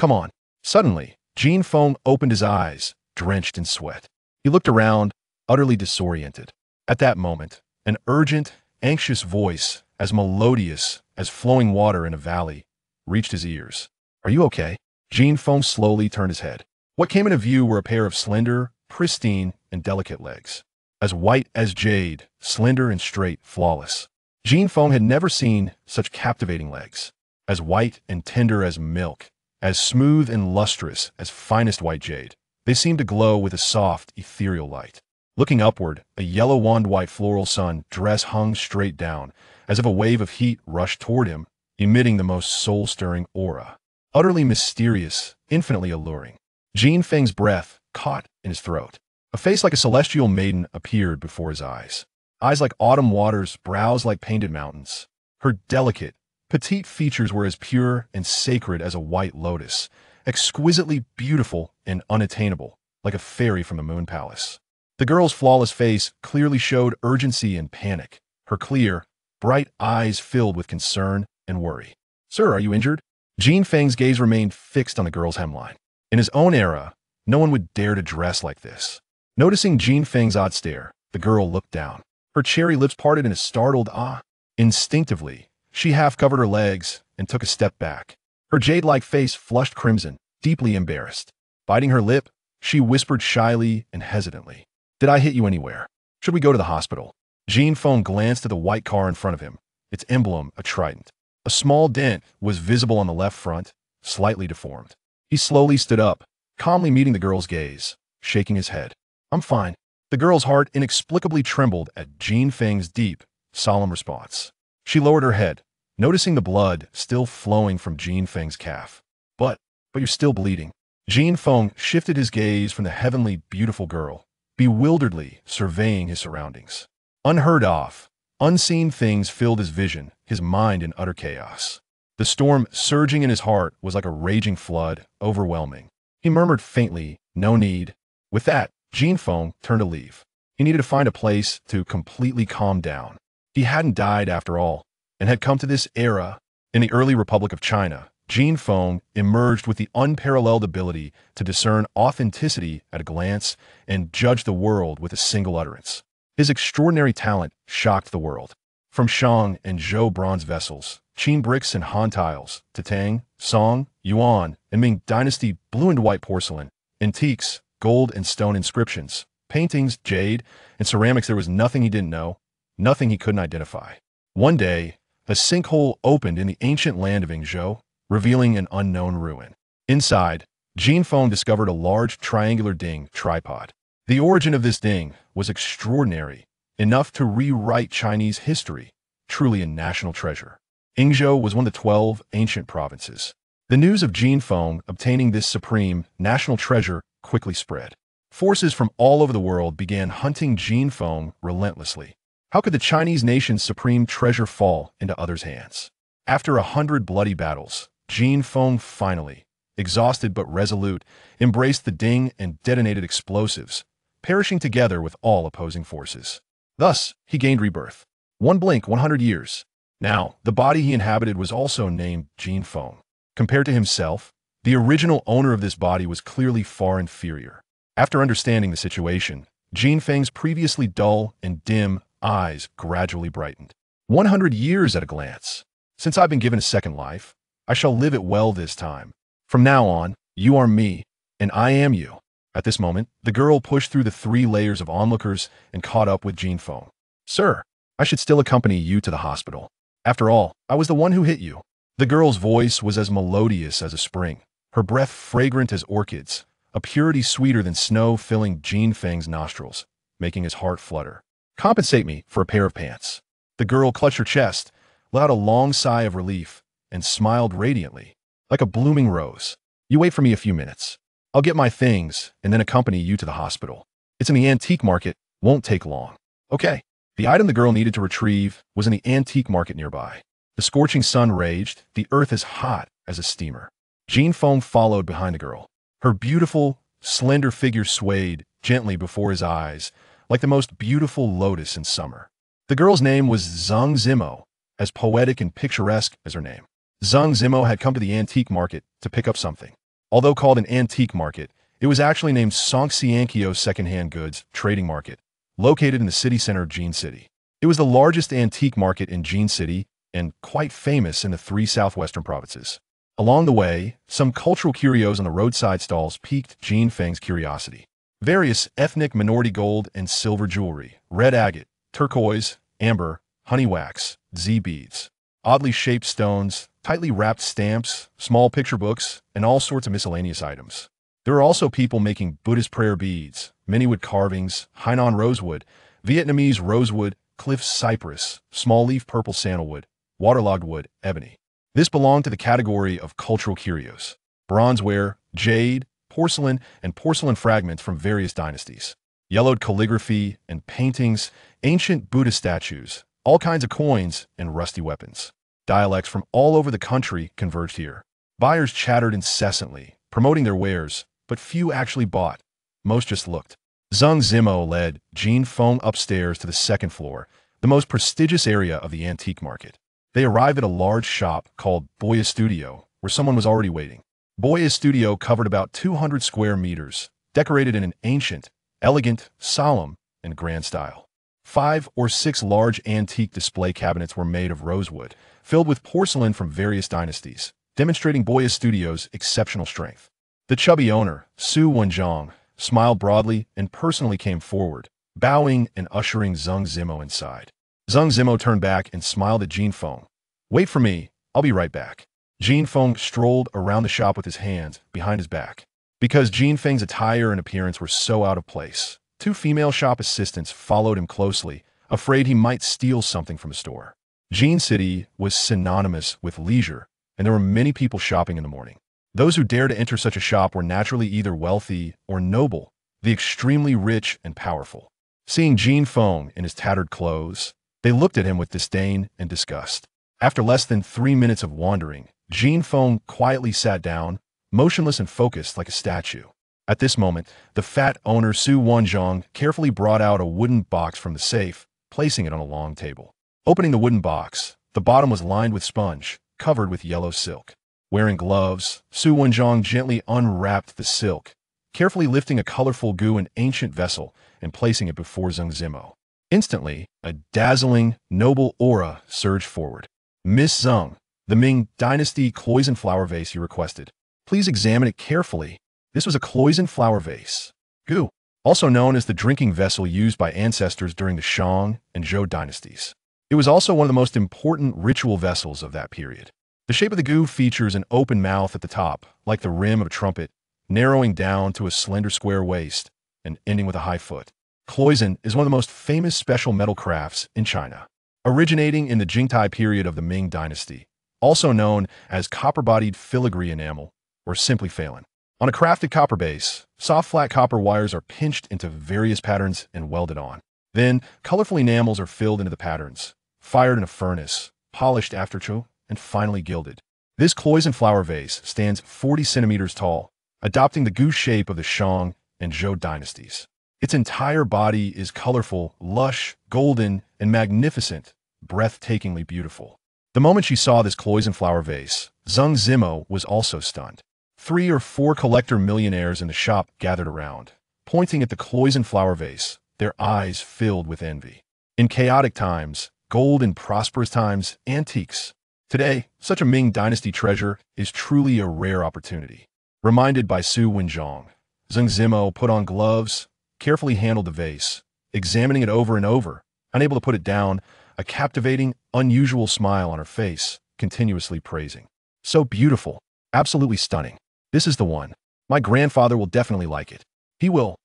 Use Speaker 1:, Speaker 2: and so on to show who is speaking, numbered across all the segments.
Speaker 1: Come on. Suddenly, Jin Feng opened his eyes, drenched in sweat. He looked around, utterly disoriented. At that moment, an urgent, anxious voice, as melodious as flowing water in a valley, reached his ears. Are you okay? Jin Feng slowly turned his head. What came into view were a pair of slender, pristine, and delicate legs. As white as jade, slender and straight, flawless. Jin Feng had never seen such captivating legs. As white and tender as milk, as smooth and lustrous as finest white jade. They seemed to glow with a soft, ethereal light. Looking upward, a yellow wand-white floral sun dress hung straight down, as if a wave of heat rushed toward him, emitting the most soul-stirring aura. Utterly mysterious, infinitely alluring. Jin Feng's breath caught in his throat. A face like a celestial maiden appeared before his eyes. Eyes like autumn waters, brows like painted mountains. Her delicate, petite features were as pure and sacred as a white lotus, exquisitely beautiful and unattainable, like a fairy from a moon palace. The girl's flawless face clearly showed urgency and panic, her clear, bright eyes filled with concern and worry. Sir, are you injured? Jin Feng's gaze remained fixed on the girl's hemline. In his own era, no one would dare to dress like this. Noticing Jin Feng's odd stare, the girl looked down. Her cherry lips parted in a startled ah. Instinctively, she half covered her legs and took a step back. Her jade-like face flushed crimson, deeply embarrassed. Biting her lip, she whispered shyly and hesitantly. Did I hit you anywhere? Should we go to the hospital? Jin Feng glanced at the white car in front of him, its emblem a trident. A small dent was visible on the left front, slightly deformed. He slowly stood up, calmly meeting the girl's gaze, shaking his head. I'm fine. The girl's heart inexplicably trembled at Jin Feng's deep, solemn response. She lowered her head, noticing the blood still flowing from Jin Feng's calf. But you're still bleeding. Jin Feng shifted his gaze from the heavenly, beautiful girl, bewilderedly surveying his surroundings. Unheard of, unseen things filled his vision, his mind in utter chaos. The storm surging in his heart was like a raging flood, overwhelming. He murmured faintly, no need. With that, Jin Feng turned to leave. He needed to find a place to completely calm down. He hadn't died after all, and had come to this era. In the early Republic of China, Jin Feng emerged with the unparalleled ability to discern authenticity at a glance and judge the world with a single utterance. His extraordinary talent shocked the world. From Sheng and Zhou bronze vessels, Qin bricks and Han tiles, to Tang, Song, Yuan, and Ming dynasty blue and white porcelain, antiques, gold and stone inscriptions, paintings, jade, and ceramics, there was nothing he didn't know, nothing he couldn't identify. One day, a sinkhole opened in the ancient land of Yingzhou, revealing an unknown ruin. Inside, Jin Feng discovered a large triangular ding tripod. The origin of this ding was extraordinary, enough to rewrite Chinese history, truly a national treasure. Yingzhou was one of the 12 ancient provinces. The news of Jin Feng obtaining this supreme national treasure quickly spread. Forces from all over the world began hunting Jin Feng relentlessly. How could the Chinese nation's supreme treasure fall into others' hands? After 100 bloody battles, Jin Feng finally, exhausted but resolute, embraced the ding and detonated explosives, perishing together with all opposing forces. Thus, he gained rebirth. One blink, 100 years. Now, the body he inhabited was also named Jin Feng. Compared to himself, the original owner of this body was clearly far inferior. After understanding the situation, Jin Feng's previously dull and dim eyes gradually brightened. 100 years at a glance. Since I've been given a second life, I shall live it well this time. From now on, you are me, and I am you. At this moment, the girl pushed through the 3 layers of onlookers and caught up with Jin Feng. Sir, I should still accompany you to the hospital. After all, I was the one who hit you. The girl's voice was as melodious as a spring, her breath fragrant as orchids, a purity sweeter than snow filling Jin Feng's nostrils, making his heart flutter. Compensate me for a pair of pants. The girl clutched her chest, let out a long sigh of relief, and smiled radiantly, like a blooming rose. You wait for me a few minutes. I'll get my things and then accompany you to the hospital. It's in the antique market, won't take long. Okay. The item the girl needed to retrieve was in the antique market nearby. The scorching sun raged, the earth as hot as a steamer. Jin Feng followed behind the girl. Her beautiful, slender figure swayed gently before his eyes, like the most beautiful lotus in summer. The girl's name was Zheng Zimo, as poetic and picturesque as her name. Zheng Zimo had come to the antique market to pick up something. Although called an antique market, it was actually named Songxiankyo Secondhand Goods Trading Market, located in the city center of Jin City. It was the largest antique market in Jin City and quite famous in the three southwestern provinces. Along the way, some cultural curios on the roadside stalls piqued Jin Feng's curiosity. Various ethnic minority gold and silver jewelry, red agate, turquoise, amber, honey wax, Z beads, oddly shaped stones, tightly wrapped stamps, small picture books, and all sorts of miscellaneous items. There are also people making Buddhist prayer beads, many wood carvings, Hainan rosewood, Vietnamese rosewood, cliff cypress, small leaf purple sandalwood, waterlogged wood, ebony. This belonged to the category of cultural curios. Bronzeware, jade, porcelain, and porcelain fragments from various dynasties. Yellowed calligraphy and paintings, ancient Buddha statues, all kinds of coins, and rusty weapons. Dialects from all over the country converged here. Buyers chattered incessantly, promoting their wares, but few actually bought. Most just looked. Zheng Zimo led Jin Feng upstairs to the second floor, the most prestigious area of the antique market. They arrived at a large shop called Boya's Studio, where someone was already waiting. Boya's Studio covered about 200 square meters, decorated in an ancient, elegant, solemn, and grand style. 5 or 6 large antique display cabinets were made of rosewood, filled with porcelain from various dynasties, demonstrating Boya's Studio's exceptional strength. The chubby owner, Su Wenjiang, smiled broadly and personally came forward, bowing and ushering Zheng Zimo inside. Zheng Zimo turned back and smiled at Jin Feng. "Wait for me, I'll be right back." Jin Feng strolled around the shop with his hands behind his back. Because Jin Feng's attire and appearance were so out of place, 2 female shop assistants followed him closely, afraid he might steal something from the store. Jin City was synonymous with leisure, and there were many people shopping in the morning. Those who dared to enter such a shop were naturally either wealthy or noble, the extremely rich and powerful. Seeing Jin Feng in his tattered clothes, they looked at him with disdain and disgust. After less than 3 minutes of wandering, Jin Feng quietly sat down, motionless and focused like a statue. At this moment, the fat owner Su Wenjiang carefully brought out a wooden box from the safe, placing it on a long table. Opening the wooden box, the bottom was lined with sponge, covered with yellow silk. Wearing gloves, Su Wenjiang gently unwrapped the silk, carefully lifting a colorful gu and ancient vessel and placing it before Zheng Zimo. Instantly, a dazzling, noble aura surged forward. "Miss Zheng, the Ming Dynasty cloison flower vase you requested. Please examine it carefully." This was a cloison flower vase, gu, also known as the drinking vessel used by ancestors during the Sheng and Zhou dynasties. It was also one of the most important ritual vessels of that period. The shape of the gu features an open mouth at the top, like the rim of a trumpet, narrowing down to a slender square waist and ending with a high foot. Cloison is one of the most famous special metal crafts in China, originating in the Jingtai period of the Ming Dynasty, also known as copper-bodied filigree enamel, or simply phalon. On a crafted copper base, soft flat copper wires are pinched into various patterns and welded on. Then, colorful enamels are filled into the patterns, fired in a furnace, polished afterwards, and finally gilded. This cloison flower vase stands 40 centimeters tall, adopting the gu shape of the Sheng and Zhou dynasties. Its entire body is colorful, lush, golden, and magnificent, breathtakingly beautiful. The moment she saw this cloison flower vase, Zheng Zimo was also stunned. 3 or 4 collector millionaires in the shop gathered around, pointing at the cloison flower vase, their eyes filled with envy. In chaotic times, gold in prosperous times, antiques. Today, such a Ming Dynasty treasure is truly a rare opportunity. Reminded by Su Wenjiang, Zheng Zimo put on gloves, carefully handled the vase, examining it over and over, unable to put it down, a captivating, unusual smile on her face, continuously praising. "So beautiful, absolutely stunning. This is the one. My grandfather will definitely like it. He will."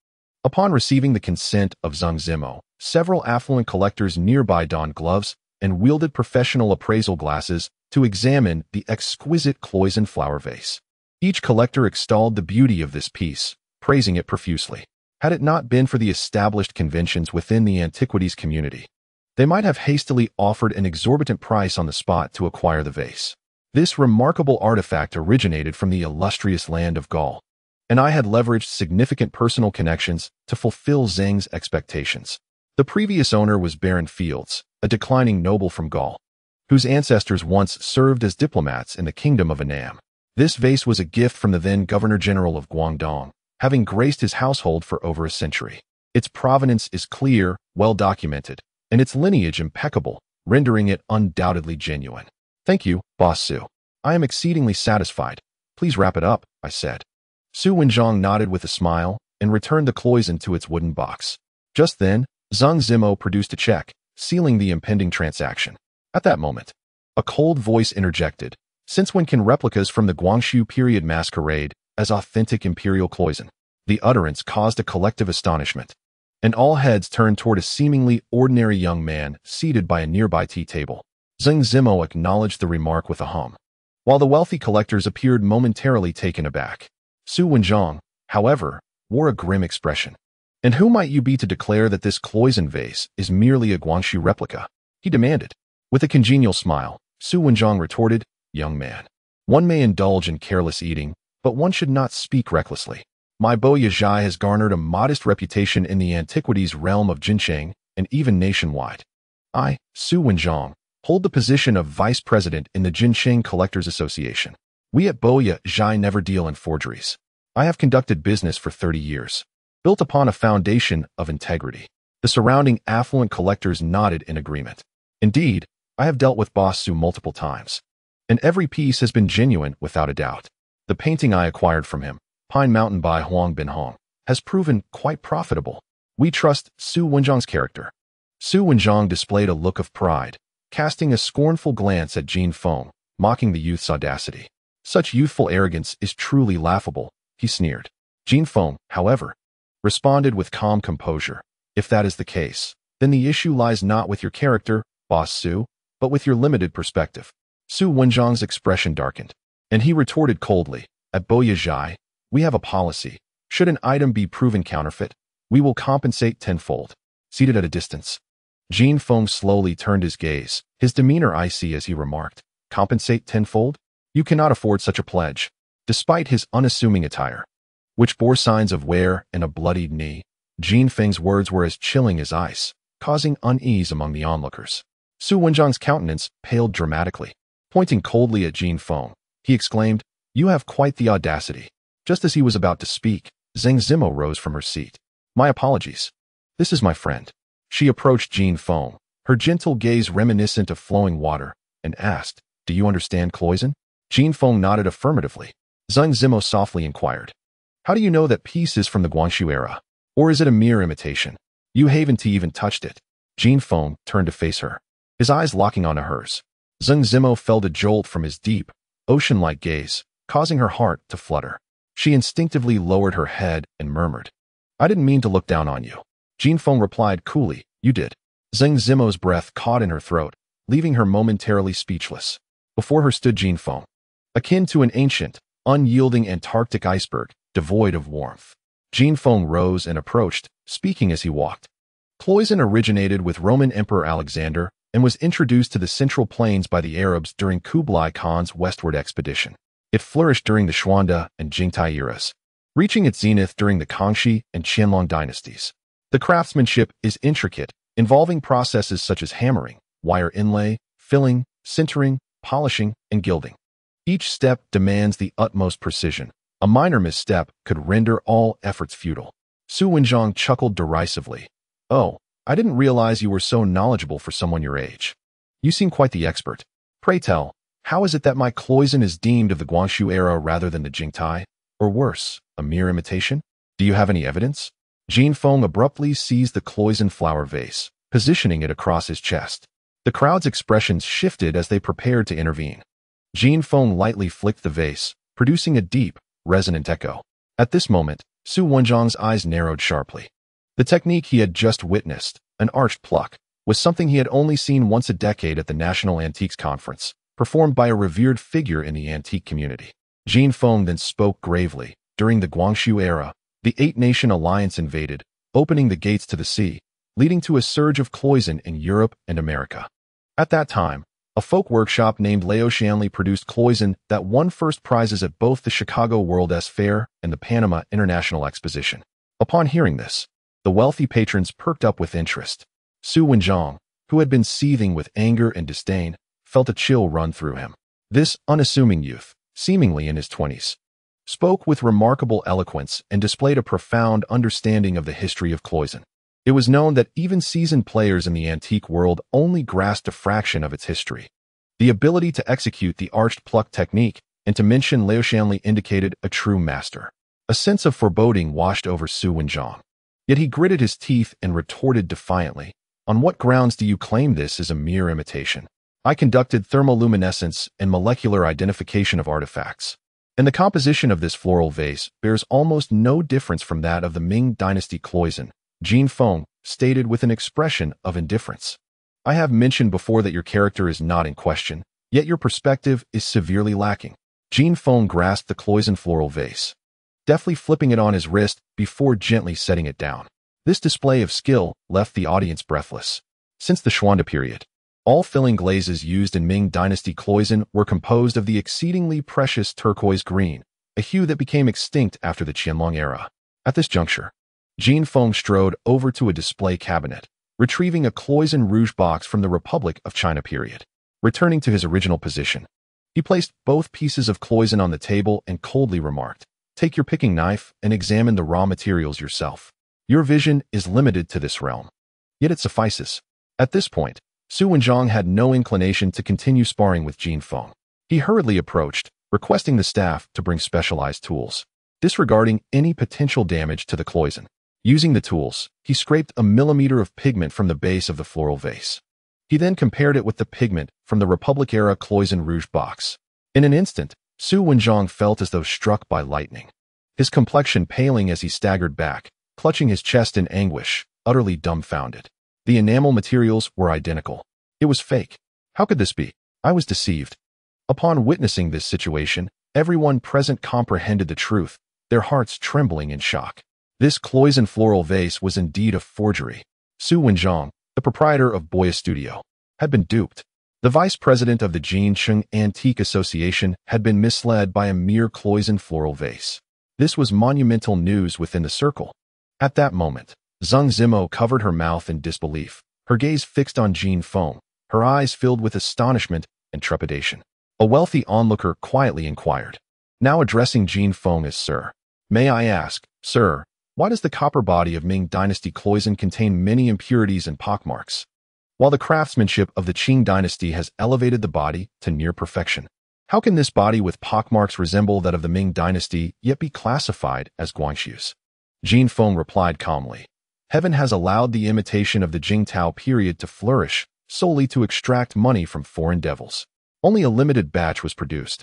Speaker 1: Upon receiving the consent of Zheng Zimo, several affluent collectors nearby donned gloves and wielded professional appraisal glasses to examine the exquisite cloison flower vase. Each collector extolled the beauty of this piece, praising it profusely. Had it not been for the established conventions within the Antiquities community, they might have hastily offered an exorbitant price on the spot to acquire the vase. This remarkable artifact originated from the illustrious land of Gaul, and I had leveraged significant personal connections to fulfill Zheng's expectations. The previous owner was Baron Fields, a declining noble from Gaul, whose ancestors once served as diplomats in the kingdom of Annam. This vase was a gift from the then Governor-General of Guangdong, having graced his household for over a century. Its provenance is clear, well documented, and its lineage impeccable, rendering it undoubtedly genuine. Thank you, Boss Su. I am exceedingly satisfied. Please wrap it up, I said. Su Wenjiang nodded with a smile and returned the cloison to its wooden box. Just then, Zheng Zimo produced a check, sealing the impending transaction. At that moment, a cold voice interjected. Since when can replicas from the Guangxu period masquerade as authentic imperial cloison? The utterance caused a collective astonishment, and all heads turned toward a seemingly ordinary young man seated by a nearby tea table. Zheng Zimo acknowledged the remark with a hum, while the wealthy collectors appeared momentarily taken aback. Su Wenjiang, however, wore a grim expression. And who might you be to declare that this cloison vase is merely a Guangxu replica? He demanded. With a congenial smile, Su Wenjiang retorted, Young man, one may indulge in careless eating, but one should not speak recklessly. My Boya Zhai has garnered a modest reputation in the Antiquities realm of Sheng and even nationwide. I, Su Wenjiang, hold the position of Vice President in the Sheng Collectors Association. We at Boya Zhai never deal in forgeries. I have conducted business for 30 years, built upon a foundation of integrity. The surrounding affluent collectors nodded in agreement. Indeed, I have dealt with Boss Su multiple times, and every piece has been genuine without a doubt. The painting I acquired from him, Pine Mountain by Huang Binhong, has proven quite profitable. We trust Su Wenjiang's character. Su Wenjiang displayed a look of pride, casting a scornful glance at Jin Feng, mocking the youth's audacity. Such youthful arrogance is truly laughable, he sneered. Jin Feng, however, responded with calm composure. If that is the case, then the issue lies not with your character, Boss Su, but with your limited perspective. Su Wenjiang's expression darkened, and he retorted coldly, At Boya Zhai, we have a policy. Should an item be proven counterfeit, we will compensate tenfold. Seated at a distance, Jin Feng slowly turned his gaze, his demeanor icy as he remarked, Compensate tenfold? You cannot afford such a pledge. Despite his unassuming attire, which bore signs of wear and a bloodied knee, Jin Feng's words were as chilling as ice, causing unease among the onlookers. Su Wenjiang's countenance paled dramatically. Pointing coldly at Jin Feng, he exclaimed, You have quite the audacity. Just as he was about to speak, Zheng Zimo rose from her seat. My apologies. This is my friend. She approached Jin Feng, her gentle gaze reminiscent of flowing water, and asked, Do you understand cloison? Jin Feng nodded affirmatively. Zheng Zimo softly inquired, How do you know that piece is from the Guangxu era? Or is it a mere imitation? You haven't even touched it. Jin Feng turned to face her, his eyes locking onto hers. Zheng Zimo felt a jolt from his deep, ocean-like gaze, causing her heart to flutter. She instinctively lowered her head and murmured, I didn't mean to look down on you. Jin Feng replied coolly, You did. Zheng Zimo's breath caught in her throat, leaving her momentarily speechless. Before her stood Jin Feng, akin to an ancient, unyielding Antarctic iceberg, devoid of warmth. Jin Feng rose and approached, speaking as he walked. Cloison originated with Roman Emperor Alexander and was introduced to the Central Plains by the Arabs during Kublai Khan's westward expedition. It flourished during the Xuande and Jingtai eras, reaching its zenith during the Kangxi and Qianlong dynasties. The craftsmanship is intricate, involving processes such as hammering, wire inlay, filling, sintering, polishing, and gilding. Each step demands the utmost precision. A minor misstep could render all efforts futile. Su Wenjiang chuckled derisively. Oh, I didn't realize you were so knowledgeable for someone your age. You seem quite the expert. Pray tell, how is it that my cloison is deemed of the Guangxu era rather than the Jingtai? Or worse, a mere imitation? Do you have any evidence? Jin Feng abruptly seized the cloison flower vase, positioning it across his chest. The crowd's expressions shifted as they prepared to intervene. Jin Feng lightly flicked the vase, producing a deep, resonant echo. At this moment, Su Wenjiang's eyes narrowed sharply. The technique he had just witnessed, an arched pluck, was something he had only seen once a decade at the National Antiques Conference, performed by a revered figure in the antique community. Jin Feng then spoke gravely. During the Guangxu era, the Eight-Nation Alliance invaded, opening the gates to the sea, leading to a surge of cloison in Europe and America. At that time, a folk workshop named Laoshanli produced cloison that won first prizes at both the Chicago World's Fair and the Panama International Exposition. Upon hearing this, the wealthy patrons perked up with interest. Su Wenjiang, who had been seething with anger and disdain, felt a chill run through him. This unassuming youth, seemingly in his 20s, spoke with remarkable eloquence and displayed a profound understanding of the history of Cloyson. It was known that even seasoned players in the antique world only grasped a fraction of its history. The ability to execute the arched pluck technique and to mention Laoshanli indicated a true master. A sense of foreboding washed over Su Wenjiang. Yet he gritted his teeth and retorted defiantly, "On what grounds do you claim this is a mere imitation? I conducted thermoluminescence and molecular identification of artifacts, and the composition of this floral vase bears almost no difference from that of the Ming dynasty Cloyson," Jin Feng stated with an expression of indifference. "I have mentioned before that your character is not in question, yet your perspective is severely lacking." Jin Feng grasped the Cloyson floral vase, deftly flipping it on his wrist before gently setting it down. This display of skill left the audience breathless. Since the Xuande period, all filling glazes used in Ming dynasty Cloyson were composed of the exceedingly precious turquoise green, a hue that became extinct after the Qianlong era. At this juncture, Jin Feng strode over to a display cabinet, retrieving a Cloyson rouge box from the Republic of China period. Returning to his original position, he placed both pieces of Cloyson on the table and coldly remarked, "Take your picking knife and examine the raw materials yourself. Your vision is limited to this realm." Yet it suffices. At this point, Su Wenjiang had no inclination to continue sparring with Jin Feng. He hurriedly approached, requesting the staff to bring specialized tools, disregarding any potential damage to the Cloyson. Using the tools, he scraped a millimeter of pigment from the base of the floral vase. He then compared it with the pigment from the Republic-era Cloyson rouge box. In an instant, Su Wenjiang felt as though struck by lightning, his complexion paling as he staggered back, clutching his chest in anguish, utterly dumbfounded. The enamel materials were identical. It was fake. How could this be? I was deceived. Upon witnessing this situation, everyone present comprehended the truth, their hearts trembling in shock. This Cloyson floral vase was indeed a forgery. Su Wenjiang, the proprietor of Boya Studio, had been duped. The vice president of the Jin Sheng Antique Association had been misled by a mere Cloyson floral vase. This was monumental news within the circle. At that moment, Zheng Zimo covered her mouth in disbelief, her gaze fixed on Jin Feng, her eyes filled with astonishment and trepidation. A wealthy onlooker quietly inquired, now addressing Jin Feng as Sir, "May I ask, Sir, why does the copper body of Ming dynasty Cloyson contain many impurities and pockmarks, while the craftsmanship of the Qing dynasty has elevated the body to near perfection? How can this body with pockmarks resemble that of the Ming dynasty yet be classified as Guangxiu's?" Jin Feng replied calmly, "Heaven has allowed the imitation of the Jingtao period to flourish solely to extract money from foreign devils. Only a limited batch was produced,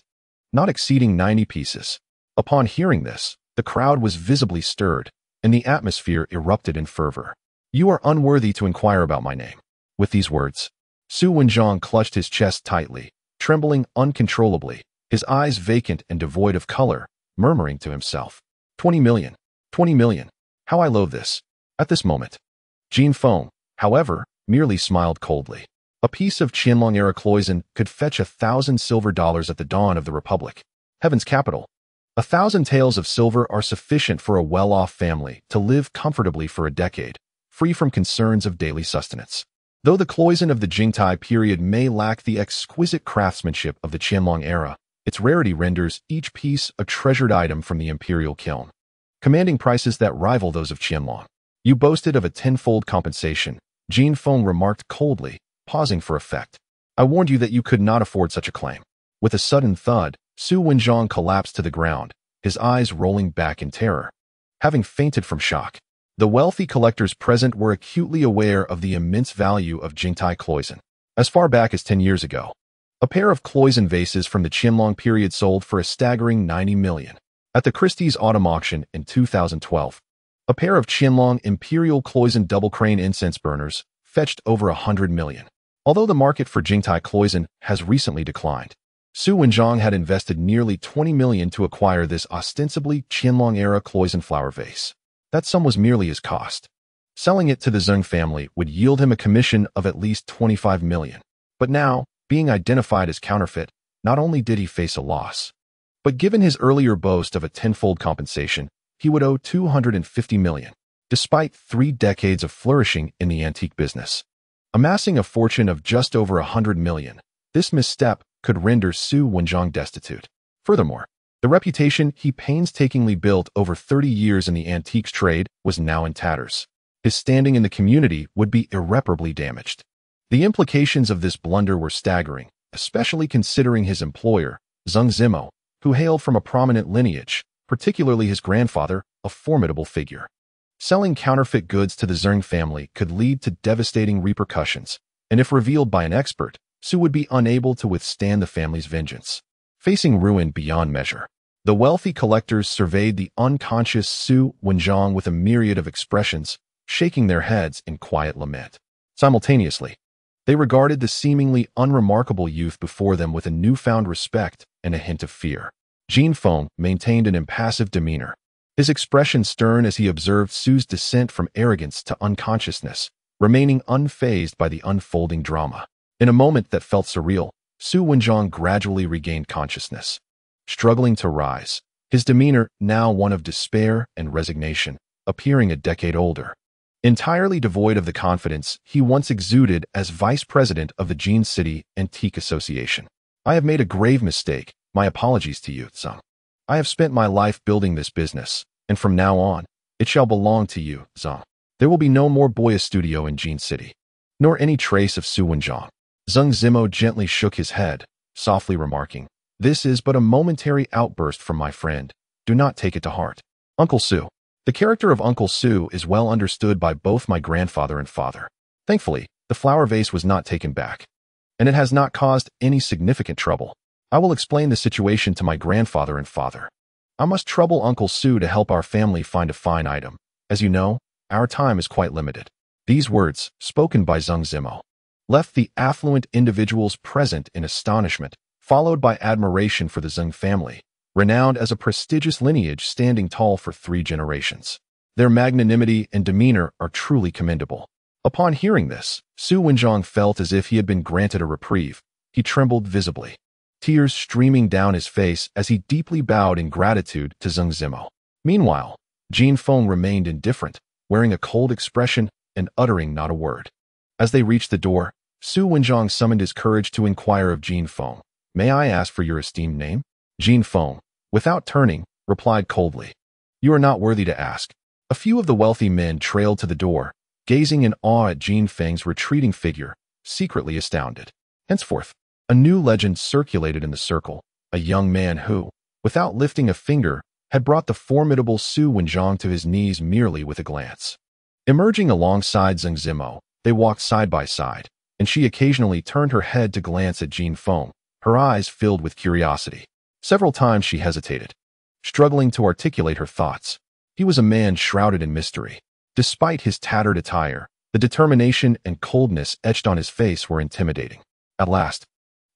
Speaker 1: not exceeding 90 pieces." Upon hearing this, the crowd was visibly stirred, and the atmosphere erupted in fervor. "You are unworthy to inquire about my name." With these words, Su Wenjiang clutched his chest tightly, trembling uncontrollably, his eyes vacant and devoid of color, murmuring to himself, 20 million, 20 million. How I loathe this." At this moment, Jin Feng, however, merely smiled coldly. A piece of Qianlong-era Cloyson could fetch 1,000 silver dollars at the dawn of the Republic, heaven's capital. 1,000 taels of silver are sufficient for a well-off family to live comfortably for a decade, free from concerns of daily sustenance. Though the Cloyson of the Jingtai period may lack the exquisite craftsmanship of the Qianlong era, its rarity renders each piece a treasured item from the imperial kiln, commanding prices that rival those of Qianlong. "You boasted of a tenfold compensation," Jin Feng remarked coldly, pausing for effect. "I warned you that you could not afford such a claim." With a sudden thud, Su Wenjiang collapsed to the ground, his eyes rolling back in terror. Having fainted from shock, the wealthy collectors present were acutely aware of the immense value of Jingtai Cloyson. As far back as 10 years ago, a pair of Cloyson vases from the Qianlong period sold for a staggering 90 million. At the Christie's autumn auction in 2012, a pair of Qianlong Imperial Cloyson double crane incense burners fetched over 100 million. Although the market for Jingtai Cloyson has recently declined, Su Wenjiang had invested nearly 20 million to acquire this ostensibly Qianlong-era Cloyson flower vase. That sum was merely his cost. Selling it to the Zheng family would yield him a commission of at least 25 million. But now, being identified as counterfeit, not only did he face a loss, but given his earlier boast of a tenfold compensation, he would owe 250 million. Despite 3 decades of flourishing in the antique business, amassing a fortune of just over 100 million, this misstep could render Su Wenjiang destitute. Furthermore, the reputation he painstakingly built over 30 years in the antiques trade was now in tatters. His standing in the community would be irreparably damaged. The implications of this blunder were staggering, especially considering his employer, Zheng Zimo, who hailed from a prominent lineage, particularly his grandfather, a formidable figure. Selling counterfeit goods to the Zheng family could lead to devastating repercussions, and if revealed by an expert, Su would be unable to withstand the family's vengeance. Facing ruin beyond measure, the wealthy collectors surveyed the unconscious Su Wenjiang with a myriad of expressions, shaking their heads in quiet lament. Simultaneously, they regarded the seemingly unremarkable youth before them with a newfound respect and a hint of fear. Jin Feng maintained an impassive demeanor, his expression stern as he observed Su's descent from arrogance to unconsciousness, remaining unfazed by the unfolding drama. In a moment that felt surreal, Su Wenjiang gradually regained consciousness. Struggling to rise, his demeanor now one of despair and resignation, appearing a decade older. Entirely devoid of the confidence he once exuded as vice president of the Jin City Antique Association. I have made a grave mistake. My apologies to you, Zheng. I have spent my life building this business, and from now on, it shall belong to you, Zheng. There will be no more Boya Studio in Jin City, nor any trace of Su Wenjiang. Zheng Zimo gently shook his head, softly remarking, "This is but a momentary outburst from my friend. Do not take it to heart. Uncle Su." The character of Uncle Su is well understood by both my grandfather and father. Thankfully, the flower vase was not taken back, and it has not caused any significant trouble. I will explain the situation to my grandfather and father. I must trouble Uncle Su to help our family find a fine item. As you know, our time is quite limited. These words, spoken by Zheng Zimo, left the affluent individuals present in astonishment, followed by admiration for the Zheng family, renowned as a prestigious lineage standing tall for 3 generations. Their magnanimity and demeanor are truly commendable. Upon hearing this, Su Wenjiang felt as if he had been granted a reprieve. He trembled visibly, tears streaming down his face as he deeply bowed in gratitude to Zheng Zimo. Meanwhile, Jin Feng remained indifferent, wearing a cold expression and uttering not a word. As they reached the door, Su Wenjiang summoned his courage to inquire of Jin Feng, "May I ask for your esteemed name?" Jin Feng, without turning, replied coldly, "You are not worthy to ask." A few of the wealthy men trailed to the door, gazing in awe at Jin Feng's retreating figure, secretly astounded. Henceforth, a new legend circulated in the circle, a young man who, without lifting a finger, had brought the formidable Su Wenjiang to his knees merely with a glance. Emerging alongside Zheng Zimo, they walked side by side, and she occasionally turned her head to glance at Jin Feng, her eyes filled with curiosity. Several times she hesitated, struggling to articulate her thoughts. He was a man shrouded in mystery. Despite his tattered attire, the determination and coldness etched on his face were intimidating. At last,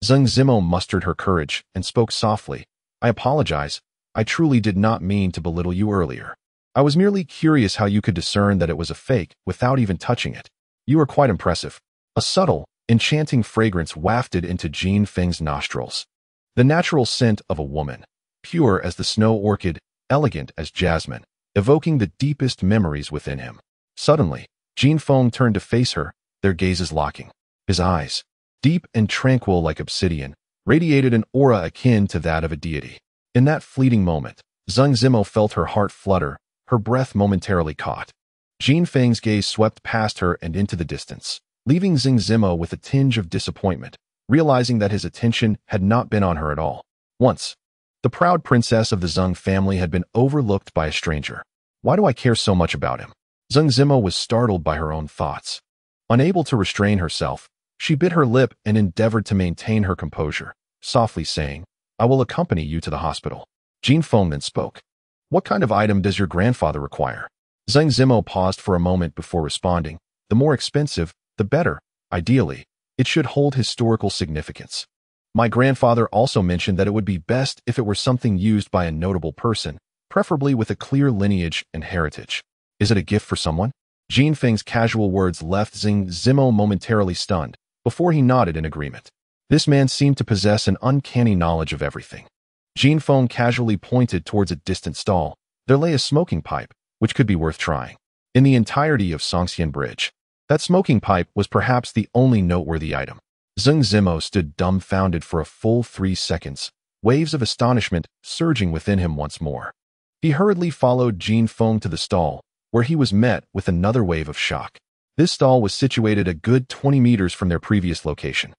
Speaker 1: Zheng Zimo mustered her courage and spoke softly, "I apologize. I truly did not mean to belittle you earlier. I was merely curious how you could discern that it was a fake without even touching it. You are quite impressive." A subtle, enchanting fragrance wafted into Jin Feng's nostrils. The natural scent of a woman, pure as the snow orchid, elegant as jasmine, evoking the deepest memories within him. Suddenly, Jin Feng turned to face her, their gazes locking. His eyes, deep and tranquil like obsidian, radiated an aura akin to that of a deity. In that fleeting moment, Zheng Zimo felt her heart flutter, her breath momentarily caught. Jin Feng's gaze swept past her and into the distance, leaving Zheng Zimo with a tinge of disappointment, realizing that his attention had not been on her at all. Once, the proud princess of the Zheng family had been overlooked by a stranger. Why do I care so much about him? Zheng Zimo was startled by her own thoughts. Unable to restrain herself, she bit her lip and endeavored to maintain her composure, softly saying, "I will accompany you to the hospital." Jin Feng then spoke. "What kind of item does your grandfather require?" Zheng Zimo paused for a moment before responding. "The more expensive, the better. Ideally, it should hold historical significance. My grandfather also mentioned that it would be best if it were something used by a notable person, preferably with a clear lineage and heritage." "Is it a gift for someone?" Jin Feng's casual words left Zheng Zimo momentarily stunned, before he nodded in agreement. This man seemed to possess an uncanny knowledge of everything. Jin Feng casually pointed towards a distant stall. There lay a smoking pipe, which could be worth trying. In the entirety of Songxian Bridge, that smoking pipe was perhaps the only noteworthy item. Zheng Zimo stood dumbfounded for a full 3 seconds, waves of astonishment surging within him once more. He hurriedly followed Jin Feng to the stall, where he was met with another wave of shock. This stall was situated a good 20 meters from their previous location.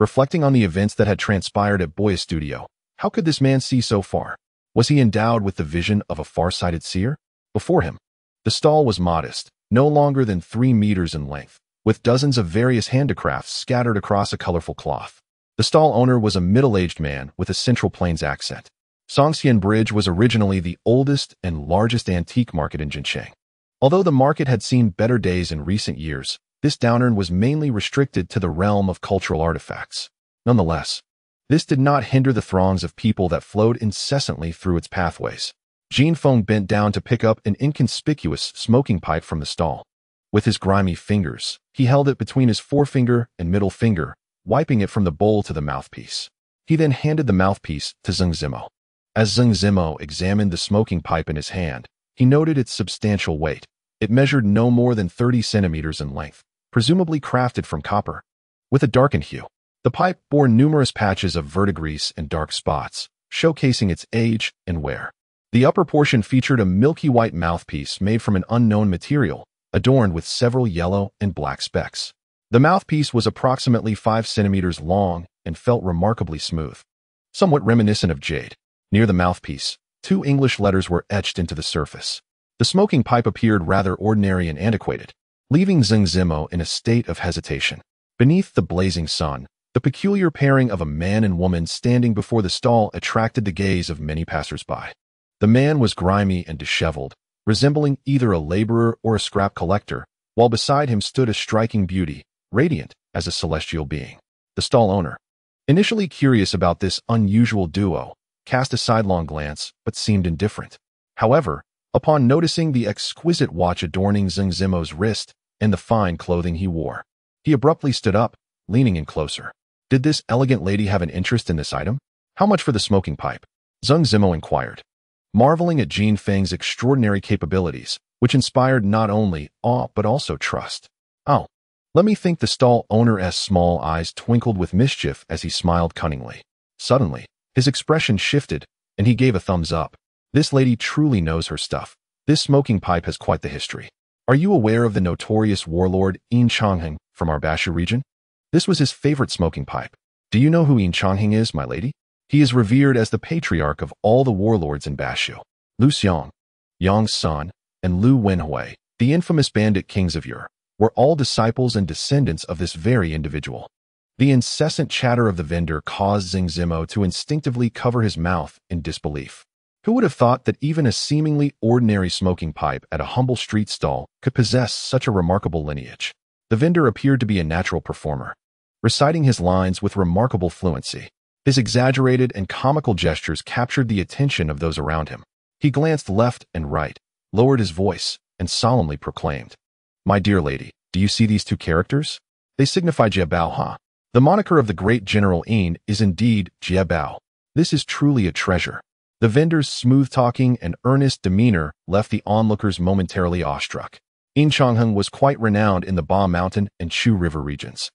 Speaker 1: Reflecting on the events that had transpired at Boya's studio, how could this man see so far? Was he endowed with the vision of a far-sighted seer? Before him, the stall was modest, no longer than 3 meters in length, with dozens of various handicrafts scattered across a colorful cloth. The stall owner was a middle-aged man with a Central Plains accent. Songxian Bridge was originally the oldest and largest antique market in Jincheng. Although the market had seen better days in recent years, this downturn was mainly restricted to the realm of cultural artifacts. Nonetheless, this did not hinder the throngs of people that flowed incessantly through its pathways. Jin Feng bent down to pick up an inconspicuous smoking pipe from the stall. With his grimy fingers, he held it between his forefinger and middle finger, wiping it from the bowl to the mouthpiece. He then handed the mouthpiece to Zheng Zimo. As Zheng Zimo examined the smoking pipe in his hand, he noted its substantial weight. It measured no more than 30 centimeters in length, presumably crafted from copper. With a darkened hue, the pipe bore numerous patches of verdigris and dark spots, showcasing its age and wear. The upper portion featured a milky white mouthpiece made from an unknown material, adorned with several yellow and black specks. The mouthpiece was approximately 5 centimeters long and felt remarkably smooth, somewhat reminiscent of jade. Near the mouthpiece, 2 English letters were etched into the surface. The smoking pipe appeared rather ordinary and antiquated, leaving Zheng Zimo in a state of hesitation. Beneath the blazing sun, the peculiar pairing of a man and woman standing before the stall attracted the gaze of many passers-by. The man was grimy and disheveled, resembling either a laborer or a scrap collector, while beside him stood a striking beauty, radiant as a celestial being. The stall owner, initially curious about this unusual duo, cast a sidelong glance but seemed indifferent. However, upon noticing the exquisite watch adorning Zheng Zimo's wrist and the fine clothing he wore, he abruptly stood up, leaning in closer. Did this elegant lady have an interest in this item? How much for the smoking pipe? Zheng Zimo inquired, marveling at Jin Feng's extraordinary capabilities, which inspired not only awe but also trust. Oh, let me think. The stall owner's small eyes twinkled with mischief as he smiled cunningly. Suddenly, his expression shifted, and he gave a thumbs up. This lady truly knows her stuff. This smoking pipe has quite the history. Are you aware of the notorious warlord Yin Changheng from our Bashu region? This was his favorite smoking pipe. Do you know who Yin Changheng is, my lady? He is revered as the patriarch of all the warlords in Bashu. Lu Xiong, Yang's son, and Lu Wenhui, the infamous bandit kings of Ur, were all disciples and descendants of this very individual. The incessant chatter of the vendor caused Zheng Zimo to instinctively cover his mouth in disbelief. Who would have thought that even a seemingly ordinary smoking pipe at a humble street stall could possess such a remarkable lineage? The vendor appeared to be a natural performer, reciting his lines with remarkable fluency. His exaggerated and comical gestures captured the attention of those around him. He glanced left and right, lowered his voice, and solemnly proclaimed, "My dear lady, do you see these 2 characters? They signify Jie Bao Ha. The moniker of the great General Yin is indeed Jie Bao. This is truly a treasure." The vendor's smooth-talking and earnest demeanor left the onlookers momentarily awestruck. Yin Changheng was quite renowned in the Ba Mountain and Chu River regions.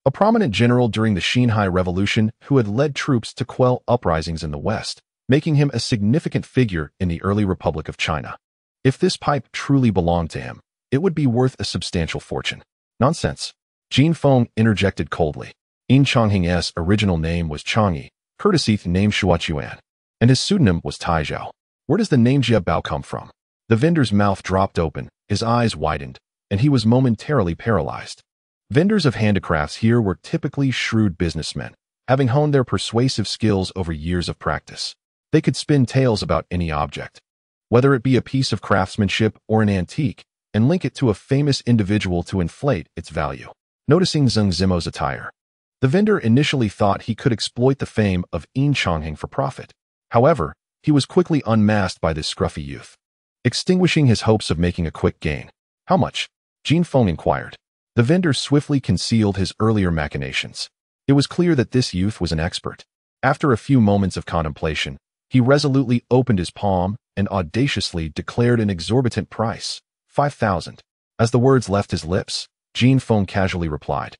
Speaker 1: A prominent general during the Xinhai Revolution who had led troops to quell uprisings in the West, making him a significant figure in the early Republic of China. If this pipe truly belonged to him, it would be worth a substantial fortune. Nonsense. Jin Feng interjected coldly. Yin Changheng's original name was Changyi, courtesy named Shuachuan, and his pseudonym was Taizhao. Where does the name Jie Bao come from? The vendor's mouth dropped open, his eyes widened, and he was momentarily paralyzed. Vendors of handicrafts here were typically shrewd businessmen, having honed their persuasive skills over years of practice. They could spin tales about any object, whether it be a piece of craftsmanship or an antique, and link it to a famous individual to inflate its value. Noticing Zheng Zimo's attire, the vendor initially thought he could exploit the fame of Yin Changheng for profit. However, he was quickly unmasked by this scruffy youth, extinguishing his hopes of making a quick gain. How much? Jin Feng inquired. The vendor swiftly concealed his earlier machinations. It was clear that this youth was an expert. After a few moments of contemplation, he resolutely opened his palm and audaciously declared an exorbitant price, 5,000. As the words left his lips, Jin Feng casually replied,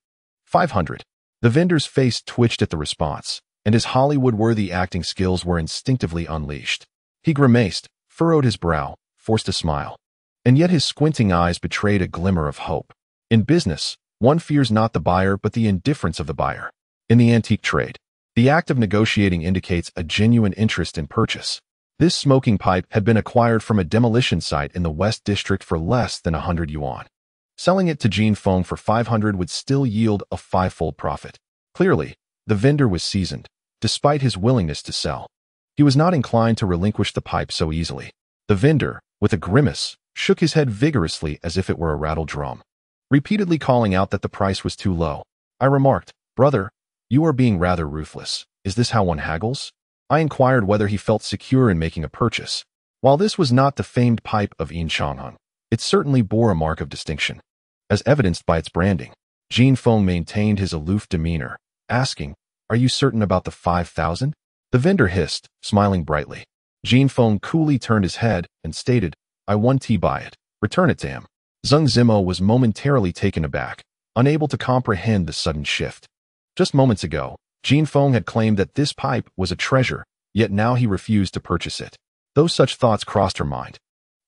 Speaker 1: 500. The vendor's face twitched at the response, and his Hollywood-worthy acting skills were instinctively unleashed. He grimaced, furrowed his brow, forced a smile. And yet his squinting eyes betrayed a glimmer of hope. In business, one fears not the buyer but the indifference of the buyer. In the antique trade, the act of negotiating indicates a genuine interest in purchase. This smoking pipe had been acquired from a demolition site in the West District for less than 100 yuan. Selling it to Jin Feng for 500 would still yield a five-fold profit. Clearly, the vendor was seasoned, despite his willingness to sell. He was not inclined to relinquish the pipe so easily. The vendor, with a grimace, shook his head vigorously as if it were a rattle drum, repeatedly calling out that the price was too low. I remarked, "Brother, you are being rather ruthless. Is this how one haggles?" I inquired whether he felt secure in making a purchase. While this was not the famed pipe of Yin Shanghang, it certainly bore a mark of distinction, as evidenced by its branding. Jin Feng maintained his aloof demeanor, asking, "Are you certain about the 5,000? The vendor hissed, smiling brightly. Jin Feng coolly turned his head and stated, "I want to buy it. Return it to him." Zheng Zimo was momentarily taken aback, unable to comprehend the sudden shift. Just moments ago, Jin Feng had claimed that this pipe was a treasure, yet now he refused to purchase it. Though such thoughts crossed her mind,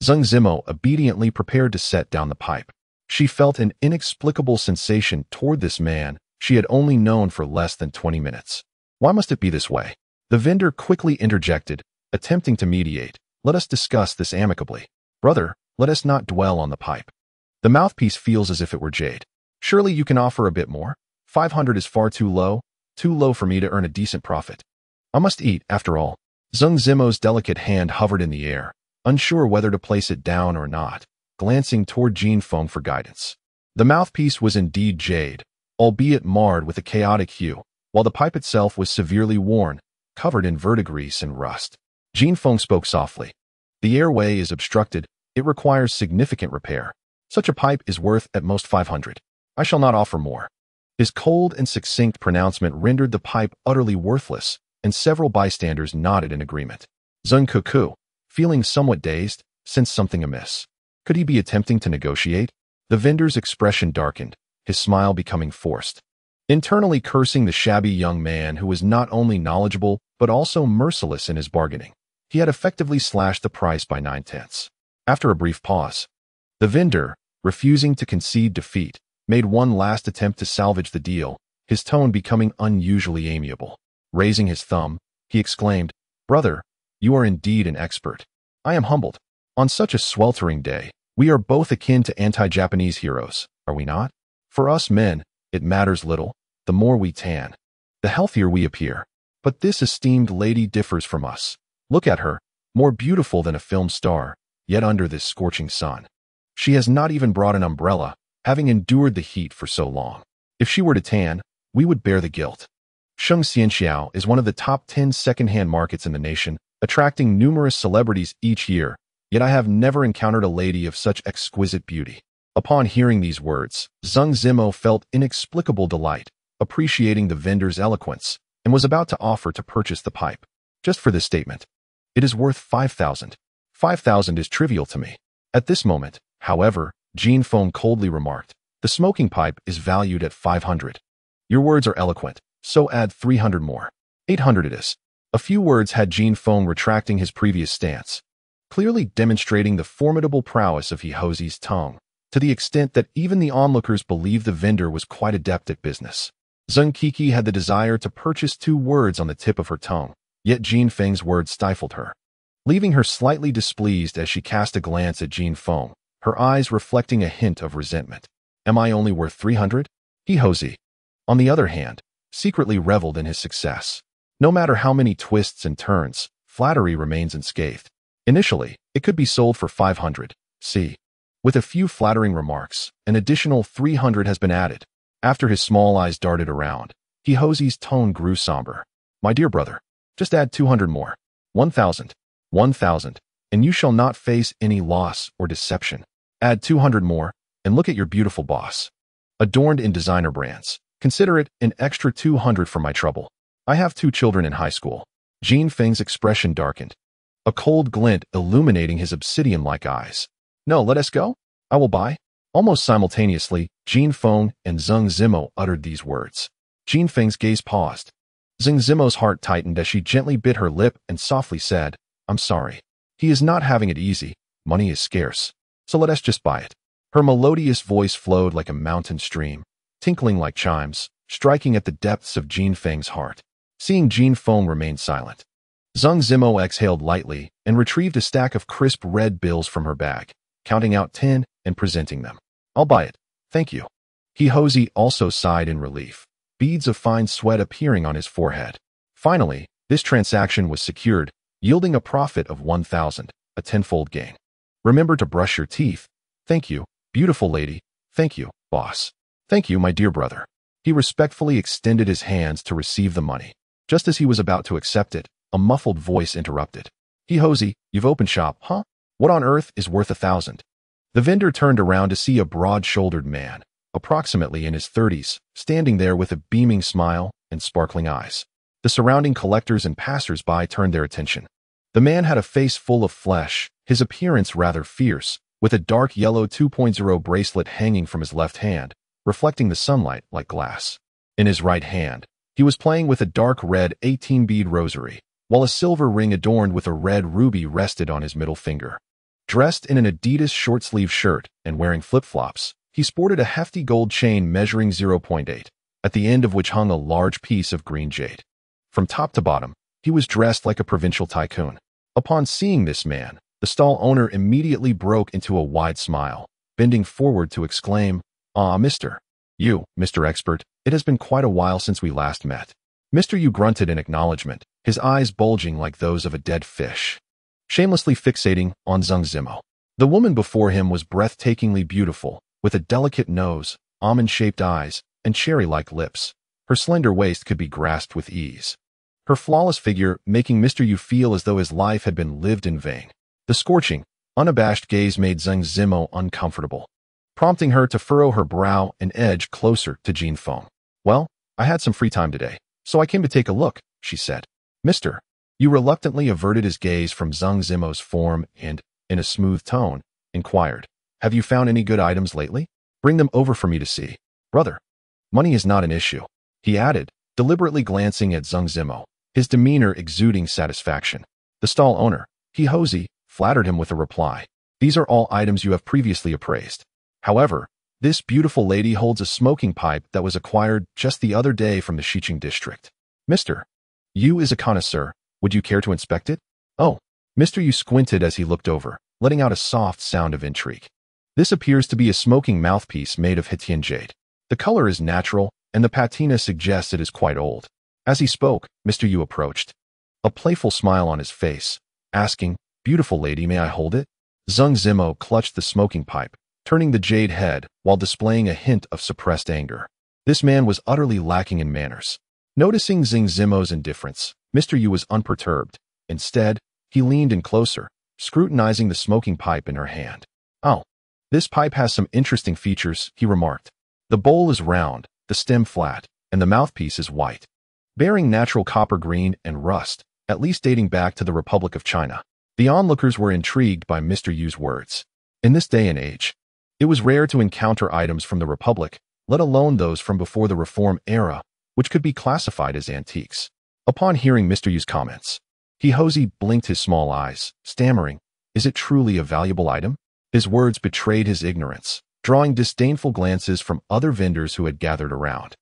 Speaker 1: Zheng Zimo obediently prepared to set down the pipe. She felt an inexplicable sensation toward this man she had only known for less than 20 minutes. Why must it be this way? The vendor quickly interjected, attempting to mediate. "Let us discuss this amicably. Brother, let us not dwell on the pipe. The mouthpiece feels as if it were jade. Surely you can offer a bit more? 500 is far too low for me to earn a decent profit. I must eat, after all." Zheng Zimo's delicate hand hovered in the air, unsure whether to place it down or not, glancing toward Jin Feng for guidance. The mouthpiece was indeed jade, albeit marred with a chaotic hue, while the pipe itself was severely worn, covered in verdigris and rust. Jin Feng spoke softly. "The airway is obstructed. It requires significant repair. Such a pipe is worth at most 500. I shall not offer more." His cold and succinct pronouncement rendered the pipe utterly worthless, and several bystanders nodded in agreement. Zheng Kuku, feeling somewhat dazed, sensed something amiss. Could he be attempting to negotiate? The vendor's expression darkened, his smile becoming forced. Internally cursing the shabby young man who was not only knowledgeable but also merciless in his bargaining, he had effectively slashed the price by 9/10. After a brief pause, the vendor, refusing to concede defeat, made one last attempt to salvage the deal, his tone becoming unusually amiable. Raising his thumb, he exclaimed, "Brother, you are indeed an expert. I am humbled. On such a sweltering day, we are both akin to anti-Japanese heroes, are we not? For us men, it matters little. The more we tan, the healthier we appear. But this esteemed lady differs from us. Look at her, more beautiful than a film star, yet under this scorching sun. She has not even brought an umbrella, having endured the heat for so long. If she were to tan, we would bear the guilt." Sheng Xianxiao is one of the top 10 second-hand markets in the nation, attracting numerous celebrities each year, yet I have never encountered a lady of such exquisite beauty. Upon hearing these words, Zheng Zimo felt inexplicable delight, appreciating the vendor's eloquence, and was about to offer to purchase the pipe. Just for this statement. "It is worth 5,000. 5,000 is trivial to me." At this moment, however, Jin Feng coldly remarked, "The smoking pipe is valued at 500. Your words are eloquent, so add 300 more. 800 it is." A few words had Jin Feng retracting his previous stance, clearly demonstrating the formidable prowess of He Hosie's tongue, to the extent that even the onlookers believed the vendor was quite adept at business. Zheng Kiki had the desire to purchase 2 words on the tip of her tongue, yet Jin Feng's words stifled her, leaving her slightly displeased as she cast a glance at Jin Feng, her eyes reflecting a hint of resentment. "Am I only worth 300? He Hosie, on the other hand, secretly reveled in his success. No matter how many twists and turns, flattery remains unscathed. Initially, it could be sold for 500. See. With a few flattering remarks, an additional 300 has been added. After his small eyes darted around, He Hosie's tone grew somber. "My dear brother, just add 200 more. 1,000. 1,000, and you shall not face any loss or deception. Add 200 more, and look at your beautiful boss. Adorned in designer brands. Consider it an extra 200 for my trouble. I have 2 children in high school." Jin Feng's expression darkened, a cold glint illuminating his obsidian-like eyes. "No, let us go. I will buy." Almost simultaneously, Jin Feng and Zheng Zimo uttered these words. Jin Feng's gaze paused. Zhang Zimo's heart tightened as she gently bit her lip and softly said, "I'm sorry. He is not having it easy. Money is scarce. So let us just buy it." Her melodious voice flowed like a mountain stream, tinkling like chimes, striking at the depths of Jin Feng's heart. Seeing Jin Feng remain silent, Zhang Zimo exhaled lightly and retrieved a stack of crisp red bills from her bag, counting out 10 and presenting them. "I'll buy it. Thank you." He also sighed in relief, beads of fine sweat appearing on his forehead. Finally, this transaction was secured, yielding a profit of 1,000, a tenfold gain. "Remember to brush your teeth." "Thank you, beautiful lady." "Thank you, boss." "Thank you, my dear brother." He respectfully extended his hands to receive the money. Just as he was about to accept it, a muffled voice interrupted. "He, you've opened shop, huh? What on earth is worth 1,000? The vendor turned around to see a broad-shouldered man, approximately in his 30s, standing there with a beaming smile and sparkling eyes. The surrounding collectors and passers-by turned their attention. The man had a face full of flesh, his appearance rather fierce, with a dark yellow 2.0 bracelet hanging from his left hand, reflecting the sunlight like glass. In his right hand, he was playing with a dark red 18-bead rosary, while a silver ring adorned with a red ruby rested on his middle finger. Dressed in an Adidas short-sleeve shirt and wearing flip-flops, he sported a hefty gold chain measuring 0.8, at the end of which hung a large piece of green jade. From top to bottom, he was dressed like a provincial tycoon. Upon seeing this man, the stall owner immediately broke into a wide smile, bending forward to exclaim, "Ah, Mr. Expert, it has been quite a while since we last met." Mr. Yu grunted in acknowledgement, his eyes bulging like those of a dead fish, shamelessly fixating on Zhang Zimo. The woman before him was breathtakingly beautiful, with a delicate nose, almond-shaped eyes, and cherry-like lips. Her slender waist could be grasped with ease, her flawless figure making Mr. Yu feel as though his life had been lived in vain. The scorching, unabashed gaze made Zhang Zimo uncomfortable, prompting her to furrow her brow and edge closer to Jin Feng. "Well, I had some free time today, so I came to take a look," she said. "Mr. Yu reluctantly averted his gaze from Zhang Zimo's form and, in a smooth tone, inquired, "Have you found any good items lately? Bring them over for me to see." "Brother, money is not an issue," he added, deliberately glancing at Zhang Zimo, his demeanor exuding satisfaction. The stall owner, He, flattered him with a reply. "These are all items you have previously appraised. However, this beautiful lady holds a smoking pipe that was acquired just the other day from the Xiqing district. Mr. Yu is a connoisseur. Would you care to inspect it?" "Oh." Mr. Yu squinted as he looked over, letting out a soft sound of intrigue. "This appears to be a smoking mouthpiece made of Tian jade. The color is natural, and the patina suggests it is quite old." As he spoke, Mr. Yu approached, a playful smile on his face, asking, "Beautiful lady, may I hold it?" Zhang Zimo clutched the smoking pipe, turning the jade head while displaying a hint of suppressed anger. This man was utterly lacking in manners. Noticing Zhang Zimo's indifference, Mr. Yu was unperturbed. Instead, he leaned in closer, scrutinizing the smoking pipe in her hand. "Oh, this pipe has some interesting features," he remarked. "The bowl is round, the stem flat, and the mouthpiece is white, bearing natural copper green and rust, at least dating back to the Republic of China." The onlookers were intrigued by Mr. Yu's words. In this day and age, it was rare to encounter items from the Republic, let alone those from before the Reform era, which could be classified as antiques. Upon hearing Mr. Yu's comments, He blinked his small eyes, stammering, "Is it truly a valuable item?" His words betrayed his ignorance, drawing disdainful glances from other vendors who had gathered around.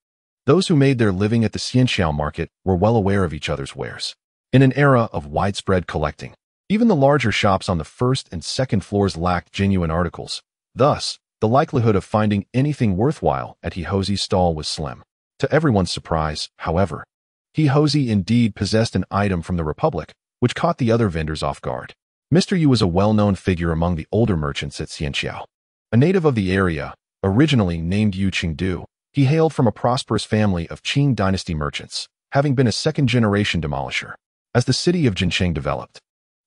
Speaker 1: Those who made their living at the Xianxiao market were well aware of each other's wares. In an era of widespread collecting, even the larger shops on the first and second floors lacked genuine articles. Thus, the likelihood of finding anything worthwhile at He's stall was slim. To everyone's surprise, however, He indeed possessed an item from the Republic, which caught the other vendors off guard. Mr. Yu was a well-known figure among the older merchants at Xianxiao. A native of the area, originally named Yu Qingdu, he hailed from a prosperous family of Qing dynasty merchants, having been a second-generation demolisher. As the city of Jincheng developed,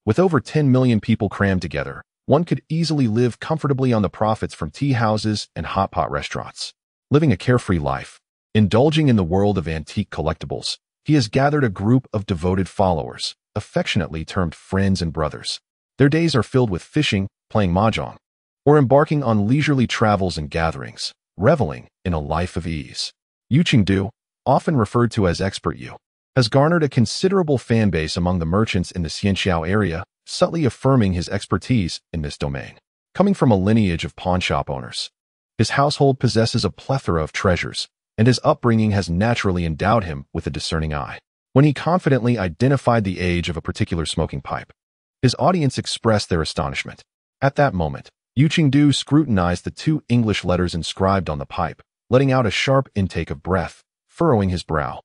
Speaker 1: with over 10 million people crammed together, one could easily live comfortably on the profits from tea houses and hot pot restaurants. Living a carefree life, indulging in the world of antique collectibles, he has gathered a group of devoted followers, affectionately termed friends and brothers. Their days are filled with fishing, playing mahjong, or embarking on leisurely travels and gatherings, reveling in a life of ease. Yu Qingdu, often referred to as Expert Yu, has garnered a considerable fan base among the merchants in the Xianxiao area, subtly affirming his expertise in this domain. Coming from a lineage of pawnshop owners, his household possesses a plethora of treasures, and his upbringing has naturally endowed him with a discerning eye. When he confidently identified the age of a particular smoking pipe, his audience expressed their astonishment. At that moment, Yu Qingdu scrutinized the 2 English letters inscribed on the pipe, letting out a sharp intake of breath, furrowing his brow,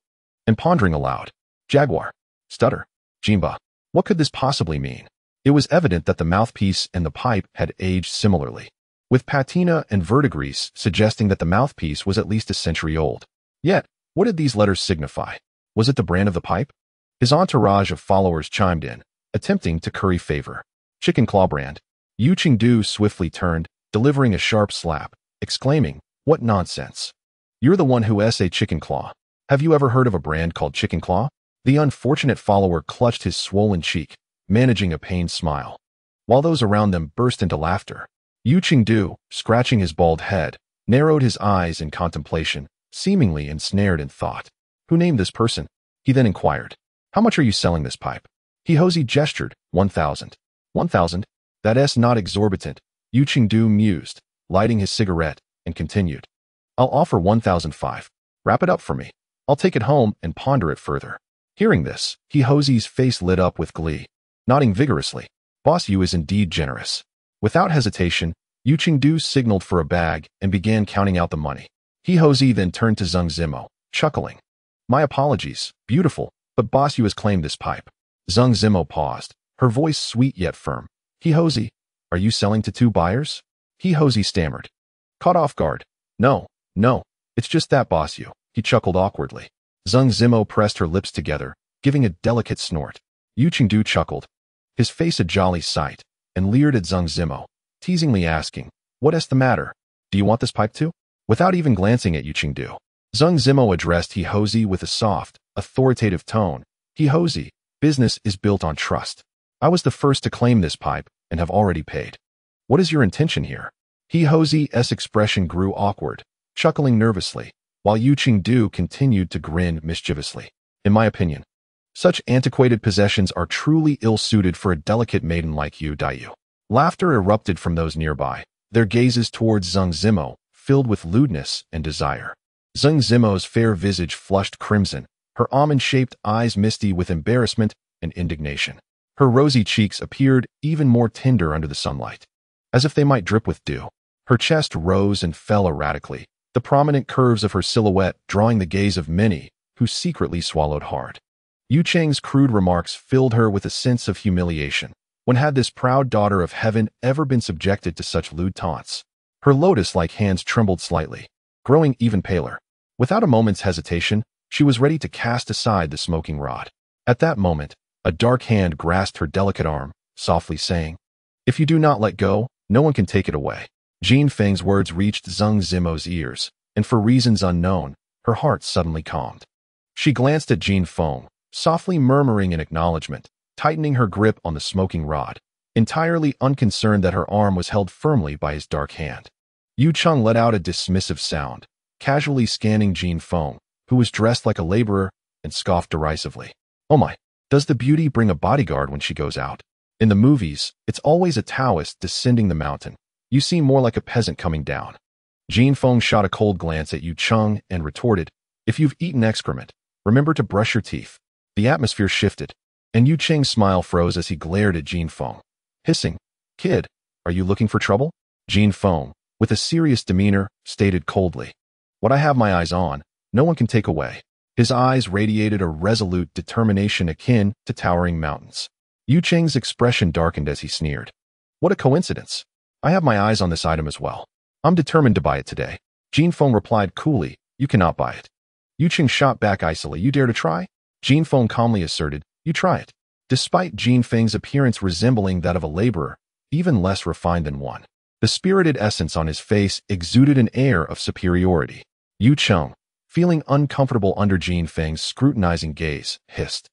Speaker 1: and pondering aloud. Jaguar. Stutter. Jinba. What could this possibly mean? It was evident that the mouthpiece and the pipe had aged similarly, with patina and verdigris suggesting that the mouthpiece was at least a century old. Yet, what did these letters signify? Was it the brand of the pipe? His entourage of followers chimed in, attempting to curry favor. Chicken claw brand. Yu Qingdu swiftly turned, delivering a sharp slap, exclaiming, "What nonsense! You're the one who a chicken claw. Have you ever heard of a brand called Chicken Claw?" The unfortunate follower clutched his swollen cheek, managing a pained smile, while those around them burst into laughter. Yu Qingdu, scratching his bald head, narrowed his eyes in contemplation, seemingly ensnared in thought. "Who named this person?" he then inquired. "How much are you selling this pipe?" He gestured. 1,000. 1,000? That's not exorbitant, Yu Qingdu mused, lighting his cigarette, and continued. "I'll offer 1,005. Wrap it up for me. I'll take it home and ponder it further." Hearing this, He's face lit up with glee. Nodding vigorously, "Boss Yu is indeed generous." Without hesitation, Yu Qingdu signaled for a bag and began counting out the money. He then turned to Zheng Zimo, chuckling. "My apologies, beautiful, but Boss Yu has claimed this pipe." Zheng Zimo paused, her voice sweet yet firm. Are you selling to 2 buyers?" He stammered. Caught off guard. No, it's just that, Boss Yu." He chuckled awkwardly. Zheng Zimo pressed her lips together, giving a delicate snort. Yu Qingdu chuckled, his face a jolly sight, and leered at Zheng Zimo, teasingly asking, "What's the matter? Do you want this pipe too?" Without even glancing at Yu Qingdu, Zheng Zimo addressed He with a soft, authoritative tone. "He, business is built on trust. I was the first to claim this pipe and have already paid. What is your intention here?" He's expression grew awkward, chuckling nervously, while Yu Qingdu continued to grin mischievously. "In my opinion, such antiquated possessions are truly ill-suited for a delicate maiden like you, Daiyu." Laughter erupted from those nearby, their gazes towards Zheng Zimo, filled with lewdness and desire. Zheng Zimo's fair visage flushed crimson, her almond-shaped eyes misty with embarrassment and indignation. Her rosy cheeks appeared even more tender under the sunlight, as if they might drip with dew. Her chest rose and fell erratically, the prominent curves of her silhouette drawing the gaze of many who secretly swallowed hard. Yu Cheng's crude remarks filled her with a sense of humiliation. When had this proud daughter of heaven ever been subjected to such lewd taunts? Her lotus-like hands trembled slightly, growing even paler. Without a moment's hesitation, she was ready to cast aside the smoking rod. At that moment, a dark hand grasped her delicate arm, softly saying, "If you do not let go, no one can take it away." Jin Feng's words reached Zheng Zimo's ears, and for reasons unknown, her heart suddenly calmed. She glanced at Jin Feng, softly murmuring in acknowledgement, tightening her grip on the smoking rod, entirely unconcerned that her arm was held firmly by his dark hand. Yu Cheng let out a dismissive sound, casually scanning Jin Feng, who was dressed like a laborer, and scoffed derisively. "Oh my, does the beauty bring a bodyguard when she goes out? In the movies, it's always a Taoist descending the mountain. You seem more like a peasant coming down." Jin Feng shot a cold glance at Yu Cheng and retorted, "If you've eaten excrement, remember to brush your teeth." The atmosphere shifted, and Yu Cheng's smile froze as he glared at Jin Feng, hissing, "Kid, are you looking for trouble?" Jin Feng, with a serious demeanor, stated coldly, "What I have my eyes on, no one can take away." His eyes radiated a resolute determination akin to towering mountains. Yu Cheng's expression darkened as he sneered. "What a coincidence. I have my eyes on this item as well. I'm determined to buy it today." Jin Feng replied coolly, "You cannot buy it." Yu Cheng shot back icily, "You dare to try?" Jin Feng calmly asserted, "You try it." Despite Jin Feng's appearance resembling that of a laborer, even less refined than one, the spirited essence on his face exuded an air of superiority. Yu Cheng, feeling uncomfortable under Jin Feng's scrutinizing gaze, hissed,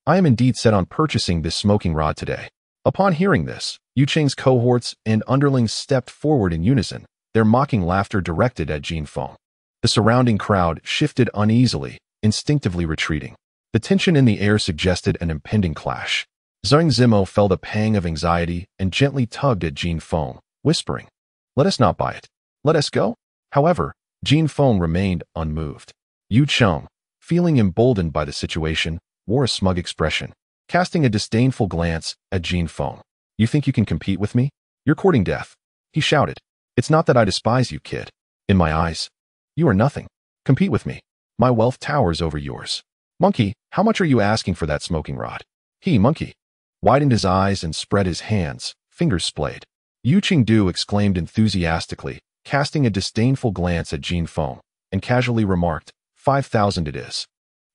Speaker 1: "I am indeed set on purchasing this smoking rod today." Upon hearing this, Yu Cheng's cohorts and underlings stepped forward in unison, their mocking laughter directed at Jin Feng. The surrounding crowd shifted uneasily, instinctively retreating. The tension in the air suggested an impending clash. Zhang Zimo felt a pang of anxiety and gently tugged at Jin Feng, whispering, "Let us not buy it. Let us go." However, Jin Feng remained unmoved. Yu Cheng, feeling emboldened by the situation, wore a smug expression, casting a disdainful glance at Jin Feng. "You think you can compete with me? You're courting death," he shouted. "It's not that I despise you, kid. In my eyes, you are nothing. Compete with me. My wealth towers over yours. Monkey, how much are you asking for that smoking rod?" He, Monkey, widened his eyes and spread his hands, fingers splayed. Yu Qingdu exclaimed enthusiastically, casting a disdainful glance at Jin Feng, and casually remarked, 5,000 it is.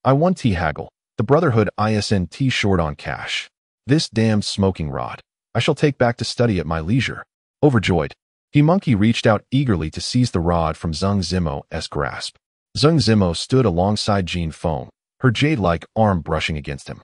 Speaker 1: "I won T-haggle. The Brotherhood isn't short on cash. This damned smoking rod I shall take back to study at my leisure." Overjoyed, he Monkey reached out eagerly to seize the rod from Zhang Zimo's grasp. Zhang Zimo stood alongside Jin Feng, her jade-like arm brushing against him,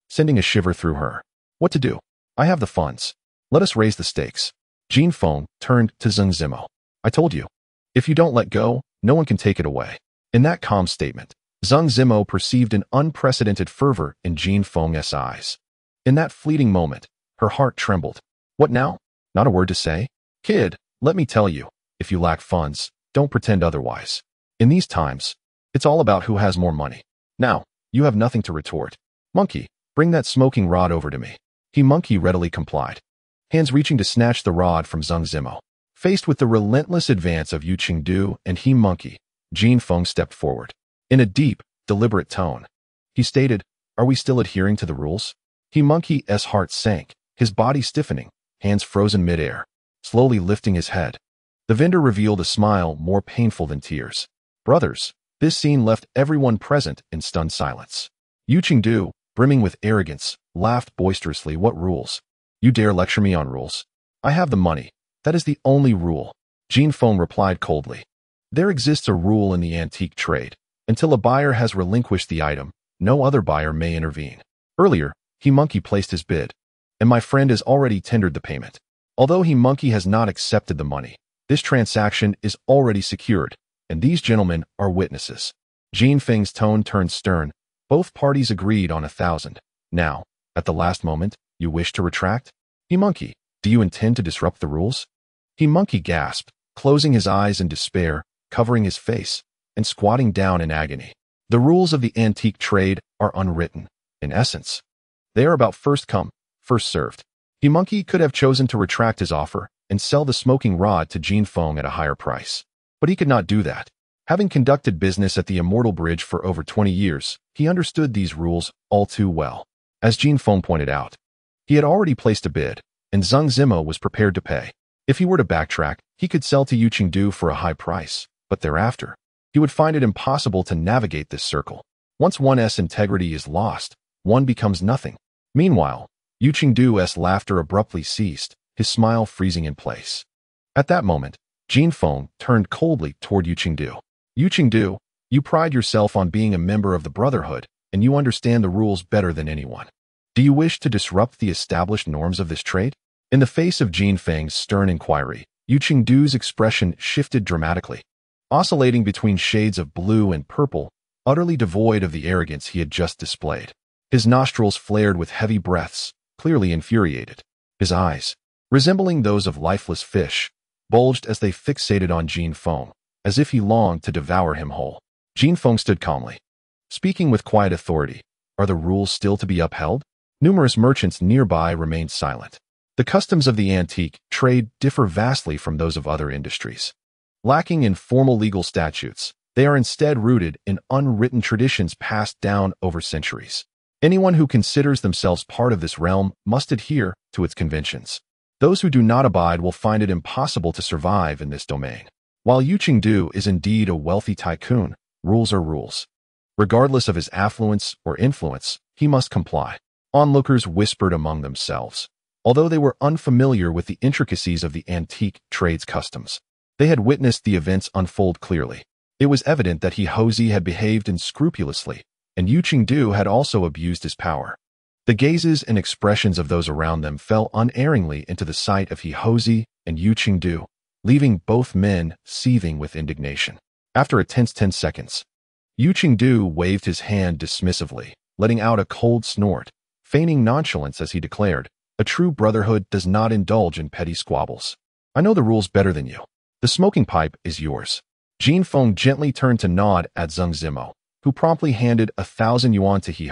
Speaker 1: sending a shiver through her. "What to do? I have the funds. Let us raise the stakes." Jin Feng turned to Zhang Zimo. "I told you, if you don't let go, no one can take it away." In that calm statement, Zhang Zimo perceived an unprecedented fervor in Jin Feng's eyes. In that fleeting moment, her heart trembled. "What now? Not a word to say? Kid, let me tell you, if you lack funds, don't pretend otherwise. In these times, it's all about who has more money. Now, you have nothing to retort. Monkey, bring that smoking rod over to me." He Monkey readily complied, hands reaching to snatch the rod from Zhang Zimo. Faced with the relentless advance of Yu Qingdu and He Monkey, Jin Feng stepped forward. In a deep, deliberate tone, he stated, "Are we still adhering to the rules?" He Monkey's heart sank, his body stiffening, hands frozen mid-air, slowly lifting his head. The vendor revealed a smile more painful than tears. "Brothers," this scene left everyone present in stunned silence. Yu Qingdu, brimming with arrogance, laughed boisterously. "What rules? You dare lecture me on rules? I have the money. That is the only rule." Jin Feng replied coldly, "There exists a rule in the antique trade. Until a buyer has relinquished the item, no other buyer may intervene. Earlier, He Monkey placed his bid, and my friend has already tendered the payment. Although He Monkey has not accepted the money, this transaction is already secured, and these gentlemen are witnesses." Jin Feng's tone turned stern. "Both parties agreed on 1,000. Now, at the last moment, you wish to retract? He Monkey, do you intend to disrupt the rules?" He Monkey gasped, closing his eyes in despair, covering his face, and squatting down in agony. The rules of the antique trade are unwritten. In essence, they are about first come, first served. He Monkey could have chosen to retract his offer and sell the smoking rod to Jin Feng at a higher price. But he could not do that. Having conducted business at the Immortal Bridge for over 20 years, he understood these rules all too well. As Jin Feng pointed out, he had already placed a bid, and Zhang Zimo was prepared to pay. If he were to backtrack, he could sell to Yu Qingdu for a high price, but thereafter, he would find it impossible to navigate this circle. Once one's integrity is lost, one becomes nothing. Meanwhile, Yu Qingdu's laughter abruptly ceased, his smile freezing in place. At that moment, Jin Feng turned coldly toward Yu Qingdu. "Yu Qingdu, you pride yourself on being a member of the Brotherhood, and you understand the rules better than anyone. Do you wish to disrupt the established norms of this trade?" In the face of Jin Feng's stern inquiry, Yu Qingdu's expression shifted dramatically, oscillating between shades of blue and purple, utterly devoid of the arrogance he had just displayed. His nostrils flared with heavy breaths, clearly infuriated. His eyes, resembling those of lifeless fish, bulged as they fixated on Jin Feng, as if he longed to devour him whole. Jin Feng stood calmly, speaking with quiet authority. "Are the rules still to be upheld?" Numerous merchants nearby remained silent. The customs of the antique trade differ vastly from those of other industries. Lacking in formal legal statutes, they are instead rooted in unwritten traditions passed down over centuries. Anyone who considers themselves part of this realm must adhere to its conventions. Those who do not abide will find it impossible to survive in this domain. While Yu Qingdu is indeed a wealthy tycoon, rules are rules. Regardless of his affluence or influence, he must comply. Onlookers whispered among themselves. Although they were unfamiliar with the intricacies of the antique trade's customs, they had witnessed the events unfold clearly. It was evident that He Hozi had behaved unscrupulously, and Yu Qingdu had also abused his power. The gazes and expressions of those around them fell unerringly into the sight of He Hozi and Yu Qingdu, leaving both men seething with indignation. After a tense 10 seconds, Yu Qingdu waved his hand dismissively, letting out a cold snort, feigning nonchalance as he declared, "A true brotherhood does not indulge in petty squabbles. I know the rules better than you. The smoking pipe is yours." Jin Feng gently turned to nod at Zheng Zimo, who promptly handed 1,000 yuan to He.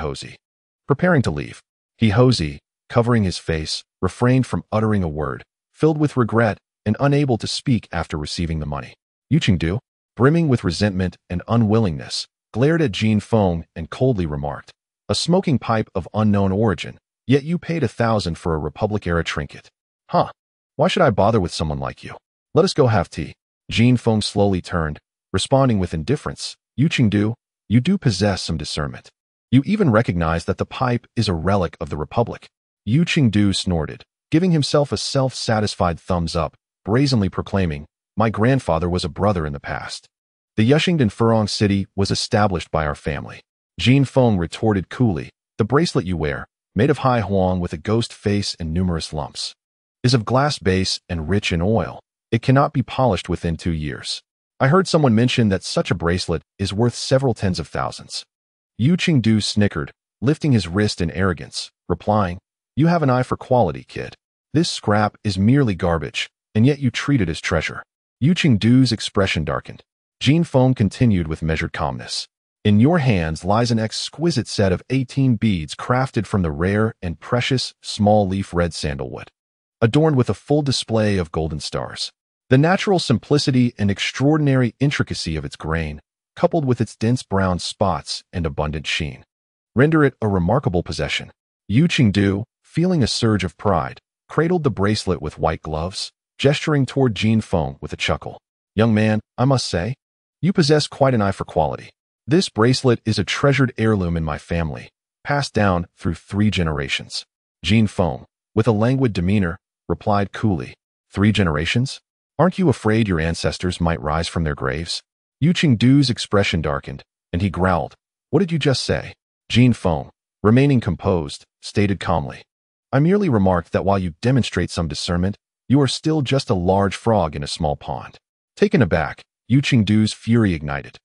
Speaker 1: Preparing to leave, He, covering his face, refrained from uttering a word, filled with regret and unable to speak after receiving the money. Yuqingdu, brimming with resentment and unwillingness, glared at Jin Feng and coldly remarked, "A smoking pipe of unknown origin, yet you paid 1,000 for a Republic-era trinket. Huh, why should I bother with someone like you? Let us go have tea." Jin Feng slowly turned, responding with indifference, "Yuqingdu, you do possess some discernment. You even recognize that the pipe is a relic of the Republic." Yuqingdu snorted, giving himself a self-satisfied thumbs up, brazenly proclaiming, "My grandfather was a brother in the past. The Yushingdan Furong city was established by our family." Jin Feng retorted coolly, "The bracelet you wear, made of Hai Huang with a ghost face and numerous lumps, is of glass base and rich in oil. It cannot be polished within 2 years. I heard someone mention that such a bracelet is worth several tens of thousands." Yuqingdu snickered, lifting his wrist in arrogance, replying, "You have an eye for quality, kid. This scrap is merely garbage, and yet you treat it as treasure." Yuqingdu's expression darkened. Jin Feng continued with measured calmness, "In your hands lies an exquisite set of 18 beads crafted from the rare and precious small-leaf red sandalwood, adorned with a full display of golden stars. The natural simplicity and extraordinary intricacy of its grain, coupled with its dense brown spots and abundant sheen, render it a remarkable possession." Yuqingdu, feeling a surge of pride, cradled the bracelet with white gloves, gesturing toward Jin Feng with a chuckle. "Young man, I must say, you possess quite an eye for quality. This bracelet is a treasured heirloom in my family, passed down through 3 generations." Jin Feng, with a languid demeanor, replied coolly, "3 generations? Aren't you afraid your ancestors might rise from their graves?" Yuqingdu's expression darkened, and he growled, "What did you just say?" Jin Feng, remaining composed, stated calmly, "I merely remarked that while you demonstrate some discernment, you are still just a large frog in a small pond." Taken aback, Yuqingdu's fury ignited.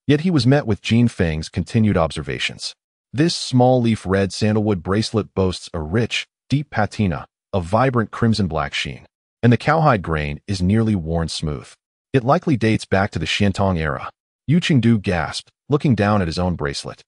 Speaker 1: Yet he was met with Jin Feng's continued observations. "This small-leaf red sandalwood bracelet boasts a rich, deep patina of vibrant crimson-black sheen, and the cowhide grain is nearly worn smooth. It likely dates back to the Xiantong era." Yuqingdu gasped, looking down at his own bracelet.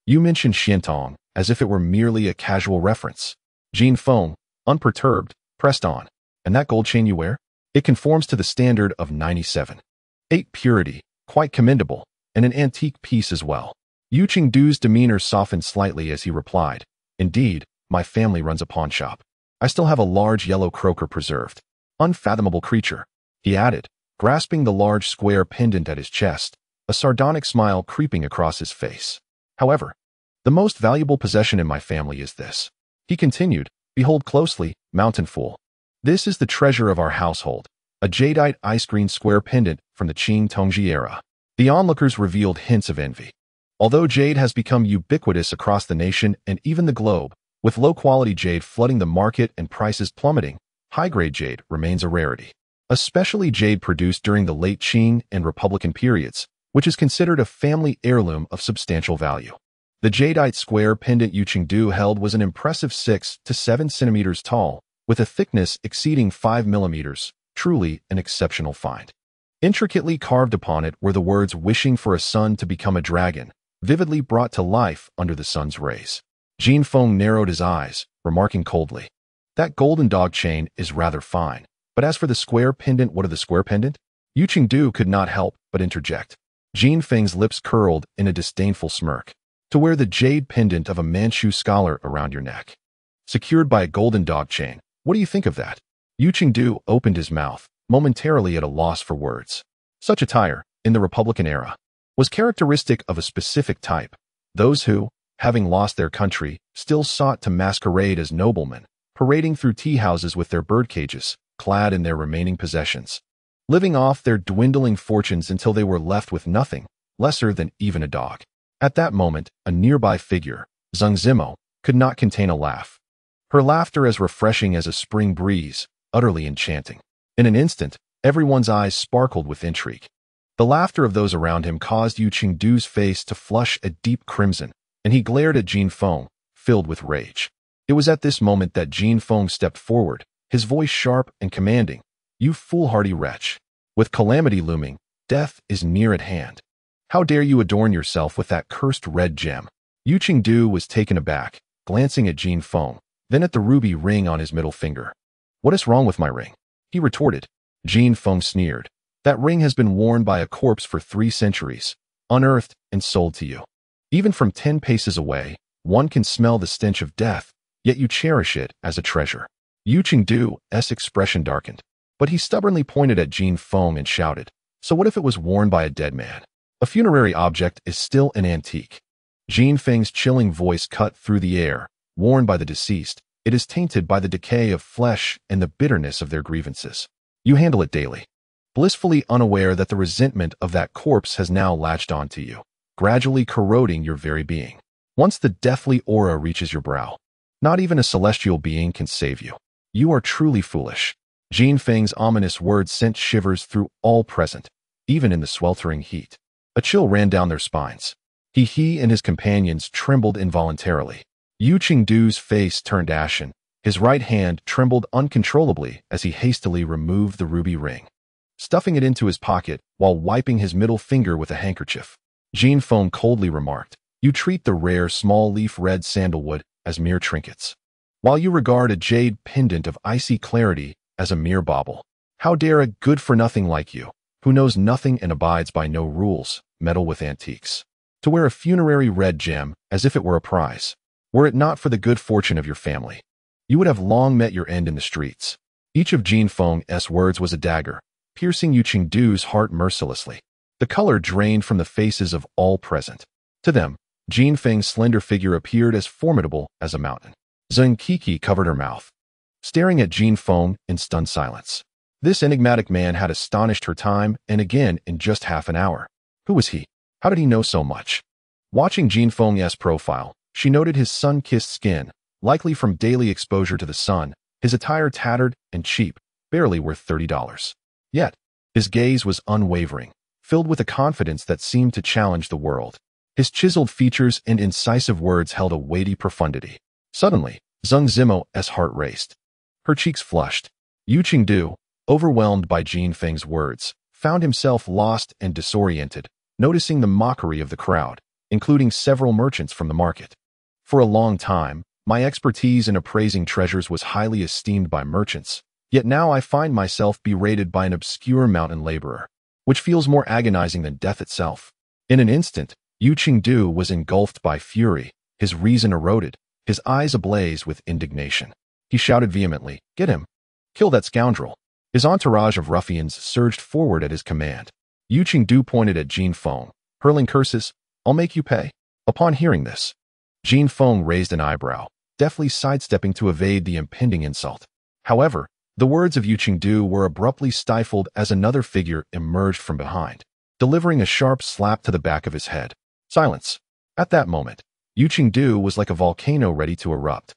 Speaker 1: "You mentioned Xiantong as if it were merely a casual reference." Jin Feng, unperturbed, pressed on, "And that gold chain you wear? It conforms to the standard of 97.8 purity, quite commendable, and an antique piece as well." Yuqingdu's demeanor softened slightly as he replied, "Indeed, my family runs a pawn shop. I still have a large yellow croaker preserved. Unfathomable creature," he added, grasping the large square pendant at his chest, a sardonic smile creeping across his face. "However, the most valuable possession in my family is this," he continued, "Behold closely, mountain fool. This is the treasure of our household, a jadeite ice green square pendant from the Qing Tongji era." The onlookers revealed hints of envy. Although jade has become ubiquitous across the nation and even the globe, with low-quality jade flooding the market and prices plummeting, high-grade jade remains a rarity. Especially jade produced during the late Qing and Republican periods, which is considered a family heirloom of substantial value. The jadeite square pendant Yuqingdu held was an impressive 6 to 7 centimeters tall, with a thickness exceeding 5 millimeters, truly an exceptional find. Intricately carved upon it were the words "wishing for a son to become a dragon," vividly brought to life under the sun's rays. Jin Feng narrowed his eyes, remarking coldly, "That golden dog chain is rather fine. But as for the square pendant, what of the square pendant?" Yuqingdu could not help but interject. Jin Feng's lips curled in a disdainful smirk. "To wear the jade pendant of a Manchu scholar around your neck, secured by a golden dog chain, what do you think of that?" Yuqingdu opened his mouth, momentarily at a loss for words. Such attire, in the Republican era, was characteristic of a specific type, those who, having lost their country, still sought to masquerade as noblemen, parading through tea-houses with their birdcages, clad in their remaining possessions, living off their dwindling fortunes until they were left with nothing, lesser than even a dog. At that moment, a nearby figure, Zheng Zimo, could not contain a laugh. Her laughter as refreshing as a spring breeze, utterly enchanting. In an instant, everyone's eyes sparkled with intrigue. The laughter of those around him caused Yuqingdu's face to flush a deep crimson, and he glared at Jin Feng, filled with rage. It was at this moment that Jin Feng stepped forward, his voice sharp and commanding. You foolhardy wretch. With calamity looming, death is near at hand. How dare you adorn yourself with that cursed red gem? Yu Qingdu was taken aback, glancing at Jin Feng, then at the ruby ring on his middle finger. What is wrong with my ring? He retorted. Jin Feng sneered. That ring has been worn by a corpse for 3 centuries, unearthed and sold to you. Even from 10 paces away, one can smell the stench of death, yet you cherish it as a treasure. Yu Qingdu's expression darkened, but he stubbornly pointed at Jin Feng and shouted, so what if it was worn by a dead man? A funerary object is still an antique. Jin Feng's chilling voice cut through the air. Worn by the deceased, it is tainted by the decay of flesh and the bitterness of their grievances. You handle it daily, blissfully unaware that the resentment of that corpse has now latched onto you, gradually corroding your very being. Once the deathly aura reaches your brow, not even a celestial being can save you. You are truly foolish. Jin Feng's ominous words sent shivers through all present, even in the sweltering heat. A chill ran down their spines. He and his companions trembled involuntarily. Yu Qingdu's face turned ashen. His right hand trembled uncontrollably as he hastily removed the ruby ring, stuffing it into his pocket while wiping his middle finger with a handkerchief. Jin Feng coldly remarked, You treat the rare small-leaf red sandalwood as mere trinkets, while you regard a jade pendant of icy clarity as a mere bauble. How dare a good-for-nothing like you, who knows nothing and abides by no rules, meddle with antiques, to wear a funerary red gem as if it were a prize? Were it not for the good fortune of your family, you would have long met your end in the streets. Each of Jin Feng's words was a dagger, piercing Yu Qingdu's heart mercilessly. The color drained from the faces of all present. To them, Jin Feng's slender figure appeared as formidable as a mountain. Zheng Kiki covered her mouth, staring at Jin Feng in stunned silence. This enigmatic man had astonished her time and again in just half an hour. Who was he? How did he know so much? Watching Jin Feng's profile, she noted his sun-kissed skin, likely from daily exposure to the sun, his attire tattered and cheap, barely worth $30. Yet, his gaze was unwavering, filled with a confidence that seemed to challenge the world. His chiseled features and incisive words held a weighty profundity. Suddenly, Zheng Zimo's heart raced. Her cheeks flushed. Yu Qingdu, overwhelmed by Jin Feng's words, found himself lost and disoriented, noticing the mockery of the crowd, including several merchants from the market. For a long time, my expertise in appraising treasures was highly esteemed by merchants, yet now I find myself berated by an obscure mountain laborer, which feels more agonizing than death itself. In an instant, Yu Qingdu was engulfed by fury, his reason eroded, his eyes ablaze with indignation. He shouted vehemently, Get him! Kill that scoundrel! His entourage of ruffians surged forward at his command. Yu Qingdu pointed at Jin Feng, hurling curses, I'll make you pay. Upon hearing this, Jin Feng raised an eyebrow, deftly sidestepping to evade the impending insult. However, the words of Yu Qingdu were abruptly stifled as another figure emerged from behind, delivering a sharp slap to the back of his head. Silence. At that moment, Yu Qingdu was like a volcano ready to erupt.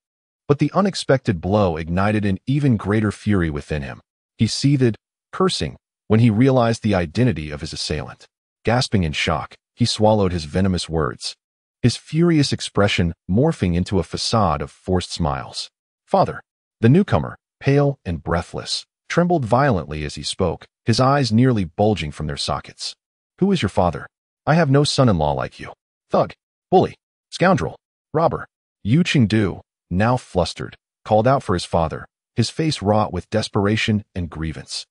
Speaker 1: But the unexpected blow ignited an even greater fury within him. He seethed, cursing, when he realized the identity of his assailant. Gasping in shock, he swallowed his venomous words, his furious expression morphing into a facade of forced smiles. Father. The newcomer, pale and breathless, trembled violently as he spoke, his eyes nearly bulging from their sockets. Who is your father? I have no son-in-law like you. Thug, bully, scoundrel, robber. Yu Qingdu, now flustered, called out for his father, his face wrought with desperation and grievance.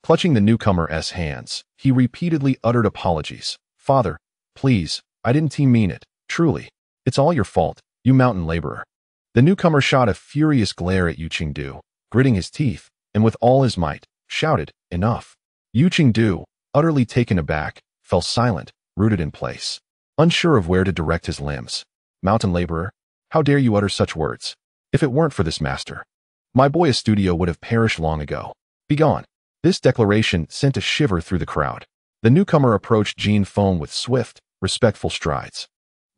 Speaker 1: Clutching the newcomer's hands, he repeatedly uttered apologies. Father, please, I didn't mean it, truly. It's all your fault, you mountain laborer. The newcomer shot a furious glare at Yu Qingdu, gritting his teeth, and with all his might, shouted, Enough. Yu Qingdu, utterly taken aback, fell silent, rooted in place, unsure of where to direct his limbs. Mountain laborer, how dare you utter such words? If it weren't for this master, my boy's studio would have perished long ago. Begone. This declaration sent a shiver through the crowd. The newcomer approached Jin Feng with swift, respectful strides,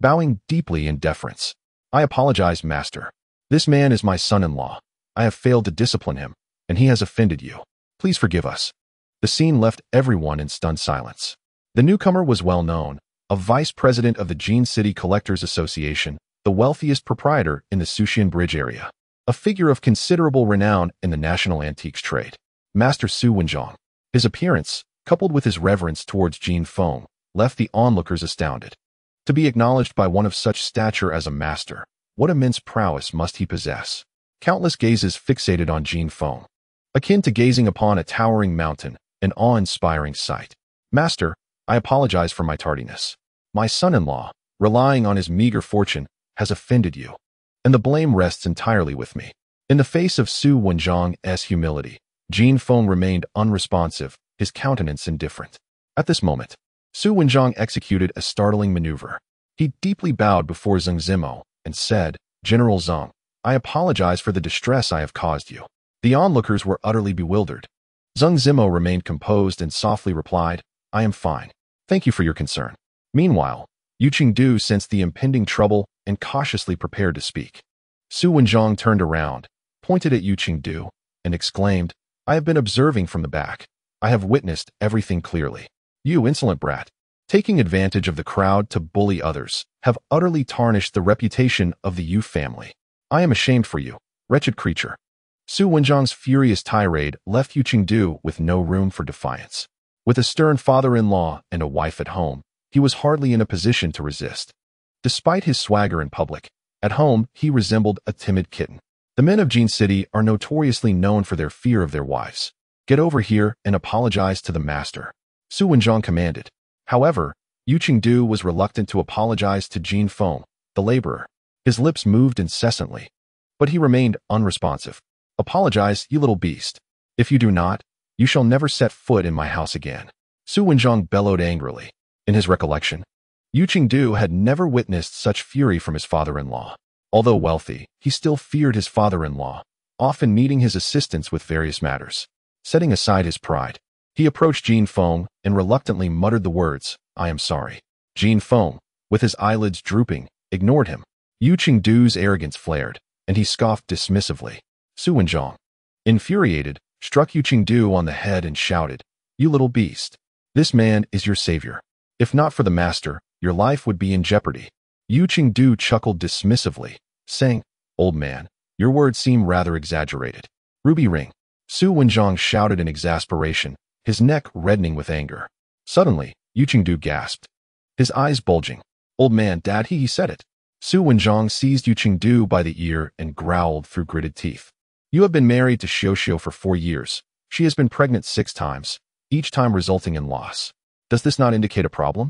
Speaker 1: bowing deeply in deference. I apologize, master. This man is my son-in-law. I have failed to discipline him, and he has offended you. Please forgive us. The scene left everyone in stunned silence. The newcomer was well known, a vice president of the Jin City Collectors Association, the wealthiest proprietor in the Sushian Bridge area, a figure of considerable renown in the national antiques trade. Master Su Wenjiang. His appearance, coupled with his reverence towards Jin Feng, left the onlookers astounded. To be acknowledged by one of such stature as a master, what immense prowess must he possess? Countless gazes fixated on Jin Feng, akin to gazing upon a towering mountain, an awe-inspiring sight. Master, I apologize for my tardiness. My son-in-law, relying on his meager fortune, has offended you, and the blame rests entirely with me. In the face of Su Wenjiang's humility, Jin Feng remained unresponsive, his countenance indifferent. At this moment, Su Wenjiang executed a startling maneuver. He deeply bowed before Zheng Zimo and said, General Zheng, I apologize for the distress I have caused you. The onlookers were utterly bewildered. Zheng Zimo remained composed and softly replied, I am fine. Thank you for your concern. Meanwhile, Yu Qingdu sensed the impending trouble and cautiously prepared to speak. Su Wenjiang turned around, pointed at Yu Qingdu, and exclaimed, I have been observing from the back. I have witnessed everything clearly. You insolent brat, taking advantage of the crowd to bully others, have utterly tarnished the reputation of the Yu family. I am ashamed for you, wretched creature. Su Wenjiang's furious tirade left Yu Qingdu with no room for defiance. With a stern father-in-law and a wife at home, he was hardly in a position to resist. Despite his swagger in public, at home he resembled a timid kitten. The men of Jin City are notoriously known for their fear of their wives. Get over here and apologize to the master, Su Wenjiang commanded. However, Yu Qingdu was reluctant to apologize to Jin Feng, the laborer. His lips moved incessantly, but he remained unresponsive. Apologize, you little beast. If you do not, you shall never set foot in my house again. Su Wenjiang bellowed angrily. In his recollection, Yu Qingdu had never witnessed such fury from his father-in-law. Although wealthy, he still feared his father-in-law, often needing his assistance with various matters. Setting aside his pride, he approached Jin Feng and reluctantly muttered the words, I am sorry. Jin Feng, with his eyelids drooping, ignored him. Yu Qingdu's arrogance flared, and he scoffed dismissively. Su Wenjiang, infuriated, struck Yu Qingdu on the head and shouted, You little beast. This man is your savior. If not for the master, your life would be in jeopardy. Yu Qingdu chuckled dismissively, saying, Old man, your words seem rather exaggerated. Ruby ring. Su Wenjiang shouted in exasperation, his neck reddening with anger. Suddenly, Yu Qingdu gasped, his eyes bulging. Old man, dad, he said it. Su Wenjiang seized Yu Qingdu by the ear and growled through gritted teeth. You have been married to Xiuxiu for 4 years. She has been pregnant 6 times, each time resulting in loss. Does this not indicate a problem?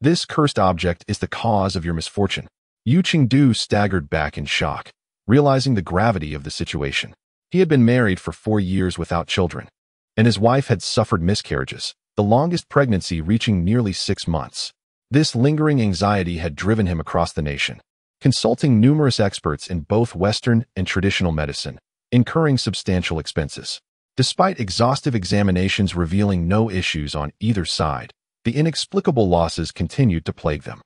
Speaker 1: This cursed object is the cause of your misfortune. Yu Qingdu staggered back in shock, realizing the gravity of the situation. He had been married for 4 years without children, and his wife had suffered miscarriages, the longest pregnancy reaching nearly 6 months. This lingering anxiety had driven him across the nation, consulting numerous experts in both Western and traditional medicine, incurring substantial expenses. Despite exhaustive examinations revealing no issues on either side, the inexplicable losses continued to plague them.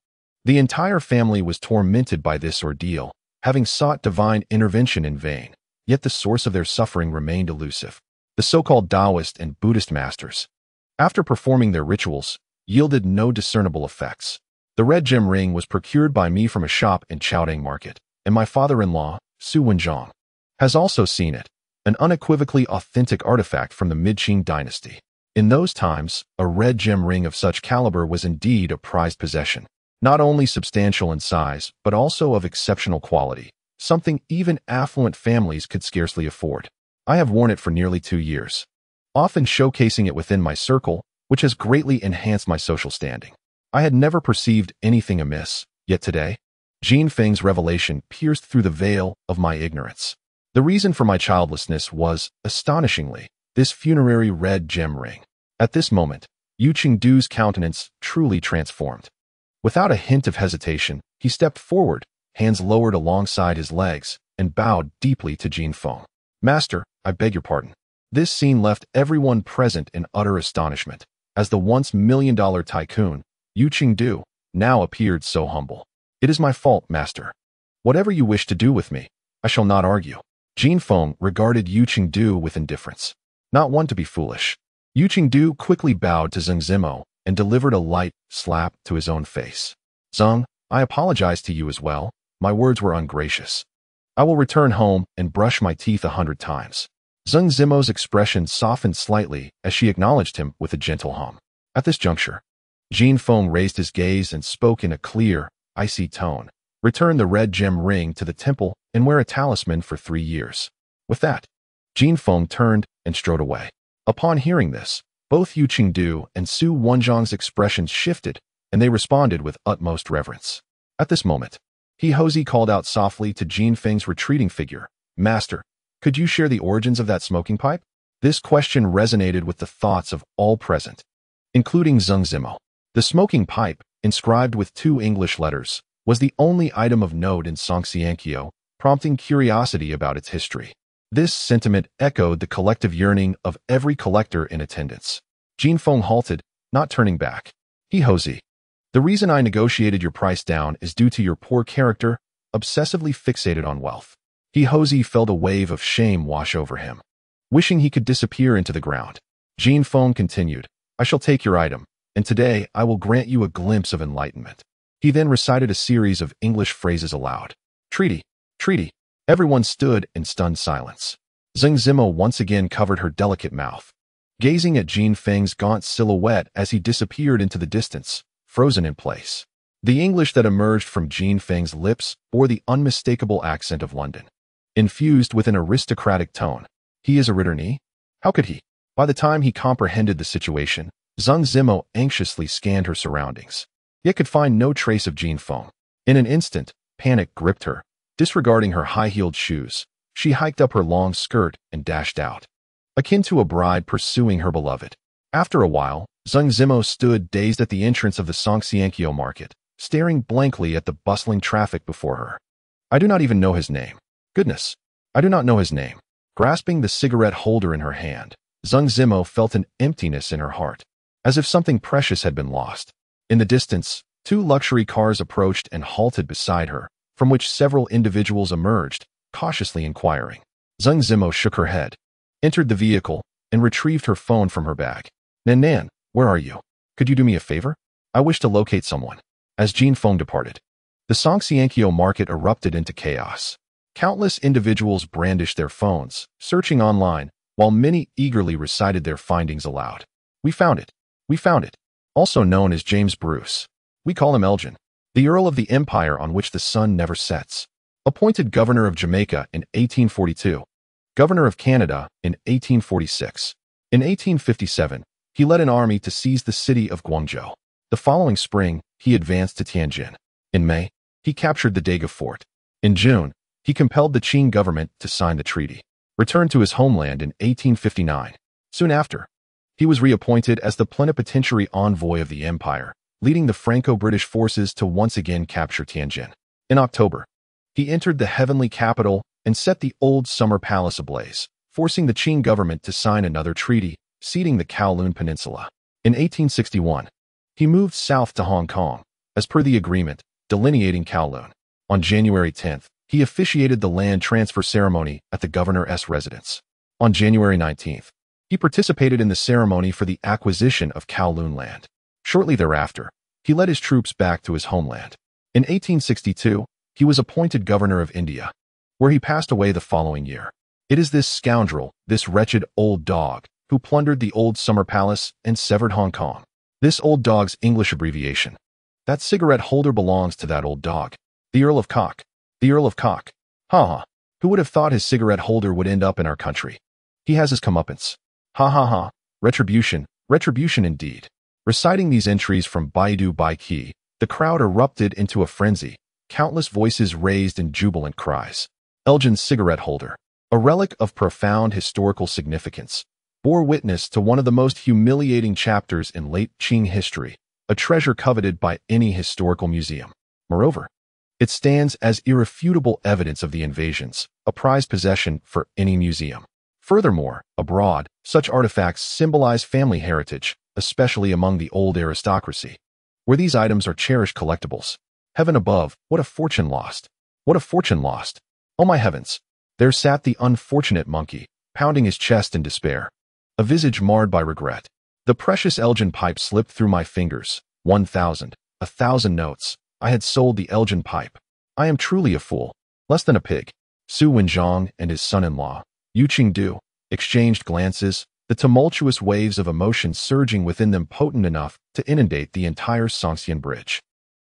Speaker 1: The entire family was tormented by this ordeal, having sought divine intervention in vain, yet the source of their suffering remained elusive. The so-called Taoist and Buddhist masters, after performing their rituals, yielded no discernible effects. The red gem ring was procured by me from a shop in Chaodang Market, and my father-in-law, Su Wenjiang, has also seen it, an unequivocally authentic artifact from the Mid-Qing dynasty. In those times, a red gem ring of such caliber was indeed a prized possession, not only substantial in size, but also of exceptional quality, something even affluent families could scarcely afford. I have worn it for nearly 2 years, often showcasing it within my circle, which has greatly enhanced my social standing. I had never perceived anything amiss, yet today, Jin Feng's revelation pierced through the veil of my ignorance. The reason for my childlessness was, astonishingly, this funerary red gem ring. At this moment, Yu Qingdu's countenance truly transformed. Without a hint of hesitation, he stepped forward, hands lowered alongside his legs, and bowed deeply to Jin Feng. Master, I beg your pardon. This scene left everyone present in utter astonishment, as the once million-dollar tycoon, Yu Qingdu, now appeared so humble. It is my fault, master. Whatever you wish to do with me, I shall not argue. Jin Feng regarded Yu Qingdu with indifference. Not one to be foolish. Yu Qingdu quickly bowed to Zheng Zimo and delivered a light slap to his own face. "Zeng, I apologize to you as well. My words were ungracious. I will return home and brush my teeth 100 times." Zeng Zimo's expression softened slightly as she acknowledged him with a gentle hum. At this juncture, Jin Feng raised his gaze and spoke in a clear, icy tone. "Return the red gem ring to the temple and wear a talisman for 3 years." With that, Jin Feng turned and strode away. Upon hearing this, both Yu Qingdu and Su Wenzhong's expressions shifted, and they responded with utmost reverence. At this moment, He Hozi called out softly to Jin Feng's retreating figure, "Master, could you share the origins of that smoking pipe?" This question resonated with the thoughts of all present, including Zeng Zimo. The smoking pipe, inscribed with 2 English letters, was the only item of note in Songxiankyo, prompting curiosity about its history. This sentiment echoed the collective yearning of every collector in attendance. Jin Feng halted, not turning back. "He Hozi, the reason I negotiated your price down is due to your poor character, obsessively fixated on wealth." He Hozi felt a wave of shame wash over him, wishing he could disappear into the ground. Jin Feng continued, "I shall take your item, and today I will grant you a glimpse of enlightenment." He then recited a series of English phrases aloud. "Treaty, treaty." Everyone stood in stunned silence. Zeng Zimo once again covered her delicate mouth, gazing at Jin Feng's gaunt silhouette as he disappeared into the distance, frozen in place. The English that emerged from Jin Feng's lips bore the unmistakable accent of London, infused with an aristocratic tone. "He is a Ritterney? How could he?" By the time he comprehended the situation, Zeng Zimo anxiously scanned her surroundings, yet could find no trace of Jin Feng. In an instant, panic gripped her. Disregarding her high-heeled shoes, she hiked up her long skirt and dashed out, akin to a bride pursuing her beloved. After a while, Zeng Zimo stood dazed at the entrance of the Songxiankyo market, staring blankly at the bustling traffic before her. "I do not even know his name. Goodness, I do not know his name." Grasping the cigarette holder in her hand, Zeng Zimo felt an emptiness in her heart, as if something precious had been lost. In the distance, 2 luxury cars approached and halted beside her, from which several individuals emerged, cautiously inquiring. Zeng Zimo shook her head, entered the vehicle, and retrieved her phone from her bag. "Nan, where are you? Could you do me a favor? I wish to locate someone." As Jin Feng departed, the Songxiankyo market erupted into chaos. Countless individuals brandished their phones, searching online, while many eagerly recited their findings aloud. "We found it. We found it." Also known as James Bruce. We call him Elgin, the Earl of the Empire on which the sun never sets. Appointed Governor of Jamaica in 1842. Governor of Canada in 1846. In 1857, he led an army to seize the city of Guangzhou. The following spring, he advanced to Tianjin. In May, he captured the Daga fort. In June, he compelled the Qing government to sign the treaty. Returned to his homeland in 1859. Soon after, he was reappointed as the plenipotentiary envoy of the empire, leading the Franco-British forces to once again capture Tianjin. In October, he entered the heavenly capital and set the old summer palace ablaze, forcing the Qing government to sign another treaty, ceding the Kowloon Peninsula. In 1861, he moved south to Hong Kong, as per the agreement, delineating Kowloon. On January 10th, he officiated the land transfer ceremony at the governor's residence. On January 19th, he participated in the ceremony for the acquisition of Kowloon land. Shortly thereafter, he led his troops back to his homeland. In 1862, he was appointed governor of India, where he passed away the following year. It is this scoundrel, this wretched old dog, who plundered the old summer palace and severed Hong Kong. This old dog's English abbreviation. That cigarette holder belongs to that old dog. The Earl of Cock. The Earl of Cock. Ha ha. Who would have thought his cigarette holder would end up in our country? He has his comeuppance. Ha ha ha. Retribution. Retribution indeed. Reciting these entries from Baidu Baiki, the crowd erupted into a frenzy, countless voices raised in jubilant cries. Elgin's cigarette holder, a relic of profound historical significance, bore witness to one of the most humiliating chapters in late Qing history, a treasure coveted by any historical museum. Moreover, it stands as irrefutable evidence of the invasions, a prized possession for any museum. Furthermore, abroad, such artifacts symbolize family heritage, especially among the old aristocracy, where these items are cherished collectibles. Heaven above, what a fortune lost! What a fortune lost! Oh my heavens! There sat the unfortunate monkey, pounding his chest in despair, a visage marred by regret. The precious Elgin pipe slipped through my fingers. 1,000, 1,000 notes. I had sold the Elgin pipe. I am truly a fool. Less than a pig. Su Wenzhong and his son-in-law, Yu Qingdu, exchanged glances, the tumultuous waves of emotion surging within them potent enough to inundate the entire Songxian Bridge.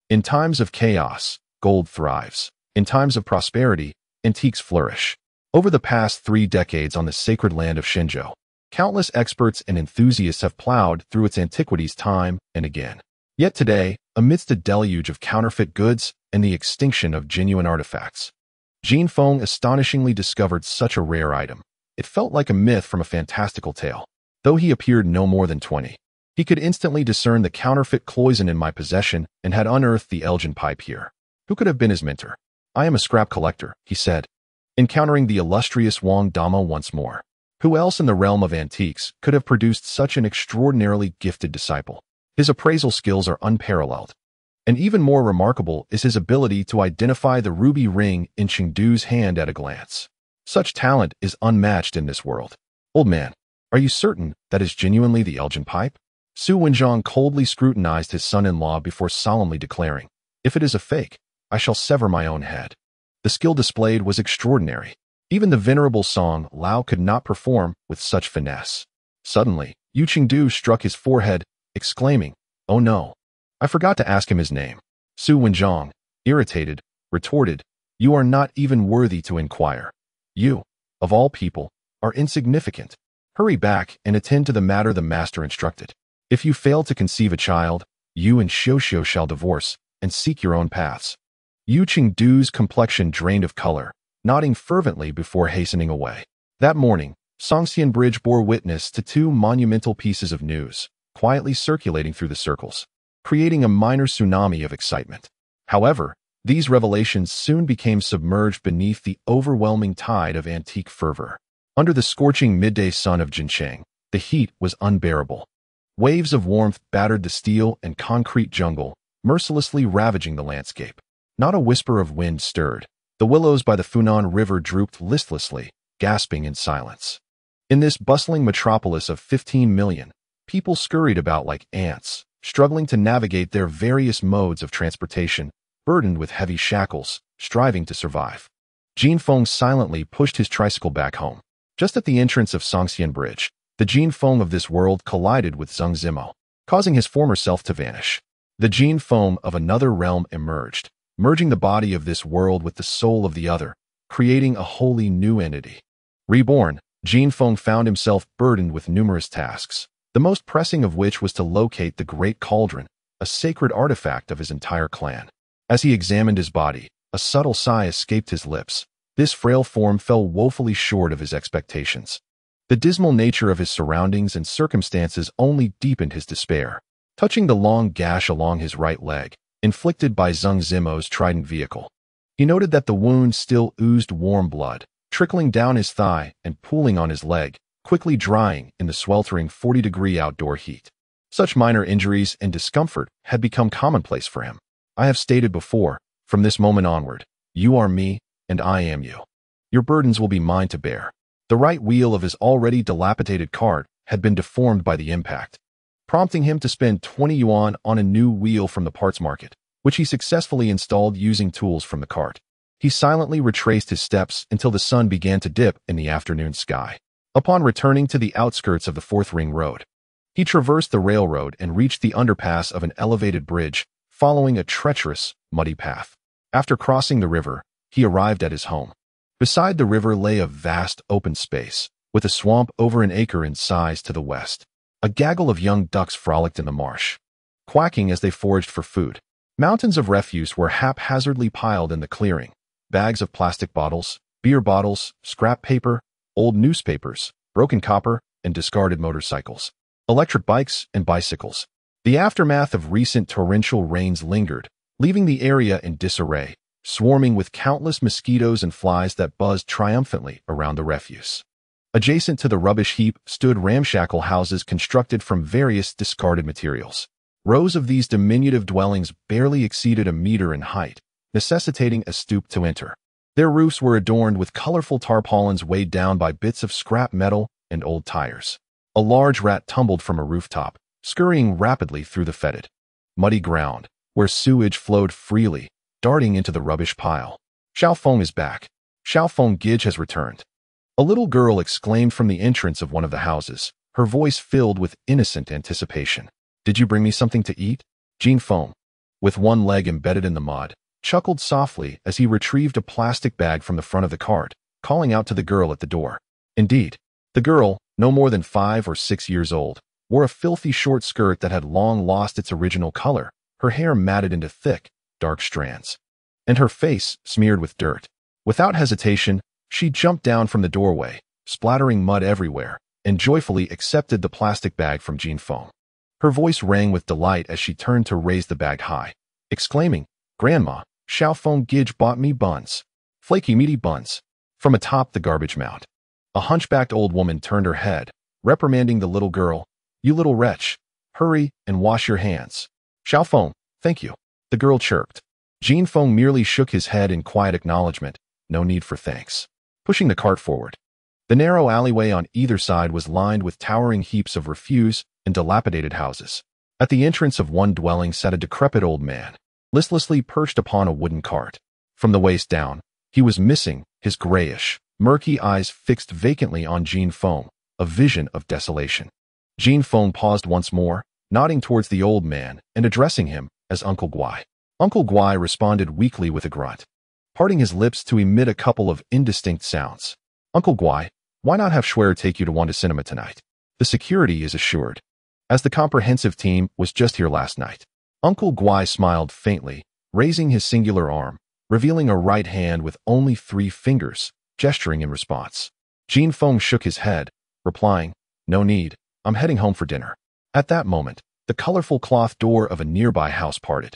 Speaker 1: In times of chaos, gold thrives. In times of prosperity, antiques flourish. Over the past 3 decades on the sacred land of Shenzhou, countless experts and enthusiasts have plowed through its antiquities time and again. Yet today, amidst a deluge of counterfeit goods and the extinction of genuine artifacts, Jin Feng astonishingly discovered such a rare item. It felt like a myth from a fantastical tale. Though he appeared no more than 20, he could instantly discern the counterfeit cloison in my possession and had unearthed the Elgin pipe here. Who could have been his mentor? I am a scrap collector, he said, encountering the illustrious Wang Dama once more. Who else in the realm of antiques could have produced such an extraordinarily gifted disciple? His appraisal skills are unparalleled. And even more remarkable is his ability to identify the ruby ring in Chengdu's hand at a glance. Such talent is unmatched in this world. Old man, are you certain that is genuinely the Elgin pipe? Su Wenzhong coldly scrutinized his son-in-law before solemnly declaring, if it is a fake, I shall sever my own head. The skill displayed was extraordinary. Even the venerable Song Lao could not perform with such finesse. Suddenly, Yu Qingdu struck his forehead, exclaiming, oh no, I forgot to ask him his name. Su Wenzhong, irritated, retorted, you are not even worthy to inquire. You, of all people, are insignificant. Hurry back and attend to the matter the master instructed. If you fail to conceive a child, you and Xiuxiu shall divorce and seek your own paths. Yu Qingdu's complexion drained of color, nodding fervently before hastening away. That morning, Songxian Bridge bore witness to 2 monumental pieces of news, quietly circulating through the circles, creating a minor tsunami of excitement. However, these revelations soon became submerged beneath the overwhelming tide of antique fervor. Under the scorching midday sun of Jincheng, the heat was unbearable. Waves of warmth battered the steel and concrete jungle, mercilessly ravaging the landscape. Not a whisper of wind stirred. The willows by the Funan River drooped listlessly, gasping in silence. In this bustling metropolis of 15 million, people scurried about like ants, struggling to navigate their various modes of transportation, burdened with heavy shackles, striving to survive. Jin Feng silently pushed his tricycle back home. Just at the entrance of Songxian Bridge, the Jin Feng of this world collided with Zheng Zimo, causing his former self to vanish. The Jin Feng of another realm emerged, merging the body of this world with the soul of the other, creating a wholly new entity. Reborn, Jin Feng found himself burdened with numerous tasks, the most pressing of which was to locate the Great Cauldron, a sacred artifact of his entire clan. As he examined his body, a subtle sigh escaped his lips. This frail form fell woefully short of his expectations. The dismal nature of his surroundings and circumstances only deepened his despair. Touching the long gash along his right leg, inflicted by Zheng Zimo's trident vehicle, he noted that the wound still oozed warm blood, trickling down his thigh and pooling on his leg, quickly drying in the sweltering 40-degree outdoor heat. Such minor injuries and discomfort had become commonplace for him. I have stated before, from this moment onward, you are me, and I am you. Your burdens will be mine to bear. The right wheel of his already dilapidated cart had been deformed by the impact, prompting him to spend 20 yuan on a new wheel from the parts market, which he successfully installed using tools from the cart. He silently retraced his steps until the sun began to dip in the afternoon sky. Upon returning to the outskirts of the 4th Ring Road, he traversed the railroad and reached the underpass of an elevated bridge, following a treacherous, muddy path. After crossing the river, he arrived at his home. Beside the river lay a vast open space, with a swamp over an acre in size to the west. A gaggle of young ducks frolicked in the marsh, quacking as they foraged for food. Mountains of refuse were haphazardly piled in the clearing. Bags of plastic bottles, beer bottles, scrap paper, old newspapers, broken copper, and discarded motorcycles. Electric bikes and bicycles. The aftermath of recent torrential rains lingered, leaving the area in disarray, swarming with countless mosquitoes and flies that buzzed triumphantly around the refuse. Adjacent to the rubbish heap stood ramshackle houses constructed from various discarded materials. Rows of these diminutive dwellings barely exceeded a meter in height, necessitating a stoop to enter. Their roofs were adorned with colorful tarpaulins weighed down by bits of scrap metal and old tires. A large rat tumbled from a rooftop, scurrying rapidly through the fetid, muddy ground, where sewage flowed freely, darting into the rubbish pile. Xiao Feng is back. Xiao Feng Gige has returned. A little girl exclaimed from the entrance of one of the houses, her voice filled with innocent anticipation. Did you bring me something to eat? Jin Feng, with one leg embedded in the mud, chuckled softly as he retrieved a plastic bag from the front of the cart, calling out to the girl at the door. Indeed, the girl, no more than 5 or 6 years old, wore a filthy short skirt that had long lost its original color, her hair matted into thick, dark strands, and her face smeared with dirt. Without hesitation, she jumped down from the doorway, splattering mud everywhere, and joyfully accepted the plastic bag from Jin Feng. Her voice rang with delight as she turned to raise the bag high, exclaiming, "Grandma, Xiao Feng Gige bought me buns. Flaky meaty buns." From atop the garbage mound, a hunchbacked old woman turned her head, reprimanding the little girl. "You little wretch, hurry and wash your hands." "Xiao Feng, thank you," the girl chirped. Jin Feng merely shook his head in quiet acknowledgement. No need for thanks. Pushing the cart forward, the narrow alleyway on either side was lined with towering heaps of refuse and dilapidated houses. At the entrance of one dwelling sat a decrepit old man, listlessly perched upon a wooden cart. From the waist down, he was missing, his grayish, murky eyes fixed vacantly on Jin Feng, a vision of desolation. Jin Feng paused once more, nodding towards the old man and addressing him as Uncle Guai. Uncle Guai responded weakly with a grunt, parting his lips to emit a couple of indistinct sounds. "Uncle Guai, why not have Schwer take you to Wanda Cinema tonight? The security is assured, as the comprehensive team was just here last night." Uncle Guai smiled faintly, raising his singular arm, revealing a right hand with only 3 fingers, gesturing in response. Jin Feng shook his head, replying, "No need, I'm heading home for dinner." At that moment, the colorful cloth door of a nearby house parted,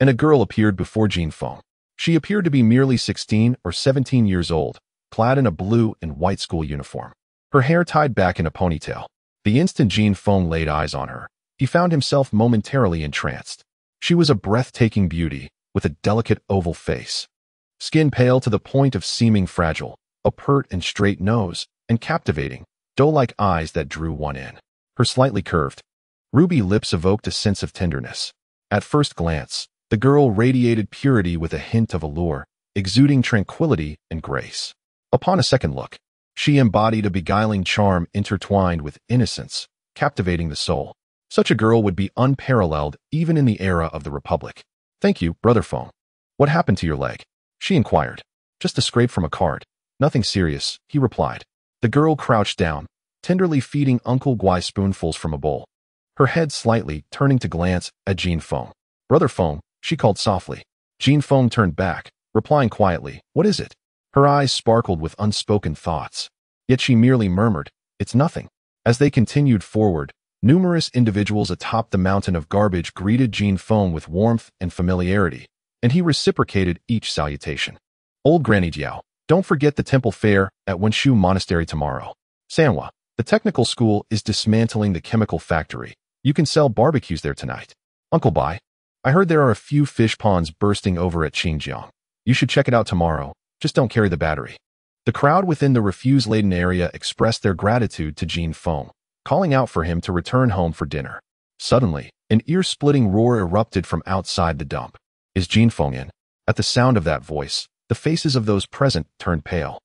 Speaker 1: and a girl appeared before Jin Feng. She appeared to be merely 16 or 17 years old, clad in a blue and white school uniform, her hair tied back in a ponytail. The instant Jin Feng laid eyes on her, he found himself momentarily entranced. She was a breathtaking beauty, with a delicate oval face, skin pale to the point of seeming fragile, a pert and straight nose, and captivating, doe-like eyes that drew one in. Her slightly curved, ruby lips evoked a sense of tenderness. At first glance, the girl radiated purity with a hint of allure, exuding tranquility and grace. Upon a second look, she embodied a beguiling charm intertwined with innocence, captivating the soul. Such a girl would be unparalleled even in the era of the Republic. "Thank you, Brother Feng. What happened to your leg?" she inquired. "Just a scrape from a cart. Nothing serious," he replied. The girl crouched down, tenderly feeding Uncle Guai spoonfuls from a bowl, her head slightly turning to glance at Jin Feng. "Brother Feng," she called softly. Jin Feng turned back, replying quietly, "What is it?" Her eyes sparkled with unspoken thoughts, yet she merely murmured, "It's nothing." As they continued forward, numerous individuals atop the mountain of garbage greeted Jin Feng with warmth and familiarity, and he reciprocated each salutation. "Old Granny Jiao, don't forget the temple fair at Wenshu Monastery tomorrow. Sanhua, the technical school is dismantling the chemical factory. You can sell barbecues there tonight. Uncle Bai, I heard there are a few fish ponds bursting over at Xinjiang. You should check it out tomorrow, just don't carry the battery." The crowd within the refuse-laden area expressed their gratitude to Jin Feng, calling out for him to return home for dinner. Suddenly, an ear-splitting roar erupted from outside the dump. "Is Jin Feng in?" At the sound of that voice, the faces of those present turned pale.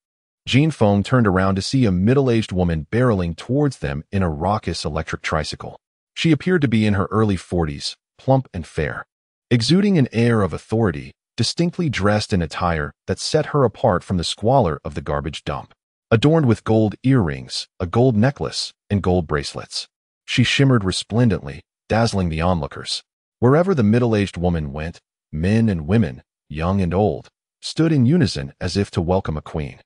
Speaker 1: Jin Feng turned around to see a middle-aged woman barreling towards them in a raucous electric tricycle. She appeared to be in her early 40s, plump and fair, exuding an air of authority, distinctly dressed in attire that set her apart from the squalor of the garbage dump. Adorned with gold earrings, a gold necklace, and gold bracelets, she shimmered resplendently, dazzling the onlookers. Wherever the middle-aged woman went, men and women, young and old, stood in unison as if to welcome a queen.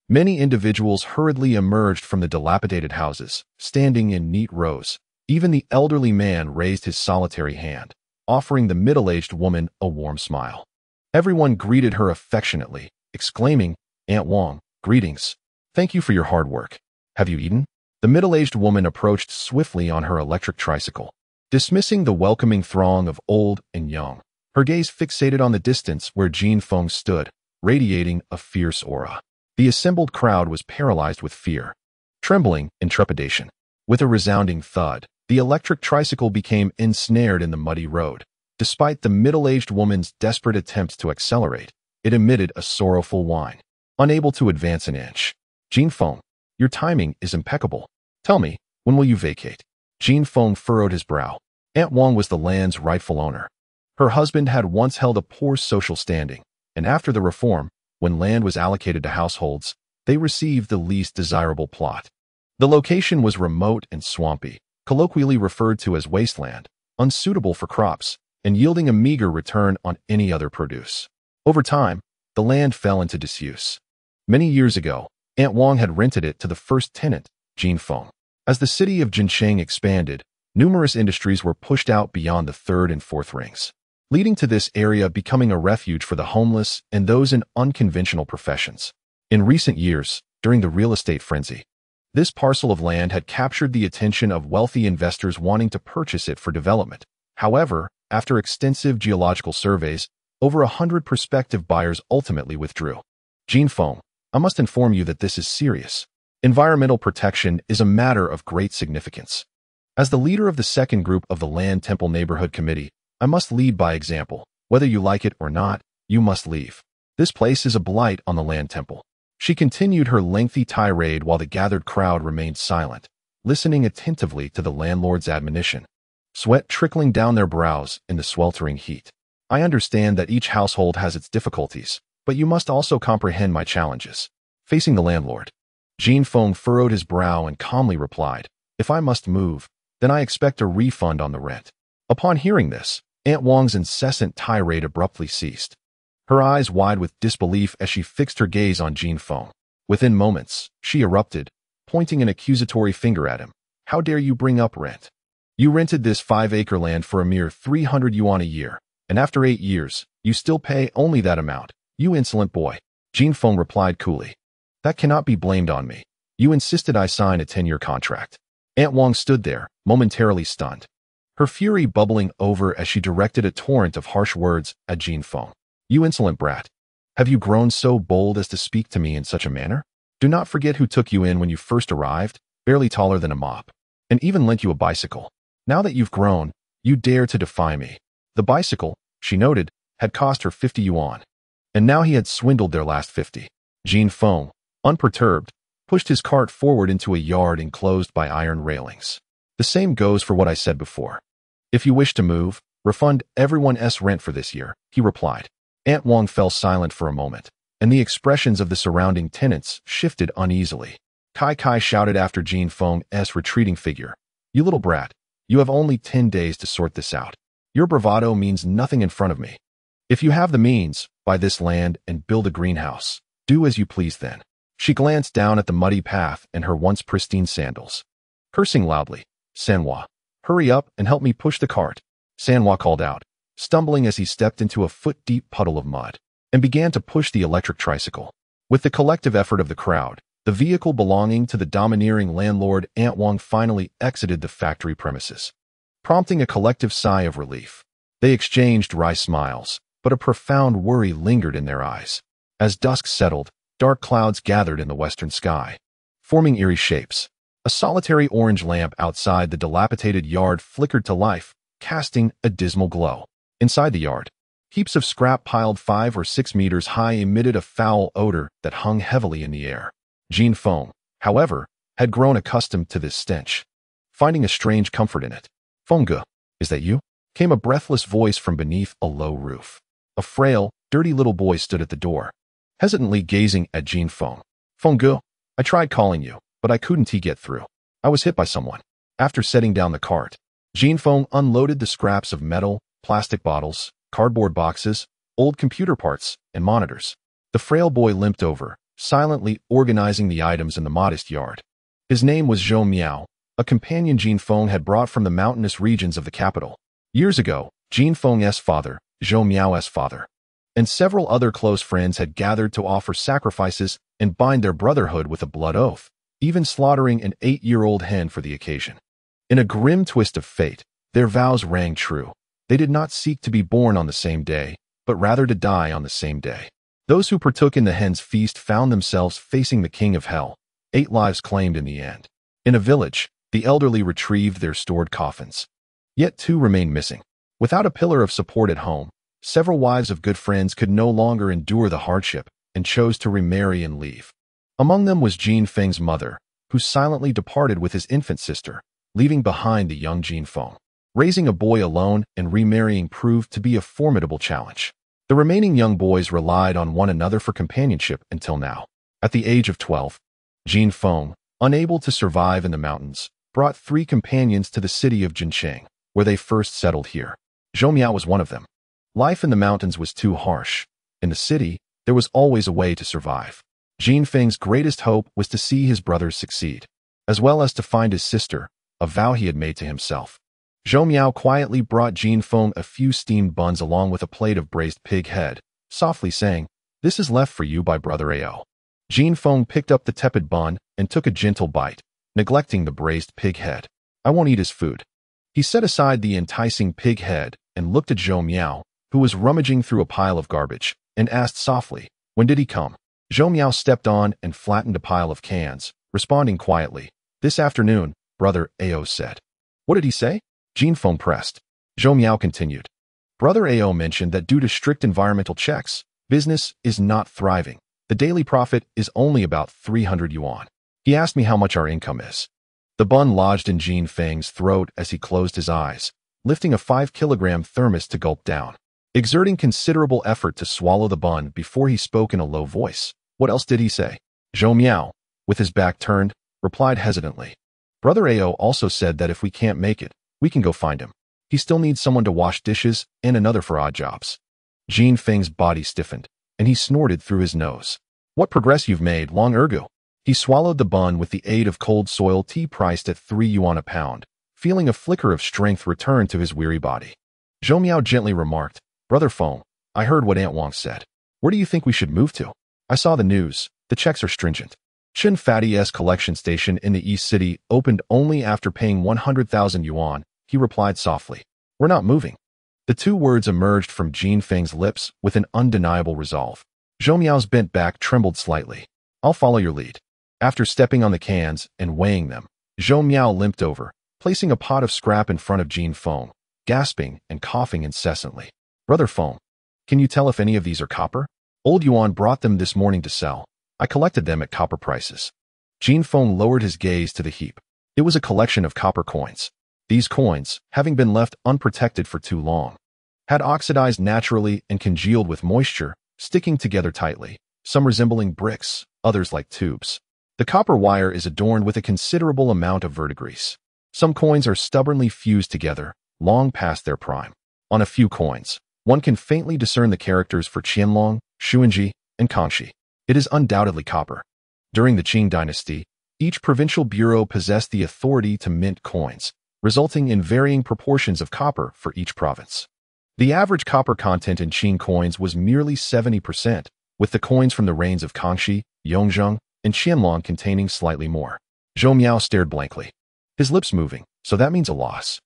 Speaker 1: Many individuals hurriedly emerged from the dilapidated houses, standing in neat rows. Even the elderly man raised his solitary hand, offering the middle-aged woman a warm smile. Everyone greeted her affectionately, exclaiming, "Aunt Wang, greetings. Thank you for your hard work. Have you eaten?" The middle-aged woman approached swiftly on her electric tricycle, dismissing the welcoming throng of old and young, her gaze fixated on the distance where Jin Feng stood, radiating a fierce aura. The assembled crowd was paralyzed with fear, trembling in trepidation. With a resounding thud, the electric tricycle became ensnared in the muddy road. Despite the middle-aged woman's desperate attempts to accelerate, it emitted a sorrowful whine. Unable to advance an inch. Jin Feng, your timing is impeccable. Tell me, when will you vacate? Jin Feng furrowed his brow. Aunt Wang was the land's rightful owner. Her husband had once held a poor social standing, and after the reform, when land was allocated to households, they received the least desirable plot. The location was remote and swampy, colloquially referred to as wasteland, unsuitable for crops, and yielding a meager return on any other produce. Over time, the land fell into disuse. Many years ago, Aunt Wang had rented it to the first tenant, Jin Feng. As the city of Jincheng expanded, numerous industries were pushed out beyond the third and fourth rings, leading to this area becoming a refuge for the homeless and those in unconventional professions. In recent years, during the real estate frenzy, this parcel of land had captured the attention of wealthy investors wanting to purchase it for development. However, after extensive geological surveys, over 100 prospective buyers ultimately withdrew. Jin Feng, I must inform you that this is serious. Environmental protection is a matter of great significance. As the leader of the second group of the Land Temple Neighborhood Committee, I must lead by example. Whether you like it or not, you must leave. This place is a blight on the Land Temple. She continued her lengthy tirade while the gathered crowd remained silent, listening attentively to the landlord's admonition, sweat trickling down their brows in the sweltering heat. I understand that each household has its difficulties, but you must also comprehend my challenges. Facing the landlord, Jin Feng furrowed his brow and calmly replied, if I must move, then I expect a refund on the rent. Upon hearing this, Aunt Wang's incessant tirade abruptly ceased, her eyes wide with disbelief as she fixed her gaze on Jin Feng. Within moments, she erupted, pointing an accusatory finger at him. How dare you bring up rent? You rented this 5-acre land for a mere 300 yuan a year, and after 8 years, you still pay only that amount. You insolent boy. Jin Feng replied coolly. That cannot be blamed on me. You insisted I sign a 10-year contract. Aunt Wang stood there, momentarily stunned, her fury bubbling over as she directed a torrent of harsh words at Jin Feng. You insolent brat. Have you grown so bold as to speak to me in such a manner? Do not forget who took you in when you first arrived, barely taller than a mop, and even lent you a bicycle. Now that you've grown, you dare to defy me. The bicycle, she noted, had cost her 50 yuan, and now he had swindled their last 50. Jin Feng, unperturbed, pushed his cart forward into a yard enclosed by iron railings. The same goes for what I said before. If you wish to move, refund everyone's rent for this year, he replied. Aunt Wang fell silent for a moment, and the expressions of the surrounding tenants shifted uneasily. Kai shouted after Jin Feng's retreating figure. You little brat, you have only 10 days to sort this out. Your bravado means nothing in front of me. If you have the means, buy this land and build a greenhouse. Do as you please then. She glanced down at the muddy path and her once pristine sandals. Cursing loudly, Sanhua, hurry up and help me push the cart. Sanhua called out, stumbling as he stepped into a foot-deep puddle of mud, and began to push the electric tricycle. With the collective effort of the crowd, the vehicle belonging to the domineering landlord Aunt Wang finally exited the factory premises, prompting a collective sigh of relief. They exchanged wry smiles, but a profound worry lingered in their eyes. As dusk settled, dark clouds gathered in the western sky, forming eerie shapes. A solitary orange lamp outside the dilapidated yard flickered to life, casting a dismal glow. Inside the yard, heaps of scrap piled 5 or 6 meters high emitted a foul odor that hung heavily in the air. Jin Feng, however, had grown accustomed to this stench, finding a strange comfort in it. Fengge, is that you? Came a breathless voice from beneath a low roof. A frail, dirty little boy stood at the door, hesitantly gazing at Jin Feng. Fengge, I tried calling you, but I couldn't get through. I was hit by someone. After setting down the cart, Jin Feng unloaded the scraps of metal, plastic bottles, cardboard boxes, old computer parts, and monitors. The frail boy limped over, silently organizing the items in the modest yard. His name was Zhou Miao, a companion Jin Feng had brought from the mountainous regions of the capital. Years ago, Jin Feng's father, Zhou Miao's father, and several other close friends had gathered to offer sacrifices and bind their brotherhood with a blood oath, even slaughtering an 8-year-old hen for the occasion. In a grim twist of fate, their vows rang true. They did not seek to be born on the same day, but rather to die on the same day. Those who partook in the hen's feast found themselves facing the king of hell, 8 lives claimed in the end. In a village, The elderly retrieved their stored coffins. Yet 2 remained missing. Without a pillar of support at home, several wives of good friends could no longer endure the hardship and chose to remarry and leave. Among them was Jin Feng's mother, who silently departed with his infant sister, leaving behind the young Jin Feng. Raising a boy alone and remarrying proved to be a formidable challenge. The remaining young boys relied on one another for companionship until now. At the age of 12, Jin Feng, unable to survive in the mountains, brought 3 companions to the city of Sheng, where they first settled here. Zhou Miao was one of them. Life in the mountains was too harsh. In the city, there was always a way to survive. Jin Feng's greatest hope was to see his brothers succeed, as well as to find his sister, a vow he had made to himself. Zhou Miao quietly brought Jin Feng a few steamed buns along with a plate of braised pig head, softly saying, "This is left for you by Brother Ao." Jin Feng picked up the tepid bun and took a gentle bite, neglecting the braised pig head. "I won't eat his food." He set aside the enticing pig head and looked at Zhou Miao, who was rummaging through a pile of garbage, and asked softly, "When did he come?" Zhou Miao stepped on and flattened a pile of cans, responding quietly, "This afternoon," Brother Ao said. "What did he say?" Jin Feng pressed. Zhou Miao continued. "Brother Ao mentioned that due to strict environmental checks, business is not thriving. The daily profit is only about 300 yuan. He asked me how much our income is." The bun lodged in Jin Feng's throat as he closed his eyes, lifting a 5-kilogram thermos to gulp down. Exerting considerable effort to swallow the bun before he spoke in a low voice. "What else did he say?" Zhou Miao, with his back turned, replied hesitantly. "Brother Ao also said that if we can't make it, we can go find him. He still needs someone to wash dishes and another for odd jobs." Jin Feng's body stiffened, and he snorted through his nose. "What progress you've made, long ergo." He swallowed the bun with the aid of cold soil tea priced at 3 yuan a pound, feeling a flicker of strength return to his weary body. Zhou Miao gently remarked, "Brother Feng, I heard what Aunt Wang said. Where do you think we should move to?" "I saw the news. The checks are stringent." Chen Fatty's collection station in the East City opened only after paying 100,000 yuan, he replied softly. "We're not moving." The 2 words emerged from Jin Feng's lips with an undeniable resolve. Zhou Miao's bent back trembled slightly. "I'll follow your lead." After stepping on the cans and weighing them, Zhou Miao limped over, placing a pot of scrap in front of Jin Feng, gasping and coughing incessantly. "Brother Feng, can you tell if any of these are copper? Old Yuan brought them this morning to sell. I collected them at copper prices." Jin Feng lowered his gaze to the heap. It was a collection of copper coins. These coins, having been left unprotected for too long, had oxidized naturally and congealed with moisture, sticking together tightly, some resembling bricks, others like tubes. The copper wire is adorned with a considerable amount of verdigris. Some coins are stubbornly fused together, long past their prime. On a few coins, one can faintly discern the characters for Qianlong, Xuanji, and Kangxi. It is undoubtedly copper. During the Qing dynasty, each provincial bureau possessed the authority to mint coins, resulting in varying proportions of copper for each province. The average copper content in Qing coins was merely 70%, with the coins from the reigns of Kangxi, Yongzheng, and Qianlong containing slightly more. Zhou Miao stared blankly, his lips moving. "So that means a loss."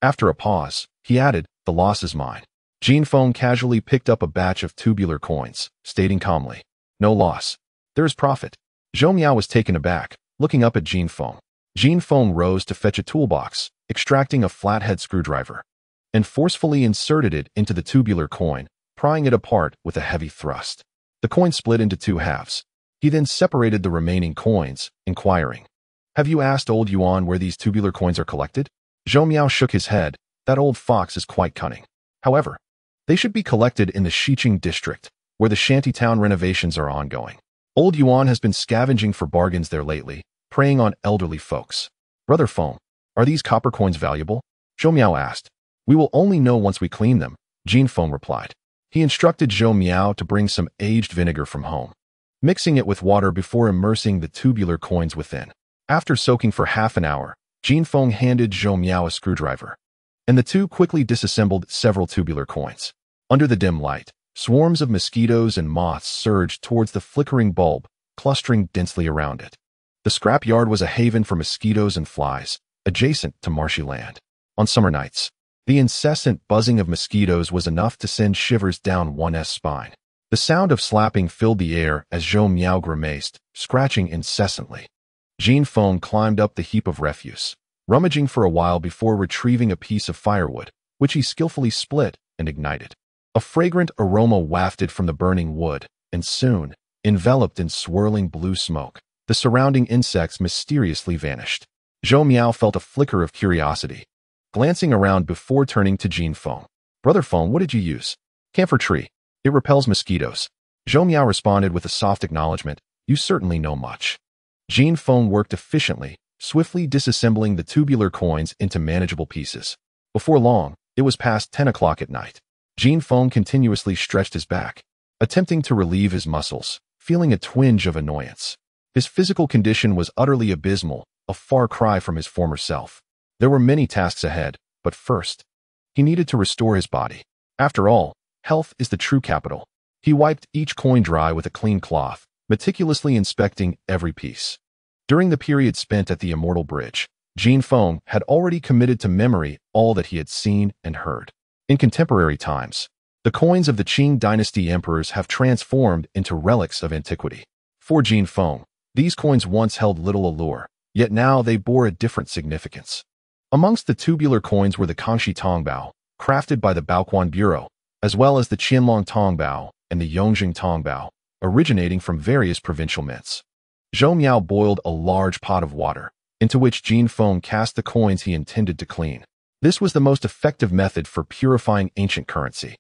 Speaker 1: After a pause, he added, "The loss is mine." Jin Feng casually picked up a batch of tubular coins, stating calmly, "No loss. There is profit." Zhou Miao was taken aback, looking up at Jin Feng. Jin Feng rose to fetch a toolbox, extracting a flathead screwdriver, and forcefully inserted it into the tubular coin, prying it apart with a heavy thrust. The coin split into 2 halves. He then separated the remaining coins, inquiring, "Have you asked old Yuan where these tubular coins are collected?" Zhou Miao shook his head. "That old fox is quite cunning. However, they should be collected in the Xiqing district, where the shantytown renovations are ongoing. Old Yuan has been scavenging for bargains there lately, preying on elderly folks." "Brother Feng, are these copper coins valuable?" Zhou Miao asked. "We will only know once we clean them," Jin Feng replied. He instructed Zhou Miao to bring some aged vinegar from home, mixing it with water before immersing the tubular coins within. After soaking for half an hour, Jin Feng handed Zhou Miao a screwdriver, and the 2 quickly disassembled several tubular coins. Under the dim light, swarms of mosquitoes and moths surged towards the flickering bulb, clustering densely around it. The scrap yard was a haven for mosquitoes and flies, adjacent to marshy land. On summer nights, the incessant buzzing of mosquitoes was enough to send shivers down one's spine. The sound of slapping filled the air as Zhou Miao grimaced, scratching incessantly. Jin Feng climbed up the heap of refuse, rummaging for a while before retrieving a piece of firewood, which he skillfully split and ignited. A fragrant aroma wafted from the burning wood, and soon, enveloped in swirling blue smoke, the surrounding insects mysteriously vanished. Zhou Miao felt a flicker of curiosity, glancing around before turning to Jin Feng. "Brother Feng, what did you use?" "Camphor tree. It repels mosquitoes." Zhou Miao responded with a soft acknowledgement. "You certainly know much." Jin Feng worked efficiently, swiftly disassembling the tubular coins into manageable pieces. Before long, it was past 10 o'clock at night. Jin Feng continuously stretched his back, attempting to relieve his muscles, feeling a twinge of annoyance. His physical condition was utterly abysmal, a far cry from his former self. There were many tasks ahead, but first, he needed to restore his body. After all, health is the true capital. He wiped each coin dry with a clean cloth, meticulously inspecting every piece. During the period spent at the Immortal Bridge, Jin Feng had already committed to memory all that he had seen and heard. In contemporary times, the coins of the Qing dynasty emperors have transformed into relics of antiquity. For Jin Feng, these coins once held little allure, yet now they bore a different significance. Amongst the tubular coins were the Kangxi Tongbao, crafted by the Baoquan Bureau, as well as the Qianlong Tongbao and the Yongjing Tongbao, originating from various provincial mints. Zhou Miao boiled a large pot of water, into which Jin Feng cast the coins he intended to clean. This was the most effective method for purifying ancient currency.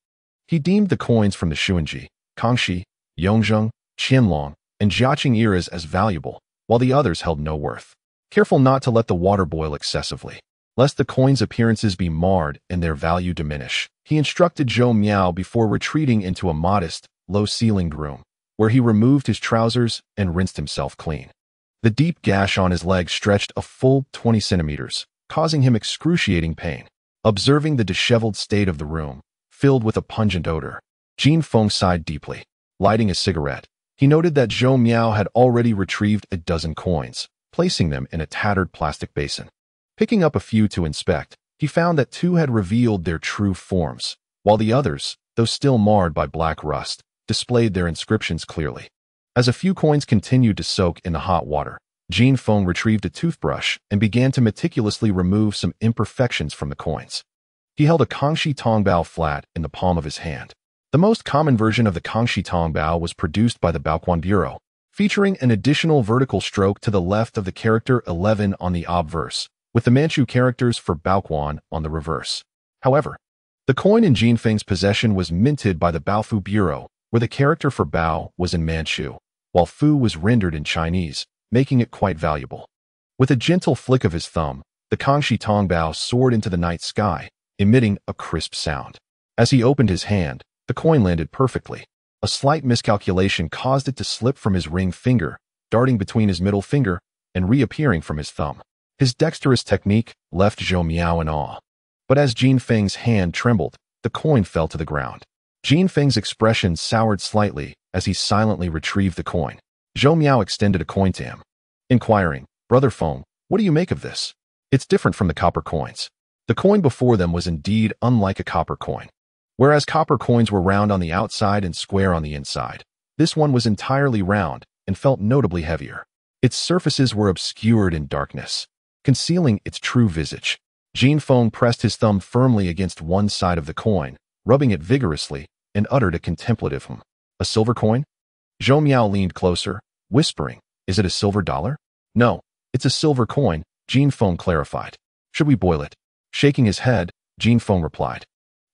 Speaker 1: He deemed the coins from the Xuanji, Kangxi, Yongjing, Qianlong, and Jiaqing eras as valuable, while the others held no worth. Careful not to let the water boil excessively, lest the coins' appearances be marred and their value diminish, he instructed Zhou Miao before retreating into a modest, low-ceilinged room, where he removed his trousers and rinsed himself clean. The deep gash on his leg stretched a full 20 centimeters, causing him excruciating pain. Observing the disheveled state of the room, filled with a pungent odor, Jin Feng sighed deeply. Lighting a cigarette, he noted that Zhou Miao had already retrieved a dozen coins, placing them in a tattered plastic basin. Picking up a few to inspect, he found that 2 had revealed their true forms, while the others, though still marred by black rust, displayed their inscriptions clearly. As a few coins continued to soak in the hot water, Jin Feng retrieved a toothbrush and began to meticulously remove some imperfections from the coins. He held a Kangxi Tongbao flat in the palm of his hand. The most common version of the Kangxi Tongbao was produced by the Baoquan Bureau, featuring an additional vertical stroke to the left of the character 11 on the obverse, with the Manchu characters for Baoquan on the reverse. However, the coin in Jin Feng's possession was minted by the Baofu Bureau, where the character for Bao was in Manchu, while Fu was rendered in Chinese, making it quite valuable. With a gentle flick of his thumb, the Kangxi Tongbao soared into the night sky, emitting a crisp sound. As he opened his hand, the coin landed perfectly. A slight miscalculation caused it to slip from his ring finger, darting between his middle finger and reappearing from his thumb. His dexterous technique left Zhou Miao in awe. But as Jin Feng's hand trembled, the coin fell to the ground. Jin Feng's expression soured slightly as he silently retrieved the coin. Zhou Miao extended a coin to him, inquiring, "Brother Feng, what do you make of this?" "It's different from the copper coins." The coin before them was indeed unlike a copper coin. Whereas copper coins were round on the outside and square on the inside, this one was entirely round and felt notably heavier. Its surfaces were obscured in darkness, concealing its true visage. Jin Feng pressed his thumb firmly against one side of the coin, rubbing it vigorously, and uttered a contemplative hum. "A silver coin?" Zhou Miao leaned closer, whispering, "Is it a silver dollar?" "No, it's a silver coin," Jin Feng clarified. "Should we boil it?" Shaking his head, Jin Feng replied,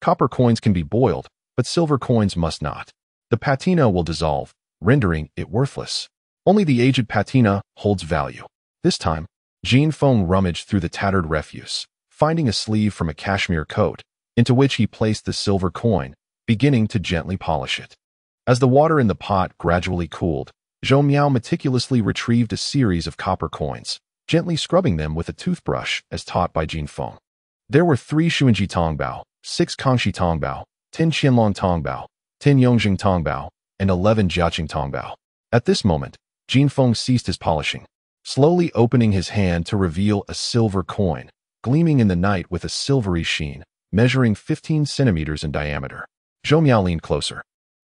Speaker 1: "Copper coins can be boiled, but silver coins must not. The patina will dissolve, rendering it worthless. Only the aged patina holds value." This time, Jin Feng rummaged through the tattered refuse, finding a sleeve from a cashmere coat, into which he placed the silver coin, beginning to gently polish it. As the water in the pot gradually cooled, Zhou Miao meticulously retrieved a series of copper coins, gently scrubbing them with a toothbrush as taught by Jin Feng. There were 3 Xuanji Tongbao, 6 Kangxi Tongbao, 10 Qianlong Tongbao, 10 Yongjing Tongbao, and 11 Jiaqing Tongbao. At this moment, Jin Feng ceased his polishing, slowly opening his hand to reveal a silver coin, gleaming in the night with a silvery sheen, measuring 15 centimeters in diameter. Zhou Miao leaned closer,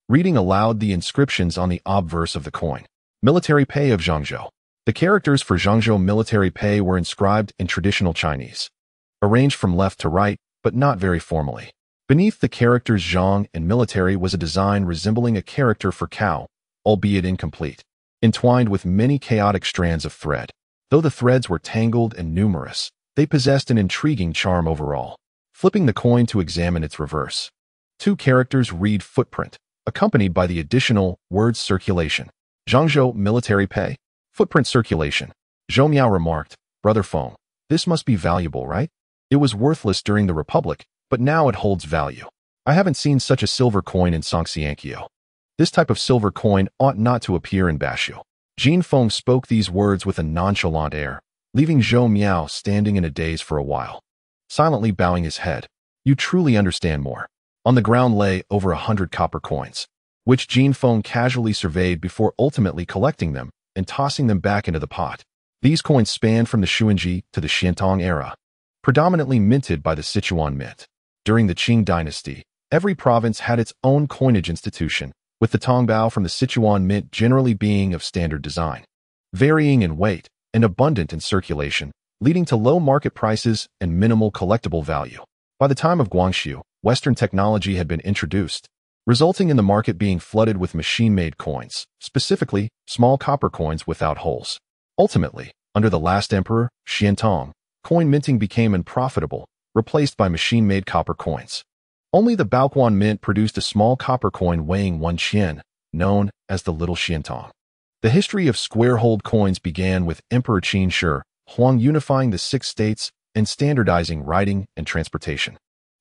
Speaker 1: reading aloud the inscriptions on the obverse of the coin. "Military pay of Zhangzhou." The characters for Zhangzhou military pay were inscribed in traditional Chinese, arranged from left to right, but not very formally. Beneath the characters Zhang and military was a design resembling a character for cow, albeit incomplete, entwined with many chaotic strands of thread. Though the threads were tangled and numerous, they possessed an intriguing charm overall. Flipping the coin to examine its reverse, 2 characters read footprint, accompanied by the additional words circulation. Zhangzhou military pay, footprint circulation. Zhou Miao remarked, Brother Feng, this must be valuable, right? It was worthless during the Republic, but now it holds value. I haven't seen such a silver coin in Songxiankyo. This type of silver coin ought not to appear in Bashu. Jin Feng spoke these words with a nonchalant air, leaving Zhou Miao standing in a daze for a while, silently bowing his head. You truly understand more. On the ground lay over 100 copper coins, which Jin Feng casually surveyed before ultimately collecting them and tossing them back into the pot. These coins spanned from the Xuanji to the Xiantong era, predominantly minted by the Sichuan Mint. During the Qing dynasty, every province had its own coinage institution, with the Tongbao from the Sichuan Mint generally being of standard design, varying in weight and abundant in circulation, leading to low market prices and minimal collectible value. By the time of Guangxu, Western technology had been introduced, resulting in the market being flooded with machine-made coins, specifically small copper coins without holes. Ultimately, under the last emperor, Xiantong, coin minting became unprofitable, replaced by machine-made copper coins. Only the Baoquan Mint produced a small copper coin weighing 1 qian, known as the Little Xiantong. The history of square-holed coins began with Emperor Qin Shi Huang unifying the 6 states and standardizing writing and transportation.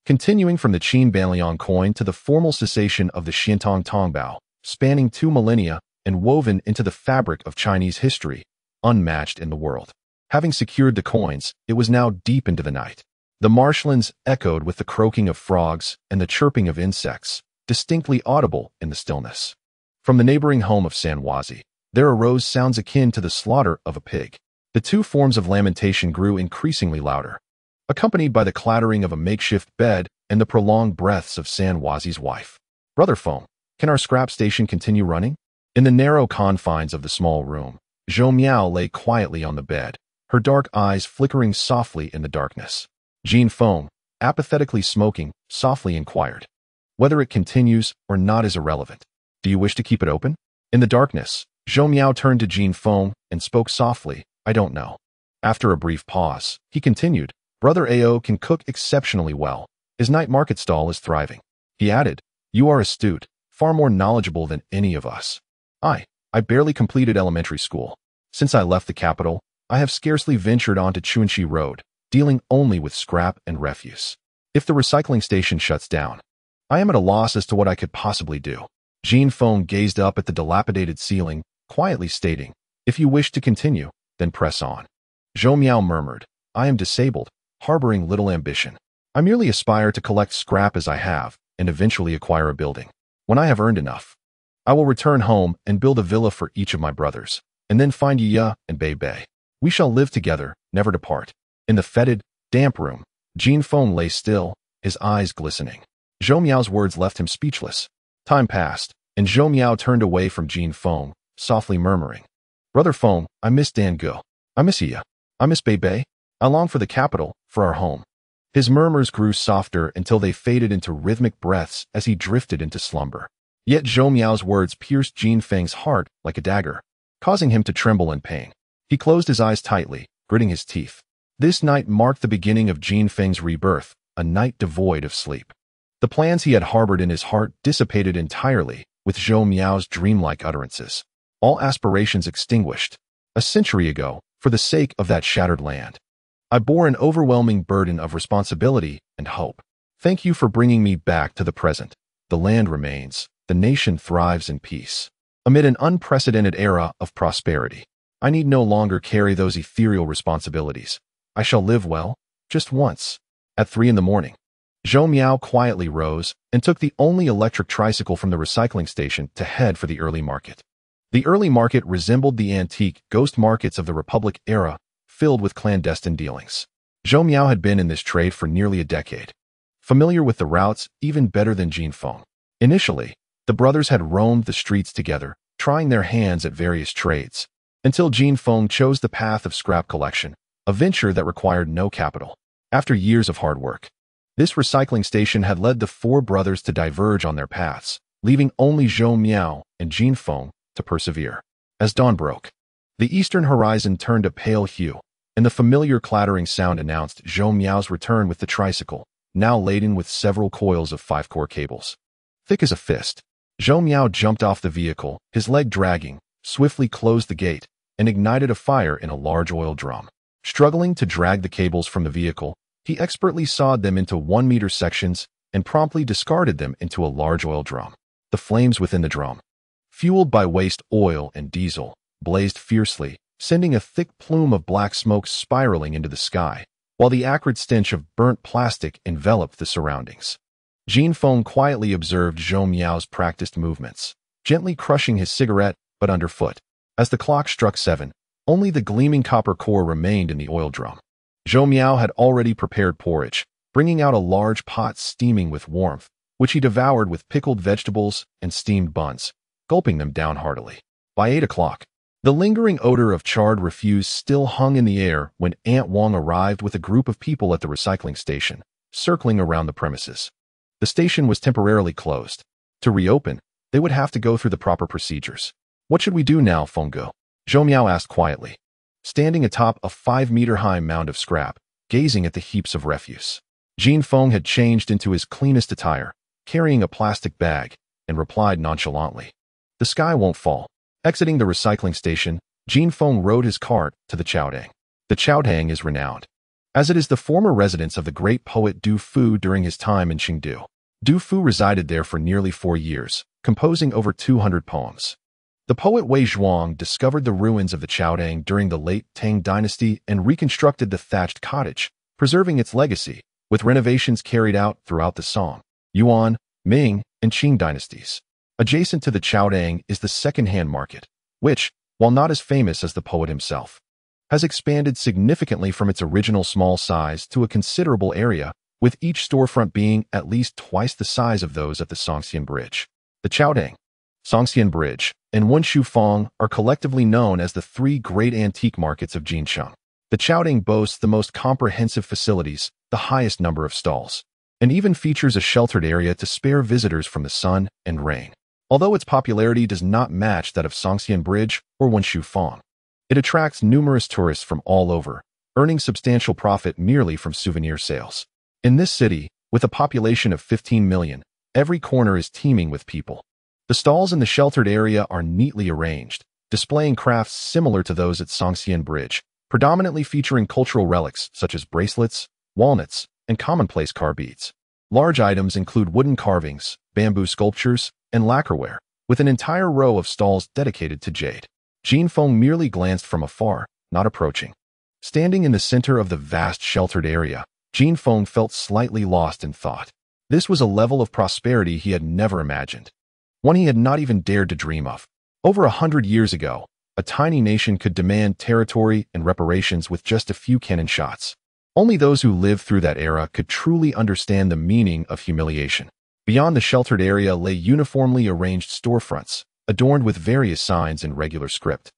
Speaker 1: Continuing from the Qin Banliang coin to the formal cessation of the Xiantong Tongbao, spanning 2 millennia and woven into the fabric of Chinese history, unmatched in the world. Having secured the coins, it was now deep into the night. The marshlands echoed with the croaking of frogs and the chirping of insects, distinctly audible in the stillness. From the neighboring home of Sanwazi, there arose sounds akin to the slaughter of a pig. The 2 forms of lamentation grew increasingly louder, accompanied by the clattering of a makeshift bed and the prolonged breaths of Sanwazi's wife. Brother Feng, can our scrap station continue running? In the narrow confines of the small room, Zhou Miao lay quietly on the bed, her dark eyes flickering softly in the darkness. Jin Feng, apathetically smoking, softly inquired. Whether it continues or not is irrelevant. Do you wish to keep it open? In the darkness, Zhou Miao turned to Jin Feng and spoke softly, I don't know. After a brief pause, he continued, Brother Ao can cook exceptionally well. His night market stall is thriving. He added, You are astute, far more knowledgeable than any of us. I barely completed elementary school. Since I left the capital, I have scarcely ventured onto Chunxi Road, dealing only with scrap and refuse. If the recycling station shuts down, I am at a loss as to what I could possibly do. Jin Feng gazed up at the dilapidated ceiling, quietly stating, If you wish to continue, then press on. Zhou Miao murmured, I am disabled, harboring little ambition. I merely aspire to collect scrap as I have, and eventually acquire a building. When I have earned enough, I will return home and build a villa for each of my brothers, and then find Yi and Bei Bei. We shall live together, never to part. In the fetid, damp room, Jin Feng lay still, his eyes glistening. Zhou Miao's words left him speechless. Time passed, and Zhou Miao turned away from Jin Feng, softly murmuring, Brother Feng, I miss Dan Ge. I miss Yi. I miss Bei Bei. I long for the capital, for our home. His murmurs grew softer until they faded into rhythmic breaths as he drifted into slumber. Yet Zhou Miao's words pierced Jin Feng's heart like a dagger, causing him to tremble in pain. He closed his eyes tightly, gritting his teeth. This night marked the beginning of Jin Feng's rebirth, a night devoid of sleep. The plans he had harbored in his heart dissipated entirely with Zhou Miao's dreamlike utterances. All aspirations extinguished. A century ago, for the sake of that shattered land, I bore an overwhelming burden of responsibility and hope. Thank you for bringing me back to the present. The land remains. The nation thrives in peace. Amid an unprecedented era of prosperity, I need no longer carry those ethereal responsibilities. I shall live well, just once. At 3 a.m, Zhou Miao quietly rose and took the only electric tricycle from the recycling station to head for the early market. The early market resembled the antique ghost markets of the Republic era, filled with clandestine dealings. Zhou Miao had been in this trade for nearly a decade, familiar with the routes even better than Jin Feng. Initially, the brothers had roamed the streets together, trying their hands at various trades, until Jin Feng chose the path of scrap collection, a venture that required no capital. After years of hard work, this recycling station had led the four brothers to diverge on their paths, leaving only Zhou Miao and Jin Feng to persevere. As dawn broke, the eastern horizon turned a pale hue, and the familiar clattering sound announced Zhou Miao's return with the tricycle, now laden with several coils of 5-core cables. Thick as a fist, Zhou Miao jumped off the vehicle, his leg dragging, swiftly closed the gate, and ignited a fire in a large oil drum. Struggling to drag the cables from the vehicle, he expertly sawed them into 1-meter sections and promptly discarded them into a large oil drum. The flames within the drum, fueled by waste oil and diesel, blazed fiercely, sending a thick plume of black smoke spiraling into the sky, while the acrid stench of burnt plastic enveloped the surroundings. Jin Feng quietly observed Zhou Miao's practiced movements, gently crushing his cigarette but underfoot. As the clock struck 7, only the gleaming copper core remained in the oil drum. Zhou Miao had already prepared porridge, bringing out a large pot steaming with warmth, which he devoured with pickled vegetables and steamed buns, gulping them down heartily. By 8 o'clock, the lingering odor of charred refuse still hung in the air when Aunt Wang arrived with a group of people at the recycling station, circling around the premises. The station was temporarily closed. To reopen, they would have to go through the proper procedures. What should we do now, Fenggo? Zhou Miao asked quietly, standing atop a 5-meter-high mound of scrap, gazing at the heaps of refuse. Jin Feng had changed into his cleanest attire, carrying a plastic bag, and replied nonchalantly, "The sky won't fall." Exiting the recycling station, Jin Feng rode his cart to the Chaodang. The Chaodang is renowned, as it is the former residence of the great poet Du Fu during his time in Chengdu. Du Fu resided there for nearly 4 years, composing over 200 poems. The poet Wei Zhuang discovered the ruins of the Chaodang during the late Tang dynasty and reconstructed the thatched cottage, preserving its legacy, with renovations carried out throughout the Song, Yuan, Ming, and Qing dynasties. Adjacent to the Chaodang is the second-hand market, which, while not as famous as the poet himself, has expanded significantly from its original small size to a considerable area, with each storefront being at least twice the size of those at the Songxian Bridge. The Chaodang, Songxian Bridge, and Wunshu Fong are collectively known as the 3 great antique markets of Jincheng. The Chaodang boasts the most comprehensive facilities, the highest number of stalls, and even features a sheltered area to spare visitors from the sun and rain. Although its popularity does not match that of Songxian Bridge or Wunshu Fong, it attracts numerous tourists from all over, earning substantial profit merely from souvenir sales. In this city, with a population of 15 million, every corner is teeming with people. The stalls in the sheltered area are neatly arranged, displaying crafts similar to those at Songxian Bridge, predominantly featuring cultural relics such as bracelets, walnuts, and commonplace car beads. Large items include wooden carvings, bamboo sculptures, and lacquerware, with an entire row of stalls dedicated to jade. Jin Feng merely glanced from afar, not approaching. Standing in the center of the vast sheltered area, Jin Feng felt slightly lost in thought. This was a level of prosperity he had never imagined, one he had not even dared to dream of. Over 100 years ago, a tiny nation could demand territory and reparations with just a few cannon shots. Only those who lived through that era could truly understand the meaning of humiliation. Beyond the sheltered area lay uniformly arranged storefronts, adorned with various signs in regular script,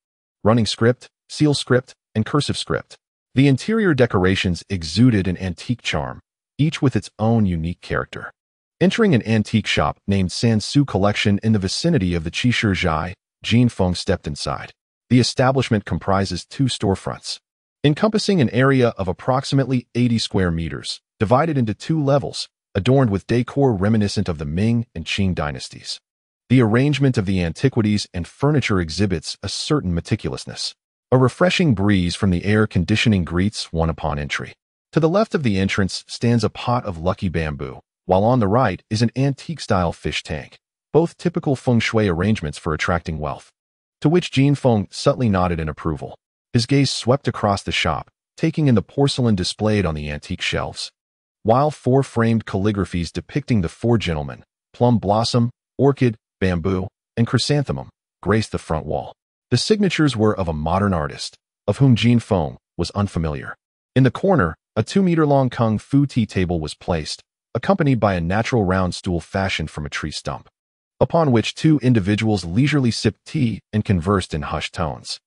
Speaker 1: running script, seal script, and cursive script. The interior decorations exuded an antique charm, each with its own unique character. Entering an antique shop named Sansu Collection in the vicinity of the Qishir Zhai, Jin Feng stepped inside. The establishment comprises 2 storefronts, encompassing an area of approximately 80 square meters, divided into 2 levels, adorned with decor reminiscent of the Ming and Qing dynasties. The arrangement of the antiquities and furniture exhibits a certain meticulousness. A refreshing breeze from the air conditioning greets one upon entry. To the left of the entrance stands a pot of lucky bamboo, while on the right is an antique-style fish tank, both typical feng shui arrangements for attracting wealth. To which Jin Feng subtly nodded in approval. His gaze swept across the shop, taking in the porcelain displayed on the antique shelves. While 4 framed calligraphies depicting the 4 gentlemen, plum blossom, orchid, bamboo, and chrysanthemum, graced the front wall. The signatures were of a modern artist, of whom Jin Feng was unfamiliar. In the corner, a 2-meter-long kung fu tea table was placed, accompanied by a natural round stool fashioned from a tree stump, upon which 2 individuals leisurely sipped tea and conversed in hushed tones.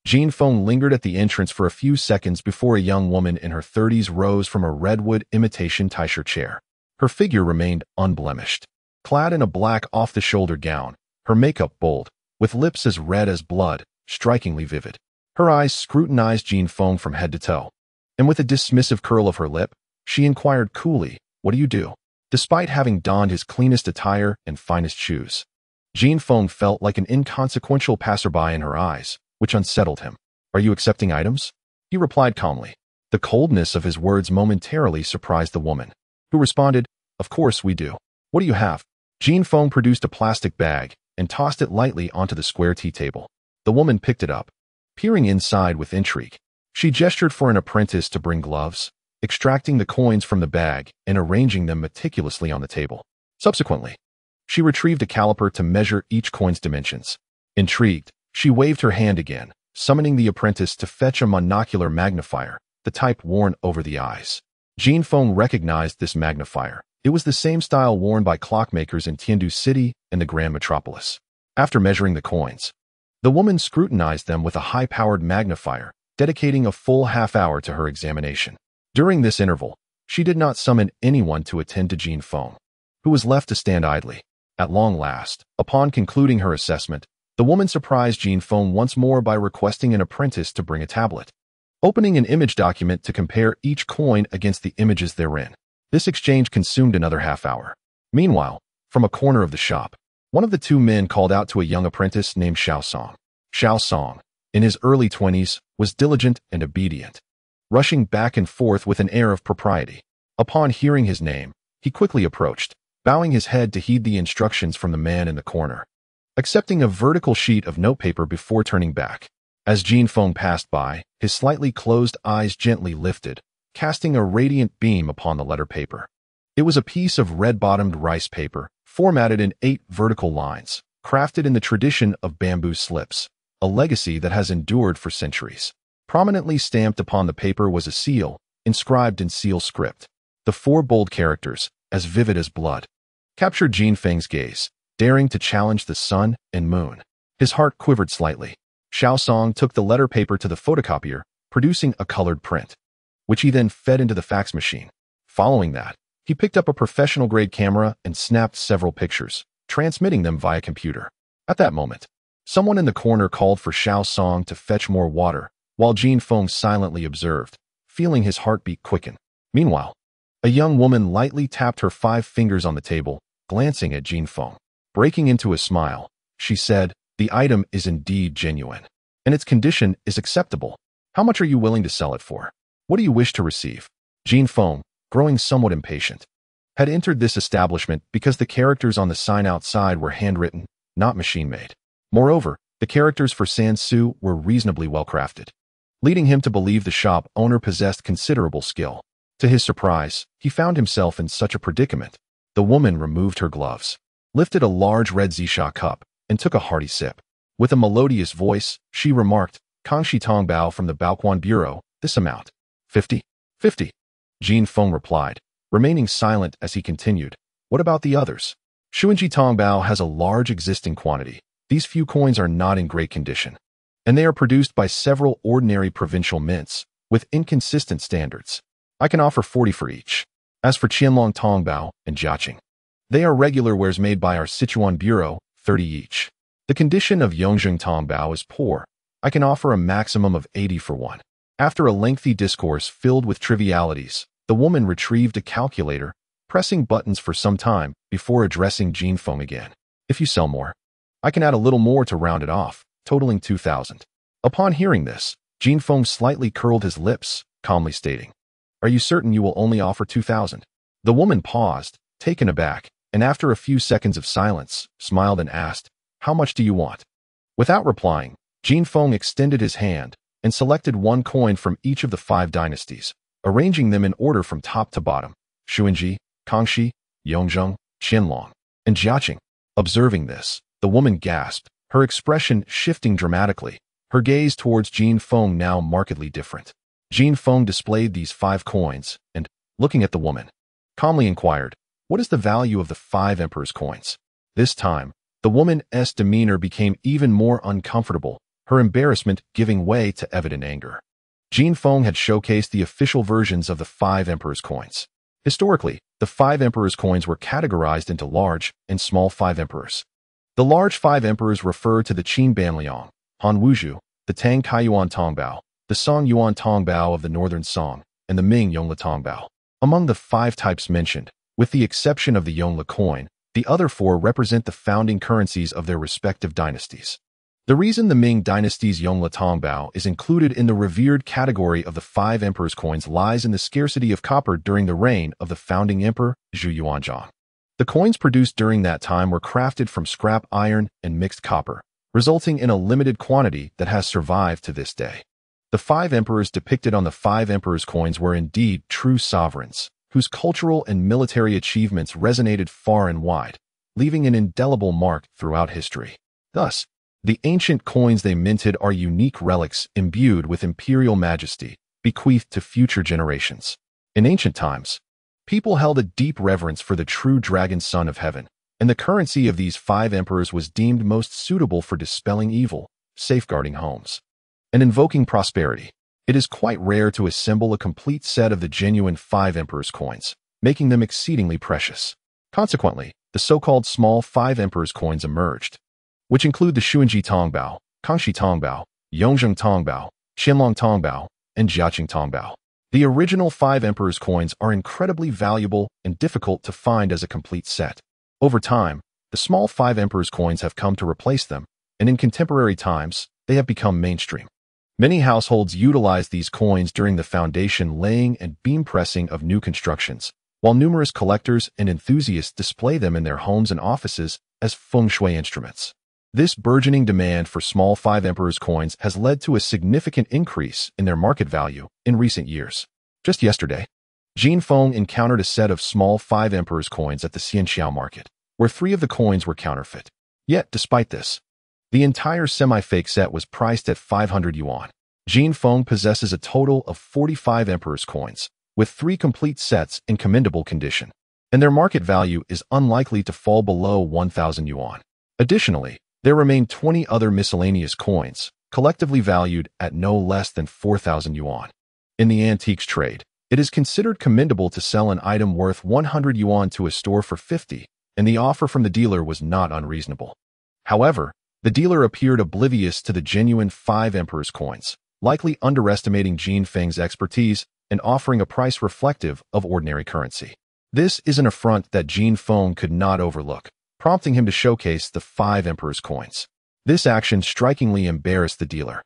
Speaker 1: Jin Feng lingered at the entrance for a few seconds before a young woman in her 30s rose from a redwood imitation taisha chair. Her figure remained unblemished. Clad in a black off-the-shoulder gown, her makeup bold, with lips as red as blood, strikingly vivid. Her eyes scrutinized Jin Feng from head to toe, and with a dismissive curl of her lip, she inquired coolly, "What do you do?" Despite having donned his cleanest attire and finest shoes, Jin Feng felt like an inconsequential passerby in her eyes, which unsettled him. "Are you accepting items?" He replied calmly. The coldness of his words momentarily surprised the woman, who responded, "Of course we do. What do you have?" Jin Feng produced a plastic bag and tossed it lightly onto the square tea table. The woman picked it up, peering inside with intrigue. She gestured for an apprentice to bring gloves, extracting the coins from the bag and arranging them meticulously on the table. Subsequently, she retrieved a caliper to measure each coin's dimensions. Intrigued, she waved her hand again, summoning the apprentice to fetch a monocular magnifier, the type worn over the eyes. Jin Feng recognized this magnifier. It was the same style worn by clockmakers in Tiandu City and the Grand Metropolis. After measuring the coins, the woman scrutinized them with a high-powered magnifier, dedicating a full half-hour to her examination. During this interval, she did not summon anyone to attend to Jin Feng, who was left to stand idly. At long last, upon concluding her assessment, the woman surprised Jin Feng once more by requesting an apprentice to bring a tablet, opening an image document to compare each coin against the images therein. This exchange consumed another half-hour. Meanwhile, from a corner of the shop, one of the two men called out to a young apprentice named Xiao Song. Xiao Song, in his early 20s, was diligent and obedient, rushing back and forth with an air of propriety. Upon hearing his name, he quickly approached, bowing his head to heed the instructions from the man in the corner, accepting a vertical sheet of notepaper before turning back. As Jin Feng passed by, his slightly closed eyes gently lifted, casting a radiant beam upon the letter paper. It was a piece of red-bottomed rice paper, formatted in 8 vertical lines, crafted in the tradition of bamboo slips, a legacy that has endured for centuries. Prominently stamped upon the paper was a seal, inscribed in seal script. The 4 bold characters, as vivid as blood, captured Jin Feng's gaze, daring to challenge the sun and moon. His heart quivered slightly. Xiao Song took the letter paper to the photocopier, producing a colored print, which he then fed into the fax machine. Following that, he picked up a professional-grade camera and snapped several pictures, transmitting them via computer. At that moment, someone in the corner called for Xiao Song to fetch more water, while Jin Feng silently observed, feeling his heartbeat quicken. Meanwhile, a young woman lightly tapped her 5 fingers on the table, glancing at Jin Feng. Breaking into a smile, she said, "The item is indeed genuine, and its condition is acceptable. How much are you willing to sell it for? What do you wish to receive?" Jin Feng, growing somewhat impatient, had entered this establishment because the characters on the sign outside were handwritten, not machine-made. Moreover, the characters for Sansu were reasonably well-crafted, leading him to believe the shop owner possessed considerable skill. To his surprise, he found himself in such a predicament. The woman removed her gloves, lifted a large red zisha cup, and took a hearty sip. With a melodious voice, she remarked, "Kangxi Tongbao from the Baoquan Bureau, this amount." 50. 50. Jin Feng replied, remaining silent as he continued, "What about the others?" Xuanji Tongbao has a large existing quantity. These few coins are not in great condition, and they are produced by several ordinary provincial mints, with inconsistent standards. I can offer 40 for each. As for Qianlong Tongbao and Jiaqing, they are regular wares made by our Sichuan Bureau, 30 each. The condition of Yongzheng Tongbao is poor. I can offer a maximum of 80 for one. After a lengthy discourse filled with trivialities, the woman retrieved a calculator, pressing buttons for some time before addressing Jin Feng again. "If you sell more, I can add a little more to round it off, totaling 2,000. Upon hearing this, Jin Feng slightly curled his lips, calmly stating, "Are you certain you will only offer 2,000? The woman paused, taken aback, and after a few seconds of silence, smiled and asked, "How much do you want?" Without replying, Jin Feng extended his hand and selected 1 coin from each of the 5 dynasties, arranging them in order from top to bottom: Xuanji, Kangxi, Yongzheng, Qianlong, and Jiaqing. Observing this, the woman gasped, her expression shifting dramatically, her gaze towards Jin Feng now markedly different. Jin Feng displayed these 5 coins and, looking at the woman, calmly inquired, "What is the value of the 5 emperor's coins?" This time, the woman's demeanor became even more uncomfortable, her embarrassment giving way to evident anger. Jin Feng had showcased the official versions of the 5 Emperors coins. Historically, the 5 Emperors coins were categorized into large and small 5 Emperors. The large 5 Emperors refer to the Qin Banliang, Han Wuzhu, the Tang Kaiyuan Tongbao, the Song Yuan Tongbao of the Northern Song, and the Ming Yongla Tongbao. Among the 5 types mentioned, with the exception of the Yongla coin, the other 4 represent the founding currencies of their respective dynasties. The reason the Ming dynasty's Yongla Tongbao is included in the revered category of the 5 Emperors coins lies in the scarcity of copper during the reign of the founding emperor, Zhu Yuanzhang. The coins produced during that time were crafted from scrap iron and mixed copper, resulting in a limited quantity that has survived to this day. The 5 emperors depicted on the 5 Emperors coins were indeed true sovereigns, whose cultural and military achievements resonated far and wide, leaving an indelible mark throughout history. Thus, the ancient coins they minted are unique relics imbued with imperial majesty, bequeathed to future generations. In ancient times, people held a deep reverence for the true dragon son of heaven, and the currency of these 5 emperors was deemed most suitable for dispelling evil, safeguarding homes, and invoking prosperity. It is quite rare to assemble a complete set of the genuine 5 Emperors coins, making them exceedingly precious. Consequently, the so-called small 5 Emperors coins emerged, which include the Xuanji Tongbao, Kangxi Tongbao, Yongzheng Tongbao, Qianlong Tongbao, and Jiaqing Tongbao. The original 5 Emperors coins are incredibly valuable and difficult to find as a complete set. Over time, the small 5 Emperors coins have come to replace them, and in contemporary times, they have become mainstream. Many households utilize these coins during the foundation laying and beam pressing of new constructions, while numerous collectors and enthusiasts display them in their homes and offices as feng shui instruments. This burgeoning demand for small 5 Emperors coins has led to a significant increase in their market value in recent years. Just yesterday, Jin Feng encountered a set of small 5 Emperors coins at the Xianxiao market, where 3 of the coins were counterfeit. Yet, despite this, the entire semi-fake set was priced at 500 yuan. Jin Feng possesses a total of 45 Emperors coins, with 3 complete sets in commendable condition, and their market value is unlikely to fall below 1,000 yuan. Additionally, there remain 20 other miscellaneous coins, collectively valued at no less than 4,000 yuan. In the antiques trade, it is considered commendable to sell an item worth 100 yuan to a store for 50, and the offer from the dealer was not unreasonable. However, the dealer appeared oblivious to the genuine 5 Emperors coins, likely underestimating Jin Feng's expertise and offering a price reflective of ordinary currency. This is an affront that Jin Feng could not overlook, prompting him to showcase the 5 Emperors coins. This action strikingly embarrassed the dealer,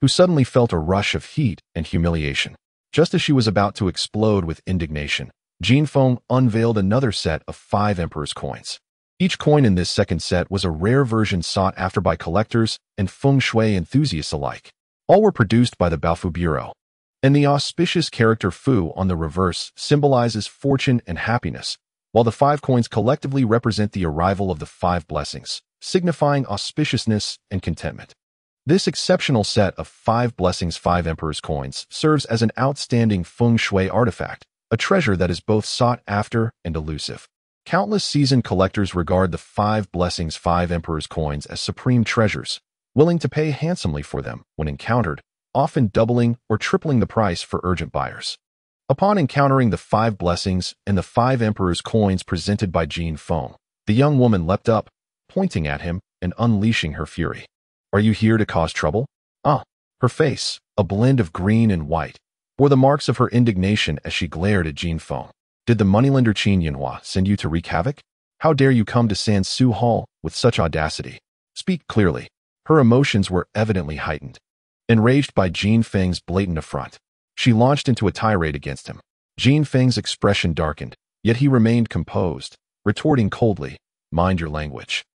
Speaker 1: who suddenly felt a rush of heat and humiliation. Just as she was about to explode with indignation, Jin Feng unveiled another set of 5 Emperors coins. Each coin in this second set was a rare version sought after by collectors and feng shui enthusiasts alike. All were produced by the Baofu Bureau, and the auspicious character Fu on the reverse symbolizes fortune and happiness, while the 5 coins collectively represent the arrival of the 5 blessings, signifying auspiciousness and contentment. This exceptional set of 5 blessings 5 Emperors coins serves as an outstanding feng shui artifact, a treasure that is both sought after and elusive. Countless seasoned collectors regard the 5 blessings 5 Emperors coins as supreme treasures, willing to pay handsomely for them when encountered, often doubling or tripling the price for urgent buyers. Upon encountering the 5 blessings and the 5 Emperors coins presented by Jin Feng, the young woman leapt up, pointing at him and unleashing her fury. "Are you here to cause trouble?" Her face, a blend of green and white, bore the marks of her indignation as she glared at Jin Feng. "Did the moneylender Qin Yanhua send you to wreak havoc? How dare you come to Sansu Hall with such audacity? Speak clearly." Her emotions were evidently heightened. Enraged by Jin Feng's blatant affront, she launched into a tirade against him. Jin Feng's expression darkened, yet he remained composed, retorting coldly, "Mind your language.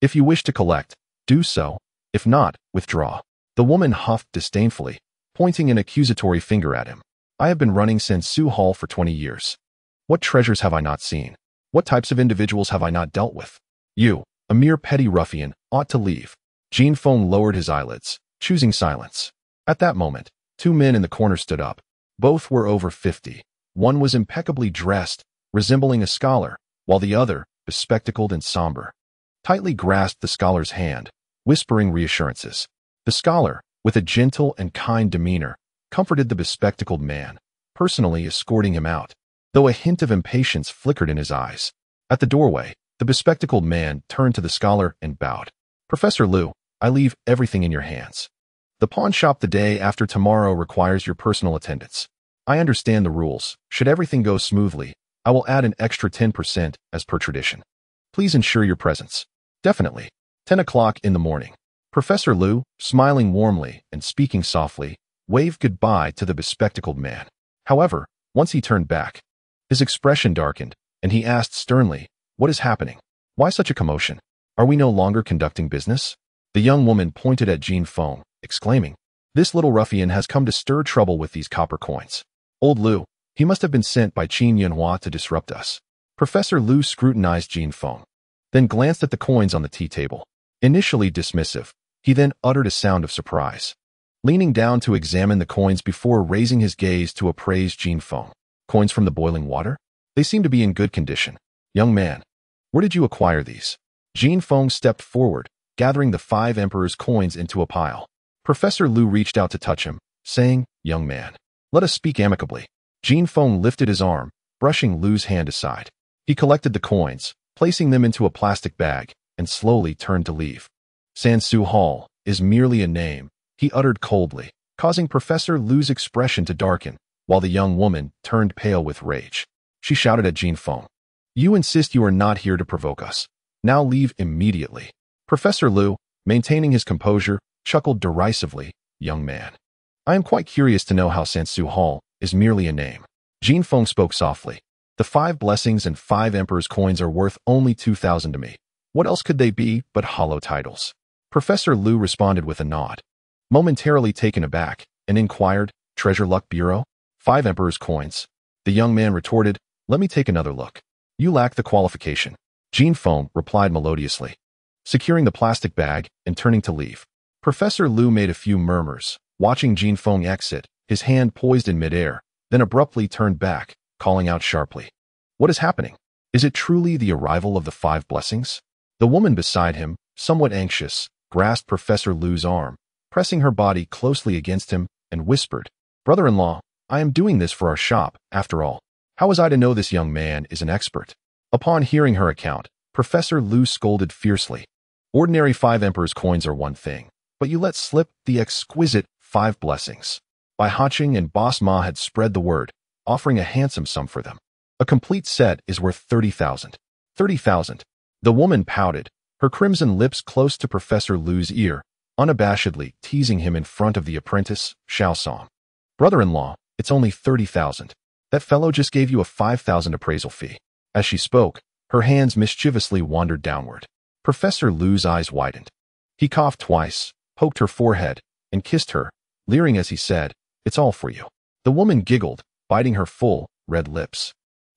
Speaker 1: If you wish to collect, do so. If not, withdraw." The woman huffed disdainfully, pointing an accusatory finger at him. "I have been running Sansu Hall for 20 years. What treasures have I not seen? What types of individuals have I not dealt with? You, a mere petty ruffian, ought to leave." Jin Feng lowered his eyelids, choosing silence. At that moment, 2 men in the corner stood up. Both were over 50. One was impeccably dressed, resembling a scholar, while the other, bespectacled and somber, tightly grasped the scholar's hand, whispering reassurances. The scholar, with a gentle and kind demeanor, comforted the bespectacled man, personally escorting him out, though a hint of impatience flickered in his eyes. At the doorway, the bespectacled man turned to the scholar and bowed. "Professor Liu, I leave everything in your hands. The pawn shop the day after tomorrow requires your personal attendance. I understand the rules. Should everything go smoothly, I will add an extra 10% as per tradition. Please ensure your presence." "Definitely." 10 o'clock in the morning. Professor Liu, smiling warmly and speaking softly, waved goodbye to the bespectacled man. However, once he turned back, his expression darkened, and he asked sternly, "What is happening? Why such a commotion? Are we no longer conducting business?" The young woman pointed at Jin Feng, exclaiming, "This little ruffian has come to stir trouble with these copper coins. Old Liu, he must have been sent by Qin Yunhua to disrupt us." Professor Liu scrutinized Jin Feng, then glanced at the coins on the tea table. Initially dismissive, he then uttered a sound of surprise, leaning down to examine the coins before raising his gaze to appraise Jin Feng. "Coins from the boiling water? They seem to be in good condition. Young man, where did you acquire these?" Jin Feng stepped forward, gathering the 5 emperor's coins into a pile. Professor Liu reached out to touch him, saying, "Young man, let us speak amicably." Jin Feng lifted his arm, brushing Liu's hand aside. He collected the coins, placing them into a plastic bag, and slowly turned to leave. "Sansu Hall is merely a name," he uttered coldly, causing Professor Liu's expression to darken, while the young woman turned pale with rage. She shouted at Jin Feng, "You insist you are not here to provoke us. Now leave immediately." Professor Liu, maintaining his composure, chuckled derisively, "Young man, I am quite curious to know how Sansu Hall is merely a name." Jin Feng spoke softly. "The 5 blessings and 5 emperor's coins are worth only 2,000 to me. What else could they be but hollow titles?" Professor Liu responded with a nod, momentarily taken aback, and inquired, "Treasure Luck Bureau? 5 emperor's coins?" The young man retorted, "Let me take another look." "You lack the qualification," Jin Feng replied melodiously, securing the plastic bag and turning to leave. Professor Liu made a few murmurs, watching Jin Feng exit, his hand poised in midair, then abruptly turned back, calling out sharply, "What is happening? Is it truly the arrival of the 5 blessings?" The woman beside him, somewhat anxious, grasped Professor Liu's arm, pressing her body closely against him, and whispered, "Brother-in-law, I am doing this for our shop, after all. How was I to know this young man is an expert?" Upon hearing her account, Professor Liu scolded fiercely. "Ordinary 5 emperor's coins are one thing, but you let slip the exquisite 5 blessings." Bai Haching and Boss Ma had spread the word, offering a handsome sum for them. "A complete set is worth 30,000. 30,000. The woman pouted, her crimson lips close to Professor Liu's ear, unabashedly teasing him in front of the apprentice, Xiaosong. "Brother-in-law, it's only 30,000. That fellow just gave you a 5,000 appraisal fee." As she spoke, her hands mischievously wandered downward. Professor Liu's eyes widened. He coughed twice, poked her forehead, and kissed her, leering as he said, "It's all for you." The woman giggled, biting her full, red lips,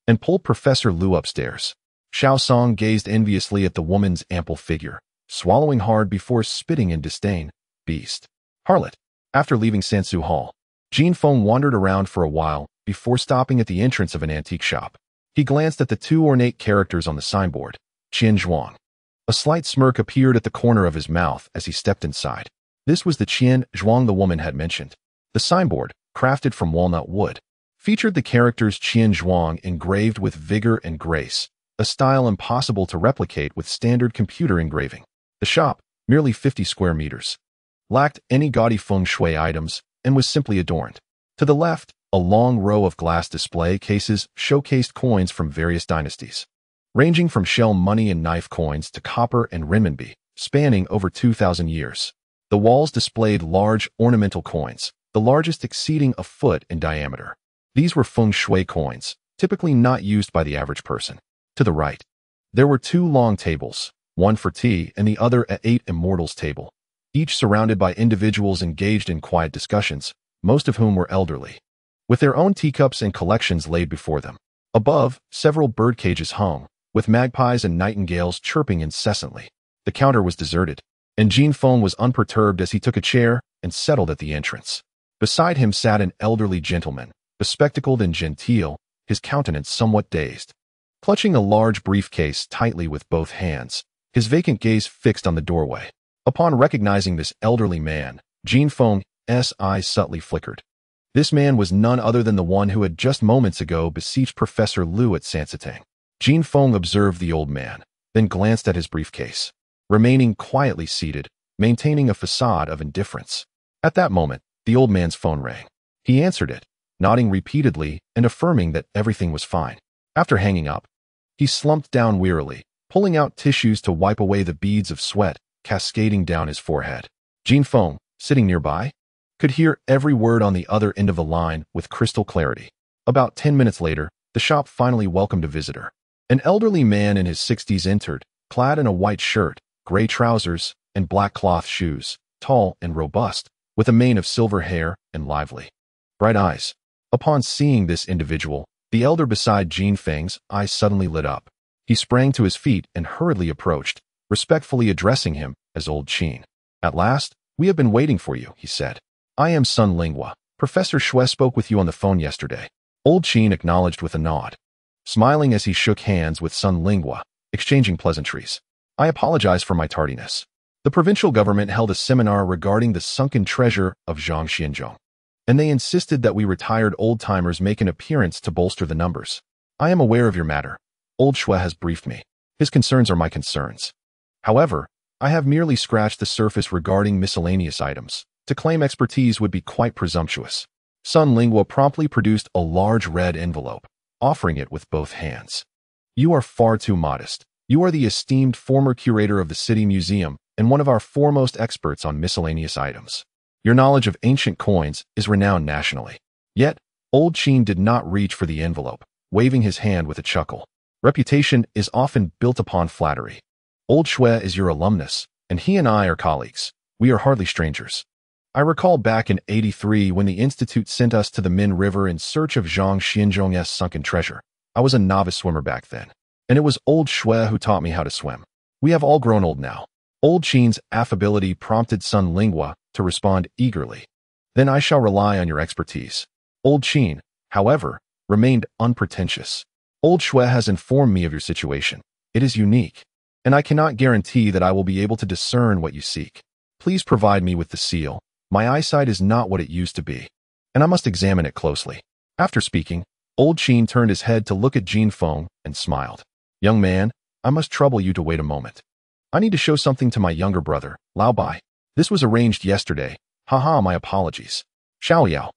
Speaker 1: and pulled Professor Liu upstairs. Xiaosong gazed enviously at the woman's ample figure, swallowing hard before spitting in disdain. "Beast. Harlot." After leaving Sansu Hall, Jin Feng wandered around for a while before stopping at the entrance of an antique shop. He glanced at the 2 ornate characters on the signboard, Qian Zhuang. A slight smirk appeared at the corner of his mouth as he stepped inside. This was the Qian Zhuang the woman had mentioned. The signboard, crafted from walnut wood, featured the characters Qian Zhuang engraved with vigor and grace, a style impossible to replicate with standard computer engraving. The shop, merely 50 square meters, lacked any gaudy feng shui items and was simply adorned. To the left, a long row of glass display cases showcased coins from various dynasties, ranging from shell money and knife coins to copper and renminbi, spanning over 2,000 years. The walls displayed large ornamental coins, the largest exceeding a foot in diameter. These were feng shui coins, typically not used by the average person. To the right, there were 2 long tables, one for tea and the other at 8 immortals table, each surrounded by individuals engaged in quiet discussions, most of whom were elderly, with their own teacups and collections laid before them. Above, several bird cages hung, with magpies and nightingales chirping incessantly. The counter was deserted, and Jin Feng was unperturbed as he took a chair and settled at the entrance. Beside him sat an elderly gentleman, bespectacled and genteel, his countenance somewhat dazed. Clutching a large briefcase tightly with both hands, his vacant gaze fixed on the doorway. Upon recognizing this elderly man, Jin Feng's eyes subtly flickered. This man was none other than the one who had just moments ago beseeched Professor Liu at Sansatang. Jin Feng observed the old man, then glanced at his briefcase, remaining quietly seated, maintaining a facade of indifference. At that moment, the old man's phone rang. He answered it, nodding repeatedly and affirming that everything was fine. After hanging up, he slumped down wearily, pulling out tissues to wipe away the beads of sweat cascading down his forehead. Jin Feng, sitting nearby, could hear every word on the other end of the line with crystal clarity. About 10 minutes later, the shop finally welcomed a visitor. An elderly man in his 60s entered, clad in a white shirt, gray trousers, and black cloth shoes, tall and robust, with a mane of silver hair and lively, bright eyes. Upon seeing this individual, the elder beside Jin Feng's eyes suddenly lit up. He sprang to his feet and hurriedly approached, respectfully addressing him as Old Qin. "At last, we have been waiting for you," he said. "I am Sun Lingua. Professor Xue spoke with you on the phone yesterday." Old Qin acknowledged with a nod, smiling as he shook hands with Sun Lingua, exchanging pleasantries. "I apologize for my tardiness. The provincial government held a seminar regarding the sunken treasure of Zhangxianzhong, and they insisted that we retired old-timers make an appearance to bolster the numbers. I am aware of your matter. Old Xue has briefed me. His concerns are my concerns. However, I have merely scratched the surface regarding miscellaneous items. To claim expertise would be quite presumptuous." Sun Lingua promptly produced a large red envelope, offering it with both hands. "You are far too modest. You are the esteemed former curator of the city museum and one of our foremost experts on miscellaneous items. Your knowledge of ancient coins is renowned nationally." Yet, Old Qin did not reach for the envelope, waving his hand with a chuckle. "Reputation is often built upon flattery. Old Xue is your alumnus, and he and I are colleagues. We are hardly strangers. I recall back in '83 when the Institute sent us to the Min River in search of Zhangxianzhong's sunken treasure. I was a novice swimmer back then, and it was Old Xue who taught me how to swim. We have all grown old now." Old Qin's affability prompted Sun Lingua to respond eagerly. "Then I shall rely on your expertise." Old Qin, however, remained unpretentious. "Old Xue has informed me of your situation. It is unique, and I cannot guarantee that I will be able to discern what you seek. Please provide me with the seal. My eyesight is not what it used to be, and I must examine it closely." After speaking, Old Qin turned his head to look at Jin Feng and smiled. "Young man, I must trouble you to wait a moment. I need to show something to my younger brother, Lao Bai. This was arranged yesterday. Haha, my apologies. Xiaoyao,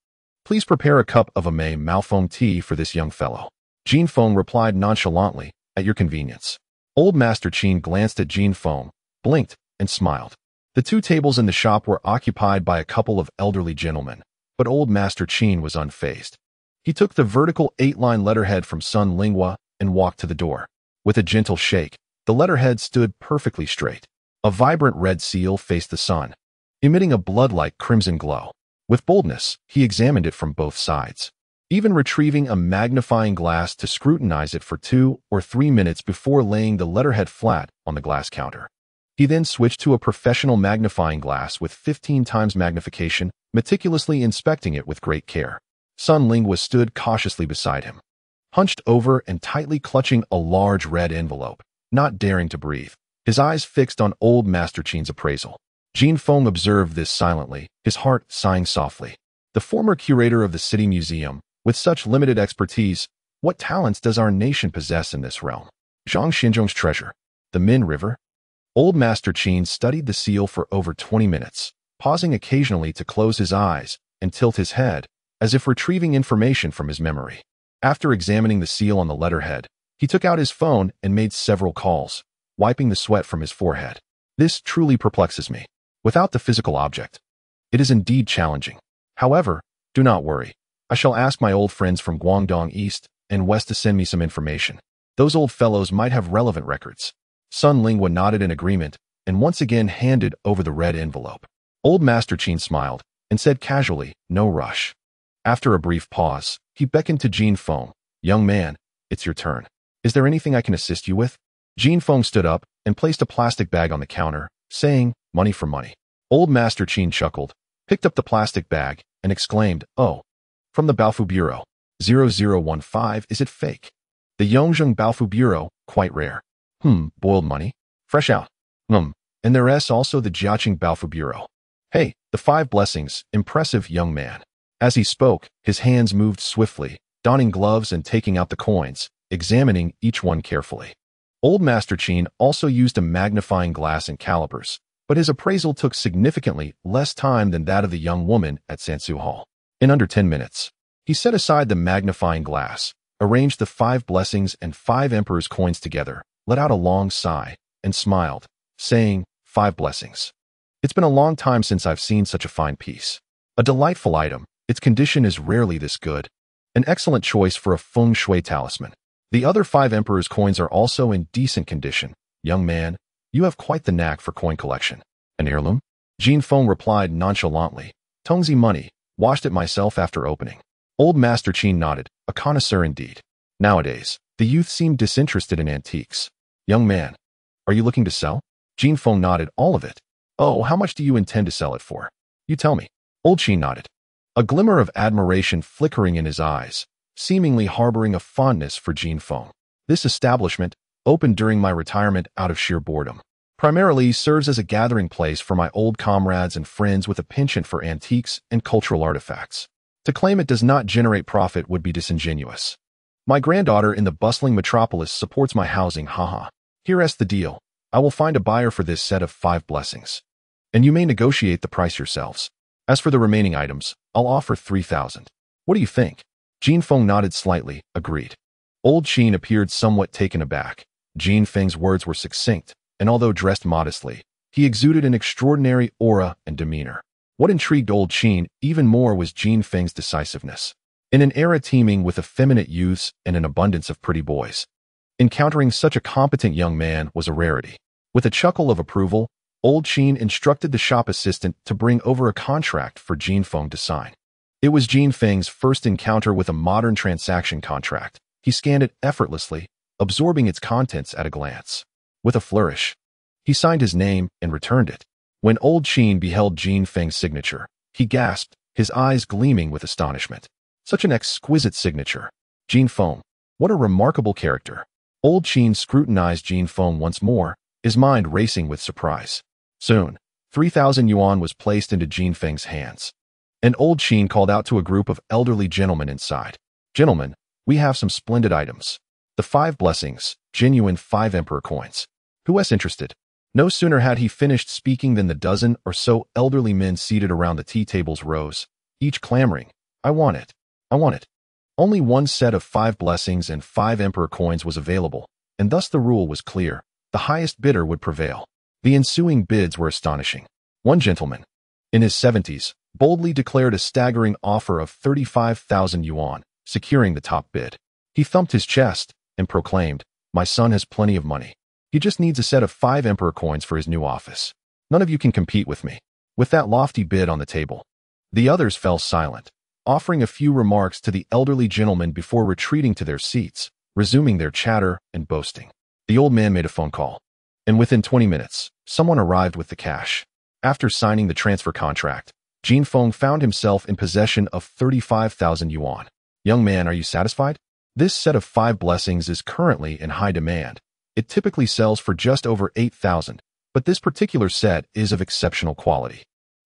Speaker 1: please prepare a cup of a Mei Malfeng tea for this young fellow." Jin Feng replied nonchalantly, "At your convenience." Old Master Qin glanced at Jin Feng, blinked, and smiled. The two tables in the shop were occupied by a couple of elderly gentlemen, but Old Master Qin was unfazed. He took the vertical 8-line letterhead from Sun Lingua and walked to the door. With a gentle shake, the letterhead stood perfectly straight. A vibrant red seal faced the sun, emitting a blood-like crimson glow. With boldness, he examined it from both sides, even retrieving a magnifying glass to scrutinize it for 2 or 3 minutes before laying the letterhead flat on the glass counter. He then switched to a professional magnifying glass with 15 times magnification, meticulously inspecting it with great care. Sun Lingua stood cautiously beside him, hunched over and tightly clutching a large red envelope, not daring to breathe, his eyes fixed on Old Master Qin's appraisal. Jin Feng observed this silently, his heart sighing softly. The former curator of the city museum, with such limited expertise, what talents does our nation possess in this realm? Zhangxianzhong's treasure, the Min River? Old Master Qin studied the seal for over 20 minutes, pausing occasionally to close his eyes and tilt his head, as if retrieving information from his memory. After examining the seal on the letterhead, he took out his phone and made several calls, wiping the sweat from his forehead. "This truly perplexes me. Without the physical object, it is indeed challenging. However, do not worry. I shall ask my old friends from Guangdong East and West to send me some information. Those old fellows might have relevant records." Sun Lingua nodded in agreement and once again handed over the red envelope. Old Master Qin smiled and said casually, "No rush." After a brief pause, he beckoned to Jin Feng. "Young man, it's your turn. Is there anything I can assist you with?" Jin Feng stood up and placed a plastic bag on the counter, saying, "Money for money." Old Master Qin chuckled, picked up the plastic bag, and exclaimed, "Oh, from the Baofu Bureau. 0015, is it fake? The Yongzheng Baofu Bureau, quite rare. Boiled money? Fresh out. and there's also the Jiaqing Baofu Bureau. Hey, the 5 blessings, impressive young man. As he spoke, his hands moved swiftly, donning gloves and taking out the coins, examining each one carefully. Old Master Qin also used a magnifying glass and calipers, but his appraisal took significantly less time than that of the young woman at Sansu Hall. In under 10 minutes, he set aside the magnifying glass, arranged the 5 blessings and 5 emperor's coins together, let out a long sigh, and smiled, saying, 5 blessings. It's been a long time since I've seen such a fine piece. A delightful item, its condition is rarely this good. An excellent choice for a feng shui talisman. The other 5 emperor's coins are also in decent condition. Young man, you have quite the knack for coin collection. An heirloom? Jin Feng replied nonchalantly. Tongzi money, washed it myself after opening. Old Master Qin nodded, a connoisseur indeed. Nowadays, the youth seemed disinterested in antiques. Young man, are you looking to sell? Jin Feng nodded, all of it. Oh, how much do you intend to sell it for? You tell me. Old Qin nodded. A glimmer of admiration flickering in his eyes, seemingly harboring a fondness for Jin Feng. This establishment, opened during my retirement out of sheer boredom, primarily serves as a gathering place for my old comrades and friends with a penchant for antiques and cultural artifacts. To claim it does not generate profit would be disingenuous. My granddaughter in the bustling metropolis supports my housing, haha. Here's the deal. I will find a buyer for this set of 5 blessings. And you may negotiate the price yourselves. As for the remaining items, I'll offer 3,000. What do you think? Jin Feng nodded slightly, agreed. Old Qin appeared somewhat taken aback. Jin Feng's words were succinct, and although dressed modestly, he exuded an extraordinary aura and demeanor. What intrigued Old Qin even more was Jin Feng's decisiveness. In an era teeming with effeminate youths and an abundance of pretty boys, encountering such a competent young man was a rarity. With a chuckle of approval, Old Qin instructed the shop assistant to bring over a contract for Jin Feng to sign. It was Jin Feng's first encounter with a modern transaction contract. He scanned it effortlessly, absorbing its contents at a glance. With a flourish, he signed his name and returned it. When Old Qin beheld Jin Feng's signature, he gasped, his eyes gleaming with astonishment. Such an exquisite signature. Jin Feng, what a remarkable character. Old Qin scrutinized Jin Feng once more, his mind racing with surprise. Soon, 3,000 yuan was placed into Jin Feng's hands. And Old Qin called out to a group of elderly gentlemen inside. Gentlemen, we have some splendid items. The 5 blessings, genuine 5 emperor coins. Who is interested? No sooner had he finished speaking than the dozen or so elderly men seated around the tea tables rose, each clamoring, I want it. I want it. Only one set of 5 blessings and 5 emperor coins was available, and thus the rule was clear. The highest bidder would prevail. The ensuing bids were astonishing. One gentleman, in his 70s, boldly declared a staggering offer of 35,000 yuan, securing the top bid. He thumped his chest and proclaimed, my son has plenty of money. He just needs a set of 5 emperor coins for his new office. None of you can compete with me. With that lofty bid on the table, the others fell silent, offering a few remarks to the elderly gentlemen before retreating to their seats, resuming their chatter and boasting. The old man made a phone call, and within 20 minutes, someone arrived with the cash. After signing the transfer contract, Jin Feng found himself in possession of 35,000 yuan. Young man, are you satisfied? This set of 5 blessings is currently in high demand. It typically sells for just over 8,000, but this particular set is of exceptional quality,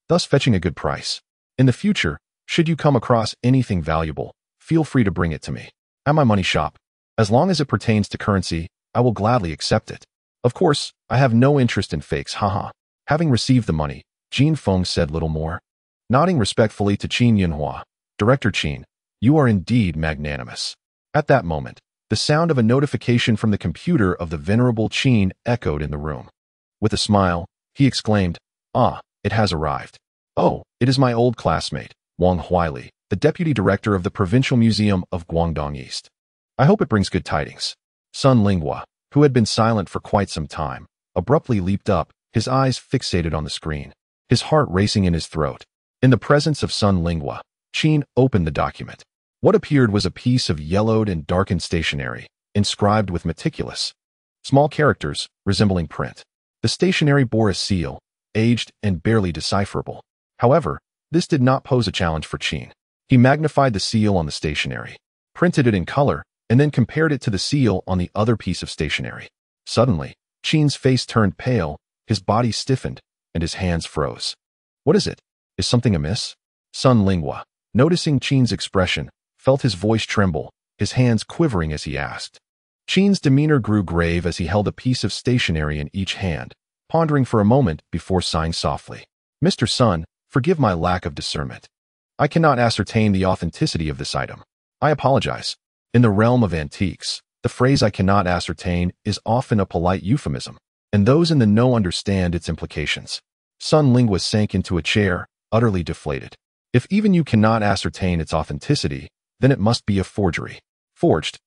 Speaker 1: thus fetching a good price. In the future, should you come across anything valuable, feel free to bring it to me. At my money shop. As long as it pertains to currency, I will gladly accept it. Of course, I have no interest in fakes, haha. Having received the money, Jin Feng said little more. Nodding respectfully to Qin Yunhua, Director Qin, you are indeed magnanimous. At that moment, the sound of a notification from the computer of the venerable Qin echoed in the room. With a smile, he exclaimed, ah, it has arrived. Oh, it is my old classmate, Wang Huaili, the deputy director of the Provincial Museum of Guangdong East. I hope it brings good tidings. Sun Linghua, who had been silent for quite some time, abruptly leaped up, his eyes fixated on the screen, his heart racing in his throat. In the presence of Sun Linghua, Qin opened the document. What appeared was a piece of yellowed and darkened stationery, inscribed with meticulous, small characters resembling print. The stationery bore a seal, aged and barely decipherable. However, this did not pose a challenge for Qin. He magnified the seal on the stationery, printed it in color, and then compared it to the seal on the other piece of stationery. Suddenly, Qin's face turned pale, His body stiffened, and his hands froze. What is it? Is something amiss? Sun Lingua, noticing Qin's expression, felt his voice tremble, his hands quivering as he asked. Qin's demeanor grew grave as he held a piece of stationery in each hand, pondering for a moment before sighing softly. Mr. Sun, forgive my lack of discernment. I cannot ascertain the authenticity of this item. I apologize. In the realm of antiques, the phrase "I cannot ascertain" is often a polite euphemism, and those in the know understand its implications. Sun Lingua sank into a chair, utterly deflated. If even you cannot ascertain its authenticity, then it must be a forgery. Forged?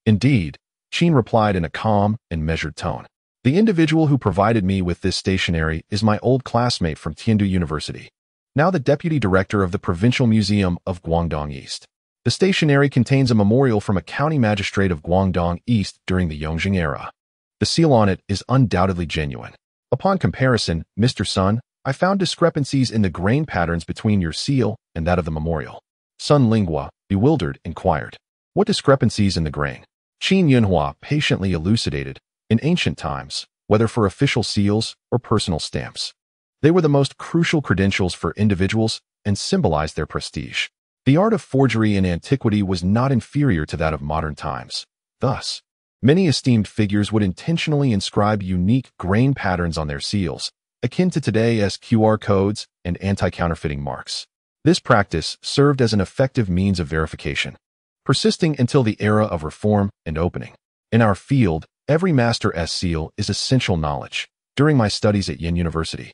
Speaker 1: Indeed, Qin replied in a calm and measured tone. The individual who provided me with this stationery is my old classmate from Tiandu University, now the deputy director of the Provincial Museum of Guangdong East. The stationery contains a memorial from a county magistrate of Guangdong East during the Yongjing era. The seal on it is undoubtedly genuine. Upon comparison, Mr. Sun, I found discrepancies in the grain patterns between your seal and that of the memorial. Sun Lingua, bewildered, inquired. What discrepancies in the grain? Qin Yunhua patiently elucidated. In ancient times, whether for official seals or personal stamps, they were the most crucial credentials for individuals and symbolized their prestige. The art of forgery in antiquity was not inferior to that of modern times. Thus, many esteemed figures would intentionally inscribe unique grain patterns on their seals, akin to today as QR codes and anti-counterfeiting marks. This practice served as an effective means of verification, persisting until the era of reform and opening. In our field, every Master S seal is essential knowledge. During my studies at Yin University,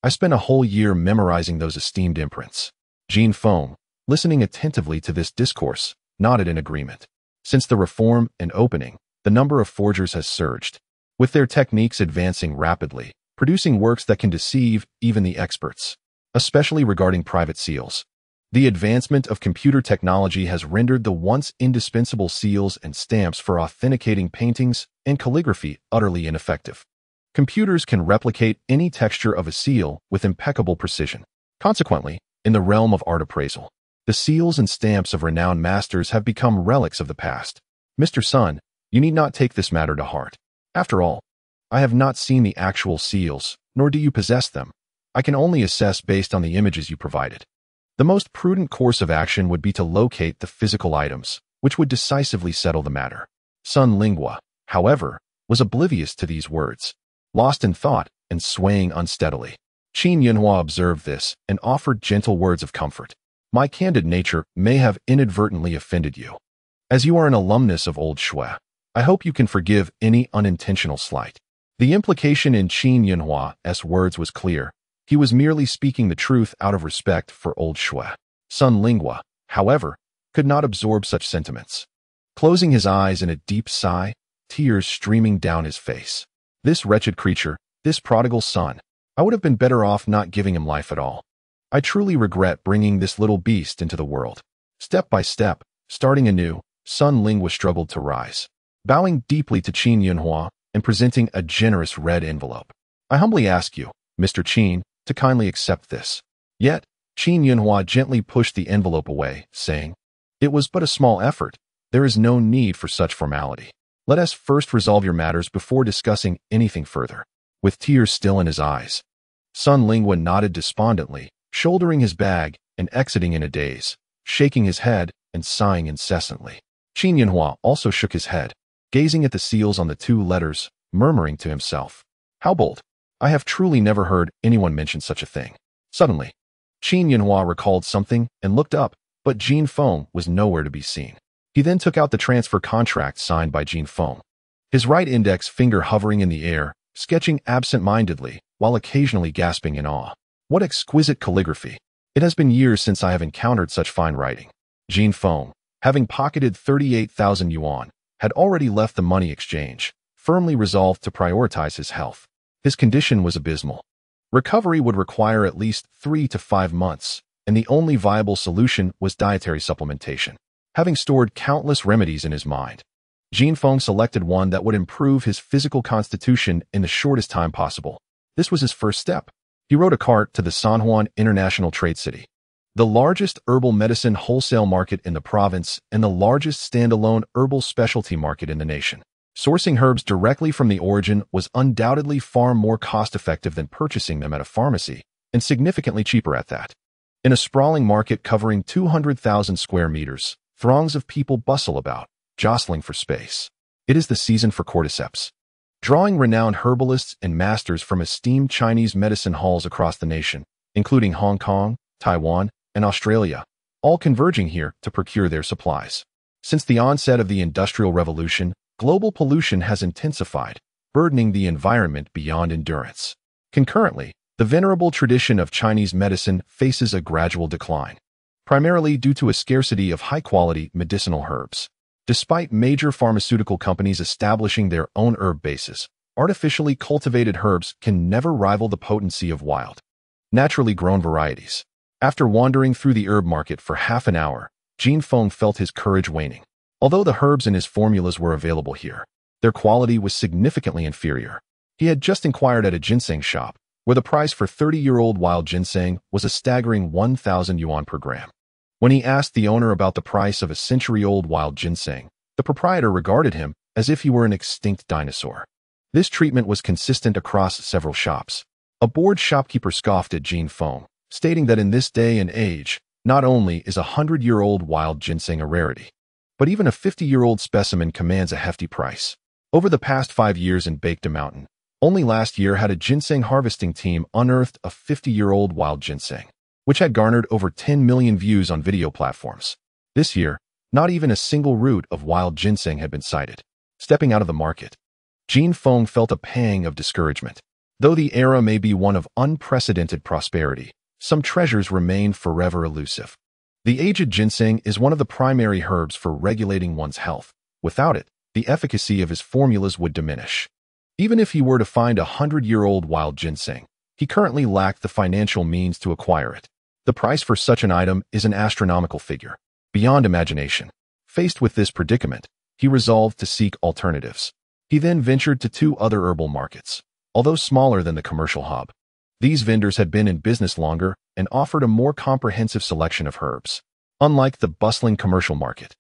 Speaker 1: I spent a whole year memorizing those esteemed imprints. Jin Feng, listening attentively to this discourse, nodded in agreement. Since the reform and opening, the number of forgers has surged, with their techniques advancing rapidly, producing works that can deceive even the experts, especially regarding private seals. The advancement of computer technology has rendered the once indispensable seals and stamps for authenticating paintings and calligraphy utterly ineffective. Computers can replicate any texture of a seal with impeccable precision. Consequently, in the realm of art appraisal, the seals and stamps of renowned masters have become relics of the past. Mr. Sun, you need not take this matter to heart. After all, I have not seen the actual seals, nor do you possess them. I can only assess based on the images you provided. The most prudent course of action would be to locate the physical items, which would decisively settle the matter. Sun Lingua, however, was oblivious to these words, lost in thought and swaying unsteadily. Qin Yunhua observed this and offered gentle words of comfort. My candid nature may have inadvertently offended you. As you are an alumnus of Old Shui, I hope you can forgive any unintentional slight. The implication in Qin Yunhua's words was clear. He was merely speaking the truth out of respect for Old Shui. Sun Lingua, however, could not absorb such sentiments. Closing his eyes in a deep sigh, tears streaming down his face. This wretched creature, this prodigal son, I would have been better off not giving him life at all. I truly regret bringing this little beast into the world. Step by step, starting anew, Sun Lingua struggled to rise, bowing deeply to Qin Yunhua and presenting a generous red envelope. I humbly ask you, Mr. Qin, to kindly accept this. Yet, Qin Yunhua gently pushed the envelope away, saying, It was but a small effort. There is no need for such formality. Let us first resolve your matters before discussing anything further. With tears still in his eyes, Sun Lingua nodded despondently, shouldering his bag and exiting in a daze, shaking his head and sighing incessantly. Qin Yunhua also shook his head, gazing at the seals on the two letters, murmuring to himself, How bold! I have truly never heard anyone mention such a thing. Suddenly, Qin Yunhua recalled something and looked up, but Jin Feng was nowhere to be seen. He then took out the transfer contract signed by Jin Feng, his right index finger hovering in the air, sketching absent-mindedly, while occasionally gasping in awe. What exquisite calligraphy! It has been years since I have encountered such fine writing. Jin Feng, having pocketed 38,000 yuan, had already left the money exchange, firmly resolved to prioritize his health. His condition was abysmal. Recovery would require at least 3 to 5 months, and the only viable solution was dietary supplementation. Having stored countless remedies in his mind, Jin Feng selected one that would improve his physical constitution in the shortest time possible. This was his first step. He rode a cart to the San Juan International Trade City, the largest herbal medicine wholesale market in the province and the largest standalone herbal specialty market in the nation. Sourcing herbs directly from the origin was undoubtedly far more cost-effective than purchasing them at a pharmacy, and significantly cheaper at that. In a sprawling market covering 200,000 square meters, throngs of people bustle about, jostling for space. It is the season for cordyceps, drawing renowned herbalists and masters from esteemed Chinese medicine halls across the nation, including Hong Kong, Taiwan, and Australia, all converging here to procure their supplies. Since the onset of the Industrial Revolution, global pollution has intensified, burdening the environment beyond endurance. Concurrently, the venerable tradition of Chinese medicine faces a gradual decline, primarily due to a scarcity of high-quality medicinal herbs. Despite major pharmaceutical companies establishing their own herb bases, artificially cultivated herbs can never rival the potency of wild, naturally grown varieties. After wandering through the herb market for half an hour, Jin Feng felt his courage waning. Although the herbs in his formulas were available here, their quality was significantly inferior. He had just inquired at a ginseng shop, where the price for 30-year-old wild ginseng was a staggering 1,000 yuan per gram. When he asked the owner about the price of a century-old wild ginseng, the proprietor regarded him as if he were an extinct dinosaur. This treatment was consistent across several shops. A bored shopkeeper scoffed at Jin Feng, stating that in this day and age, not only is a 100-year-old wild ginseng a rarity, but even a 50-year-old specimen commands a hefty price. Over the past 5 years in Baked Mountain, only last year had a ginseng harvesting team unearthed a 50-year-old wild ginseng, which had garnered over 10 million views on video platforms. This year, not even a single root of wild ginseng had been sighted. Stepping out of the market, Jin Feng felt a pang of discouragement. Though the era may be one of unprecedented prosperity, some treasures remain forever elusive. The aged ginseng is one of the primary herbs for regulating one's health. Without it, the efficacy of his formulas would diminish. Even if he were to find a 100-year-old wild ginseng, he currently lacked the financial means to acquire it. The price for such an item is an astronomical figure, beyond imagination. Faced with this predicament, he resolved to seek alternatives. He then ventured to 2 other herbal markets, although smaller than the commercial hub. These vendors had been in business longer and offered a more comprehensive selection of herbs. Unlike the bustling commercial market,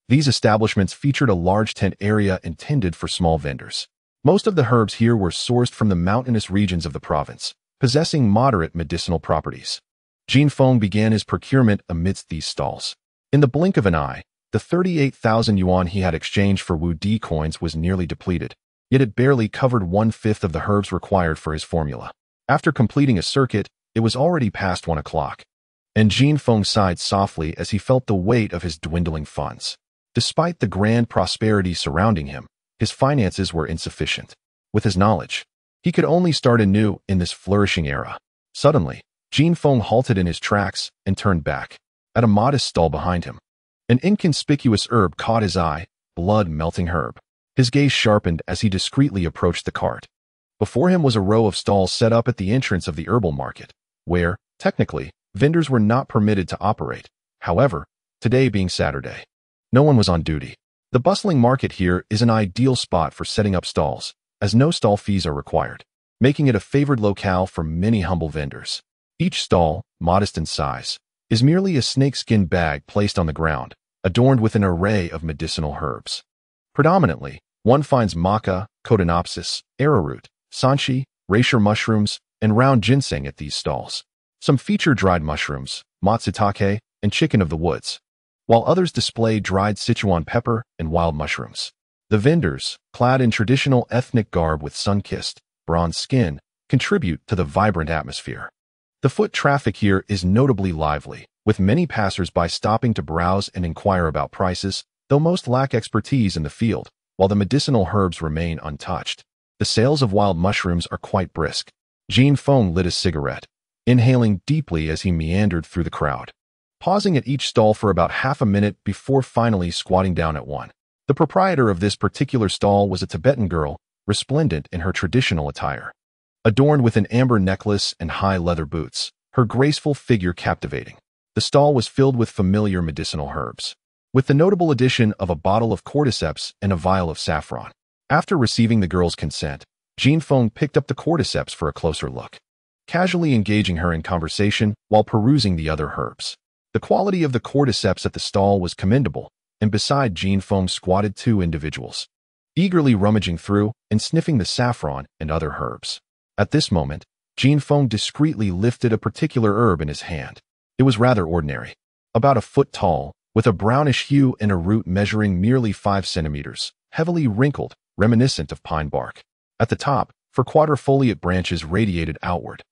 Speaker 1: these establishments featured a large tent area intended for small vendors. Most of the herbs here were sourced from the mountainous regions of the province, possessing moderate medicinal properties. Jin Feng began his procurement amidst these stalls. In the blink of an eye, the 38,000 yuan he had exchanged for Wu Di coins was nearly depleted, yet it barely covered 1/5 of the herbs required for his formula. After completing a circuit, it was already past 1 o'clock, and Jin Feng sighed softly as he felt the weight of his dwindling funds. Despite the grand prosperity surrounding him, his finances were insufficient. With his knowledge, he could only start anew in this flourishing era. Suddenly, Jin Feng halted in his tracks and turned back. At a modest stall behind him, an inconspicuous herb caught his eye, blood-melting herb. His gaze sharpened as he discreetly approached the cart. Before him was a row of stalls set up at the entrance of the herbal market, where, technically, vendors were not permitted to operate. However, today being Saturday, no one was on duty. The bustling market here is an ideal spot for setting up stalls, as no stall fees are required, making it a favored locale for many humble vendors. Each stall, modest in size, is merely a snakeskin bag placed on the ground, adorned with an array of medicinal herbs. Predominantly, one finds maca, cotinopsis, arrowroot, sanshi, reishi mushrooms, and round ginseng at these stalls. Some feature dried mushrooms, matsutake, and chicken of the woods, while others display dried Sichuan pepper and wild mushrooms. The vendors, clad in traditional ethnic garb with sun-kissed, bronze skin, contribute to the vibrant atmosphere. The foot traffic here is notably lively, with many passers-by stopping to browse and inquire about prices, though most lack expertise in the field, while the medicinal herbs remain untouched. The sales of wild mushrooms are quite brisk. Jin Feng lit a cigarette, inhaling deeply as he meandered through the crowd, pausing at each stall for about half a minute before finally squatting down at one. The proprietor of this particular stall was a Tibetan girl, resplendent in her traditional attire. Adorned with an amber necklace and high leather boots, her graceful figure captivating. The stall was filled with familiar medicinal herbs, with the notable addition of a bottle of cordyceps and a vial of saffron. After receiving the girl's consent, Jin Feng picked up the cordyceps for a closer look, casually engaging her in conversation while perusing the other herbs. The quality of the cordyceps at the stall was commendable, and beside Jin Feng squatted 2 individuals. eagerly rummaging through and sniffing the saffron and other herbs. At this moment, Jin Feng discreetly lifted a particular herb in his hand. It was rather ordinary, about a foot tall, with a brownish hue and a root measuring merely 5 centimeters, heavily wrinkled, reminiscent of pine bark. At the top, four quadrifoliate branches radiated outward.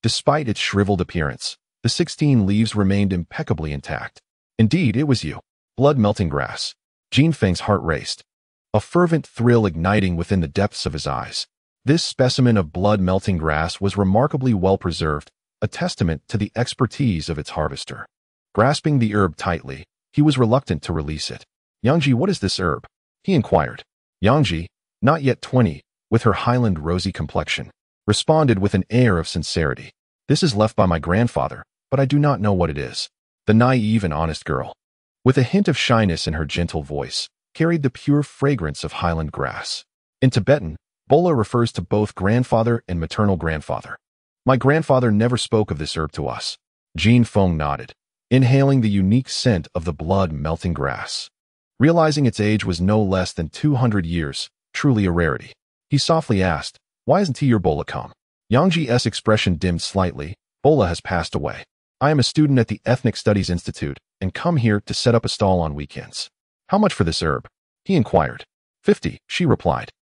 Speaker 1: Despite its shriveled appearance, the 16 leaves remained impeccably intact. Indeed, it was you. Blood-melting grass. Jin Feng's heart raced, a fervent thrill igniting within the depths of his eyes. This specimen of blood-melting grass was remarkably well preserved, a testament to the expertise of its harvester. Grasping the herb tightly, he was reluctant to release it. "Yangji, what is this herb?" he inquired. Yangji, not yet 20, with her highland rosy complexion, responded with an air of sincerity. "This is left by my grandfather, but I do not know what it is." The naive and honest girl, with a hint of shyness in her gentle voice, carried the pure fragrance of highland grass. In Tibetan, Bola refers to both grandfather and maternal grandfather. "My grandfather never spoke of this herb to us." Jin Feng nodded, inhaling the unique scent of the blood-melting grass. Realizing its age was no less than 200 years, truly a rarity, he softly asked, "Why isn't he your Bola come?" Yangji's expression dimmed slightly. "Bola has passed away. I am a student at the Ethnic Studies Institute and come here to set up a stall on weekends." "How much for this herb?" he inquired. 50, she replied.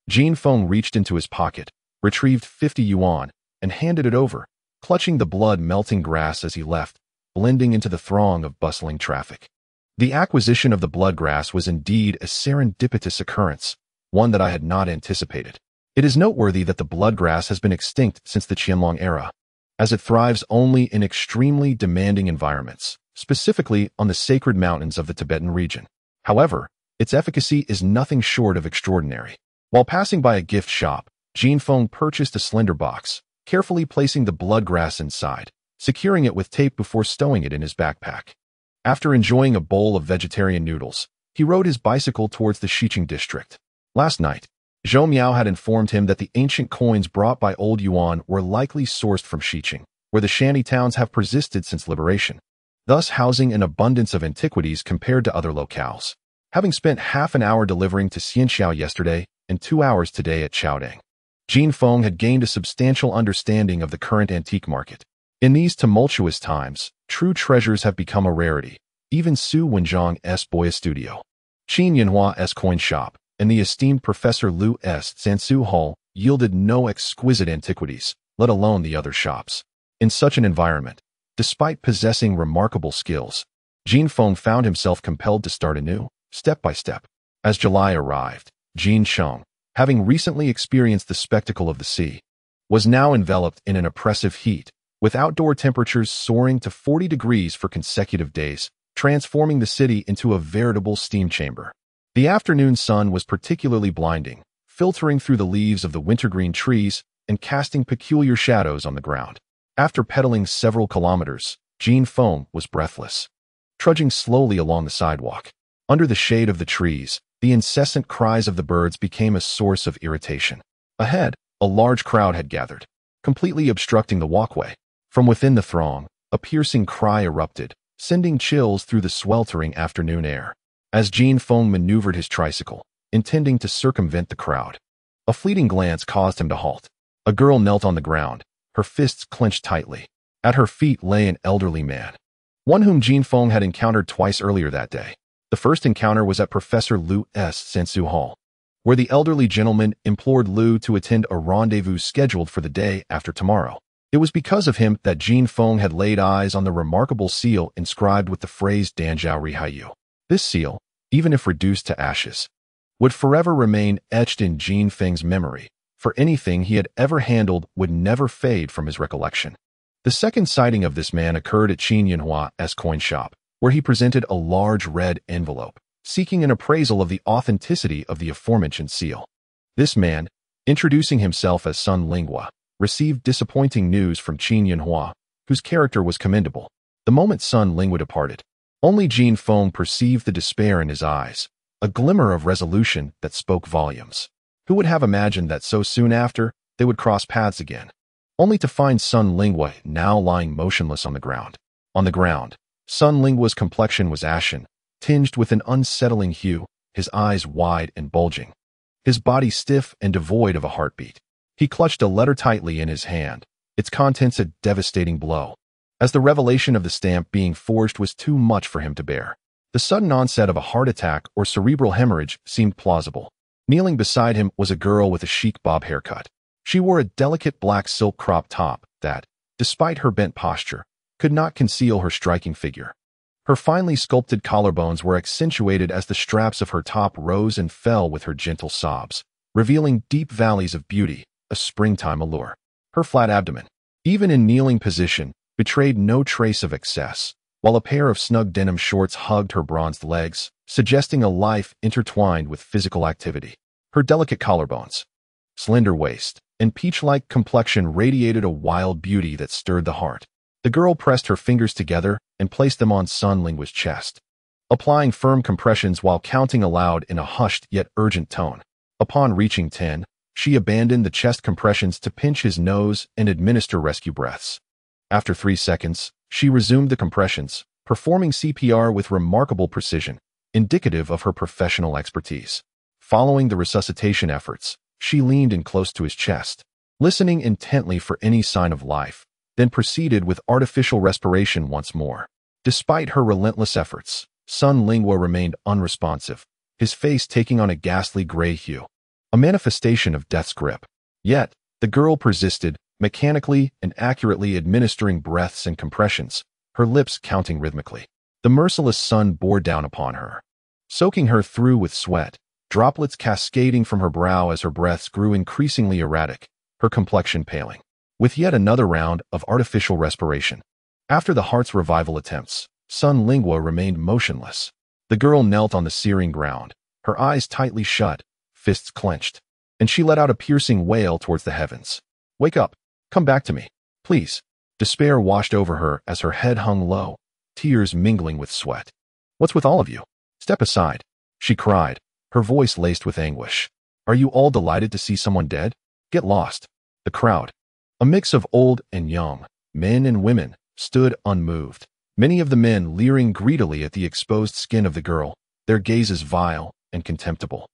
Speaker 1: Jin Feng reached into his pocket, retrieved 50 yuan, and handed it over, clutching the blood-melting grass as he left, blending into the throng of bustling traffic. The acquisition of the blood grass was indeed a serendipitous occurrence, one that I had not anticipated. It is noteworthy that the blood grass has been extinct since the Qianlong era, as it thrives only in extremely demanding environments, specifically on the sacred mountains of the Tibetan region. However, its efficacy is nothing short of extraordinary. While passing by a gift shop, Jin Feng purchased a slender box, carefully placing the blood grass inside, securing it with tape before stowing it in his backpack. After enjoying a bowl of vegetarian noodles, he rode his bicycle towards the Sheng district. Last night, Zhou Miao had informed him that the ancient coins brought by Old Yuan were likely sourced from Sheng, where the shanty towns have persisted since liberation, thus housing an abundance of antiquities compared to other locales. Having spent half an hour delivering to Xianxiao yesterday and 2 hours today at Chaodang, Jin Feng had gained a substantial understanding of the current antique market. In these tumultuous times, true treasures have become a rarity. Even Su Wenzhong's Boya Studio, Qin Yanhua's coin shop, and the esteemed Professor Lu's Sansu Hall yielded no exquisite antiquities, let alone the other shops. In such an environment, despite possessing remarkable skills, Jin Feng found himself compelled to start anew, step by step. As July arrived, Jin Sheng, having recently experienced the spectacle of the sea, was now enveloped in an oppressive heat, with outdoor temperatures soaring to 40 degrees for consecutive days, transforming the city into a veritable steam chamber. The afternoon sun was particularly blinding, filtering through the leaves of the wintergreen trees and casting peculiar shadows on the ground. After pedaling several kilometers, Jin Feng was breathless. Trudging slowly along the sidewalk, under the shade of the trees, the incessant cries of the birds became a source of irritation. Ahead, a large crowd had gathered, completely obstructing the walkway. From within the throng, a piercing cry erupted, sending chills through the sweltering afternoon air. As Jin Feng maneuvered his tricycle, intending to circumvent the crowd, a fleeting glance caused him to halt. A girl knelt on the ground, her fists clenched tightly. At her feet lay an elderly man, one whom Jin Feng had encountered twice earlier that day. The first encounter was at Professor Lu's Sansu Hall, where the elderly gentleman implored Lu to attend a rendezvous scheduled for the day after tomorrow. It was because of him that Jin Feng had laid eyes on the remarkable seal inscribed with the phrase Danjiao Rihayu. This seal, even if reduced to ashes, would forever remain etched in Jin Feng's memory, for anything he had ever handled would never fade from his recollection. The second sighting of this man occurred at Qin Yanhua's coin shop, where he presented a large red envelope, seeking an appraisal of the authenticity of the aforementioned seal. This man, introducing himself as Sun Lingua, received disappointing news from Qin Yanhua, whose character was commendable. The moment Sun Lingua departed, only Jin Feng perceived the despair in his eyes, a glimmer of resolution that spoke volumes. Who would have imagined that so soon after, they would cross paths again, only to find Sun Lingua now lying motionless on the ground. On the ground, Sun Lingua's complexion was ashen, tinged with an unsettling hue, his eyes wide and bulging. his body stiff and devoid of a heartbeat. He clutched a letter tightly in his hand, its contents a devastating blow, as the revelation of the stamp being forged was too much for him to bear. The sudden onset of a heart attack or cerebral hemorrhage seemed plausible. Kneeling beside him was a girl with a chic bob haircut. She wore a delicate black silk crop top that, despite her bent posture, could not conceal her striking figure. Her finely sculpted collarbones were accentuated as the straps of her top rose and fell with her gentle sobs, revealing deep valleys of beauty, a springtime allure. Her flat abdomen, even in kneeling position, betrayed no trace of excess, while a pair of snug denim shorts hugged her bronzed legs, suggesting a life intertwined with physical activity. Her delicate collarbones, slender waist, and peach-like complexion radiated a wild beauty that stirred the heart. The girl pressed her fingers together and placed them on Sun Ling's chest, applying firm compressions while counting aloud in a hushed yet urgent tone. Upon reaching 10, she abandoned the chest compressions to pinch his nose and administer rescue breaths. After 3 seconds, she resumed the compressions, performing CPR with remarkable precision, indicative of her professional expertise. Following the resuscitation efforts, she leaned in close to his chest, listening intently for any sign of life, then proceeded with artificial respiration once more. Despite her relentless efforts, Sun Lingua remained unresponsive, his face taking on a ghastly gray hue, a manifestation of death's grip. Yet, the girl persisted, mechanically and accurately administering breaths and compressions, her lips counting rhythmically. The merciless sun bore down upon her, soaking her through with sweat, droplets cascading from her brow as her breaths grew increasingly erratic, her complexion paling. With yet another round of artificial respiration. After the heart's revival attempts, Sun Lingua remained motionless. The girl knelt on the searing ground, her eyes tightly shut, fists clenched, and she let out a piercing wail towards the heavens. "Wake up! Come back to me, please." Despair washed over her as her head hung low, tears mingling with sweat. "What's with all of you? Step aside," she cried, her voice laced with anguish. "Are you all delighted to see someone dead? Get lost." The crowd, a mix of old and young, men and women, stood unmoved. Many of the men leering greedily at the exposed skin of the girl, their gazes vile and contemptible.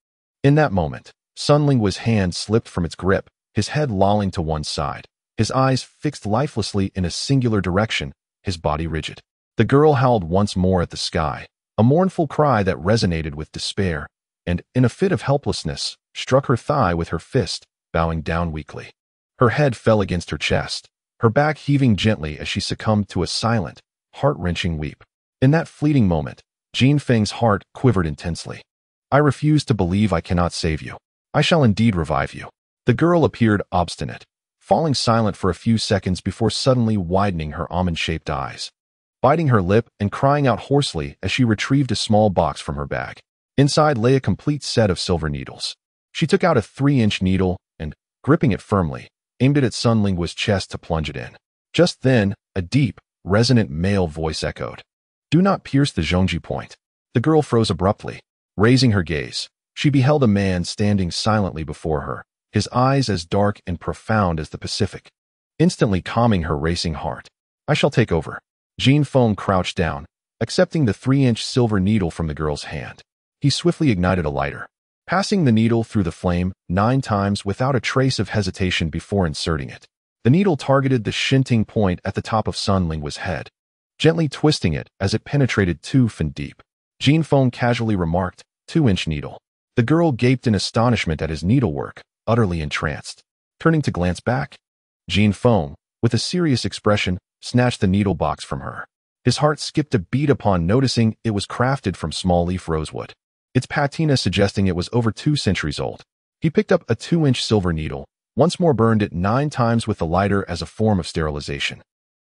Speaker 1: In that moment, Sun Lingua's hand slipped from its grip, his head lolling to one side, his eyes fixed lifelessly in a singular direction, his body rigid. The girl howled once more at the sky, a mournful cry that resonated with despair, and, in a fit of helplessness, struck her thigh with her fist, bowing down weakly. Her head fell against her chest, her back heaving gently as she succumbed to a silent, heart-wrenching weep. In that fleeting moment, Jin Feng's heart quivered intensely. "I refuse to believe I cannot save you. I shall indeed revive you." The girl appeared obstinate, falling silent for a few seconds before suddenly widening her almond-shaped eyes, biting her lip and crying out hoarsely as she retrieved a small box from her bag. Inside lay a complete set of silver needles. She took out a 3-inch needle and, gripping it firmly, aimed it at Sun Lingua's chest to plunge it in. Just then, a deep, resonant male voice echoed, "Do not pierce the Zhongji point." The girl froze abruptly. Raising her gaze, she beheld a man standing silently before her, his eyes as dark and profound as the Pacific, instantly calming her racing heart. "I shall take over." Jin Feng crouched down, accepting the 3-inch silver needle from the girl's hand. He swiftly ignited a lighter, passing the needle through the flame 9 times without a trace of hesitation before inserting it. The needle targeted the shinting point at the top of Sun Lingua's head, gently twisting it as it penetrated 2 feet deep. Jin Feng casually remarked, 2-inch needle. The girl gaped in astonishment at his needlework, utterly entranced. Turning to glance back, Jin Feng, with a serious expression, snatched the needle box from her. His heart skipped a beat upon noticing it was crafted from small leaf rosewood, its patina suggesting it was over 2 centuries old. He picked up a 2-inch silver needle, once more burned it 9 times with the lighter as a form of sterilization,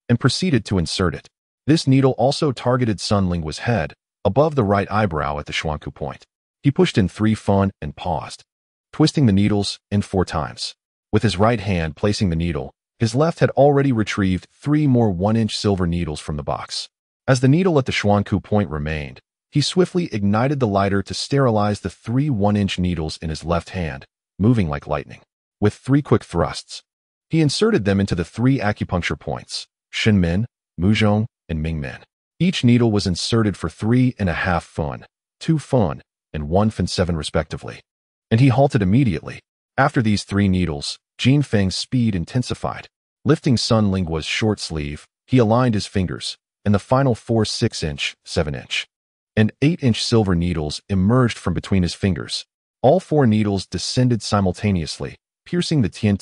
Speaker 1: and proceeded to insert it. This needle also targeted Sun Lingua's head, above the right eyebrow at the Xuanku point. He pushed in 3 fun and paused, twisting the needles in 4 times. With his right hand placing the needle, his left had already retrieved 3 more 1-inch silver needles from the box. As the needle at the Xuanku point remained, he swiftly ignited the lighter to sterilize the 3 1-inch needles in his left hand, moving like lightning. With 3 quick thrusts, he inserted them into the 3 acupuncture points, Shenmen, Muzhong, and Mingmen. Each needle was inserted for 3.5 fun, 2 fun, and 1 fen 7 respectively. and he halted immediately. After these 3 needles, Jin Feng's speed intensified. Lifting Sun Lingua's short sleeve, he aligned his fingers, and the final 4 6-inch, 7-inch, and 8-inch silver needles emerged from between his fingers. All 4 needles descended simultaneously, piercing the Tian,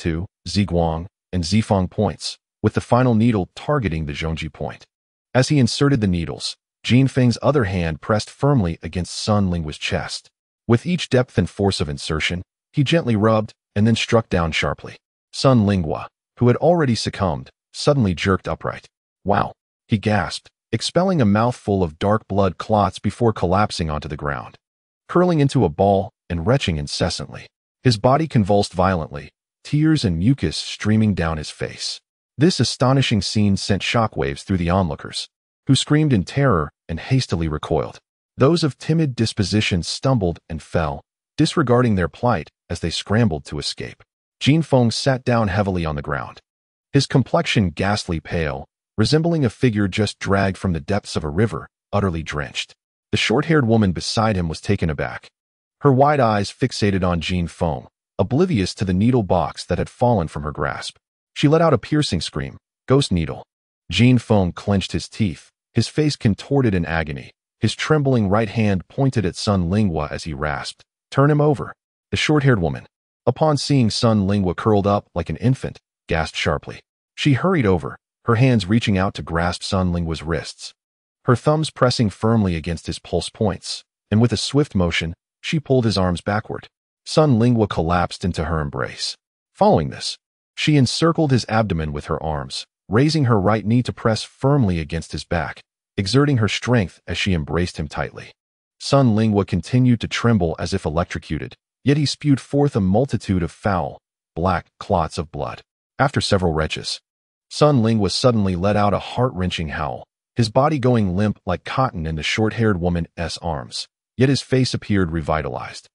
Speaker 1: Ziguang, and Zifeng points, with the final needle targeting the Zhongji point. As he inserted the needles, Jin Feng's other hand pressed firmly against Sun Lingua's chest. With each depth and force of insertion, he gently rubbed and then struck down sharply. Sun Lingua, who had already succumbed, suddenly jerked upright. "Wow," he gasped, expelling a mouthful of dark blood clots before collapsing onto the ground, curling into a ball and retching incessantly. His body convulsed violently, tears and mucus streaming down his face. This astonishing scene sent shockwaves through the onlookers, who screamed in terror and hastily recoiled. Those of timid disposition stumbled and fell, disregarding their plight as they scrambled to escape. Jin Feng sat down heavily on the ground, his complexion ghastly pale, resembling a figure just dragged from the depths of a river, utterly drenched. The short-haired woman beside him was taken aback, her wide eyes fixated on Jin Feng, oblivious to the needle box that had fallen from her grasp. She let out a piercing scream. "Ghost needle." Jin Feng clenched his teeth, his face contorted in agony. His trembling right hand pointed at Sun Lingua as he rasped, "Turn him over." The short-haired woman, upon seeing Sun Lingua curled up like an infant, gasped sharply. She hurried over, her hands reaching out to grasp Sun Lingua's wrists, her thumbs pressing firmly against his pulse points, and with a swift motion, she pulled his arms backward. Sun Lingua collapsed into her embrace. Following this, she encircled his abdomen with her arms, raising her right knee to press firmly against his back, exerting her strength as she embraced him tightly. Sun Lingua continued to tremble as if electrocuted, yet he spewed forth a multitude of foul, black clots of blood. After several retches, Sun Lingua suddenly let out a heart-wrenching howl, his body going limp like cotton in the short-haired woman's arms, yet his face appeared revitalized,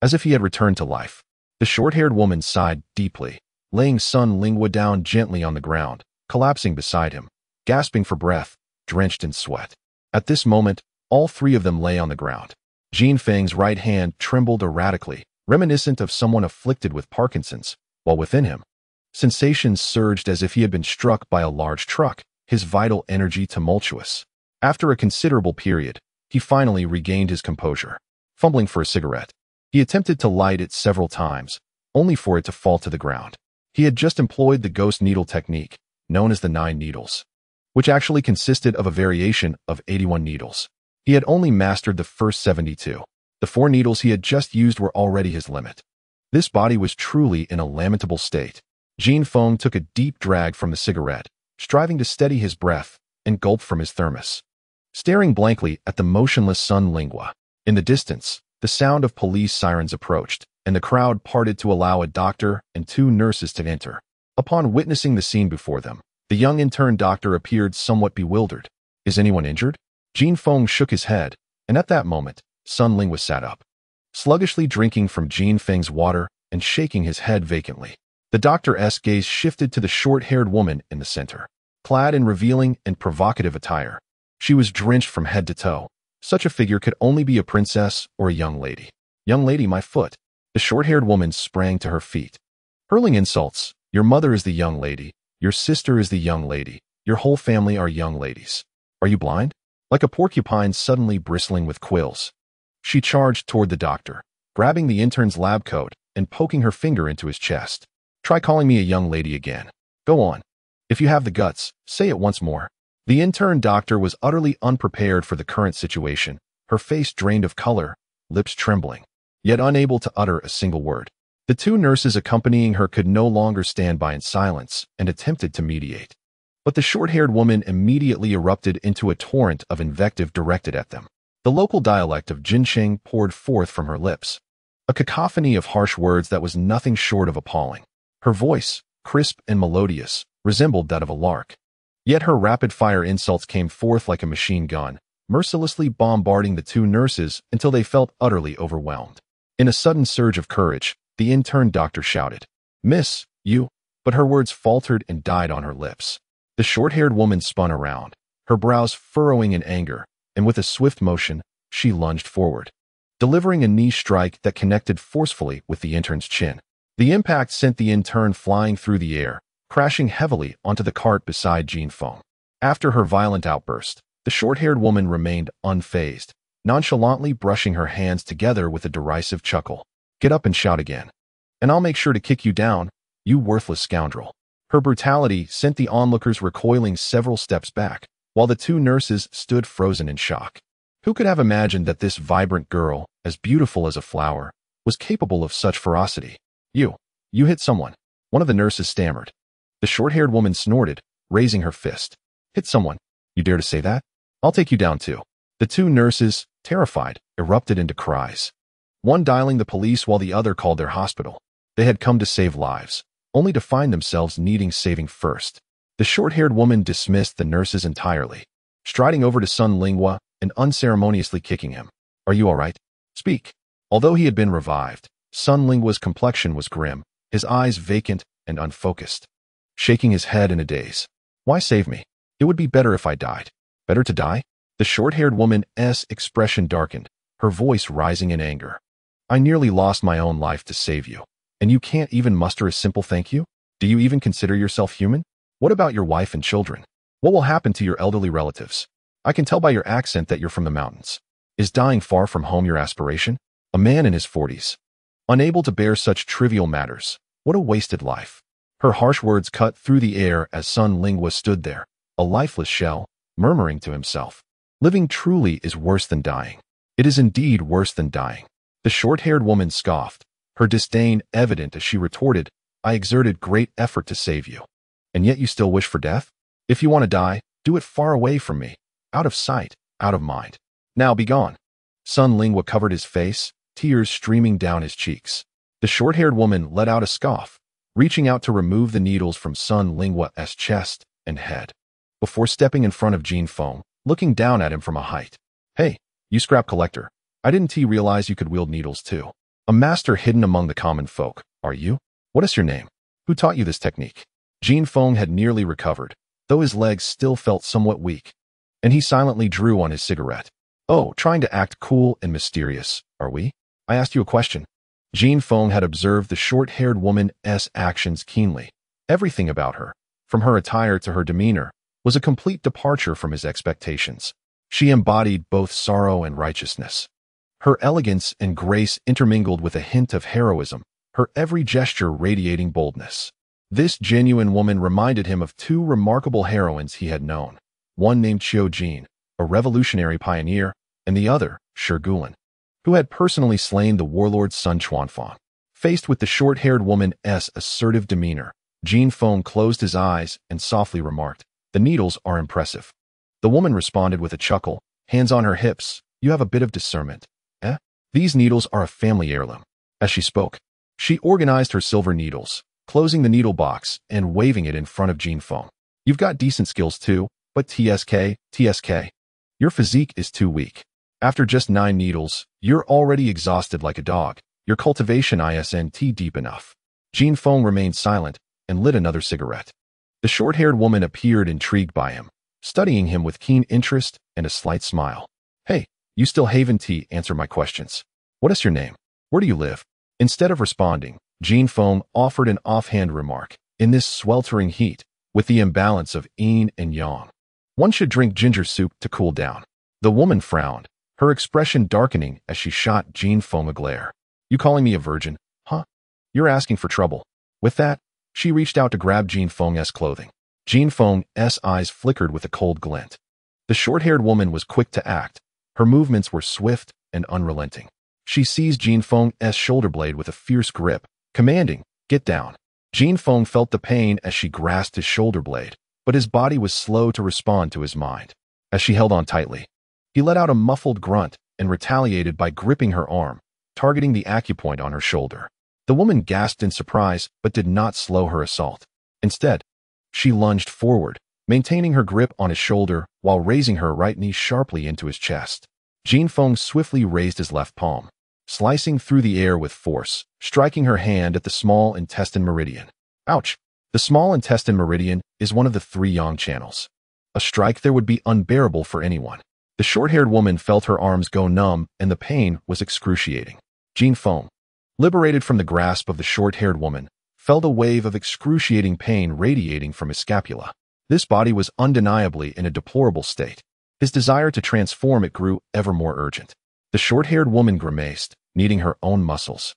Speaker 1: as if he had returned to life. The short-haired woman sighed deeply, laying Sun Lingua down gently on the ground, collapsing beside him, gasping for breath, drenched in sweat. At this moment, all 3 of them lay on the ground. Jin Feng's right hand trembled erratically, reminiscent of someone afflicted with Parkinson's, while within him, sensations surged as if he had been struck by a large truck, his vital energy tumultuous. After a considerable period, he finally regained his composure. Fumbling for a cigarette, he attempted to light it several times, only for it to fall to the ground. He had just employed the ghost needle technique, known as the 9 needles, which actually consisted of a variation of 81 needles. He had only mastered the first 72. The 4 needles he had just used were already his limit. This body was truly in a lamentable state. Jin Feng took a deep drag from the cigarette, striving to steady his breath, and gulped from his thermos, staring blankly at the motionless Sun Lingua. In the distance, the sound of police sirens approached, and the crowd parted to allow a doctor and 2 nurses to enter. Upon witnessing the scene before them, the young intern doctor appeared somewhat bewildered. "Is anyone injured?" Jin Feng shook his head, and at that moment, Sun Lingua sat up, sluggishly drinking from Jin Feng's water and shaking his head vacantly. The doctor's gaze shifted to the short-haired woman in the center, clad in revealing and provocative attire. She was drenched from head to toe. Such a figure could only be a princess or a young lady. "Young lady, my foot." The short-haired woman sprang to her feet, hurling insults. "Your mother is the young lady. Your sister is the young lady. Your whole family are young ladies. Are you blind?" Like a porcupine suddenly bristling with quills, she charged toward the doctor, grabbing the intern's lab coat and poking her finger into his chest. "Try calling me a young lady again. Go on. If you have the guts, say it once more." The intern doctor was utterly unprepared for the current situation, her face drained of color, lips trembling, yet unable to utter a single word. The 2 nurses accompanying her could no longer stand by in silence and attempted to mediate. But the short-haired woman immediately erupted into a torrent of invective directed at them. The local dialect of Jinsheng poured forth from her lips, a cacophony of harsh words that was nothing short of appalling. Her voice, crisp and melodious, resembled that of a lark. Yet her rapid-fire insults came forth like a machine gun, mercilessly bombarding the 2 nurses until they felt utterly overwhelmed. In a sudden surge of courage, the intern doctor shouted, "Miss, you," but her words faltered and died on her lips. The short-haired woman spun around, her brows furrowing in anger, and with a swift motion, she lunged forward, delivering a knee strike that connected forcefully with the intern's chin. The impact sent the intern flying through the air, crashing heavily onto the cart beside Jin Feng. After her violent outburst, the short-haired woman remained unfazed, nonchalantly brushing her hands together with a derisive chuckle. "Get up and shout again, and I'll make sure to kick you down, you worthless scoundrel." Her brutality sent the onlookers recoiling several steps back, while the two nurses stood frozen in shock. Who could have imagined that this vibrant girl, as beautiful as a flower, was capable of such ferocity? You hit someone," one of the nurses stammered. The short-haired woman snorted, raising her fist. "Hit someone? You dare to say that? I'll take you down too." The two nurses, terrified, erupted into cries. One dialing the police while the other called their hospital. They had come to save lives, only to find themselves needing saving first. The short-haired woman dismissed the nurses entirely, striding over to Sun Lingua and unceremoniously kicking him. "Are you all right? Speak." Although he had been revived, Sun Lingua's complexion was grim, his eyes vacant and unfocused. Shaking his head in a daze. "Why save me? It would be better if I died." "Better to die?" The short-haired woman's expression darkened, her voice rising in anger. "I nearly lost my own life to save you, and you can't even muster a simple thank you? Do you even consider yourself human? What about your wife and children? What will happen to your elderly relatives? I can tell by your accent that you're from the mountains. Is dying far from home your aspiration? A man in his 40s. Unable to bear such trivial matters. What a wasted life." Her harsh words cut through the air as Sun Lingua stood there, a lifeless shell, murmuring to himself. "Living truly is worse than dying. It is indeed worse than dying." The short-haired woman scoffed, her disdain evident as she retorted, "I exerted great effort to save you. And yet you still wish for death? If you want to die, do it far away from me, out of sight, out of mind. Now be gone." Sun Lingua covered his face, tears streaming down his cheeks. The short-haired woman let out a scoff, reaching out to remove the needles from Sun Lingua's chest and head, before stepping in front of Jin Feng, looking down at him from a height. "Hey, you scrap collector, I didn't realize you could wield needles too. A master hidden among the common folk, are you? What is your name? Who taught you this technique?" Jin Feng had nearly recovered, though his legs still felt somewhat weak, and he silently drew on his cigarette. "Oh, trying to act cool and mysterious, are we? I asked you a question." Jin Feng had observed the short-haired woman's actions keenly. Everything about her, from her attire to her demeanor, was a complete departure from his expectations. She embodied both sorrow and righteousness. Her elegance and grace intermingled with a hint of heroism, her every gesture radiating boldness. This genuine woman reminded him of two remarkable heroines he had known, one named Qiu Jin, a revolutionary pioneer, and the other, Shi Gulan, who had personally slain the warlord Sun Chuanfang. Faced with the short-haired woman's assertive demeanor, Jin Feng closed his eyes and softly remarked, "The needles are impressive." The woman responded with a chuckle, hands on her hips, "You have a bit of discernment, eh? These needles are a family heirloom." As she spoke, she organized her silver needles, closing the needle box and waving it in front of Jin Feng. "You've got decent skills too, but TSK, your physique is too weak. After just 9 needles, you're already exhausted like a dog. Your cultivation isn't deep enough." Jin Feng remained silent and lit another cigarette. The short-haired woman appeared intrigued by him, studying him with keen interest and a slight smile. "Hey, you still haven't answered my questions. What is your name? Where do you live?" Instead of responding, Jin Feng offered an offhand remark. "In this sweltering heat, with the imbalance of yin and yang, one should drink ginger soup to cool down." The woman frowned, her expression darkening as she shot Jin Feng a glare. "You calling me a virgin, huh? You're asking for trouble." With that, she reached out to grab Jin Feng's clothing. Jin Feng's eyes flickered with a cold glint. The short-haired woman was quick to act. Her movements were swift and unrelenting. She seized Jin Feng's shoulder blade with a fierce grip, commanding, "Get down." Jin Feng felt the pain as she grasped his shoulder blade, but his body was slow to respond to his mind. As she held on tightly, he let out a muffled grunt and retaliated by gripping her arm, targeting the acupoint on her shoulder. The woman gasped in surprise but did not slow her assault. Instead, she lunged forward, maintaining her grip on his shoulder while raising her right knee sharply into his chest. Jin Feng swiftly raised his left palm, slicing through the air with force, striking her hand at the small intestine meridian. Ouch! The small intestine meridian is one of the 3 yang channels. A strike there would be unbearable for anyone. The short-haired woman felt her arms go numb, and the pain was excruciating. Jin Feng, liberated from the grasp of the short-haired woman, felt a wave of excruciating pain radiating from his scapula. This body was undeniably in a deplorable state. His desire to transform it grew ever more urgent. The short-haired woman grimaced, kneading her own muscles.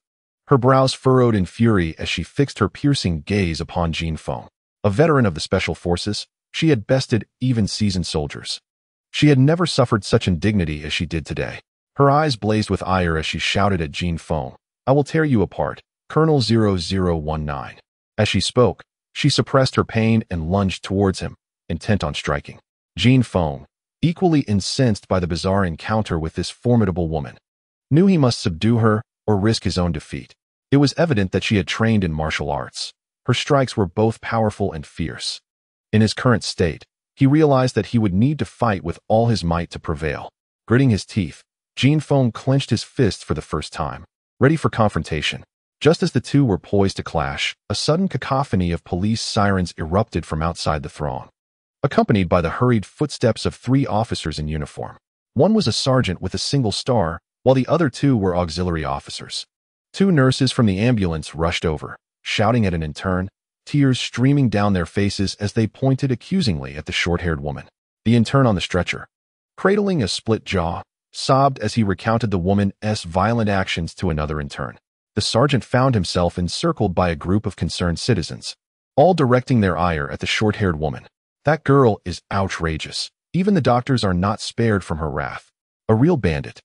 Speaker 1: Her brows furrowed in fury as she fixed her piercing gaze upon Jin Feng. A veteran of the special forces, she had bested even seasoned soldiers. She had never suffered such indignity as she did today. Her eyes blazed with ire as she shouted at Jin Feng, "I will tear you apart, Colonel 0019. As she spoke, she suppressed her pain and lunged towards him, intent on striking. Jin Feng, equally incensed by the bizarre encounter with this formidable woman, knew he must subdue her or risk his own defeat. It was evident that she had trained in martial arts. Her strikes were both powerful and fierce. In his current state, he realized that he would need to fight with all his might to prevail. Gritting his teeth, Jin Feng clenched his fist for the first time, ready for confrontation. Just as the two were poised to clash, a sudden cacophony of police sirens erupted from outside the throng, accompanied by the hurried footsteps of 3 officers in uniform. One was a sergeant with a single star, while the other 2 were auxiliary officers. 2 nurses from the ambulance rushed over, shouting at an intern, tears streaming down their faces as they pointed accusingly at the short-haired woman. The intern on the stretcher, cradling a split jaw, sobbed as he recounted the woman's violent actions to another intern. The sergeant found himself encircled by a group of concerned citizens, all directing their ire at the short-haired woman. That girl is outrageous. Even the doctors are not spared from her wrath. A real bandit.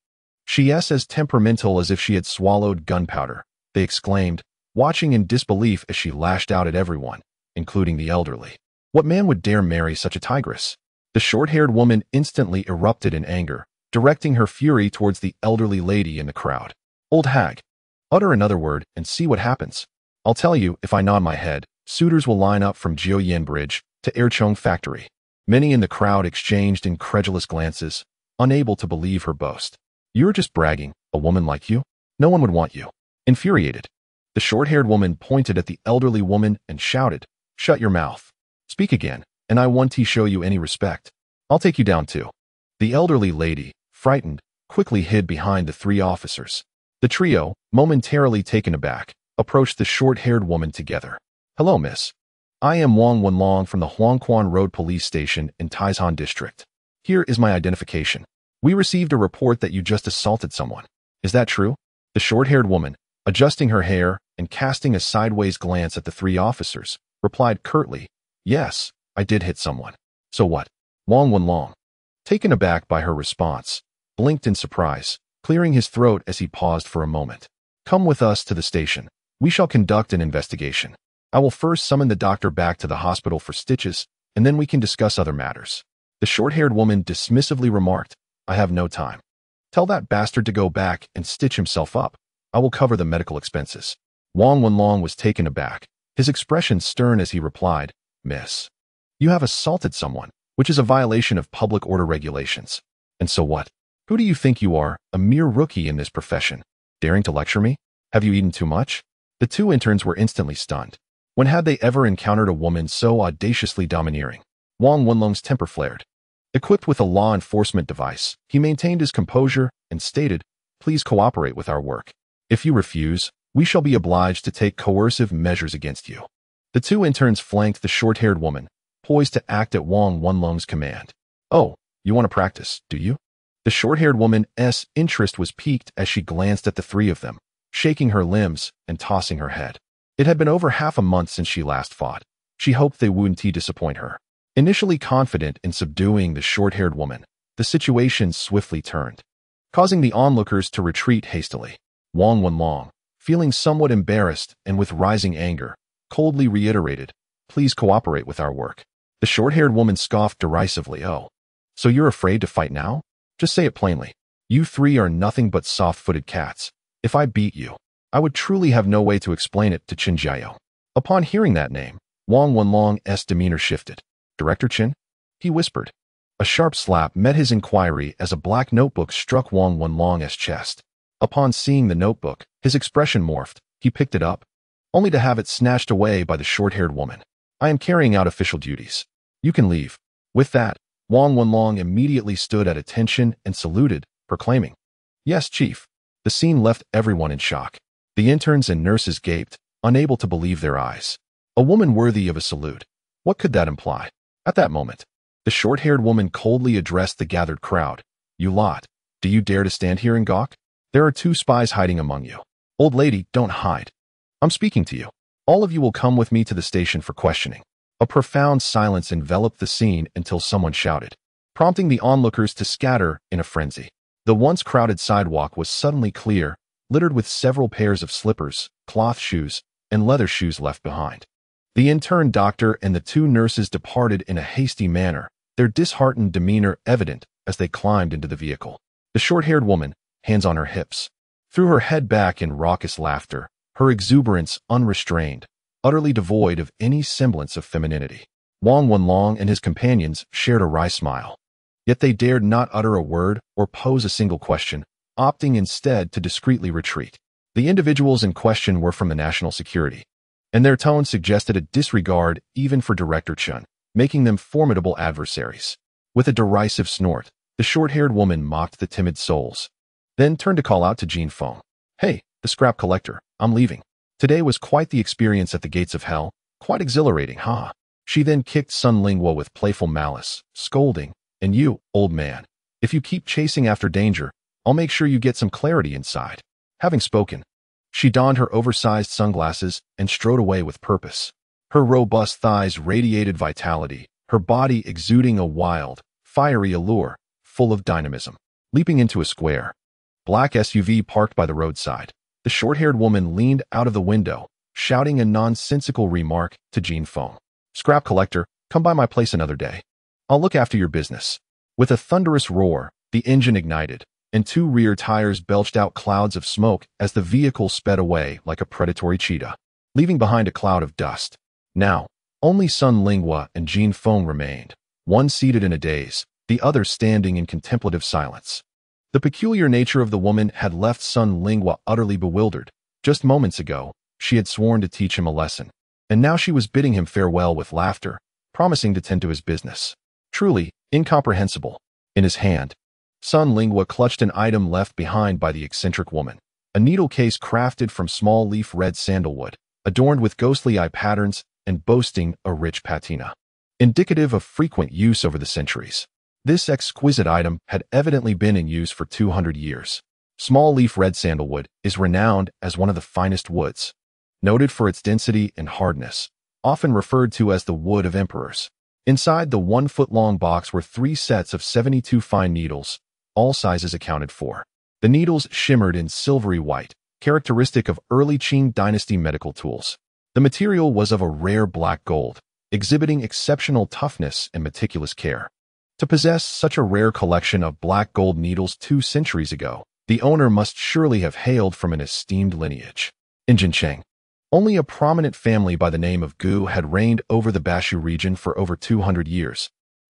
Speaker 1: She is as temperamental as if she had swallowed gunpowder, they exclaimed, watching in disbelief as she lashed out at everyone, including the elderly. What man would dare marry such a tigress? The short-haired woman instantly erupted in anger, directing her fury towards the elderly lady in the crowd. Old hag, utter another word and see what happens. I'll tell you, if I nod my head, suitors will line up from Jiuyan Bridge to Erchong Factory. Many in the crowd exchanged incredulous glances, unable to believe her boast. You're just bragging, a woman like you? No one would want you. Infuriated, the short-haired woman pointed at the elderly woman and shouted, "Shut your mouth. Speak again, and I won't show you any respect. I'll take you down too." The elderly lady, frightened, quickly hid behind the 3 officers. The trio, momentarily taken aback, approached the short-haired woman together. "Hello, miss. I am Wang Wenlong from the Huangquan Road Police Station in Taishan District. Here is my identification. We received a report that you just assaulted someone. Is that true?" The short-haired woman, adjusting her hair and casting a sideways glance at the 3 officers, replied curtly, "Yes, I did hit someone. So what?" Wang Wenlong, taken aback by her response, blinked in surprise, clearing his throat as he paused for a moment. "Come with us to the station. We shall conduct an investigation. I will first summon the doctor back to the hospital for stitches, and then we can discuss other matters." The short-haired woman dismissively remarked, "I have no time. Tell that bastard to go back and stitch himself up. I will cover the medical expenses." Wang Wenlong was taken aback, his expression stern as he replied, "Miss, you have assaulted someone, which is a violation of public order regulations. And so what? Who do you think you are, a mere rookie in this profession, daring to lecture me? Have you eaten too much?" The 2 interns were instantly stunned. When had they ever encountered a woman so audaciously domineering? Wang Wenlong's temper flared. Equipped with a law enforcement device, he maintained his composure and stated, "Please cooperate with our work. If you refuse, we shall be obliged to take coercive measures against you." The 2 interns flanked the short-haired woman, poised to act at Wang Wenlong's command. "Oh, you want to practice, do you?" The short-haired woman's interest was piqued as she glanced at the 3 of them, shaking her limbs and tossing her head. It had been over half a month since she last fought. She hoped they wouldn't disappoint her. Initially confident in subduing the short-haired woman, the situation swiftly turned, causing the onlookers to retreat hastily. Wang Wenlong, feeling somewhat embarrassed and with rising anger, coldly reiterated, "Please cooperate with our work." The short-haired woman scoffed derisively, "Oh, so you're afraid to fight now? Just say it plainly. You 3 are nothing but soft-footed cats. If I beat you, I would truly have no way to explain it to Qin Jiao." Upon hearing that name, Wang Wenlong's demeanor shifted. "Director Qin?" he whispered. A sharp slap met his inquiry as a black notebook struck Wang Wenlong's chest. Upon seeing the notebook, his expression morphed. He picked it up, only to have it snatched away by the short-haired woman. "I am carrying out official duties. You can leave." With that, Wang Wenlong immediately stood at attention and saluted, proclaiming, "Yes, chief." The scene left everyone in shock. The interns and nurses gaped, unable to believe their eyes. A woman worthy of a salute. What could that imply? At that moment, the short-haired woman coldly addressed the gathered crowd. "You lot, do you dare to stand here and gawk? There are 2 spies hiding among you. Old lady, don't hide. I'm speaking to you. All of you will come with me to the station for questioning." A profound silence enveloped the scene until someone shouted, prompting the onlookers to scatter in a frenzy. The once crowded sidewalk was suddenly clear, littered with several pairs of slippers, cloth shoes, and leather shoes left behind. The intern doctor and the 2 nurses departed in a hasty manner, their disheartened demeanor evident as they climbed into the vehicle. The short-haired woman, hands on her hips, threw her head back in raucous laughter, her exuberance unrestrained, utterly devoid of any semblance of femininity. Wang Wenlong and his companions shared a wry smile. Yet they dared not utter a word or pose a single question, opting instead to discreetly retreat. The individuals in question were from the national security, and their tone suggested a disregard even for Director Chen, making them formidable adversaries. With a derisive snort, the short-haired woman mocked the timid souls, then turned to call out to Jin Feng. "Hey, the scrap collector, I'm leaving. Today was quite the experience at the gates of hell, quite exhilarating, haha." She then kicked Sun Lingua with playful malice, scolding, "And you, old man, if you keep chasing after danger, I'll make sure you get some clarity inside." Having spoken, she donned her oversized sunglasses and strode away with purpose. Her robust thighs radiated vitality, her body exuding a wild, fiery allure, full of dynamism. Leaping into a square, black SUV parked by the roadside, the short-haired woman leaned out of the window, shouting a nonsensical remark to Jin Feng. "Scrap collector, come by my place another day. I'll look after your business." With a thunderous roar, the engine ignited, and 2 rear tires belched out clouds of smoke as the vehicle sped away like a predatory cheetah, leaving behind a cloud of dust. Now, only Sun Lingua and Jin Feng remained, one seated in a daze, the other standing in contemplative silence. The peculiar nature of the woman had left Sun Lingua utterly bewildered. Just moments ago, she had sworn to teach him a lesson, and now she was bidding him farewell with laughter, promising to tend to his business. Truly incomprehensible. In his hand, Sun Lingua clutched an item left behind by the eccentric woman, a needle case crafted from small leaf red sandalwood, adorned with ghostly eye patterns and boasting a rich patina, indicative of frequent use over the centuries. This exquisite item had evidently been in use for 200 years. Small leaf red sandalwood is renowned as one of the finest woods, noted for its density and hardness, often referred to as the wood of emperors. Inside the 1-foot-long box were 3 sets of 72 fine needles, all sizes accounted for. The needles shimmered in silvery white, characteristic of early Qing dynasty medical tools. The material was of a rare black gold, exhibiting exceptional toughness and meticulous care. To possess such a rare collection of black gold needles 2 centuries ago, the owner must surely have hailed from an esteemed lineage. In Sheng, only a prominent family by the name of Gu had reigned over the Bashu region for over 200 years,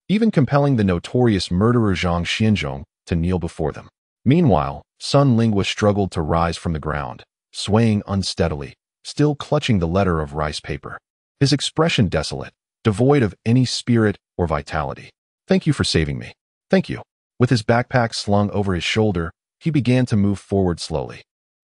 Speaker 1: even compelling the notorious murderer Zhang Xianzhong to kneel before them. Meanwhile, Sun Lingua struggled to rise from the ground, swaying unsteadily, still clutching the letter of rice paper, his expression desolate, devoid of any spirit or vitality. "Thank you for saving me. Thank you." With his backpack slung over his shoulder, he began to move forward slowly.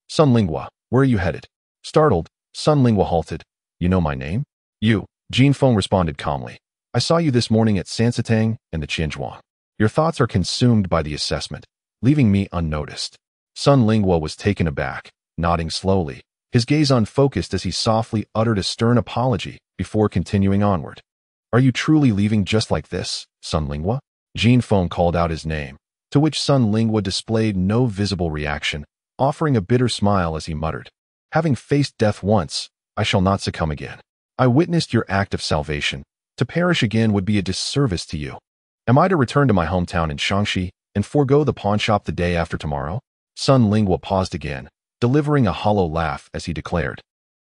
Speaker 1: "Sun Lingua, where are you headed?" Startled, Sun Lingua halted. "You know my name?" "You," Jin Feng responded calmly. "I saw you this morning at Sansatang and the Qianzhuang. Your thoughts are consumed by the assessment, leaving me unnoticed." Sun Lingua was taken aback, nodding slowly, his gaze unfocused as he softly uttered a stern apology before continuing onward. "Are you truly leaving just like this, Sun Lingua?" Jin Feng called out his name, to which Sun Lingua displayed no visible reaction, offering a bitter smile as he muttered, "Having faced death once, I shall not succumb again. I witnessed your act of salvation. To perish again would be a disservice to you. Am I to return to my hometown in Shaanxi and forego the pawnshop the day after tomorrow?" Sun Lingua paused again, delivering a hollow laugh as he declared,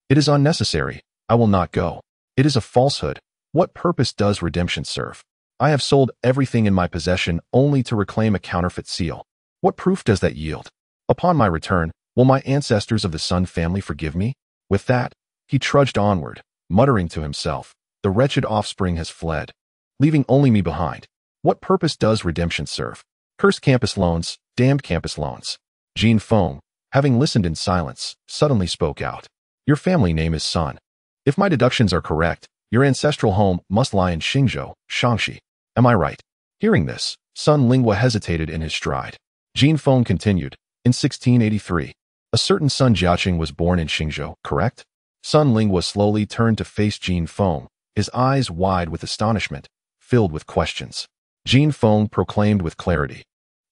Speaker 1: "It is unnecessary. I will not go. It is a falsehood. What purpose does redemption serve? I have sold everything in my possession only to reclaim a counterfeit seal. What proof does that yield? Upon my return, will my ancestors of the Sun family forgive me?" With that, he trudged onward, muttering to himself, "The wretched offspring has fled, leaving only me behind. What purpose does redemption serve? Cursed campus loans, damned campus loans. Jin Feng, having listened in silence, suddenly spoke out. Your family name is Sun. If my deductions are correct, your ancestral home must lie in Xingzhou, Shaanxi. Am I right? Hearing this, Sun Lingua hesitated in his stride. Jin Feng continued, in 1683, a certain Sun Jiaqing was born in Xingzhou, correct? Sun Lingua slowly turned to face Jin Feng, his eyes wide with astonishment, filled with questions. Jin Feng proclaimed with clarity.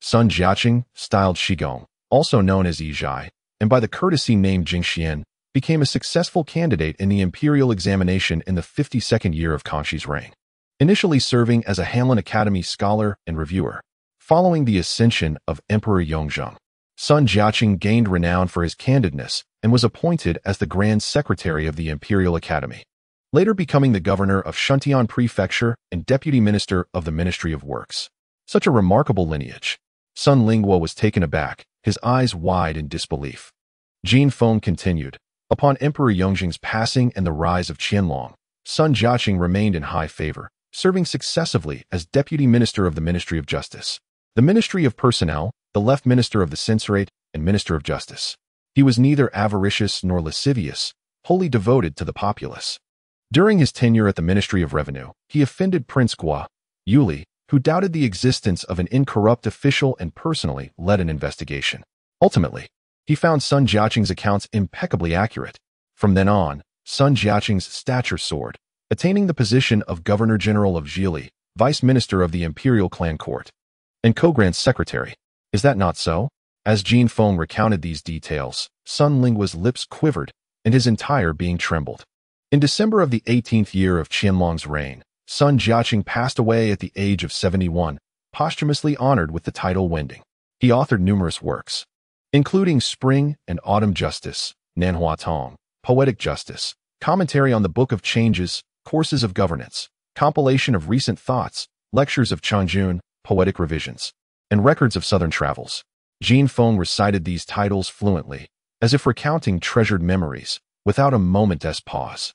Speaker 1: Sun Jiaqing, styled Shigong, also known as Yizhai, and by the courtesy named Jingxian, became a successful candidate in the imperial examination in the 52nd year of Kangxi's reign. Initially serving as a Hanlin Academy scholar and reviewer, following the ascension of Emperor Yongzheng, Sun Jiaqing gained renown for his candidness and was appointed as the Grand Secretary of the Imperial Academy, later becoming the governor of Shuntian Prefecture and deputy minister of the Ministry of Works. Such a remarkable lineage. Sun Lingua was taken aback, his eyes wide in disbelief. Jin Feng continued, upon Emperor Yongzheng's passing and the rise of Qianlong, Sun Jiaqing remained in high favor, serving successively as deputy minister of the Ministry of Justice, the Ministry of Personnel, the left minister of the Censorate, and minister of Justice. He was neither avaricious nor lascivious, wholly devoted to the populace. During his tenure at the Ministry of Revenue, he offended Prince Gua, Yuli, who doubted the existence of an incorrupt official and personally led an investigation. Ultimately, he found Sun Jiaqing's accounts impeccably accurate. From then on, Sun Jiaqing's stature soared, attaining the position of Governor-General of Zhili, Vice Minister of the Imperial Clan Court, and Co-Grand Secretary. Is that not so? As Jin Feng recounted these details, Sun Lingua's lips quivered, and his entire being trembled. In December of the 18th year of Qianlong's reign, Sun Jiaqing passed away at the age of 71, posthumously honored with the title Wending. He authored numerous works, including Spring and Autumn Justice, Nanhua Tong, Poetic Justice, Commentary on the Book of Changes, Courses of Governance, Compilation of Recent Thoughts, Lectures of Changjun, Poetic Revisions, and Records of Southern Travels. Jin Feng recited these titles fluently, as if recounting treasured memories, without a moment's pause.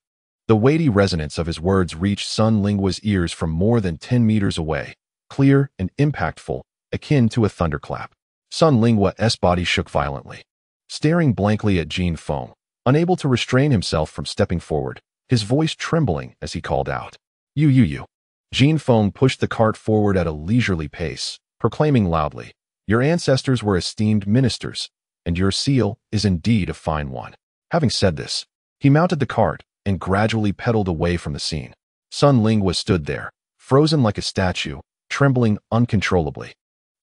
Speaker 1: The weighty resonance of his words reached Sun Lingua's ears from more than 10 meters away, clear and impactful, akin to a thunderclap. Sun Lingua's body shook violently. Staring blankly at Jin Feng, unable to restrain himself from stepping forward, his voice trembling as he called out, You. Jin Feng pushed the cart forward at a leisurely pace, proclaiming loudly, Your ancestors were esteemed ministers, and your seal is indeed a fine one. Having said this, he mounted the cart and gradually pedaled away from the scene. Sun Lingua stood there, frozen like a statue, trembling uncontrollably.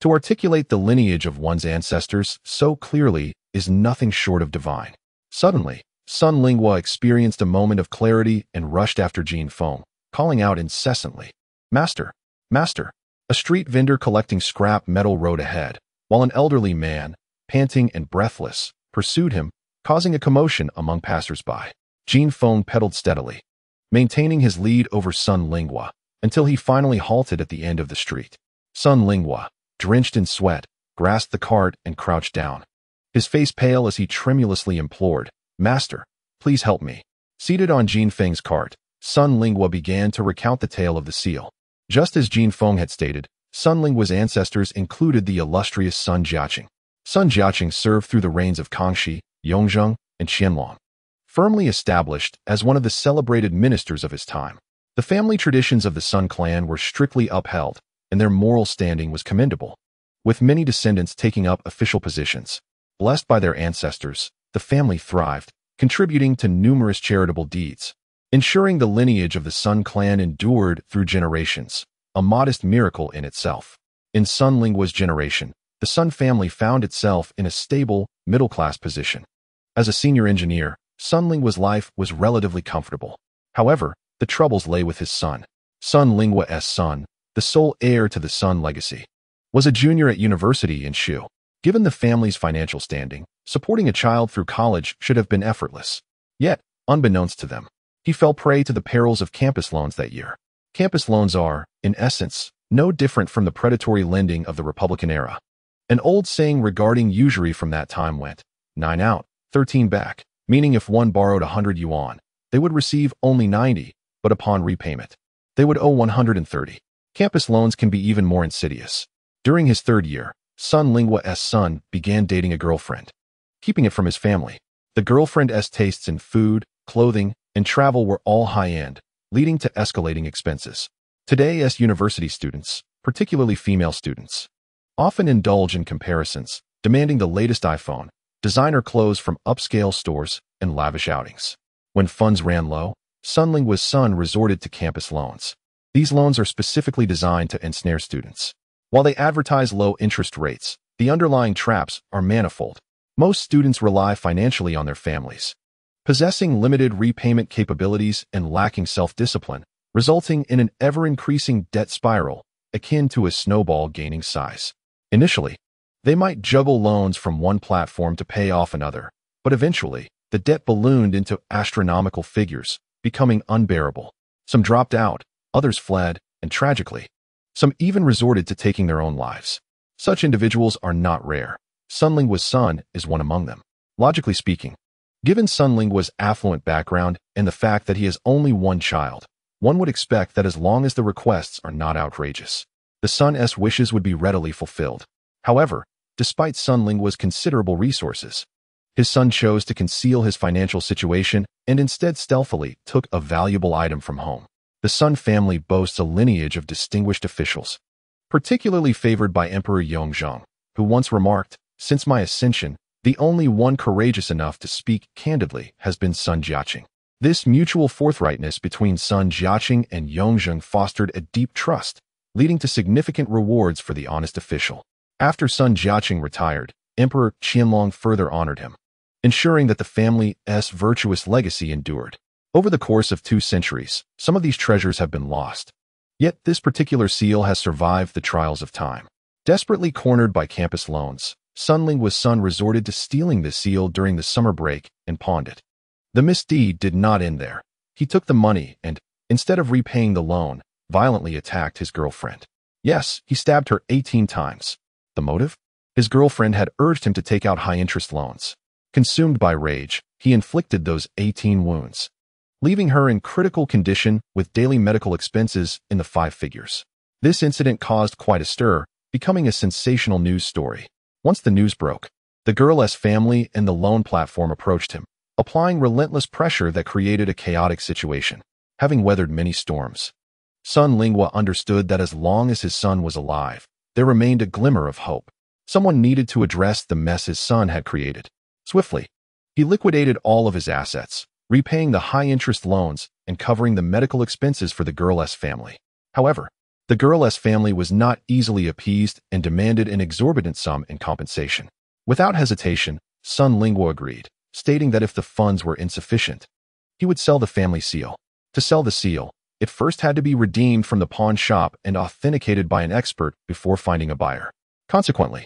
Speaker 1: To articulate the lineage of one's ancestors so clearly is nothing short of divine. Suddenly, Sun Lingua experienced a moment of clarity and rushed after Jin Feng, calling out incessantly, Master! Master! A street vendor collecting scrap metal rode ahead, while an elderly man, panting and breathless, pursued him, causing a commotion among passers-by. Jin Feng pedaled steadily, maintaining his lead over Sun Lingua, until he finally halted at the end of the street. Sun Lingua, drenched in sweat, grasped the cart and crouched down, his face pale as he tremulously implored, Master, please help me. Seated on Jin Feng's cart, Sun Lingua began to recount the tale of the seal. Just as Jin Feng had stated, Sun Lingua's ancestors included the illustrious Sun Jiaqing. Sun Jiaqing served through the reigns of Kangxi, Yongzheng, and Qianlong, firmly established as one of the celebrated ministers of his time. The family traditions of the Sun clan were strictly upheld, and their moral standing was commendable, with many descendants taking up official positions. Blessed by their ancestors, the family thrived, contributing to numerous charitable deeds, ensuring the lineage of the Sun clan endured through generations, a modest miracle in itself. In Sun Lingua's generation, the Sun family found itself in a stable, middle-class position. As a senior engineer, Sun Lingua's life was relatively comfortable. However, the troubles lay with his son. Sun Lingua's son, the sole heir to the Sun legacy, was a junior at university in Shu. Given the family's financial standing, supporting a child through college should have been effortless. Yet, unbeknownst to them, he fell prey to the perils of campus loans that year. Campus loans are, in essence, no different from the predatory lending of the Republican era. An old saying regarding usury from that time went, 9 out, 13 back, meaning if one borrowed 100 yuan, they would receive only 90, but upon repayment, they would owe 130. Campus loans can be even more insidious. During his third year, Sun Linghua's son began dating a girlfriend, keeping it from his family. The girlfriend's tastes in food, clothing, and travel were all high-end, leading to escalating expenses. Today's university students, particularly female students, often indulge in comparisons, demanding the latest iPhone, designer clothes from upscale stores, and lavish outings. When funds ran low, Sun Linghua's son resorted to campus loans. These loans are specifically designed to ensnare students. While they advertise low interest rates, the underlying traps are manifold. Most students rely financially on their families, possessing limited repayment capabilities and lacking self-discipline, resulting in an ever-increasing debt spiral akin to a snowball gaining size. Initially, they might juggle loans from one platform to pay off another, but eventually, the debt ballooned into astronomical figures, becoming unbearable. Some dropped out, others fled, and tragically, some even resorted to taking their own lives. Such individuals are not rare. Sun Linghua's son is one among them. Logically speaking, given Sun Linghua's affluent background and the fact that he has only one child, one would expect that as long as the requests are not outrageous, the son's wishes would be readily fulfilled. However, despite Sun Linghua's considerable resources, his son chose to conceal his financial situation and instead stealthily took a valuable item from home. The Sun family boasts a lineage of distinguished officials, particularly favored by Emperor Yongzheng, who once remarked, "Since my ascension, the only one courageous enough to speak candidly has been Sun Jiaqing." This mutual forthrightness between Sun Jiaqing and Yongzheng fostered a deep trust, leading to significant rewards for the honest official. After Sun Jiaqing retired, Emperor Qianlong further honored him, ensuring that the family's virtuous legacy endured. Over the course of 2 centuries, some of these treasures have been lost. Yet this particular seal has survived the trials of time. Desperately cornered by campus loans, Sun Linghua's son resorted to stealing the seal during the summer break and pawned it. The misdeed did not end there. He took the money and, instead of repaying the loan, violently attacked his girlfriend. Yes, he stabbed her 18 times. The motive? His girlfriend had urged him to take out high-interest loans. Consumed by rage, he inflicted those 18 wounds, leaving her in critical condition with daily medical expenses in the 5 figures. This incident caused quite a stir, becoming a sensational news story. Once the news broke, the girl's family and the loan platform approached him, applying relentless pressure that created a chaotic situation. Having weathered many storms, Sun Linghua understood that as long as his son was alive, there remained a glimmer of hope. Someone needed to address the mess his son had created. Swiftly, he liquidated all of his assets, repaying the high-interest loans and covering the medical expenses for the girl's family. However, the girl's family was not easily appeased and demanded an exorbitant sum in compensation. Without hesitation, Sun Linghua agreed, stating that if the funds were insufficient, he would sell the family seal. To sell the seal, it first had to be redeemed from the pawn shop and authenticated by an expert before finding a buyer. Consequently,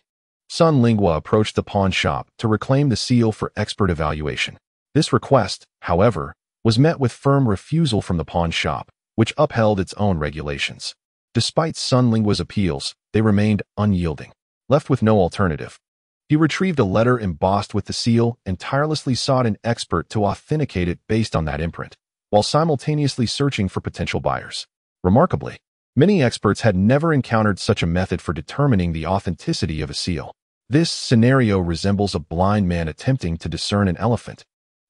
Speaker 1: Sun Linghua approached the pawn shop to reclaim the seal for expert evaluation. This request, however, was met with firm refusal from the pawn shop, which upheld its own regulations. Despite Sun Linghua's appeals, they remained unyielding. Left with no alternative, he retrieved a letter embossed with the seal and tirelessly sought an expert to authenticate it based on that imprint, while simultaneously searching for potential buyers. Remarkably, many experts had never encountered such a method for determining the authenticity of a seal. This scenario resembles a blind man attempting to discern an elephant,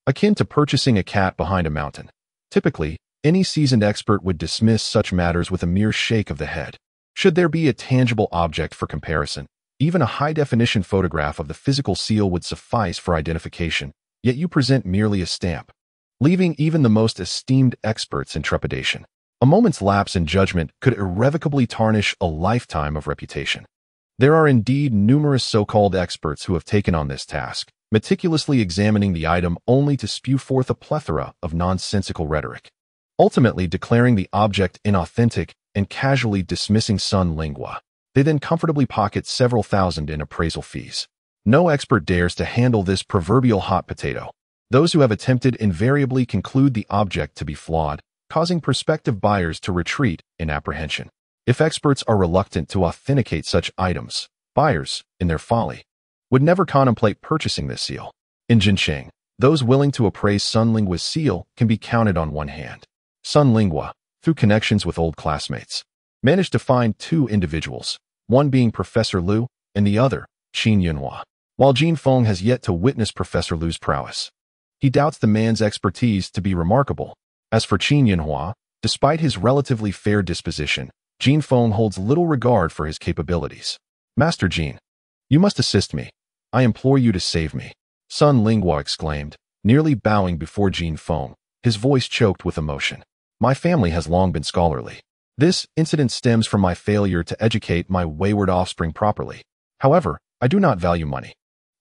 Speaker 1: akin to purchasing a cat behind a mountain. Typically, any seasoned expert would dismiss such matters with a mere shake of the head. Should there be a tangible object for comparison, even a high-definition photograph of the physical seal would suffice for identification, yet you present merely a stamp, leaving even the most esteemed experts in trepidation. A moment's lapse in judgment could irrevocably tarnish a lifetime of reputation. There are indeed numerous so-called experts who have taken on this task, meticulously examining the item only to spew forth a plethora of nonsensical rhetoric, ultimately declaring the object inauthentic and casually dismissing Sun Linghua. They then comfortably pocket several thousand in appraisal fees. No expert dares to handle this proverbial hot potato. Those who have attempted invariably conclude the object to be flawed, causing prospective buyers to retreat in apprehension. If experts are reluctant to authenticate such items, buyers, in their folly, would never contemplate purchasing this seal. In Sheng, those willing to appraise Sun Linghua's seal can be counted on one hand. Sun Linghua, through connections with old classmates, managed to find two individuals, one being Professor Liu and the other, Qin Yunhua. While Jin Feng has yet to witness Professor Liu's prowess, he doubts the man's expertise to be remarkable. As for Qin Yunhua, despite his relatively fair disposition, Jin Feng holds little regard for his capabilities. Master Jin, you must assist me. I implore you to save me, Sun Linghua exclaimed, nearly bowing before Jin Feng, his voice choked with emotion. My family has long been scholarly. This incident stems from my failure to educate my wayward offspring properly. However, I do not value money.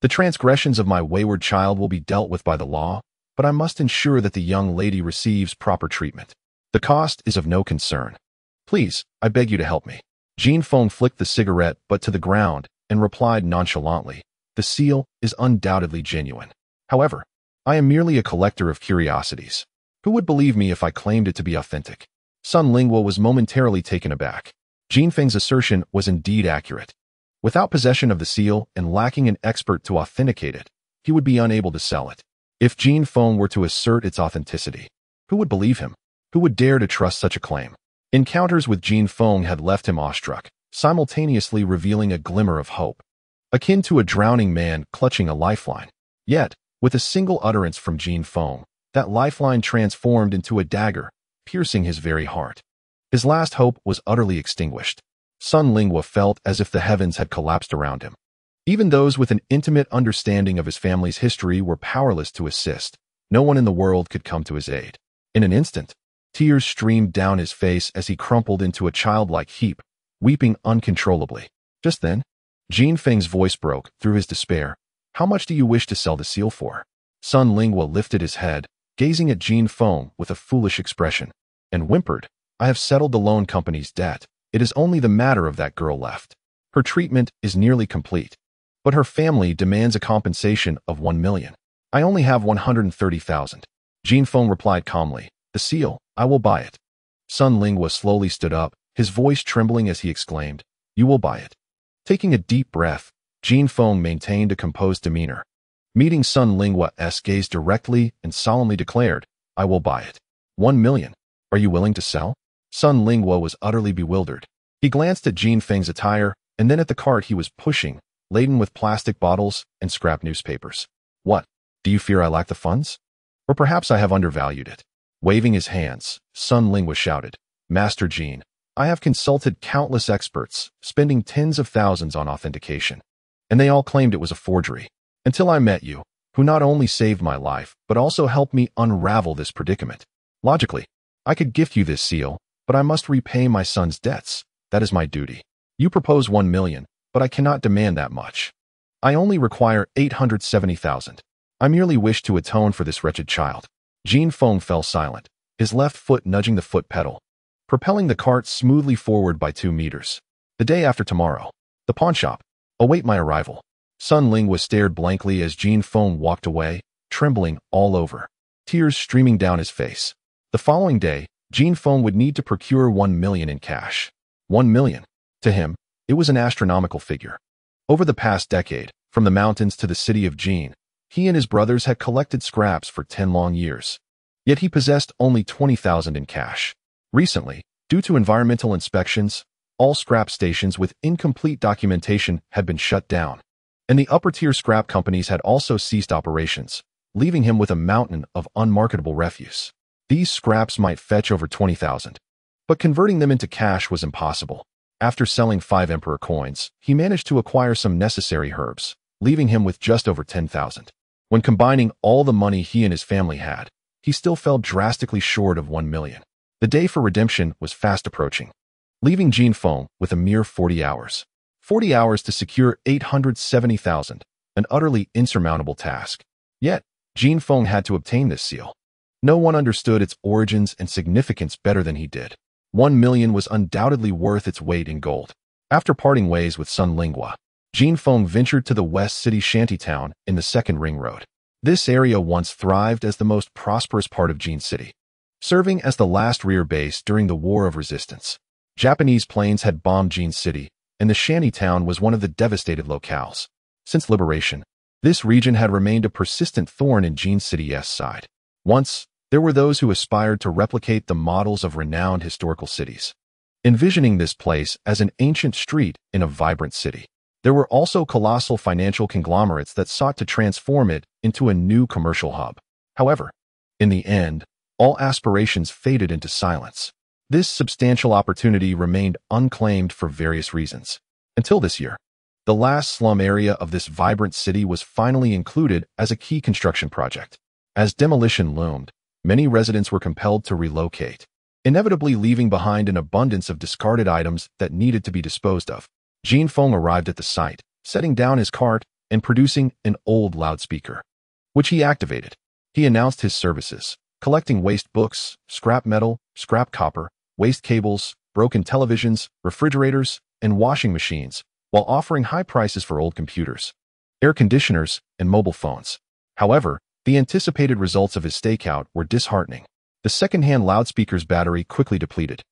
Speaker 1: The transgressions of my wayward child will be dealt with by the law, but I must ensure that the young lady receives proper treatment. The cost is of no concern. Please, I beg you to help me. Jin Feng flicked the cigarette butt to the ground and replied nonchalantly, the seal is undoubtedly genuine. However, I am merely a collector of curiosities. Who would believe me if I claimed it to be authentic? Sun Linghua was momentarily taken aback. Jin Feng's assertion was indeed accurate. Without possession of the seal and lacking an expert to authenticate it, he would be unable to sell it. If Jin Feng were to assert its authenticity, who would believe him? Who would dare to trust such a claim? Encounters with Jin Feng had left him awestruck, simultaneously revealing a glimmer of hope, akin to a drowning man clutching a lifeline. Yet, with a single utterance from Jin Feng, that lifeline transformed into a dagger, piercing his very heart. His last hope was utterly extinguished. Sun Linghua felt as if the heavens had collapsed around him. Even those with an intimate understanding of his family's history were powerless to assist. No one in the world could come to his aid. In an instant, tears streamed down his face as he crumpled into a childlike heap, weeping uncontrollably. Just then, Jin Feng's voice broke through his despair. How much do you wish to sell the seal for? Sun Linghua lifted his head, gazing at Jin Feng with a foolish expression, and whimpered, I have settled the loan company's debt. It is only the matter of that girl left. Her treatment is nearly complete, but her family demands a compensation of 1 million. I only have 130,000. Jin Feng replied calmly, the seal, I will buy it. Sun Linghua slowly stood up, his voice trembling as he exclaimed, you will buy it. Taking a deep breath, Jin Feng maintained a composed demeanor. Meeting Sun Linghua's gaze directly and solemnly declared, I will buy it. 1 million. Are you willing to sell? Sun Linghua was utterly bewildered. He glanced at Jin Feng's attire and then at the cart he was pushing, laden with plastic bottles and scrap newspapers. What? Do you fear I lack the funds? Or perhaps I have undervalued it? Waving his hands, Sun Linghua shouted, Master Jin, I have consulted countless experts, spending tens of thousands on authentication, and they all claimed it was a forgery. Until I met you, who not only saved my life, but also helped me unravel this predicament. Logically, I could gift you this seal, but I must repay my son's debts. That is my duty. You propose 1 million, but I cannot demand that much. I only require 870,000. I merely wish to atone for this wretched child. Jin Feng fell silent, his left foot nudging the foot pedal, propelling the cart smoothly forward by 2 meters. The day after tomorrow, the pawnshop. Await my arrival. Sun Linghua stared blankly as Jin Feng walked away, trembling all over, tears streaming down his face. The following day, Jin Feng would need to procure 1 million in cash. 1 million. To him, it was an astronomical figure. Over the past decade, from the mountains to the city of Jin, he and his brothers had collected scraps for 10 long years. Yet he possessed only 20,000 in cash. Recently, due to environmental inspections, all scrap stations with incomplete documentation had been shut down, and the upper-tier scrap companies had also ceased operations, leaving him with a mountain of unmarketable refuse. These scraps might fetch over 20,000, but converting them into cash was impossible. After selling 5 emperor coins, he managed to acquire some necessary herbs, leaving him with just over 10,000. When combining all the money he and his family had, he still fell drastically short of 1 million. The day for redemption was fast approaching, leaving Jin Feng with a mere 40 hours. 40 hours to secure 870,000, an utterly insurmountable task. Yet, Jin Feng had to obtain this seal. No one understood its origins and significance better than he did. 1 million was undoubtedly worth its weight in gold. After parting ways with Sun Linghua, Jin Feng ventured to the West City shantytown in the second ring road. This area once thrived as the most prosperous part of Jin City, serving as the last rear base during the War of Resistance. Japanese planes had bombed Jin City, and the shantytown was one of the devastated locales. Since liberation, this region had remained a persistent thorn in Jin City's side. Once, there were those who aspired to replicate the models of renowned historical cities. envisioning this place as an ancient street in a vibrant city. There were also colossal financial conglomerates that sought to transform it into a new commercial hub. However, in the end, all aspirations faded into silence. This substantial opportunity remained unclaimed for various reasons. Until this year, the last slum area of this vibrant city was finally included as a key construction project. As demolition loomed, many residents were compelled to relocate, inevitably leaving behind an abundance of discarded items that needed to be disposed of. Jin Feng arrived at the site, setting down his cart and producing an old loudspeaker, which he activated. He announced his services, collecting waste books, scrap metal, scrap copper, waste cables, broken televisions, refrigerators, and washing machines, while offering high prices for old computers, air conditioners, and mobile phones. However, the anticipated results of his stakeout were disheartening. The second-hand loudspeaker's battery quickly depleted,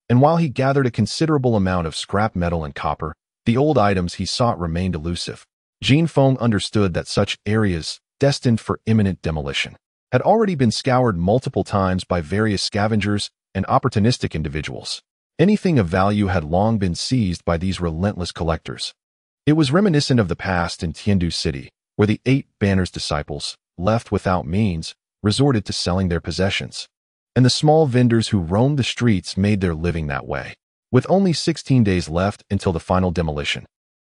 Speaker 1: and while he gathered a considerable amount of scrap metal and copper, the old items he sought remained elusive. Jin Feng understood that such areas, destined for imminent demolition, had already been scoured multiple times by various scavengers and opportunistic individuals. Anything of value had long been seized by these relentless collectors. It was reminiscent of the past in Tian City, where the 8 Banners disciples, left without means, resorted to selling their possessions, and the small vendors who roamed the streets made their living that way. With only 16 days left until the final demolition,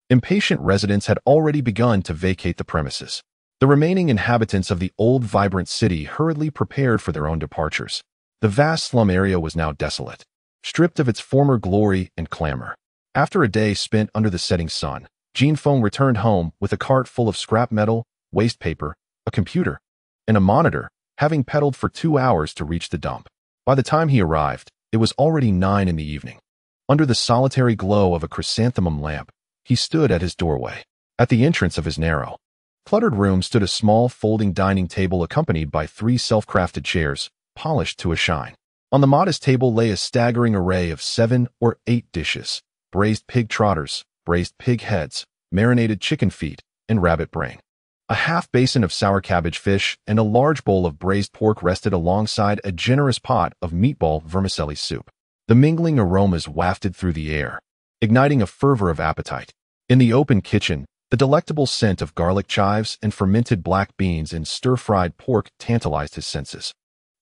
Speaker 1: impatient residents had already begun to vacate the premises. The remaining inhabitants of the old vibrant city hurriedly prepared for their own departures. The vast slum area was now desolate, stripped of its former glory and clamor. After a day spent under the setting sun, Jin Feng returned home with a cart full of scrap metal, waste paper, a computer, and a monitor, having pedaled for 2 hours to reach the dump. By the time he arrived, it was already 9 in the evening. Under the solitary glow of a chrysanthemum lamp, he stood at his doorway. At the entrance of his narrow, cluttered room stood a small folding dining table accompanied by 3 self-crafted chairs, polished to a shine. On the modest table lay a staggering array of 7 or 8 dishes: braised pig trotters, braised pig heads, marinated chicken feet, and rabbit brain. A half basin of sour cabbage fish and a large bowl of braised pork rested alongside a generous pot of meatball vermicelli soup. The mingling aromas wafted through the air, igniting a fervor of appetite. In the open kitchen, the delectable scent of garlic chives and fermented black beans and stir-fried pork tantalized his senses,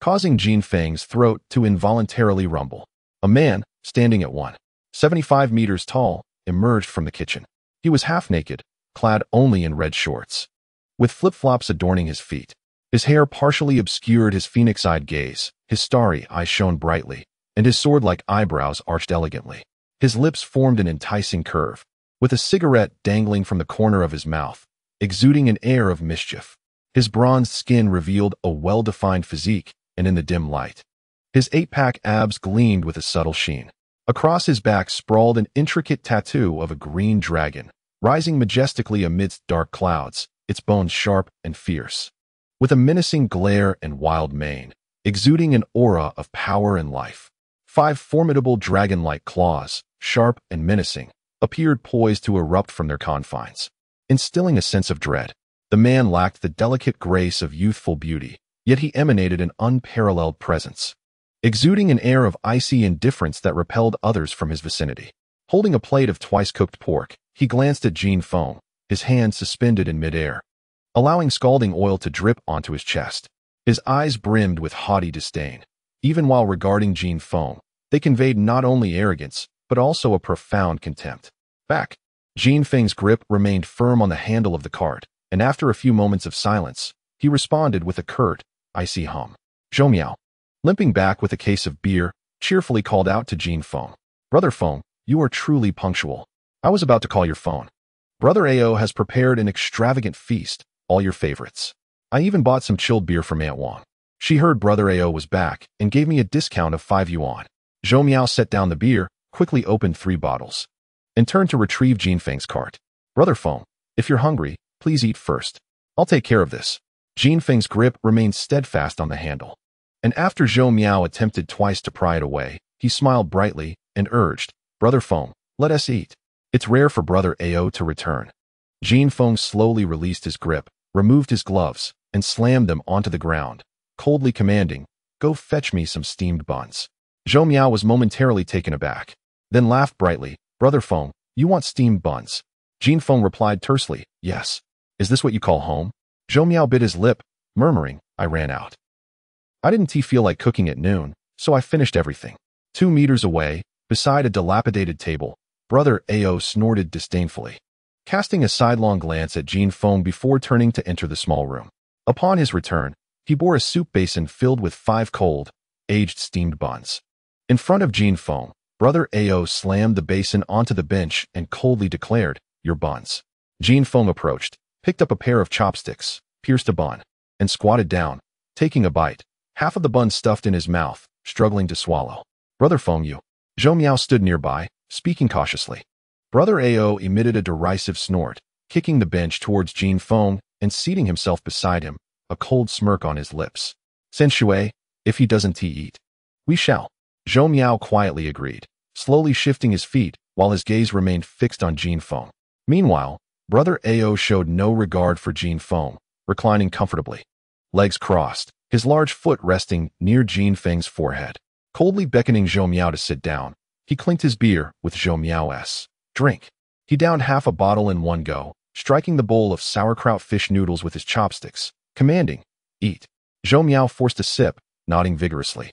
Speaker 1: causing Jin Feng's throat to involuntarily rumble. A man, standing at 1.75 meters tall, emerged from the kitchen. He was half-naked, clad only in red shorts, with flip-flops adorning his feet. His hair partially obscured his phoenix-eyed gaze, his starry eyes shone brightly, and his sword-like eyebrows arched elegantly. His lips formed an enticing curve, with a cigarette dangling from the corner of his mouth, exuding an air of mischief. His bronzed skin revealed a well-defined physique, and in the dim light, his 8-pack abs gleamed with a subtle sheen. Across his back sprawled an intricate tattoo of a green dragon, rising majestically amidst dark clouds, its bones sharp and fierce, with a menacing glare and wild mane, exuding an aura of power and life. 5 formidable dragon-like claws, sharp and menacing, appeared poised to erupt from their confines, instilling a sense of dread. The man lacked the delicate grace of youthful beauty, yet he emanated an unparalleled presence, exuding an air of icy indifference that repelled others from his vicinity. Holding a plate of twice-cooked pork, he glanced at Jin Feng, his hand suspended in midair, allowing scalding oil to drip onto his chest. His eyes brimmed with haughty disdain. Even while regarding Jin Feng, they conveyed not only arrogance, but also a profound contempt. Back. Jin Feng's grip remained firm on the handle of the cart, and after a few moments of silence, he responded with a curt, icy hum. Zhou Miao, limping back with a case of beer, cheerfully called out to Jin Feng. Brother Feng, you are truly punctual. I was about to call your phone. Brother Ao has prepared an extravagant feast, all your favorites. I even bought some chilled beer from Aunt Wang. She heard Brother Ao was back and gave me a discount of 5 yuan. Zhou Miao set down the beer, quickly opened 3 bottles, and turned to retrieve Jin Feng's cart. Brother Feng, if you're hungry, please eat first. I'll take care of this. Jin Feng's grip remained steadfast on the handle, and after Zhou Miao attempted twice to pry it away, he smiled brightly and urged, Brother Feng, let us eat. It's rare for Brother Ao to return. Jin Feng slowly released his grip, removed his gloves, and slammed them onto the ground, coldly commanding, go fetch me some steamed buns. Zhou Miao was momentarily taken aback. then laughed brightly. Brother Feng, you want steamed buns? Jin Feng replied tersely, yes. Is this what you call home? Zhou Miao bit his lip, murmuring, I ran out. I didn't feel like cooking at noon, so I finished everything. 2 meters away, beside a dilapidated table, Brother Ao snorted disdainfully, casting a sidelong glance at Jin Feng before turning to enter the small room. Upon his return, he bore a soup basin filled with 5 cold, aged steamed buns. In front of Jin Feng, Brother Ao slammed the basin onto the bench and coldly declared, your buns. Jin Feng approached, picked up a pair of chopsticks, pierced a bun, and squatted down, taking a bite, half of the bun stuffed in his mouth, struggling to swallow. Brother Feng, you. Zhou Miao stood nearby, speaking cautiously. Brother Ao emitted a derisive snort, kicking the bench towards Jin Feng and seating himself beside him, a cold smirk on his lips. Sen Shui, if he doesn't eat, we shall. Zhou Miao quietly agreed, slowly shifting his feet while his gaze remained fixed on Jin Feng. Meanwhile, Brother Ao showed no regard for Jin Feng, reclining comfortably, legs crossed, his large foot resting near Jin Feng's forehead. Coldly beckoning Zhou Miao to sit down, he clinked his beer with Zhou Miao's drink. He downed half a bottle in one go, striking the bowl of sauerkraut fish noodles with his chopsticks, commanding, eat. Zhou Miao forced a sip, nodding vigorously,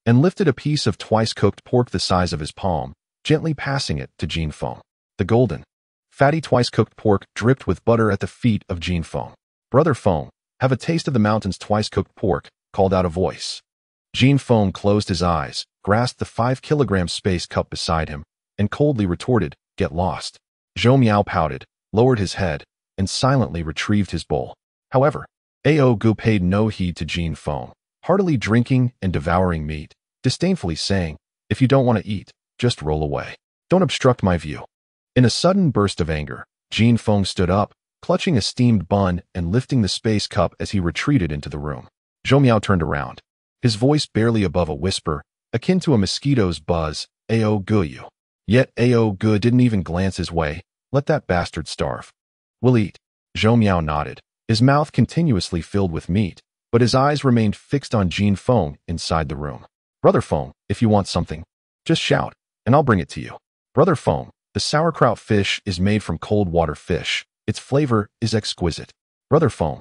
Speaker 1: and lifted a piece of twice-cooked pork the size of his palm, gently passing it to Jin Feng. The golden, fatty twice-cooked pork dripped with butter at the feet of Jin Feng. Brother Feng, have a taste of the mountain's twice-cooked pork, called out a voice. Jin Feng closed his eyes, grasped the 5-kilogram space cup beside him, and coldly retorted, get lost. Zhou Miao pouted, lowered his head, and silently retrieved his bowl. However, Ao Gu paid no heed to Jin Feng, heartily drinking and devouring meat, disdainfully saying, if you don't want to eat, just roll away. Don't obstruct my view. In a sudden burst of anger, Jin Feng stood up, clutching a steamed bun and lifting the space cup as he retreated into the room. Zhou Miao turned around, his voice barely above a whisper, akin to a mosquito's buzz, Ao Gu you. Yet Ao Gu didn't even glance his way, let that bastard starve. We'll eat. Zhou Miao nodded, his mouth continuously filled with meat, but his eyes remained fixed on Jin Feng inside the room. Brother Feng, if you want something, just shout, and I'll bring it to you. Brother Feng, the sauerkraut fish is made from cold water fish. Its flavor is exquisite. Brother Feng,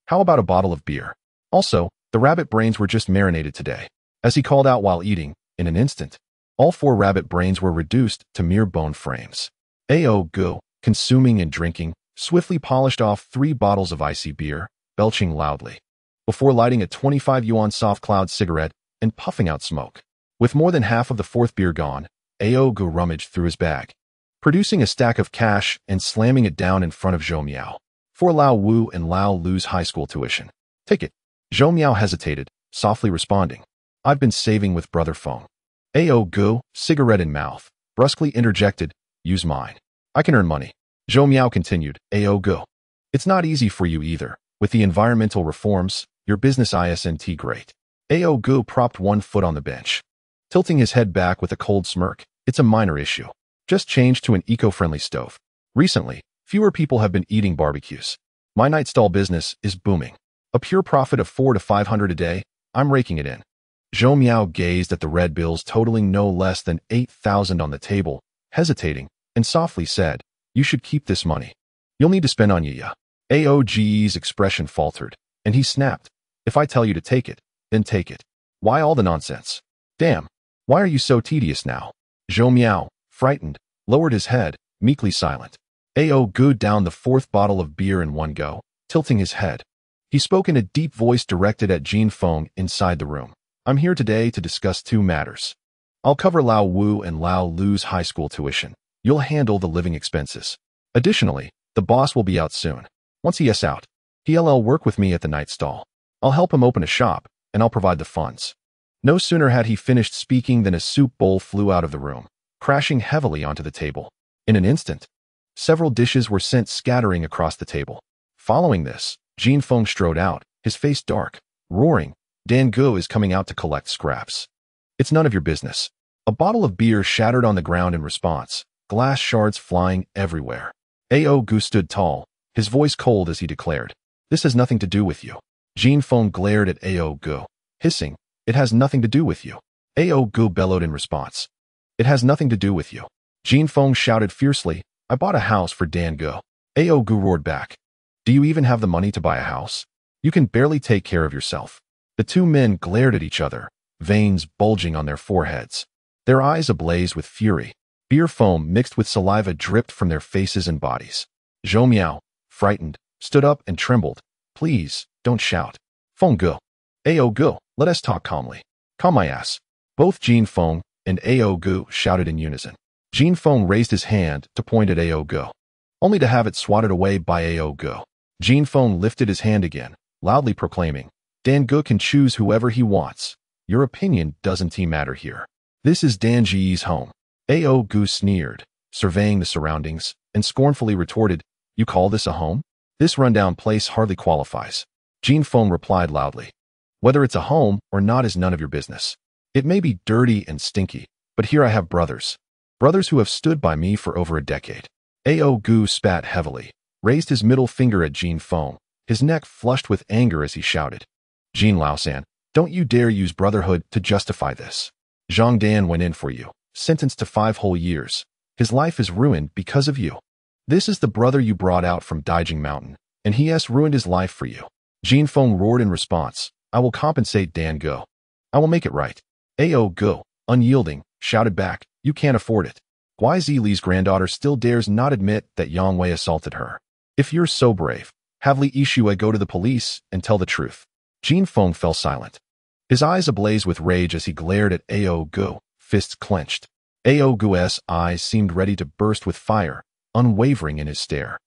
Speaker 1: how about a bottle of beer? Also, the rabbit brains were just marinated today. As he called out while eating, in an instant, all 4 rabbit brains were reduced to mere bone frames. Ao Gu, consuming and drinking, swiftly polished off 3 bottles of icy beer, belching loudly, before lighting a 25 yuan soft cloud cigarette and puffing out smoke. With more than half of the 4th beer gone, Ao Gu rummaged through his bag, producing a stack of cash and slamming it down in front of Zhou Miao. For Lao Wu and Lao Lu's high school tuition. Take it. Zhou Miao hesitated, softly responding, I've been saving with Brother Feng. Ao Gu, cigarette in mouth, brusquely interjected, use mine. I can earn money. Zhou Miao continued, Ao Gu. It's not easy for you either. With the environmental reforms, your business isn't great. Ao Gu propped one foot on the bench, tilting his head back with a cold smirk. It's a minor issue. Just changed to an eco-friendly stove. Recently, fewer people have been eating barbecues. My night stall business is booming. A pure profit of 400 to 500 a day, I'm raking it in. Zhou Miao gazed at the red bills totaling no less than 8,000 on the table, hesitating, and softly said, you should keep this money. You'll need to spend on ya. Aoge's expression faltered, and he snapped, if I tell you to take it, then take it. Why all the nonsense? Damn, why are you so tedious now? Zhou Miao, frightened, lowered his head, meekly silent. Ao Gu downed the 4th bottle of beer in one go, tilting his head. He spoke in a deep voice directed at Jin Feng inside the room. I'm here today to discuss 2 matters. I'll cover Lao Wu and Lao Lu's high school tuition. You'll handle the living expenses. Additionally, the boss will be out soon. Once he is out, he'll work with me at the night stall. I'll help him open a shop, and I'll provide the funds. No sooner had he finished speaking than a soup bowl flew out of the room, crashing heavily onto the table. In an instant, several dishes were sent scattering across the table. Following this, Jin Feng strode out, his face dark, roaring, Dan Gu is coming out to collect scraps. It's none of your business. A bottle of beer shattered on the ground in response, glass shards flying everywhere. Ao Gu stood tall, his voice cold as he declared, this has nothing to do with you. Jin Feng glared at Ao Gu, hissing, it has nothing to do with you. Ao Gu bellowed in response, It has nothing to do with you. Jin Feng shouted fiercely, I bought a house for Dan Ge. Ao Gu roared back. Do you even have the money to buy a house? You can barely take care of yourself. The two men glared at each other, veins bulging on their foreheads. Their eyes ablaze with fury. Beer foam mixed with saliva dripped from their faces and bodies. Zhou Miao, frightened, stood up and trembled. Please, don't shout. Feng Ge. Ao Gu, let us talk calmly. Calm my ass. Both Jin Feng and Ao Gu shouted in unison. Jin Feng raised his hand to point at Ao Gu, only to have it swatted away by Ao Gu. Jin Feng lifted his hand again, loudly proclaiming, Dan Ge can choose whoever he wants. Your opinion doesn't matter here. This is Dan Ji's home. Ao Gu sneered, surveying the surroundings, and scornfully retorted, You call this a home? This rundown place hardly qualifies. Jin Feng replied loudly. Whether it's a home or not is none of your business. It may be dirty and stinky, but here I have brothers. Brothers who have stood by me for over a decade. Ao Gu spat heavily, raised his middle finger at Jin Feng, his neck flushed with anger as he shouted. Jin Laosan, don't you dare use brotherhood to justify this. Zhang Dan went in for you, sentenced to 5 whole years. His life is ruined because of you. This is the brother you brought out from Daijing Mountain, and he has ruined his life for you. Jin Feng roared in response, I will compensate Dan Ge. I will make it right. Ao Gu, unyielding, shouted back, You can't afford it. Guise Li's granddaughter still dares not admit that Yang Wei assaulted her. If you're so brave, have Li Yixue go to the police and tell the truth. Jin Feng fell silent, his eyes ablaze with rage as he glared at Ao Gu, fists clenched. Ao Gu's eyes seemed ready to burst with fire, unwavering in his stare.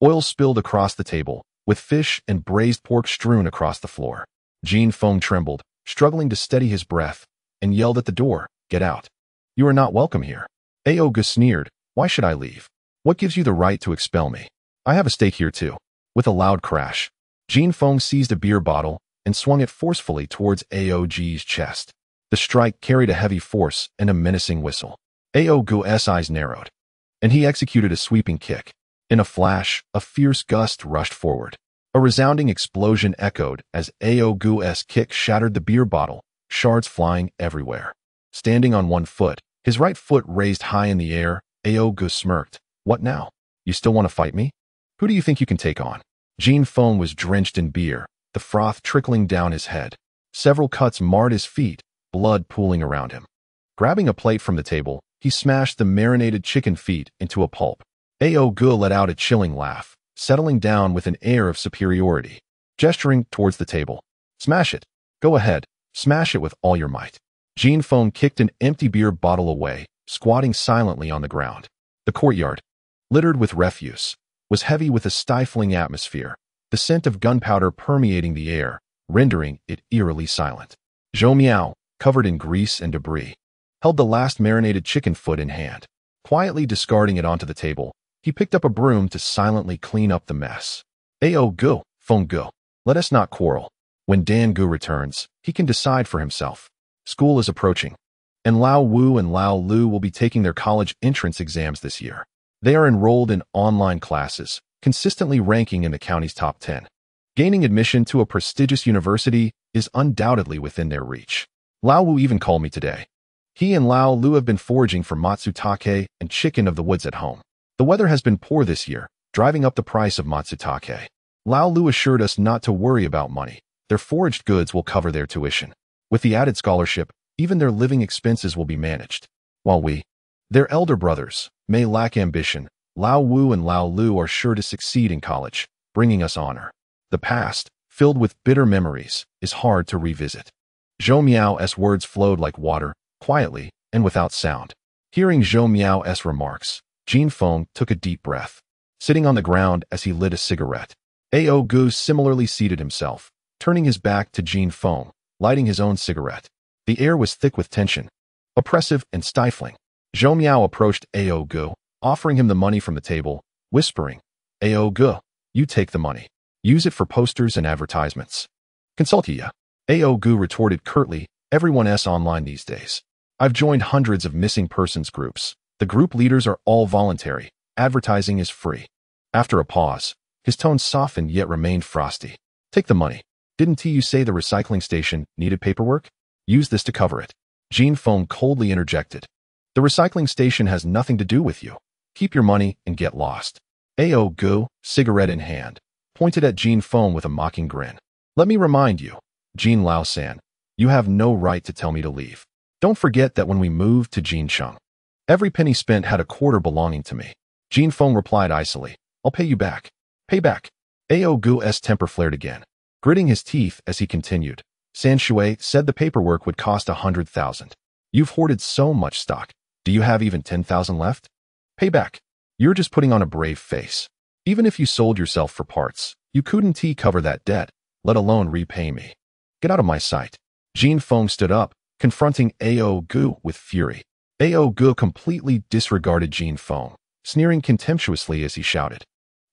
Speaker 1: Oil spilled across the table, with fish and braised pork strewn across the floor. Jin Feng trembled, struggling to steady his breath, and yelled at the door, Get out. You are not welcome here. Ao Gu sneered, Why should I leave? What gives you the right to expel me? I have a stake here too. With a loud crash, Jin Feng seized a beer bottle and swung it forcefully towards Ao Gu's chest. The strike carried a heavy force and a menacing whistle. Ao Gu's eyes narrowed, and he executed a sweeping kick. In a flash, a fierce gust rushed forward. A resounding explosion echoed as Ao Gu's kick shattered the beer bottle, shards flying everywhere. Standing on one foot, his right foot raised high in the air, Ao Gu smirked. What now? You still want to fight me? Who do you think you can take on? Jin Feng was drenched in beer, the froth trickling down his head. Several cuts marred his feet, blood pooling around him. Grabbing a plate from the table, he smashed the marinated chicken feet into a pulp. Ao Gu let out a chilling laugh, settling down with an air of superiority, gesturing towards the table. Smash it. Go ahead, smash it with all your might. Jin Feng kicked an empty beer bottle away, squatting silently on the ground. The courtyard, littered with refuse, was heavy with a stifling atmosphere, the scent of gunpowder permeating the air, rendering it eerily silent. Zhou Miao, covered in grease and debris, held the last marinated chicken foot in hand. Quietly discarding it onto the table, he picked up a broom to silently clean up the mess. Ao Gu, Feng Ge, let us not quarrel. When Dan Ge returns, he can decide for himself. School is approaching, and Lao Wu and Lao Lu will be taking their college entrance exams this year. They are enrolled in online classes, consistently ranking in the county's top 10. Gaining admission to a prestigious university is undoubtedly within their reach. Lao Wu even called me today. He and Lao Lu have been foraging for matsutake and chicken of the woods at home. The weather has been poor this year, driving up the price of matsutake. Lao Lu assured us not to worry about money. Their foraged goods will cover their tuition. With the added scholarship, even their living expenses will be managed. While we, their elder brothers, may lack ambition, Lao Wu and Lao Lu are sure to succeed in college, bringing us honor. The past, filled with bitter memories, is hard to revisit. Zhou Miao's words flowed like water, quietly and without sound. Hearing Zhou Miao's remarks, Jin Feng took a deep breath, sitting on the ground as he lit a cigarette. Ao Gu similarly seated himself, turning his back to Jin Feng, lighting his own cigarette. The air was thick with tension, oppressive and stifling. Zhou Miao approached Ao Gu, offering him the money from the table, whispering, Ao Gu, you take the money. Use it for posters and advertisements. Consult ya. Ao Gu retorted curtly, everyone's online these days. I've joined hundreds of missing persons groups. The group leaders are all voluntary. Advertising is free. After a pause, his tone softened yet remained frosty. Take the money. Didn't you say the recycling station needed paperwork? Use this to cover it. Jin Feng coldly interjected. The recycling station has nothing to do with you. Keep your money and get lost. Ao Gu, cigarette in hand, pointed at Jin Feng with a mocking grin. Let me remind you, Jin Lao-san, you have no right to tell me to leave. Don't forget that when we moved to Jincheng, every penny spent had a quarter belonging to me. Jin Feng replied icily, I'll pay you back. Pay back. Ao Gu's temper flared again, gritting his teeth as he continued. San Shui said the paperwork would cost 100,000. You've hoarded so much stock. Do you have even 10,000 left? Pay back. You're just putting on a brave face. Even if you sold yourself for parts, you couldn't cover that debt, let alone repay me. Get out of my sight. Jin Feng stood up, confronting Ao Gu with fury. Ao Gu completely disregarded Jin Feng, sneering contemptuously as he shouted.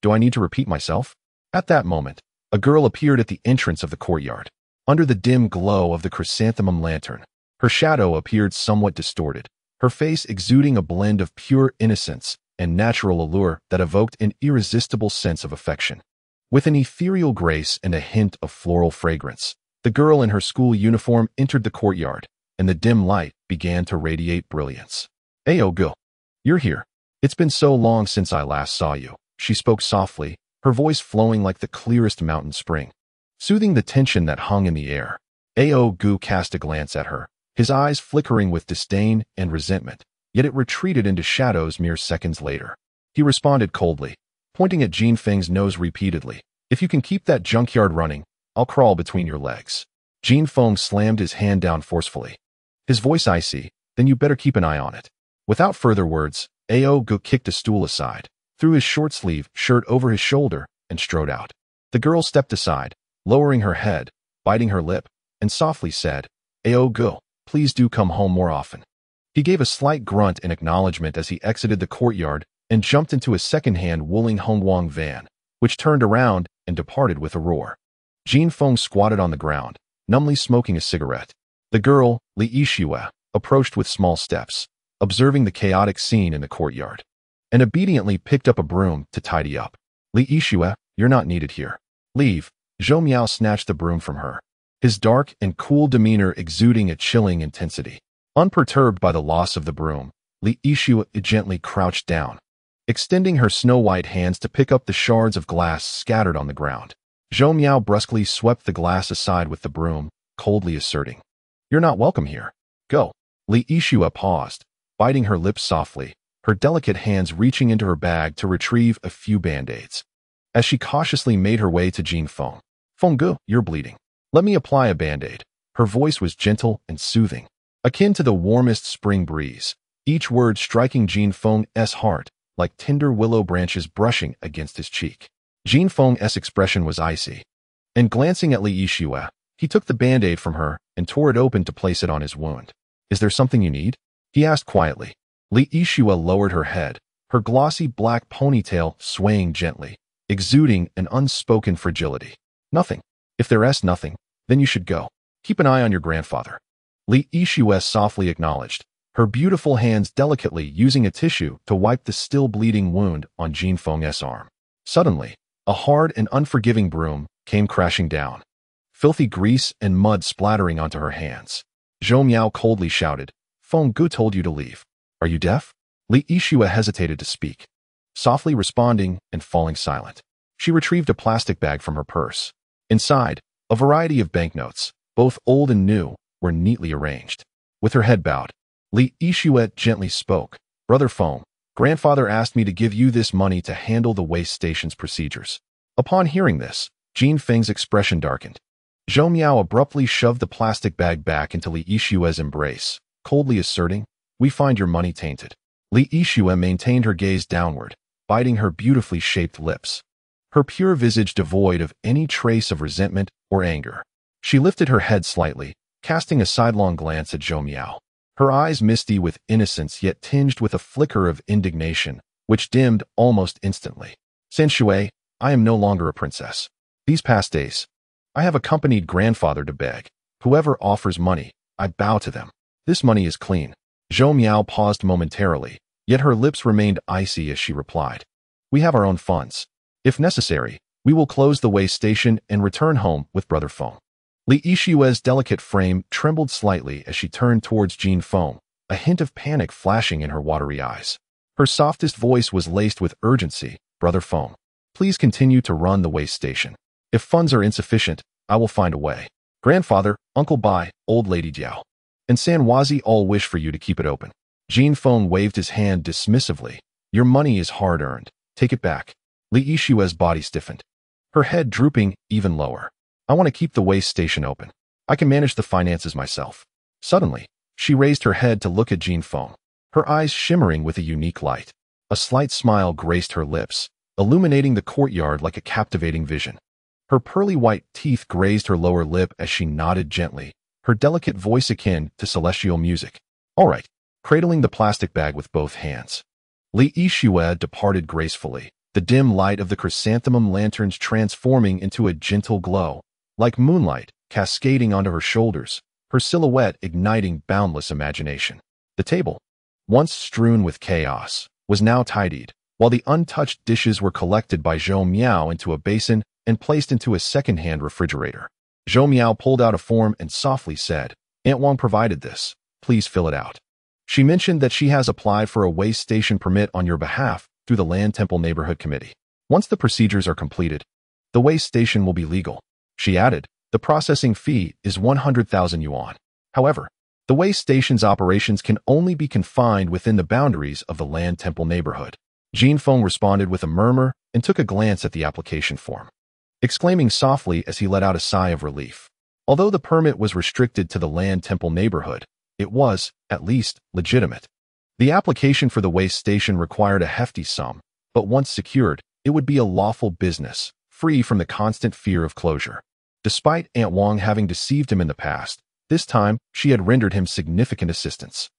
Speaker 1: Do I need to repeat myself? At that moment, a girl appeared at the entrance of the courtyard. Under the dim glow of the chrysanthemum lantern, her shadow appeared somewhat distorted, her face exuding a blend of pure innocence and natural allure that evoked an irresistible sense of affection. With an ethereal grace and a hint of floral fragrance, the girl in her school uniform entered the courtyard, and the dim light began to radiate brilliance. Ao Gu, you're here. It's been so long since I last saw you. She spoke softly, her voice flowing like the clearest mountain spring, soothing the tension that hung in the air. Ao Gu cast a glance at her, his eyes flickering with disdain and resentment, yet it retreated into shadows mere seconds later. He responded coldly, pointing at Jin Feng's nose repeatedly. If you can keep that junkyard running, I'll crawl between your legs. Jin Feng slammed his hand down forcefully, his voice icy. Then you better keep an eye on it. Without further words, Ao Gu kicked a stool aside, threw his short-sleeve shirt over his shoulder, and strode out. The girl stepped aside, lowering her head, biting her lip, and softly said, Ao Gu, please do come home more often. He gave a slight grunt in acknowledgement as he exited the courtyard and jumped into a second-hand Wuling Hongguang van, which turned around and departed with a roar. Jin Feng squatted on the ground, numbly smoking a cigarette. The girl, Li Yixue, approached with small steps, observing the chaotic scene in the courtyard, and obediently picked up a broom to tidy up. Li Yixue, you're not needed here. Leave. Zhou Miao snatched the broom from her, his dark and cool demeanor exuding a chilling intensity. Unperturbed by the loss of the broom, Li Yixue gently crouched down, extending her snow-white hands to pick up the shards of glass scattered on the ground. Zhou Miao brusquely swept the glass aside with the broom, coldly asserting, You're not welcome here. Go. Li Yixue paused, biting her lips softly, her delicate hands reaching into her bag to retrieve a few band-aids. As she cautiously made her way to Jin Feng, Fenggu, you're bleeding. Let me apply a band-aid. Her voice was gentle and soothing, akin to the warmest spring breeze, each word striking Jin Feng's heart like tender willow branches brushing against his cheek. Jin Feng's expression was icy, and glancing at Li Yixue, he took the band-aid from her and tore it open to place it on his wound. Is there something you need? He asked quietly. Li Yixue lowered her head, her glossy black ponytail swaying gently, exuding an unspoken fragility. Nothing. If there's nothing, then you should go. Keep an eye on your grandfather. Li Yixue softly acknowledged, her beautiful hands delicately using a tissue to wipe the still bleeding wound on Jin Feng's arm. Suddenly, a hard and unforgiving broom came crashing down, filthy grease and mud splattering onto her hands. Zhou Miao coldly shouted, Fenggu told you to leave. Are you deaf? Li Yixue hesitated to speak, softly responding and falling silent. She retrieved a plastic bag from her purse. Inside, a variety of banknotes, both old and new, were neatly arranged. With her head bowed, Li Yixue gently spoke. Brother Feng, grandfather asked me to give you this money to handle the waste station's procedures. Upon hearing this, Jin Feng's expression darkened. Zhou Miao abruptly shoved the plastic bag back into Li Yixue's embrace, coldly asserting, We find your money tainted. Li Yixue maintained her gaze downward, biting her beautifully shaped lips, her pure visage devoid of any trace of resentment or anger. She lifted her head slightly, casting a sidelong glance at Zhou Miao, her eyes misty with innocence yet tinged with a flicker of indignation, which dimmed almost instantly. San Shui, I am no longer a princess. These past days, I have accompanied grandfather to beg. Whoever offers money, I bow to them. This money is clean. Zhou Miao paused momentarily, yet her lips remained icy as she replied. We have our own funds. If necessary, we will close the way station and return home with Brother Feng. Li Yixue's delicate frame trembled slightly as she turned towards Jin Feng, a hint of panic flashing in her watery eyes. Her softest voice was laced with urgency. Brother Feng, please continue to run the waste station. If funds are insufficient, I will find a way. Grandfather, Uncle Bai, Old Lady Jiao, and Sanwazi all wish for you to keep it open. Jin Feng waved his hand dismissively. Your money is hard-earned. Take it back. Li Yishue's body stiffened, her head drooping even lower. I want to keep the waste station open. I can manage the finances myself. Suddenly, she raised her head to look at Jin Feng, her eyes shimmering with a unique light. A slight smile graced her lips, illuminating the courtyard like a captivating vision. Her pearly white teeth grazed her lower lip as she nodded gently, her delicate voice akin to celestial music. All right, cradling the plastic bag with both hands. Li Yishue departed gracefully, the dim light of the chrysanthemum lanterns transforming into a gentle glow, like moonlight cascading onto her shoulders, her silhouette igniting boundless imagination. The table, once strewn with chaos, was now tidied, while the untouched dishes were collected by Zhou Miao into a basin and placed into a second-hand refrigerator. Zhou Miao pulled out a form and softly said, Aunt Wang provided this. Please fill it out. She mentioned that she has applied for a waste station permit on your behalf through the Land Temple Neighborhood Committee. Once the procedures are completed, the waste station will be legal. She added, the processing fee is 100,000 yuan. However, the waste station's operations can only be confined within the boundaries of the Land Temple neighborhood. Jin Feng responded with a murmur and took a glance at the application form, exclaiming softly as he let out a sigh of relief. Although the permit was restricted to the Land Temple neighborhood, it was, at least, legitimate. The application for the waste station required a hefty sum, but once secured, it would be a lawful business, free from the constant fear of closure. Despite Aunt Wang having deceived him in the past, this time she had rendered him significant assistance.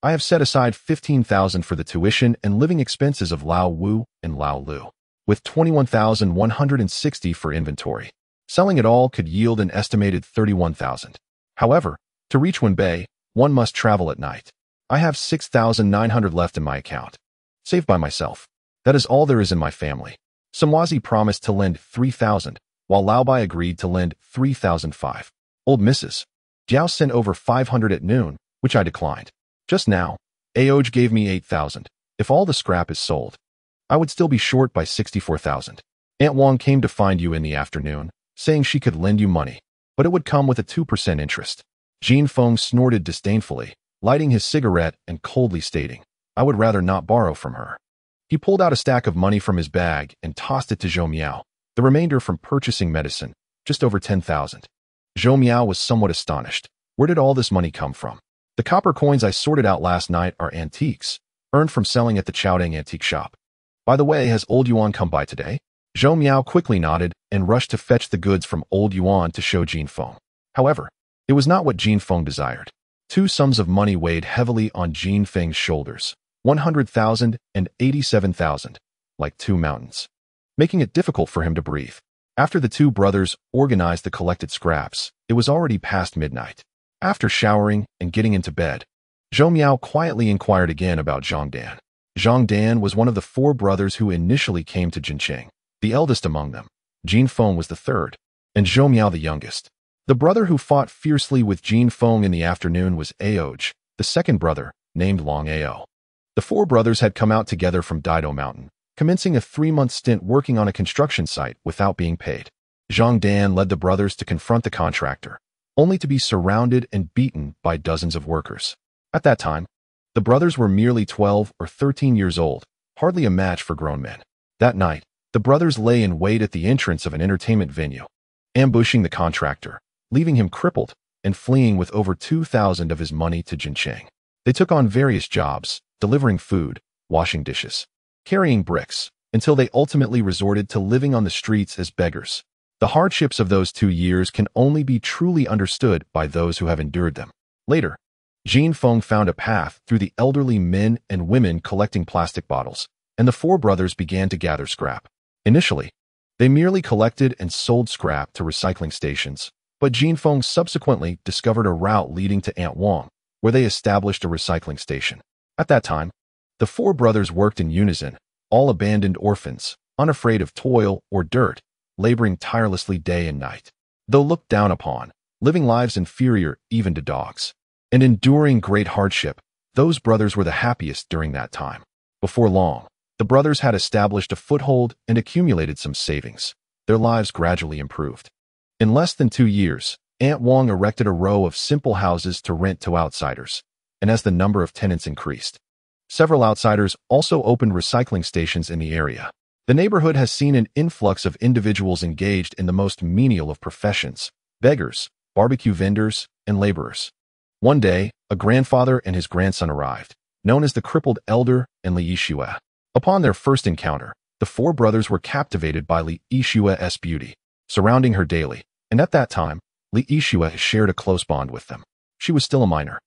Speaker 1: I have set aside 15,000 for the tuition and living expenses of Lao Wu and Lao Lu, with 21,160 for inventory. Selling it all could yield an estimated 31,000. However, to reach Wenbei, one must travel at night. I have 6,900 left in my account, saved by myself. That is all there is in my family. Samwazi promised to lend 3,000, while Lao Bai agreed to lend 3,005. Old Mrs. Jiao sent over 500 at noon, which I declined. Just now, Aoj gave me 8,000. If all the scrap is sold, I would still be short by 64,000. Aunt Wang came to find you in the afternoon, saying she could lend you money, but it would come with a 2% interest. Jin Feng snorted disdainfully, lighting his cigarette and coldly stating, I would rather not borrow from her. He pulled out a stack of money from his bag and tossed it to Zhou Miao, the remainder from purchasing medicine, just over 10,000. Zhou Miao was somewhat astonished. Where did all this money come from? The copper coins I sorted out last night are antiques, earned from selling at the Chaodang antique shop. By the way, has Old Yuan come by today? Zhou Miao quickly nodded and rushed to fetch the goods from Old Yuan to show Jin Feng. However, it was not what Jin Feng desired. Two sums of money weighed heavily on Jin Feng's shoulders, 100,000 and 87,000, like two mountains, making it difficult for him to breathe. After the two brothers organized the collected scraps, it was already past midnight. After showering and getting into bed, Zhou Miao quietly inquired again about Zhang Dan. Zhang Dan was one of the four brothers who initially came to Jincheng, the eldest among them. Jin Feng was the third, and Zhou Miao the youngest. The brother who fought fiercely with Jin Feng in the afternoon was Aoj, the second brother, named Long Ao. The four brothers had come out together from Dido Mountain, commencing a 3-month stint working on a construction site without being paid. Zhang Dan led the brothers to confront the contractor, only to be surrounded and beaten by dozens of workers. At that time, the brothers were merely 12 or 13 years old, hardly a match for grown men. That night, the brothers lay in wait at the entrance of an entertainment venue, ambushing the contractor, leaving him crippled and fleeing with over 2,000 of his money to Jincheng. They took on various jobs, delivering food, washing dishes, carrying bricks, until they ultimately resorted to living on the streets as beggars. The hardships of those 2 years can only be truly understood by those who have endured them. Later, Jin Feng found a path through the elderly men and women collecting plastic bottles, and the four brothers began to gather scrap. Initially, they merely collected and sold scrap to recycling stations, but Jin Feng subsequently discovered a route leading to Aunt Wang, where they established a recycling station. At that time, the four brothers worked in unison, all abandoned orphans, unafraid of toil or dirt, laboring tirelessly day and night. Though looked down upon, living lives inferior even to dogs, and enduring great hardship, Those brothers were the happiest during that time. Before long, the brothers had established a foothold and accumulated some savings. Their lives gradually improved. In less than 2 years, Aunt Wong erected a row of simple houses to rent to outsiders, and as the number of tenants increased, several outsiders also opened recycling stations in the area. The neighborhood has seen an influx of individuals engaged in the most menial of professions: beggars, barbecue vendors, and laborers. One day, a grandfather and his grandson arrived, known as the crippled elder and Li Yixue. Upon their first encounter, the four brothers were captivated by Li Yixue's beauty, surrounding her daily, and at that time, Li Yixue shared a close bond with them. She was still a minor.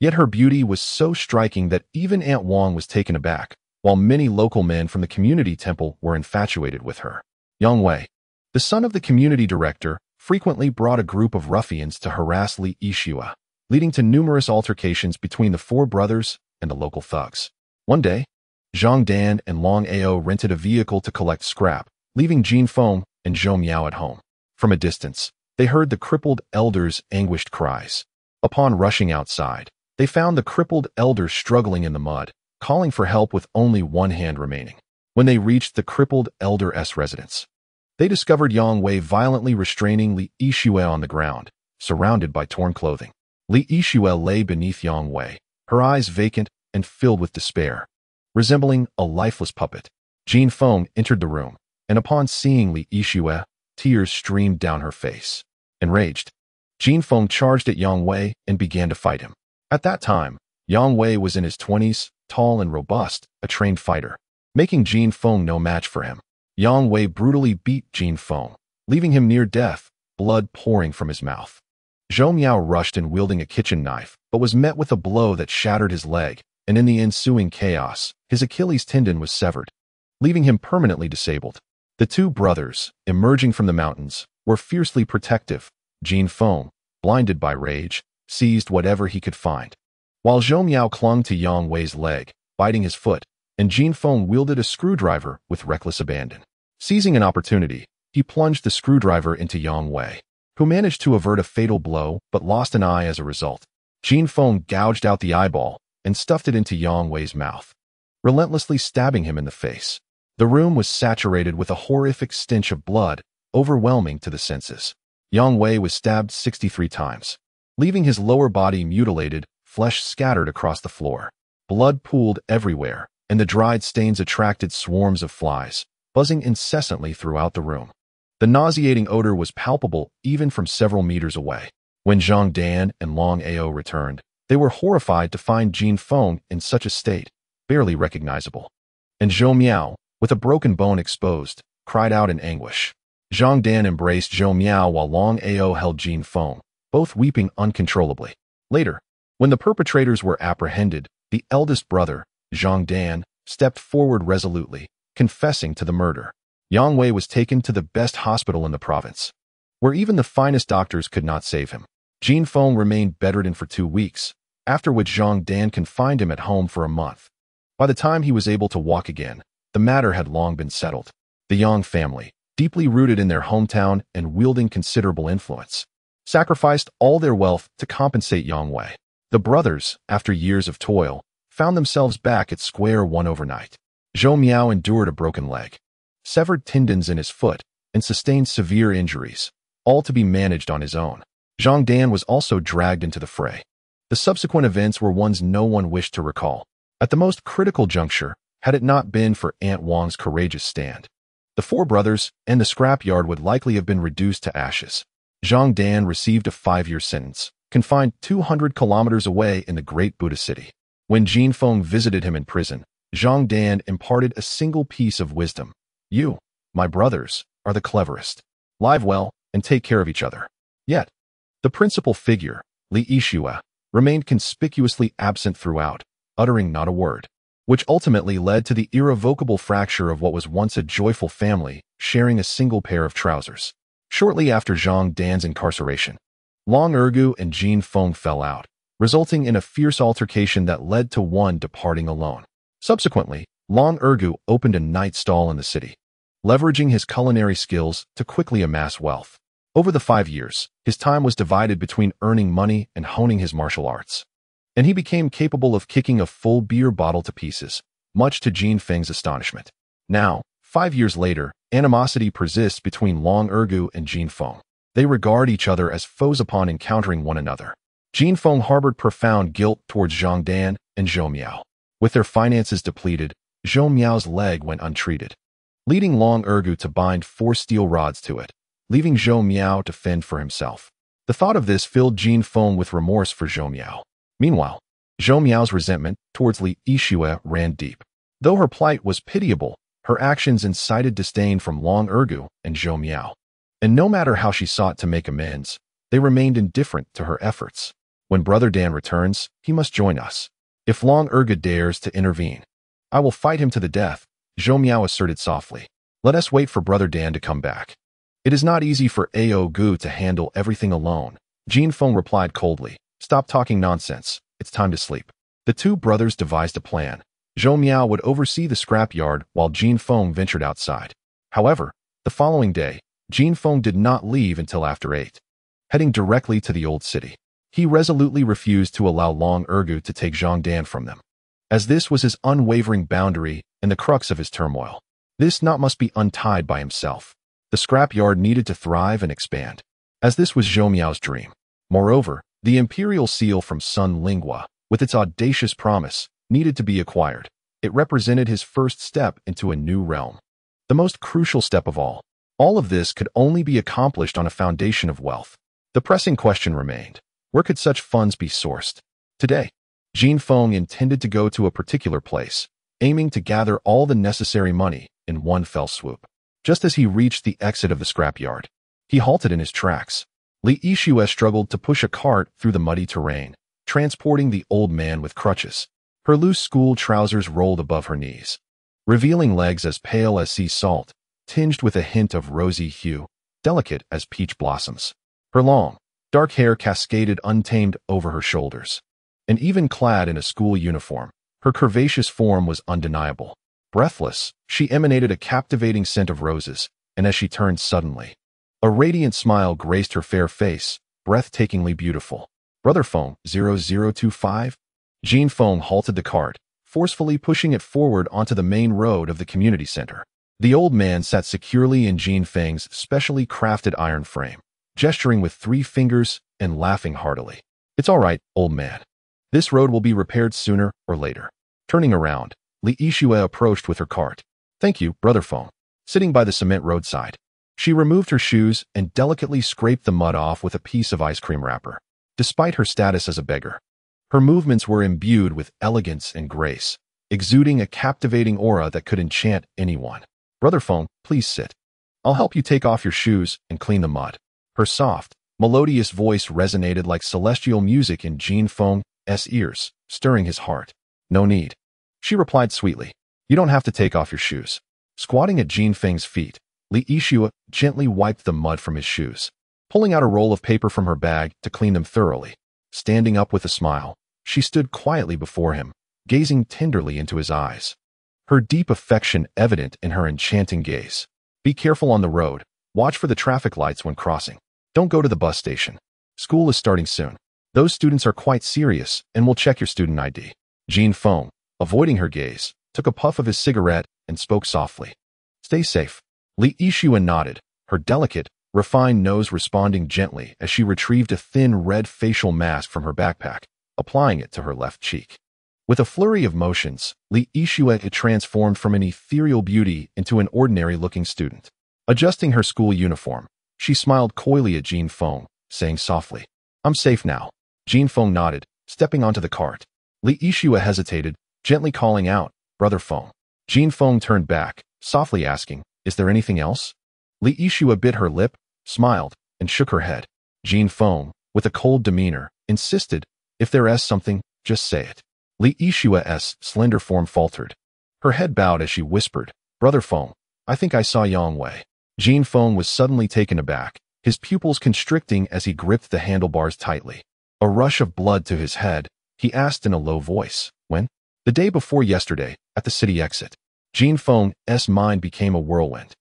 Speaker 1: Yet her beauty was so striking that even Aunt Wong was taken aback, while many local men from the community temple were infatuated with her. Yang Wei, the son of the community director, frequently brought a group of ruffians to harass Li Yixue, leading to numerous altercations between the four brothers and the local thugs. One day, Zhang Dan and Long Ao rented a vehicle to collect scrap, leaving Jin Feng and Zhou Miao at home. From a distance, they heard the crippled elder's anguished cries. Upon rushing outside, they found the crippled elder struggling in the mud, calling for help with only one hand remaining. When they reached the crippled elder's residence, they discovered Yang Wei violently restraining Li Yixue on the ground, surrounded by torn clothing. Li Yixue lay beneath Yang Wei, her eyes vacant and filled with despair. Resembling a lifeless puppet, Jin Feng entered the room, and upon seeing Li Yixue, tears streamed down her face. Enraged, Jin Feng charged at Yang Wei and began to fight him. At that time, Yang Wei was in his 20s, tall and robust, a trained fighter, making Jin Feng no match for him. Yang Wei brutally beat Jin Feng, leaving him near death, blood pouring from his mouth. Zhou Miao rushed in wielding a kitchen knife, but was met with a blow that shattered his leg, and in the ensuing chaos, his Achilles tendon was severed, leaving him permanently disabled. The two brothers, emerging from the mountains, were fiercely protective. Jin Feng, blinded by rage, seized whatever he could find, while Zhou Miao clung to Yang Wei's leg, biting his foot, and Jin Feng wielded a screwdriver with reckless abandon. Seizing an opportunity, he plunged the screwdriver into Yang Wei, who managed to avert a fatal blow but lost an eye as a result. Jin Feng gouged out the eyeball and stuffed it into Yang Wei's mouth, relentlessly stabbing him in the face. The room was saturated with a horrific stench of blood, overwhelming to the senses. Yang Wei was stabbed 63 times, leaving his lower body mutilated, flesh scattered across the floor. Blood pooled everywhere, and the dried stains attracted swarms of flies, buzzing incessantly throughout the room. The nauseating odor was palpable even from several meters away. When Zhang Dan and Long Ao returned, they were horrified to find Jin Feng in such a state, barely recognizable. And Zhou Miao, with a broken bone exposed, cried out in anguish. Zhang Dan embraced Zhou Miao while Long Ao held Jin Feng, both weeping uncontrollably. Later, when the perpetrators were apprehended, the eldest brother, Zhang Dan, stepped forward resolutely, confessing to the murder. Yang Wei was taken to the best hospital in the province, where even the finest doctors could not save him. Jin Feng remained bedridden for 2 weeks, after which Zhang Dan confined him at home for a month. By the time he was able to walk again, the matter had long been settled. The Yang family, deeply rooted in their hometown and wielding considerable influence, sacrificed all their wealth to compensate Yang Wei. The brothers, after years of toil, found themselves back at square one overnight. Zhou Miao endured a broken leg, severed tendons in his foot, and sustained severe injuries, all to be managed on his own. Zhang Dan was also dragged into the fray. The subsequent events were ones no one wished to recall. At the most critical juncture, had it not been for Aunt Wong's courageous stand, the four brothers and the scrapyard would likely have been reduced to ashes. Zhang Dan received a 5-year sentence, confined 200 kilometers away in the Great Buddha City. When Jin Feng visited him in prison, Zhang Dan imparted a single piece of wisdom. You, my brothers, are the cleverest. Live well and take care of each other. Yet, the principal figure, Li Yixue, remained conspicuously absent throughout, uttering not a word, which ultimately led to the irrevocable fracture of what was once a joyful family, sharing a single pair of trousers. Shortly after Zhang Dan's incarceration, Long Ergu and Jin Feng fell out, resulting in a fierce altercation that led to one departing alone. Subsequently, Long Ergu opened a night stall in the city, leveraging his culinary skills to quickly amass wealth. Over the 5 years, his time was divided between earning money and honing his martial arts. and he became capable of kicking a full beer bottle to pieces, much to Jin Feng's astonishment. Now, 5 years later, animosity persists between Long Ergu and Jin Feng. They regard each other as foes upon encountering one another. Jin Feng harbored profound guilt towards Zhang Dan and Zhou Miao. With their finances depleted, Zhou Miao's leg went untreated, leading Long Ergu to bind 4 steel rods to it, leaving Zhou Miao to fend for himself. The thought of this filled Jin Feng with remorse for Zhou Miao. Meanwhile, Zhou Miao's resentment towards Li Yixue ran deep. Though her plight was pitiable, her actions incited disdain from Long Ergu and Zhou Miao. And no matter how she sought to make amends, they remained indifferent to her efforts. When Brother Dan returns, he must join us. If Long Ergu dares to intervene, I will fight him to the death, Zhou Miao asserted softly. Let us wait for Brother Dan to come back. It is not easy for Ao Gu to handle everything alone, Jin Feng replied coldly. Stop talking nonsense. It's time to sleep. The two brothers devised a plan. Zhou Miao would oversee the scrapyard while Jin Feng ventured outside. However, the following day, Jin Feng did not leave until after 8. Heading directly to the old city, he resolutely refused to allow Long Ergu to take Zhang Dan from them, as this was his unwavering boundary and the crux of his turmoil. This knot must be untied by himself. The scrapyard needed to thrive and expand, as this was Zhou Miao's dream. Moreover, the imperial seal from Sun Lingua, with its audacious promise, needed to be acquired. It represented his first step into a new realm, the most crucial step of all. All of this could only be accomplished on a foundation of wealth. The pressing question remained: where could such funds be sourced? Today, Jin Feng intended to go to a particular place, aiming to gather all the necessary money in one fell swoop. Just as he reached the exit of the scrapyard, he halted in his tracks. Li Yixue struggled to push a cart through the muddy terrain, transporting the old man with crutches. Her loose school trousers rolled above her knees, revealing legs as pale as sea salt, tinged with a hint of rosy hue, delicate as peach blossoms. Her long, dark hair cascaded untamed over her shoulders, and even clad in a school uniform, her curvaceous form was undeniable. Breathless, she emanated a captivating scent of roses, and as she turned suddenly, a radiant smile graced her fair face, breathtakingly beautiful. Brother Feng, 0025? Jin Feng halted the cart, forcefully pushing it forward onto the main road of the community center. The old man sat securely in Jin Feng's specially crafted iron frame, gesturing with 3 fingers and laughing heartily. It's all right, old man. This road will be repaired sooner or later. Turning around, Li Yixue approached with her cart. Thank you, Brother Feng. Sitting by the cement roadside, she removed her shoes and delicately scraped the mud off with a piece of ice cream wrapper. Despite her status as a beggar, her movements were imbued with elegance and grace, exuding a captivating aura that could enchant anyone. Brother Feng, please sit. I'll help you take off your shoes and clean the mud. Her soft, melodious voice resonated like celestial music in Jin Feng's ears, stirring his heart. No need, she replied sweetly. You don't have to take off your shoes. Squatting at Jin Feng's feet, Li Yixue gently wiped the mud from his shoes, pulling out a roll of paper from her bag to clean them thoroughly. Standing up with a smile, she stood quietly before him, gazing tenderly into his eyes, her deep affection evident in her enchanting gaze. Be careful on the road. Watch for the traffic lights when crossing. Don't go to the bus station. School is starting soon. Those students are quite serious and will check your student ID. Jin Feng, avoiding her gaze, took a puff of his cigarette and spoke softly. Stay safe. Li Yixue nodded, her delicate, refined nose responding gently as she retrieved a thin red facial mask from her backpack, applying it to her left cheek. With a flurry of motions, Li Yixue transformed from an ethereal beauty into an ordinary-looking student. Adjusting her school uniform, she smiled coyly at Jin Feng, saying softly, I'm safe now. Jin Feng nodded, stepping onto the cart. Li Yixue hesitated, gently calling out, Brother Feng. Jin Feng turned back, softly asking, Is there anything else? Li Yixue bit her lip, smiled, and shook her head. Jin Feng, with a cold demeanor, insisted, If there is something, just say it. Li Yixue's slender form faltered. Her head bowed as she whispered, Brother Feng, I think I saw Yang Wei. Jin Feng was suddenly taken aback, his pupils constricting as he gripped the handlebars tightly. A rush of blood to his head, he asked in a low voice, When? The day before yesterday, at the city exit. Jin Feng's mind became a whirlwind.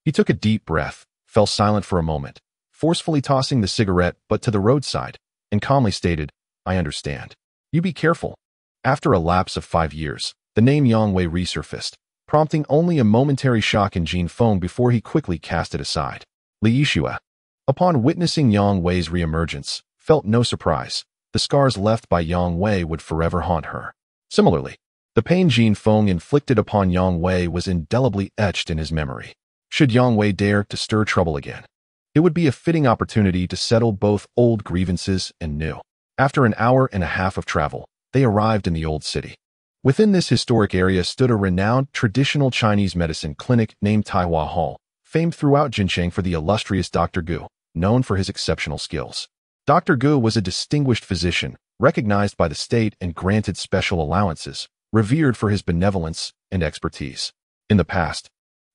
Speaker 1: He took a deep breath, fell silent for a moment, forcefully tossing the cigarette butt to the roadside, and calmly stated, I understand. You be careful. After a lapse of 5 years, the name Yang Wei resurfaced, prompting only a momentary shock in Jin Feng before he quickly cast it aside. Li Yixue, upon witnessing Yang Wei's reemergence, felt no surprise. The scars left by Yang Wei would forever haunt her. Similarly, the pain Jin Feng inflicted upon Yang Wei was indelibly etched in his memory. Should Yang Wei dare to stir trouble again, it would be a fitting opportunity to settle both old grievances and new. After an hour and a half of travel, they arrived in the old city. Within this historic area stood a renowned traditional Chinese medicine clinic named Taiwan Hall, famed throughout Jincheng for the illustrious Dr. Gu, known for his exceptional skills. Dr. Gu was a distinguished physician, recognized by the state and granted special allowances, revered for his benevolence and expertise. In the past,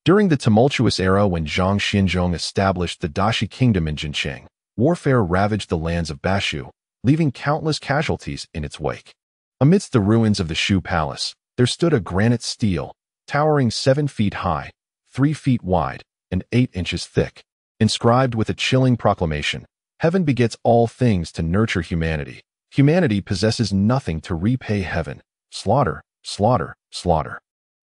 Speaker 1: during the tumultuous era when Zhang Xinzhong established the Dashi kingdom in Jincheng, warfare ravaged the lands of Bashu, leaving countless casualties in its wake. Amidst the ruins of the Shu Palace, there stood a granite stele, towering 7 feet high, 3 feet wide, and 8 inches thick, inscribed with a chilling proclamation: Heaven begets all things to nurture humanity. Humanity possesses nothing to repay heaven. Slaughter, slaughter, slaughter.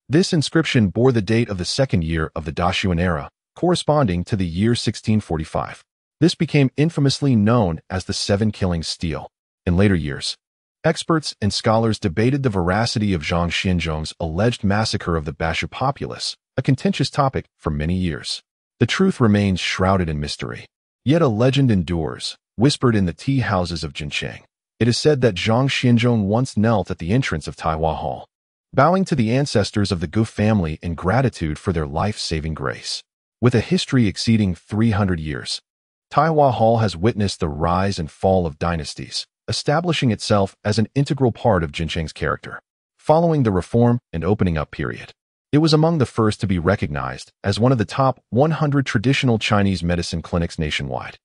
Speaker 1: This inscription bore the date of the 2nd year of the Dashuan era, corresponding to the year 1645. This became infamously known as the 7 Killings Stele. In later years, experts and scholars debated the veracity of Zhang Xinzhong's alleged massacre of the Bashu populace, a contentious topic for many years. The truth remains shrouded in mystery. Yet a legend endures, whispered in the tea houses of Jincheng. It is said that Zhang Xinzhong once knelt at the entrance of Taiwan Hall, bowing to the ancestors of the Gu family in gratitude for their life-saving grace. With a history exceeding 300 years, Taiwan Hall has witnessed the rise and fall of dynasties, establishing itself as an integral part of Jincheng's character. Following the reform and opening up period, it was among the first to be recognized as one of the top 100 traditional Chinese medicine clinics nationwide.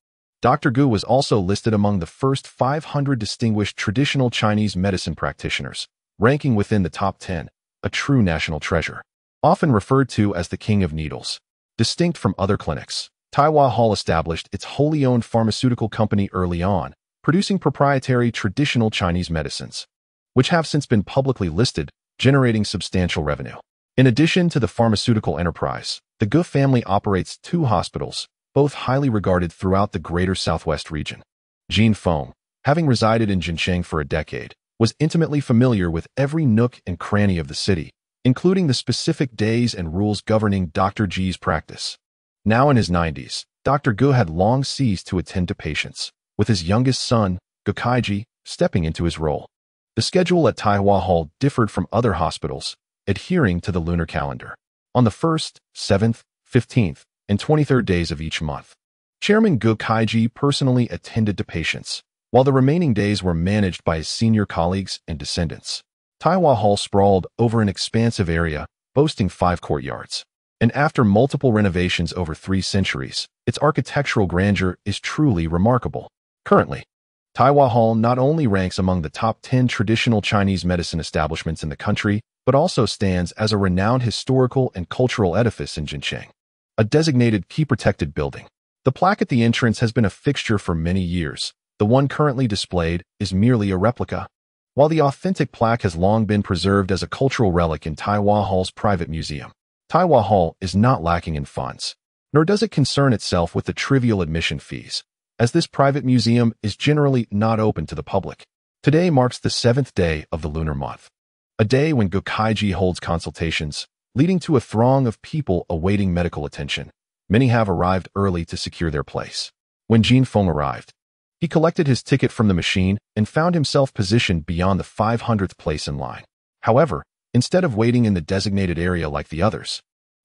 Speaker 1: Dr. Gu was also listed among the first 500 distinguished traditional Chinese medicine practitioners, ranking within the top 10, a true national treasure. Often referred to as the King of Needles. Distinct from other clinics, Taiwan Hall established its wholly owned pharmaceutical company early on, producing proprietary traditional Chinese medicines, which have since been publicly listed, generating substantial revenue. In addition to the pharmaceutical enterprise, the Gu family operates 2 hospitals, both highly regarded throughout the greater southwest region. Jin Feng, having resided in Jincheng for a decade, was intimately familiar with every nook and cranny of the city, including the specific days and rules governing Dr. Ji's practice. Now in his 90s, Dr. Gu had long ceased to attend to patients, with his youngest son, Gu Kaiji, stepping into his role. The schedule at Taiwan Hall differed from other hospitals, adhering to the lunar calendar. On the 1st, 7th, 15th, and 23rd days of each month, Chairman Gu Kaiji personally attended to patients, while the remaining days were managed by his senior colleagues and descendants. Taiwan Hall sprawled over an expansive area, boasting 5 courtyards. And after multiple renovations over 3 centuries, its architectural grandeur is truly remarkable. Currently, Taiwan Hall not only ranks among the top 10 traditional Chinese medicine establishments in the country, but also stands as a renowned historical and cultural edifice in Jincheng, a designated key-protected building. The plaque at the entrance has been a fixture for many years. The one currently displayed is merely a replica, while the authentic plaque has long been preserved as a cultural relic in Taiwan Hall's private museum. Taiwan Hall is not lacking in funds, nor does it concern itself with the trivial admission fees, as this private museum is generally not open to the public. Today marks the 7th day of the lunar month, a day when Gu Kaiji holds consultations, leading to a throng of people awaiting medical attention. Many have arrived early to secure their place. When Jin Feng arrived, he collected his ticket from the machine and found himself positioned beyond the 500th place in line. However, instead of waiting in the designated area like the others,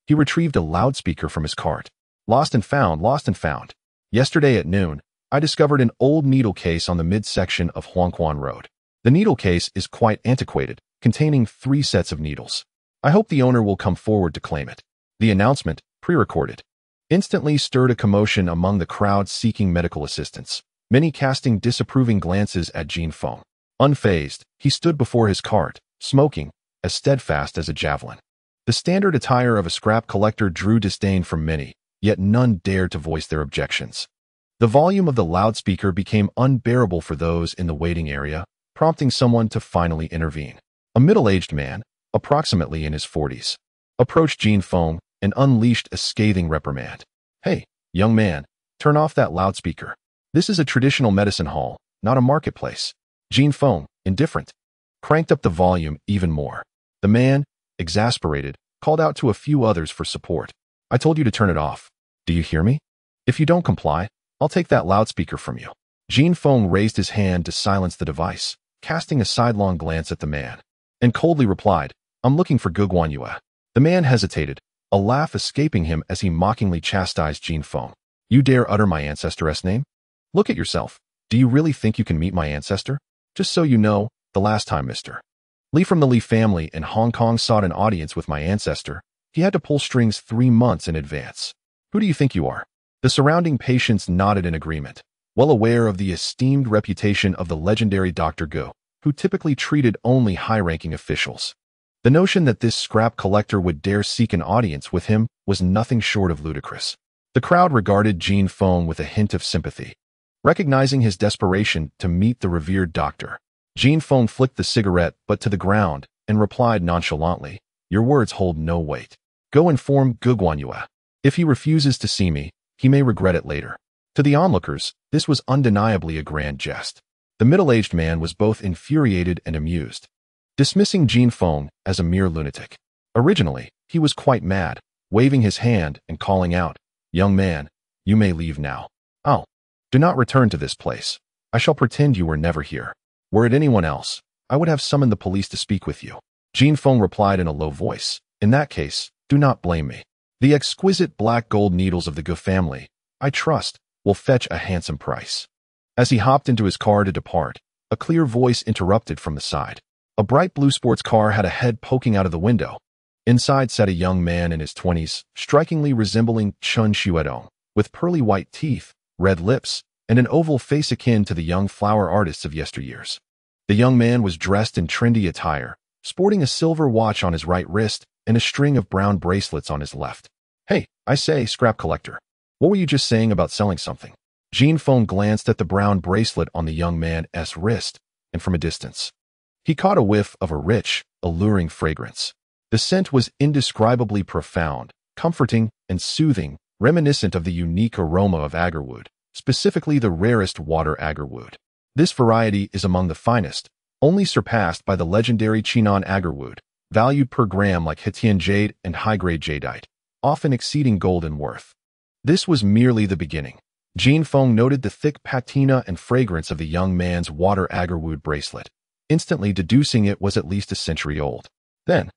Speaker 1: he retrieved a loudspeaker from his cart. Lost and found, lost and found. Yesterday at noon, I discovered an old needle case on the mid-section of Huangquan Road. The needle case is quite antiquated, containing 3 sets of needles. I hope the owner will come forward to claim it. The announcement, pre-recorded, instantly stirred a commotion among the crowd seeking medical assistance, many casting disapproving glances at Jin Feng. Unfazed, he stood before his cart, smoking, as steadfast as a javelin. The standard attire of a scrap collector drew disdain from many, yet none dared to voice their objections. The volume of the loudspeaker became unbearable for those in the waiting area, prompting someone to finally intervene. A middle-aged man, approximately in his 40s, approached Jin Feng and unleashed a scathing reprimand. "Hey, young man, turn off that loudspeaker. This is a traditional medicine hall, not a marketplace." Jin Feng, indifferent, cranked up the volume even more. The man, exasperated, called out to a few others for support. "I told you to turn it off. Do you hear me? If you don't comply, I'll take that loudspeaker from you." Jin Feng raised his hand to silence the device, casting a sidelong glance at the man, and coldly replied, "I'm looking for Guguan Yue." The man hesitated, a laugh escaping him as he mockingly chastised Jin Feng. "You dare utter my ancestor's name? Look at yourself. Do you really think you can meet my ancestor? Just so you know, the last time Mr. Lee from the Lee family in Hong Kong sought an audience with my ancestor, he had to pull strings 3 months in advance. Who do you think you are?" The surrounding patients nodded in agreement, well aware of the esteemed reputation of the legendary Dr. Gu, who typically treated only high-ranking officials. The notion that this scrap collector would dare seek an audience with him was nothing short of ludicrous. The crowd regarded Jin Feng with a hint of sympathy. Recognizing his desperation to meet the revered doctor, Jin Feng flicked the cigarette but to the ground and replied nonchalantly, "Your words hold no weight. Go inform Guguan Yue. If he refuses to see me, he may regret it later." To the onlookers, this was undeniably a grand jest. The middle-aged man was both infuriated and amused, dismissing Jin Feng as a mere lunatic. Originally, he was quite mad, waving his hand and calling out, "Young man, you may leave now. Oh, do not return to this place. I shall pretend you were never here. Were it anyone else, I would have summoned the police to speak with you." Jin Feng replied in a low voice, "In that case, do not blame me. The exquisite black gold needles of the Gu family, I trust, will fetch a handsome price." As he hopped into his car to depart, a clear voice interrupted from the side. A bright blue sports car had a head poking out of the window. Inside sat a young man in his 20s, strikingly resembling Chen Xuedong, with pearly white teeth, red lips, and an oval face akin to the young flower artists of yesteryears. The young man was dressed in trendy attire, sporting a silver watch on his right wrist and a string of brown bracelets on his left. "Hey, I say, scrap collector, what were you just saying about selling something?" Jin Feng glanced at the brown bracelet on the young man's wrist, and from a distance, he caught a whiff of a rich, alluring fragrance. The scent was indescribably profound, comforting, and soothing, reminiscent of the unique aroma of agarwood, specifically the rarest water agarwood. This variety is among the finest, only surpassed by the legendary Chinon agarwood, valued per gram like Tian jade and high-grade jadeite, often exceeding gold in worth. This was merely the beginning. Jin Feng noted the thick patina and fragrance of the young man's water agarwood bracelet, instantly deducing it was at least a century old. Then,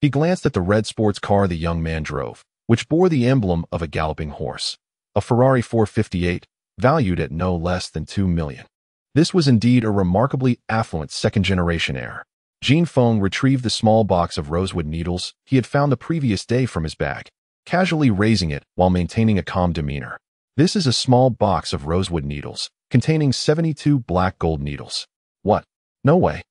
Speaker 1: he glanced at the red sports car the young man drove, which bore the emblem of a galloping horse, a Ferrari 458, valued at no less than 2 million. This was indeed a remarkably affluent second-generation heir. Jin Feng retrieved the small box of rosewood needles he had found the previous day from his bag, casually raising it while maintaining a calm demeanor. "This is a small box of rosewood needles, containing 72 black gold needles." "What? No way."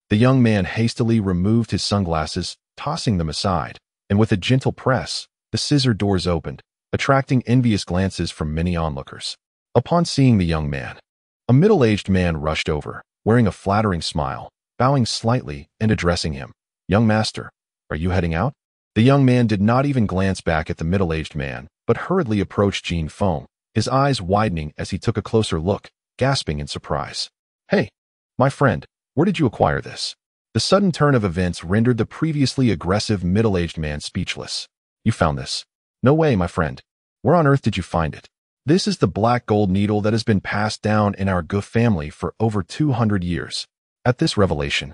Speaker 1: The young man hastily removed his sunglasses, tossing them aside, and with a gentle press, the scissor doors opened, attracting envious glances from many onlookers. Upon seeing the young man, a middle-aged man rushed over, wearing a flattering smile, bowing slightly and addressing him. "Young master, are you heading out?" The young man did not even glance back at the middle-aged man, but hurriedly approached Jin Feng, his eyes widening as he took a closer look, gasping in surprise. "Hey, my friend, where did you acquire this?" The sudden turn of events rendered the previously aggressive middle-aged man speechless. "You found this? No way, my friend. Where on earth did you find it?" "This is the black gold needle that has been passed down in our Gu family for over 200 years. At this revelation,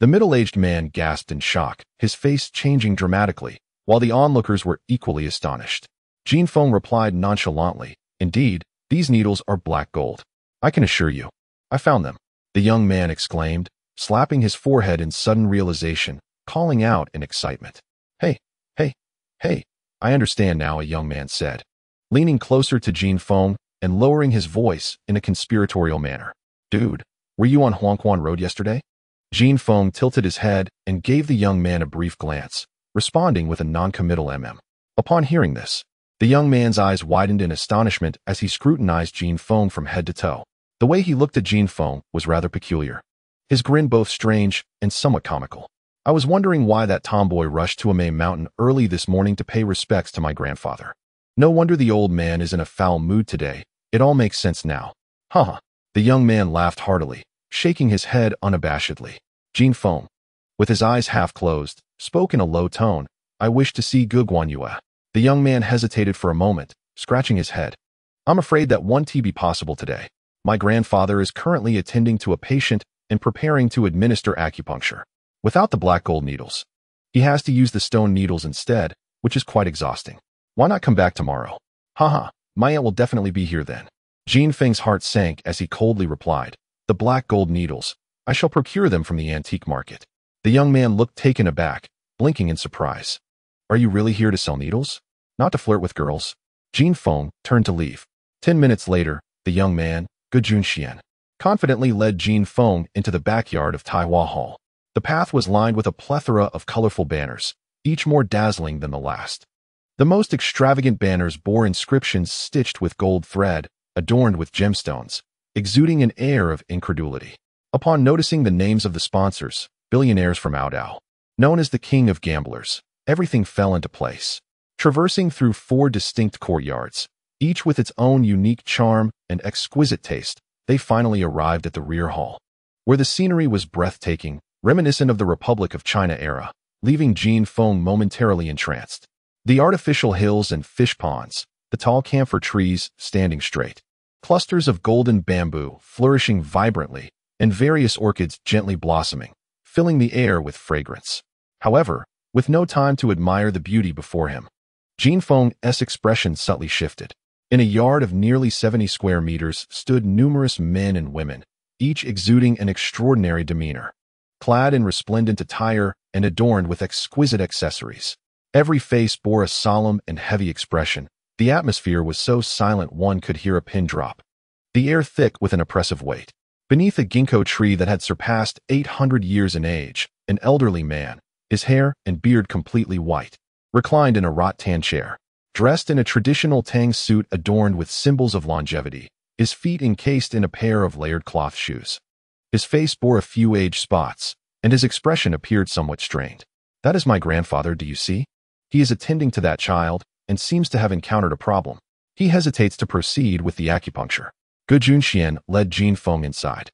Speaker 1: the middle-aged man gasped in shock, his face changing dramatically, while the onlookers were equally astonished. Jin Feng replied nonchalantly, "Indeed, these needles are black gold. I can assure you. I found them," the young man exclaimed, slapping his forehead in sudden realization, calling out in excitement. Hey, hey, I understand now," a young man said, leaning closer to Jin Feng and lowering his voice in a conspiratorial manner. "Dude, were you on Huangquan Road yesterday?" Jin Feng tilted his head and gave the young man a brief glance, responding with a non-committal mm. Upon hearing this, the young man's eyes widened in astonishment as he scrutinized Jin Feng from head to toe. The way he looked at Jin Feng was rather peculiar. his grin both strange and somewhat comical. I was wondering why that tomboy rushed to a May mountain early this morning to pay respects to my grandfather. No wonder the old man is in a foul mood today. It all makes sense now. Haha. The young man laughed heartily, shaking his head unabashedly. Jin Feng, with his eyes half closed, spoke in a low tone. I wish to see Guiguanyue. The young man hesitated for a moment, scratching his head. I'm afraid that won't be possible today. My grandfather is currently attending to a patient and preparing to administer acupuncture. Without the black gold needles, he has to use the stone needles instead, which is quite exhausting. Why not come back tomorrow? Haha, my aunt will definitely be here then. Jin Feng's heart sank as he coldly replied, the black gold needles. I shall procure them from the antique market. The young man looked taken aback, blinking in surprise. Are you really here to sell needles? Not to flirt with girls? Jin Feng turned to leave. 10 minutes later, the young man, Tian, confidently led Jin Feng into the backyard of Taiwan Hall. The path was lined with a plethora of colorful banners, each more dazzling than the last. The most extravagant banners bore inscriptions stitched with gold thread, adorned with gemstones, exuding an air of incredulity. Upon noticing the names of the sponsors, billionaires from Outao, known as the King of Gamblers, everything fell into place. Traversing through 4 distinct courtyards, each with its own unique charm and exquisite taste, they finally arrived at the rear hall, where the scenery was breathtaking, reminiscent of the Republic of China era, leaving Jin Feng momentarily entranced. The artificial hills and fish ponds, the tall camphor trees standing straight, clusters of golden bamboo flourishing vibrantly, and various orchids gently blossoming, filling the air with fragrance. However, with no time to admire the beauty before him, Jin Feng's expression subtly shifted. In a yard of nearly 70 square meters stood numerous men and women, each exuding an extraordinary demeanor. Clad in resplendent attire and adorned with exquisite accessories. Every face bore a solemn and heavy expression. The atmosphere was so silent one could hear a pin drop. The air thick with an oppressive weight. Beneath a ginkgo tree that had surpassed 800 years in age, an elderly man, his hair and beard completely white, reclined in a rattan chair. Dressed in a traditional Tang suit adorned with symbols of longevity, his feet encased in a pair of layered cloth shoes. His face bore a few age spots, and his expression appeared somewhat strained. That is my grandfather, do you see? He is attending to that child, and seems to have encountered a problem. He hesitates to proceed with the acupuncture. Tian led Jin Feng inside.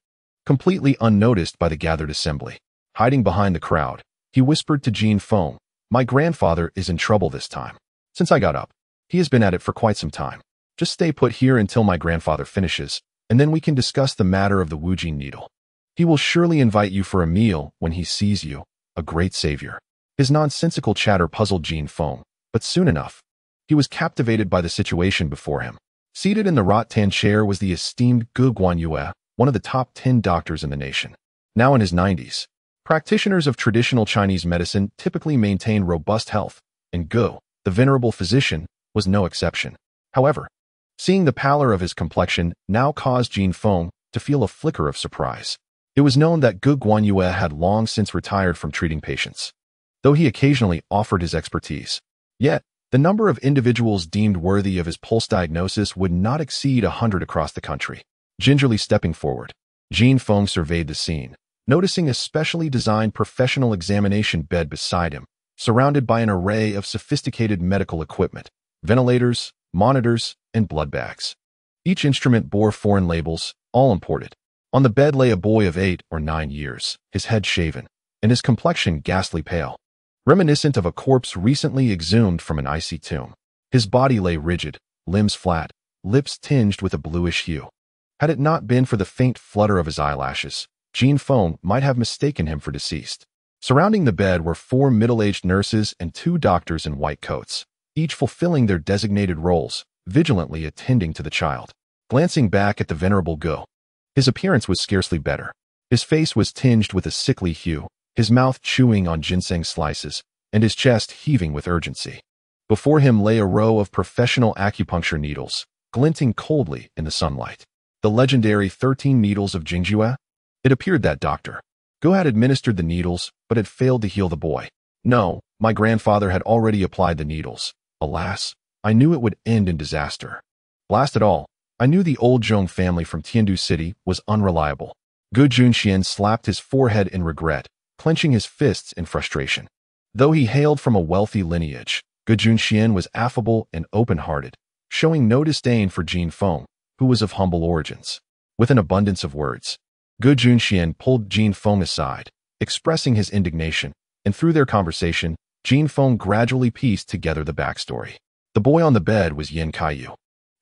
Speaker 1: Completely unnoticed by the gathered assembly, hiding behind the crowd, he whispered to Jin Feng, my grandfather is in trouble this time. Since I got up, he has been at it for quite some time. Just stay put here until my grandfather finishes, and then we can discuss the matter of the Wujing needle. He will surely invite you for a meal when he sees you, a great savior. His nonsensical chatter puzzled Jin Feng, but soon enough, he was captivated by the situation before him. Seated in the rattan chair was the esteemed Guiguanyue, one of the top 10 doctors in the nation. Now in his 90s, practitioners of traditional Chinese medicine typically maintain robust health, and Gu, the venerable physician, was no exception. However, seeing the pallor of his complexion now caused Jin Feng to feel a flicker of surprise. It was known that Guiguanyue had long since retired from treating patients, though he occasionally offered his expertise. Yet, the number of individuals deemed worthy of his pulse diagnosis would not exceed 100 across the country. Gingerly stepping forward, Jin Feng surveyed the scene, noticing a specially designed professional examination bed beside him, surrounded by an array of sophisticated medical equipment, ventilators, monitors, and blood bags. Each instrument bore foreign labels, all imported. On the bed lay a boy of 8 or 9 years, his head shaven, and his complexion ghastly pale, reminiscent of a corpse recently exhumed from an icy tomb. His body lay rigid, limbs flat, lips tinged with a bluish hue. Had it not been for the faint flutter of his eyelashes, Jin Feng might have mistaken him for deceased. Surrounding the bed were 4 middle-aged nurses and 2 doctors in white coats, each fulfilling their designated roles, vigilantly attending to the child. Glancing back at the venerable Gu, his appearance was scarcely better. His face was tinged with a sickly hue, his mouth chewing on ginseng slices, and his chest heaving with urgency. Before him lay a row of professional acupuncture needles, glinting coldly in the sunlight. The legendary 13 needles of Jingjue? It appeared that Dr. Gu had administered the needles, but had failed to heal the boy. No, my grandfather had already applied the needles. Alas, I knew it would end in disaster. Blast it all, I knew the old Zhong family from Tiandu City was unreliable. Gu Junxian slapped his forehead in regret, clenching his fists in frustration. Though he hailed from a wealthy lineage, Gu Junxian was affable and open-hearted, showing no disdain for Jin Feng, who was of humble origins. With an abundance of words, Gu Junxian pulled Jin Feng aside, expressing his indignation, and through their conversation, Jin Feng gradually pieced together the backstory. The boy on the bed was Yin Kaiyu.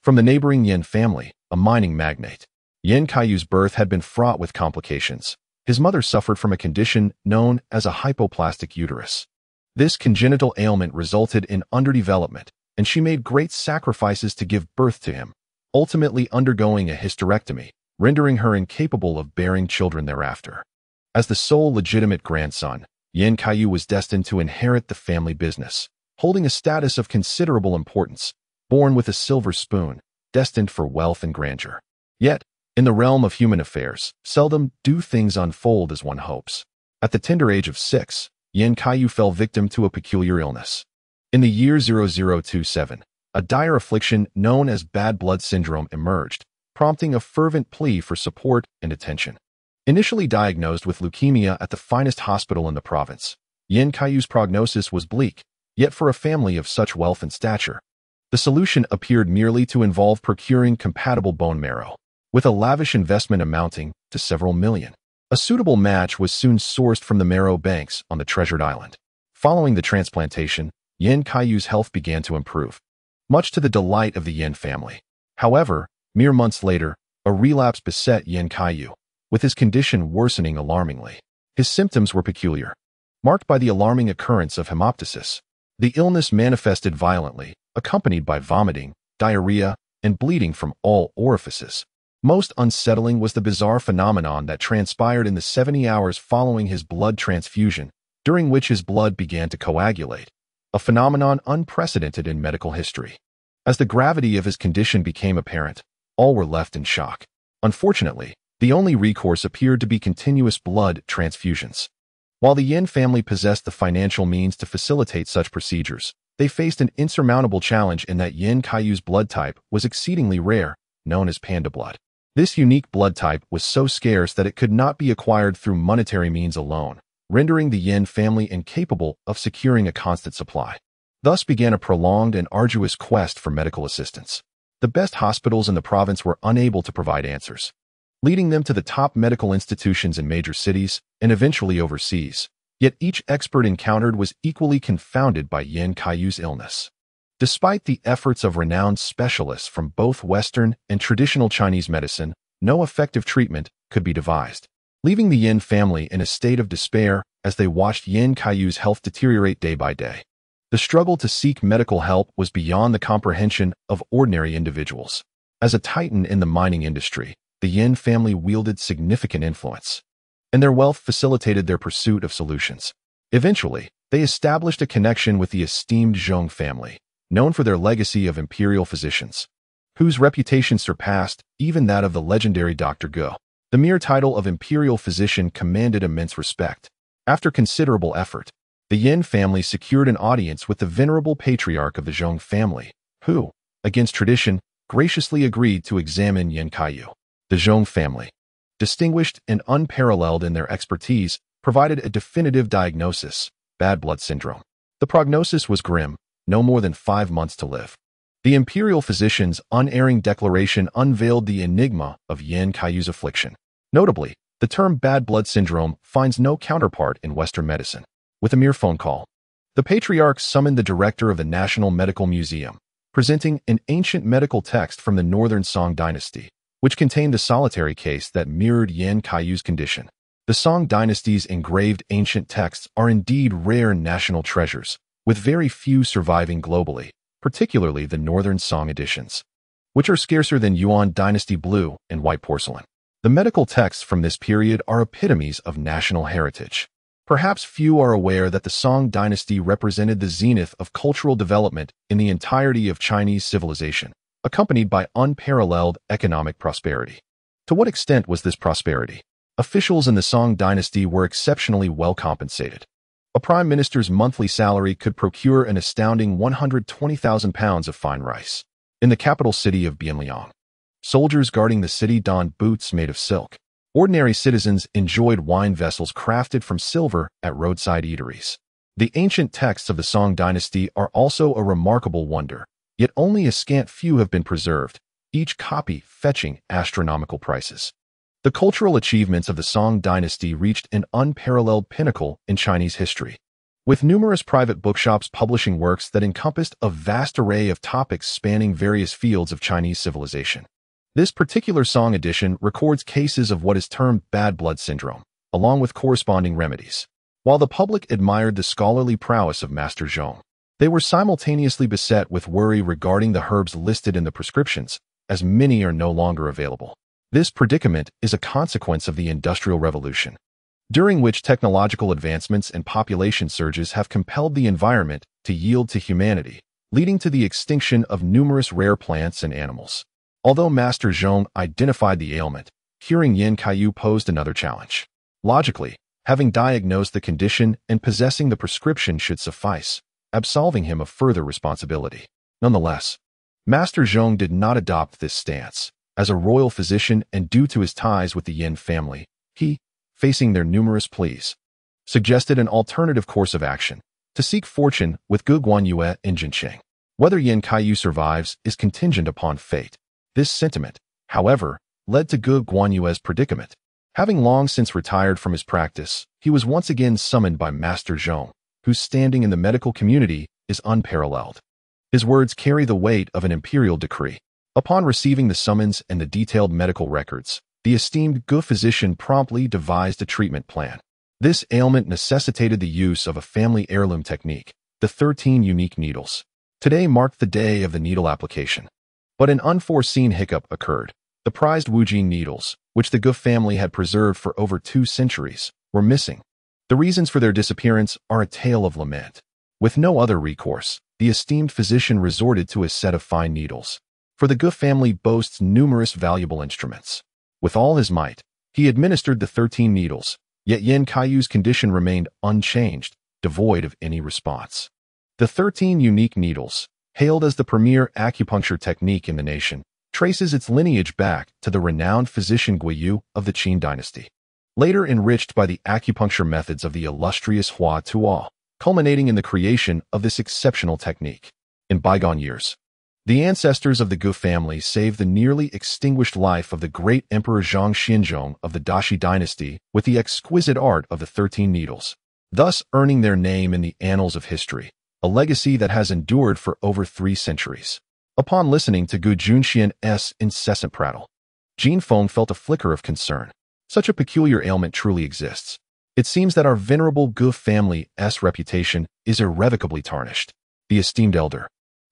Speaker 1: From the neighboring Yin family, a mining magnate. Yin Kaiyu's birth had been fraught with complications. His mother suffered from a condition known as a hypoplastic uterus. This congenital ailment resulted in underdevelopment, and she made great sacrifices to give birth to him, ultimately undergoing a hysterectomy, rendering her incapable of bearing children thereafter. As the sole legitimate grandson, Yin Kaiyu was destined to inherit the family business, holding a status of considerable importance, born with a silver spoon, destined for wealth and grandeur. Yet, in the realm of human affairs, seldom do things unfold as one hopes. At the tender age of 6, Yin Kaiyu fell victim to a peculiar illness. In the year 0027, a dire affliction known as bad blood syndrome emerged, prompting a fervent plea for support and attention. Initially diagnosed with leukemia at the finest hospital in the province, Yin Kaiyu's prognosis was bleak, yet for a family of such wealth and stature, the solution appeared merely to involve procuring compatible bone marrow, with a lavish investment amounting to several million. A suitable match was soon sourced from the marrow banks on the treasured island. Following the transplantation, Yin Kaiyu's health began to improve, much to the delight of the Yin family. However, mere months later, a relapse beset Yin Kaiyu, with his condition worsening alarmingly. His symptoms were peculiar, marked by the alarming occurrence of hemoptysis. The illness manifested violently, accompanied by vomiting, diarrhea, and bleeding from all orifices. Most unsettling was the bizarre phenomenon that transpired in the 70 hours following his blood transfusion, during which his blood began to coagulate, a phenomenon unprecedented in medical history. As the gravity of his condition became apparent, all were left in shock. Unfortunately, the only recourse appeared to be continuous blood transfusions. While the Yin family possessed the financial means to facilitate such procedures, they faced an insurmountable challenge in that Yin Kaiyu's blood type was exceedingly rare, known as panda blood. This unique blood type was so scarce that it could not be acquired through monetary means alone, rendering the Yin family incapable of securing a constant supply. Thus began a prolonged and arduous quest for medical assistance. The best hospitals in the province were unable to provide answers, leading them to the top medical institutions in major cities and eventually overseas. Yet each expert encountered was equally confounded by Yin Kaiyu's illness. Despite the efforts of renowned specialists from both Western and traditional Chinese medicine, no effective treatment could be devised, leaving the Yin family in a state of despair as they watched Yin Kaiyu's health deteriorate day by day. The struggle to seek medical help was beyond the comprehension of ordinary individuals. As a titan in the mining industry, the Yin family wielded significant influence, and their wealth facilitated their pursuit of solutions. Eventually, they established a connection with the esteemed Sheng family, known for their legacy of imperial physicians, whose reputation surpassed even that of the legendary Dr. Go. The mere title of imperial physician commanded immense respect. After considerable effort, the Yin family secured an audience with the venerable patriarch of the Sheng family, who, against tradition, graciously agreed to examine Yin Kaiyu. The Sheng family, distinguished and unparalleled in their expertise, provided a definitive diagnosis: bad blood syndrome. The prognosis was grim, no more than 5 months to live. The imperial physician's unerring declaration unveiled the enigma of Yin Kaiyu's affliction. Notably, the term bad blood syndrome finds no counterpart in Western medicine. With a mere phone call, the patriarch summoned the director of the National Medical Museum, presenting an ancient medical text from the Northern Song dynasty, which contained the solitary case that mirrored Yin Kaiyu's condition. The Song dynasty's engraved ancient texts are indeed rare national treasures, with very few surviving globally, particularly the Northern Song editions, which are scarcer than Yuan dynasty blue and white porcelain. The medical texts from this period are epitomes of national heritage. Perhaps few are aware that the Song dynasty represented the zenith of cultural development in the entirety of Chinese civilization, accompanied by unparalleled economic prosperity. To what extent was this prosperity? Officials in the Song dynasty were exceptionally well compensated. A prime minister's monthly salary could procure an astounding 120,000 pounds of fine rice. In the capital city of Bianliang, soldiers guarding the city donned boots made of silk, Ordinary citizens enjoyed wine vessels crafted from silver at roadside eateries. The ancient texts of the Song dynasty are also a remarkable wonder, yet only a scant few have been preserved, each copy fetching astronomical prices. The cultural achievements of the Song dynasty reached an unparalleled pinnacle in Chinese history, with numerous private bookshops publishing works that encompassed a vast array of topics spanning various fields of Chinese civilization. This particular Song edition records cases of what is termed bad blood syndrome, along with corresponding remedies. While the public admired the scholarly prowess of Master Sheng, they were simultaneously beset with worry regarding the herbs listed in the prescriptions, as many are no longer available. This predicament is a consequence of the Industrial Revolution, during which technological advancements and population surges have compelled the environment to yield to humanity, leading to the extinction of numerous rare plants and animals. Although Master Sheng identified the ailment, curing Yin Kaiyu posed another challenge. Logically, having diagnosed the condition and possessing the prescription should suffice, absolving him of further responsibility. Nonetheless, Master Sheng did not adopt this stance. As a royal physician and due to his ties with the Yin family, he, facing their numerous pleas, suggested an alternative course of action, to seek fortune with Ge Guanyue and Jin Feng. Whether Yin Kaiyu survives is contingent upon fate. This sentiment, however, led to Ge Guanyue's predicament. Having long since retired from his practice, he was once again summoned by Master Sheng, whose standing in the medical community is unparalleled. His words carry the weight of an imperial decree. Upon receiving the summons and the detailed medical records, the esteemed Ge physician promptly devised a treatment plan. This ailment necessitated the use of a family heirloom technique, the 13 unique needles. Today marked the day of the needle application. But an unforeseen hiccup occurred. The prized Wujin needles, which the Ge family had preserved for over 2 centuries, were missing. The reasons for their disappearance are a tale of lament. With no other recourse, the esteemed physician resorted to a set of fine needles. For the Ge family boasts numerous valuable instruments. With all his might, he administered the 13 needles, yet Yin Kaiyu's condition remained unchanged, devoid of any response. The 13 unique needles, hailed as the premier acupuncture technique in the nation, traces its lineage back to the renowned physician Guiyu of the Qin dynasty, later enriched by the acupuncture methods of the illustrious Hua Tuo, culminating in the creation of this exceptional technique. In bygone years, the ancestors of the Ge family saved the nearly extinguished life of the great Emperor Zhang Xinzhong of the Dashi dynasty with the exquisite art of the 13 needles, thus earning their name in the annals of history, a legacy that has endured for over 3 centuries. Upon listening to Gu Junxian's incessant prattle, Jin Feng felt a flicker of concern. Such a peculiar ailment truly exists. It seems that our venerable Ge family's reputation is irrevocably tarnished. The esteemed elder,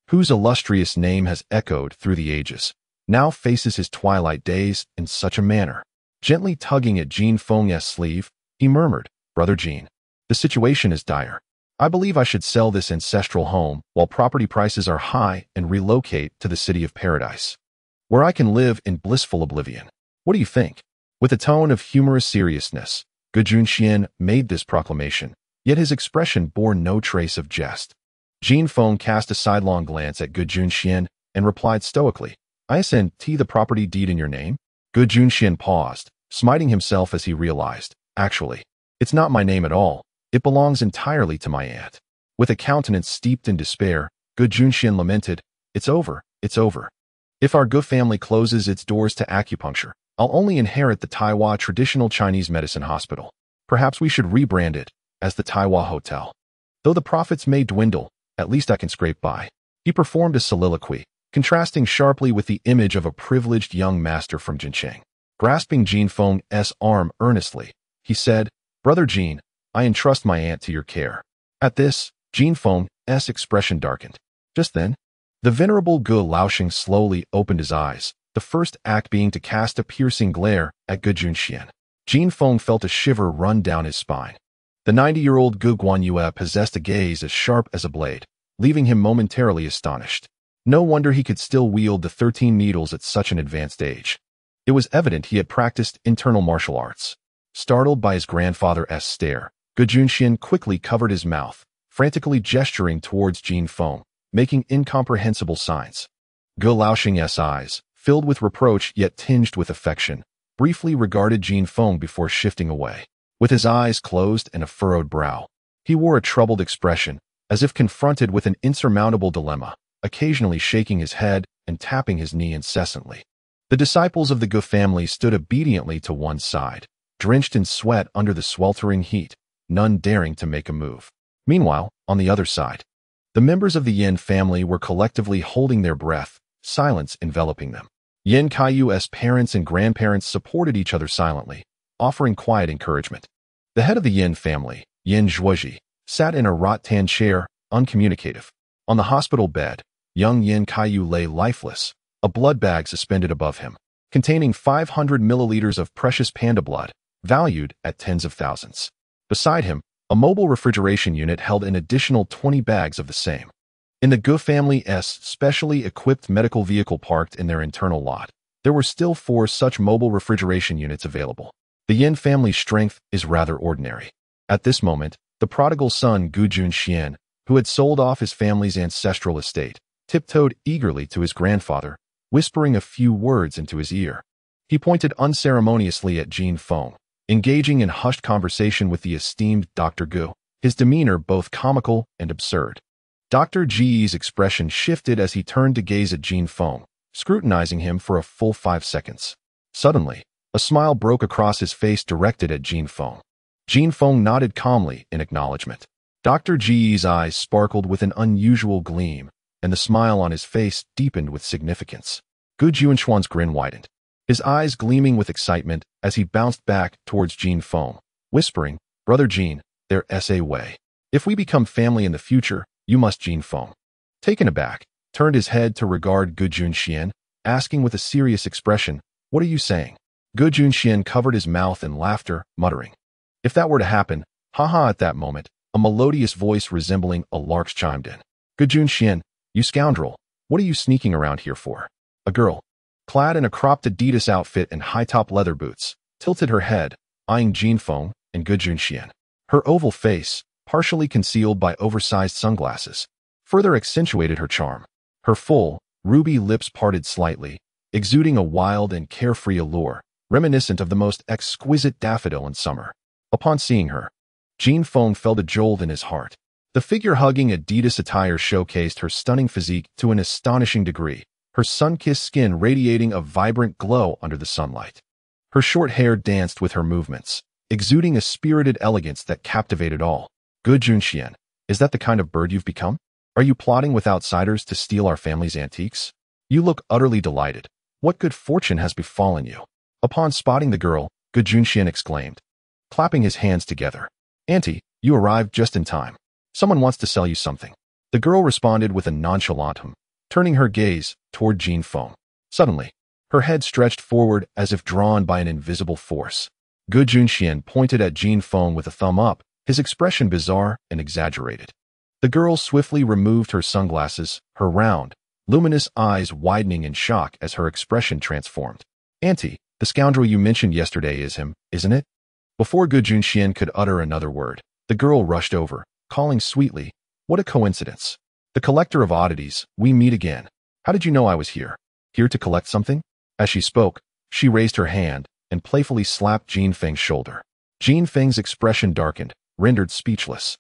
Speaker 1: whose illustrious name has echoed through the ages, now faces his twilight days in such a manner. Gently tugging at Jin Feng's sleeve, he murmured, "Brother Jin, the situation is dire. I believe I should sell this ancestral home while property prices are high and relocate to the city of paradise, where I can live in blissful oblivion. What do you think?" With a tone of humorous seriousness, Ge Junxian made this proclamation, yet his expression bore no trace of jest. Jin Feng cast a sidelong glance at Ge Junxian and replied stoically, "I send the property deed in your name?" Ge Junxian paused, smiting himself as he realized, "Actually, it's not my name at all. It belongs entirely to my aunt." With a countenance steeped in despair, Ge Junxian lamented, "It's over, it's over. If our Ge family closes its doors to acupuncture, I'll only inherit the Taiwan Traditional Chinese Medicine Hospital. Perhaps we should rebrand it as the Taiwan Hotel. Though the profits may dwindle, at least I can scrape by." He performed a soliloquy, contrasting sharply with the image of a privileged young master from Jincheng. Grasping Jin Feng's arm earnestly, he said, "Brother Jin, I entrust my aunt to your care." At this, Jin Feng's expression darkened. Just then, the venerable Ge Laosheng slowly opened his eyes, the first act being to cast a piercing glare at Ge Junxian. Jin Feng felt a shiver run down his spine. The 90-year-old Ge Guanyue possessed a gaze as sharp as a blade, leaving him momentarily astonished. No wonder he could still wield the 13 needles at such an advanced age. It was evident he had practiced internal martial arts. Startled by his grandfather's stare, Ge Junxian quickly covered his mouth, frantically gesturing towards Jin Feng, making incomprehensible signs. Ge Laosheng's eyes, filled with reproach yet tinged with affection, briefly regarded Jin Feng before shifting away. With his eyes closed and a furrowed brow, he wore a troubled expression, as if confronted with an insurmountable dilemma, occasionally shaking his head and tapping his knee incessantly. The disciples of the Gu family stood obediently to one side, drenched in sweat under the sweltering heat, none daring to make a move. Meanwhile, on the other side, the members of the Yin family were collectively holding their breath, silence enveloping them. Yin Kaiyu's parents and grandparents supported each other silently, offering quiet encouragement. The head of the Yin family, Yin Zhuoji, sat in a rattan chair, uncommunicative. On the hospital bed, young Yin Kaiyu lay lifeless, a blood bag suspended above him, containing 500 milliliters of precious panda blood, valued at tens of thousands. Beside him, a mobile refrigeration unit held an additional 20 bags of the same. In the Gu family's specially equipped medical vehicle parked in their internal lot, there were still 4 such mobile refrigeration units available. The Yin family's strength is rather ordinary. At this moment, the prodigal son Gu Junxian, who had sold off his family's ancestral estate, tiptoed eagerly to his grandfather, whispering a few words into his ear. He pointed unceremoniously at Jin Feng, engaging in hushed conversation with the esteemed Dr. Gu, his demeanor both comical and absurd. Dr. Ji's expression shifted as he turned to gaze at Jin Feng, scrutinizing him for a full 5 seconds. Suddenly, a smile broke across his face directed at Jin Feng. Jin Feng nodded calmly in acknowledgement. Dr. Ji's eyes sparkled with an unusual gleam, and the smile on his face deepened with significance. Gu Junshuan's grin widened, his eyes gleaming with excitement as he bounced back towards Jin Feng, whispering, "Brother Jin, there's a way. If we become family in the future, you must." Jin Feng, taken aback, turned his head to regard Gu Junxian, asking with a serious expression, "What are you saying?" Gu Junxian covered his mouth in laughter, muttering, "If that were to happen, haha." At that moment, a melodious voice resembling a lark's chimed in. "Gu Junxian, you scoundrel, what are you sneaking around here for?" A girl, clad in a cropped Adidas outfit and high-top leather boots, tilted her head, eyeing Jin Feng and Gu Junxian. Her oval face, partially concealed by oversized sunglasses, further accentuated her charm. Her full, ruby lips parted slightly, exuding a wild and carefree allure, reminiscent of the most exquisite daffodil in summer. Upon seeing her, Jin Feng felt a jolt in his heart. The figure-hugging Adidas attire showcased her stunning physique to an astonishing degree, her sun-kissed skin radiating a vibrant glow under the sunlight. Her short hair danced with her movements, exuding a spirited elegance that captivated all. "Gu Junxian, is that the kind of bird you've become? Are you plotting with outsiders to steal our family's antiques? You look utterly delighted. What good fortune has befallen you?" Upon spotting the girl, Gu Junxian exclaimed, clapping his hands together, "Auntie, you arrived just in time. Someone wants to sell you something." The girl responded with a nonchalant hum, turning her gaze toward Jin Feng. Suddenly, her head stretched forward as if drawn by an invisible force. Gu Junxian pointed at Jin Feng with a thumb up, his expression bizarre and exaggerated. The girl swiftly removed her sunglasses, her round, luminous eyes widening in shock as her expression transformed. "Auntie, the scoundrel you mentioned yesterday is him, isn't it?" Before Gu Junxian could utter another word, the girl rushed over, calling sweetly, "What a coincidence. The collector of oddities, we meet again. How did you know I was here? Here to collect something?" As she spoke, she raised her hand and playfully slapped Jin Feng's shoulder. Jin Feng's expression darkened, rendered speechless.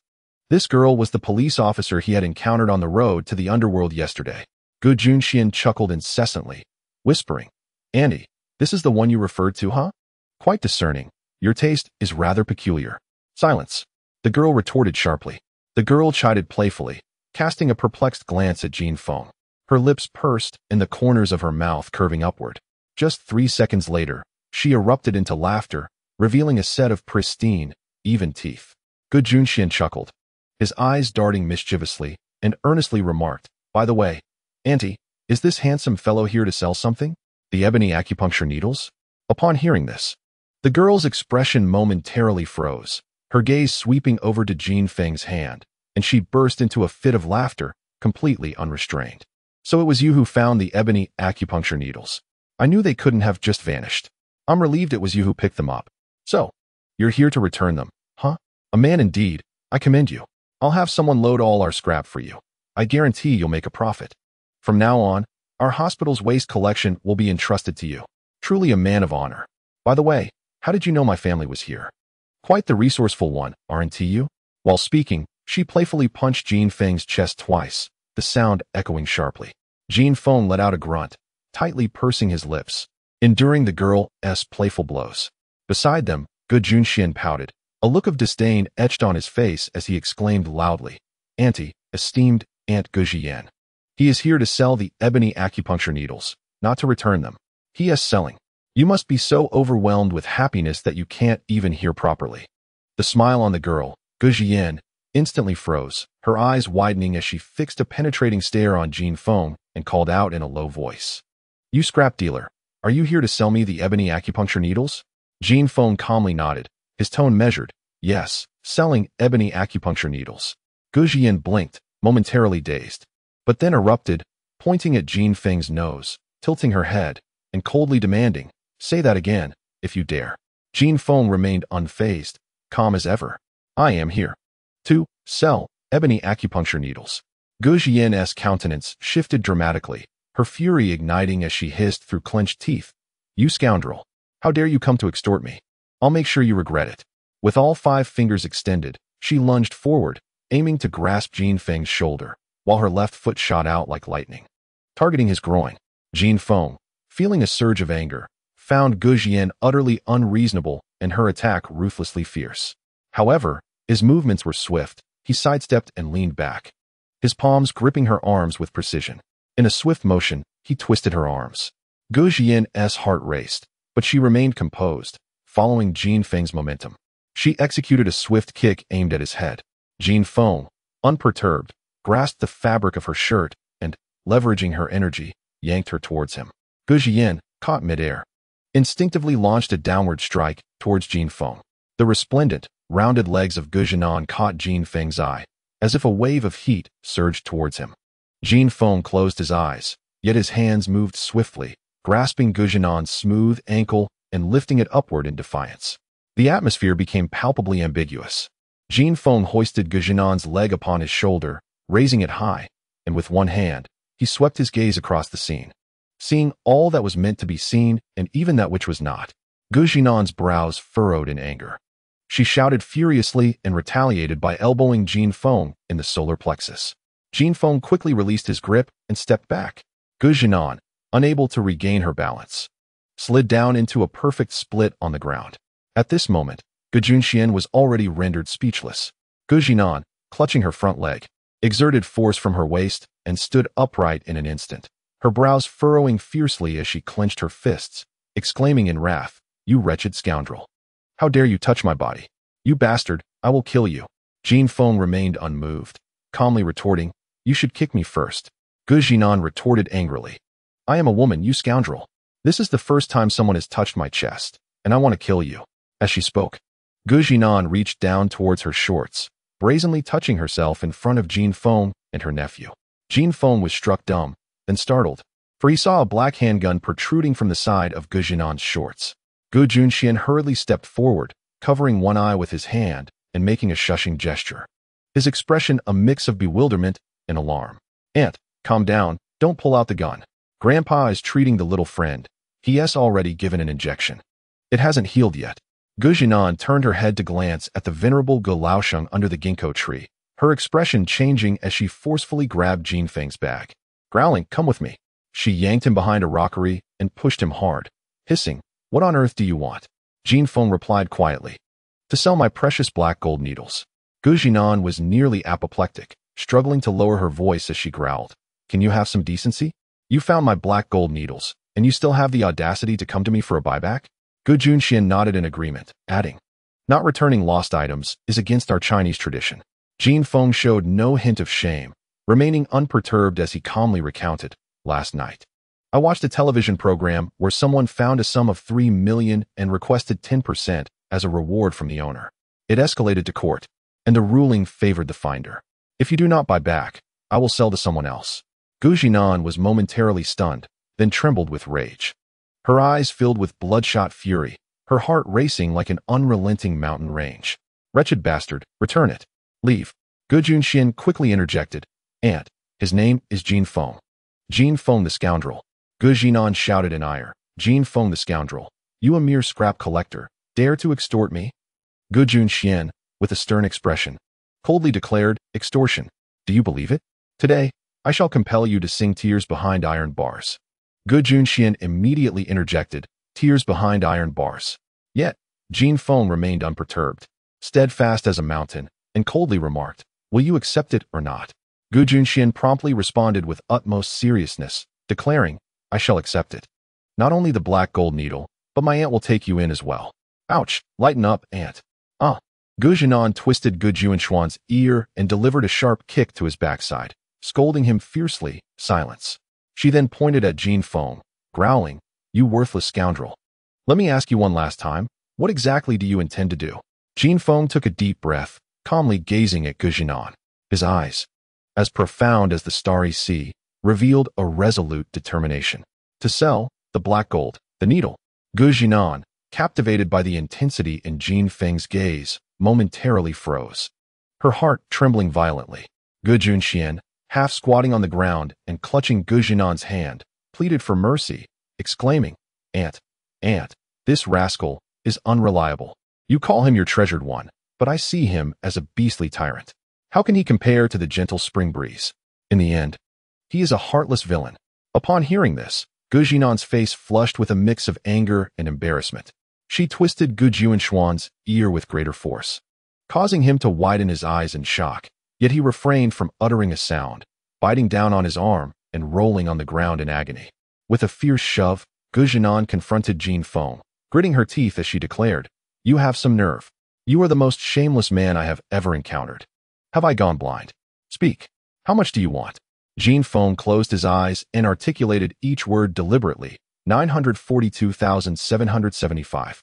Speaker 1: This girl was the police officer he had encountered on the road to the underworld yesterday. Gu Junxian chuckled incessantly, whispering, "Andy, this is the one you referred to, huh? Quite discerning. Your taste is rather peculiar." "Silence," the girl retorted sharply. The girl chided playfully, casting a perplexed glance at Jin Feng, her lips pursed and the corners of her mouth curving upward. Just 3 seconds later, she erupted into laughter, revealing a set of pristine, even teeth. Gu Junxian chuckled, his eyes darting mischievously, and earnestly remarked, "By the way, Auntie, is this handsome fellow here to sell something? The ebony acupuncture needles?" Upon hearing this, the girl's expression momentarily froze, her gaze sweeping over to Jin Feng's hand, and she burst into a fit of laughter, completely unrestrained. "So it was you who found the ebony acupuncture needles. I knew they couldn't have just vanished. I'm relieved it was you who picked them up. So, you're here to return them, huh? A man indeed. I commend you. I'll have someone load all our scrap for you. I guarantee you'll make a profit. From now on, our hospital's waste collection will be entrusted to you. Truly a man of honor." By the way, how did you know my family was here? Quite the resourceful one, aren't you? While speaking, she playfully punched Jin Feng's chest twice, the sound echoing sharply. Jin Feng let out a grunt, tightly pursing his lips, enduring the girl's playful blows. Beside them, Gu Junxian pouted, a look of disdain etched on his face as he exclaimed loudly, "Esteemed Aunt Gu Jian. He is here to sell the ebony acupuncture needles, not to return them. He is selling. You must be so overwhelmed with happiness that you can't even hear properly." The smile on the girl, Gu Jian, instantly froze, her eyes widening as she fixed a penetrating stare on Jin Feng and called out in a low voice, "You scrap dealer, are you here to sell me the ebony acupuncture needles?" Jin Feng calmly nodded, his tone measured. "Yes, selling ebony acupuncture needles." Gu Jian blinked, momentarily dazed, but then erupted, pointing at Jin Feng's nose, tilting her head, and coldly demanding, "Say that again, if you dare." Jin Feng remained unfazed, calm as ever. "I am here to sell ebony acupuncture needles." Gu Jian's countenance shifted dramatically, her fury igniting as she hissed through clenched teeth, "You scoundrel! How dare you come to extort me? I'll make sure you regret it." With all 5 fingers extended, she lunged forward, aiming to grasp Jin Feng's shoulder, while her left foot shot out like lightning, targeting his groin. Jin Feng, feeling a surge of anger, found Gu Jian utterly unreasonable and her attack ruthlessly fierce. However, his movements were swift. He sidestepped and leaned back, his palms gripping her arms with precision. In a swift motion, he twisted her arms. Gu Jian's heart raced, but she remained composed, following Jin Feng's momentum. She executed a swift kick aimed at his head. Jin Feng, unperturbed, grasped the fabric of her shirt and, leveraging her energy, yanked her towards him. Gu Jian, caught midair, instinctively launched a downward strike towards Jin Feng. The resplendent, rounded legs of Gu Jian caught Jin Feng's eye, as if a wave of heat surged towards him. Jin Feng closed his eyes, yet his hands moved swiftly, grasping Gu Jian's smooth ankle and lifting it upward in defiance. The atmosphere became palpably ambiguous. Jin Feng hoisted Gu Jian's leg upon his shoulder, raising it high, and with one hand, he swept his gaze across the scene. Seeing all that was meant to be seen and even that which was not, Gu Jian's brows furrowed in anger. She shouted furiously and retaliated by elbowing Jin Feng in the solar plexus. Jin Feng quickly released his grip and stepped back. Gu Jian, unable to regain her balance, slid down into a perfect split on the ground. At this moment, Gu Junxian was already rendered speechless. Gu Jian, clutching her front leg, exerted force from her waist and stood upright in an instant, her brows furrowing fiercely as she clenched her fists, exclaiming in wrath, "You wretched scoundrel! How dare you touch my body? You bastard, I will kill you." Jin Feng remained unmoved, calmly retorting, "You should kick me first." Gu Jian retorted angrily, "I am a woman, you scoundrel. This is the first time someone has touched my chest, and I want to kill you." As she spoke, Gu Jian reached down towards her shorts, brazenly touching herself in front of Jin Feng and her nephew. Jin Feng was struck dumb, then startled, for he saw a black handgun protruding from the side of Gu Jian's shorts. Gu Junxian hurriedly stepped forward, covering one eye with his hand and making a shushing gesture, his expression a mix of bewilderment and alarm. "Aunt, calm down, don't pull out the gun. Grandpa is treating the little friend. He has already given an injection. It hasn't healed yet." Gu Jian turned her head to glance at the venerable Gu Laosheng under the ginkgo tree, her expression changing as she forcefully grabbed Jin Feng's bag. Growling, "Come with me." She yanked him behind a rockery and pushed him hard, hissing, "What on earth do you want?" Jin Feng replied quietly, "To sell my precious black gold needles." Gu Jian was nearly apoplectic, struggling to lower her voice as she growled, "Can you have some decency? You found my black gold needles, and you still have the audacity to come to me for a buyback?" Gu Junxian nodded in agreement, adding, "Not returning lost items is against our Chinese tradition." Jin Feng showed no hint of shame, remaining unperturbed as he calmly recounted, "Last night, I watched a television program where someone found a sum of 3 million and requested 10% as a reward from the owner. It escalated to court, and the ruling favored the finder. If you do not buy back, I will sell to someone else." Gu Jian was momentarily stunned, then trembled with rage. Her eyes filled with bloodshot fury, her heart racing like an unrelenting mountain range. "Wretched bastard, return it. Leave." Gu Junxian quickly interjected, "Aunt, his name is Jin Feng." "Jin Feng the scoundrel." Gu Jian shouted in ire, "Jin Feng the scoundrel. You a mere scrap collector, dare to extort me? Gu Junxian, with a stern expression, coldly declared, extortion. Do you believe it? Today, I shall compel you to sing Tears Behind Iron Bars. Gu Junxian immediately interjected, Tears behind iron bars. Yet, Jin Feng remained unperturbed, steadfast as a mountain, and coldly remarked, will you accept it or not? Gu Junxian promptly responded with utmost seriousness, declaring, I shall accept it. Not only the black gold needle, but my aunt will take you in as well. Ouch, lighten up, aunt. Gu Jinan twisted Gu Junshuan's ear and delivered a sharp kick to his backside, scolding him fiercely, silence. She then pointed at Jin Feng, growling, you worthless scoundrel. Let me ask you one last time, what exactly do you intend to do? Jin Feng took a deep breath, calmly gazing at Gu Jinan. His eyes, as profound as the starry sea, revealed a resolute determination. To sell, the black gold, the needle. Gu Jinan, captivated by the intensity in Jin Feng's gaze, momentarily froze, her heart trembling violently. Gu Junxian, half squatting on the ground and clutching Gu Jinan's hand, pleaded for mercy, exclaiming, Aunt, this rascal is unreliable. You call him your treasured one, but I see him as a beastly tyrant. How can he compare to the gentle spring breeze? In the end, he is a heartless villain. Upon hearing this, Gu Jinan's face flushed with a mix of anger and embarrassment. She twisted Gu Junshuan's ear with greater force, causing him to widen his eyes in shock, yet he refrained from uttering a sound, biting down on his arm and rolling on the ground in agony. With a fierce shove, Gu Jinan confronted Jin Feng, gritting her teeth as she declared, you have some nerve. You are the most shameless man I have ever encountered. Have I gone blind? Speak. How much do you want? Jin Feng closed his eyes and articulated each word deliberately, 942,775.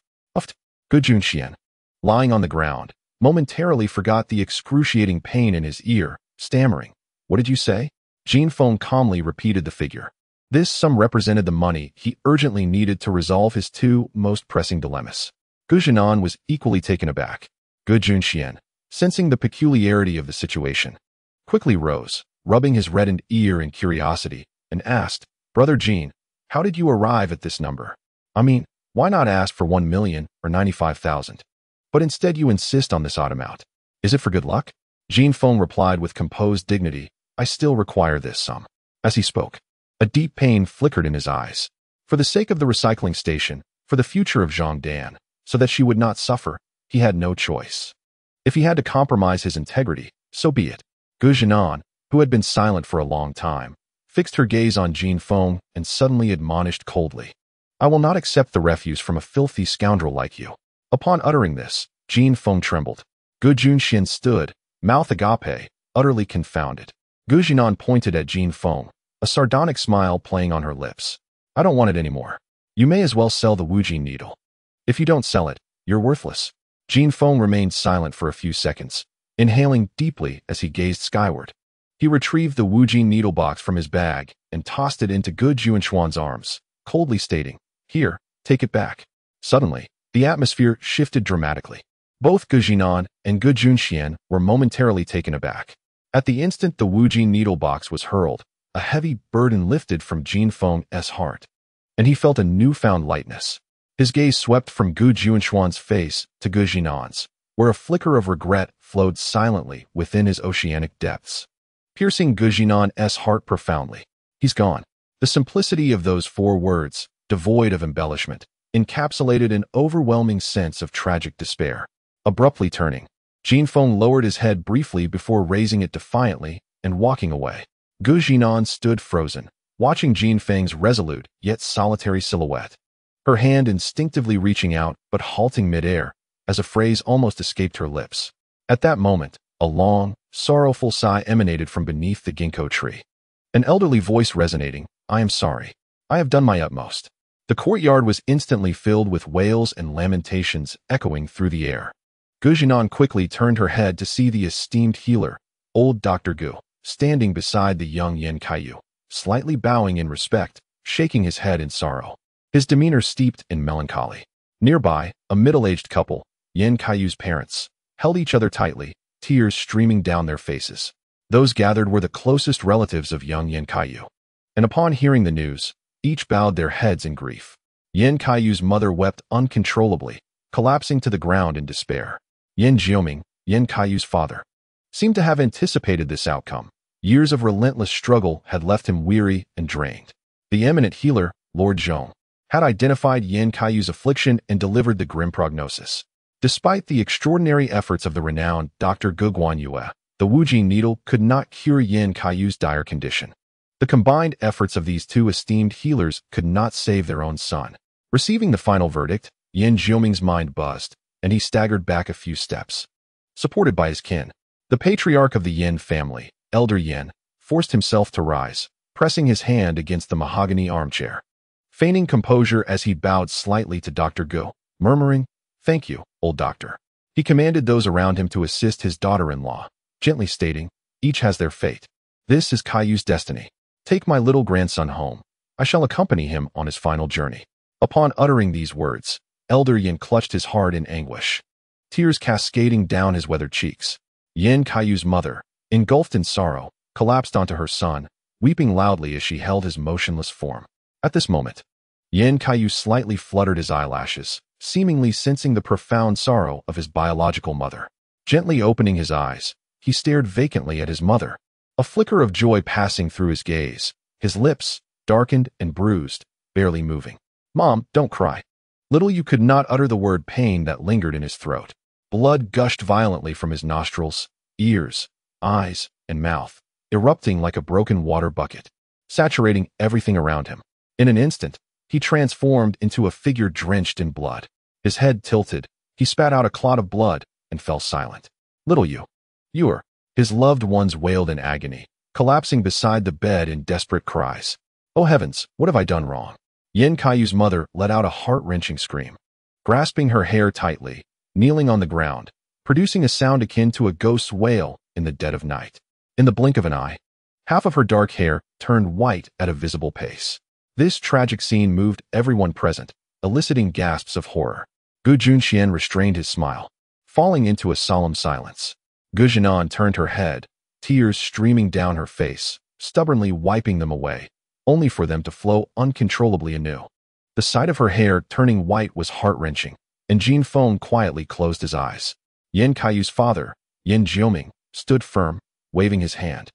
Speaker 1: Gu Junxian, lying on the ground, momentarily forgot the excruciating pain in his ear, stammering, what did you say? Jin Feng calmly repeated the figure. This sum represented the money he urgently needed to resolve his two most pressing dilemmas. Gu Jinan was equally taken aback. Gu Junxian, sensing the peculiarity of the situation, quickly rose, rubbing his reddened ear in curiosity, and asked, Brother Jin, how did you arrive at this number? I mean, why not ask for 1 million or 95,000? But instead you insist on this odd amount. Is it for good luck? Jin Feng replied with composed dignity, I still require this sum. As he spoke, a deep pain flickered in his eyes. For the sake of the recycling station, for the future of Zhongdan, so that she would not suffer, he had no choice. If he had to compromise his integrity, so be it. Gu Jinan, who had been silent for a long time, fixed her gaze on Jin Feng and suddenly admonished coldly, I will not accept the refuse from a filthy scoundrel like you. Upon uttering this, Jin Feng trembled. Gu Junxian stood, mouth agape, utterly confounded. Gu Jinan pointed at Jin Feng, a sardonic smile playing on her lips. I don't want it anymore. You may as well sell the Wujin needle. If you don't sell it, you're worthless. Jin Feng remained silent for a few seconds, inhaling deeply as he gazed skyward. He retrieved the Wujin needle box from his bag and tossed it into Gu Junshuan's arms, coldly stating, Here, take it back. Suddenly, the atmosphere shifted dramatically. Both Gu Jinan and Gu Junxian were momentarily taken aback. At the instant the Wujin needle box was hurled, a heavy burden lifted from Jin Feng's heart, and he felt a newfound lightness. His gaze swept from Gu Junshuan's face to Gu Jinan's, where a flicker of regret flowed silently within his oceanic depths, piercing Gu Jinan's heart profoundly. He's gone. The simplicity of those 4 words, devoid of embellishment, encapsulated an overwhelming sense of tragic despair. Abruptly turning, Jin Feng lowered his head briefly before raising it defiantly and walking away. Gu Jinan stood frozen, watching Jin Feng's resolute yet solitary silhouette, her hand instinctively reaching out but halting midair as a phrase almost escaped her lips. At that moment, a long, sorrowful sigh emanated from beneath the ginkgo tree. An elderly voice resonating, I am sorry. I have done my utmost. The courtyard was instantly filled with wails and lamentations echoing through the air. Gu Jinan quickly turned her head to see the esteemed healer, old Dr. Gu, standing beside the young Yan Kaiyu, slightly bowing in respect, shaking his head in sorrow, his demeanor steeped in melancholy. Nearby, a middle-aged couple, Yan Kaiyu's parents, held each other tightly, tears streaming down their faces. Those gathered were the closest relatives of young Yan Kaiyu, and upon hearing the news, each bowed their heads in grief. Yin Kaiyu's mother wept uncontrollably, collapsing to the ground in despair. Yin Jioming, Yin Kaiyu's father, seemed to have anticipated this outcome. Years of relentless struggle had left him weary and drained. The eminent healer, Lord Zhong, had identified Yin Kaiyu's affliction and delivered the grim prognosis. Despite the extraordinary efforts of the renowned Dr. Gu Guanyue, the Wujing needle could not cure Yin Kaiyu's dire condition. The combined efforts of these two esteemed healers could not save their own son. Receiving the final verdict, Yin Jioming's mind buzzed, and he staggered back a few steps. Supported by his kin, the patriarch of the Yin family, Elder Yin, forced himself to rise, pressing his hand against the mahogany armchair. Feigning composure as he bowed slightly to Dr. Gu, murmuring, "Thank you, old doctor." He commanded those around him to assist his daughter-in-law, gently stating, "Each has their fate. This is Kaiyu's destiny. Take my little grandson home. I shall accompany him on his final journey." Upon uttering these words, Elder Yin clutched his heart in anguish, tears cascading down his weathered cheeks. Yin Kaiyu's mother, engulfed in sorrow, collapsed onto her son, weeping loudly as she held his motionless form. At this moment, Yin Kaiyu slightly fluttered his eyelashes, seemingly sensing the profound sorrow of his biological mother. Gently opening his eyes, he stared vacantly at his mother, a flicker of joy passing through his gaze, his lips, darkened and bruised, barely moving. "Mom, don't cry." Little Yu could not utter the word pain that lingered in his throat. Blood gushed violently from his nostrils, ears, eyes, and mouth, erupting like a broken water bucket, saturating everything around him. In an instant, he transformed into a figure drenched in blood. His head tilted, he spat out a clot of blood and fell silent. "Little Yu, you're..." His loved ones wailed in agony, collapsing beside the bed in desperate cries. "Oh heavens, what have I done wrong?" Yin Kaiyu's mother let out a heart-wrenching scream, grasping her hair tightly, kneeling on the ground, producing a sound akin to a ghost's wail in the dead of night. In the blink of an eye, half of her dark hair turned white at a visible pace. This tragic scene moved everyone present, eliciting gasps of horror. Gu Junxian restrained his smile, falling into a solemn silence. Gu Jinan turned her head, tears streaming down her face, stubbornly wiping them away, only for them to flow uncontrollably anew. The sight of her hair turning white was heart-wrenching, and Jin Feng quietly closed his eyes. Yin Kaiyu's father, Yin Jioming, stood firm, waving his hand.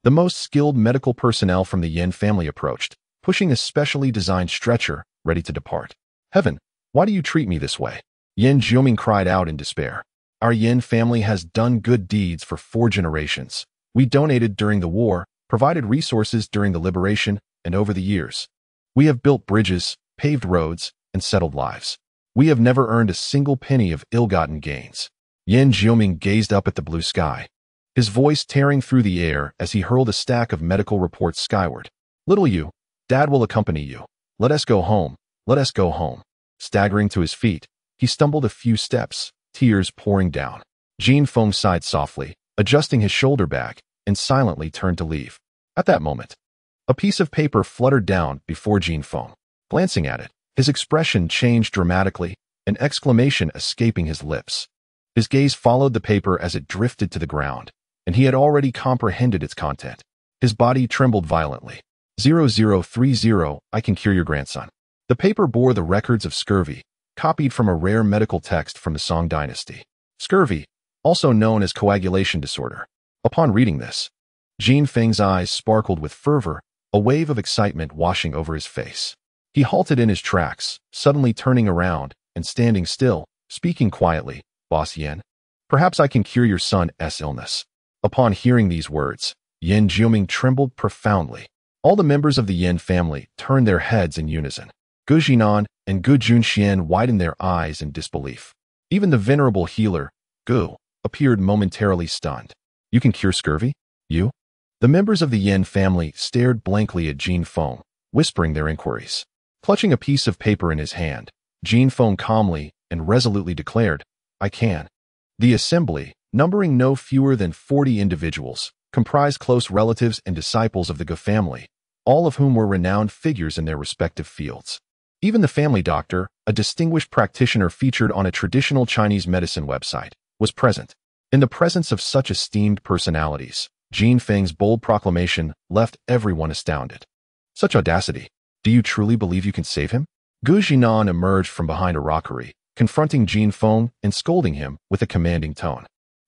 Speaker 1: The most skilled medical personnel from the Yin family approached, pushing a specially designed stretcher, ready to depart. "Heaven, why do you treat me this way?" Yin Jioming cried out in despair. "Our Yin family has done good deeds for 4 generations. We donated during the war, provided resources during the liberation, and over the years, we have built bridges, paved roads, and settled lives. We have never earned a single penny of ill-gotten gains." Yin Jioming gazed up at the blue sky, his voice tearing through the air as he hurled a stack of medical reports skyward. "Little Yu, Dad will accompany you. Let us go home. Let us go home." Staggering to his feet, he stumbled a few steps, tears pouring down. Jin Feng sighed softly, adjusting his shoulder bag, and silently turned to leave. At that moment, a piece of paper fluttered down before Jin Feng. Glancing at it, his expression changed dramatically, an exclamation escaping his lips. His gaze followed the paper as it drifted to the ground, and he had already comprehended its content. His body trembled violently. 0030, I can cure your grandson. The paper bore the records of scurvy, copied from a rare medical text from the Song dynasty. Scurvy, also known as coagulation disorder. Upon reading this, Jin Feng's eyes sparkled with fervor, a wave of excitement washing over his face. He halted in his tracks, suddenly turning around and standing still, speaking quietly, "Boss Yin, perhaps I can cure your son's illness." Upon hearing these words, Yin Jioming trembled profoundly. All the members of the Yin family turned their heads in unison. Gu Jinan and Gu Junxian widened their eyes in disbelief. Even the venerable healer, Gu, appeared momentarily stunned. "You can cure scurvy? You?" The members of the Yin family stared blankly at Jin Feng, whispering their inquiries. Clutching a piece of paper in his hand, Jin Feng calmly and resolutely declared, "I can." The assembly, numbering no fewer than 40 individuals, comprised close relatives and disciples of the Gu family, all of whom were renowned figures in their respective fields. Even the family doctor, a distinguished practitioner featured on a traditional Chinese medicine website, was present. In the presence of such esteemed personalities, Jin Feng's bold proclamation left everyone astounded. Such audacity! Do you truly believe you can save him? Gu Jinan emerged from behind a rockery, confronting Jin Feng and scolding him with a commanding tone.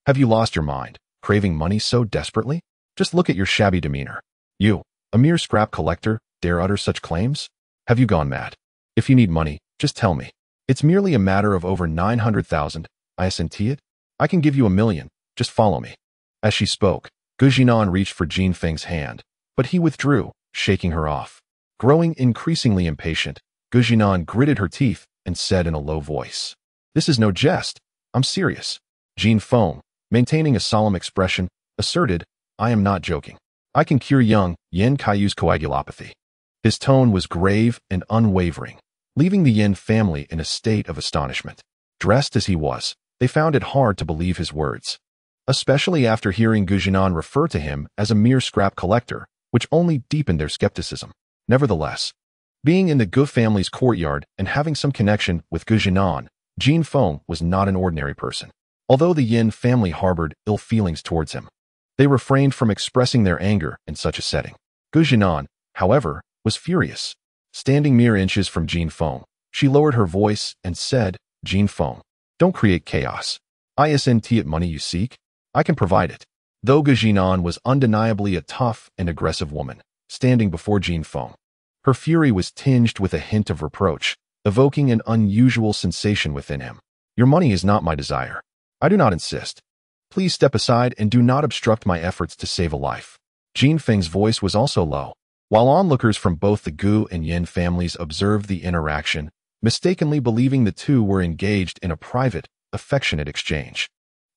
Speaker 1: Have you lost your mind, craving money so desperately? Just look at your shabby demeanor. You, a mere scrap collector, dare utter such claims? Have you gone mad? If you need money, just tell me. It's merely a matter of over 900,000, it? I can give you 1,000,000, just follow me. As she spoke, Gu Jinan reached for Jin Feng's hand, but he withdrew, shaking her off. Growing increasingly impatient, Gu Jinan gritted her teeth and said in a low voice, This is no jest. I'm serious. Jin Feng, maintaining a solemn expression, asserted, I am not joking. I can cure young Yin Kaiyu's coagulopathy. His tone was grave and unwavering, leaving the Yin family in a state of astonishment. Dressed as he was, they found it hard to believe his words, especially after hearing Gu Jinan refer to him as a mere scrap collector, which only deepened their skepticism. Nevertheless, being in the Gu family's courtyard and having some connection with Gu Jinan, Jin Feng was not an ordinary person. Although the Yin family harbored ill feelings towards him, they refrained from expressing their anger in such a setting. Gu Jinan, however, was furious. Standing mere inches from Jin Feng, she lowered her voice and said, Jin Feng, don't create chaos. Isn't it money you seek? I can provide it. Though Gu Jinan was undeniably a tough and aggressive woman, standing before Jin Feng, her fury was tinged with a hint of reproach, evoking an unusual sensation within him. Your money is not my desire. I do not insist. Please step aside and do not obstruct my efforts to save a life. Jin Feng's voice was also low. While onlookers from both the Gu and Yin families observed the interaction, mistakenly believing the two were engaged in a private, affectionate exchange.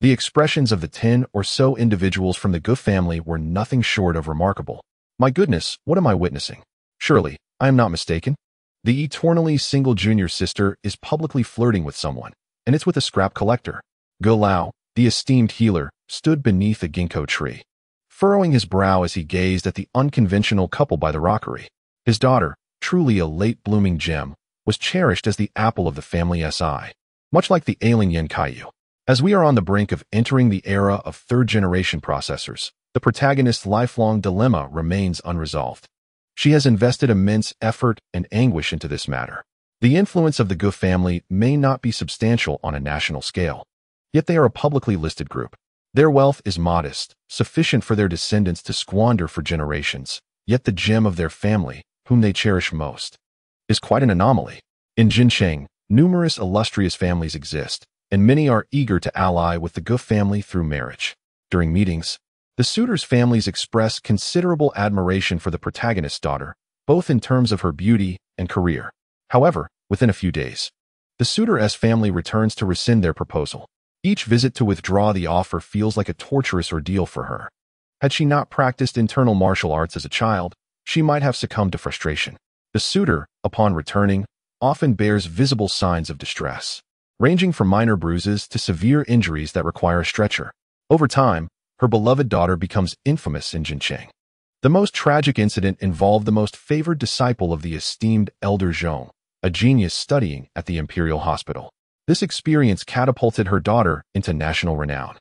Speaker 1: The expressions of the 10 or so individuals from the Gu family were nothing short of remarkable. My goodness, what am I witnessing? Surely, I am not mistaken. The eternally single junior sister is publicly flirting with someone, and it's with a scrap collector. Gu Lao, the esteemed healer, stood beneath a ginkgo tree, furrowing his brow as he gazed at the unconventional couple by the rockery. His daughter, truly a late-blooming gem, was cherished as the apple of the family's eye, much like the ailing Yin Kaiyu. As we are on the brink of entering the era of third-generation processors, the protagonist's lifelong dilemma remains unresolved. She has invested immense effort and anguish into this matter. The influence of the Gu family may not be substantial on a national scale, yet they are a publicly listed group. Their wealth is modest, sufficient for their descendants to squander for generations, yet the gem of their family, whom they cherish most, is quite an anomaly. In Sheng, numerous illustrious families exist, and many are eager to ally with the Gu family through marriage. During meetings, the suitors' families express considerable admiration for the protagonist's daughter, both in terms of her beauty and career. However, within a few days, the suitor's family returns to rescind their proposal. Each visit to withdraw the offer feels like a torturous ordeal for her. Had she not practiced internal martial arts as a child, she might have succumbed to frustration. The suitor, upon returning, often bears visible signs of distress, ranging from minor bruises to severe injuries that require a stretcher. Over time, her beloved daughter becomes infamous in Sheng. The most tragic incident involved the most favored disciple of the esteemed Elder Zhong, a genius studying at the Imperial Hospital. This experience catapulted her daughter into national renown.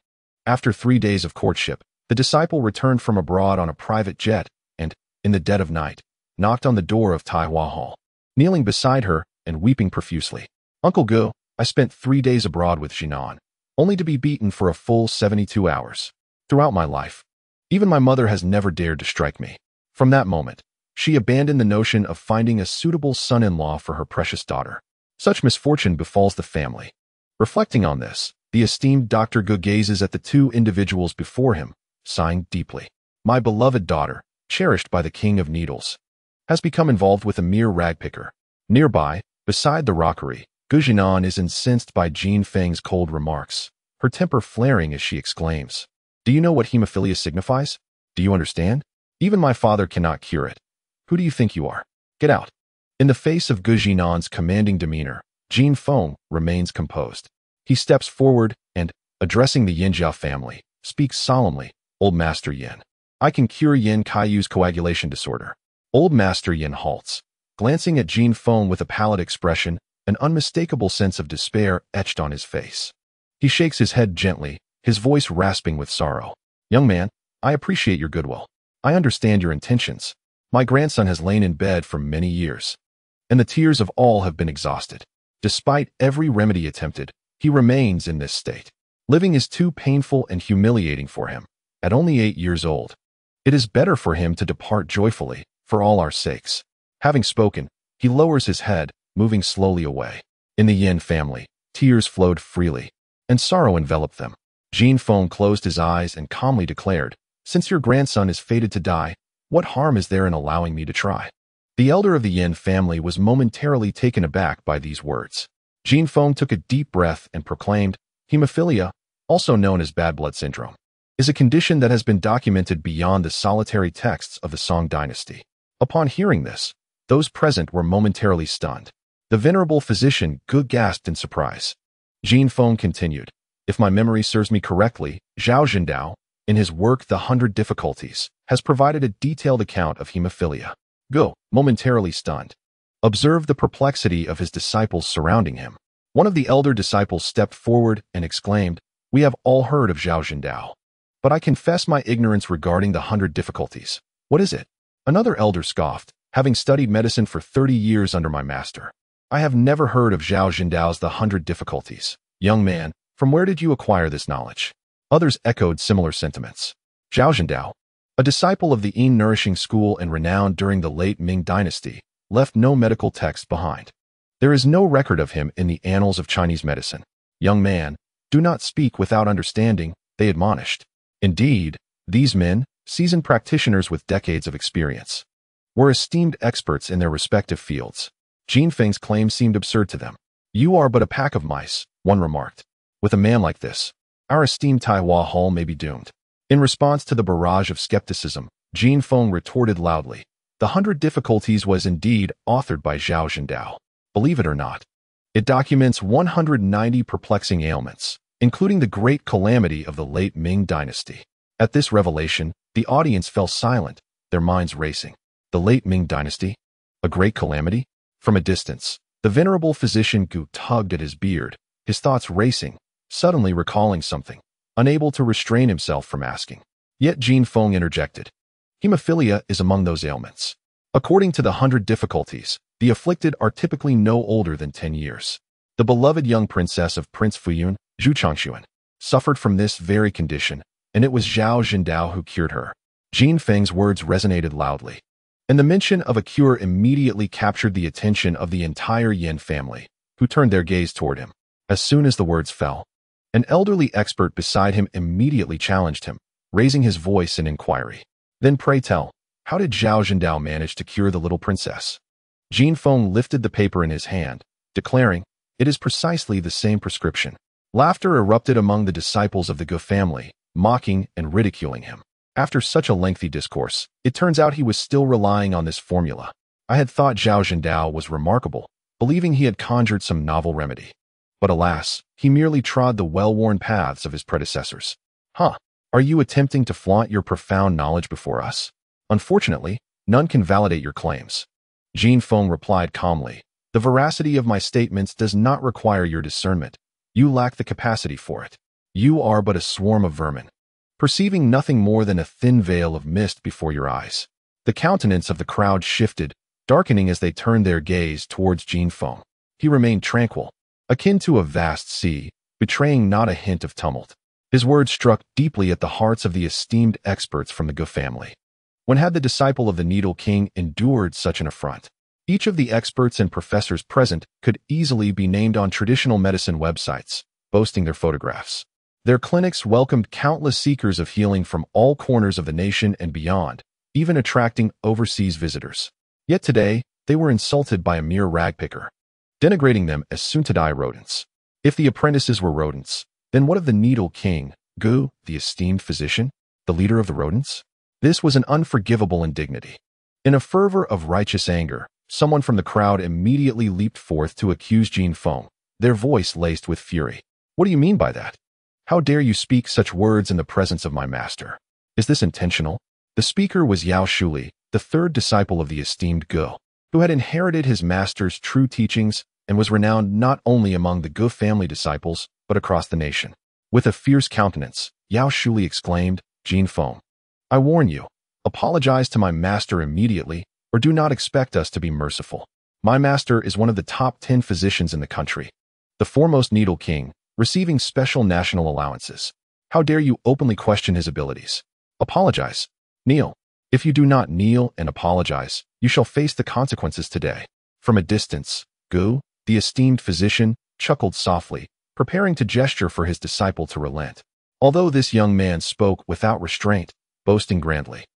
Speaker 1: After 3 days of courtship, the disciple returned from abroad on a private jet and, in the dead of night, knocked on the door of Taihua Hall. Kneeling beside her and weeping profusely, Uncle Gu, I spent 3 days abroad with Jinan, only to be beaten for a full 72 hours. Throughout my life, even my mother has never dared to strike me. From that moment, she abandoned the notion of finding a suitable son-in-law for her precious daughter. Such misfortune befalls the family. Reflecting on this, the esteemed Dr. Gu gazes at the two individuals before him, sighing deeply. My beloved daughter, cherished by the King of Needles, has become involved with a mere ragpicker. Nearby, beside the rockery, Gu Jinan is incensed by Jin Feng's cold remarks, her temper flaring as she exclaims, Do you know what hemophilia signifies? Do you understand? Even my father cannot cure it. Who do you think you are? Get out. In the face of Gu Jinan's commanding demeanor, Jin Feng remains composed. He steps forward and, addressing the Yinjiao family, speaks solemnly, Old Master Yin, I can cure Yin Kaiyu's coagulation disorder. Old Master Yin halts, glancing at Jin Feng with a pallid expression, an unmistakable sense of despair etched on his face. He shakes his head gently, his voice rasping with sorrow. Young man, I appreciate your goodwill. I understand your intentions. My grandson has lain in bed for many years, and the tears of all have been exhausted. Despite every remedy attempted, he remains in this state. Living is too painful and humiliating for him. At only 8 years old, it is better for him to depart joyfully, for all our sakes. Having spoken, he lowers his head, moving slowly away. In the Yin family, tears flowed freely, and sorrow enveloped them. Jin Feng closed his eyes and calmly declared, "Since your grandson is fated to die, what harm is there in allowing me to try?" The elder of the Yin family was momentarily taken aback by these words. Jin Feng took a deep breath and proclaimed, "Hemophilia, also known as bad blood syndrome, is a condition that has been documented beyond the solitary texts of the Song dynasty." Upon hearing this, those present were momentarily stunned. The venerable physician gasped in surprise. Jin Feng continued, "If my memory serves me correctly, Zhao Zhendao, in his work The 100 Difficulties, has provided a detailed account of hemophilia." Go, momentarily stunned, observed the perplexity of his disciples surrounding him. One of the elder disciples stepped forward and exclaimed, "We have all heard of Zhao Zhendao, but I confess my ignorance regarding the 100 Difficulties. What is it?" Another elder scoffed, "Having studied medicine for 30 years under my master, I have never heard of Zhao Zhendao's The 100 Difficulties. Young man, from where did you acquire this knowledge?" Others echoed similar sentiments. Zhao Zhendao, a disciple of the Yin nourishing school and renowned during the late Ming dynasty, left no medical text behind. There is no record of him in the annals of Chinese medicine. "Young man, do not speak without understanding," they admonished. Indeed, these men, seasoned practitioners with decades of experience, were esteemed experts in their respective fields. Jin Feng's claim seemed absurd to them. "You are but a pack of mice," one remarked. "With a man like this, our esteemed Taiwan Hall may be doomed." In response to the barrage of skepticism, Jin Feng retorted loudly, "The 100 Difficulties was indeed authored by Zhao Zhendao. Believe it or not, it documents 190 perplexing ailments, including the great calamity of the late Ming dynasty." At this revelation, the audience fell silent, their minds racing. The late Ming dynasty? A great calamity? From a distance, the venerable physician tugged at his beard, his thoughts racing, suddenly recalling something, unable to restrain himself from asking. Yet Jin Feng interjected, "Hemophilia is among those ailments. According to the 100 Difficulties, the afflicted are typically no older than 10 years. The beloved young princess of Prince Fuyun, Zhu Changxuan, suffered from this very condition, and it was Zhao Zhendao who cured her." Jin Feng's words resonated loudly, and the mention of a cure immediately captured the attention of the entire Yin family, who turned their gaze toward him. As soon as the words fell, an elderly expert beside him immediately challenged him, raising his voice in inquiry. "Then pray tell, how did Zhao Zhendao manage to cure the little princess?" Jin Feng lifted the paper in his hand, declaring, "It is precisely the same prescription." Laughter erupted among the disciples of the Gu family, mocking and ridiculing him. After such a lengthy discourse, it turns out he was still relying on this formula. I had thought Zhao Zhendao was remarkable, believing he had conjured some novel remedy. But alas, he merely trod the well-worn paths of his predecessors. "Huh, are you attempting to flaunt your profound knowledge before us? Unfortunately, none can validate your claims." Jin Feng replied calmly, "The veracity of my statements does not require your discernment. You lack the capacity for it. You are but a swarm of vermin, perceiving nothing more than a thin veil of mist before your eyes." The countenance of the crowd shifted, darkening as they turned their gaze towards Jin Feng. He remained tranquil, akin to a vast sea, betraying not a hint of tumult. His words struck deeply at the hearts of the esteemed experts from the Gu family. When had the disciple of the Needle King endured such an affront? Each of the experts and professors present could easily be named on traditional medicine websites, boasting their photographs. Their clinics welcomed countless seekers of healing from all corners of the nation and beyond, even attracting overseas visitors. Yet today, they were insulted by a mere ragpicker, denigrating them as soon-to-die rodents. If the apprentices were rodents, then what of the Needle King, Gu, the esteemed physician, the leader of the rodents? This was an unforgivable indignity. In a fervor of righteous anger, someone from the crowd immediately leaped forth to accuse Jin Feng, their voice laced with fury. "What do you mean by that? How dare you speak such words in the presence of my master? Is this intentional?" The speaker was Yao Shuli, the third disciple of the esteemed Gu, who had inherited his master's true teachings and was renowned not only among the Gu family disciples, but across the nation. With a fierce countenance, Yao Shuli exclaimed, "Jin Feng, I warn you, apologize to my master immediately, or do not expect us to be merciful." My master is one of the top 10 physicians in the country, the foremost needle king, receiving special national allowances. How dare you openly question his abilities? Apologize. Kneel. If you do not kneel and apologize, you shall face the consequences today. From a distance, Gu, the esteemed physician, chuckled softly, preparing to gesture for his disciple to relent. Although this young man spoke without restraint, boasting grandly,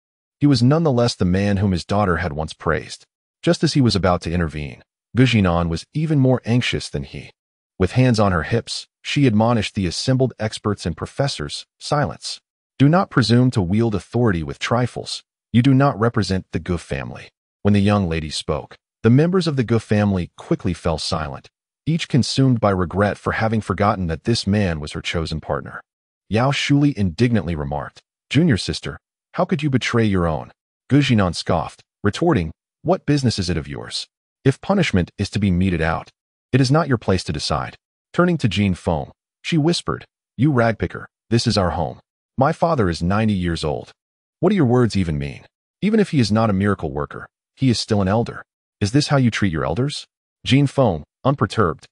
Speaker 1: he was nonetheless the man whom his daughter had once praised. Just as he was about to intervene, Gujinan was even more anxious than he. With hands on her hips, she admonished the assembled experts and professors, silence. Do not presume to wield authority with trifles. You do not represent the Gu family. When the young lady spoke, the members of the Gu family quickly fell silent, each consumed by regret for having forgotten that this man was her chosen partner. Yao Shuli indignantly remarked, "Junior sister, how could you betray your own?" Gujinan scoffed, retorting, "What business is it of yours? If punishment is to be meted out, it is not your place to decide." Turning to Jin Feng, she whispered, "You ragpicker, this is our home. My father is 90 years old. What do your words even mean? Even if he is not a miracle worker, he is still an elder. Is this how you treat your elders?" Jin Feng, unperturbed,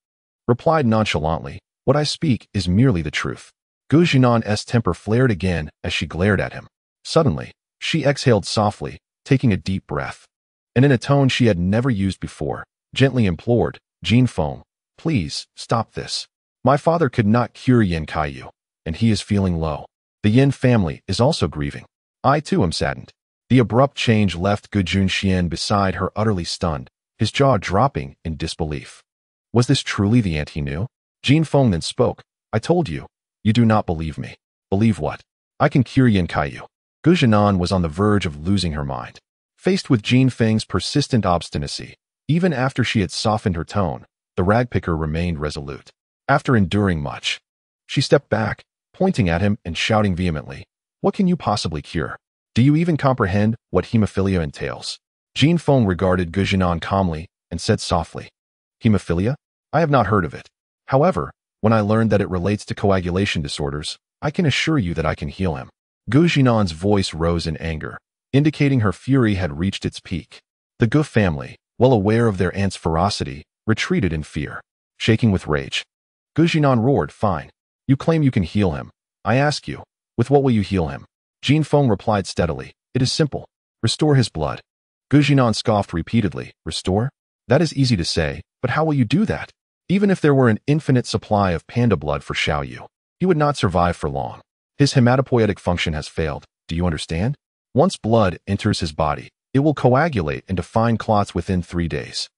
Speaker 1: replied nonchalantly, "What I speak is merely the truth." Gujinan's temper flared again as she glared at him. Suddenly, she exhaled softly, taking a deep breath, and in a tone she had never used before, gently implored, "Jin Feng, please, stop this. My father could not cure Yin Kaiyu, and he is feeling low. The Yin family is also grieving. I too am saddened." The abrupt change left Gujun Xian beside her utterly stunned, his jaw dropping in disbelief. Was this truly the aunt he knew? Jin Feng then spoke, "I told you. You do not believe me. Believe what? I can cure Yin Kaiyu." Gujinan was on the verge of losing her mind. Faced with Jin Feng's persistent obstinacy, even after she had softened her tone, the ragpicker remained resolute. After enduring much, she stepped back, pointing at him and shouting vehemently, "What can you possibly cure? Do you even comprehend what hemophilia entails?" Jin Feng regarded Gujinan calmly and said softly, "Hemophilia? I have not heard of it. However, when I learned that it relates to coagulation disorders, I can assure you that I can heal him." Gujinan's voice rose in anger, indicating her fury had reached its peak. The Gu family, well aware of their aunt's ferocity, retreated in fear, shaking with rage. Gujinan roared, "Fine. You claim you can heal him. I ask you, with what will you heal him?" Jin Feng replied steadily, "It is simple. Restore his blood." Gujinan scoffed repeatedly, "Restore? That is easy to say, but how will you do that? Even if there were an infinite supply of panda blood for Xiaoyu, he would not survive for long. His hematopoietic function has failed, do you understand? Once blood enters his body, it will coagulate into fine clots within 3 days.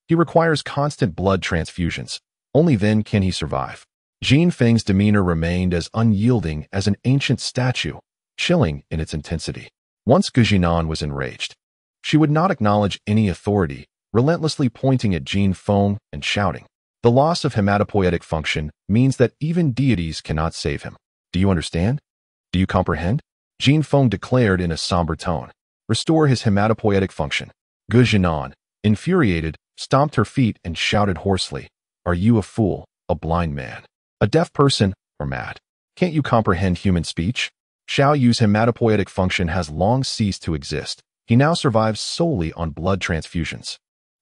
Speaker 1: He requires constant blood transfusions. Only then can he survive." Jin Feng's demeanor remained as unyielding as an ancient statue, chilling in its intensity. Once Gujinan was enraged. She would not acknowledge any authority, relentlessly pointing at Jin Feng and shouting, "The loss of hematopoietic function means that even deities cannot save him. Do you understand? Do you comprehend?" Jin Feng declared in a somber tone, "Restore his hematopoietic function." Gujinan, infuriated, stomped her feet and shouted hoarsely, "Are you a fool, a blind man, a deaf person, or mad? Can't you comprehend human speech? Xiaoyu's hematopoietic function has long ceased to exist. He now survives solely on blood transfusions.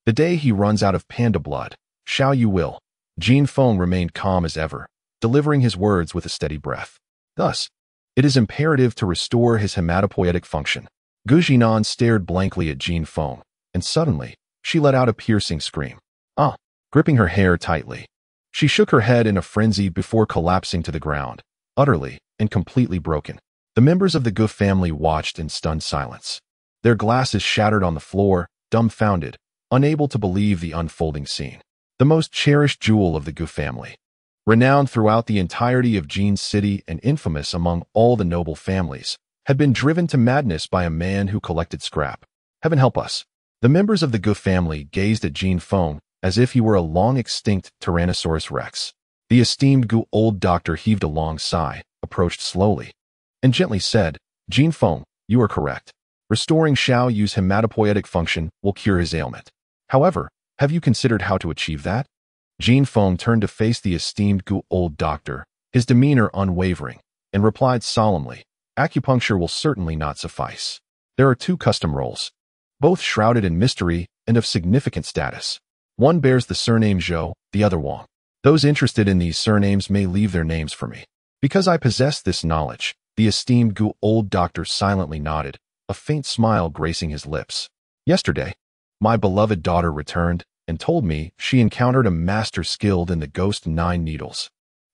Speaker 1: The day he runs out of panda blood, Xiaoyu will." Jin Feng remained calm as ever, delivering his words with a steady breath. "Thus, it is imperative to restore his hematopoietic function." Gujinan stared blankly at Jin Feng, and suddenly, she let out a piercing scream. "Ah!" Gripping her hair tightly. She shook her head in a frenzy before collapsing to the ground, utterly and completely broken. The members of the Gu family watched in stunned silence. Their glasses shattered on the floor, dumbfounded, unable to believe the unfolding scene. The most cherished jewel of the Gu family, renowned throughout the entirety of Jin's city and infamous among all the noble families, had been driven to madness by a man who collected scrap. Heaven help us. The members of the Gu family gazed at Jin Feng as if he were a long-extinct Tyrannosaurus rex. The esteemed Gu old doctor heaved a long sigh, approached slowly, and gently said, "Jin Feng, you are correct. Restoring Xiaoyu's hematopoietic function will cure his ailment. However, have you considered how to achieve that?" Jin Feng turned to face the esteemed Gu old doctor, his demeanor unwavering, and replied solemnly, "Acupuncture will certainly not suffice. There are 2 custom roles, both shrouded in mystery and of significant status. One bears the surname Zhou, the other Wang. Those interested in these surnames may leave their names for me. Because I possess this knowledge, the esteemed old doctor silently nodded, a faint smile gracing his lips. Yesterday, my beloved daughter returned and told me she encountered a master skilled in the Ghost 9 Needles.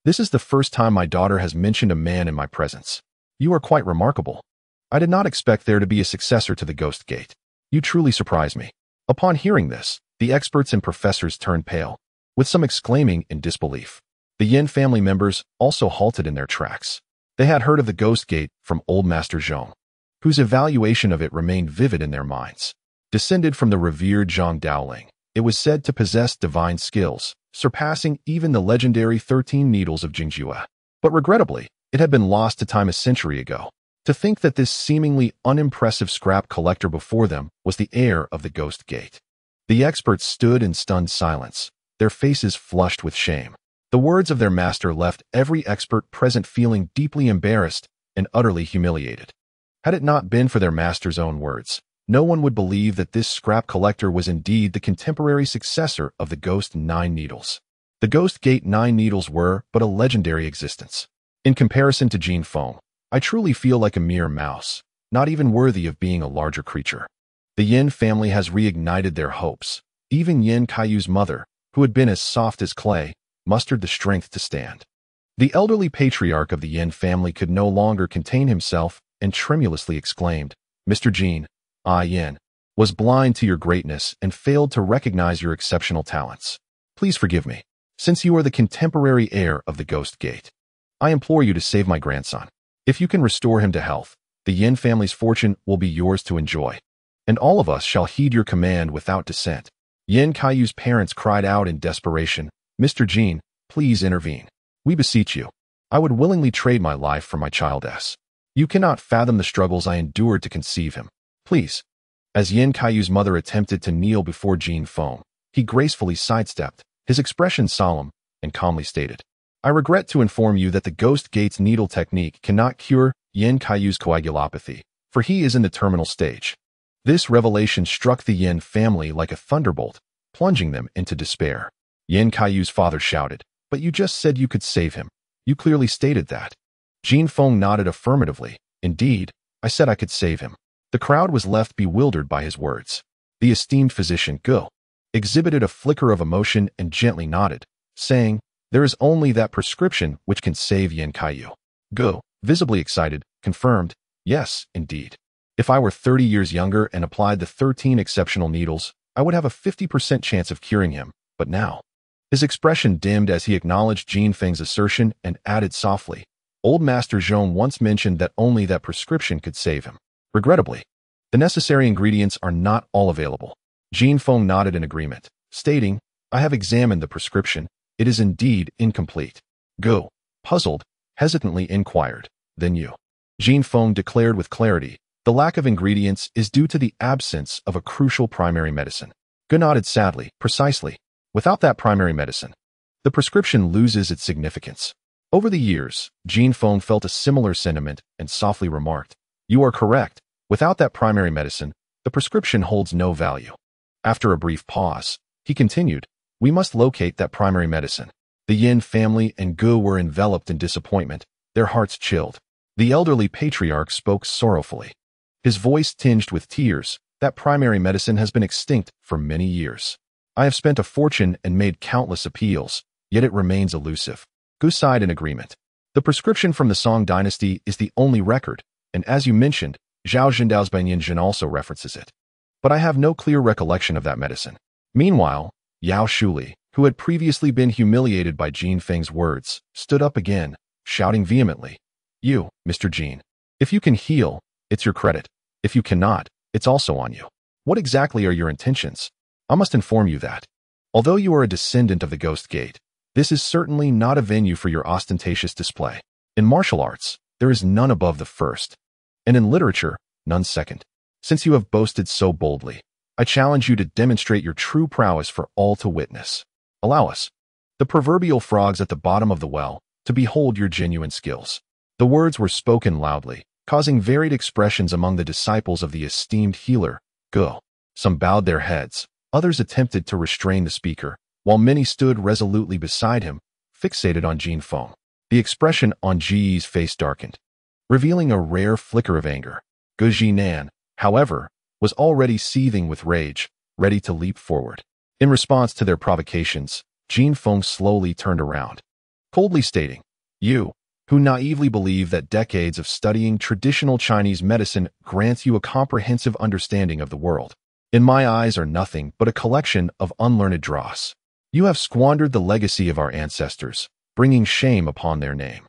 Speaker 1: This is the first time my daughter has mentioned a man in my presence. You are quite remarkable. I did not expect there to be a successor to the Ghost Gate. You truly surprise me. Upon hearing this, the experts and professors turned pale, with some exclaiming in disbelief. The Yin family members also halted in their tracks. They had heard of the Ghost Gate from old Master Sheng, whose evaluation of it remained vivid in their minds. Descended from the revered Zhang Daoling, it was said to possess divine skills, surpassing even the legendary 13 Needles of Jingjue. But regrettably, it had been lost to time a century ago. To think that this seemingly unimpressive scrap collector before them was the heir of the Ghost Gate. The experts stood in stunned silence, their faces flushed with shame. The words of their master left every expert present feeling deeply embarrassed and utterly humiliated. Had it not been for their master's own words, no one would believe that this scrap collector was indeed the contemporary successor of the Ghost 9 Needles. The Ghost Gate 9 Needles were but a legendary existence. In comparison to Jin Feng, I truly feel like a mere mouse, not even worthy of being a larger creature. The Yin family has reignited their hopes. Even Yin Kaiyu's mother, who had been as soft as clay, mustered the strength to stand. The elderly patriarch of the Yin family could no longer contain himself and tremulously exclaimed, "Mr. Jin, I, Yin, was blind to your greatness and failed to recognize your exceptional talents. Please forgive me, since you are the contemporary heir of the Ghost Gate. I implore you to save my grandson. If you can restore him to health, the Yin family's fortune will be yours to enjoy, and all of us shall heed your command without dissent." Yin Kaiyu's parents cried out in desperation, "Mr. Jin, please intervene. We beseech you. I would willingly trade my life for my child S. You cannot fathom the struggles I endured to conceive him. Please." As Yin Kaiyu's mother attempted to kneel before Jin Feng, he gracefully sidestepped, his expression solemn, and calmly stated, "I regret to inform you that the Ghost Gate's needle technique cannot cure Yin Kaiyu's coagulopathy, for he is in the terminal stage." This revelation struck the Yin family like a thunderbolt, plunging them into despair. Yin Kaiyu's father shouted, "But you just said you could save him. You clearly stated that." Jin Feng nodded affirmatively. "Indeed, I said I could save him." The crowd was left bewildered by his words. The esteemed physician, Gu, exhibited a flicker of emotion and gently nodded, saying, "There is only that prescription which can save Yin Kaiyu." Gu, visibly excited, confirmed, "Yes, indeed. If I were 30 years younger and applied the 13 exceptional needles, I would have a 50% chance of curing him, but now." His expression dimmed as he acknowledged Jin Feng's assertion and added softly, "Old Master Zhong once mentioned that only that prescription could save him. Regrettably, the necessary ingredients are not all available." Jin Feng nodded in agreement, stating, "I have examined the prescription. It is indeed incomplete." Gu, puzzled, hesitantly inquired, "Then you?" Jin Feng declared with clarity, "The lack of ingredients is due to the absence of a crucial primary medicine." Gu nodded sadly, "Precisely. Without that primary medicine, the prescription loses its significance." Over the years, Jin Feng felt a similar sentiment and softly remarked, "You are correct. Without that primary medicine, the prescription holds no value." After a brief pause, he continued, "We must locate that primary medicine." The Yin family and Gu were enveloped in disappointment, their hearts chilled. The elderly patriarch spoke sorrowfully, his voice tinged with tears. "That primary medicine has been extinct for many years. I have spent a fortune and made countless appeals, yet it remains elusive." Gu sighed in agreement. "The prescription from the Song dynasty is the only record, and as you mentioned, Zhao Zhendao's Banyan Jin also references it. But I have no clear recollection of that medicine." Meanwhile, Yao Shuli, who had previously been humiliated by Jin Feng's words, stood up again, shouting vehemently, "You, Mr. Jin, if you can heal, it's your credit. If you cannot, it's also on you. What exactly are your intentions? I must inform you that, although you are a descendant of the Ghost Gate, this is certainly not a venue for your ostentatious display. In martial arts, there is none above the first, and in literature, none second. Since you have boasted so boldly, I challenge you to demonstrate your true prowess for all to witness. Allow us, the proverbial frogs at the bottom of the well, to behold your genuine skills." The words were spoken loudly, causing varied expressions among the disciples of the esteemed healer, Gu. Some bowed their heads, Others attempted to restrain the speaker, while many stood resolutely beside him, fixated on Jin Feng. The expression on Ji's face darkened, revealing a rare flicker of anger. Gu Jinan, however, was already seething with rage, ready to leap forward. In response to their provocations, Jin Feng slowly turned around, coldly stating, "You, who naively believe that decades of studying traditional Chinese medicine grants you a comprehensive understanding of the world, in my eyes are nothing but a collection of unlearned dross. You have squandered the legacy of our ancestors, bringing shame upon their name."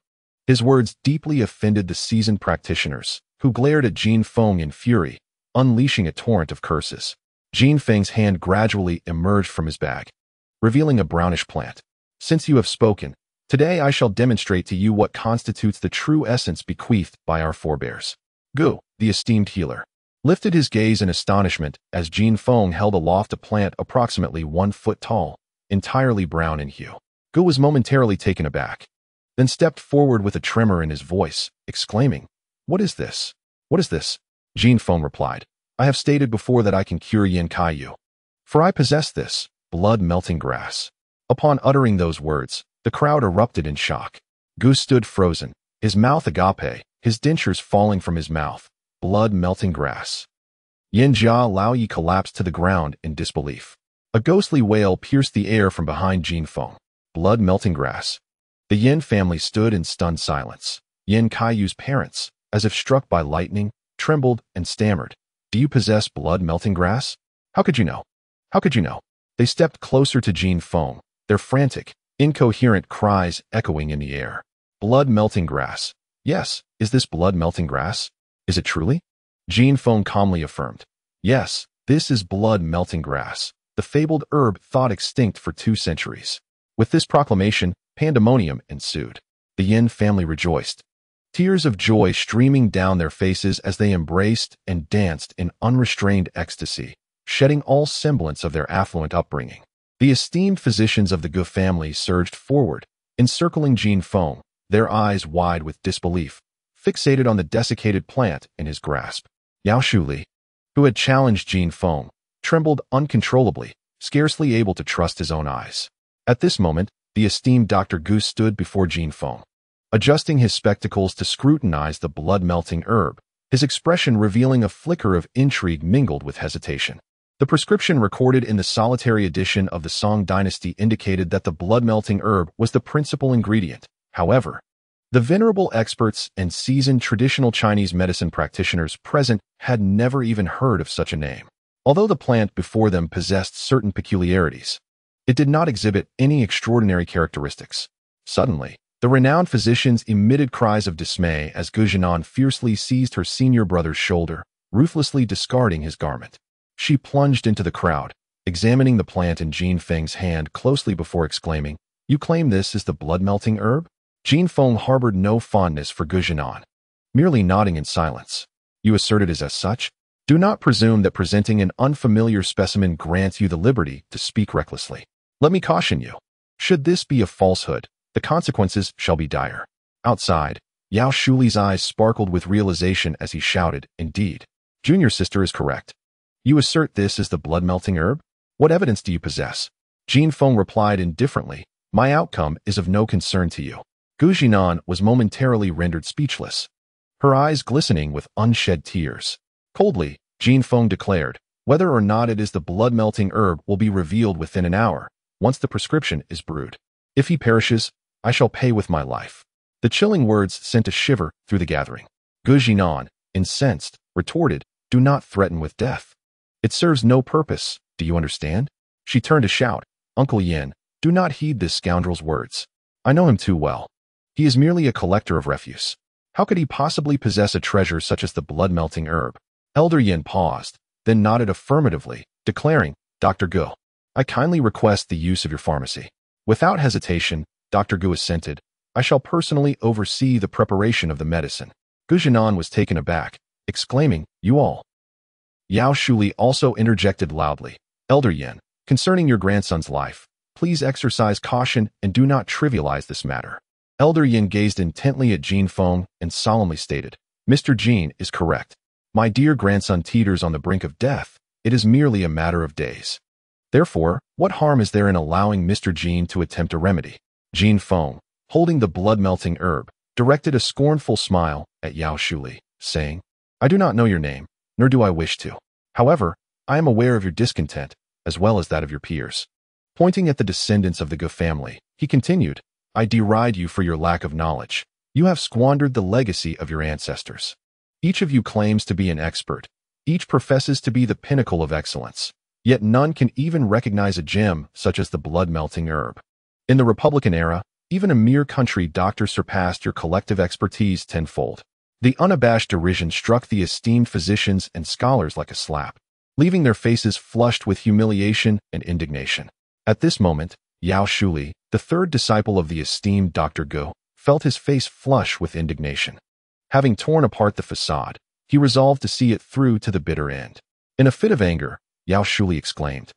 Speaker 1: His words deeply offended the seasoned practitioners, who glared at Jin Feng in fury, unleashing a torrent of curses. Jin Feng's hand gradually emerged from his bag, revealing a brownish plant. "Since you have spoken, today I shall demonstrate to you what constitutes the true essence bequeathed by our forebears." Gu, the esteemed healer, lifted his gaze in astonishment as Jin Feng held aloft a plant approximately 1 foot tall, entirely brown in hue. Gu was momentarily taken aback, then stepped forward with a tremor in his voice, exclaiming, "What is this? What is this?" Jin Feng replied, "I have stated before that I can cure Yin Kaiyu, for I possess this blood-melting grass." Upon uttering those words, the crowd erupted in shock. Gu stood frozen, his mouth agape, his dentures falling from his mouth. Blood-melting grass. Yin Jia Laoyi collapsed to the ground in disbelief. A ghostly wail pierced the air from behind Jin Feng. Blood-melting grass. The Yin family stood in stunned silence. Yin Kaiyu's parents, as if struck by lightning, trembled and stammered, "Do you possess blood-melting grass? How could you know? How could you know?" They stepped closer to Jin Feng, their frantic, incoherent cries echoing in the air. "Blood-melting grass. Yes, is this blood-melting grass? Is it truly?" Jin Feng calmly affirmed, "Yes, this is blood-melting grass, the fabled herb thought extinct for 2 centuries." With this proclamation, pandemonium ensued. The Yin family rejoiced, tears of joy streaming down their faces as they embraced and danced in unrestrained ecstasy, shedding all semblance of their affluent upbringing. The esteemed physicians of the Gu family surged forward, encircling Jin Feng, their eyes wide with disbelief, fixated on the desiccated plant in his grasp. Yao Shuli, who had challenged Jin Feng, trembled uncontrollably, scarcely able to trust his own eyes. At this moment, the esteemed Dr. Gu stood before Jin Feng, adjusting his spectacles to scrutinize the blood-melting herb, his expression revealing a flicker of intrigue mingled with hesitation. The prescription recorded in the solitary edition of the Song dynasty indicated that the blood-melting herb was the principal ingredient. However, the venerable experts and seasoned traditional Chinese medicine practitioners present had never even heard of such a name. Although the plant before them possessed certain peculiarities, it did not exhibit any extraordinary characteristics. Suddenly, the renowned physicians emitted cries of dismay as Gu Jinan fiercely seized her senior brother's shoulder, ruthlessly discarding his garment. She plunged into the crowd, examining the plant in Jin Feng's hand closely before exclaiming, "You claim this is the blood-melting herb?" Jin Feng harbored no fondness for Gu Jinan, merely nodding in silence. "You assert it is as such? Do not presume that presenting an unfamiliar specimen grants you the liberty to speak recklessly. Let me caution you. Should this be a falsehood, the consequences shall be dire." Outside, Yao Shuli's eyes sparkled with realization as he shouted, "Indeed, junior sister is correct. You assert this is the blood-melting herb? What evidence do you possess?" Jin Feng replied indifferently, "My outcome is of no concern to you." Gu Jinan was momentarily rendered speechless, her eyes glistening with unshed tears. Coldly, Jin Feng declared, "Whether or not it is the blood-melting herb will be revealed within an hour, once the prescription is brewed. If he perishes, I shall pay with my life." The chilling words sent a shiver through the gathering. Gu Jinan, incensed, retorted, "Do not threaten with death. It serves no purpose, do you understand?" She turned to shout, "Uncle Yin, do not heed this scoundrel's words. I know him too well. He is merely a collector of refuse. How could he possibly possess a treasure such as the blood-melting herb?" Elder Yin paused, then nodded affirmatively, declaring, "Dr. Gu, I kindly request the use of your pharmacy." Without hesitation, Dr. Gu assented, "I shall personally oversee the preparation of the medicine." Gu Jinan was taken aback, exclaiming, "You all." Yao Shuli also interjected loudly, "Elder Yin, concerning your grandson's life, please exercise caution and do not trivialize this matter." Elder Yin gazed intently at Jin Feng and solemnly stated, "Mr. Jin is correct. My dear grandson teeters on the brink of death. It is merely a matter of days." Therefore, what harm is there in allowing Mr. Jin to attempt a remedy? Jin Feng, holding the blood-melting herb, directed a scornful smile at Yao Shuli, saying, I do not know your name, nor do I wish to. However, I am aware of your discontent, as well as that of your peers. Pointing at the descendants of the Gu family, he continued, I deride you for your lack of knowledge. You have squandered the legacy of your ancestors. Each of you claims to be an expert. Each professes to be the pinnacle of excellence. Yet none can even recognize a gem such as the blood-melting herb. In the Republican era, even a mere country doctor surpassed your collective expertise tenfold. The unabashed derision struck the esteemed physicians and scholars like a slap, leaving their faces flushed with humiliation and indignation. At this moment, Yao Shuli, the third disciple of the esteemed Dr. Gu, felt his face flush with indignation. Having torn apart the facade, he resolved to see it through to the bitter end. In a fit of anger, Yao Shuli exclaimed,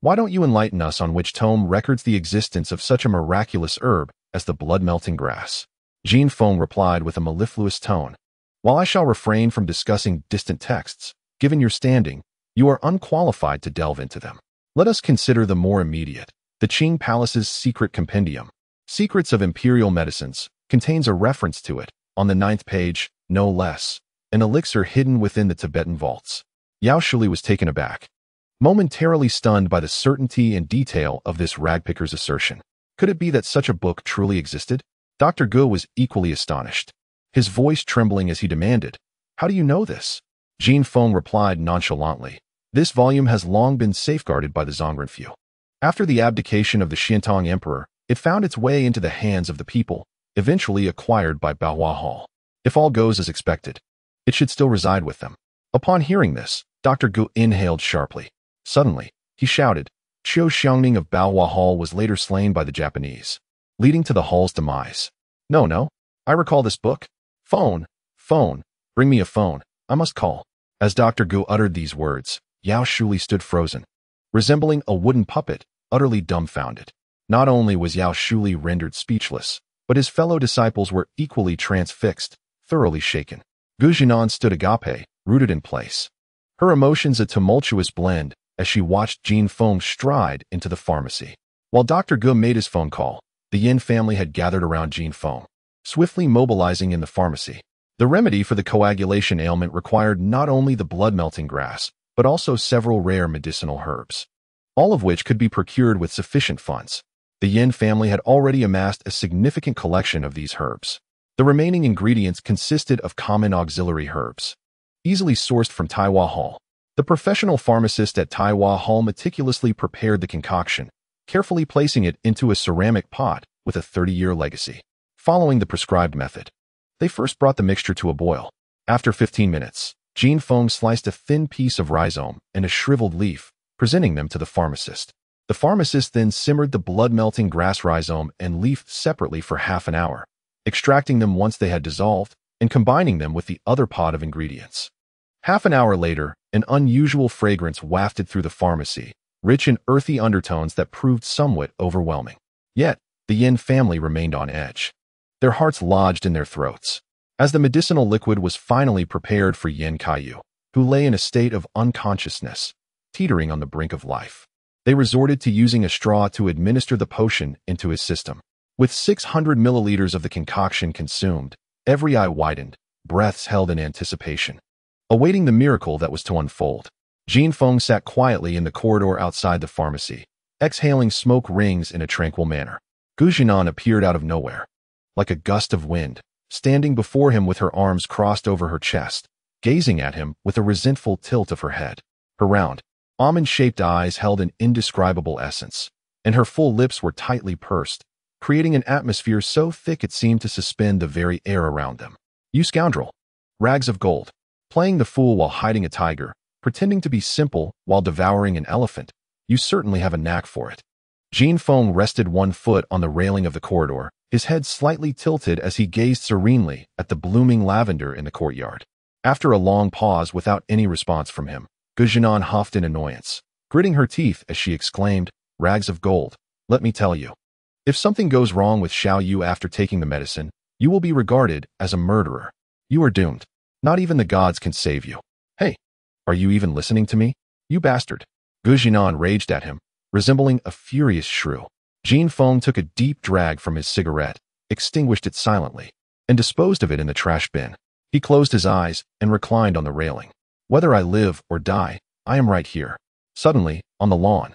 Speaker 1: Why don't you enlighten us on which tome records the existence of such a miraculous herb as the blood-melting grass? Jin Feng replied with a mellifluous tone, While I shall refrain from discussing distant texts, given your standing, you are unqualified to delve into them. Let us consider the more immediate. The Qing Palace's secret compendium, Secrets of Imperial Medicines, contains a reference to it, on the 9th page, no less, an elixir hidden within the Tibetan vaults. Yao Shuli was taken aback, momentarily stunned by the certainty and detail of this ragpicker's assertion. Could it be that such a book truly existed? Dr. Gu was equally astonished, his voice trembling as he demanded, How do you know this? Jin Feng replied nonchalantly, This volume has long been safeguarded by the Zhongrenfu. After the abdication of the Xintong Emperor, it found its way into the hands of the people, eventually acquired by Baohua Hall. If all goes as expected, it should still reside with them. Upon hearing this, Dr. Gu inhaled sharply. Suddenly, he shouted, Qiu Xiangning of Baohua Hall was later slain by the Japanese, leading to the hall's demise. No, I recall this book. Phone, bring me a phone, I must call. As Dr. Gu uttered these words, Yao Shuli stood frozen, resembling a wooden puppet, utterly dumbfounded. Not only was Yao Shuli rendered speechless, but his fellow disciples were equally transfixed, thoroughly shaken. Gu Jinan stood agape, rooted in place, her emotions a tumultuous blend as she watched Jin Feng stride into the pharmacy. While Dr. Gu made his phone call, the Yin family had gathered around Jin Feng, swiftly mobilizing in the pharmacy. The remedy for the coagulation ailment required not only the blood-melting grass, but also several rare medicinal herbs, all of which could be procured with sufficient funds. The Yin family had already amassed a significant collection of these herbs. The remaining ingredients consisted of common auxiliary herbs, easily sourced from Taiwa Hall. The professional pharmacist at Taiwa Hall meticulously prepared the concoction, carefully placing it into a ceramic pot with a 30-year legacy. Following the prescribed method, they first brought the mixture to a boil. After 15 minutes, Jin Feng sliced a thin piece of rhizome and a shriveled leaf, presenting them to the pharmacist. The pharmacist then simmered the blood-melting grass rhizome and leaf separately for half an hour, extracting them once they had dissolved and combining them with the other pot of ingredients. Half an hour later, an unusual fragrance wafted through the pharmacy, rich in earthy undertones that proved somewhat overwhelming. Yet, the Yin family remained on edge, their hearts lodged in their throats. As the medicinal liquid was finally prepared for Yin Kaiyu, who lay in a state of unconsciousness, teetering on the brink of life, they resorted to using a straw to administer the potion into his system. With 600 milliliters of the concoction consumed, every eye widened, breaths held in anticipation, awaiting the miracle that was to unfold. Jin Feng sat quietly in the corridor outside the pharmacy, exhaling smoke rings in a tranquil manner. Gu Jinan appeared out of nowhere, like a gust of wind, standing before him with her arms crossed over her chest, gazing at him with a resentful tilt of her head. Her round, almond-shaped eyes held an indescribable essence, and her full lips were tightly pursed, creating an atmosphere so thick it seemed to suspend the very air around them. You scoundrel! Rags of gold, playing the fool while hiding a tiger, pretending to be simple while devouring an elephant, you certainly have a knack for it. Jin Feng rested one foot on the railing of the corridor, his head slightly tilted as he gazed serenely at the blooming lavender in the courtyard. After a long pause without any response from him, Gu Jinan huffed in annoyance, gritting her teeth as she exclaimed, Rags of gold, let me tell you. If something goes wrong with Xiao Yu after taking the medicine, you will be regarded as a murderer. You are doomed. Not even the gods can save you. Hey, are you even listening to me? You bastard. Gu Jinan raged at him, resembling a furious shrew. Jin Feng took a deep drag from his cigarette, extinguished it silently, and disposed of it in the trash bin. He closed his eyes and reclined on the railing. Whether I live or die, I am right here. Suddenly, on the lawn,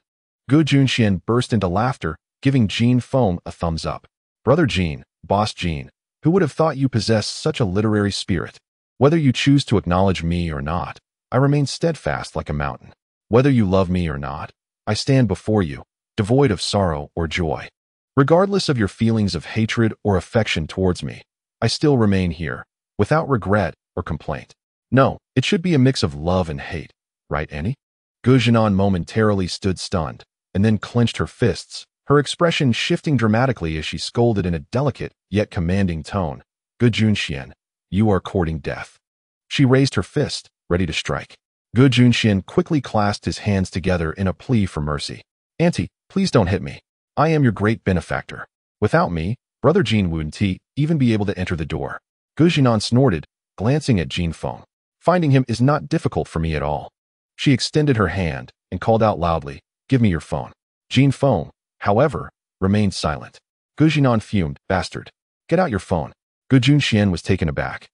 Speaker 1: Gu Junxian burst into laughter, giving Jin Feng a thumbs up. Brother Jin, Boss Jin, who would have thought you possessed such a literary spirit? Whether you choose to acknowledge me or not, I remain steadfast like a mountain. Whether you love me or not, I stand before you, devoid of sorrow or joy. Regardless of your feelings of hatred or affection towards me, I still remain here, without regret or complaint. No, it should be a mix of love and hate, right, Annie? Gu Jinan momentarily stood stunned, and then clenched her fists, her expression shifting dramatically as she scolded in a delicate yet commanding tone. Gu Junxian, you are courting death. She raised her fist, ready to strike. Gu Junxian quickly clasped his hands together in a plea for mercy. Auntie, please don't hit me. I am your great benefactor. Without me, Brother Jin wouldn't even be able to enter the door. Gu Jinan snorted, glancing at Jin Feng. Finding him is not difficult for me at all. She extended her hand and called out loudly, give me your phone. Jin Feng, however, remained silent. Gu Jinan fumed, bastard. Get out your phone. Gu Junxian was taken aback.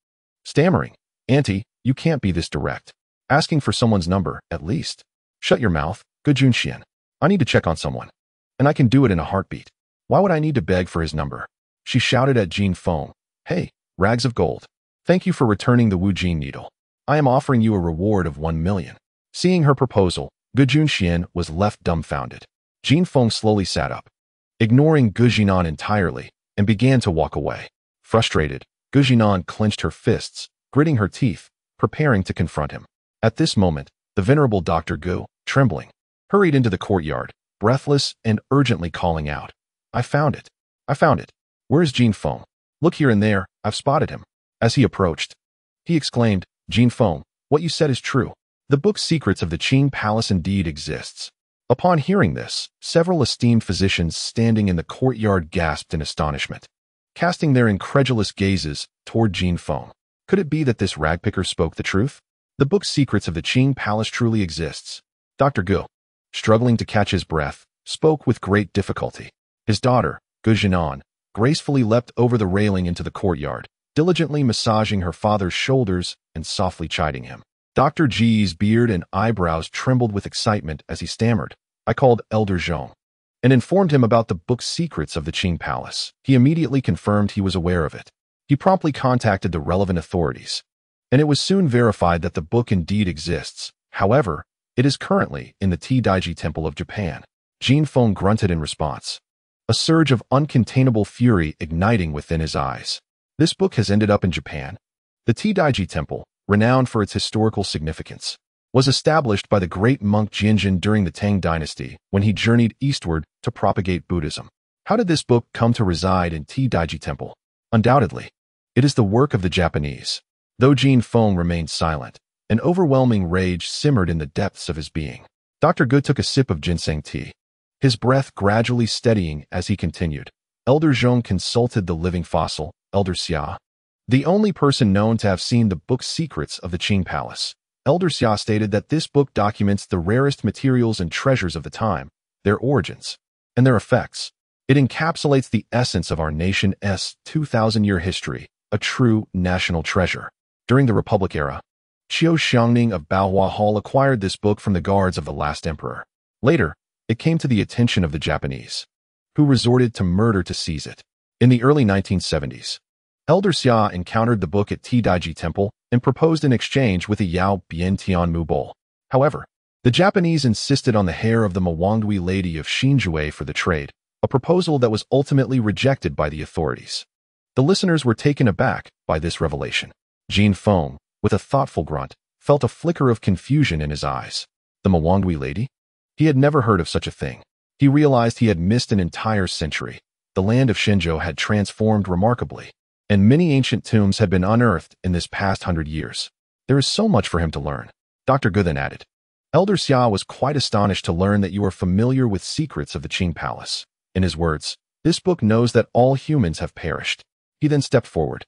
Speaker 1: Stammering, Auntie, you can't be this direct. Asking for someone's number, at least. Shut your mouth, Gu Junxian. I need to check on someone. And I can do it in a heartbeat. Why would I need to beg for his number? She shouted at Jin Feng. Hey, rags of gold. Thank you for returning the Wu Jin needle. I am offering you a reward of 1 million. Seeing her proposal, Gu Junxian was left dumbfounded. Jin Feng slowly sat up, ignoring Gu Jinan entirely, and began to walk away. Frustrated, Gu Jinan clenched her fists, gritting her teeth, preparing to confront him. At this moment, the venerable Dr. Gu, trembling, hurried into the courtyard, breathless and urgently calling out. I found it. I found it. Where's Jin Feng? Look here and there, I've spotted him. As he approached, he exclaimed, Jin Feng, what you said is true. The book Secrets of the Qing Palace indeed exists. Upon hearing this, several esteemed physicians standing in the courtyard gasped in astonishment, casting their incredulous gazes toward Jin Feng. Could it be that this ragpicker spoke the truth? The book Secrets of the Qing Palace truly exists. Dr. Gu, struggling to catch his breath, spoke with great difficulty. His daughter, Gu Jinan, gracefully leapt over the railing into the courtyard, diligently massaging her father's shoulders and softly chiding him. Dr. G's beard and eyebrows trembled with excitement as he stammered. I called Elder Zhong and informed him about the book Secrets of the Qing Palace. He immediately confirmed he was aware of it. He promptly contacted the relevant authorities, and it was soon verified that the book indeed exists. However, it is currently in the T-Daiji Temple of Japan. Jin Feng grunted in response, a surge of uncontainable fury igniting within his eyes. This book has ended up in Japan. The T-Daiji Temple, renowned for its historical significance, was established by the great monk Jinjin during the Tang dynasty when he journeyed eastward to propagate Buddhism. How did this book come to reside in T-Daiji Temple? Undoubtedly, it is the work of the Japanese. Though Jin Feng remained silent, an overwhelming rage simmered in the depths of his being. Dr. Gu took a sip of ginseng tea, his breath gradually steadying as he continued. Elder Zhong consulted the living fossil, Elder Xia, the only person known to have seen the book Secrets of the Qing Palace. Elder Xia stated that this book documents the rarest materials and treasures of the time, their origins, and their effects. It encapsulates the essence of our nation's 2,000-year history, a true national treasure. During the Republic era, Qiu Xiangning of Baohua Hall acquired this book from the guards of the last emperor. Later, it came to the attention of the Japanese, who resorted to murder to seize it. In the early 1970s, Elder Xia encountered the book at T-Daiji Temple and proposed an exchange with a Yao Bian Tianmu bowl. However, the Japanese insisted on the hair of the Mwangdui lady of Xinjue for the trade, a proposal that was ultimately rejected by the authorities. The listeners were taken aback by this revelation. Jin Feng, with a thoughtful grunt, felt a flicker of confusion in his eyes. The Mwangdui lady? He had never heard of such a thing. He realized he had missed an entire century. The land of Shenzhou had transformed remarkably, and many ancient tombs had been unearthed in this past 100 years. There is so much for him to learn. Dr. Gu then added. Elder Xia was quite astonished to learn that you are familiar with Secrets of the Qing Palace. In his words, this book knows that all humans have perished. He then stepped forward,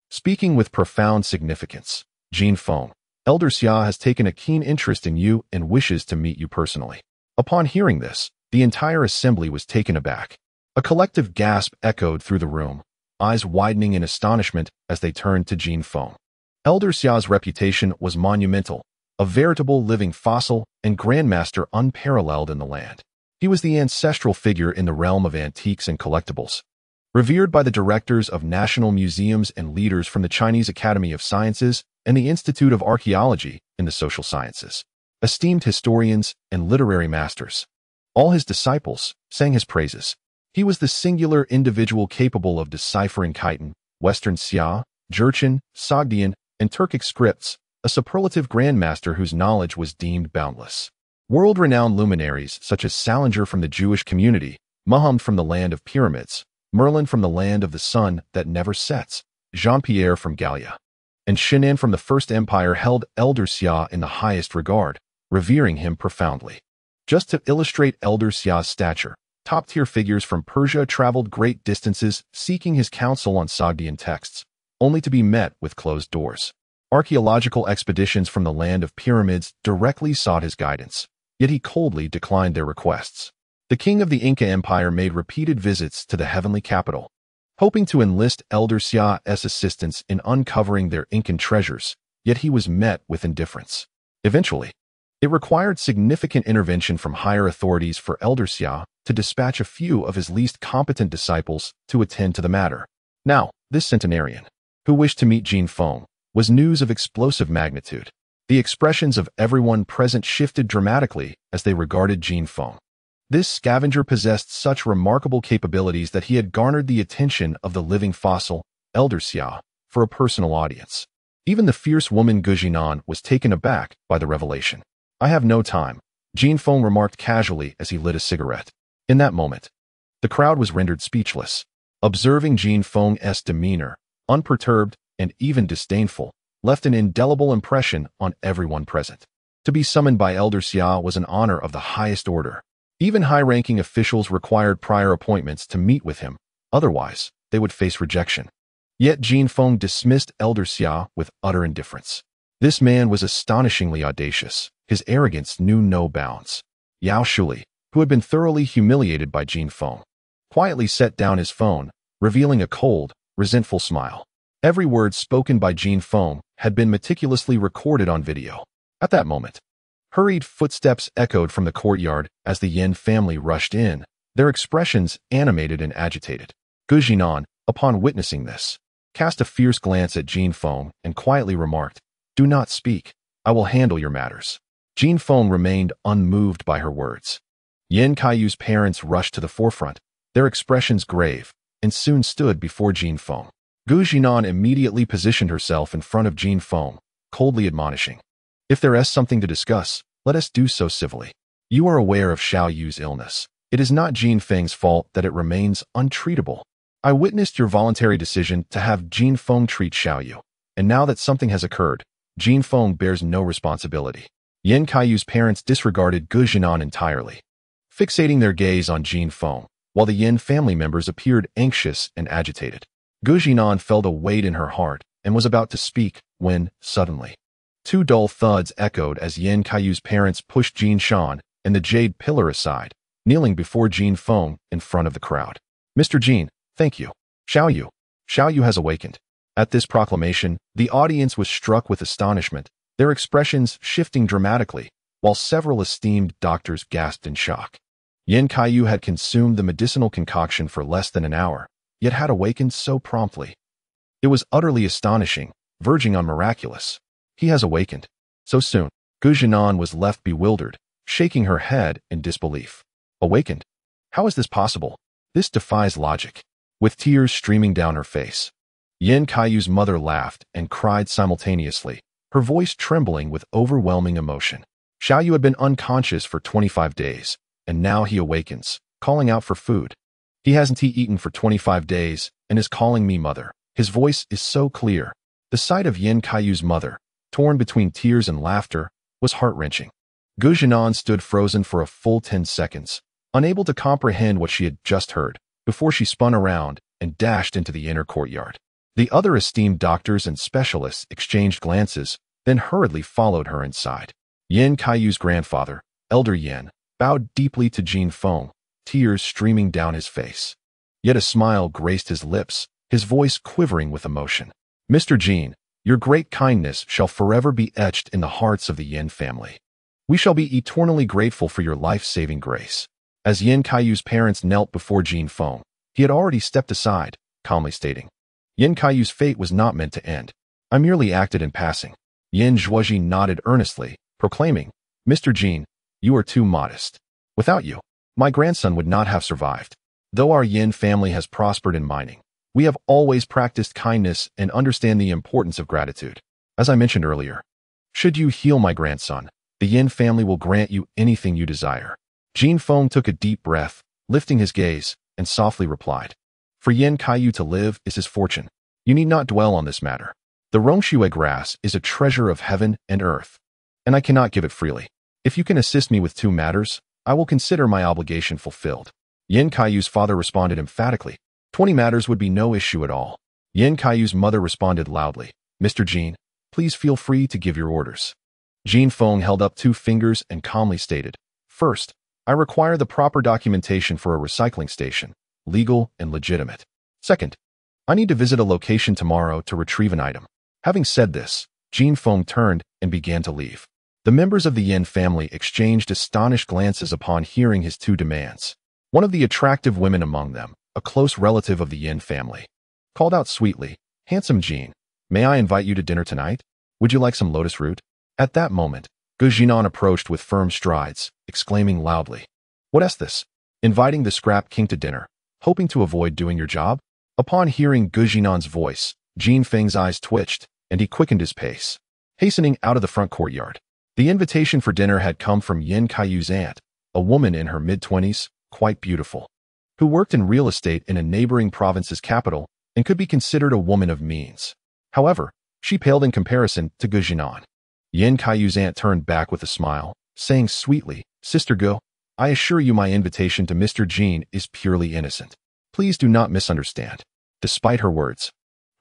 Speaker 1: speaking with profound significance. Jin Feng, Elder Xia has taken a keen interest in you and wishes to meet you personally. Upon hearing this, The entire assembly was taken aback. A collective gasp echoed through the room, eyes widening in astonishment as they turned to Jin Feng. Elder Xia's reputation was monumental, a veritable living fossil and grandmaster unparalleled in the land. He was the ancestral figure in the realm of antiques and collectibles. Revered by the directors of national museums and leaders from the Chinese Academy of Sciences and the Institute of Archaeology in the social sciences, esteemed historians and literary masters. All his disciples sang his praises. He was the singular individual capable of deciphering Khitan, Western Xia, Jurchen, Sogdian, and Turkic scripts, a superlative grandmaster whose knowledge was deemed boundless. World-renowned luminaries such as Salinger from the Jewish community, Muhammad from the land of pyramids, Merlin from the land of the sun that never sets, Jean-Pierre from Gallia, and Shenan from the First Empire held Elder Xia in the highest regard, revering him profoundly. Just to illustrate Elder Xia's stature, top-tier figures from Persia traveled great distances seeking his counsel on Sogdian texts, only to be met with closed doors. Archaeological expeditions from the land of pyramids directly sought his guidance, yet he coldly declined their requests. The king of the Inca Empire made repeated visits to the heavenly capital, hoping to enlist Elder Xia's assistance in uncovering their Incan treasures, yet he was met with indifference. Eventually, it required significant intervention from higher authorities for Elder Xia to dispatch a few of his least competent disciples to attend to the matter. Now, this centenarian, who wished to meet Jin Feng, was news of explosive magnitude. The expressions of everyone present shifted dramatically as they regarded Jin Feng. This scavenger possessed such remarkable capabilities that he had garnered the attention of the living fossil, Elder Xia, for a personal audience. Even the fierce woman Gujinan was taken aback by the revelation. "I have no time," Jin Feng remarked casually as he lit a cigarette. In that moment, the crowd was rendered speechless. Observing Jin Feng's demeanor, unperturbed and even disdainful, left an indelible impression on everyone present. To be summoned by Elder Xia was an honor of the highest order. Even high-ranking officials required prior appointments to meet with him, otherwise they would face rejection. Yet Jin Feng dismissed Elder Xia with utter indifference. This man was astonishingly audacious. His arrogance knew no bounds. Yao Shuli, who had been thoroughly humiliated by Jin Feng, quietly set down his phone, revealing a cold, resentful smile. Every word spoken by Jin Feng had been meticulously recorded on video. At that moment, hurried footsteps echoed from the courtyard as the Yin family rushed in, their expressions animated and agitated. Gujinan, upon witnessing this, cast a fierce glance at Jin Feng and quietly remarked, "Do not speak. I will handle your matters." Jin Feng remained unmoved by her words. Yin Kaiyu's parents rushed to the forefront, their expressions grave, and soon stood before Jin Feng. Gujinan immediately positioned herself in front of Jin Feng, coldly admonishing, "If there is something to discuss, let us do so civilly. You are aware of Xiao Yu's illness. It is not Jin Feng's fault that it remains untreatable. I witnessed your voluntary decision to have Jin Feng treat Xiao Yu, and now that something has occurred, Jin Feng bears no responsibility." Yin Kaiyu's parents disregarded Gujinan entirely, fixating their gaze on Jin Feng, while the Yin family members appeared anxious and agitated. Gujinan felt a weight in her heart and was about to speak when, suddenly, two dull thuds echoed as Yin Kaiyu's parents pushed Jin Shan and the jade pillar aside, kneeling before Jin Feng in front of the crowd. "Mr. Jin, thank you. Xiao Yu has awakened." At this proclamation, the audience was struck with astonishment, their expressions shifting dramatically, while several esteemed doctors gasped in shock. Yin Kaiyu had consumed the medicinal concoction for less than an hour, yet had awakened so promptly. It was utterly astonishing, verging on miraculous. He has awakened so soon. Gujinan was left bewildered, shaking her head in disbelief. Awakened? How is this possible? This defies logic. With tears streaming down her face, Yin Kaiyu's mother laughed and cried simultaneously, her voice trembling with overwhelming emotion. Xiao Yu had been unconscious for 25 days, and now he awakens, calling out for food. He hasn't eaten for 25 days and is calling me mother. His voice is so clear. The sight of Yin Kaiyu's mother, torn between tears and laughter, was heart-wrenching. Gujinan stood frozen for a full 10 seconds, unable to comprehend what she had just heard, before she spun around and dashed into the inner courtyard. The other esteemed doctors and specialists exchanged glances, then hurriedly followed her inside. Yin Kaiyu's grandfather, Elder Yin, bowed deeply to Jin Feng, tears streaming down his face. Yet a smile graced his lips, his voice quivering with emotion. Mr. Jin, your great kindness shall forever be etched in the hearts of the Yin family. We shall be eternally grateful for your life-saving grace. As Yin Kaiyu's parents knelt before Jin Feng, he had already stepped aside, calmly stating, Yin Kaiyu's fate was not meant to end. I merely acted in passing. Yin Zhuoji nodded earnestly, proclaiming, Mr. Jin, you are too modest. Without you, my grandson would not have survived. Though our Yin family has prospered in mining, we have always practiced kindness and understand the importance of gratitude. As I mentioned earlier, should you heal my grandson, the Yin family will grant you anything you desire. Jin Feng took a deep breath, lifting his gaze, and softly replied, For Yin Kaiyu to live is his fortune. You need not dwell on this matter. The Rongxue grass is a treasure of heaven and earth, and I cannot give it freely. If you can assist me with 2 matters, I will consider my obligation fulfilled. Yin Kaiyu's father responded emphatically. 20 matters would be no issue at all. Yin Kaiyu's mother responded loudly. Mr. Jin, please feel free to give your orders. Jin Feng held up 2 fingers and calmly stated, First, I require the proper documentation for a recycling station, legal and legitimate. Second, I need to visit a location tomorrow to retrieve an item. Having said this, Jin Feng turned and began to leave. The members of the Yin family exchanged astonished glances upon hearing his 2 demands. One of the attractive women among them, a close relative of the Yin family, called out sweetly, Handsome Jin, may I invite you to dinner tonight? Would you like some lotus root? At that moment, Gu Jinan approached with firm strides, exclaiming loudly, What is this? Inviting the scrap king to dinner, hoping to avoid doing your job? Upon hearing Gu Jinan's voice, Jin Feng's eyes twitched, and he quickened his pace, hastening out of the front courtyard. The invitation for dinner had come from Yin Kaiyu's aunt, a woman in her mid-20s, quite beautiful, who worked in real estate in a neighboring province's capital and could be considered a woman of means. However, she paled in comparison to Gu Jinan. Yin Kaiyu's aunt turned back with a smile, saying sweetly, Sister Gu, I assure you my invitation to Mr. Jin is purely innocent. Please do not misunderstand. Despite her words,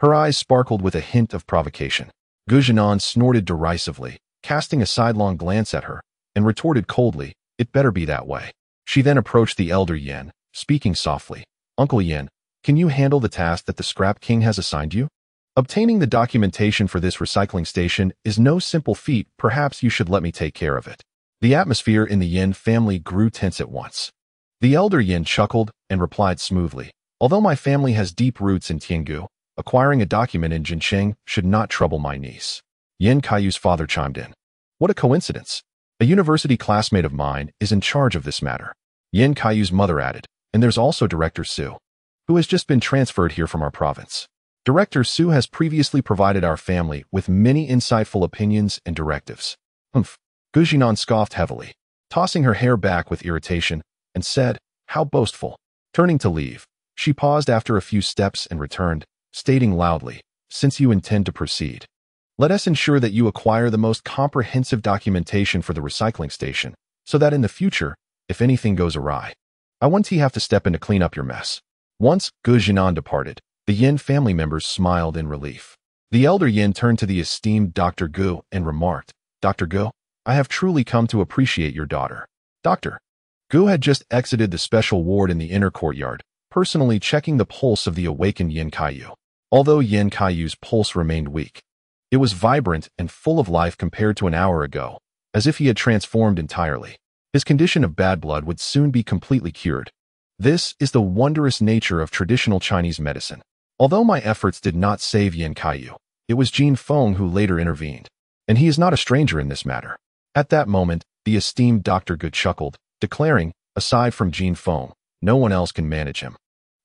Speaker 1: her eyes sparkled with a hint of provocation. Gu Jinan snorted derisively, casting a sidelong glance at her, and retorted coldly, It better be that way. She then approached the elder Yin, speaking softly, Uncle Yin, can you handle the task that the Scrap King has assigned you? Obtaining the documentation for this recycling station is no simple feat. Perhaps you should let me take care of it. The atmosphere in the Yin family grew tense at once. The elder Yin chuckled and replied smoothly, Although my family has deep roots in Tiangu, acquiring a document in Sheng should not trouble my niece. Yin Kaiyu's father chimed in. What a coincidence. A university classmate of mine is in charge of this matter. Yin Kaiyu's mother added, and there's also Director Su, who has just been transferred here from our province. Director Su has previously provided our family with many insightful opinions and directives. Humph. Gu Jinan scoffed heavily, tossing her hair back with irritation, and said, How boastful. Turning to leave, she paused after a few steps and returned, stating loudly, Since you intend to proceed, let us ensure that you acquire the most comprehensive documentation for the recycling station, so that in the future, if anything goes awry, I won't have to step in to clean up your mess. Once Gu Jinan departed, the Yin family members smiled in relief. The elder Yin turned to the esteemed Dr. Gu and remarked, Dr. Gu, I have truly come to appreciate your daughter. Dr. Gu had just exited the special ward in the inner courtyard, personally checking the pulse of the awakened Yin Kaiyu. Although Yin Kaiyu's pulse remained weak, it was vibrant and full of life compared to an hour ago, as if he had transformed entirely. His condition of bad blood would soon be completely cured. This is the wondrous nature of traditional Chinese medicine. Although my efforts did not save Yin Kaiyu, it was Jin Feng who later intervened, and he is not a stranger in this matter. At that moment, the esteemed Dr. Gu chuckled, declaring, aside from Jin Feng, no one else can manage him.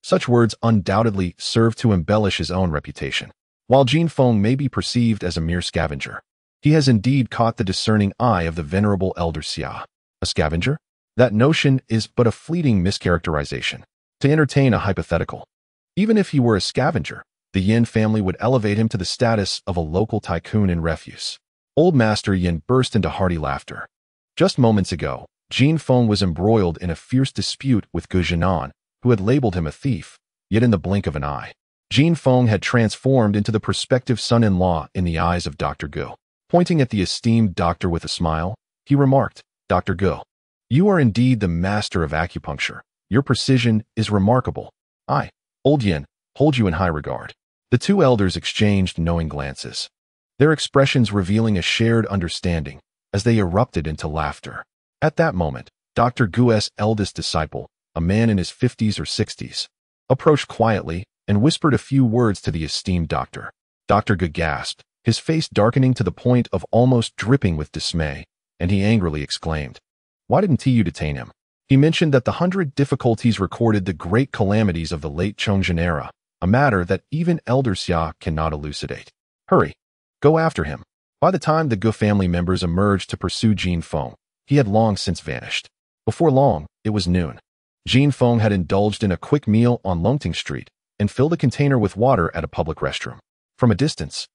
Speaker 1: Such words undoubtedly served to embellish his own reputation. While Jin Feng may be perceived as a mere scavenger, he has indeed caught the discerning eye of the venerable elder Xia. A scavenger? That notion is but a fleeting mischaracterization. To entertain a hypothetical, even if he were a scavenger, the Yin family would elevate him to the status of a local tycoon in refuse. Old Master Yin burst into hearty laughter. Just moments ago, Jin Feng was embroiled in a fierce dispute with Gu Jinan, who had labeled him a thief, yet in the blink of an eye, Jin Feng had transformed into the prospective son-in-law in the eyes of Dr. Gu. Pointing at the esteemed doctor with a smile, he remarked, Dr. Gu, You are indeed the master of acupuncture. Your precision is remarkable. I, old Yin, hold you in high regard. The two elders exchanged knowing glances, their expressions revealing a shared understanding as they erupted into laughter. At that moment, Dr. Gu's eldest disciple, a man in his 50s or 60s, approached quietly and whispered a few words to the esteemed doctor. Dr. Gu gasped, his face darkening to the point of almost dripping with dismay, and he angrily exclaimed, "Why didn't you detain him?" He mentioned that the 100 difficulties recorded the great calamities of the late Chongzhen era, a matter that even Elder Xia cannot elucidate. Hurry, go after him. By the time the Gu family members emerged to pursue Jin Feng, he had long since vanished. Before long, it was noon. Jin Feng had indulged in a quick meal on Longting Street and filled a container with water at a public restroom. From a distance,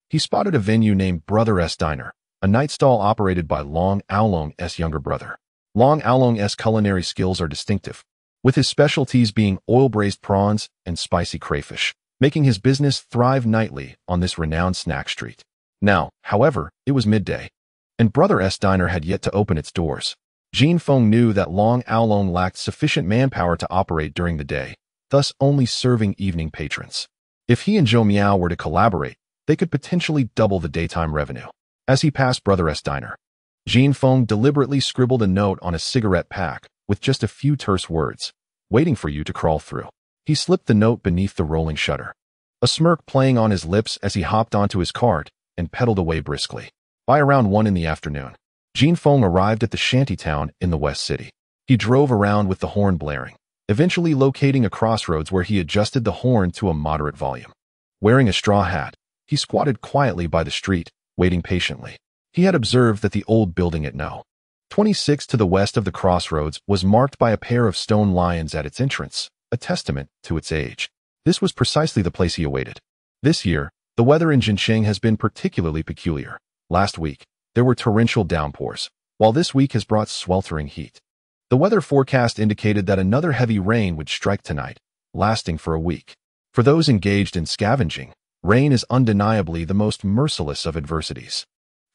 Speaker 1: he spotted a venue named Brother's Diner, a night stall operated by Long Aolong's younger brother. Long Aolong's culinary skills are distinctive, with his specialties being oil-braised prawns and spicy crayfish, making his business thrive nightly on this renowned snack street. Now, however, it was midday, and Brother's Diner had yet to open its doors. Jin Feng knew that Long Aolong lacked sufficient manpower to operate during the day, thus only serving evening patrons. If he and Zhou Miao were to collaborate, they could potentially double the daytime revenue. As he passed Brother's Diner, Jin Feng deliberately scribbled a note on a cigarette pack with just a few terse words, "Waiting for you to crawl through." He slipped the note beneath the rolling shutter, a smirk playing on his lips as he hopped onto his cart and pedaled away briskly. By around 1 in the afternoon, Jin Feng arrived at the shantytown in the West City. He drove around with the horn blaring, eventually locating a crossroads where he adjusted the horn to a moderate volume. Wearing a straw hat, he squatted quietly by the street, waiting patiently. He had observed that the old building at No. 26 to the west of the crossroads was marked by a pair of stone lions at its entrance, a testament to its age. This was precisely the place he awaited. This year, the weather in Sheng has been particularly peculiar. Last week, there were torrential downpours, while this week has brought sweltering heat. The weather forecast indicated that another heavy rain would strike tonight, lasting for a week. For those engaged in scavenging, rain is undeniably the most merciless of adversities.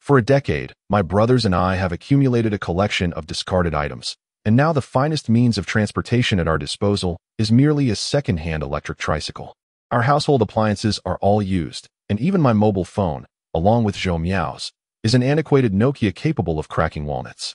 Speaker 1: For a decade, my brothers and I have accumulated a collection of discarded items, and now the finest means of transportation at our disposal is merely a second-hand electric tricycle. Our household appliances are all used, and even my mobile phone, along with Zhou Miao's, is an antiquated Nokia capable of cracking walnuts.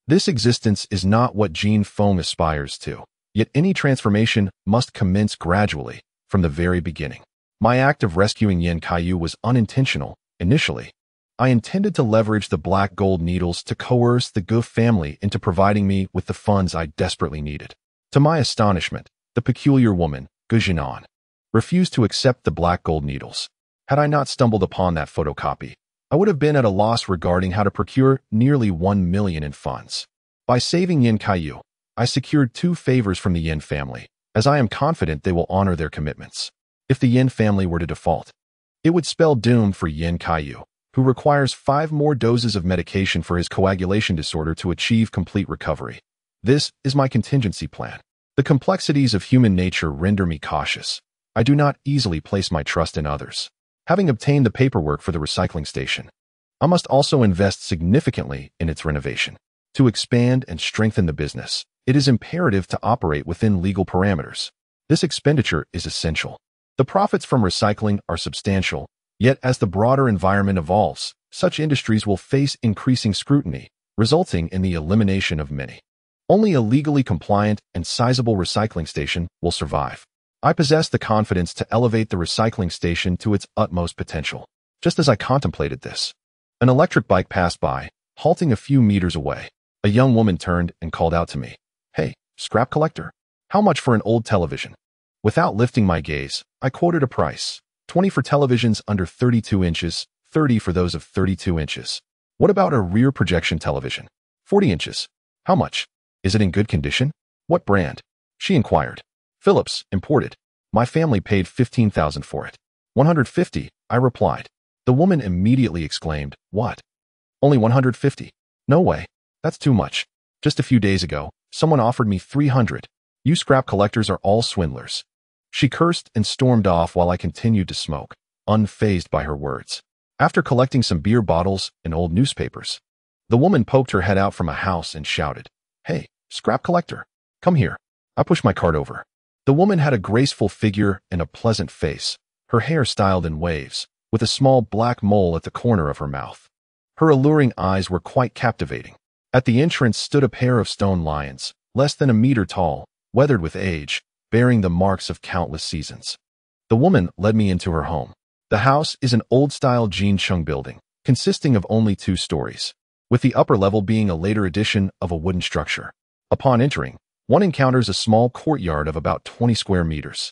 Speaker 1: This existence is not what Jin Feng aspires to, yet any transformation must commence gradually, from the very beginning. My act of rescuing Yin Kaiyu was unintentional. Initially, I intended to leverage the black gold needles to coerce the Gu family into providing me with the funds I desperately needed. To my astonishment, the peculiar woman, Gu Jinan, refused to accept the black gold needles. Had I not stumbled upon that photocopy, I would have been at a loss regarding how to procure nearly 1 million in funds. By saving Yin Kaiyu, I secured 2 favors from the Yin family, as I am confident they will honor their commitments. If the Yin family were to default, it would spell doom for Yin Kaiyu, who requires 5 more doses of medication for his coagulation disorder to achieve complete recovery. This is my contingency plan. The complexities of human nature render me cautious. I do not easily place my trust in others. Having obtained the paperwork for the recycling station, I must also invest significantly in its renovation. To expand and strengthen the business, it is imperative to operate within legal parameters. This expenditure is essential. The profits from recycling are substantial, yet as the broader environment evolves, such industries will face increasing scrutiny, resulting in the elimination of many. Only a legally compliant and sizable recycling station will survive. I possess the confidence to elevate the recycling station to its utmost potential. Just as I contemplated this, an electric bike passed by, halting a few meters away. A young woman turned and called out to me, "Hey, scrap collector, how much for an old television?" Without lifting my gaze, I quoted a price. 20 for televisions under 32 inches, 30 for those of 32 inches. What about a rear projection television? 40 inches. How much? Is it in good condition? What brand? She inquired. Philips, imported. My family paid 15,000 for it. 150, I replied. The woman immediately exclaimed, "What? Only 150? No way. That's too much. Just a few days ago, someone offered me 300. You scrap collectors are all swindlers." She cursed and stormed off while I continued to smoke, unfazed by her words. After collecting some beer bottles and old newspapers, the woman poked her head out from a house and shouted, "Hey, scrap collector. Come here." I pushed my cart over. The woman had a graceful figure and a pleasant face, her hair styled in waves, with a small black mole at the corner of her mouth. Her alluring eyes were quite captivating. At the entrance stood a pair of stone lions, less than a meter tall, weathered with age, bearing the marks of countless seasons. The woman led me into her home. The house is an old-style Jin Feng building, consisting of only 2 stories, with the upper level being a later addition of a wooden structure. Upon entering, one encounters a small courtyard of about 20 square meters.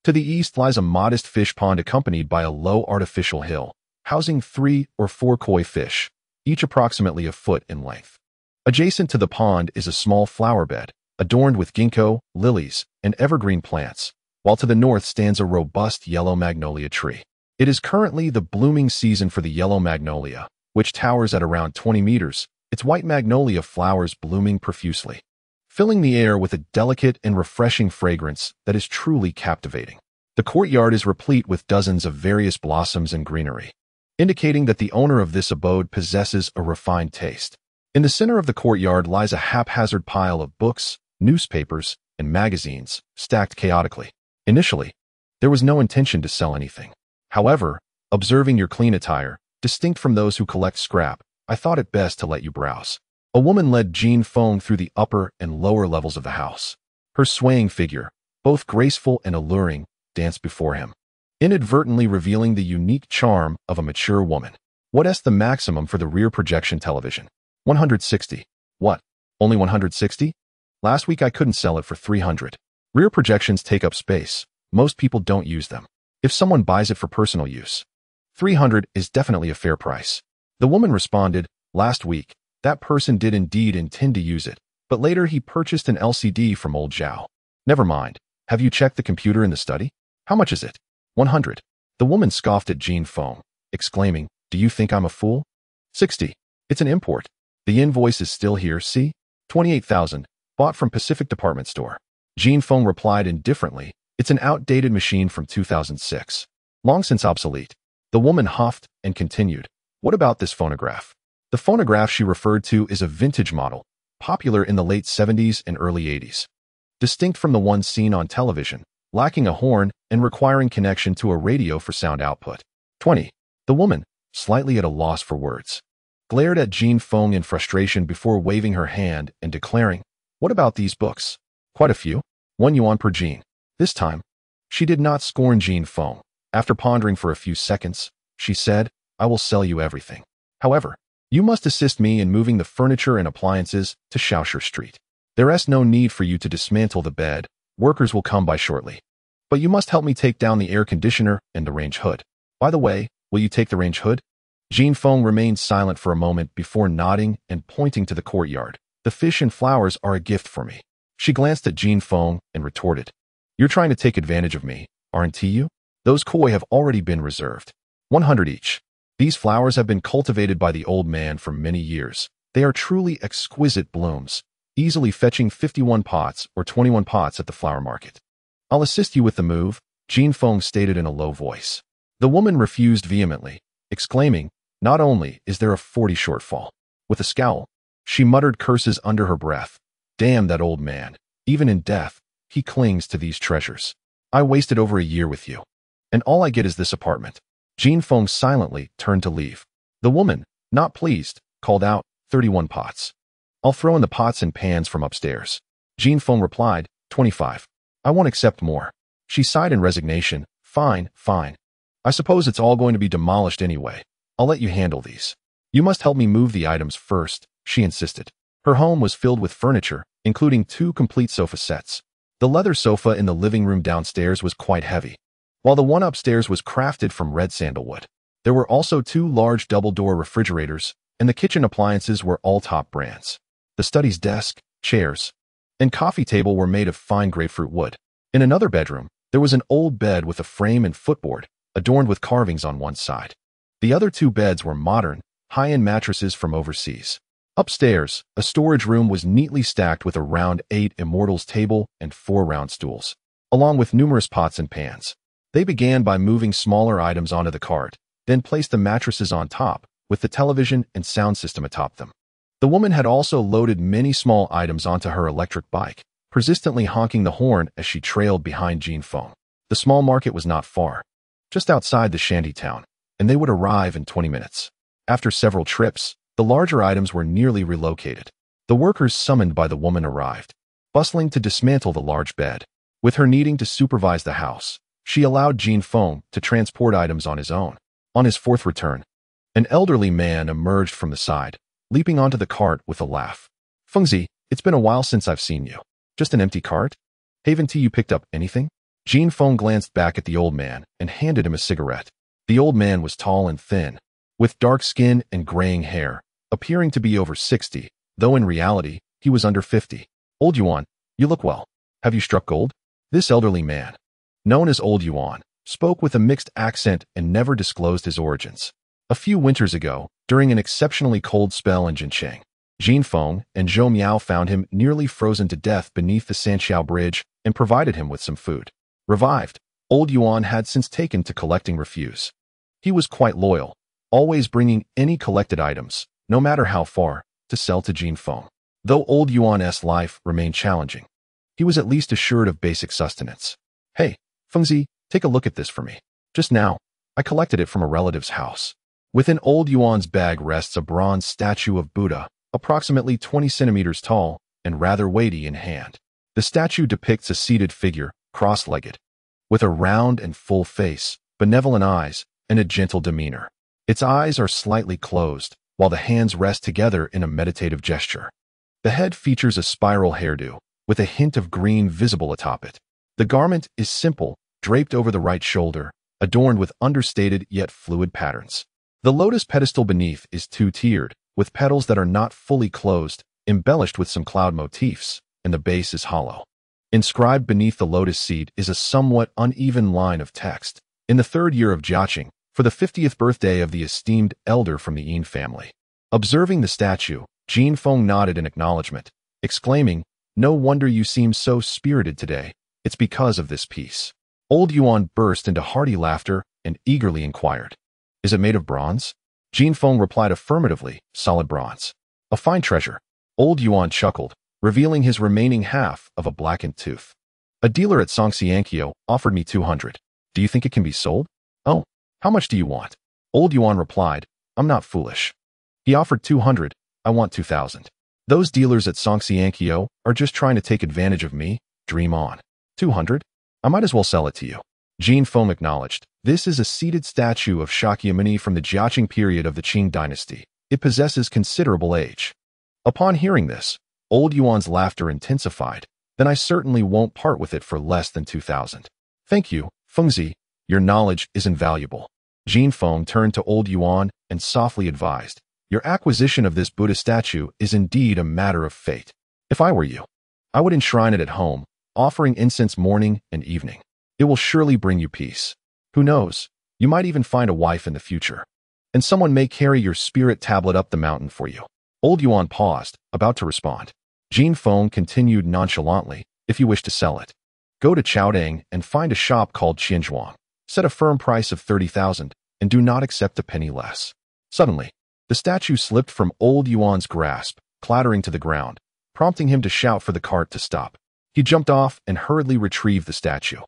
Speaker 1: To the east lies a modest fish pond accompanied by a low artificial hill, housing 3 or 4 koi fish, each approximately a foot in length. Adjacent to the pond is a small flower bed, adorned with ginkgo, lilies, and evergreen plants, while to the north stands a robust yellow magnolia tree. It is currently the blooming season for the yellow magnolia, which towers at around 20 meters, its white magnolia flowers blooming profusely, filling the air with a delicate and refreshing fragrance that is truly captivating. The courtyard is replete with dozens of various blossoms and greenery, indicating that the owner of this abode possesses a refined taste. In the center of the courtyard lies a haphazard pile of books, newspapers, and magazines, stacked chaotically. Initially, there was no intention to sell anything. However, observing your clean attire, distinct from those who collect scrap, I thought it best to let you browse. A woman led Jin Feng through the upper and lower levels of the house. Her swaying figure, both graceful and alluring, danced before him, inadvertently revealing the unique charm of a mature woman. What's the maximum for the rear projection television? 160. What? Only 160? Last week I couldn't sell it for 300. Rear projections take up space. Most people don't use them. If someone buys it for personal use, 300 is definitely a fair price. The woman responded, last week, that person did indeed intend to use it, but later he purchased an LCD from old Zhao. Never mind. Have you checked the computer in the study? How much is it? 100. The woman scoffed at Jin Feng, exclaiming, do you think I'm a fool? 60. It's an import. The invoice is still here, see? 28,000, bought from Pacific Department Store. Jin Feng replied indifferently, it's an outdated machine from 2006. Long since obsolete. The woman huffed and continued, what about this phonograph? The phonograph she referred to is a vintage model, popular in the late 70s and early 80s. Distinct from the one seen on television, lacking a horn and requiring connection to a radio for sound output. 20. The woman, slightly at a loss for words, glared at Jin Feng in frustration before waving her hand and declaring, what about these books? Quite a few. 1 yuan per Jin. This time, she did not scorn Jin Feng. After pondering for a few seconds, she said, I will sell you everything. However, you must assist me in moving the furniture and appliances to Shaosher Street. There is no need for you to dismantle the bed. Workers will come by shortly. But you must help me take down the air conditioner and the range hood. By the way, will you take the range hood? Jin Feng remained silent for a moment before nodding and pointing to the courtyard. The fish and flowers are a gift for me. She glanced at Jin Feng and retorted, you're trying to take advantage of me, aren't you? Those koi have already been reserved. 100 each. These flowers have been cultivated by the old man for many years. They are truly exquisite blooms, easily fetching 51 pots or 21 pots at the flower market. I'll assist you with the move, Jin Feng stated in a low voice. The woman refused vehemently, exclaiming, not only is there a 40 shortfall. With a scowl, she muttered curses under her breath. Damn that old man. Even in death, he clings to these treasures. I wasted over a year with you, and all I get is this apartment. Jin Feng silently turned to leave. The woman, not pleased, called out, 31 pots. I'll throw in the pots and pans from upstairs. Jin Feng replied, 25. I won't accept more. She sighed in resignation. Fine, fine. I suppose it's all going to be demolished anyway. I'll let you handle these. You must help me move the items first, she insisted. Her home was filled with furniture, including 2 complete sofa sets. The leather sofa in the living room downstairs was quite heavy, while the one upstairs was crafted from red sandalwood. There were also 2 large double-door refrigerators, and the kitchen appliances were all top brands. The study's desk, chairs, and coffee table were made of fine grapefruit wood. In another bedroom, there was an old bed with a frame and footboard, adorned with carvings on one side. The other 2 beds were modern, high-end mattresses from overseas. Upstairs, a storage room was neatly stacked with a round 8 immortals table and 4 round stools, along with numerous pots and pans. They began by moving smaller items onto the cart, then placed the mattresses on top, with the television and sound system atop them. The woman had also loaded many small items onto her electric bike, persistently honking the horn as she trailed behind Jin Feng. The small market was not far, just outside the shanty town, and they would arrive in 20 minutes. After several trips, the larger items were nearly relocated. The workers summoned by the woman arrived, bustling to dismantle the large bed. With her needing to supervise the house, she allowed Jin Feng to transport items on his own. On his fourth return, an elderly man emerged from the side, leaping onto the cart with a laugh. "Fengzi, it's been a while since I've seen you. Just an empty cart? Haven't you picked up anything?" Jin Feng glanced back at the old man and handed him a cigarette. The old man was tall and thin, with dark skin and graying hair, appearing to be over 60, though in reality, he was under 50. "Old Yuan, you look well. Have you struck gold?" This elderly man, known as Old Yuan, spoke with a mixed accent and never disclosed his origins. A few winters ago, during an exceptionally cold spell in Sheng, Jin Feng and Zhou Miao found him nearly frozen to death beneath the Sanxiao Bridge and provided him with some food. Revived, Old Yuan had since taken to collecting refuse. He was quite loyal, always bringing any collected items, no matter how far, to sell to Jin Feng. Though Old Yuan's life remained challenging, he was at least assured of basic sustenance. "Hey, Fengzi, take a look at this for me. Just now, I collected it from a relative's house." Within Old Yuan's bag rests a bronze statue of Buddha, approximately 20 centimeters tall and rather weighty in hand. The statue depicts a seated figure, cross-legged, with a round and full face, benevolent eyes, and a gentle demeanor. Its eyes are slightly closed, while the hands rest together in a meditative gesture. The head features a spiral hairdo, with a hint of green visible atop it. The garment is simple, draped over the right shoulder, adorned with understated yet fluid patterns. The lotus pedestal beneath is two-tiered, with petals that are not fully closed, embellished with some cloud motifs, and the base is hollow. Inscribed beneath the lotus seed is a somewhat uneven line of text. "In the third year of Jiaqing, for the 50th birthday of the esteemed elder from the Yin family." Observing the statue, Jin Feng nodded in acknowledgement, exclaiming, "No wonder you seem so spirited today. It's because of this piece." Old Yuan burst into hearty laughter and eagerly inquired, "Is it made of bronze?" Jin Feng replied affirmatively, "Solid bronze. A fine treasure." Old Yuan chuckled, revealing his remaining half of a blackened tooth. "A dealer at Songxiankyo offered me 200. Do you think it can be sold?" "Oh, how much do you want?" Old Yuan replied, "I'm not foolish. He offered 200, I want 2,000. Those dealers at Songxiankyo are just trying to take advantage of me. Dream on. 200? I might as well sell it to you." Jin Feng acknowledged, "This is a seated statue of Shakyamuni from the Jiaqing period of the Qing dynasty. It possesses considerable age." Upon hearing this, Old Yuan's laughter intensified. "Then I certainly won't part with it for less than 2,000. "Thank you, Fengzi. Your knowledge is invaluable." Jin Feng turned to Old Yuan and softly advised, "Your acquisition of this Buddha statue is indeed a matter of fate. If I were you, I would enshrine it at home, offering incense morning and evening. It will surely bring you peace. Who knows, you might even find a wife in the future. And someone may carry your spirit tablet up the mountain for you." Old Yuan paused, about to respond. Jin Feng continued nonchalantly, "If you wish to sell it, go to Chaodang and find a shop called Qianzhuang. Set a firm price of 30,000 and do not accept a penny less." Suddenly, the statue slipped from Old Yuan's grasp, clattering to the ground, prompting him to shout for the cart to stop. He jumped off and hurriedly retrieved the statue.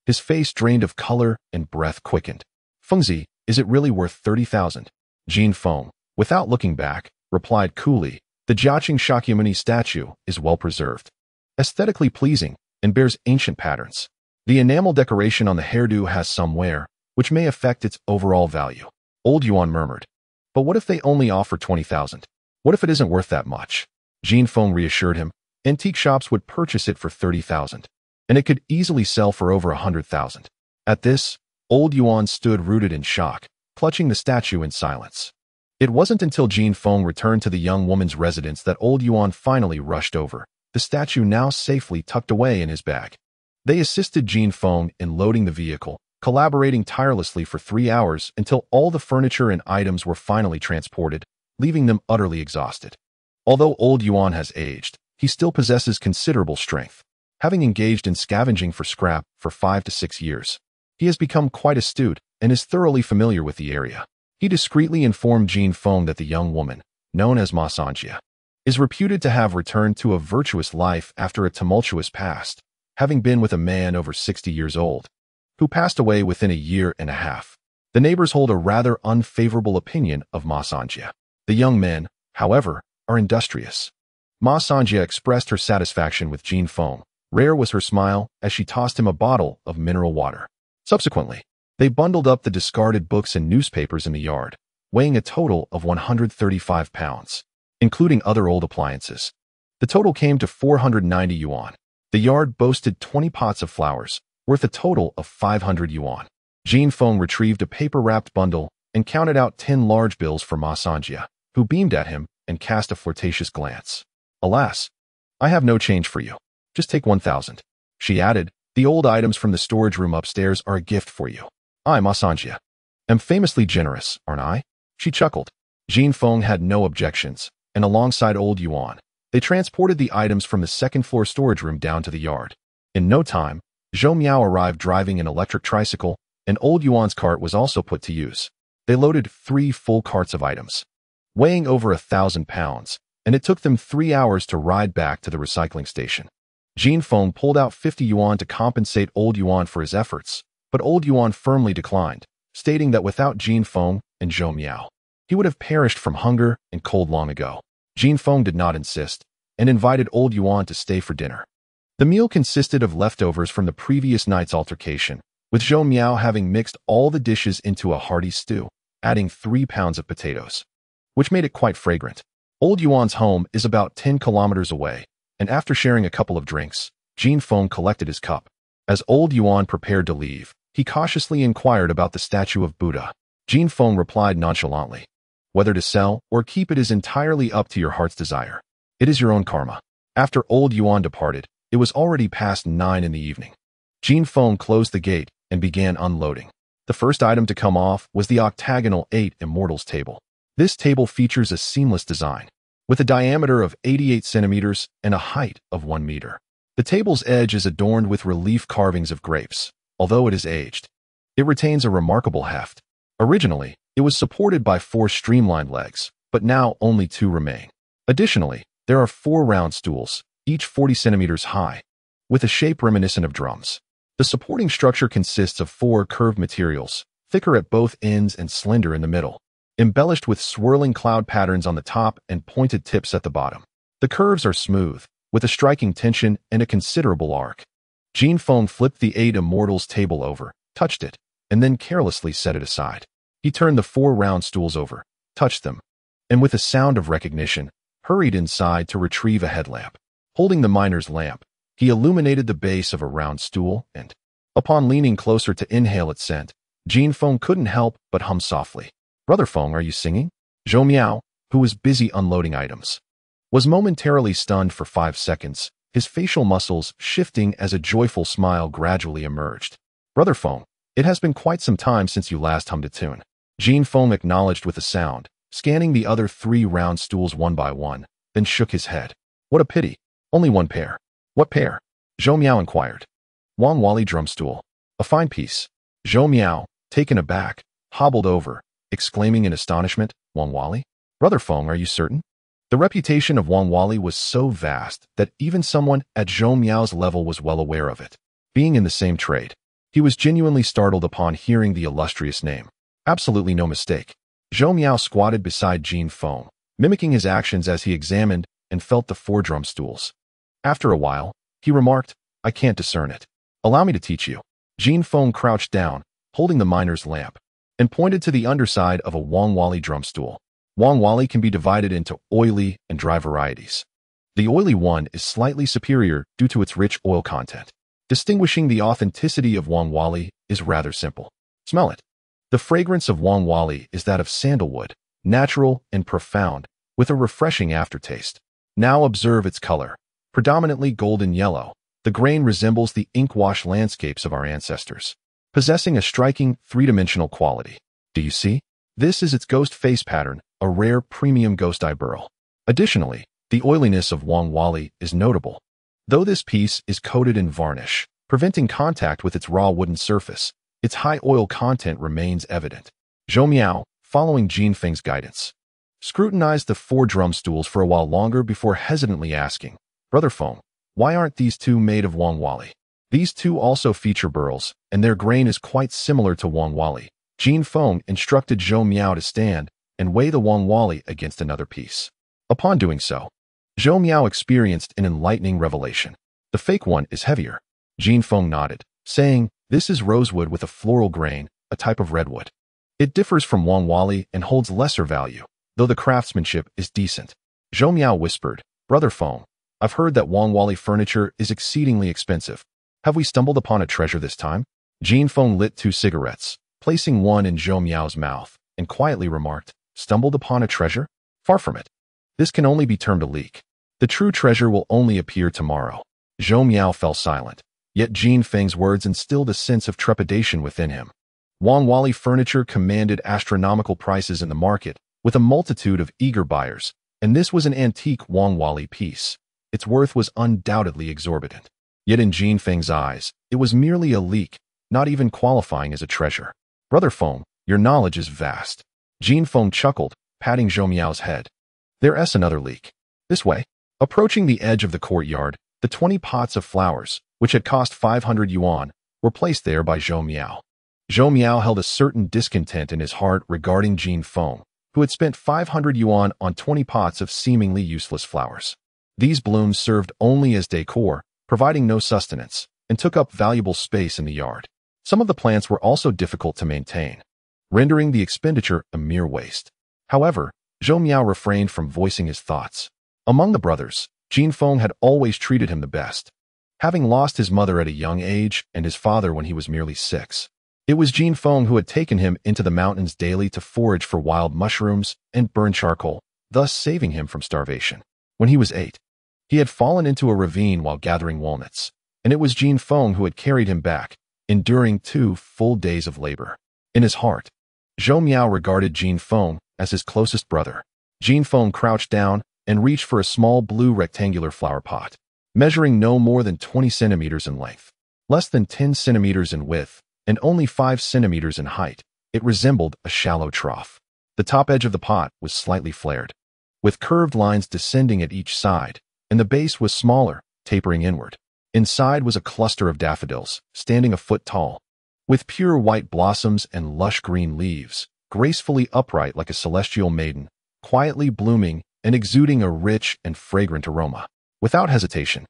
Speaker 1: His face drained of color and breath quickened. "Fengzi, is it really worth 30,000? Jin Feng, without looking back, replied coolly, "The Jiaqing Shakyamuni statue is well preserved, aesthetically pleasing, and bears ancient patterns. The enamel decoration on the hairdo has some wear, which may affect its overall value." Old Yuan murmured, "But what if they only offer 20,000? What if it isn't worth that much?" Jin Feng reassured him, "Antique shops would purchase it for 30,000, and it could easily sell for over 100,000. At this, Old Yuan stood rooted in shock, clutching the statue in silence. It wasn't until Jin Feng returned to the young woman's residence that Old Yuan finally rushed over, the statue now safely tucked away in his bag. They assisted Jin Feng in loading the vehicle, collaborating tirelessly for 3 hours until all the furniture and items were finally transported, leaving them utterly exhausted. Although Old Yuan has aged, he still possesses considerable strength. Having engaged in scavenging for scrap for 5 to 6 years, he has become quite astute and is thoroughly familiar with the area. He discreetly informed Jin Feng that the young woman, known as Ma Sanjia, is reputed to have returned to a virtuous life after a tumultuous past, having been with a man over 60 years old, who passed away within a year and a half. The neighbors hold a rather unfavorable opinion of Ma Sanjia. The young men, however, are industrious. Ma Sanjia expressed her satisfaction with Jin Feng. Rare was her smile as she tossed him a bottle of mineral water. Subsequently, they bundled up the discarded books and newspapers in the yard, weighing a total of 135 pounds, including other old appliances. The total came to 490 yuan. The yard boasted 20 pots of flowers, worth a total of 500 yuan. Jin Feng retrieved a paper-wrapped bundle and counted out 10 large bills for Ma Sanjia, who beamed at him and cast a flirtatious glance. Alas, I have no change for you. Just take 1,000. She added, the old items from the storage room upstairs are a gift for you. I, Ma Sanjia, am famously generous, aren't I? She chuckled. Jin Feng had no objections, and alongside old Yuan, they transported the items from the second-floor storage room down to the yard. In no time, Zhou Miao arrived driving an electric tricycle, and old Yuan's cart was also put to use. They loaded 3 full carts of items, weighing over 1,000 pounds, and it took them 3 hours to ride back to the recycling station. Jin Feng pulled out 50 yuan to compensate old Yuan for his efforts, but old Yuan firmly declined, stating that without Jin Feng and Zhou Miao, he would have perished from hunger and cold long ago. Jin Feng did not insist, and invited old Yuan to stay for dinner. The meal consisted of leftovers from the previous night's altercation, with Zhou Miao having mixed all the dishes into a hearty stew, adding 3 pounds of potatoes, which made it quite fragrant. Old Yuan's home is about 10 kilometers away, and after sharing a couple of drinks, Jin Feng collected his cup. As old Yuan prepared to leave, he cautiously inquired about the statue of Buddha. Jin Feng replied nonchalantly, whether to sell or keep it is entirely up to your heart's desire. It is your own karma. After old Yuan departed, it was already past 9 in the evening. Jin Feng closed the gate and began unloading. The first item to come off was the octagonal 8 Immortals table. This table features a seamless design, with a diameter of 88 centimeters and a height of 1 meter. The table's edge is adorned with relief carvings of grapes. Although it is aged, it retains a remarkable heft. Originally, it was supported by 4 streamlined legs, but now only 2 remain. Additionally, there are 4 round stools, each 40 centimeters high, with a shape reminiscent of drums. The supporting structure consists of 4 curved materials, thicker at both ends and slender in the middle, embellished with swirling cloud patterns on the top and pointed tips at the bottom. The curves are smooth, with a striking tension and a considerable arc. Jin Feng flipped the 8 Immortals table over, touched it, and then carelessly set it aside. He turned the 4 round stools over, touched them, and with a sound of recognition, hurried inside to retrieve a headlamp. Holding the miner's lamp, he illuminated the base of a round stool and, upon leaning closer to inhale its scent, Jin Feng couldn't help but hum softly. Brother Feng, are you singing? Zhou Miao, who was busy unloading items, was momentarily stunned for 5 seconds, his facial muscles shifting as a joyful smile gradually emerged. Brother Feng, it has been quite some time since you last hummed a tune. Jin Feng acknowledged with a sound, scanning the other 3 round stools one by one, then shook his head. What a pity. Only 1 pair. What pair? Zhou Miao inquired. Wang Wali drum stool. A fine piece. Zhou Miao, taken aback, hobbled over, exclaiming in astonishment, Wang Wali? Brother Feng, are you certain? The reputation of Wang Wali was so vast that even someone at Zhou Miao's level was well aware of it. Being in the same trade, he was genuinely startled upon hearing the illustrious name. Absolutely no mistake. Zhou Miao squatted beside Jin Feng, mimicking his actions as he examined and felt the 4 drum stools. After a while, he remarked, I can't discern it. Allow me to teach you. Jin Feng crouched down, holding the miner's lamp, and pointed to the underside of a Wang Wali drum stool. Wang Wali can be divided into oily and dry varieties. The oily one is slightly superior due to its rich oil content. Distinguishing the authenticity of Wang Wali is rather simple. Smell it. The fragrance of Wang Wali is that of sandalwood, natural and profound, with a refreshing aftertaste. Now observe its color. Predominantly golden yellow, the grain resembles the ink-wash landscapes of our ancestors, possessing a striking 3-dimensional quality. Do you see? This is its ghost face pattern, a rare premium ghost eye burl. Additionally, the oiliness of Wang Wali is notable. Though this piece is coated in varnish, preventing contact with its raw wooden surface, its high oil content remains evident. Zhou Miao, following Jin Feng's guidance, scrutinized the 4 drum stools for a while longer before hesitantly asking, "Brother Feng, why aren't these 2 made of Wangwali?" These 2 also feature burls, and their grain is quite similar to Wangwali. Jin Feng instructed Zhou Miao to stand and weigh the Wangwali against another piece. Upon doing so, Zhou Miao experienced an enlightening revelation. The fake one is heavier. Jin Feng nodded, saying, "This is rosewood with a floral grain, a type of redwood. It differs from Wangwali and holds lesser value, though the craftsmanship is decent." Zhou Miao whispered, "Brother Feng, I've heard that Wangwali furniture is exceedingly expensive. Have we stumbled upon a treasure this time?" Jin Feng lit 2 cigarettes, placing one in Zhou Miao's mouth, and quietly remarked, "Stumbled upon a treasure? Far from it. This can only be termed a leak. The true treasure will only appear tomorrow." Zhou Miao fell silent, yet Jin Feng's words instilled a sense of trepidation within him. Wangwali furniture commanded astronomical prices in the market, with a multitude of eager buyers, and this was an antique Wangwali piece. Its worth was undoubtedly exorbitant. Yet in Jin Feng's eyes, it was merely a leak, not even qualifying as a treasure. "Brother Feng, your knowledge is vast." Jin Feng chuckled, patting Zhou Miao's head. "There's another leak. This way." Approaching the edge of the courtyard, the 20 pots of flowers, which had cost 500 yuan, were placed there by Zhou Miao. Zhou Miao held a certain discontent in his heart regarding Jin Feng, who had spent 500 yuan on 20 pots of seemingly useless flowers. These blooms served only as decor, providing no sustenance, and took up valuable space in the yard. Some of the plants were also difficult to maintain, rendering the expenditure a mere waste. However, Zhou Miao refrained from voicing his thoughts. Among the brothers, Jin Feng had always treated him the best. Having lost his mother at a young age and his father when he was merely 6, it was Jin Feng who had taken him into the mountains daily to forage for wild mushrooms and burn charcoal, thus saving him from starvation. When he was 8, he had fallen into a ravine while gathering walnuts, and it was Jin Feng who had carried him back, enduring 2 full days of labor. In his heart, Zhou Miao regarded Jin Feng as his closest brother. Jin Feng crouched down and reached for a small blue rectangular flower pot, measuring no more than 20 centimeters in length, less than 10 centimeters in width, and only 5 centimeters in height. It resembled a shallow trough. The top edge of the pot was slightly flared, with curved lines descending at each side, and the base was smaller, tapering inward. Inside was a cluster of daffodils, standing a foot tall, with pure white blossoms and lush green leaves, gracefully upright like a celestial maiden, quietly blooming and exuding a rich and fragrant aroma. Without hesitation,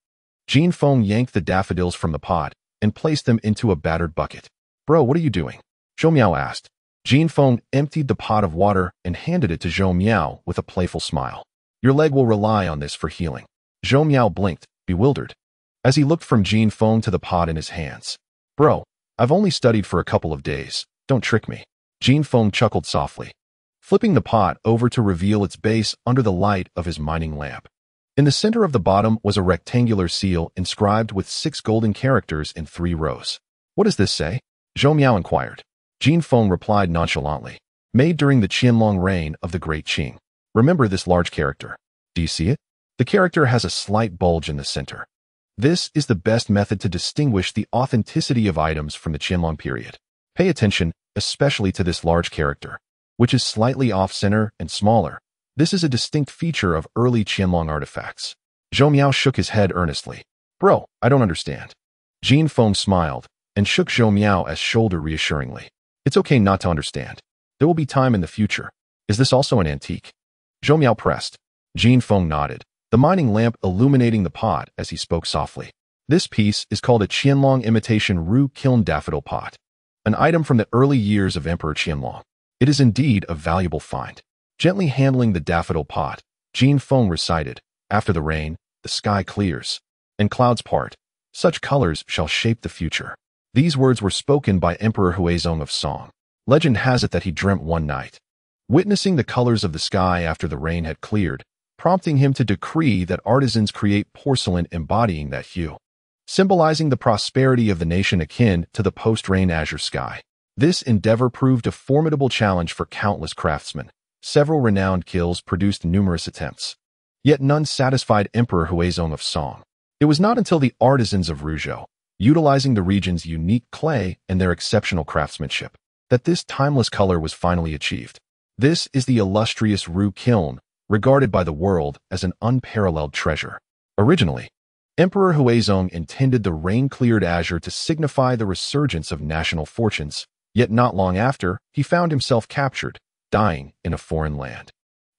Speaker 1: Jin Feng yanked the daffodils from the pot and placed them into a battered bucket. "Bro, what are you doing?" Zhou Miao asked. Jin Feng emptied the pot of water and handed it to Zhou Miao with a playful smile. "Your leg will rely on this for healing." Zhou Miao blinked, bewildered, as he looked from Jin Feng to the pot in his hands. "Bro, I've only studied for a couple of days. Don't trick me." Jin Feng chuckled softly, flipping the pot over to reveal its base under the light of his mining lamp. In the center of the bottom was a rectangular seal inscribed with 6 golden characters in 3 rows. "What does this say?" Zhou Miao inquired. Jin Feng replied nonchalantly, "Made during the Qianlong reign of the Great Qing. Remember this large character. Do you see it? The character has a slight bulge in the center. This is the best method to distinguish the authenticity of items from the Qianlong period. Pay attention, especially to this large character, which is slightly off-center and smaller. This is a distinct feature of early Qianlong artifacts." Zhou Miao shook his head earnestly. "Bro, I don't understand." Jin Feng smiled and shook Zhou Miao's shoulder reassuringly. "It's okay not to understand. There will be time in the future. Is this also an antique?" Zhou Miao pressed. Jin Feng nodded, the mining lamp illuminating the pot as he spoke softly. "This piece is called a Qianlong imitation Ru kiln daffodil pot, an item from the early years of Emperor Qianlong. It is indeed a valuable find." Gently handling the daffodil pot, Jin Feng recited, "After the rain, the sky clears, and clouds part. Such colors shall shape the future." These words were spoken by Emperor Huizong of Song. Legend has it that he dreamt one night, witnessing the colors of the sky after the rain had cleared, prompting him to decree that artisans create porcelain embodying that hue, symbolizing the prosperity of the nation akin to the post-rain azure sky. This endeavor proved a formidable challenge for countless craftsmen. Several renowned kilns produced numerous attempts, yet none satisfied Emperor Huizong of Song. It was not until the artisans of Ruzhou, utilizing the region's unique clay and their exceptional craftsmanship, that this timeless color was finally achieved. This is the illustrious Ru Kiln, regarded by the world as an unparalleled treasure. Originally, Emperor Huizong intended the rain-cleared azure to signify the resurgence of national fortunes, yet not long after, he found himself captured, dying in a foreign land.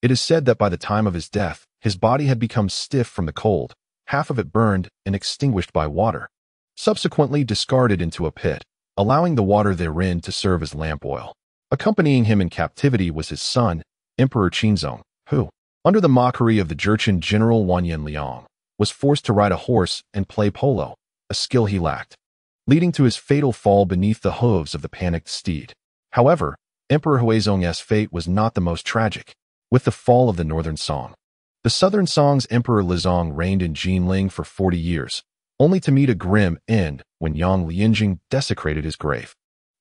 Speaker 1: It is said that by the time of his death, his body had become stiff from the cold, half of it burned and extinguished by water, subsequently discarded into a pit, allowing the water therein to serve as lamp oil. Accompanying him in captivity was his son, Emperor Qinzong, who, under the mockery of the Jurchen general Wanyan Liang, was forced to ride a horse and play polo, a skill he lacked, leading to his fatal fall beneath the hooves of the panicked steed. However, Emperor Huizong's fate was not the most tragic. With the fall of the northern Song, the southern Song's Emperor Lizong reigned in Jinling for 40 years, only to meet a grim end when Yang Lianjing desecrated his grave,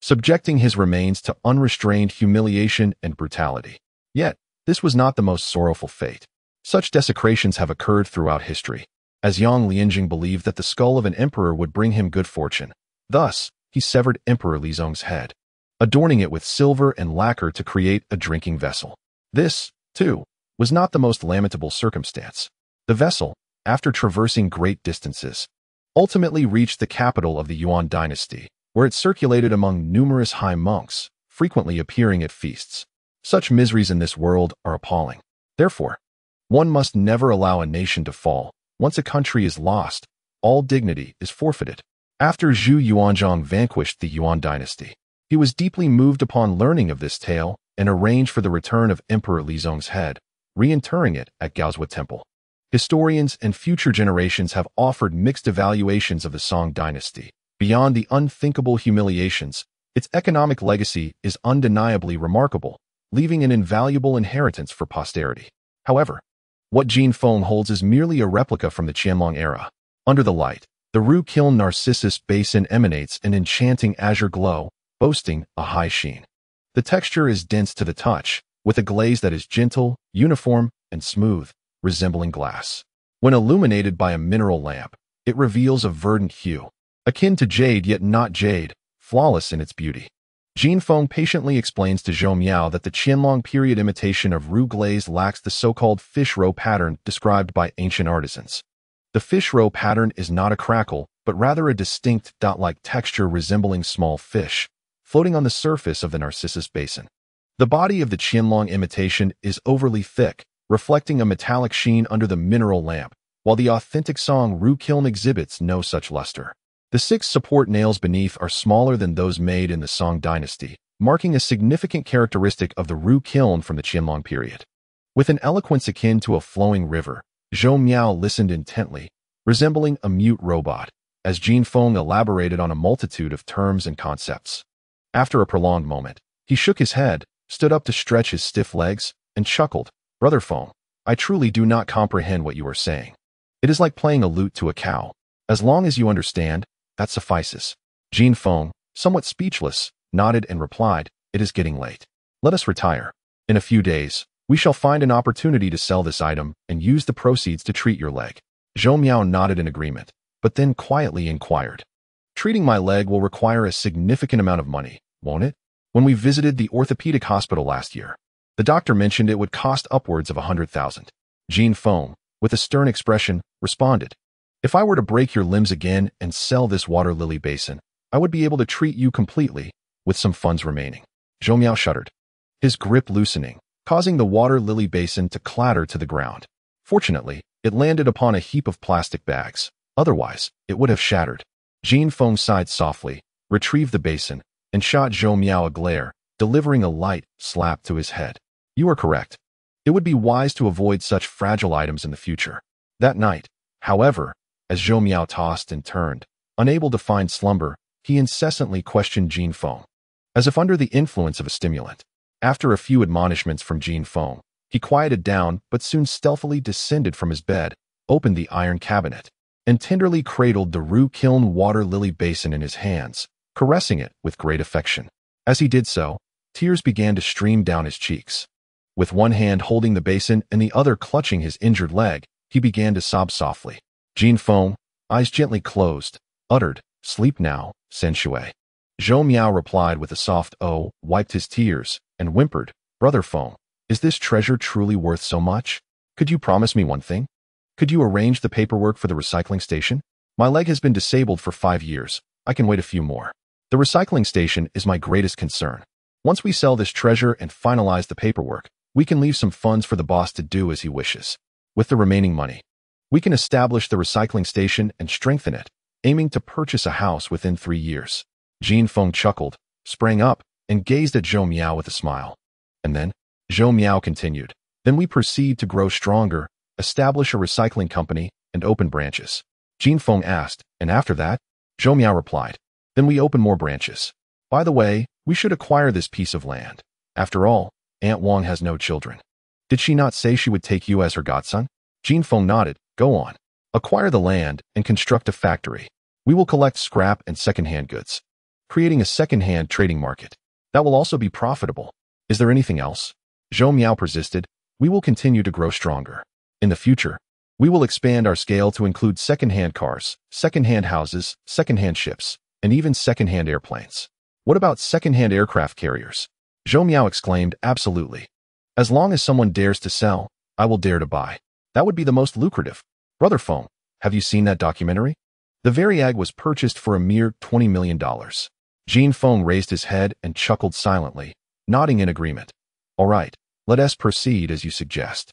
Speaker 1: subjecting his remains to unrestrained humiliation and brutality. Yet, this was not the most sorrowful fate. Such desecrations have occurred throughout history, as Yang Lianjing believed that the skull of an emperor would bring him good fortune. Thus, he severed Emperor Lizong's head, adorning it with silver and lacquer to create a drinking vessel. This, too, was not the most lamentable circumstance. The vessel, after traversing great distances, ultimately reached the capital of the Yuan dynasty, where it circulated among numerous high monks, frequently appearing at feasts. Such miseries in this world are appalling. Therefore, one must never allow a nation to fall. Once a country is lost, all dignity is forfeited. After Zhu Yuanzhang vanquished the Yuan dynasty, he was deeply moved upon learning of this tale and arranged for the return of Emperor Lizong's head, reinterring it at Gaozhou Temple. Historians and future generations have offered mixed evaluations of the Song dynasty. Beyond the unthinkable humiliations, its economic legacy is undeniably remarkable, leaving an invaluable inheritance for posterity. However, what Jin Feng holds is merely a replica from the Qianlong era. Under the light, the Ru Kiln Narcissus basin emanates an enchanting azure glow, boasting a high sheen. The texture is dense to the touch, with a glaze that is gentle, uniform, and smooth, resembling glass. When illuminated by a mineral lamp, it reveals a verdant hue, akin to jade yet not jade, flawless in its beauty. Jin Feng patiently explains to Zhou Miao that the Qianlong period imitation of Ru glaze lacks the so-called fish roe pattern described by ancient artisans. The fish roe pattern is not a crackle, but rather a distinct dot-like texture resembling small fish, floating on the surface of the Narcissus basin. The body of the Qianlong imitation is overly thick, reflecting a metallic sheen under the mineral lamp, while the authentic Song Ru Kiln exhibits no such luster. The 6 support nails beneath are smaller than those made in the Song dynasty, marking a significant characteristic of the Ru Kiln from the Qianlong period. With an eloquence akin to a flowing river, Zhou Miao listened intently, resembling a mute robot, as Jin Feng elaborated on a multitude of terms and concepts. After a prolonged moment, he shook his head, stood up to stretch his stiff legs, and chuckled. "Brother Feng, I truly do not comprehend what you are saying. It is like playing a lute to a cow. As long as you understand, that suffices." Jin Feng, somewhat speechless, nodded and replied, "It is getting late. Let us retire. In a few days, we shall find an opportunity to sell this item and use the proceeds to treat your leg." Zhou Miao nodded in agreement, but then quietly inquired, "Treating my leg will require a significant amount of money, won't it? When we visited the orthopedic hospital last year, the doctor mentioned it would cost upwards of 100,000. Jin Feng, with a stern expression, responded, "If I were to break your limbs again and sell this water lily basin, I would be able to treat you completely, with some funds remaining." Zhou Miao shuddered, his grip loosening, causing the water lily basin to clatter to the ground. Fortunately, it landed upon a heap of plastic bags. Otherwise, it would have shattered. Jin Feng sighed softly, retrieved the basin, and shot Zhou Miao a glare, delivering a light slap to his head. "You are correct. It would be wise to avoid such fragile items in the future." That night, however, as Zhou Miao tossed and turned, unable to find slumber, he incessantly questioned Jin Feng, as if under the influence of a stimulant. After a few admonishments from Jin Feng, he quieted down but soon stealthily descended from his bed, opened the iron cabinet, and tenderly cradled the Ru Kiln water lily basin in his hands, caressing it with great affection. As he did so, tears began to stream down his cheeks. With one hand holding the basin and the other clutching his injured leg, he began to sob softly. Jin Feng, eyes gently closed, uttered, "Sleep now, Sen Shui." Zhou Miao replied with a soft "oh," wiped his tears, and whimpered, Brother Feng, is this treasure truly worth so much? Could you promise me one thing? Could you arrange the paperwork for the recycling station? My leg has been disabled for 5 years. I can wait a few more. The recycling station is my greatest concern. Once we sell this treasure and finalize the paperwork, we can leave some funds for the boss to do as he wishes. With the remaining money, we can establish the recycling station and strengthen it, aiming to purchase a house within 3 years. Jin Feng chuckled, sprang up, and gazed at Zhou Miao with a smile. And then, Zhou Miao continued, then we proceed to grow stronger, establish a recycling company, and open branches. Jin Feng asked, and after that? Zhou Miao replied, then we open more branches. By the way, we should acquire this piece of land. After all, Aunt Wang has no children. Did she not say she would take you as her godson? Jin Feng nodded. Go on. Acquire the land and construct a factory. We will collect scrap and second-hand goods, creating a second-hand trading market. That will also be profitable. Is there anything else? Zhou Miao persisted. We will continue to grow stronger. In the future, we will expand our scale to include second-hand cars, second-hand houses, second-hand ships, and even second-hand airplanes. What about second-hand aircraft carriers? Zhou Miao exclaimed, absolutely. As long as someone dares to sell, I will dare to buy. That would be the most lucrative. Brother Feng, have you seen that documentary? The Variag was purchased for a mere $20 million. Jin Feng raised his head and chuckled silently, nodding in agreement. All right, let us proceed as you suggest.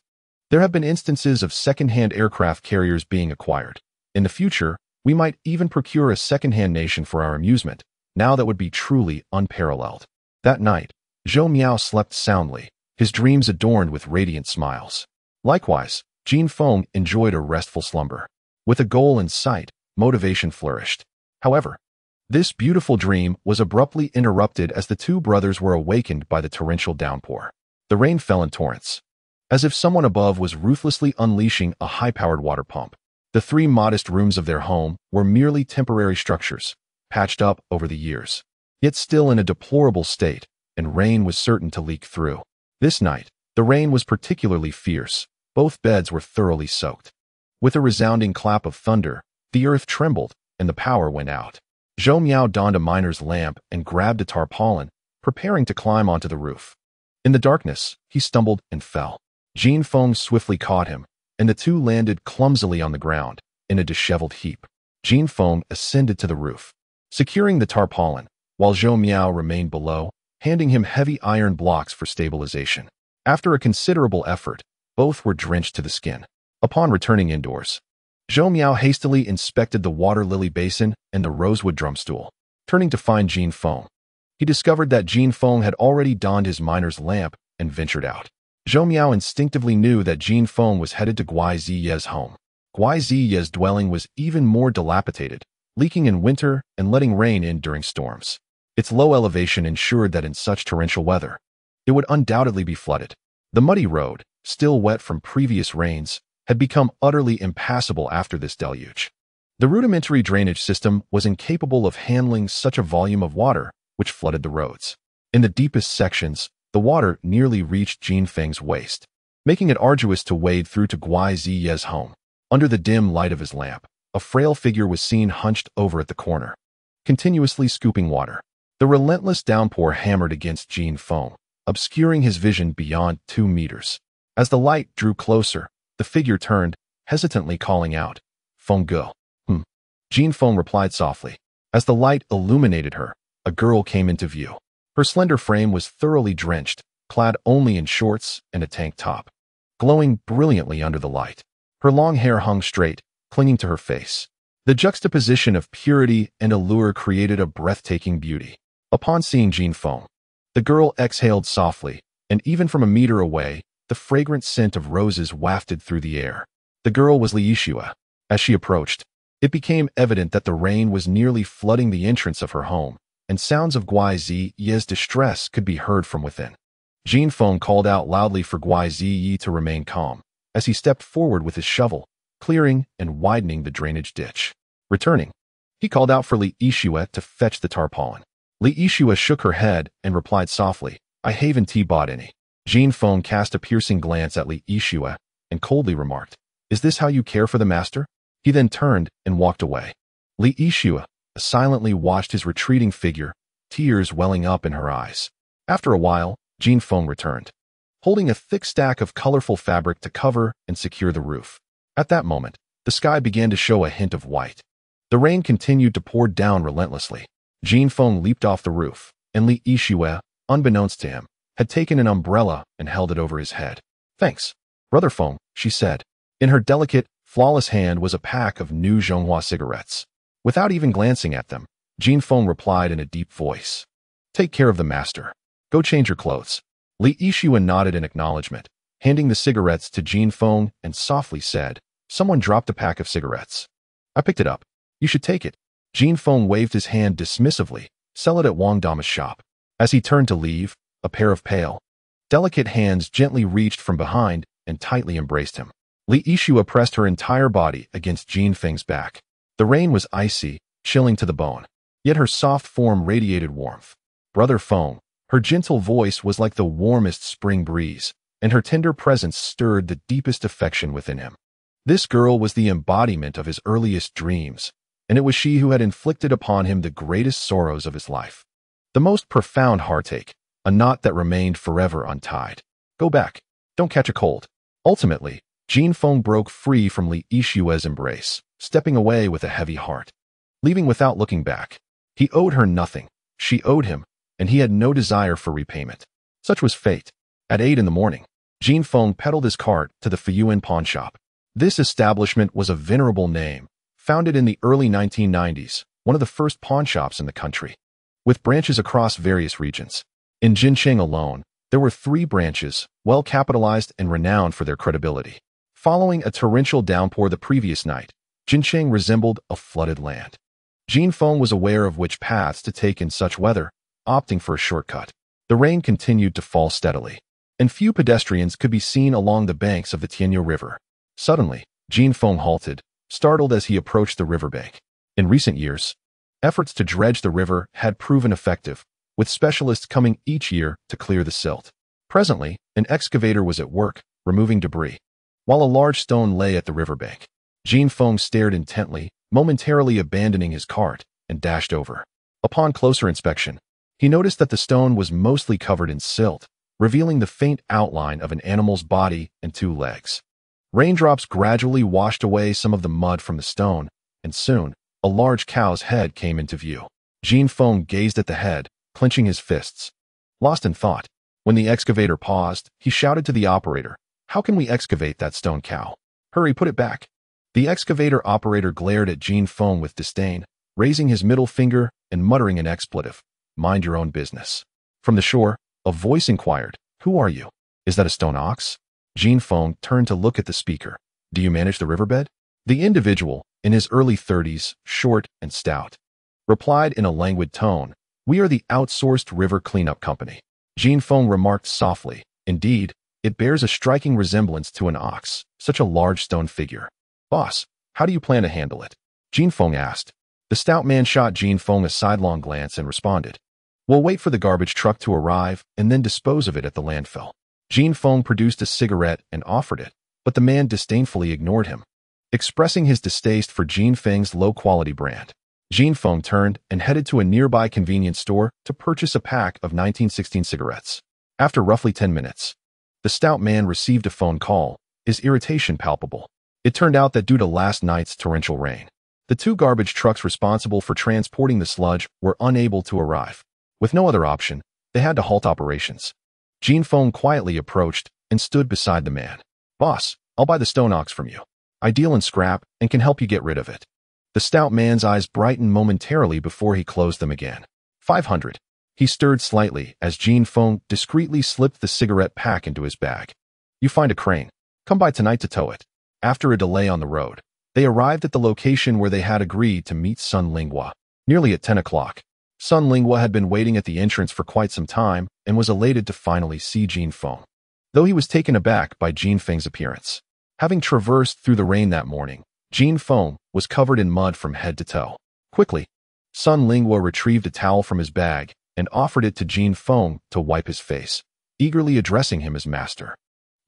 Speaker 1: There have been instances of second-hand aircraft carriers being acquired. In the future, we might even procure a second-hand nation for our amusement. Now that would be truly unparalleled. That night, Zhou Miao slept soundly, his dreams adorned with radiant smiles. Likewise, Jin Feng enjoyed a restful slumber. With a goal in sight, motivation flourished. However, this beautiful dream was abruptly interrupted as the two brothers were awakened by the torrential downpour. The rain fell in torrents, as if someone above was ruthlessly unleashing a high-powered water pump. The 3 modest rooms of their home were merely temporary structures, patched up over the years, yet still in a deplorable state, and rain was certain to leak through. This night, the rain was particularly fierce. Both beds were thoroughly soaked. With a resounding clap of thunder, the earth trembled, and the power went out. Zhou Miao donned a miner's lamp and grabbed a tarpaulin, preparing to climb onto the roof. In the darkness, he stumbled and fell. Jin Feng swiftly caught him, and the two landed clumsily on the ground, in a disheveled heap. Jin Feng ascended to the roof, securing the tarpaulin, while Zhou Miao remained below, handing him heavy iron blocks for stabilization. After a considerable effort, both were drenched to the skin. Upon returning indoors, Zhou Miao hastily inspected the water lily basin and the rosewood drumstool. Turning to find Jin Feng, he discovered that Jin Feng had already donned his miner's lamp and ventured out. Zhou Miao instinctively knew that Jin Feng was headed to Guise Ye's home. Guise Ye's dwelling was even more dilapidated, leaking in winter and letting rain in during storms. Its low elevation ensured that in such torrential weather, it would undoubtedly be flooded. The muddy road, still wet from previous rains, had become utterly impassable after this deluge. The rudimentary drainage system was incapable of handling such a volume of water, which flooded the roads. In the deepest sections, the water nearly reached Jin Feng's waist, making it arduous to wade through to Guise Ye's home. Under the dim light of his lamp, a frail figure was seen hunched over at the corner, continuously scooping water. The relentless downpour hammered against Jin Feng, obscuring his vision beyond 2 meters. As the light drew closer, the figure turned, hesitantly calling out, Feng Ge. Jin Feng replied softly. As the light illuminated her, a girl came into view. Her slender frame was thoroughly drenched, clad only in shorts and a tank top, glowing brilliantly under the light. Her long hair hung straight, clinging to her face. The juxtaposition of purity and allure created a breathtaking beauty. Upon seeing Jin Feng, the girl exhaled softly, and even from a meter away, the fragrant scent of roses wafted through the air. The girl was Li Yixue. As she approached, it became evident that the rain was nearly flooding the entrance of her home, and sounds of Guise Ye's distress could be heard from within. Jin Feng called out loudly for Guise Ye to remain calm, as he stepped forward with his shovel, clearing and widening the drainage ditch. Returning, he called out for Li Yixue to fetch the tarpaulin. Li Yixue shook her head and replied softly, I haven't bought any. Jin Feng cast a piercing glance at Li Yixue and coldly remarked, Is this how you care for the master? He then turned and walked away. Li Yixue silently watched his retreating figure, tears welling up in her eyes. After a while, Jin Feng returned. holding a thick stack of colorful fabric to cover and secure the roof. At that moment, the sky began to show a hint of white. The rain continued to pour down relentlessly. Jin Feng leaped off the roof, and Li Yixue, unbeknownst to him, had taken an umbrella and held it over his head. "Thanks, Brother Feng," she said. In her delicate, flawless hand was a pack of new Zhonghua cigarettes. Without even glancing at them, Jin Feng replied in a deep voice. "Take care of the master. Go change your clothes." Li Yixue nodded in acknowledgement, handing the cigarettes to Jin Feng and softly said, "Someone dropped a pack of cigarettes. I picked it up. You should take it." Jin Feng waved his hand dismissively. "Sell it at Wang Dama's shop." As he turned to leave, a pair of pale, delicate hands gently reached from behind and tightly embraced him. Li Yixue pressed her entire body against Jin Feng's back. The rain was icy, chilling to the bone, yet her soft form radiated warmth. "Brother Feng," her gentle voice was like the warmest spring breeze, and her tender presence stirred the deepest affection within him. This girl was the embodiment of his earliest dreams, and it was she who had inflicted upon him the greatest sorrows of his life. The most profound heartache, a knot that remained forever untied. "Go back. Don't catch a cold." Ultimately, Jin Feng broke free from Li Yixue's embrace, stepping away with a heavy heart. Leaving without looking back. He owed her nothing. She owed him, and he had no desire for repayment. Such was fate. At 8 in the morning, Jin Feng pedaled his cart to the Fuyuan pawn shop. This establishment was a venerable name, founded in the early 1990s, one of the first pawn shops in the country, with branches across various regions. In Jincheng alone, there were 3 branches, well capitalized and renowned for their credibility. Following a torrential downpour the previous night, Jincheng resembled a flooded land. Jin Feng was aware of which paths to take in such weather, opting for a shortcut. The rain continued to fall steadily, and few pedestrians could be seen along the banks of the Tian River. Suddenly, Jin Feng halted, startled as he approached the riverbank. In recent years, efforts to dredge the river had proven effective, with specialists coming each year to clear the silt. Presently, an excavator was at work, removing debris, while a large stone lay at the riverbank. Jin Feng stared intently, momentarily abandoning his cart, and dashed over. Upon closer inspection, he noticed that the stone was mostly covered in silt, revealing the faint outline of an animal's body and 2 legs. Raindrops gradually washed away some of the mud from the stone, and soon, a large cow's head came into view. Jin Feng gazed at the head, clenching his fists. Lost in thought, when the excavator paused, he shouted to the operator, "How can we excavate that stone cow? Hurry, put it back." The excavator operator glared at Jin Feng with disdain, raising his middle finger and muttering an expletive. "Mind your own business." From the shore, a voice inquired, "Who are you? Is that a stone ox?" Jin Feng turned to look at the speaker. "Do you manage the riverbed?" The individual, in his early 30s, short and stout, replied in a languid tone, "We are the outsourced river cleanup company." Jin Feng remarked softly, "Indeed, it bears a striking resemblance to an ox, such a large stone figure." "Boss, how do you plan to handle it?" Jin Feng asked. The stout man shot Jin Feng a sidelong glance and responded, "We'll wait for the garbage truck to arrive and then dispose of it at the landfill." Jin Feng produced a cigarette and offered it, but the man disdainfully ignored him, expressing his distaste for Jin Feng's low-quality brand. Jin Feng turned and headed to a nearby convenience store to purchase a pack of 1916 cigarettes. After roughly 10 minutes, the stout man received a phone call, his irritation palpable. It turned out that due to last night's torrential rain, the 2 garbage trucks responsible for transporting the sludge were unable to arrive. With no other option, they had to halt operations. Jin Feng quietly approached and stood beside the man. "Boss, I'll buy the stone ox from you. I deal in scrap and can help you get rid of it." The stout man's eyes brightened momentarily before he closed them again. 500. He stirred slightly as Jin Feng discreetly slipped the cigarette pack into his bag. "You find a crane. Come by tonight to tow it." After a delay on the road, they arrived at the location where they had agreed to meet Sun Lingua, nearly at 10 o'clock. Sun Lingua had been waiting at the entrance for quite some time and was elated to finally see Jin Feng, though he was taken aback by Jin Feng's appearance. Having traversed through the rain that morning, Jin Feng was covered in mud from head to toe. Quickly, Sun Lingua retrieved a towel from his bag and offered it to Jin Feng to wipe his face, eagerly addressing him as master.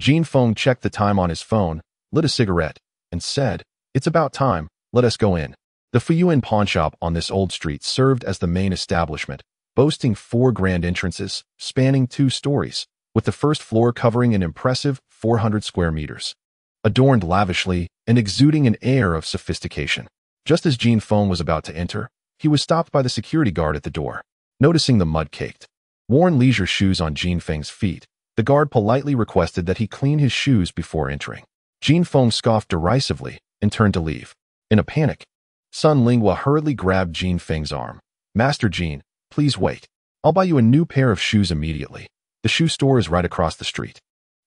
Speaker 1: Jin Feng checked the time on his phone, lit a cigarette, and said, "It's about time, let us go in." The Fuyuan pawn shop on this old street served as the main establishment, boasting 4 grand entrances, spanning 2 stories, with the first floor covering an impressive 400 square meters, adorned lavishly and exuding an air of sophistication. Just as Jin Feng was about to enter, he was stopped by the security guard at the door. Noticing the mud-caked, worn leisure shoes on Jin Feng's feet, the guard politely requested that he clean his shoes before entering. Jin Feng scoffed derisively and turned to leave. In a panic, Sun Lingua hurriedly grabbed Jin Feng's arm. "Master Jin, please wait. I'll buy you a new pair of shoes immediately. The shoe store is right across the street."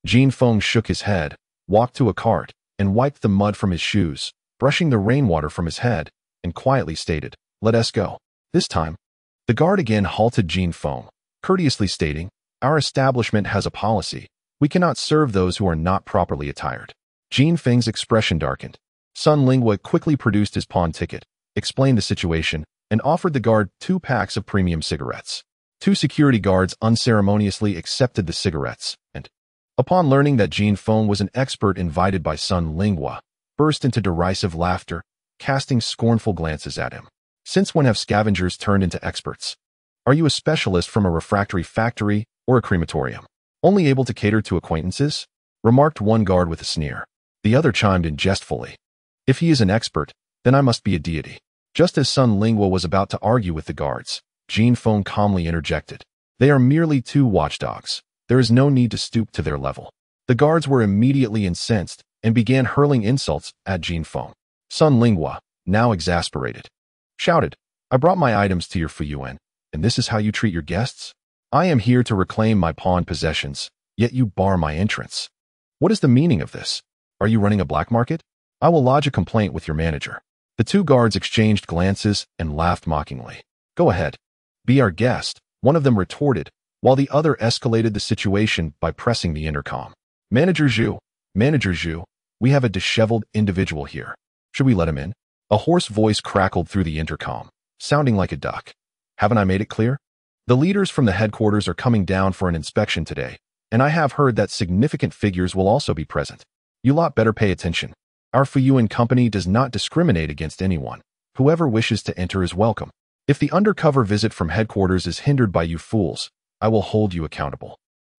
Speaker 1: Jin Feng shook his head, walked to a cart, and wiped the mud from his shoes, brushing the rainwater from his head, and quietly stated, "Let us go." This time, the guard again halted Jin Feng, courteously stating, "Our establishment has a policy. We cannot serve those who are not properly attired." Jin Feng's expression darkened. Sun Lingua quickly produced his pawn ticket, explained the situation, and offered the guard 2 packs of premium cigarettes. 2 security guards unceremoniously accepted the cigarettes, and, upon learning that Jin Feng was an expert invited by Sun Lingua, burst into derisive laughter, casting scornful glances at him. "Since when have scavengers turned into experts? Are you a specialist from a refractory factory or a crematorium, only able to cater to acquaintances?" remarked one guard with a sneer. The other chimed in jestfully, "If he is an expert, then I must be a deity." Just as Sun Lingua was about to argue with the guards, Jin Feng calmly interjected, "They are merely 2 watchdogs. There is no need to stoop to their level." The guards were immediately incensed and began hurling insults at Jin Feng. Sun Lingua, now exasperated, shouted, "I brought my items to your Fuyuan, and this is how you treat your guests? I am here to reclaim my pawned possessions, yet you bar my entrance. What is the meaning of this? Are you running a black market? I will lodge a complaint with your manager." The 2 guards exchanged glances and laughed mockingly. "Go ahead. Be our guest," one of them retorted, while the other escalated the situation by pressing the intercom. Manager Zhu, we have a disheveled individual here. Should we let him in?" A hoarse voice crackled through the intercom, sounding like a duck. "Haven't I made it clear? The leaders from the headquarters are coming down for an inspection today, and I have heard that significant figures will also be present. You lot better pay attention. Our Fuyuan company does not discriminate against anyone. Whoever wishes to enter is welcome. If the undercover visit from headquarters is hindered by you fools, I will hold you accountable."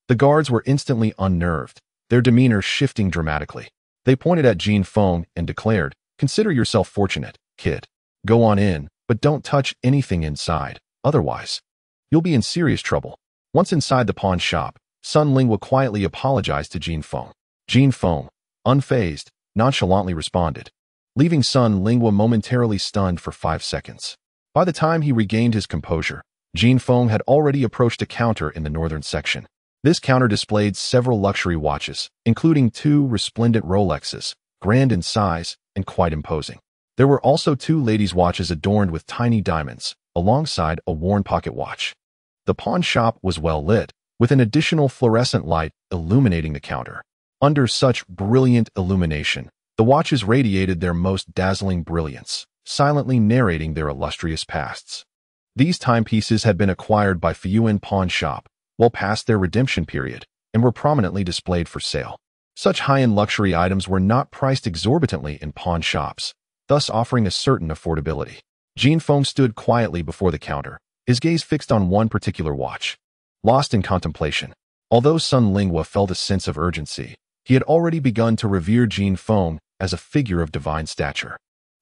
Speaker 1: The guards were instantly unnerved, their demeanor shifting dramatically. They pointed at Jin Feng and declared, "Consider yourself fortunate, kid. Go on in, but don't touch anything inside, otherwise you'll be in serious trouble." Once inside the pawn shop, Sun Lingua quietly apologized to Jin Feng. Jin Feng, unfazed, nonchalantly responded, leaving Sun Lingua momentarily stunned for 5 seconds. By the time he regained his composure, Jin Feng had already approached a counter in the northern section. This counter displayed several luxury watches, including 2 resplendent Rolexes, grand in size and quite imposing. There were also 2 ladies' watches adorned with tiny diamonds, alongside a worn pocket watch. The pawn shop was well lit, with an additional fluorescent light illuminating the counter. Under such brilliant illumination, the watches radiated their most dazzling brilliance, silently narrating their illustrious pasts. These timepieces had been acquired by Fuyuan Pawn Shop, well past their redemption period, and were prominently displayed for sale. Such high-end luxury items were not priced exorbitantly in pawn shops, thus offering a certain affordability. Jin Feng stood quietly before the counter, his gaze fixed on one particular watch. Lost in contemplation, although Sun Lingua felt a sense of urgency, he had already begun to revere Jin Feng as a figure of divine stature.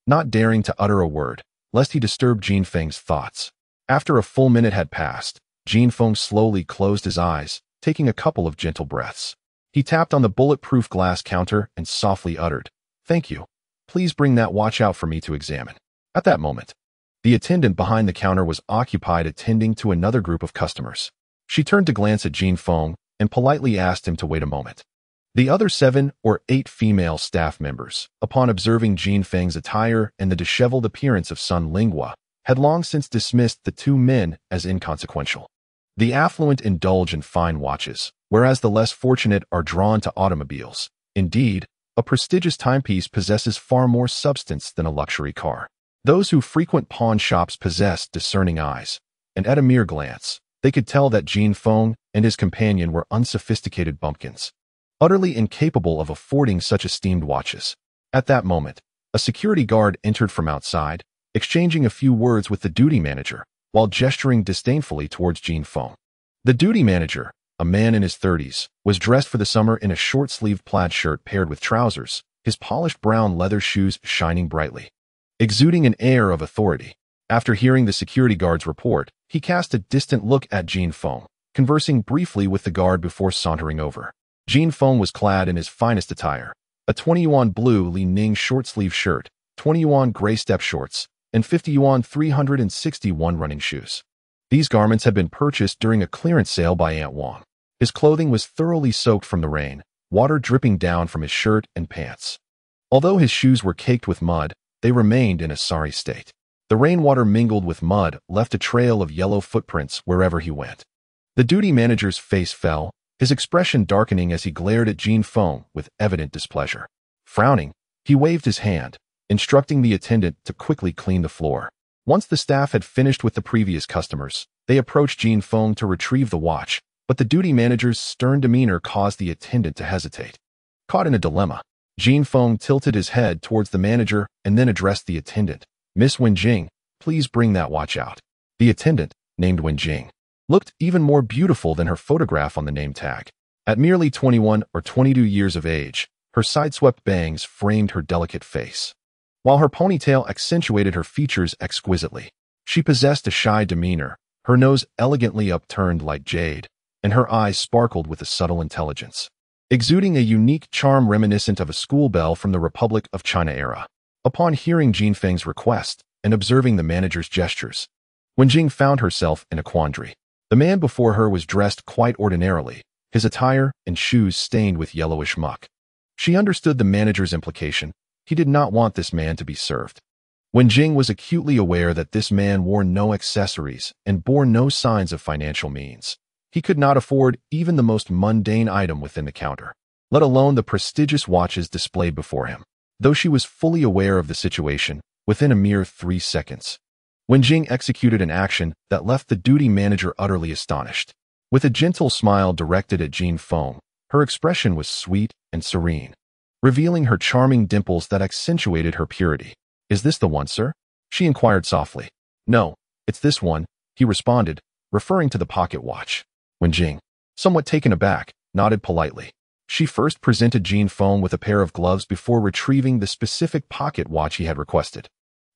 Speaker 1: Not daring to utter a word, lest he disturb Jin Feng's thoughts. After a full minute had passed, Jin Feng slowly closed his eyes, taking a couple of gentle breaths. He tapped on the bulletproof glass counter and softly uttered, "Thank you. Please bring that watch out for me to examine." At that moment, the attendant behind the counter was occupied attending to another group of customers. She turned to glance at Jin Feng and politely asked him to wait a moment. The other 7 or 8 female staff members, upon observing Jin Feng's attire and the disheveled appearance of Sun Lingua, had long since dismissed the 2 men as inconsequential. The affluent indulge in fine watches, whereas the less fortunate are drawn to automobiles. Indeed, a prestigious timepiece possesses far more substance than a luxury car. Those who frequent pawn shops possess discerning eyes, and at a mere glance, they could tell that Jin Feng and his companion were unsophisticated bumpkins, utterly incapable of affording such esteemed watches. At that moment, a security guard entered from outside, exchanging a few words with the duty manager, while gesturing disdainfully towards Jin Feng. The duty manager, a man in his 30s, was dressed for the summer in a short-sleeved plaid shirt paired with trousers, his polished brown leather shoes shining brightly, exuding an air of authority. After hearing the security guard's report, he cast a distant look at Jin Feng, conversing briefly with the guard before sauntering over. Jin Feng was clad in his finest attire, a 20 yuan blue Li Ning short-sleeve shirt, 20 yuan gray step shorts, and 50 yuan 361 running shoes. These garments had been purchased during a clearance sale by Aunt Wang. His clothing was thoroughly soaked from the rain, water dripping down from his shirt and pants. Although his shoes were caked with mud, they remained in a sorry state. The rainwater mingled with mud left a trail of yellow footprints wherever he went. The duty manager's face fell, his expression darkening as he glared at Jin Feng with evident displeasure. Frowning, he waved his hand, instructing the attendant to quickly clean the floor. Once the staff had finished with the previous customers, they approached Jin Feng to retrieve the watch, but the duty manager's stern demeanor caused the attendant to hesitate. Caught in a dilemma, Jin Feng tilted his head towards the manager and then addressed the attendant. "Miss Wenjing, please bring that watch out." The attendant, named Wenjing, looked even more beautiful than her photograph on the name tag. At merely 21 or 22 years of age, her side-swept bangs framed her delicate face, while her ponytail accentuated her features exquisitely. She possessed a shy demeanor, her nose elegantly upturned like jade, and her eyes sparkled with a subtle intelligence, exuding a unique charm reminiscent of a school belle from the Republic of China era. Upon hearing Jin Feng's request and observing the manager's gestures, Wenjing found herself in a quandary. The man before her was dressed quite ordinarily, his attire and shoes stained with yellowish muck. She understood the manager's implication. He did not want this man to be served. Wenjing was acutely aware that this man wore no accessories and bore no signs of financial means. He could not afford even the most mundane item within the counter, let alone the prestigious watches displayed before him. Though she was fully aware of the situation, within a mere 3 seconds, Wenjing executed an action that left the duty manager utterly astonished. With a gentle smile directed at Jin Feng, her expression was sweet and serene, revealing her charming dimples that accentuated her purity. "Is this the one, sir?" she inquired softly. "No, it's this one," he responded, referring to the pocket watch. Wenjing, somewhat taken aback, nodded politely. She first presented Jin Feng with a pair of gloves before retrieving the specific pocket watch he had requested.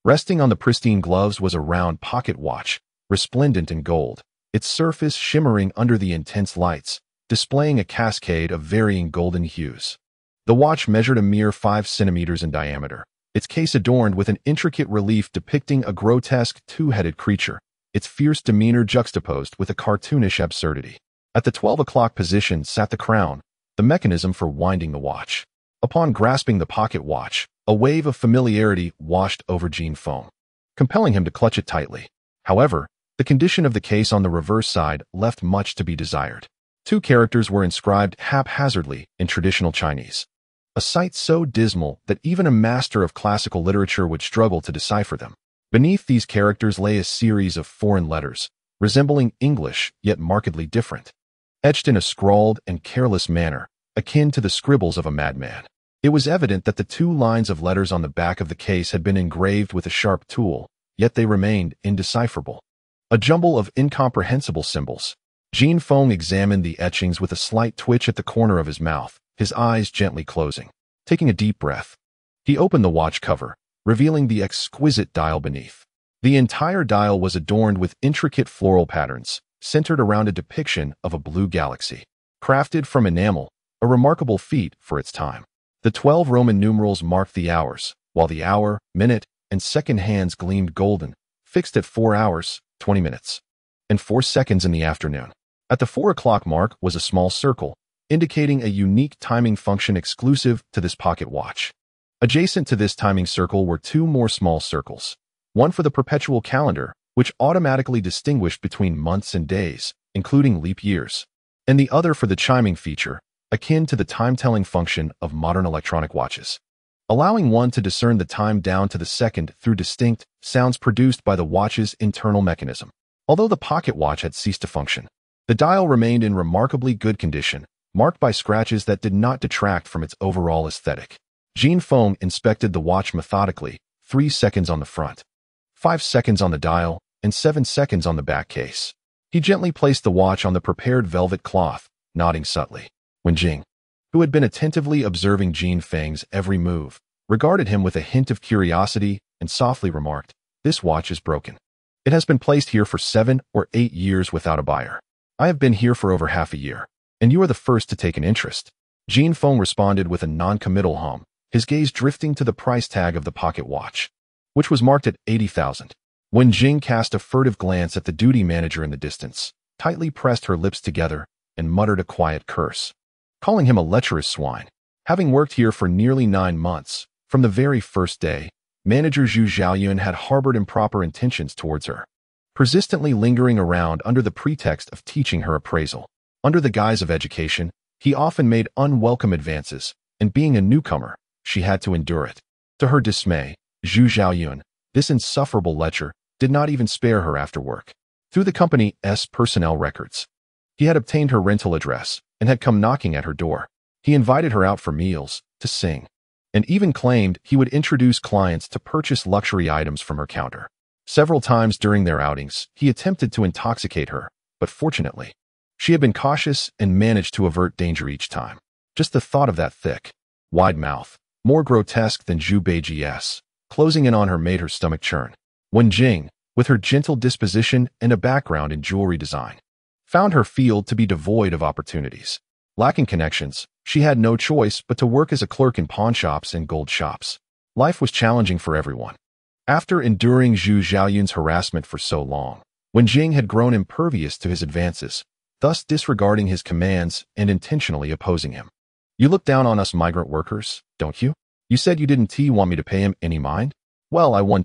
Speaker 1: Resting on the pristine gloves was a round pocket watch, resplendent in gold, its surface shimmering under the intense lights, displaying a cascade of varying golden hues. The watch measured a mere 5 centimeters in diameter, its case adorned with an intricate relief depicting a grotesque two-headed creature, its fierce demeanor juxtaposed with a cartoonish absurdity. At the 12 o'clock position sat the crown, the mechanism for winding the watch. Upon grasping the pocket watch, a wave of familiarity washed over Jin Feng, compelling him to clutch it tightly. However, the condition of the case on the reverse side left much to be desired. 2 characters were inscribed haphazardly in traditional Chinese, a sight so dismal that even a master of classical literature would struggle to decipher them. Beneath these characters lay a series of foreign letters, resembling English yet markedly different, etched in a scrawled and careless manner, akin to the scribbles of a madman. It was evident that the 2 lines of letters on the back of the case had been engraved with a sharp tool, yet they remained indecipherable. A jumble of incomprehensible symbols. Jin Feng examined the etchings with a slight twitch at the corner of his mouth, his eyes gently closing. Taking a deep breath, he opened the watch cover, revealing the exquisite dial beneath. The entire dial was adorned with intricate floral patterns, centered around a depiction of a blue galaxy. Crafted from enamel, a remarkable feat for its time. The 12 Roman numerals marked the hours, while the hour, minute, and second hands gleamed golden, fixed at 4 hours, 20 minutes, and 4 seconds in the afternoon. At the 4 o'clock mark was a small circle, indicating a unique timing function exclusive to this pocket watch. Adjacent to this timing circle were 2 more small circles, one for the perpetual calendar, which automatically distinguished between months and days, including leap years, and the other for the chiming feature, akin to the time-telling function of modern electronic watches, allowing one to discern the time down to the second through distinct sounds produced by the watch's internal mechanism. Although the pocket watch had ceased to function, the dial remained in remarkably good condition, marked by scratches that did not detract from its overall aesthetic. Jin Feng inspected the watch methodically, 3 seconds on the front, 5 seconds on the dial, and 7 seconds on the back case. He gently placed the watch on the prepared velvet cloth, nodding subtly. When Jing, who had been attentively observing Jin Feng's every move, regarded him with a hint of curiosity and softly remarked, "This watch is broken. It has been placed here for 7 or 8 years without a buyer. I have been here for over half a year, and you are the first to take an interest." Jin Feng responded with a non-committal hum, his gaze drifting to the price tag of the pocket watch, which was marked at 80,000. When Jing cast a furtive glance at the duty manager in the distance, tightly pressed her lips together, and muttered a quiet curse, calling him a lecherous swine. Having worked here for nearly 9 months, from the very first day, manager Zhu Xiaoyun had harbored improper intentions towards her, persistently lingering around under the pretext of teaching her appraisal. Under the guise of education, he often made unwelcome advances, and being a newcomer, she had to endure it. To her dismay, Zhu Xiaoyun, this insufferable lecher, did not even spare her after work. Through the company's personnel records, he had obtained her rental address and had come knocking at her door. He invited her out for meals, to sing, and even claimed he would introduce clients to purchase luxury items from her counter. Several times during their outings, he attempted to intoxicate her, but fortunately, she had been cautious and managed to avert danger each time. Just the thought of that thick, wide mouth, more grotesque than Zhu Beijie's, closing in on her made her stomach churn. When Jing, with her gentle disposition and a background in jewelry design, found her field to be devoid of opportunities. Lacking connections, she had no choice but to work as a clerk in pawn shops and gold shops. Life was challenging for everyone. After enduring Zhu Xiaoyun's harassment for so long, when Jing had grown impervious to his advances, thus disregarding his commands and intentionally opposing him. "You look down on us migrant workers, don't you? You said you didn't want me to pay him any mind? Well, I won.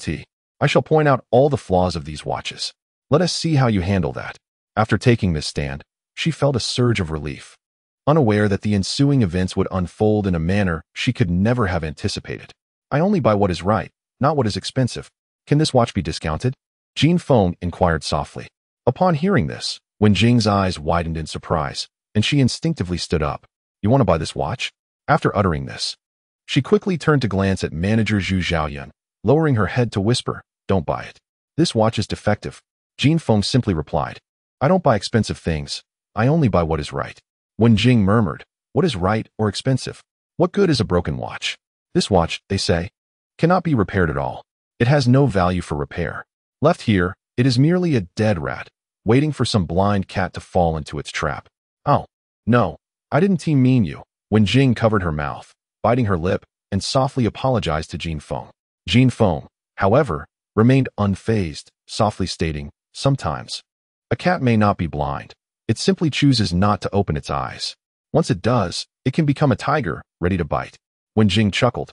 Speaker 1: I shall point out all the flaws of these watches. Let us see how you handle that." After taking this stand, she felt a surge of relief, unaware that the ensuing events would unfold in a manner she could never have anticipated. "I only buy what is right, not what is expensive. Can this watch be discounted?" Jin Feng inquired softly. Upon hearing this, when Jing's eyes widened in surprise, and she instinctively stood up. "You want to buy this watch?" After uttering this, she quickly turned to glance at manager Zhu Xiaoyun, lowering her head to whisper, "Don't buy it. This watch is defective." Jin Feng simply replied, "I don't buy expensive things. I only buy what is right." When Jing murmured, "What is right or expensive? What good is a broken watch? This watch, they say, cannot be repaired at all. It has no value for repair. Left here, it is merely a dead rat, waiting for some blind cat to fall into its trap." "Oh, no, I didn't mean you." When Jing covered her mouth, biting her lip, and softly apologized to Jin Feng. Jin Feng, however, remained unfazed, softly stating, "Sometimes, a cat may not be blind. It simply chooses not to open its eyes. Once it does, it can become a tiger, ready to bite." When Jing chuckled,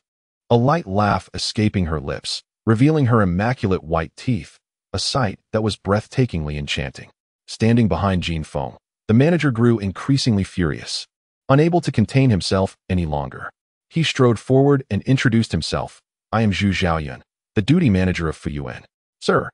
Speaker 1: a light laugh escaping her lips, revealing her immaculate white teeth, a sight that was breathtakingly enchanting. Standing behind Jin Feng, the manager grew increasingly furious. Unable to contain himself any longer, he strode forward and introduced himself. "I am Zhu Xiaoyun, the duty manager of Fuyuan. Sir,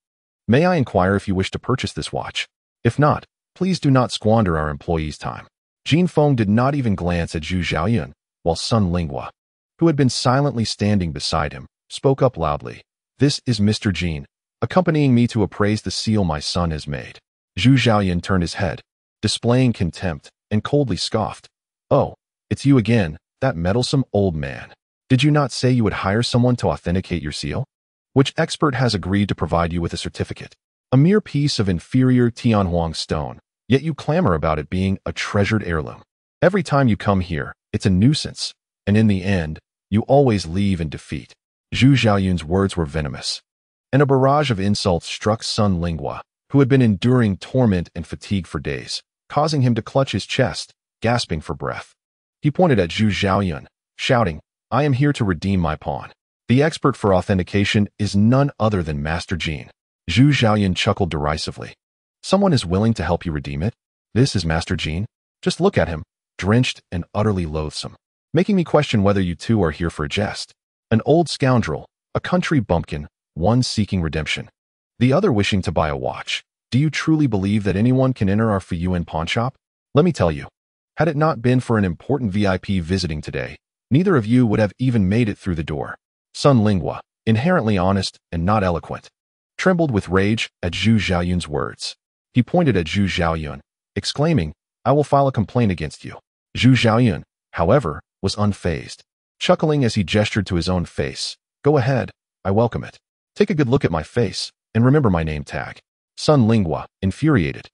Speaker 1: may I inquire if you wish to purchase this watch? If not, please do not squander our employees' time." Jin Feng did not even glance at Zhu Xiaoyun, while Sun Lingua, who had been silently standing beside him, spoke up loudly. "This is Mr. Jin, accompanying me to appraise the seal my son has made." Zhu Xiaoyun turned his head, displaying contempt, and coldly scoffed. "Oh, it's you again, that meddlesome old man. Did you not say you would hire someone to authenticate your seal? Which expert has agreed to provide you with a certificate? A mere piece of inferior Tianhuang stone, yet you clamor about it being a treasured heirloom. Every time you come here, it's a nuisance, and in the end, you always leave in defeat." Zhu Xiaoyun's words were venomous, and a barrage of insults struck Sun Lingua, who had been enduring torment and fatigue for days, causing him to clutch his chest, gasping for breath. He pointed at Zhu Xiaoyun, shouting, "I am here to redeem my pawn. The expert for authentication is none other than Master Jin." Zhu Xiaoyun chuckled derisively. "Someone is willing to help you redeem it? This is Master Jin? Just look at him, drenched and utterly loathsome, making me question whether you two are here for a jest. An old scoundrel, a country bumpkin, one seeking redemption, the other wishing to buy a watch. Do you truly believe that anyone can enter our Fuyuan pawn shop? Let me tell you, had it not been for an important VIP visiting today, neither of you would have even made it through the door." Sun Lingua, inherently honest and not eloquent, trembled with rage at Zhu Xiaoyun's words. He pointed at Zhu Xiaoyun, exclaiming, I will file a complaint against you. Zhu Xiaoyun, however, was unfazed, chuckling as he gestured to his own face. Go ahead, I welcome it. Take a good look at my face, and remember my name tag. Sun Lingua, infuriated,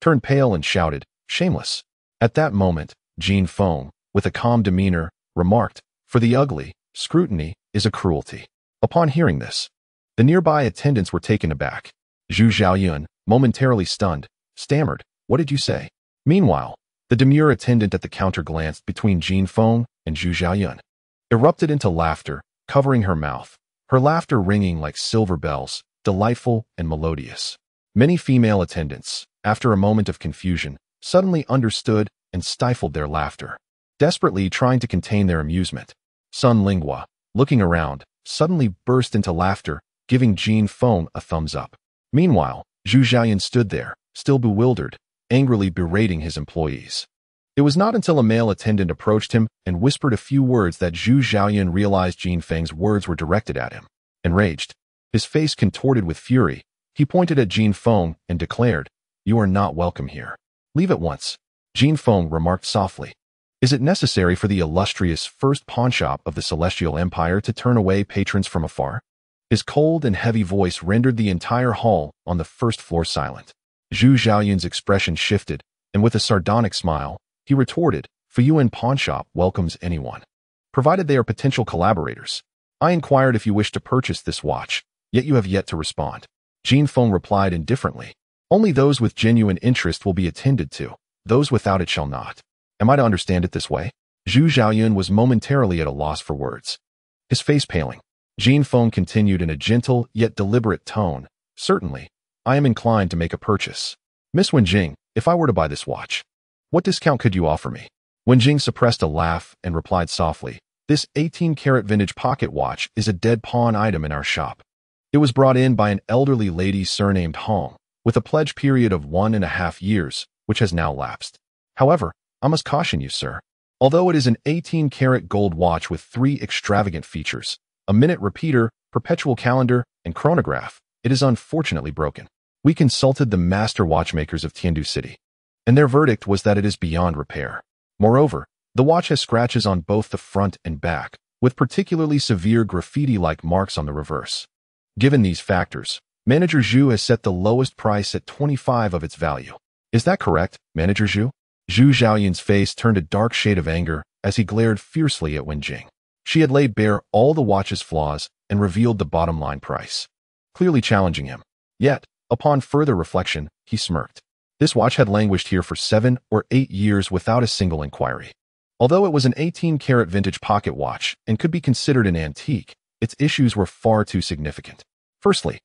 Speaker 1: turned pale and shouted, shameless. At that moment, Jin Feng, with a calm demeanor, remarked, for the ugly, scrutiny is a cruelty. Upon hearing this, the nearby attendants were taken aback. Zhu Xiaoyun, momentarily stunned, stammered, what did you say? Meanwhile, the demure attendant at the counter glanced between Jin Feng and Zhu Xiaoyun, erupted into laughter, covering her mouth, her laughter ringing like silver bells, delightful and melodious. Many female attendants, after a moment of confusion, suddenly understood and stifled their laughter, desperately trying to contain their amusement. Sun Lingua, looking around, suddenly burst into laughter, giving Jin Feng a thumbs up. Meanwhile, Zhu Xiaoyun stood there, still bewildered, angrily berating his employees. It was not until a male attendant approached him and whispered a few words that Zhu Xiaoyun realized Jin Feng's words were directed at him. Enraged, his face contorted with fury, he pointed at Jin Feng and declared, you are not welcome here. Leave at once. Jin Feng remarked softly. Is it necessary for the illustrious first pawnshop of the Celestial Empire to turn away patrons from afar? His cold and heavy voice rendered the entire hall on the first floor silent. Zhu Xiaoyun's expression shifted, and with a sardonic smile, he retorted, for Yuan Pawnshop welcomes anyone, provided they are potential collaborators. I inquired if you wish to purchase this watch, yet you have yet to respond. Jin Feng replied indifferently, only those with genuine interest will be attended to, those without it shall not. Am I to understand it this way? Zhu Xiaoyun was momentarily at a loss for words, his face paling. Jin Feng continued in a gentle yet deliberate tone, certainly, I am inclined to make a purchase. Miss Wenjing, if I were to buy this watch, what discount could you offer me? Wenjing suppressed a laugh and replied softly, this 18-karat vintage pocket watch is a dead pawn item in our shop. It was brought in by an elderly lady surnamed Hong, with a pledge period of 1.5 years, which has now lapsed. However, I must caution you, sir. Although it is an 18-karat gold watch with 3 extravagant features, a minute repeater, perpetual calendar, and chronograph, it is unfortunately broken. We consulted the master watchmakers of Tiandu City, and their verdict was that it is beyond repair. Moreover, the watch has scratches on both the front and back, with particularly severe graffiti-like marks on the reverse. Given these factors, Manager Zhu has set the lowest price at 25 of its value. Is that correct, Manager Zhu? Zhu Xiaoyun's face turned a dark shade of anger as he glared fiercely at Wenjing. She had laid bare all the watch's flaws and revealed the bottom-line price, clearly challenging him. Yet, upon further reflection, he smirked. This watch had languished here for 7 or 8 years without a single inquiry. Although it was an 18-karat vintage pocket watch and could be considered an antique, its issues were far too significant. Firstly,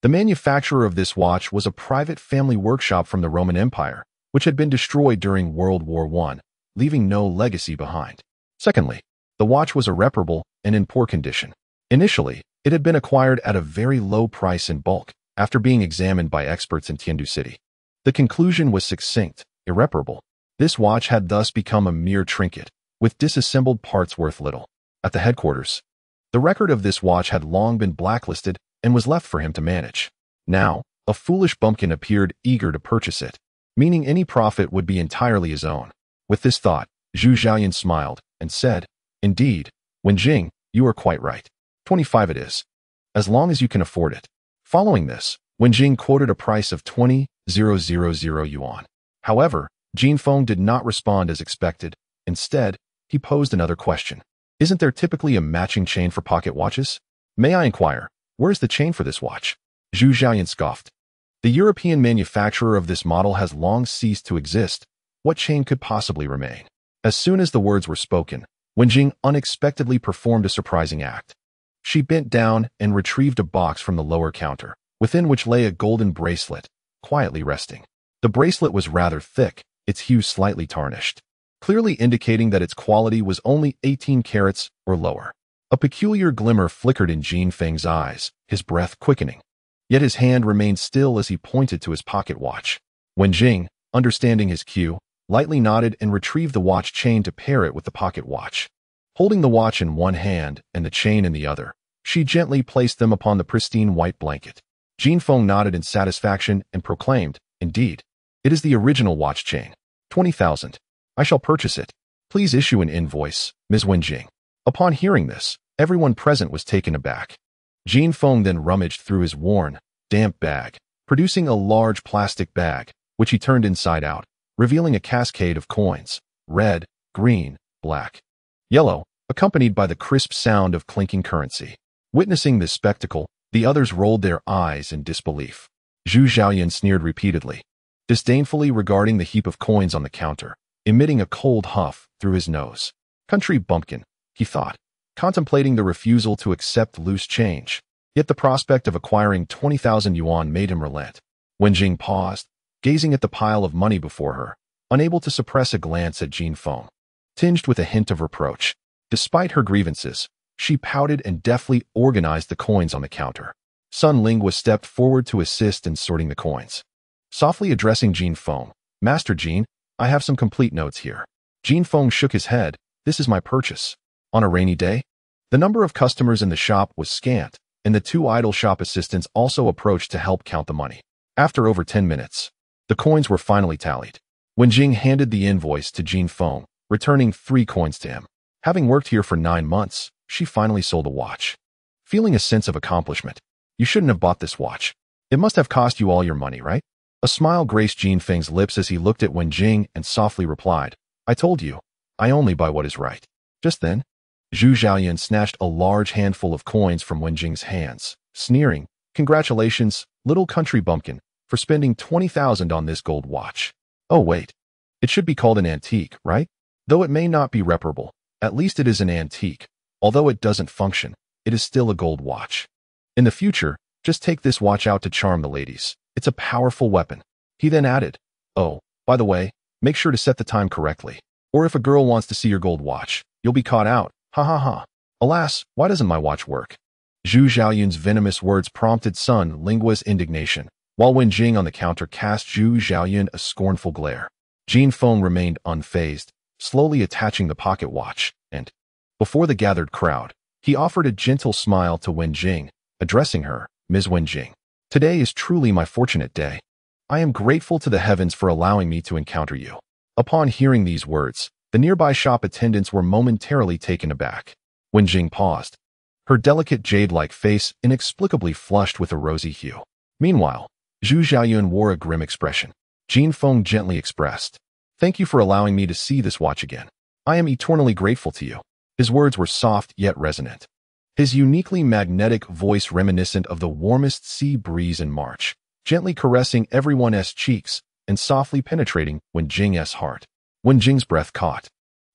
Speaker 1: the manufacturer of this watch was a private family workshop from the Roman Empire, which had been destroyed during World War I, leaving no legacy behind. Secondly, the watch was irreparable and in poor condition. Initially, it had been acquired at a very low price in bulk, after being examined by experts in Tiandu City. The conclusion was succinct, irreparable. This watch had thus become a mere trinket, with disassembled parts worth little. At the headquarters, the record of this watch had long been blacklisted and was left for him to manage. Now, a foolish bumpkin appeared eager to purchase it, meaning any profit would be entirely his own. With this thought, Zhu Xiaoyun smiled and said, indeed, Wenjing, you are quite right. 25 it is, as long as you can afford it. Following this, Wenjing quoted a price of 20,000 yuan. However, Jin Feng did not respond as expected. Instead, he posed another question. Isn't there typically a matching chain for pocket watches? May I inquire, where is the chain for this watch? Zhu Xiaoyun scoffed. The European manufacturer of this model has long ceased to exist. What chain could possibly remain? As soon as the words were spoken, Wenjing unexpectedly performed a surprising act. She bent down and retrieved a box from the lower counter, within which lay a golden bracelet, quietly resting. The bracelet was rather thick, its hue slightly tarnished, clearly indicating that its quality was only 18 carats or lower. A peculiar glimmer flickered in Jin Feng's eyes, his breath quickening. Yet his hand remained still as he pointed to his pocket watch. Wenjing, understanding his cue, lightly nodded and retrieved the watch chain to pair it with the pocket watch. Holding the watch in one hand and the chain in the other, she gently placed them upon the pristine white blanket. Jin Feng nodded in satisfaction and proclaimed, indeed, it is the original watch chain. 20,000. I shall purchase it. Please issue an invoice, Ms. Wenjing. Upon hearing this, everyone present was taken aback. Jin Feng then rummaged through his worn, damp bag, producing a large plastic bag, which he turned inside out, revealing a cascade of coins, red, green, black, yellow, accompanied by the crisp sound of clinking currency. Witnessing this spectacle, the others rolled their eyes in disbelief. Zhu Xiaoyan sneered repeatedly, disdainfully regarding the heap of coins on the counter, emitting a cold huff through his nose. Country bumpkin, he thought, contemplating the refusal to accept loose change. Yet the prospect of acquiring 20,000 yuan made him relent. Wenjing paused, gazing at the pile of money before her, unable to suppress a glance at Jin Feng, tinged with a hint of reproach. Despite her grievances, she pouted and deftly organized the coins on the counter. Sun Lingua stepped forward to assist in sorting the coins. Softly addressing Jin Feng, Master Jin, I have some complete notes here. Jin Feng shook his head. This is my purchase. On a rainy day, the number of customers in the shop was scant, and the two idle shop assistants also approached to help count the money. After over 10 minutes, the coins were finally tallied. Wenjing handed the invoice to Jin Feng, returning 3 coins to him. Having worked here for 9 months, she finally sold a watch. Feeling a sense of accomplishment, you shouldn't have bought this watch. It must have cost you all your money, right? A smile graced Jin Feng's lips as he looked at Wenjing and softly replied, I told you, I only buy what is right. Just then, Zhu Xiaoyan snatched a large handful of coins from Wenjing's hands, sneering, Congratulations, little country bumpkin, for spending 20,000 on this gold watch. Oh wait, it should be called an antique, right? Though it may not be reparable, at least it is an antique. Although it doesn't function, it is still a gold watch. In the future, just take this watch out to charm the ladies. It's a powerful weapon. He then added, oh, by the way, make sure to set the time correctly. Or if a girl wants to see your gold watch, you'll be caught out. Ha ha ha. Alas, why doesn't my watch work? Zhu Xiaoyan's venomous words prompted Sun Lingua's indignation, while Wenjing on the counter cast Zhu Xiaoyan a scornful glare. Jin Feng remained unfazed, slowly attaching the pocket watch, and, before the gathered crowd, he offered a gentle smile to Wenjing, addressing her, Ms. Wenjing. Today is truly my fortunate day. I am grateful to the heavens for allowing me to encounter you. Upon hearing these words, the nearby shop attendants were momentarily taken aback. Wenjing paused, her delicate jade-like face inexplicably flushed with a rosy hue. Meanwhile, Zhu Xiaoyan wore a grim expression. Jin Feng gently expressed, Thank you for allowing me to see this watch again. I am eternally grateful to you. His words were soft yet resonant. His uniquely magnetic voice reminiscent of the warmest sea breeze in March, gently caressing everyone's cheeks and softly penetrating Wenjing's heart. Wenjing's breath caught.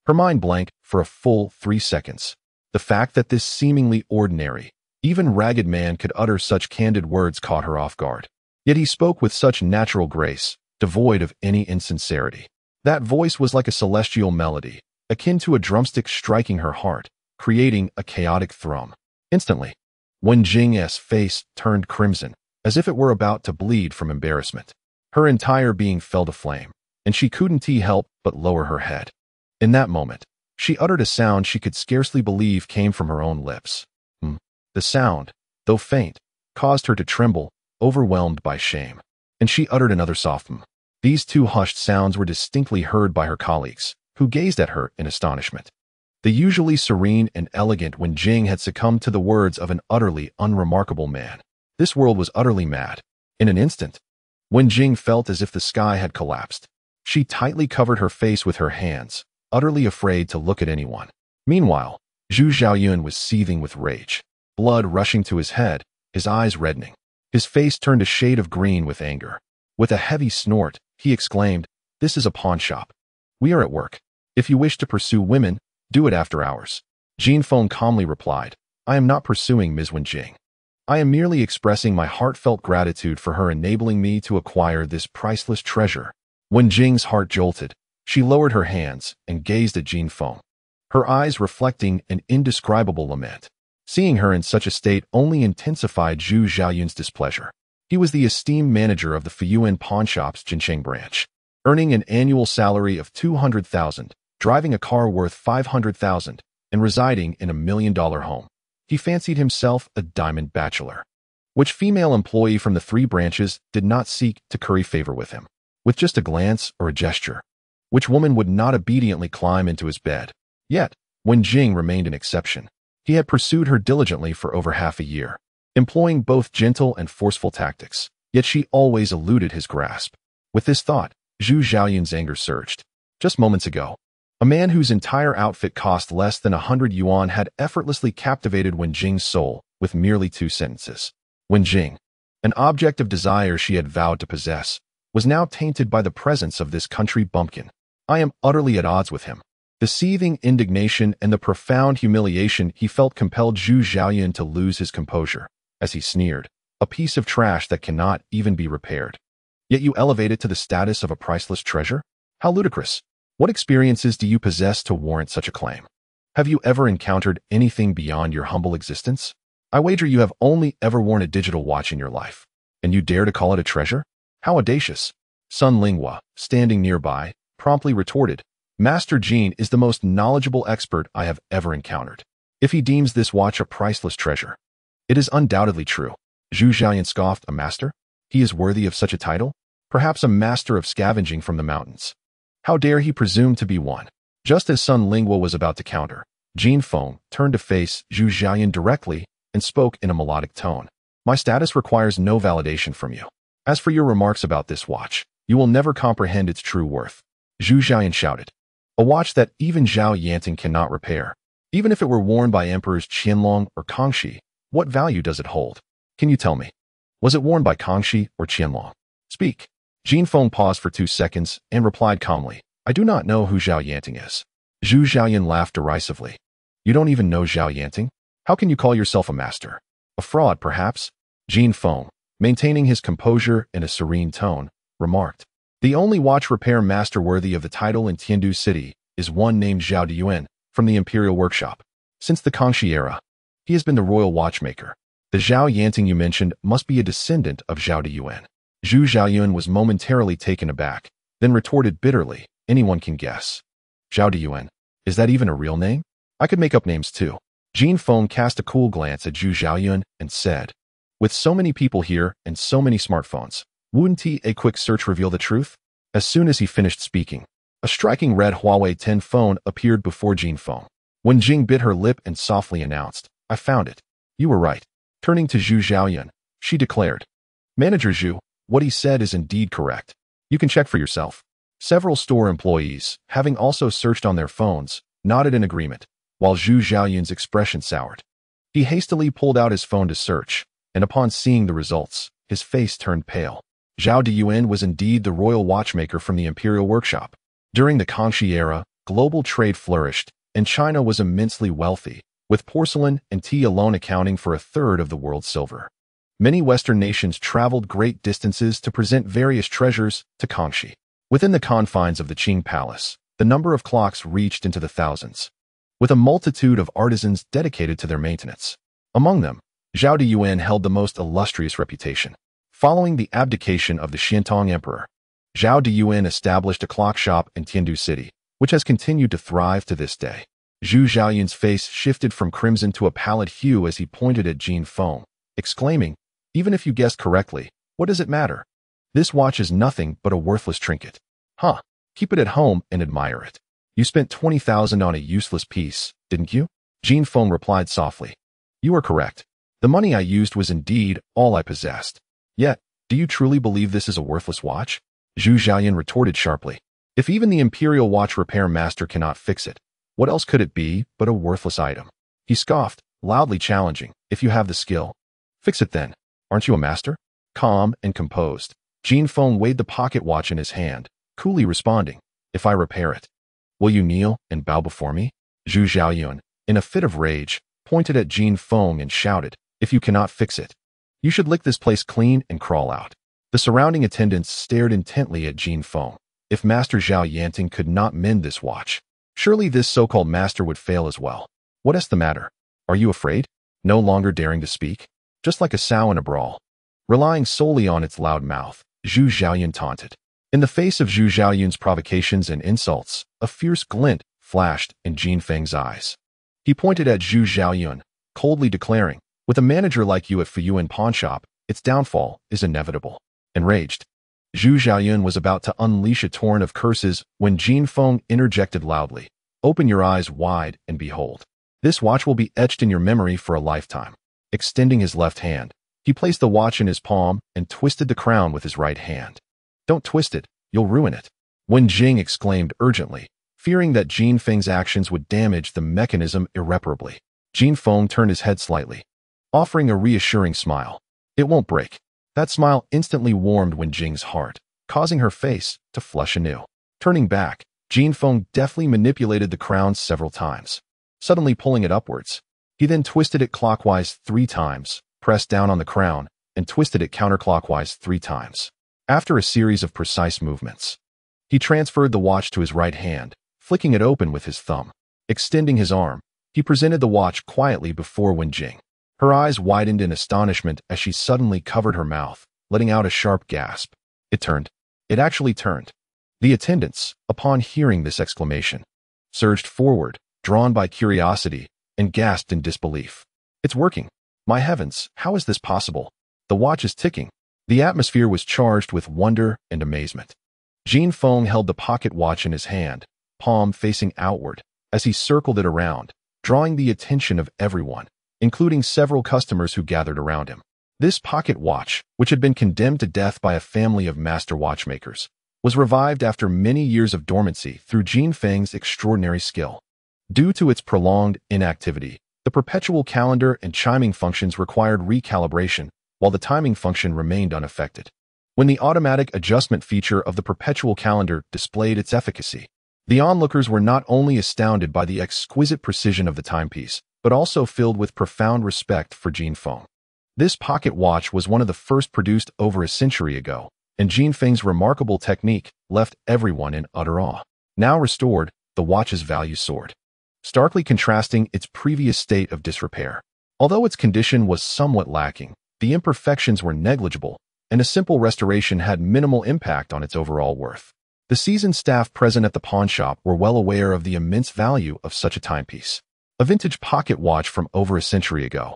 Speaker 1: Her mind blank for a full 3 seconds. The fact that this seemingly ordinary, even ragged man could utter such candid words caught her off guard. Yet he spoke with such natural grace, devoid of any insincerity. That voice was like a celestial melody, akin to a drumstick striking her heart, creating a chaotic thrum. Instantly, Wenjing's face turned crimson, as if it were about to bleed from embarrassment. Her entire being fell to flame, and she couldn't help but lower her head. In that moment, she uttered a sound she could scarcely believe came from her own lips. The sound, though faint, caused her to tremble, overwhelmed by shame. And she uttered another soft These 2 hushed sounds were distinctly heard by her colleagues, who gazed at her in astonishment. The usually serene and elegant Wenjing had succumbed to the words of an utterly unremarkable man. This world was utterly mad. In an instant, Wenjing felt as if the sky had collapsed. She tightly covered her face with her hands, utterly afraid to look at anyone. Meanwhile, Zhu Xiaoyan was seething with rage, blood rushing to his head, his eyes reddening. His face turned a shade of green with anger. With a heavy snort, he exclaimed, This is a pawn shop. We are at work. If you wish to pursue women, do it after hours. Jin Feng calmly replied, I am not pursuing Ms. Wenjing. I am merely expressing my heartfelt gratitude for her enabling me to acquire this priceless treasure. Wenjing's heart jolted. She lowered her hands and gazed at Jin Feng, her eyes reflecting an indescribable lament. Seeing her in such a state only intensified Zhu Xiaoyan's displeasure. He was the esteemed manager of the Fuyuan pawn shop's Jincheng branch, earning an annual salary of 200,000, driving a car worth 500,000, and residing in a $1 million home. He fancied himself a diamond bachelor. Which female employee from the 3 branches did not seek to curry favor with him? With just a glance or a gesture, Which woman would not obediently climb into his bed? Yet, when Jing remained an exception, he had pursued her diligently for over half a year, employing both gentle and forceful tactics, yet she always eluded his grasp. With this thought, Zhu Xiaoyun's anger surged. Just moments ago, a man whose entire outfit cost less than 100 yuan had effortlessly captivated Wen Jing's soul with merely 2 sentences. Wen Jing, an object of desire she had vowed to possess, was now tainted by the presence of this country bumpkin. I am utterly at odds with him. The seething indignation and the profound humiliation he felt compelled Zhu Xiaoyun to lose his composure, as he sneered, a piece of trash that cannot even be repaired. Yet you elevate it to the status of a priceless treasure? How ludicrous! What experiences do you possess to warrant such a claim? Have you ever encountered anything beyond your humble existence? I wager you have only ever worn a digital watch in your life, and you dare to call it a treasure? How audacious! Sun Linghua, standing nearby, promptly retorted, Master Jin is the most knowledgeable expert I have ever encountered. If he deems this watch a priceless treasure, it is undoubtedly true. Zhu Xiaoyun scoffed, a master? He is worthy of such a title? Perhaps a master of scavenging from the mountains. How dare he presume to be one? Just as Sun Linghua was about to counter, Jin Feng turned to face Zhu Xiaoyun directly and spoke in a melodic tone. My status requires no validation from you. As for your remarks about this watch, you will never comprehend its true worth. Zhu Xiaoyun shouted. A watch that even Zhao Yanting cannot repair. Even if it were worn by Emperors Qianlong or Kangxi, what value does it hold? Can you tell me? Was it worn by Kangxi or Qianlong? Speak. Jin Feng paused for 2 seconds and replied calmly, I do not know who Zhao Yanting is. Zhu Xiaoyun laughed derisively. You don't even know Zhao Yanting? How can you call yourself a master? A fraud, perhaps? Jin Feng, maintaining his composure in a serene tone, remarked. The only watch repair master worthy of the title in Tiandu City is one named Zhao Diyuan from the Imperial Workshop. Since the Kangxi era, he has been the royal watchmaker. The Zhao Yanting you mentioned must be a descendant of Zhao Diyuan. Zhu Xiaoyun was momentarily taken aback, then retorted bitterly, anyone can guess. Zhao Diyuan, is that even a real name? I could make up names too. Jin Feng cast a cool glance at Zhu Xiaoyun and said, with so many people here and so many smartphones, wouldn't a quick search reveal the truth? As soon as he finished speaking, a striking red Huawei 10 phone appeared before Jin Feng. Wen Jing bit her lip and softly announced, I found it. You were right. Turning to Zhu Xiaoyun, she declared, Manager Zhu, what he said is indeed correct. You can check for yourself. Several store employees, having also searched on their phones, nodded in agreement, while Zhu Xiaoyun's expression soured. He hastily pulled out his phone to search, and upon seeing the results, his face turned pale. Zhao Diyuan was indeed the royal watchmaker from the Imperial Workshop. During the Kangxi era, global trade flourished, and China was immensely wealthy, with porcelain and tea alone accounting for 1/3 of the world's silver. Many Western nations traveled great distances to present various treasures to Kangxi. Within the confines of the Qing Palace, the number of clocks reached into the thousands, with a multitude of artisans dedicated to their maintenance. Among them, Zhao Diyuan held the most illustrious reputation. Following the abdication of the Shintong Emperor, Zhao Diyuan established a clock shop in Tiandu City, which has continued to thrive to this day. Zhu Xiaoyun's face shifted from crimson to a pallid hue as he pointed at Jin Feng, exclaiming, even if you guessed correctly, what does it matter? This watch is nothing but a worthless trinket. Huh, keep it at home and admire it. You spent 20,000 on a useless piece, didn't you? Jin Feng replied softly. You are correct. The money I used was indeed all I possessed. Yet, do you truly believe this is a worthless watch? Zhu Xiaoyun retorted sharply. If even the Imperial Watch Repair Master cannot fix it, what else could it be but a worthless item? He scoffed, loudly challenging, if you have the skill. Fix it then. Aren't you a master? Calm and composed, Jin Feng weighed the pocket watch in his hand, coolly responding, if I repair it, will you kneel and bow before me? Zhu Xiaoyun, in a fit of rage, pointed at Jin Feng and shouted, if you cannot fix it, you should lick this place clean and crawl out. The surrounding attendants stared intently at Jin Feng. If Master Zhao Yanting could not mend this watch, surely this so-called master would fail as well. What is the matter? Are you afraid? No longer daring to speak? Just like a sow in a brawl. Relying solely on its loud mouth, Zhu Xiaoyun taunted. In the face of Zhu Xiaoyun's provocations and insults, a fierce glint flashed in Jin Feng's eyes. He pointed at Zhu Xiaoyun, coldly declaring, with a manager like you at Fuyuan Pawn Shop, its downfall is inevitable. Enraged, Zhu Xiaoyun was about to unleash a torrent of curses when Jin Feng interjected loudly. Open your eyes wide and behold. This watch will be etched in your memory for a lifetime. Extending his left hand, he placed the watch in his palm and twisted the crown with his right hand. Don't twist it, you'll ruin it. Wen Jing exclaimed urgently, fearing that Jin Feng's actions would damage the mechanism irreparably. Jin Feng turned his head slightly, offering a reassuring smile. It won't break. That smile instantly warmed Wen Jing's heart, causing her face to flush anew. Turning back, Jin Feng deftly manipulated the crown several times, suddenly pulling it upwards. He then twisted it clockwise 3 times, pressed down on the crown, and twisted it counterclockwise 3 times. After a series of precise movements, he transferred the watch to his right hand, flicking it open with his thumb. Extending his arm, he presented the watch quietly before Wen Jing. Her eyes widened in astonishment as she suddenly covered her mouth, letting out a sharp gasp. It turned. It actually turned. The attendants, upon hearing this exclamation, surged forward, drawn by curiosity, and gasped in disbelief. It's working. My heavens, how is this possible? The watch is ticking. The atmosphere was charged with wonder and amazement. Jin Feng held the pocket watch in his hand, palm facing outward, as he circled it around, drawing the attention of everyone, including several customers who gathered around him. This pocket watch, which had been condemned to death by a family of master watchmakers, was revived after many years of dormancy through Jin Feng's extraordinary skill. Due to its prolonged inactivity, the perpetual calendar and chiming functions required recalibration, while the timing function remained unaffected. When the automatic adjustment feature of the perpetual calendar displayed its efficacy, the onlookers were not only astounded by the exquisite precision of the timepiece, but also filled with profound respect for Jin Feng. This pocket watch was one of the first produced over a century ago, and Jin Feng's remarkable technique left everyone in utter awe. Now restored, the watch's value soared, starkly contrasting its previous state of disrepair. Although its condition was somewhat lacking, the imperfections were negligible, and a simple restoration had minimal impact on its overall worth. The seasoned staff present at the pawnshop were well aware of the immense value of such a timepiece. A vintage pocket watch from over a century ago,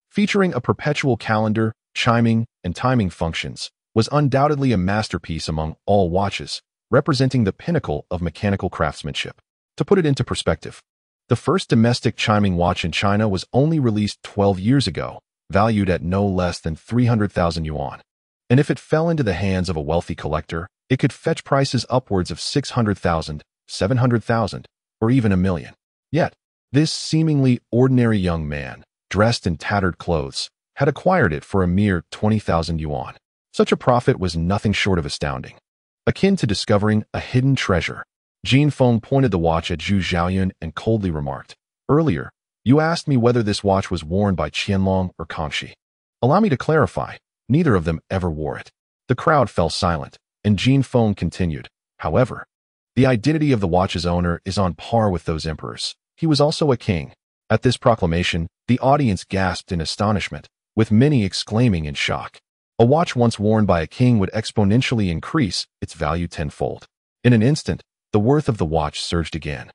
Speaker 1: featuring a perpetual calendar, chiming, and timing functions, was undoubtedly a masterpiece among all watches, representing the pinnacle of mechanical craftsmanship. To put it into perspective, the first domestic chiming watch in China was only released 12 years ago, valued at no less than 300,000 yuan. And if it fell into the hands of a wealthy collector, it could fetch prices upwards of 600,000, 700,000, or even $1 million. Yet, this seemingly ordinary young man, dressed in tattered clothes, had acquired it for a mere 20,000 yuan. Such a profit was nothing short of astounding, akin to discovering a hidden treasure. Jin Feng pointed the watch at Zhu Xiaoyun and coldly remarked, "Earlier, you asked me whether this watch was worn by Qianlong or Kangxi. Allow me to clarify, neither of them ever wore it." The crowd fell silent, and Jin Feng continued, "However, the identity of the watch's owner is on par with those emperors. He was also a king." At this proclamation, the audience gasped in astonishment, with many exclaiming in shock. A watch once worn by a king would exponentially increase its value tenfold. In an instant, the worth of the watch surged again,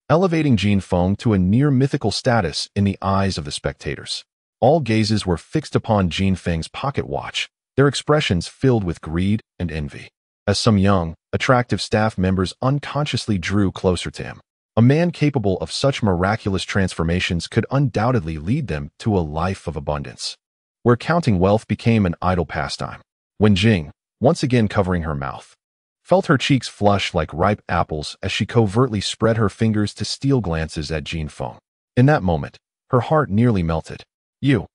Speaker 1: elevating Jin Feng to a near-mythical status in the eyes of the spectators. All gazes were fixed upon Jin Feng's pocket watch, their expressions filled with greed and envy. As some young, attractive staff members unconsciously drew closer to him, a man capable of such miraculous transformations could undoubtedly lead them to a life of abundance, where counting wealth became an idle pastime. Wen Jing, once again covering her mouth, felt her cheeks flush like ripe apples as she covertly spread her fingers to steal glances at Jin Feng. In that moment, her heart nearly melted. You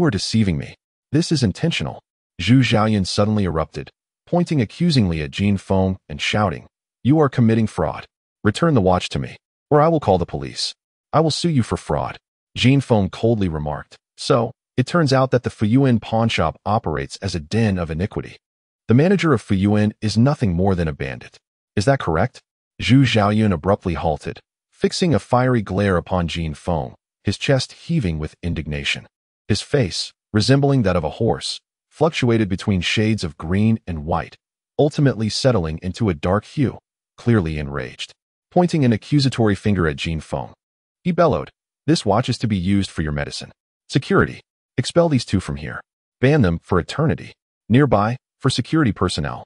Speaker 1: are deceiving me. This is intentional." Zhu Xiaoyun suddenly erupted, pointing accusingly at Jin Feng and shouting, "You are committing fraud. Return the watch to me, or I will call the police. I will sue you for fraud." Jin Feng coldly remarked, "So, it turns out that the Fuyuan pawnshop operates as a den of iniquity. The manager of Fuyuan is nothing more than a bandit. Is that correct?" Zhu Xiaoyun abruptly halted, fixing a fiery glare upon Jin Feng, his chest heaving with indignation. His face, resembling that of a horse, fluctuated between shades of green and white, ultimately settling into a dark hue, clearly enraged. Pointing an accusatory finger at Jin Feng, he bellowed, "This watch is to be used for your medicine. Security, expel these two from here. Ban them for eternity. Nearby, for security personnel.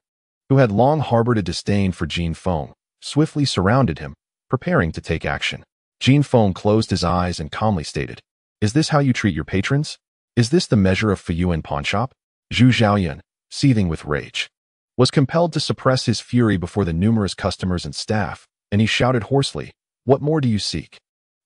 Speaker 1: who had long harbored a disdain for Jin Feng, swiftly surrounded him, preparing to take action. Jin Feng closed his eyes and calmly stated, "Is this how you treat your patrons? Is this the measure of Fuyuan pawnshop?" Zhu Xiaoyun, seething with rage, was compelled to suppress his fury before the numerous customers and staff, and he shouted hoarsely, "What more do you seek?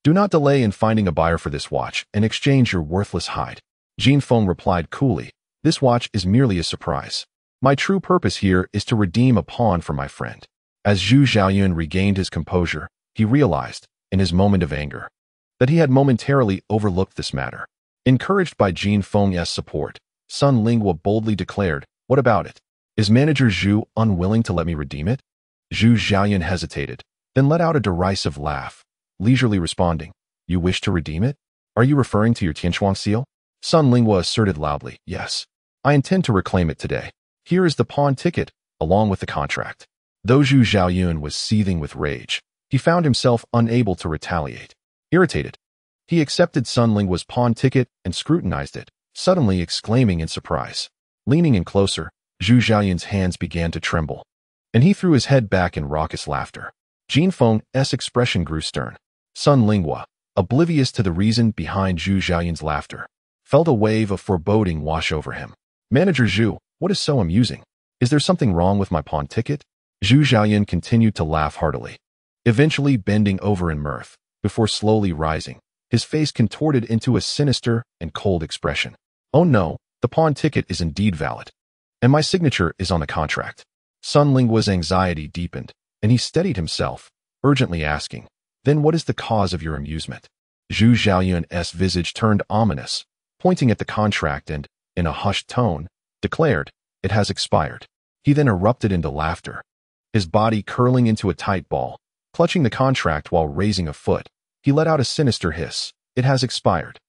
Speaker 1: Do not delay in finding a buyer for this watch and exchange your worthless hide." Jin Feng replied coolly, "This watch is merely a surprise. My true purpose here is to redeem a pawn for my friend." As Zhu Xiaoyun regained his composure, he realized, in his moment of anger, that he had momentarily overlooked this matter. Encouraged by Jin Feng's support, Sun Lingua boldly declared, "What about it? Is Manager Zhu unwilling to let me redeem it?" Zhu Xiaoyun hesitated, then let out a derisive laugh, leisurely responding, "You wish to redeem it? Are you referring to your Tianquan seal?" Sun Lingua asserted loudly, "Yes. I intend to reclaim it today. Here is the pawn ticket, along with the contract." Though Zhu Xiaoyun was seething with rage, he found himself unable to retaliate. Irritated, he accepted Sun Lingua's pawn ticket and scrutinized it, suddenly exclaiming in surprise. Leaning in closer, Zhu Xiaoyun's hands began to tremble, and he threw his head back in raucous laughter. Jin Feng's expression grew stern. Sun Lingua, oblivious to the reason behind Zhu Xiaoyun's laughter, felt a wave of foreboding wash over him. "Manager Zhu, what is so amusing? Is there something wrong with my pawn ticket?" Zhu Xiaoyun continued to laugh heartily, eventually bending over in mirth, before slowly rising, his face contorted into a sinister and cold expression. "Oh no, the pawn ticket is indeed valid, and my signature is on the contract." Sun Lingua's anxiety deepened, and he steadied himself, urgently asking, "Then what is the cause of your amusement?" Zhu Xiaoyun's visage turned ominous, pointing at the contract and, in a hushed tone, declared, "It has expired." He then erupted into laughter, his body curling into a tight ball. Clutching the contract while raising a foot, he let out a sinister hiss. "It has expired.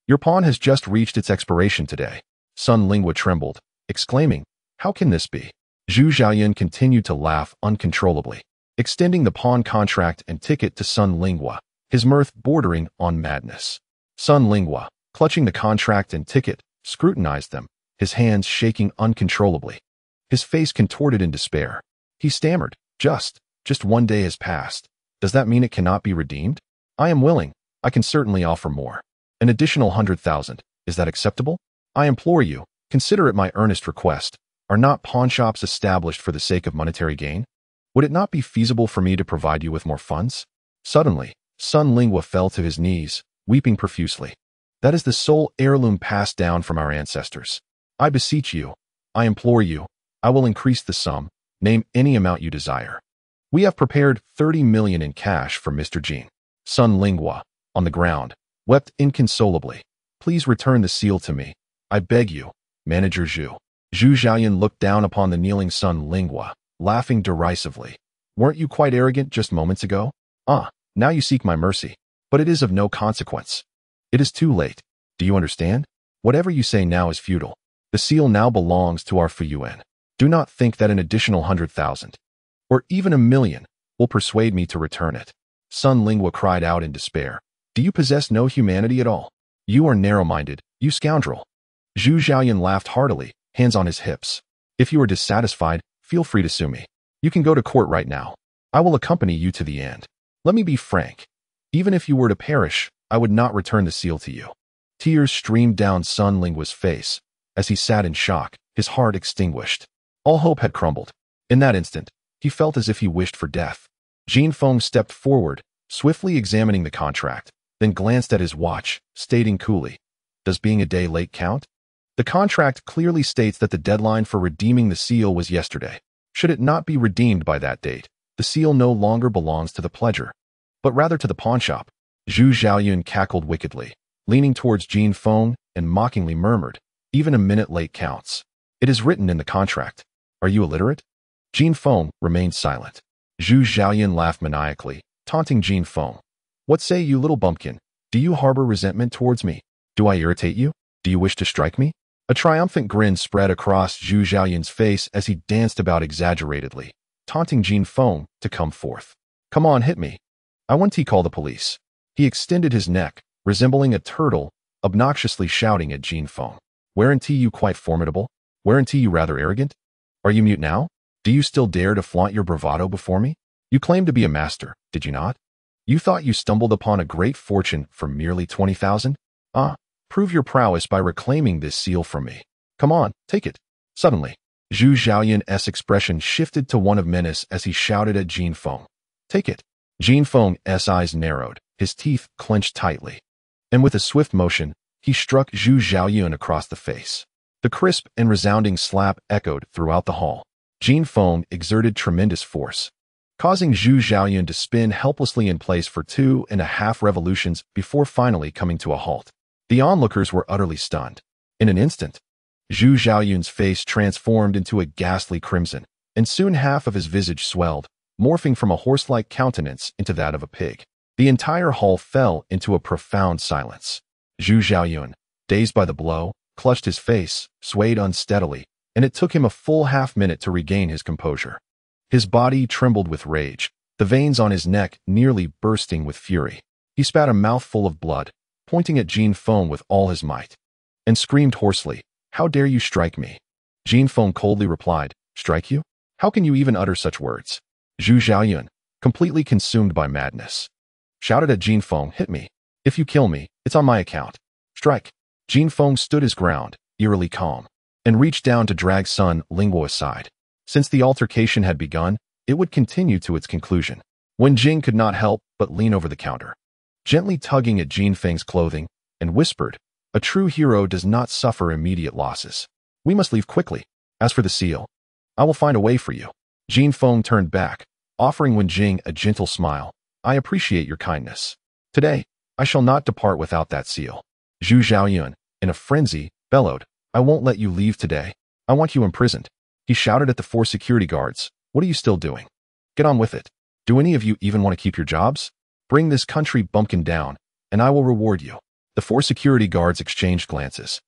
Speaker 1: Your pawn has just reached its expiration today." Sun Lingua trembled, exclaiming, "How can this be?" Zhu Xiaoyun continued to laugh uncontrollably, extending the pawn contract and ticket to Sun Lingua, his mirth bordering on madness. Sun Lingua, clutching the contract and ticket, scrutinized them, his hands shaking uncontrollably. His face contorted in despair. He stammered, Just 1 day has passed. Does that mean it cannot be redeemed? I am willing. I can certainly offer more. An additional 100,000. Is that acceptable? I implore you, consider it my earnest request. Are not pawnshops established for the sake of monetary gain? Would it not be feasible for me to provide you with more funds?" Suddenly, Sun Lingua fell to his knees, weeping profusely. "That is the sole heirloom passed down from our ancestors. I beseech you, I implore you, I will increase the sum. Name any amount you desire. We have prepared 30 million in cash for Mr. Jin." Sun Lingua, on the ground, wept inconsolably. "Please return the seal to me. I beg you, Manager Zhu." Zhu Xiaoyun looked down upon the kneeling Sun Lingua, laughing derisively. "Weren't you quite arrogant just moments ago? Now you seek my mercy, but it is of no consequence. It is too late. Do you understand? Whatever you say now is futile. The seal now belongs to our Fuyuan. Do not think that an additional 100,000, or even 1,000,000, will persuade me to return it." Sun Lingua cried out in despair. "Do you possess no humanity at all? You are narrow-minded, you scoundrel." Zhu Xiaoyun laughed heartily, hands on his hips. "If you are dissatisfied, feel free to sue me. You can go to court right now. I will accompany you to the end. Let me be frank. Even if you were to perish, I would not return the seal to you." Tears streamed down Sun Lingua's face as he sat in shock, his heart extinguished. All hope had crumbled. In that instant, he felt as if he wished for death. Jin Feng stepped forward, swiftly examining the contract, then glanced at his watch, stating coolly, "Does being a day late count? The contract clearly states that the deadline for redeeming the seal was yesterday. Should it not be redeemed by that date, the seal no longer belongs to the pledger, but rather to the pawnshop." Zhu Xiaoyun cackled wickedly, leaning towards Jin Feng, and mockingly murmured, "Even a minute late counts. It is written in the contract. Are you illiterate?" Jin Feng remained silent. Zhu Xiaoyun laughed maniacally, taunting Jin Feng. "What say you, little bumpkin? Do you harbor resentment towards me? Do I irritate you? Do you wish to strike me?" A triumphant grin spread across Zhu Xiaoyun's face as he danced about exaggeratedly, taunting Jin Feng to come forth. "Come on, hit me. I want to call the police." He extended his neck, resembling a turtle, obnoxiously shouting at Jin Feng. "Weren't you quite formidable? Weren't you rather arrogant? Are you mute now? Do you still dare to flaunt your bravado before me? You claimed to be a master, did you not? You thought you stumbled upon a great fortune for merely 20,000? Prove your prowess by reclaiming this seal from me. Come on, take it. Suddenly, Zhu Xiaoyun's expression shifted to one of menace as he shouted at Jin Feng. Take it. Jin Feng's eyes narrowed, his teeth clenched tightly. And with a swift motion, he struck Zhu Xiaoyun across the face. The crisp and resounding slap echoed throughout the hall. Jin Feng exerted tremendous force, causing Zhu Xiaoyun to spin helplessly in place for 2.5 revolutions before finally coming to a halt. The onlookers were utterly stunned. In an instant, Zhu Xiaoyun's face transformed into a ghastly crimson, and soon half of his visage swelled, morphing from a horse-like countenance into that of a pig. The entire hall fell into a profound silence. Zhu Xiaoyun, dazed by the blow, clutched his face, swayed unsteadily, and it took him a full half-minute to regain his composure. His body trembled with rage, the veins on his neck nearly bursting with fury. He spat a mouthful of blood, pointing at Jin Feng with all his might, and screamed hoarsely, "How dare you strike me?" Jin Feng coldly replied, "Strike you? How can you even utter such words?" Zhu Xiaoyun, completely consumed by madness, shouted at Jin Feng, "Hit me. If you kill me, it's on my account. Strike." Jin Feng stood his ground, eerily calm, and reached down to drag Sun Lingguo aside. Since the altercation had begun, it would continue to its conclusion, when Jing could not help but lean over the counter, gently tugging at Jin Feng's clothing, and whispered, "A true hero does not suffer immediate losses. We must leave quickly. As for the seal, I will find a way for you." Jin Feng turned back, offering Wen Jing a gentle smile. "I appreciate your kindness. Today, I shall not depart without that seal." Zhu Xiaoyun, in a frenzy, bellowed, "I won't let you leave today. I want you imprisoned." He shouted at the 4 security guards, "What are you still doing? Get on with it. Do any of you even want to keep your jobs? Bring this country bumpkin down, and I will reward you." The 4 security guards exchanged glances,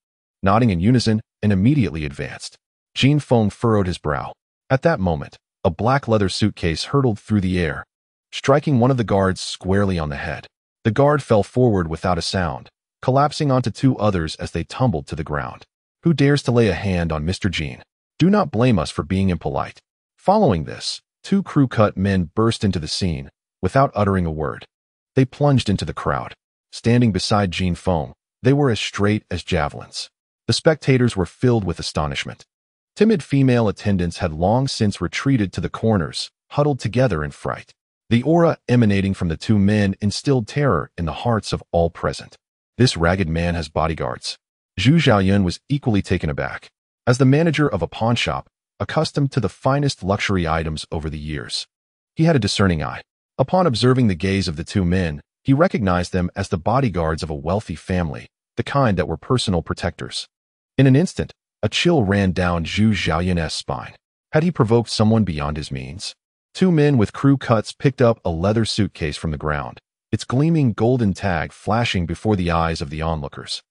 Speaker 1: nodding in unison, and immediately advanced. Jin Feng furrowed his brow. At that moment, a black leather suitcase hurtled through the air, striking one of the guards squarely on the head. The guard fell forward without a sound, collapsing onto 2 others as they tumbled to the ground. "Who dares to lay a hand on Mr. Jin? Do not blame us for being impolite." Following this, 2 crew-cut men burst into the scene, without uttering a word. They plunged into the crowd. Standing beside Jin Feng, they were as straight as javelins. The spectators were filled with astonishment. Timid female attendants had long since retreated to the corners, huddled together in fright. The aura emanating from the 2 men instilled terror in the hearts of all present. "This ragged man has bodyguards." Zhu Xiaoyun was equally taken aback. As the manager of a pawnshop, accustomed to the finest luxury items over the years, he had a discerning eye. Upon observing the gaze of the 2 men, he recognized them as the bodyguards of a wealthy family, the kind that were personal protectors. In an instant, a chill ran down Zhu Xiaoyun's spine. Had he provoked someone beyond his means? 2 men with crew cuts picked up a leather suitcase from the ground, its gleaming golden tag flashing before the eyes of the onlookers,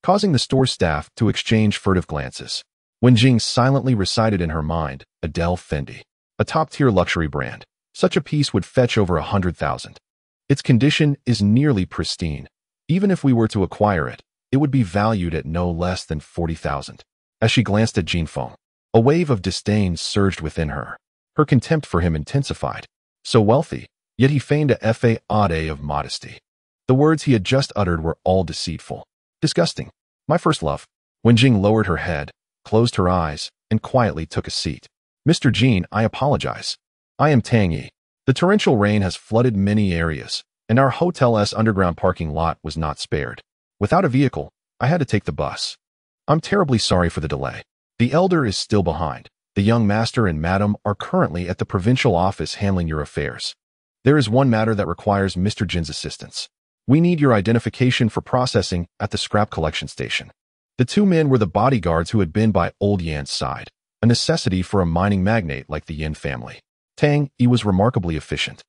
Speaker 1: causing the store staff to exchange furtive glances. Wen Jing silently recited in her mind, "Adele Fendi, a top-tier luxury brand. Such a piece would fetch over 100,000. Its condition is nearly pristine. Even if we were to acquire it, it would be valued at no less than 40,000. As she glanced at Jin Feng, a wave of disdain surged within her. Her contempt for him intensified. So wealthy, yet he feigned a facade of modesty. The words he had just uttered were all deceitful. Disgusting. "My first love." Wen Jing lowered her head, closed her eyes, and quietly took a seat. "Mr. Jin, I apologize. I am Tang. The torrential rain has flooded many areas, and our hotel's underground parking lot was not spared. Without a vehicle, I had to take the bus. I'm terribly sorry for the delay. The elder is still behind. The young master and madam are currently at the provincial office handling your affairs. There is one matter that requires Mr. Jin's assistance. We need your identification for processing at the scrap collection station." The 2 men were the bodyguards who had been by Old Yan's side, a necessity for a mining magnate like the Yin family. Tang was remarkably efficient,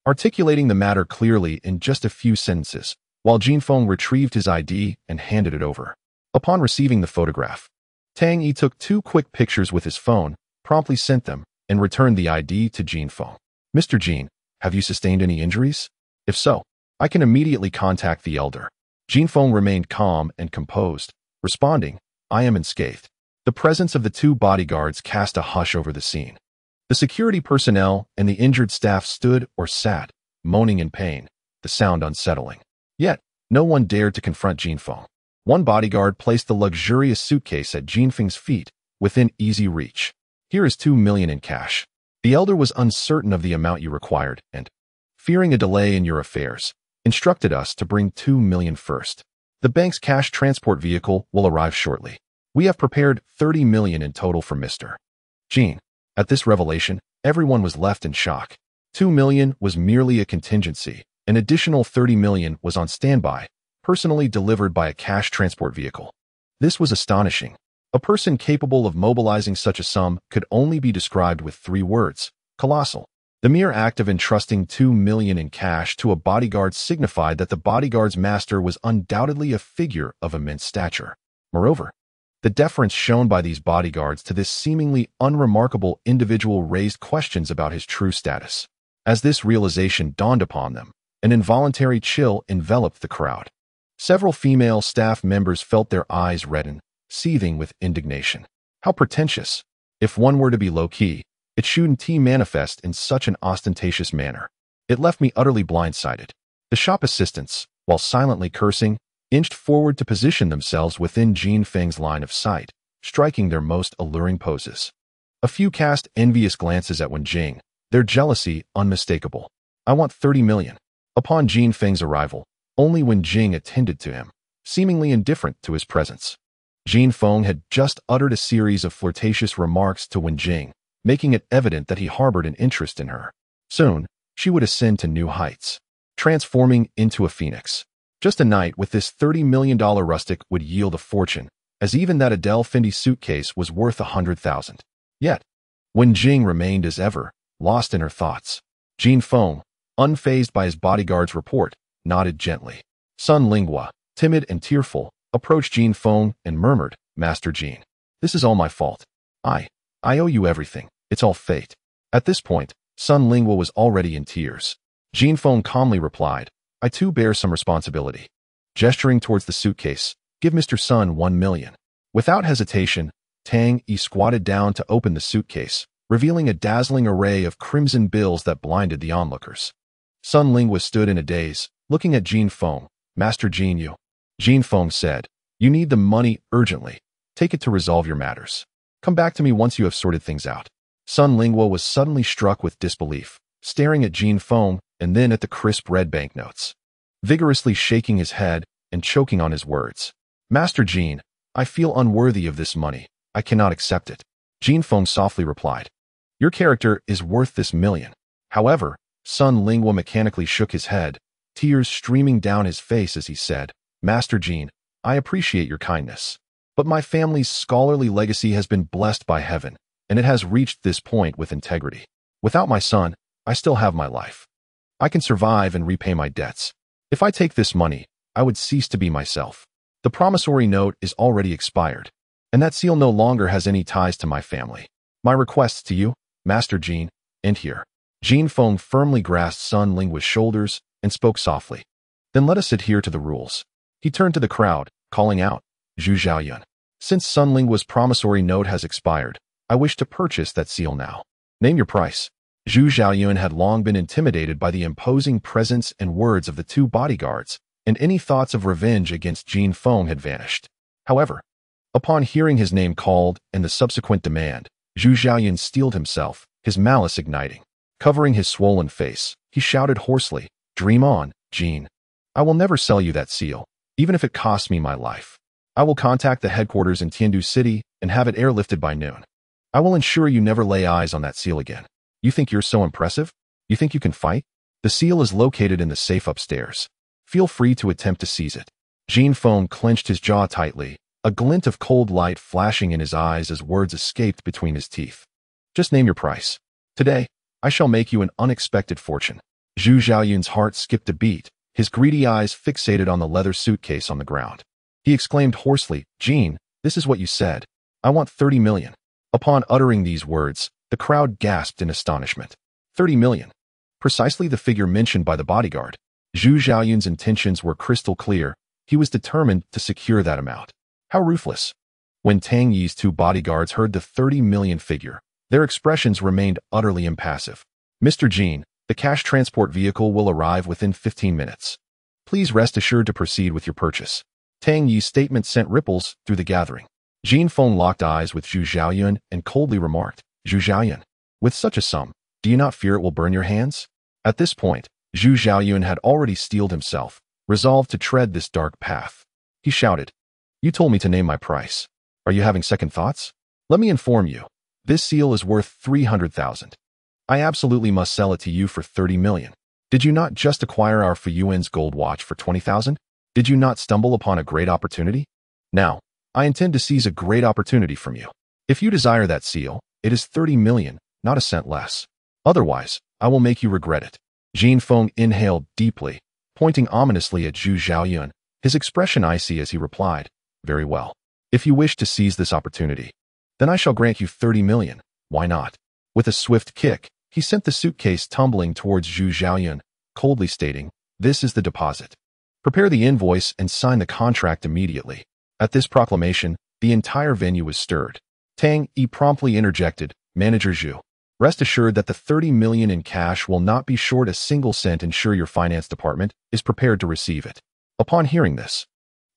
Speaker 1: articulating the matter clearly in just a few sentences, while Jin Feng retrieved his ID and handed it over. Upon receiving the photograph, Tang took 2 quick pictures with his phone, promptly sent them, and returned the ID to Jin Feng. "Mr. Jin, have you sustained any injuries? If so, I can immediately contact the elder." Jin Feng remained calm and composed, responding, "I am unscathed." The presence of the 2 bodyguards cast a hush over the scene. The security personnel and the injured staff stood or sat, moaning in pain, the sound unsettling. Yet, no one dared to confront Jin Feng. One bodyguard placed the luxurious suitcase at Jin Feng's feet, within easy reach. "Here is 2 million in cash." The elder was uncertain of the amount you required and, fearing a delay in your affairs, instructed us to bring 2 million first. "The bank's cash transport vehicle will arrive shortly. We have prepared 30 million in total for Mr. Jin." At this revelation, everyone was left in shock. 2 million was merely a contingency. An additional 30 million was on standby, personally delivered by a cash transport vehicle. This was astonishing. A person capable of mobilizing such a sum could only be described with 3 words: colossal. The mere act of entrusting 2 million in cash to a bodyguard signified that the bodyguard's master was undoubtedly a figure of immense stature. Moreover, the deference shown by these bodyguards to this seemingly unremarkable individual raised questions about his true status. As this realization dawned upon them, an involuntary chill enveloped the crowd. Several female staff members felt their eyes redden, seething with indignation. How pretentious! If one were to be low-key, it shouldn't manifest in such an ostentatious manner. It left me utterly blindsided. The shop assistants, while silently cursing, inched forward to position themselves within Jin Feng's line of sight, striking their most alluring poses. A few cast envious glances at Wen Jing, their jealousy unmistakable. "I want 30 million. Upon Jin Feng's arrival, only Wen Jing attended to him, seemingly indifferent to his presence. Jin Feng had just uttered a series of flirtatious remarks to Wen Jing, making it evident that he harbored an interest in her. Soon, she would ascend to new heights, transforming into a phoenix. Just a night with this $30 million rustic would yield a fortune, as even that Adele Fendi suitcase was worth 100,000. Yet, Wen Jing remained as ever, lost in her thoughts. Jin Feng, unfazed by his bodyguard's report, nodded gently. Sun Lingua, timid and tearful, approached Jin Feng and murmured, "Master Jin, this is all my fault. I owe you everything. It's all fate." At this point, Sun Lingua was already in tears. Jin Feng calmly replied, "I too bear some responsibility." Gesturing towards the suitcase, "Give Mr. Sun 1 million. Without hesitation, Tang squatted down to open the suitcase, revealing a dazzling array of crimson bills that blinded the onlookers. Sun Lingua stood in a daze, looking at Jin Feng. "Master Jin, Jin Feng said, "You need the money urgently. Take it to resolve your matters. Come back to me once you have sorted things out." Sun Lingua was suddenly struck with disbelief, staring at Jin Feng and then at the crisp red banknotes. Vigorously shaking his head and choking on his words. "Master Jin, I feel unworthy of this money. I cannot accept it." Jin Feng softly replied, "Your character is worth this million." However, Sun Lingua mechanically shook his head, tears streaming down his face as he said, "Master Jin, I appreciate your kindness. But my family's scholarly legacy has been blessed by heaven, and it has reached this point with integrity. Without my son, I still have my life. I can survive and repay my debts. If I take this money, I would cease to be myself. The promissory note is already expired, and that seal no longer has any ties to my family. My requests to you, Master Jin, end here." Jin Feng firmly grasped Sun Lingua's shoulders and spoke softly. "Then let us adhere to the rules." He turned to the crowd, calling out, "Zhu Xiaoyun, since Sun Lingua's promissory note has expired, I wish to purchase that seal now. Name your price." Zhu Xiaoyun had long been intimidated by the imposing presence and words of the 2 bodyguards, and any thoughts of revenge against Jin Feng had vanished. However, upon hearing his name called and the subsequent demand, Zhu Xiaoyun steeled himself, his malice igniting. Covering his swollen face, he shouted hoarsely, "Dream on, Jin. I will never sell you that seal, even if it costs me my life. I will contact the headquarters in Tiandu City and have it airlifted by noon. I will ensure you never lay eyes on that seal again. You think you're so impressive? You think you can fight? The seal is located in the safe upstairs. Feel free to attempt to seize it." Jin Feng clenched his jaw tightly, a glint of cold light flashing in his eyes as words escaped between his teeth. "Just name your price. Today, I shall make you an unexpected fortune." Zhu Xiaoyun's heart skipped a beat, his greedy eyes fixated on the leather suitcase on the ground. He exclaimed hoarsely, "Jin, this is what you said. I want 30 million. Upon uttering these words, the crowd gasped in astonishment. 30 million. Precisely the figure mentioned by the bodyguard. Zhu Xiaoyun's intentions were crystal clear. He was determined to secure that amount. How ruthless. When Tang Yi's 2 bodyguards heard the 30 million figure, Their expressions remained utterly impassive. Mr. Jin, the cash transport vehicle will arrive within 15 minutes. Please rest assured to proceed with your purchase. Tang Yi's statement sent ripples through the gathering. Jin Feng locked eyes with Zhu Xiaoyun and coldly remarked, Zhu Xiaoyun, with such a sum, do you not fear it will burn your hands? At this point, Zhu Xiaoyun had already steeled himself, resolved to tread this dark path. He shouted, You told me to name my price. Are you having second thoughts? Let me inform you. This seal is worth 300,000. I absolutely must sell it to you for 30 million. Did you not just acquire our Fuyuan's gold watch for 20,000? Did you not stumble upon a great opportunity? Now, I intend to seize a great opportunity from you. If you desire that seal, it is 30 million, not a cent less. Otherwise, I will make you regret it. Jin Feng inhaled deeply, pointing ominously at Zhu Xiaoyun, his expression icy as he replied, Very well. If you wish to seize this opportunity, then I shall grant you 30 million. Why not? With a swift kick, he sent the suitcase tumbling towards Zhu Xiaoyun, coldly stating, This is the deposit. Prepare the invoice and sign the contract immediately. At this proclamation, the entire venue was stirred. Tang Yi promptly interjected, Manager Zhu, rest assured that the 30 million in cash will not be short a single cent. Ensure your finance department is prepared to receive it. Upon hearing this,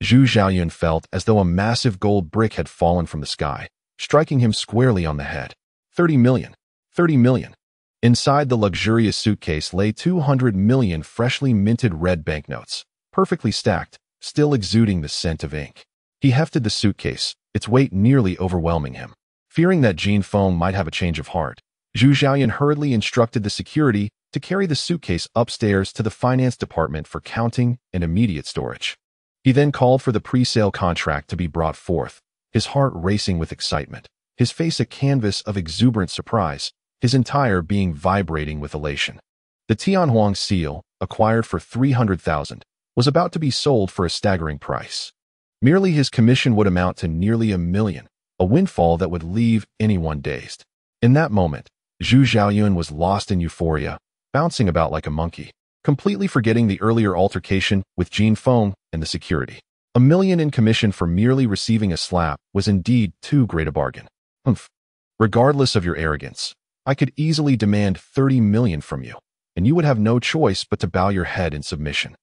Speaker 1: Zhu Xiaoyun felt as though a massive gold brick had fallen from the sky, striking him squarely on the head. 30 million. 30 million. Inside the luxurious suitcase lay 200 million freshly minted red banknotes, perfectly stacked, still exuding the scent of ink. He hefted the suitcase, its weight nearly overwhelming him. Fearing that Jin Feng might have a change of heart, Zhu Xiaoyun hurriedly instructed the security to carry the suitcase upstairs to the finance department for counting and immediate storage. He then called for the pre-sale contract to be brought forth, his heart racing with excitement, his face a canvas of exuberant surprise, his entire being vibrating with elation. The Tianhuang seal, acquired for 300,000, was about to be sold for a staggering price. Merely his commission would amount to nearly 1 million, a windfall that would leave anyone dazed. In that moment, Zhu Xiaoyun was lost in euphoria, bouncing about like a monkey, completely forgetting the earlier altercation with Jin Feng and the security. 1 million in commission for merely receiving a slap was indeed too great a bargain. Humph. Regardless of your arrogance, I could easily demand 30 million from you, and you would have no choice but to bow your head in submission.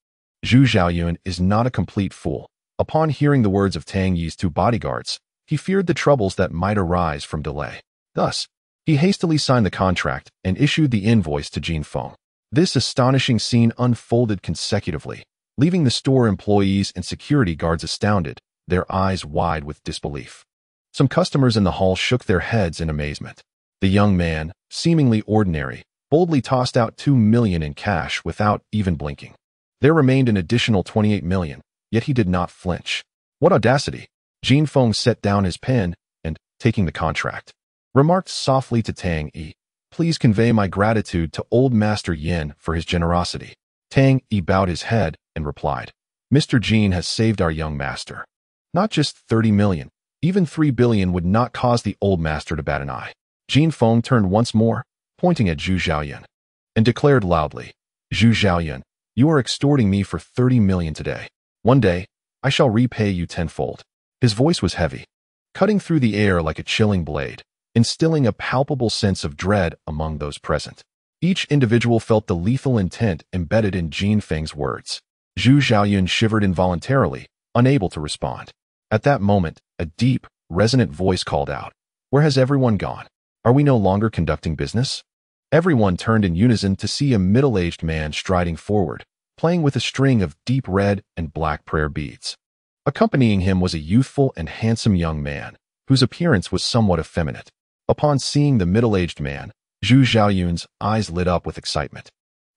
Speaker 1: Zhu Xiaoyun is not a complete fool. Upon hearing the words of Tang Yi's 2 bodyguards, he feared the troubles that might arise from delay. Thus, he hastily signed the contract and issued the invoice to Jin Feng. This astonishing scene unfolded consecutively, leaving the store employees and security guards astounded, their eyes wide with disbelief. Some customers in the hall shook their heads in amazement. The young man, seemingly ordinary, boldly tossed out 2 million in cash without even blinking. There remained an additional 28 million, yet he did not flinch. What audacity! Jin Feng set down his pen and, taking the contract, remarked softly to Tang Yi, Please convey my gratitude to old Master Yin for his generosity. Tang Yi bowed his head and replied, Mr. Jin has saved our young master. Not just 30 million, even 3 billion would not cause the old master to bat an eye. Jin Feng turned once more, pointing at Zhu Xiaoyun, and declared loudly, Zhu Xiaoyun, you are extorting me for 30 million today. One day, I shall repay you tenfold. His voice was heavy, cutting through the air like a chilling blade, instilling a palpable sense of dread among those present. Each individual felt the lethal intent embedded in Jin Feng's words. Zhu Xiaoyun shivered involuntarily, unable to respond. At that moment, a deep, resonant voice called out, Where has everyone gone? Are we no longer conducting business? Everyone turned in unison to see a middle-aged man striding forward, playing with a string of deep red and black prayer beads. Accompanying him was a youthful and handsome young man, whose appearance was somewhat effeminate. Upon seeing the middle-aged man, Zhu Xiaoyun's eyes lit up with excitement.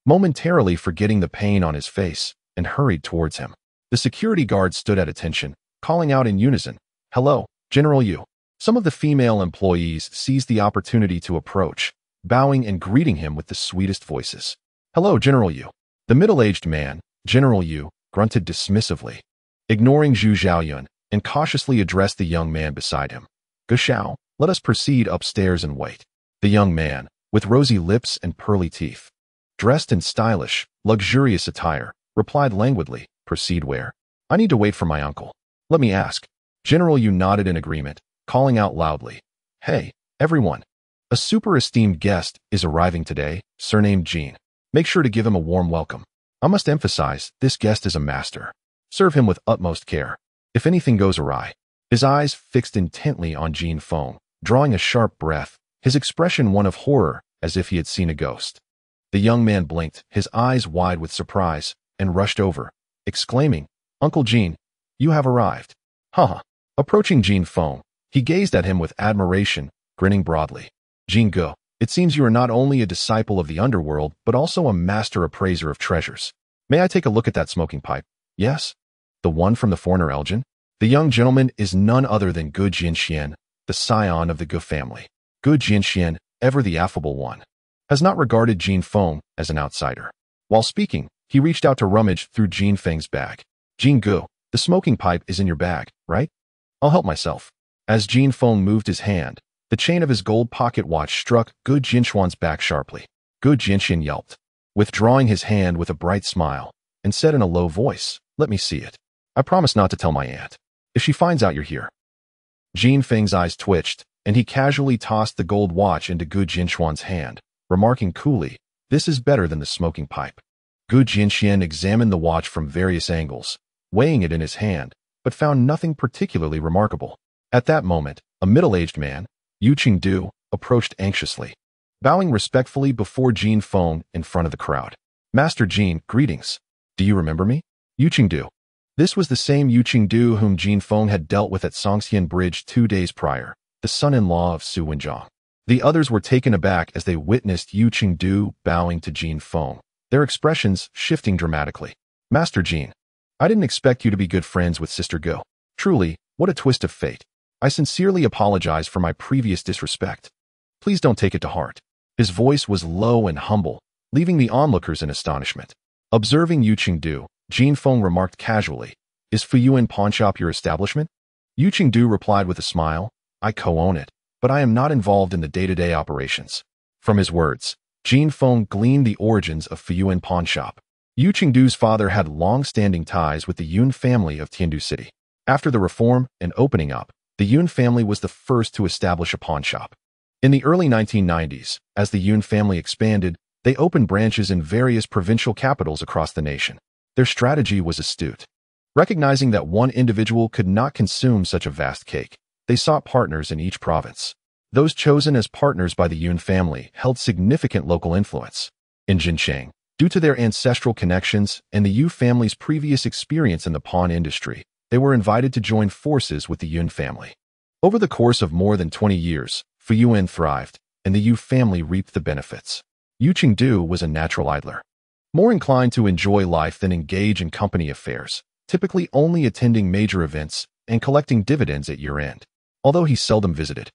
Speaker 1: Momentarily forgetting the pain on his face, and hurried towards him. The security guards stood at attention, calling out in unison, Hello, General Yu. Some of the female employees seized the opportunity to approach, bowing and greeting him with the sweetest voices. Hello, General Yu. The middle-aged man, General Yu, grunted dismissively, ignoring Zhu Xiaoyun, and cautiously addressed the young man beside him. Gushao, let us proceed upstairs and wait. The young man, with rosy lips and pearly teeth, dressed in stylish, luxurious attire, replied languidly, Proceed where? I need to wait for my uncle. Let me ask. General Yu nodded in agreement, calling out loudly, Hey, everyone. A super esteemed guest is arriving today, surnamed Jin. Make sure to give him a warm welcome. I must emphasize, this guest is a master. Serve him with utmost care. If anything goes awry, his eyes fixed intently on Jin Feng, drawing a sharp breath, his expression one of horror, as if he had seen a ghost. The young man blinked, his eyes wide with surprise, and rushed over, exclaiming, "Uncle Jin, you have arrived." Haha. Approaching Jin Feng, he gazed at him with admiration, grinning broadly. "Jin Go, it seems you are not only a disciple of the underworld, but also a master appraiser of treasures. May I take a look at that smoking pipe?" "Yes." "The one from the foreigner Elgin?" The young gentleman is none other than Gu Jianxian, the scion of the Gu family. Gu Jianxian, ever the affable one, has not regarded Jin Feng as an outsider. While speaking, he reached out to rummage through Jin Feng's bag. "Jin Gu, the smoking pipe is in your bag, right? I'll help myself." As Jin Feng moved his hand, the chain of his gold pocket watch struck Gu Jianxuan's back sharply. Gu Jianxian yelped, withdrawing his hand with a bright smile, and said in a low voice, "Let me see it. I promise not to tell my aunt. If she finds out you're here." Jin Feng's eyes twitched, and he casually tossed the gold watch into Gu Jianxuan's hand, remarking coolly, "This is better than the smoking pipe." Gu Jianxian examined the watch from various angles, weighing it in his hand, but found nothing particularly remarkable. At that moment, a middle-aged man, Yu Qingdu, approached anxiously, bowing respectfully before Jin Feng in front of the crowd. "Master Jin, greetings. Do you remember me?" Yu Qingdu. This was the same Yu Qingdu whom Jin Feng had dealt with at Songxian Bridge 2 days prior, the son-in-law of Su Wenjiang. The others were taken aback as they witnessed Yu Qingdu bowing to Jin Feng, their expressions shifting dramatically. "Master Jin, I didn't expect you to be good friends with Sister Gu. Truly, what a twist of fate. I sincerely apologize for my previous disrespect. Please don't take it to heart." His voice was low and humble, leaving the onlookers in astonishment. Observing Yu Qingdu, Jin Feng remarked casually, "Is Fuyuan Pawnshop your establishment?" Yu Qingdu replied with a smile, "I co-own it, but I am not involved in the day-to-day operations." From his words, Jin Feng gleaned the origins of Fuyuan Pawnshop. Yu Qingdu's father had long-standing ties with the Yun family of Tiandu City. After the reform and opening up, the Yun family was the first to establish a pawnshop. In the early 1990s, as the Yun family expanded, they opened branches in various provincial capitals across the nation. Their strategy was astute. Recognizing that one individual could not consume such a vast cake, they sought partners in each province. Those chosen as partners by the Yun family held significant local influence. In Jincheng, due to their ancestral connections and the Yu family's previous experience in the pawn industry, they were invited to join forces with the Yun family. Over the course of more than 20 years, Fuyuan thrived, and the Yu family reaped the benefits. Yu Qingdu was a natural idler, more inclined to enjoy life than engage in company affairs, typically only attending major events and collecting dividends at year-end, although he seldom visited.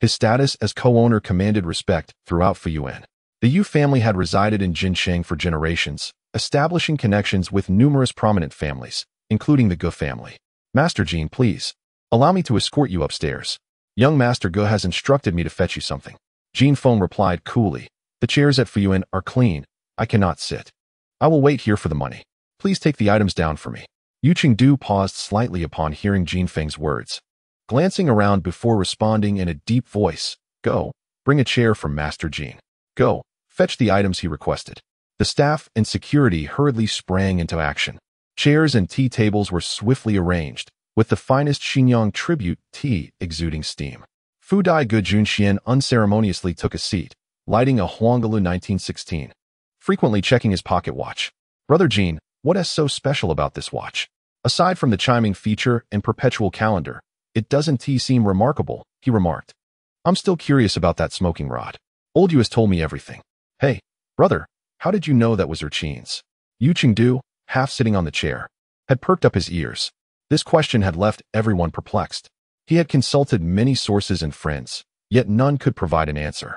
Speaker 1: His status as co-owner commanded respect throughout Fuyuan. The Yu family had resided in Jincheng for generations, establishing connections with numerous prominent families, including the Gu family. "Master Jin, please, allow me to escort you upstairs. Young Master Gu has instructed me to fetch you something." Jin Feng replied coolly, "The chairs at Fuyuan are clean. I cannot sit. I will wait here for the money. Please take the items down for me." Yu Qingdu paused slightly upon hearing Jin Feng's words, glancing around before responding in a deep voice, "Go, bring a chair for Master Jin. Go, fetch the items he requested." The staff and security hurriedly sprang into action. Chairs and tea tables were swiftly arranged, with the finest Xinjiang tribute tea exuding steam. Fu Dai Gu Junxian unceremoniously took a seat, lighting a Huanggalu 1916, frequently checking his pocket watch. "Brother Jin, what is so special about this watch? Aside from the chiming feature and perpetual calendar, it doesn't seem remarkable," he remarked. "I'm still curious about that smoking rod. Old Yu has told me everything." "Hey, brother, how did you know that was Urchin's?" Yu Qingdu, half sitting on the chair, had perked up his ears. This question had left everyone perplexed. He had consulted many sources and friends, yet none could provide an answer.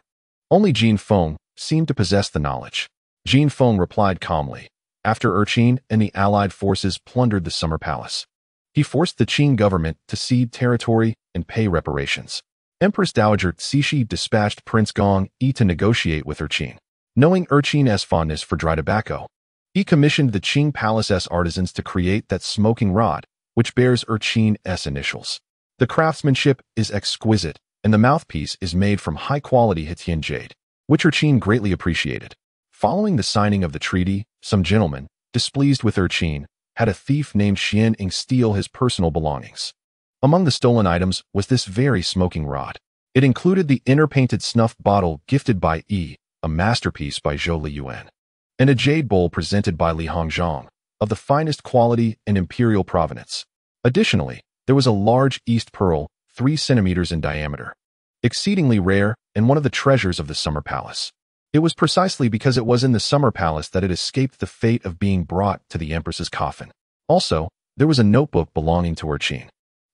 Speaker 1: Only Jin Feng seemed to possess the knowledge. Jin Feng replied calmly, "After Urchin and the allied forces plundered the summer palace, he forced the Qing government to cede territory and pay reparations. Empress Dowager Cixi dispatched Prince Gong Yi to negotiate with Urchin. Knowing Urchin's fondness for dry tobacco, he commissioned the Qing Palace's artisans to create that smoking rod, which bears Urchin's initials. The craftsmanship is exquisite, and the mouthpiece is made from high-quality Tian jade, which Qin greatly appreciated. Following the signing of the treaty, some gentlemen, displeased with Qin, had a thief named Sheng steal his personal belongings. Among the stolen items was this very smoking rod. It included the inner-painted snuff bottle gifted by Yi, a masterpiece by Zhou Liyuan, and a jade bowl presented by Li Hongzhong, of the finest quality and imperial provenance. Additionally, there was a large East pearl, 3 centimeters in diameter, exceedingly rare and one of the treasures of the Summer Palace. It was precisely because it was in the Summer Palace that it escaped the fate of being brought to the Empress's coffin. Also, there was a notebook belonging to Qin.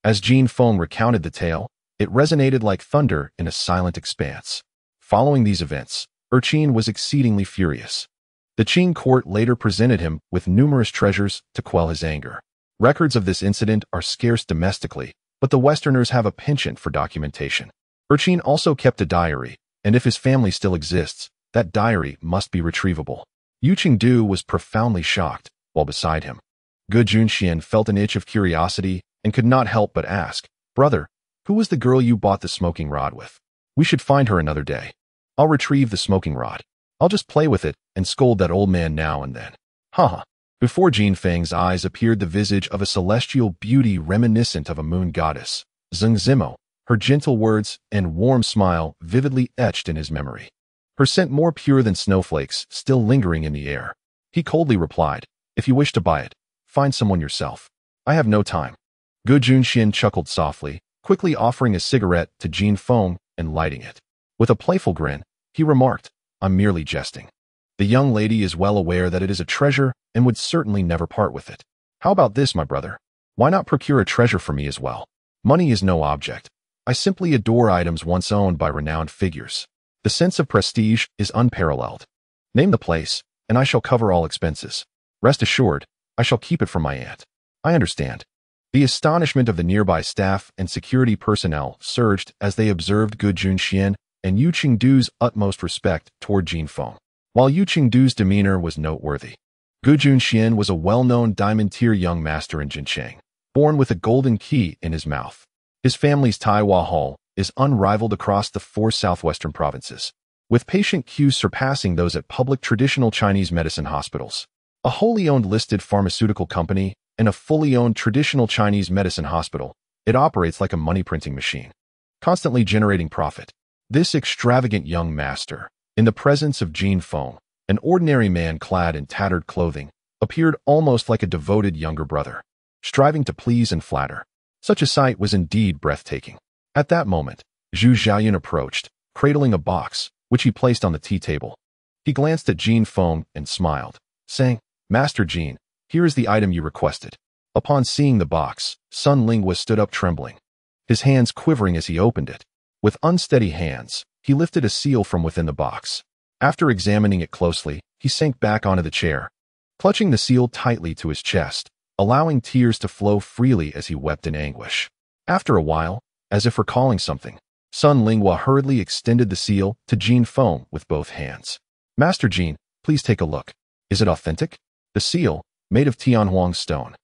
Speaker 1: As Jin Feng recounted the tale, it resonated like thunder in a silent expanse. Following these events, Qin was exceedingly furious. The Qin court later presented him with numerous treasures to quell his anger. Records of this incident are scarce domestically, but the Westerners have a penchant for documentation. Qin also kept a diary, and if his family still exists, that diary must be retrievable. Yu Qingdu was profoundly shocked, while beside him. Gu Junxian felt an itch of curiosity and could not help but ask, "Brother, who was the girl you bought the smoking rod with? We should find her another day. I'll retrieve the smoking rod. I'll just play with it and scold that old man now and then." Haha. Before Jin Feng's eyes appeared the visage of a celestial beauty reminiscent of a moon goddess, Zheng Zimo, her gentle words and warm smile vividly etched in his memory. Her scent more pure than snowflakes still lingering in the air. He coldly replied, "If you wish to buy it, find someone yourself. I have no time." Gu Junxian chuckled softly, quickly offering a cigarette to Jin Feng and lighting it. With a playful grin, he remarked, "I'm merely jesting. The young lady is well aware that it is a treasure and would certainly never part with it. How about this, my brother? Why not procure a treasure for me as well? Money is no object. I simply adore items once owned by renowned figures. The sense of prestige is unparalleled. Name the place, and I shall cover all expenses. Rest assured, I shall keep it from my aunt." "I understand." The astonishment of the nearby staff and security personnel surged as they observed Gu Junxian and Yu Qingdu's utmost respect toward Jin Feng. While Yu Qingdu's demeanor was noteworthy, Gu Junxian was a well-known diamond-tier young master in Jincheng, born with a golden key in his mouth. His family's Taiwa Hall is unrivaled across the 4 southwestern provinces, with patient queues surpassing those at public traditional Chinese medicine hospitals. A wholly owned listed pharmaceutical company and a fully owned traditional Chinese medicine hospital, it operates like a money-printing machine, constantly generating profit. This extravagant young master, in the presence of Jin Feng, an ordinary man clad in tattered clothing, appeared almost like a devoted younger brother, striving to please and flatter. Such a sight was indeed breathtaking. At that moment, Zhu Xiaoyun approached, cradling a box, which he placed on the tea table. He glanced at Jin Feng and smiled, saying, "Master Jin, here is the item you requested." Upon seeing the box, Sun Lingua stood up trembling, his hands quivering as he opened it. With unsteady hands, he lifted a seal from within the box. After examining it closely, he sank back onto the chair, clutching the seal tightly to his chest, allowing tears to flow freely as he wept in anguish. After a while, as if recalling something, Sun Lingua hurriedly extended the seal to Jin Feng with both hands. "Master Jin, please take a look. Is it authentic?" The seal, made of Tianhuang stone,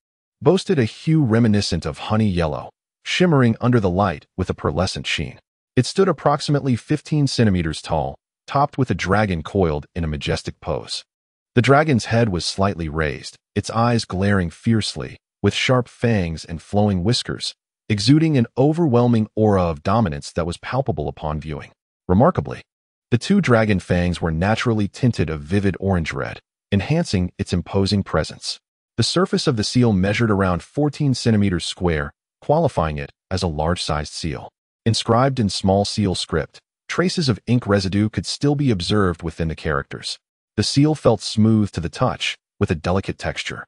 Speaker 1: boasted a hue reminiscent of honey yellow, shimmering under the light with a pearlescent sheen. It stood approximately 15 centimeters tall, topped with a dragon coiled in a majestic pose. The dragon's head was slightly raised, its eyes glaring fiercely, with sharp fangs and flowing whiskers, exuding an overwhelming aura of dominance that was palpable upon viewing. Remarkably, the 2 dragon fangs were naturally tinted a vivid orange-red, enhancing its imposing presence. The surface of the seal measured around 14 centimeters square, qualifying it as a large-sized seal. Inscribed in small seal script, traces of ink residue could still be observed within the characters. The seal felt smooth to the touch, with a delicate texture,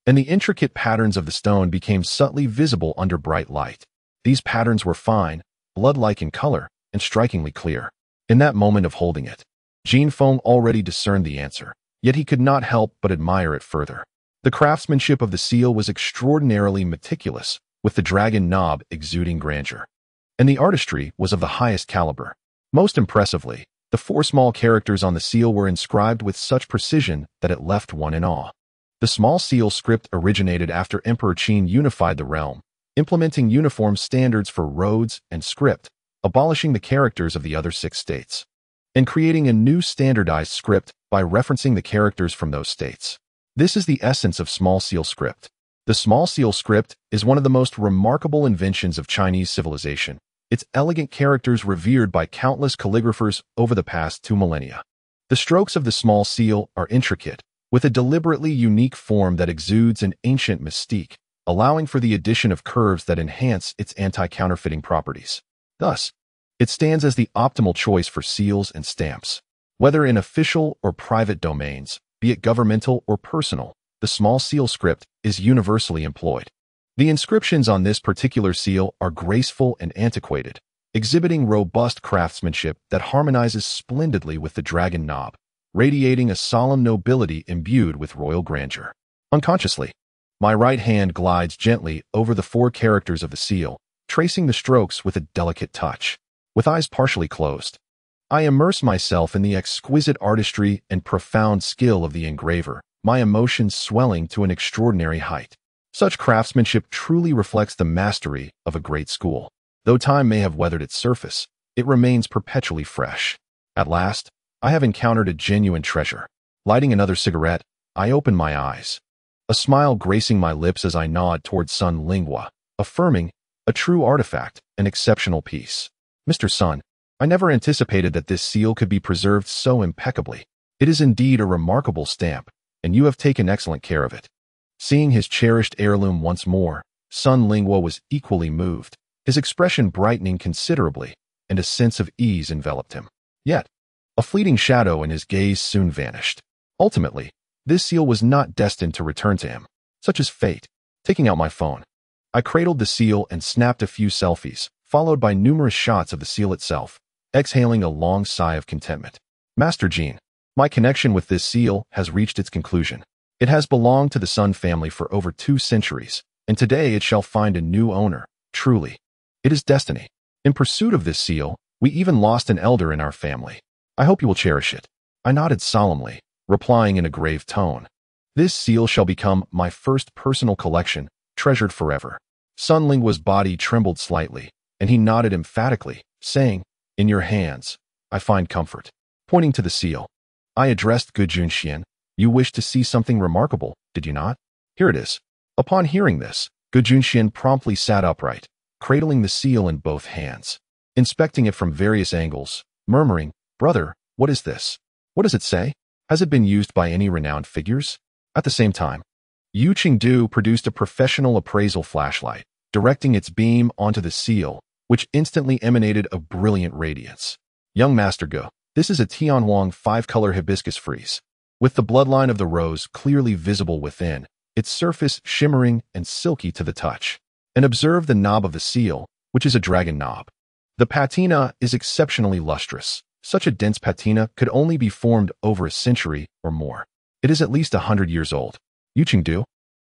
Speaker 1: and the intricate patterns of the stone became subtly visible under bright light. These patterns were fine, blood-like in color, and strikingly clear. In that moment of holding it, Jin Feng already discerned the answer, yet he could not help but admire it further. The craftsmanship of the seal was extraordinarily meticulous, with the dragon knob exuding grandeur, and the artistry was of the highest caliber. Most impressively, the 4 small characters on the seal were inscribed with such precision that it left one in awe. The small seal script originated after Emperor Qin unified the realm, implementing uniform standards for roads and script, abolishing the characters of the other 6 states, and creating a new standardized script by referencing the characters from those states. This is the essence of small seal script. The small seal script is one of the most remarkable inventions of Chinese civilization. Its elegant characters revered by countless calligraphers over the past 2 millennia. The strokes of the small seal are intricate, with a deliberately unique form that exudes an ancient mystique, allowing for the addition of curves that enhance its anti-counterfeiting properties. Thus, it stands as the optimal choice for seals and stamps. Whether in official or private domains, be it governmental or personal, the small seal script is universally employed. The inscriptions on this particular seal are graceful and antiquated, exhibiting robust craftsmanship that harmonizes splendidly with the dragon knob, radiating a solemn nobility imbued with royal grandeur. Unconsciously, my right hand glides gently over the 4 characters of the seal, tracing the strokes with a delicate touch. With eyes partially closed, I immerse myself in the exquisite artistry and profound skill of the engraver, my emotions swelling to an extraordinary height. Such craftsmanship truly reflects the mastery of a great school. Though time may have weathered its surface, it remains perpetually fresh. At last, I have encountered a genuine treasure. Lighting another cigarette, I open my eyes, a smile gracing my lips as I nod toward Sun Lingua, affirming, a true artifact, an exceptional piece. Mr. Sun, I never anticipated that this seal could be preserved so impeccably. It is indeed a remarkable stamp, and you have taken excellent care of it. Seeing his cherished heirloom once more, Sun Lingua was equally moved, his expression brightening considerably, and a sense of ease enveloped him. Yet, a fleeting shadow in his gaze soon vanished. Ultimately, this seal was not destined to return to him. Such is fate. Taking out my phone, I cradled the seal and snapped a few selfies, followed by numerous shots of the seal itself, exhaling a long sigh of contentment. Master Jin, my connection with this seal has reached its conclusion. It has belonged to the Sun family for over 2 centuries, and today it shall find a new owner. Truly, it is destiny. In pursuit of this seal, we even lost an elder in our family. I hope you will cherish it. I nodded solemnly, replying in a grave tone. This seal shall become my first personal collection, treasured forever. Sun Lingua's body trembled slightly, and he nodded emphatically, saying, in your hands, I find comfort. Pointing to the seal, I addressed Gu Junxian. You wished to see something remarkable, did you not? Here it is. Upon hearing this, Gu Junxian promptly sat upright, cradling the seal in both hands, inspecting it from various angles, murmuring, Brother, what is this? What does it say? Has it been used by any renowned figures? At the same time, Yu Qingdu produced a professional appraisal flashlight, directing its beam onto the seal, which instantly emanated a brilliant radiance. Young Master Go, this is a Tianhuang 5-color hibiscus frieze, with the bloodline of the rose clearly visible within, its surface shimmering and silky to the touch. And observe the knob of the seal, which is a dragon knob. The patina is exceptionally lustrous. Such a dense patina could only be formed over a century or more. It is at least 100 years old. Yu Qingdu,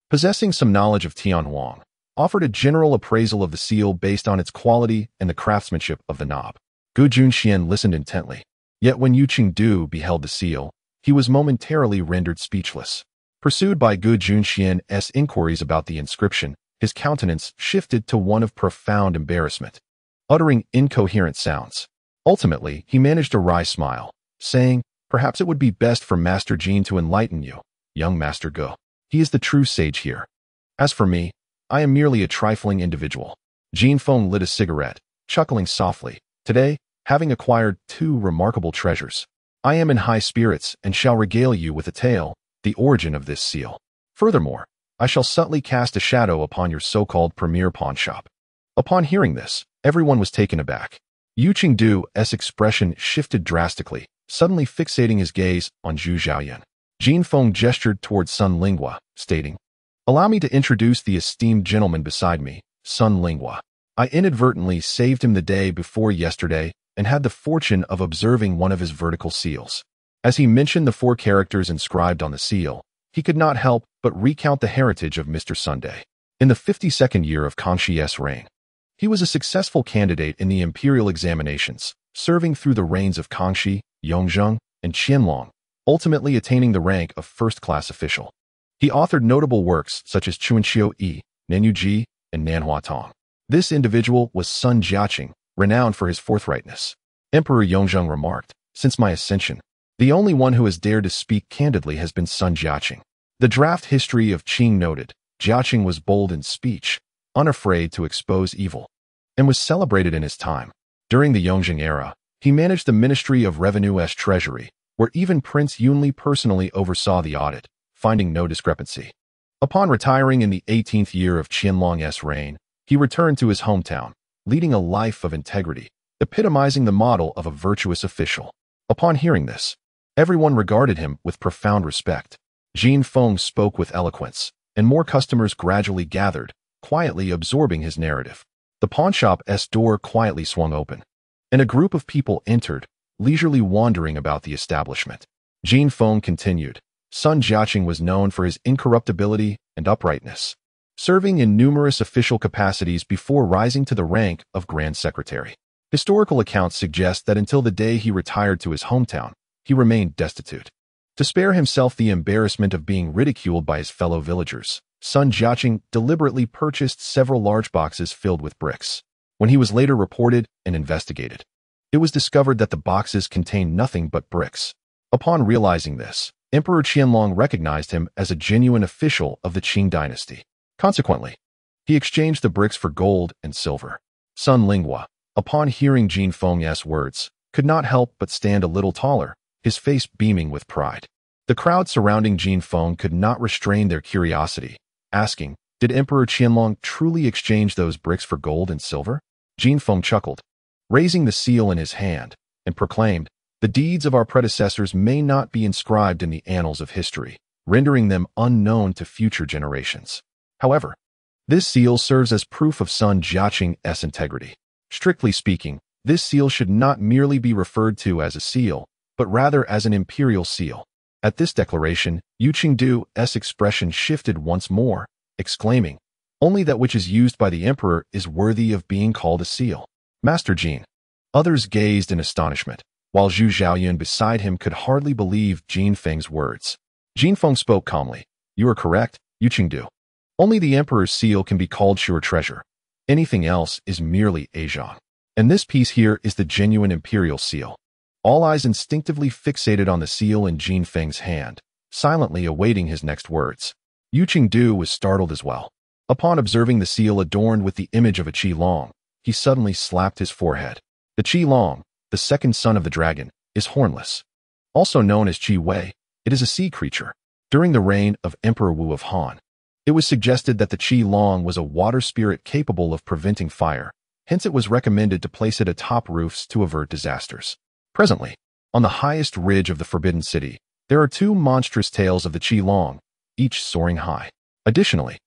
Speaker 1: possessing some knowledge of Tianhuang, offered a general appraisal of the seal based on its quality and the craftsmanship of the knob. Gu Junxian listened intently. Yet when Yu Qingdu beheld the seal, he was momentarily rendered speechless. Pursued by Gu Junxian's inquiries about the inscription, his countenance shifted to one of profound embarrassment, uttering incoherent sounds. Ultimately, he managed a wry smile, saying, Perhaps it would be best for Master Jin to enlighten you, young Master Go. He is the true sage here. As for me, I am merely a trifling individual. Jin Feng lit a cigarette, chuckling softly. Today, having acquired 2 remarkable treasures, I am in high spirits and shall regale you with a tale, the origin of this seal. Furthermore, I shall subtly cast a shadow upon your so-called premier pawnshop. Upon hearing this, everyone was taken aback. Yu Qingdu's expression shifted drastically, suddenly fixating his gaze on Zhu Xiaoyan. Jin Feng gestured towards Sun Lingua, stating, Allow me to introduce the esteemed gentleman beside me, Sun Lingua. I inadvertently saved him the day before yesterday and had the fortune of observing one of his vertical seals. As he mentioned the 4 characters inscribed on the seal, he could not help but recount the heritage of Mr. Sunday. In the 52nd year of Kangxi's reign, he was a successful candidate in the imperial examinations, serving through the reigns of Kangxi, Yongzheng, and Qianlong, ultimately attaining the rank of first-class official. He authored notable works such as Chuanqiu Yi, Nanyuji, and Nanhua Tong. This individual was Sun Jiaqing, renowned for his forthrightness. Emperor Yongzheng remarked, "Since my ascension, the only one who has dared to speak candidly has been Sun Jiaqing." The draft history of Qing noted, Jiaqing was bold in speech, unafraid to expose evil, and was celebrated in his time. During the Yongzheng era, he managed the Ministry of Revenue's treasury, where even Prince Yunli personally oversaw the audit, finding no discrepancy. Upon retiring in the 18th year of Qianlong's reign, he returned to his hometown, leading a life of integrity, epitomizing the model of a virtuous official. Upon hearing this, everyone regarded him with profound respect. Jin Feng spoke with eloquence, and more customers gradually gathered, quietly absorbing his narrative. The pawnshop's door quietly swung open, and a group of people entered, leisurely wandering about the establishment. Jin Feng continued, Sun Jiaqing was known for his incorruptibility and uprightness, serving in numerous official capacities before rising to the rank of Grand Secretary. Historical accounts suggest that until the day he retired to his hometown, he remained destitute. To spare himself the embarrassment of being ridiculed by his fellow villagers, Sun Jiaqing deliberately purchased several large boxes filled with bricks. When he was later reported and investigated, it was discovered that the boxes contained nothing but bricks. Upon realizing this, Emperor Qianlong recognized him as a genuine official of the Qing dynasty. Consequently, he exchanged the bricks for gold and silver. Sun Linghua, upon hearing Jin Feng's words, could not help but stand a little taller, his face beaming with pride. The crowd surrounding Jin Feng could not restrain their curiosity, asking, did Emperor Qianlong truly exchange those bricks for gold and silver? Jin Feng chuckled, raising the seal in his hand, and proclaimed, the deeds of our predecessors may not be inscribed in the annals of history, rendering them unknown to future generations. However, this seal serves as proof of Sun Jiaqing's integrity. Strictly speaking, this seal should not merely be referred to as a seal, but rather as an imperial seal. At this declaration, Yu Qingdu's expression shifted once more, exclaiming, only that which is used by the emperor is worthy of being called a seal. Master Jin. Others gazed in astonishment, while Zhu Xiaoyun beside him could hardly believe Jin Feng's words. Jin Feng spoke calmly. You are correct, Yu Qingdu. Only the emperor's seal can be called sure treasure. Anything else is merely Azhong. And this piece here is the genuine imperial seal. All eyes instinctively fixated on the seal in Jin Feng's hand, silently awaiting his next words. Yu Qingdu was startled as well. Upon observing the seal adorned with the image of a Qi Long, he suddenly slapped his forehead. The Qi Long, the second son of the dragon, is hornless. Also known as Qi Wei, it is a sea creature. During the reign of Emperor Wu of Han, it was suggested that the Qi Long was a water spirit capable of preventing fire, hence it was recommended to place it atop roofs to avert disasters. Presently, on the highest ridge of the Forbidden City, there are two monstrous tails of the Qi Long, each soaring high. Additionally,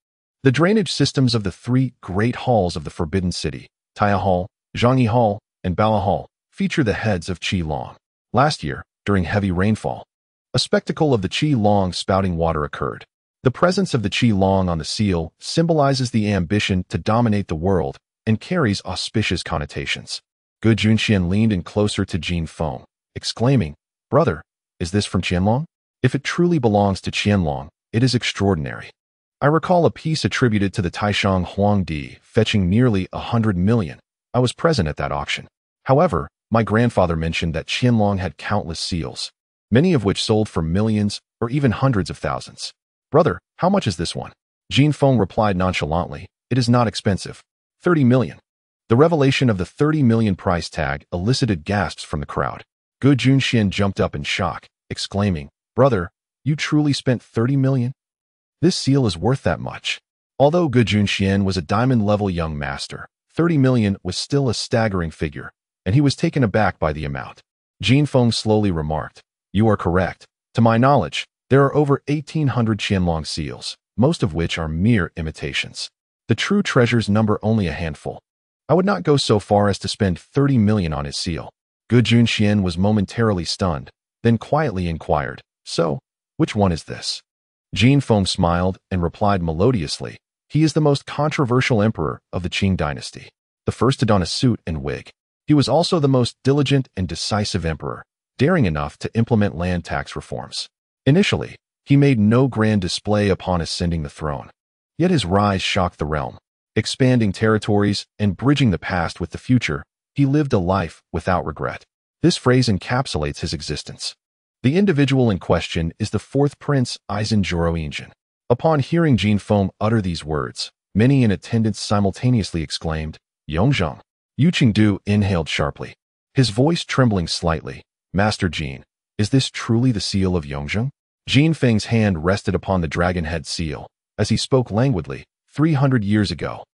Speaker 1: the drainage systems of the three great halls of the Forbidden City, Tia Hall, Zhangyi Hall, and Baoa Hall, feature the heads of Qi Long. Last year, during heavy rainfall, a spectacle of the Qi Long spouting water occurred. The presence of the Qi Long on the seal symbolizes the ambition to dominate the world and carries auspicious connotations. Gu Junxian leaned in closer to Jin Feng, exclaiming, Brother, is this from Qianlong? If it truly belongs to Qianlong, it is extraordinary. I recall a piece attributed to the Taishang Huangdi fetching nearly 100 million. I was present at that auction. However, my grandfather mentioned that Qianlong had countless seals, many of which sold for millions or even hundreds of thousands. Brother, how much is this one? Jin Feng replied nonchalantly, it is not expensive. 30 million. The revelation of the 30 million price tag elicited gasps from the crowd. Gu Junxian jumped up in shock, exclaiming, Brother, you truly spent 30 million? This seal is worth that much. Although Gu Junxian was a diamond-level young master, 30 million was still a staggering figure, and he was taken aback by the amount. Jin Feng slowly remarked, You are correct. To my knowledge, there are over 1,800 Qianlong seals, most of which are mere imitations. The true treasures number only a handful. I would not go so far as to spend 30 million on his seal. Gu Junxian was momentarily stunned, then quietly inquired, So, which one is this? Jin Feng smiled and replied melodiously, He is the most controversial emperor of the Qing dynasty, the first to don a suit and wig. He was also the most diligent and decisive emperor, daring enough to implement land tax reforms. Initially, he made no grand display upon ascending the throne. Yet his rise shocked the realm. Expanding territories and bridging the past with the future, He lived a life without regret. This phrase encapsulates his existence. The individual in question is the fourth prince, Aizen Joroinjin. Upon hearing Jin Feng utter these words, many in attendance simultaneously exclaimed, Yongzheng. Yu Qingdu inhaled sharply, his voice trembling slightly. Master Jin, is this truly the seal of Yongzheng? Jin Feng's hand rested upon the dragon head seal, as he spoke languidly, 300 years ago.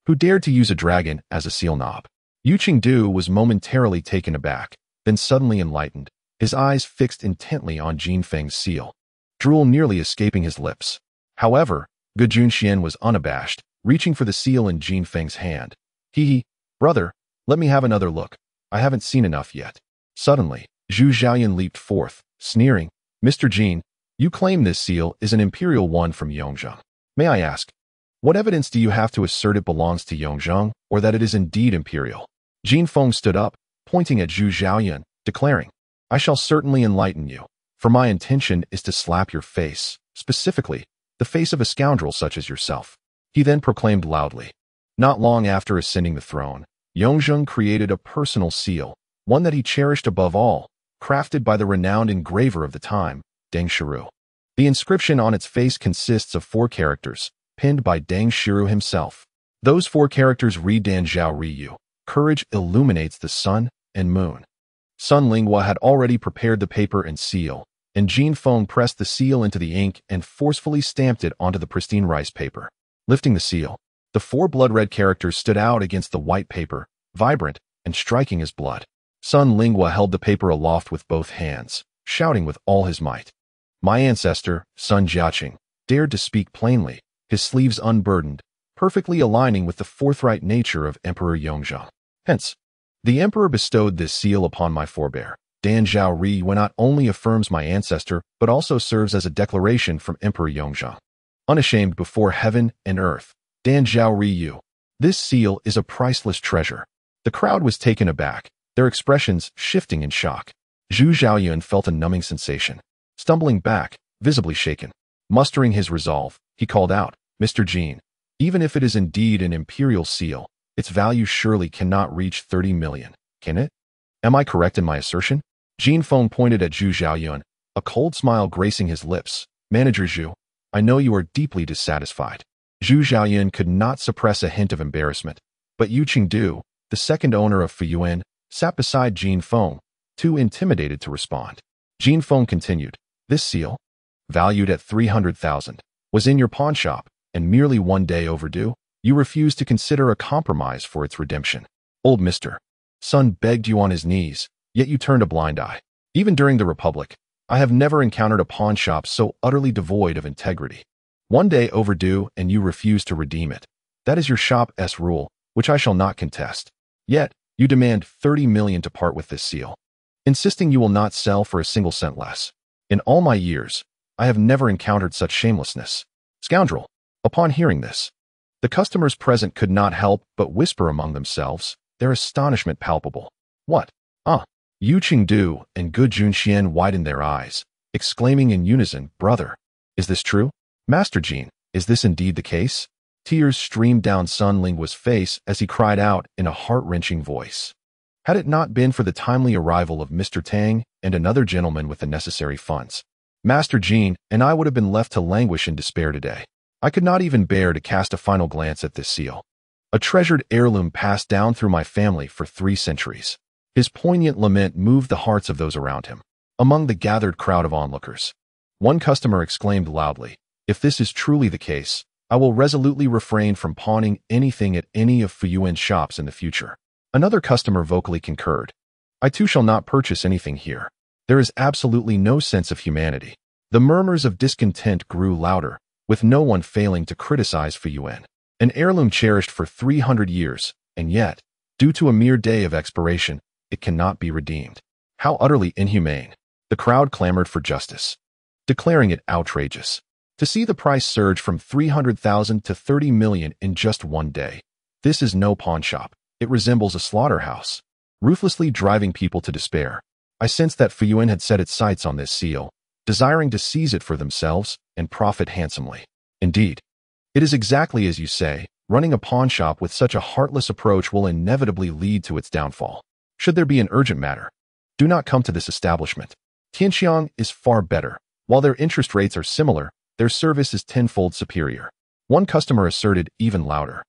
Speaker 1: Who dared to use a dragon as a seal knob? Yu Qingdu was momentarily taken aback, then suddenly enlightened, his eyes fixed intently on Jin Feng's seal, drool nearly escaping his lips. However, Gu Junxian was unabashed, reaching for the seal in Jin Feng's hand. Brother, let me have another look. I haven't seen enough yet. Suddenly, Zhu Xiaoyan leaped forth, sneering, Mr. Jin, you claim this seal is an imperial one from Yongzheng. May I ask, what evidence do you have to assert it belongs to Yongzheng, or that it is indeed imperial? Jin Feng stood up, pointing at Zhu Xiaoyan, declaring, I shall certainly enlighten you, for my intention is to slap your face, specifically, the face of a scoundrel such as yourself. He then proclaimed loudly. Not long after ascending the throne, Yongzheng created a personal seal, one that he cherished above all, crafted by the renowned engraver of the time, Deng Shiru. The inscription on its face consists of 4 characters, penned by Deng Shiru himself. Those 4 characters read Dan Zhao Riyu, courage illuminates the sun and moon. Sun Lingua had already prepared the paper and seal, and Jin Feng pressed the seal into the ink and forcefully stamped it onto the pristine rice paper. Lifting the seal, the 4 blood-red characters stood out against the white paper, vibrant and striking as blood. Sun Lingua held the paper aloft with both hands, shouting with all his might. My ancestor, Sun Jiaqing, dared to speak plainly, his sleeves unburdened, perfectly aligning with the forthright nature of Emperor Yongzheng. Hence, the emperor bestowed this seal upon my forebear, Dan Zhao Ri, when not only affirms my ancestor, but also serves as a declaration from Emperor Yongzheng. Unashamed before heaven and earth, Dan Zhao Riyu. This seal is a priceless treasure. The crowd was taken aback, their expressions shifting in shock. Zhu Xiaoyun felt a numbing sensation. Stumbling back, visibly shaken. Mustering his resolve, he called out, Mr. Jin, even if it is indeed an imperial seal, its value surely cannot reach 30 million, can it? Am I correct in my assertion? Jin Feng pointed at Zhu Xiaoyun, a cold smile gracing his lips. Manager Zhu, I know you are deeply dissatisfied. Zhu Xiaoyun could not suppress a hint of embarrassment, but Yu Qingdu, the second owner of Fuyuan, sat beside Jin Feng, too intimidated to respond. Jin Feng continued, this seal, valued at 300,000, was in your pawn shop, and merely 1 day overdue. You refused to consider a compromise for its redemption. Old Mr. Sun begged you on his knees, yet you turned a blind eye. Even during the Republic, I have never encountered a pawn shop so utterly devoid of integrity. 1 day overdue and you refuse to redeem it. That is your shop's rule, which I shall not contest. Yet, you demand 30 million to part with this seal, insisting you will not sell for a single cent less. In all my years, I have never encountered such shamelessness. Scoundrel! Upon hearing this, the customers present could not help but whisper among themselves, their astonishment palpable. What? Yu Qingdu and Gu Junxian widened their eyes, exclaiming in unison, Brother, is this true? Master Jin, is this indeed the case? Tears streamed down Sun Lingua's face as he cried out in a heart-wrenching voice. Had it not been for the timely arrival of Mr. Tang and another gentleman with the necessary funds, Master Jin and I would have been left to languish in despair today. I could not even bear to cast a final glance at this seal, a treasured heirloom passed down through my family for 3 centuries. His poignant lament moved the hearts of those around him. Among the gathered crowd of onlookers, one customer exclaimed loudly, if this is truly the case, I will resolutely refrain from pawning anything at any of Fuyuan's shops in the future. Another customer vocally concurred. I too shall not purchase anything here. There is absolutely no sense of humanity. The murmurs of discontent grew louder, with no one failing to criticize Fuyuan, an heirloom cherished for 300 years, and yet, due to a mere day of expiration, it cannot be redeemed. How utterly inhumane! The crowd clamored for justice, declaring it outrageous. To see the price surge from 300,000 to 30 million in just 1 day. This is no pawn shop. It resembles a slaughterhouse, ruthlessly driving people to despair. I sensed that Fuyuan had set its sights on this seal, desiring to seize it for themselves and profit handsomely. Indeed, it is exactly as you say, Running a pawn shop with such a heartless approach will inevitably lead to its downfall. Should there be an urgent matter, do not come to this establishment. Tian is far better. While their interest rates are similar, their service is tenfold superior. One customer asserted even louder.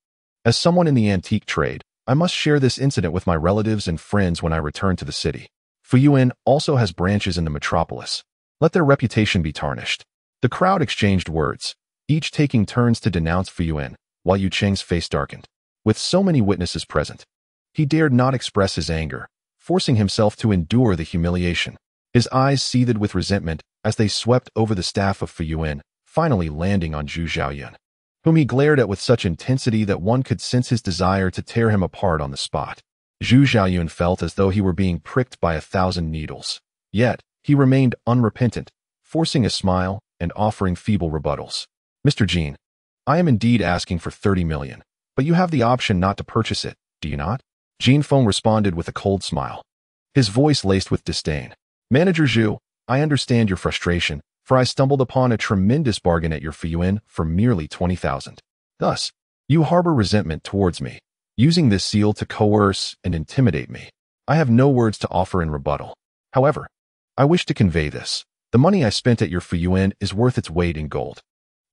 Speaker 1: As someone in the antique trade, I must share this incident with my relatives and friends when I return to the city. Fuyuan also has branches in the metropolis. Let their reputation be tarnished. The crowd exchanged words, each taking turns to denounce Fuyuan, while Yu Cheng's face darkened. With so many witnesses present, he dared not express his anger, forcing himself to endure the humiliation. His eyes seethed with resentment as they swept over the staff of Fuyuan, finally landing on Zhu Xiaoyun, whom he glared at with such intensity that one could sense his desire to tear him apart on the spot. Zhu Xiaoyun felt as though he were being pricked by 1,000 needles. Yet, he remained unrepentant, forcing a smile and offering feeble rebuttals. Mr. Jin, I am indeed asking for 30 million, but you have the option not to purchase it, do you not? Jin Feng responded with a cold smile, his voice laced with disdain. Manager Zhu, I understand your frustration, for I stumbled upon a tremendous bargain at your Fuyuan for merely 20,000. Thus, you harbor resentment towards me, using this seal to coerce and intimidate me. I have no words to offer in rebuttal. However, I wish to convey this. The money I spent at your Fuyuan is worth its weight in gold.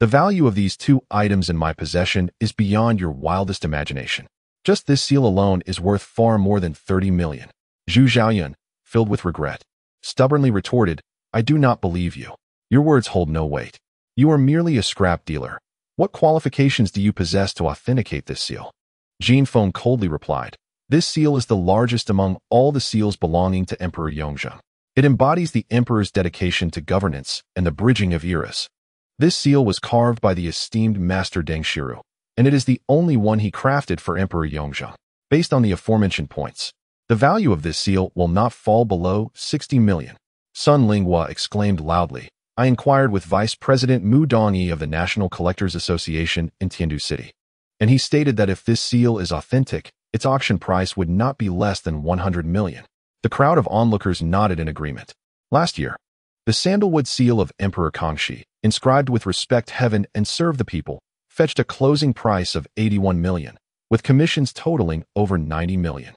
Speaker 1: The value of these two items in my possession is beyond your wildest imagination. Just this seal alone is worth far more than 30 million. Zhu Xiaoyun, filled with regret, stubbornly retorted, I do not believe you. Your words hold no weight. You are merely a scrap dealer. What qualifications do you possess to authenticate this seal? Jin Feng coldly replied, this seal is the largest among all the seals belonging to Emperor Yongzheng. It embodies the emperor's dedication to governance and the bridging of eras. This seal was carved by the esteemed master Deng Shiru, and it is the only one he crafted for Emperor Yongzheng. Based on the aforementioned points, the value of this seal will not fall below 60 million. Sun Linghua exclaimed loudly. I inquired with Vice President Mu Dongyi of the National Collectors Association in Tiandu City, and he stated that if this seal is authentic, its auction price would not be less than 100 million. The crowd of onlookers nodded in agreement. Last year, the sandalwood seal of Emperor Kangxi, inscribed with respect heaven and serve the people, fetched a closing price of 81 million, with commissions totaling over 90 million.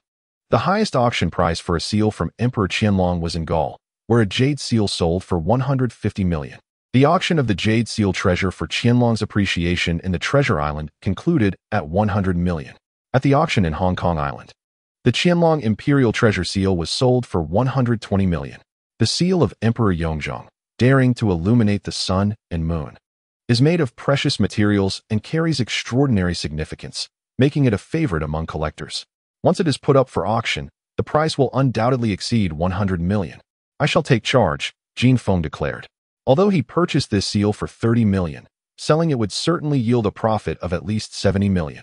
Speaker 1: The highest auction price for a seal from Emperor Qianlong was in Gaul, where a jade seal sold for 150 million. The auction of the jade seal treasure for Qianlong's appreciation in the Treasure Island concluded at 100 million. At the auction in Hong Kong Island, the Qianlong Imperial Treasure Seal was sold for 120 million. The seal of Emperor Yongzheng, daring to illuminate the sun and moon, is made of precious materials and carries extraordinary significance, making it a favorite among collectors. Once it is put up for auction, the price will undoubtedly exceed 100 million. I shall take charge, Jin Feng declared. Although he purchased this seal for 30 million, selling it would certainly yield a profit of at least 70 million.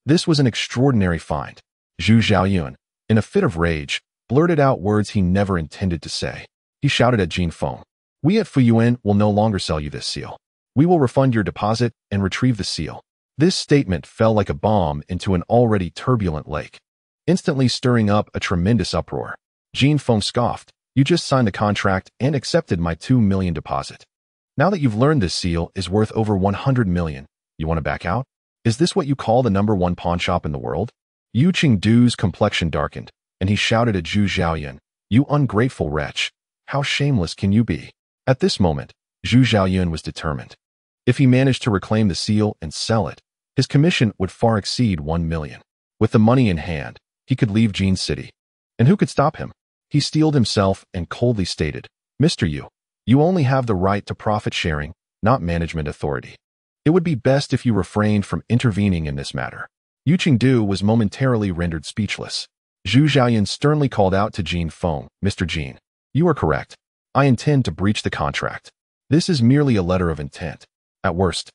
Speaker 1: This was an extraordinary find. Zhu Xiaoyun, in a fit of rage, blurted out words he never intended to say. He shouted at Jin Feng, we at Fuyuan will no longer sell you this seal. We will refund your deposit and retrieve the seal. This statement fell like a bomb into an already turbulent lake, instantly stirring up a tremendous uproar. Jin Feng scoffed, you just signed the contract and accepted my 2 million deposit. Now that you've learned this seal is worth over 100 million, you want to back out? Is this what you call the #1 pawn shop in the world? Yu Qingdu's complexion darkened, and he shouted at Zhu Xiaoyun, you ungrateful wretch. How shameless can you be? At this moment, Zhu Xiaoyun was determined. If he managed to reclaim the seal and sell it, his commission would far exceed 1 million. With the money in hand, he could leave Jin City. And who could stop him? He steeled himself and coldly stated, Mr. Yu, you only have the right to profit sharing, not management authority. It would be best if you refrained from intervening in this matter. Yu Qingdu was momentarily rendered speechless. Zhu Xiaoyun sternly called out to Jin Feng, Mr. Jin, you are correct. I intend to breach the contract. This is merely a letter of intent. At worst,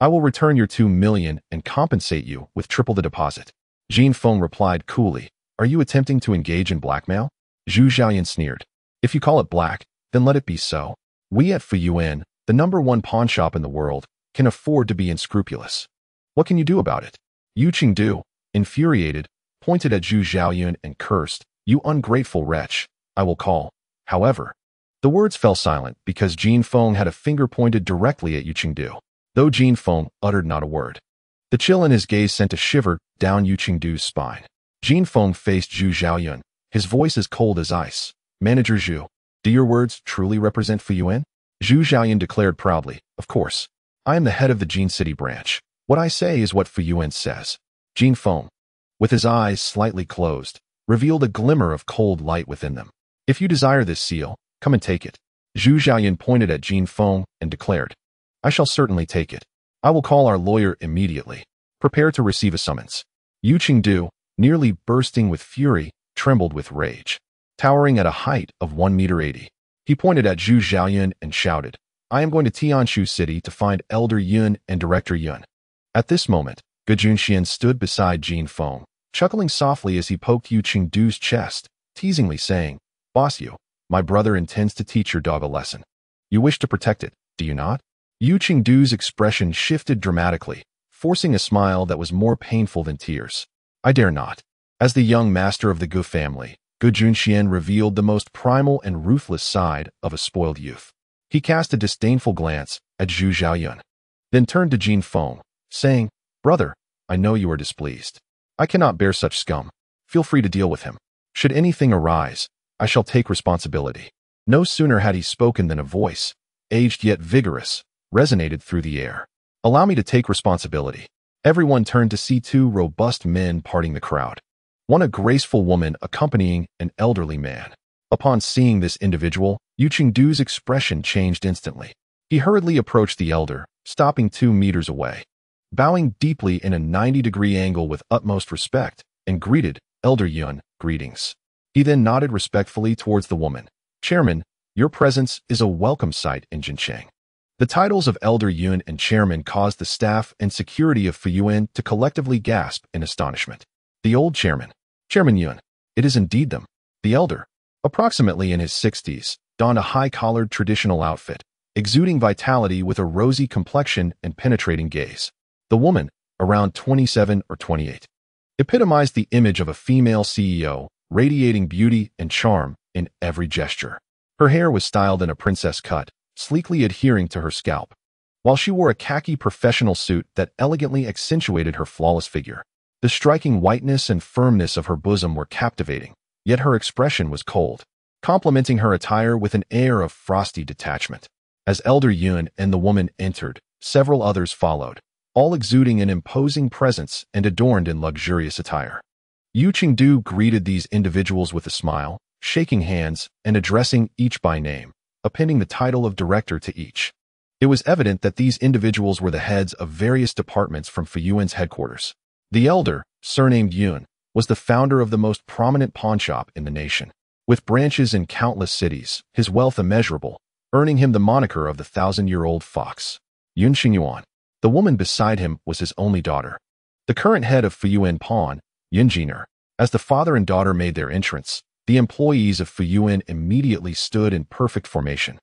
Speaker 1: I will return your 2 million and compensate you with triple the deposit. Jin Feng replied coolly, are you attempting to engage in blackmail? Zhu Xiaoyun sneered. If you call it black, then let it be so. We at Fuyuan, the #1 pawn shop in the world, can afford to be unscrupulous. What can you do about it? Yu Qingdu, infuriated, pointed at Zhu Xiaoyun and cursed, you ungrateful wretch, I will call. However, the words fell silent because Jin Feng had a finger pointed directly at Yu Qingdu. Though Jin Feng uttered not a word, The chill in his gaze sent a shiver down Yu Qingdu's spine. Jin Feng faced Zhu Xiaoyun, his voice as cold as ice. Manager Zhu, do your words truly represent Fuyuan? Zhu Xiaoyun declared proudly, of course. I am the head of the Jin City branch. What I say is what Fuyuan says. Jin Feng, with his eyes slightly closed, revealed a glimmer of cold light within them. If you desire this seal, come and take it. Zhu Xiaoyun pointed at Jin Feng and declared, I shall certainly take it. I will call our lawyer immediately. Prepare to receive a summons. Yu Qingdu, nearly bursting with fury, trembled with rage. Towering at a height of 1.80 meters, he pointed at Zhu Xiaoyun and shouted, I am going to Tianshu City to find Elder Yun and Director Yun. At this moment, Ge Junxian stood beside Jin Feng, chuckling softly as he poked Yu Qingdu's chest, teasingly saying, Boss Yu, my brother intends to teach your dog a lesson. You wish to protect it, do you not? Yu Qingdu's expression shifted dramatically, forcing a smile that was more painful than tears. I dare not. As the young master of the Gu family, Ge Junxian revealed the most primal and ruthless side of a spoiled youth. He cast a disdainful glance at Zhu Xiaoyun, then turned to Jin Feng, saying, Brother, I know you are displeased. I cannot bear such scum. Feel free to deal with him. Should anything arise, I shall take responsibility. No sooner had he spoken than a voice, aged yet vigorous, resonated through the air. Allow me to take responsibility. Everyone turned to see two robust men parting the crowd. One a graceful woman accompanying an elderly man. Upon seeing this individual, Yu Qingdu's expression changed instantly. He hurriedly approached the elder, stopping 2 meters away. Bowing deeply in a 90-degree angle with utmost respect, and greeted, Elder Yun, greetings. He then nodded respectfully towards the woman. Chairman, your presence is a welcome sight in Jincheng. The titles of Elder Yun and Chairman caused the staff and security of Fuyuan to collectively gasp in astonishment. The old chairman, Chairman Yun, it is indeed them. The elder, approximately in his 60s, donned a high-collared traditional outfit, exuding vitality with a rosy complexion and penetrating gaze. The woman, around 27 or 28, epitomized the image of a female CEO, radiating beauty and charm in every gesture. Her hair was styled in a princess cut, sleekly adhering to her scalp, while she wore a khaki professional suit that elegantly accentuated her flawless figure. The striking whiteness and firmness of her bosom were captivating, yet her expression was cold, complementing her attire with an air of frosty detachment. As Elder Yun and the woman entered, several others followed, all exuding an imposing presence and adorned in luxurious attire. Yu Qingdu greeted these individuals with a smile, shaking hands and addressing each by name, appending the title of director to each. It was evident that these individuals were the heads of various departments from Fuyuan's headquarters. The elder, surnamed Yun, was the founder of the most prominent pawnshop in the nation. With branches in countless cities, his wealth immeasurable, earning him the moniker of the 1,000-year-old fox. Yun Xingyuan. The woman beside him was his only daughter. The current head of Fuyuan Pawn, Yun Jiner. As the father and daughter made their entrance, the employees of Fuyuan immediately stood in perfect formation,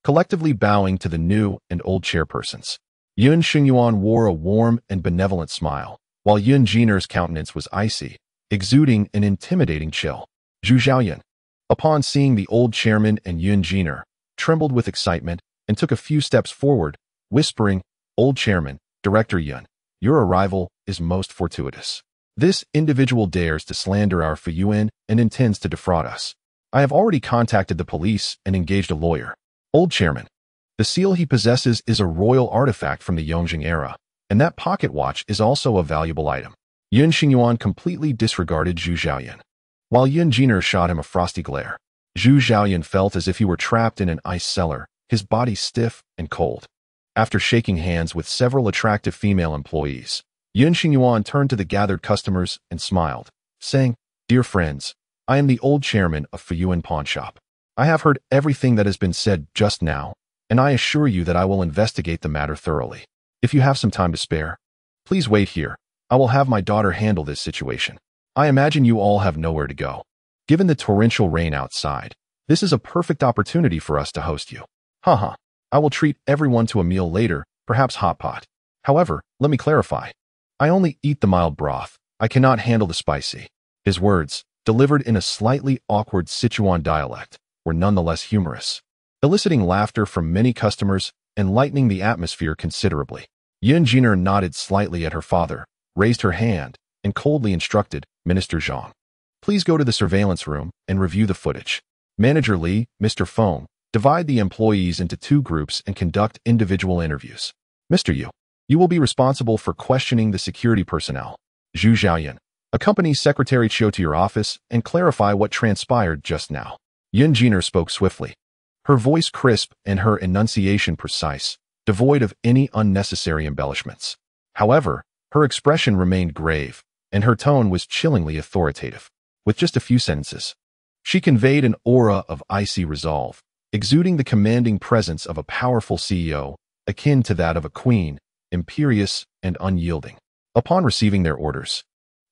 Speaker 1: collectively bowing to the new and old chairpersons. Yun Xingyuan wore a warm and benevolent smile, while Yun Jiner's countenance was icy, exuding an intimidating chill. Zhu Xiaoyun, upon seeing the old chairman and Yun Jiner, trembled with excitement and took a few steps forward, whispering, Old Chairman, Director Yun, your arrival is most fortuitous. This individual dares to slander our Fuyuan and intends to defraud us. I have already contacted the police and engaged a lawyer. Old Chairman, the seal he possesses is a royal artifact from the Yongjing era, and that pocket watch is also a valuable item. Yun Xingyuan completely disregarded Zhu Xiaoyun. While Yun Jiner shot him a frosty glare, Zhu Xiaoyun felt as if he were trapped in an ice cellar, his body stiff and cold. After shaking hands with several attractive female employees, Yun Xingyuan turned to the gathered customers and smiled, saying, Dear friends, I am the old chairman of Fuyuan Pawnshop. I have heard everything that has been said just now, and I assure you that I will investigate the matter thoroughly. If you have some time to spare, please wait here. I will have my daughter handle this situation. I imagine you all have nowhere to go. Given the torrential rain outside, this is a perfect opportunity for us to host you. Haha. I will treat everyone to a meal later, perhaps hot pot. However, let me clarify. I only eat the mild broth. I cannot handle the spicy. His words, delivered in a slightly awkward Sichuan dialect, were nonetheless humorous, eliciting laughter from many customers and lightening the atmosphere considerably. Yun Jiner nodded slightly at her father, raised her hand, and coldly instructed Minister Zhang. Please go to the surveillance room and review the footage. Manager Li, Mr. Feng, divide the employees into 2 groups and conduct individual interviews. Mr. Yu, you will be responsible for questioning the security personnel. Zhu Xiaoyan, accompany Secretary Qiu to your office and clarify what transpired just now. Yun Jiner spoke swiftly, her voice crisp and her enunciation precise, devoid of any unnecessary embellishments. However, her expression remained grave, and her tone was chillingly authoritative. With just a few sentences, she conveyed an aura of icy resolve, exuding the commanding presence of a powerful CEO, akin to that of a queen, imperious and unyielding. Upon receiving their orders,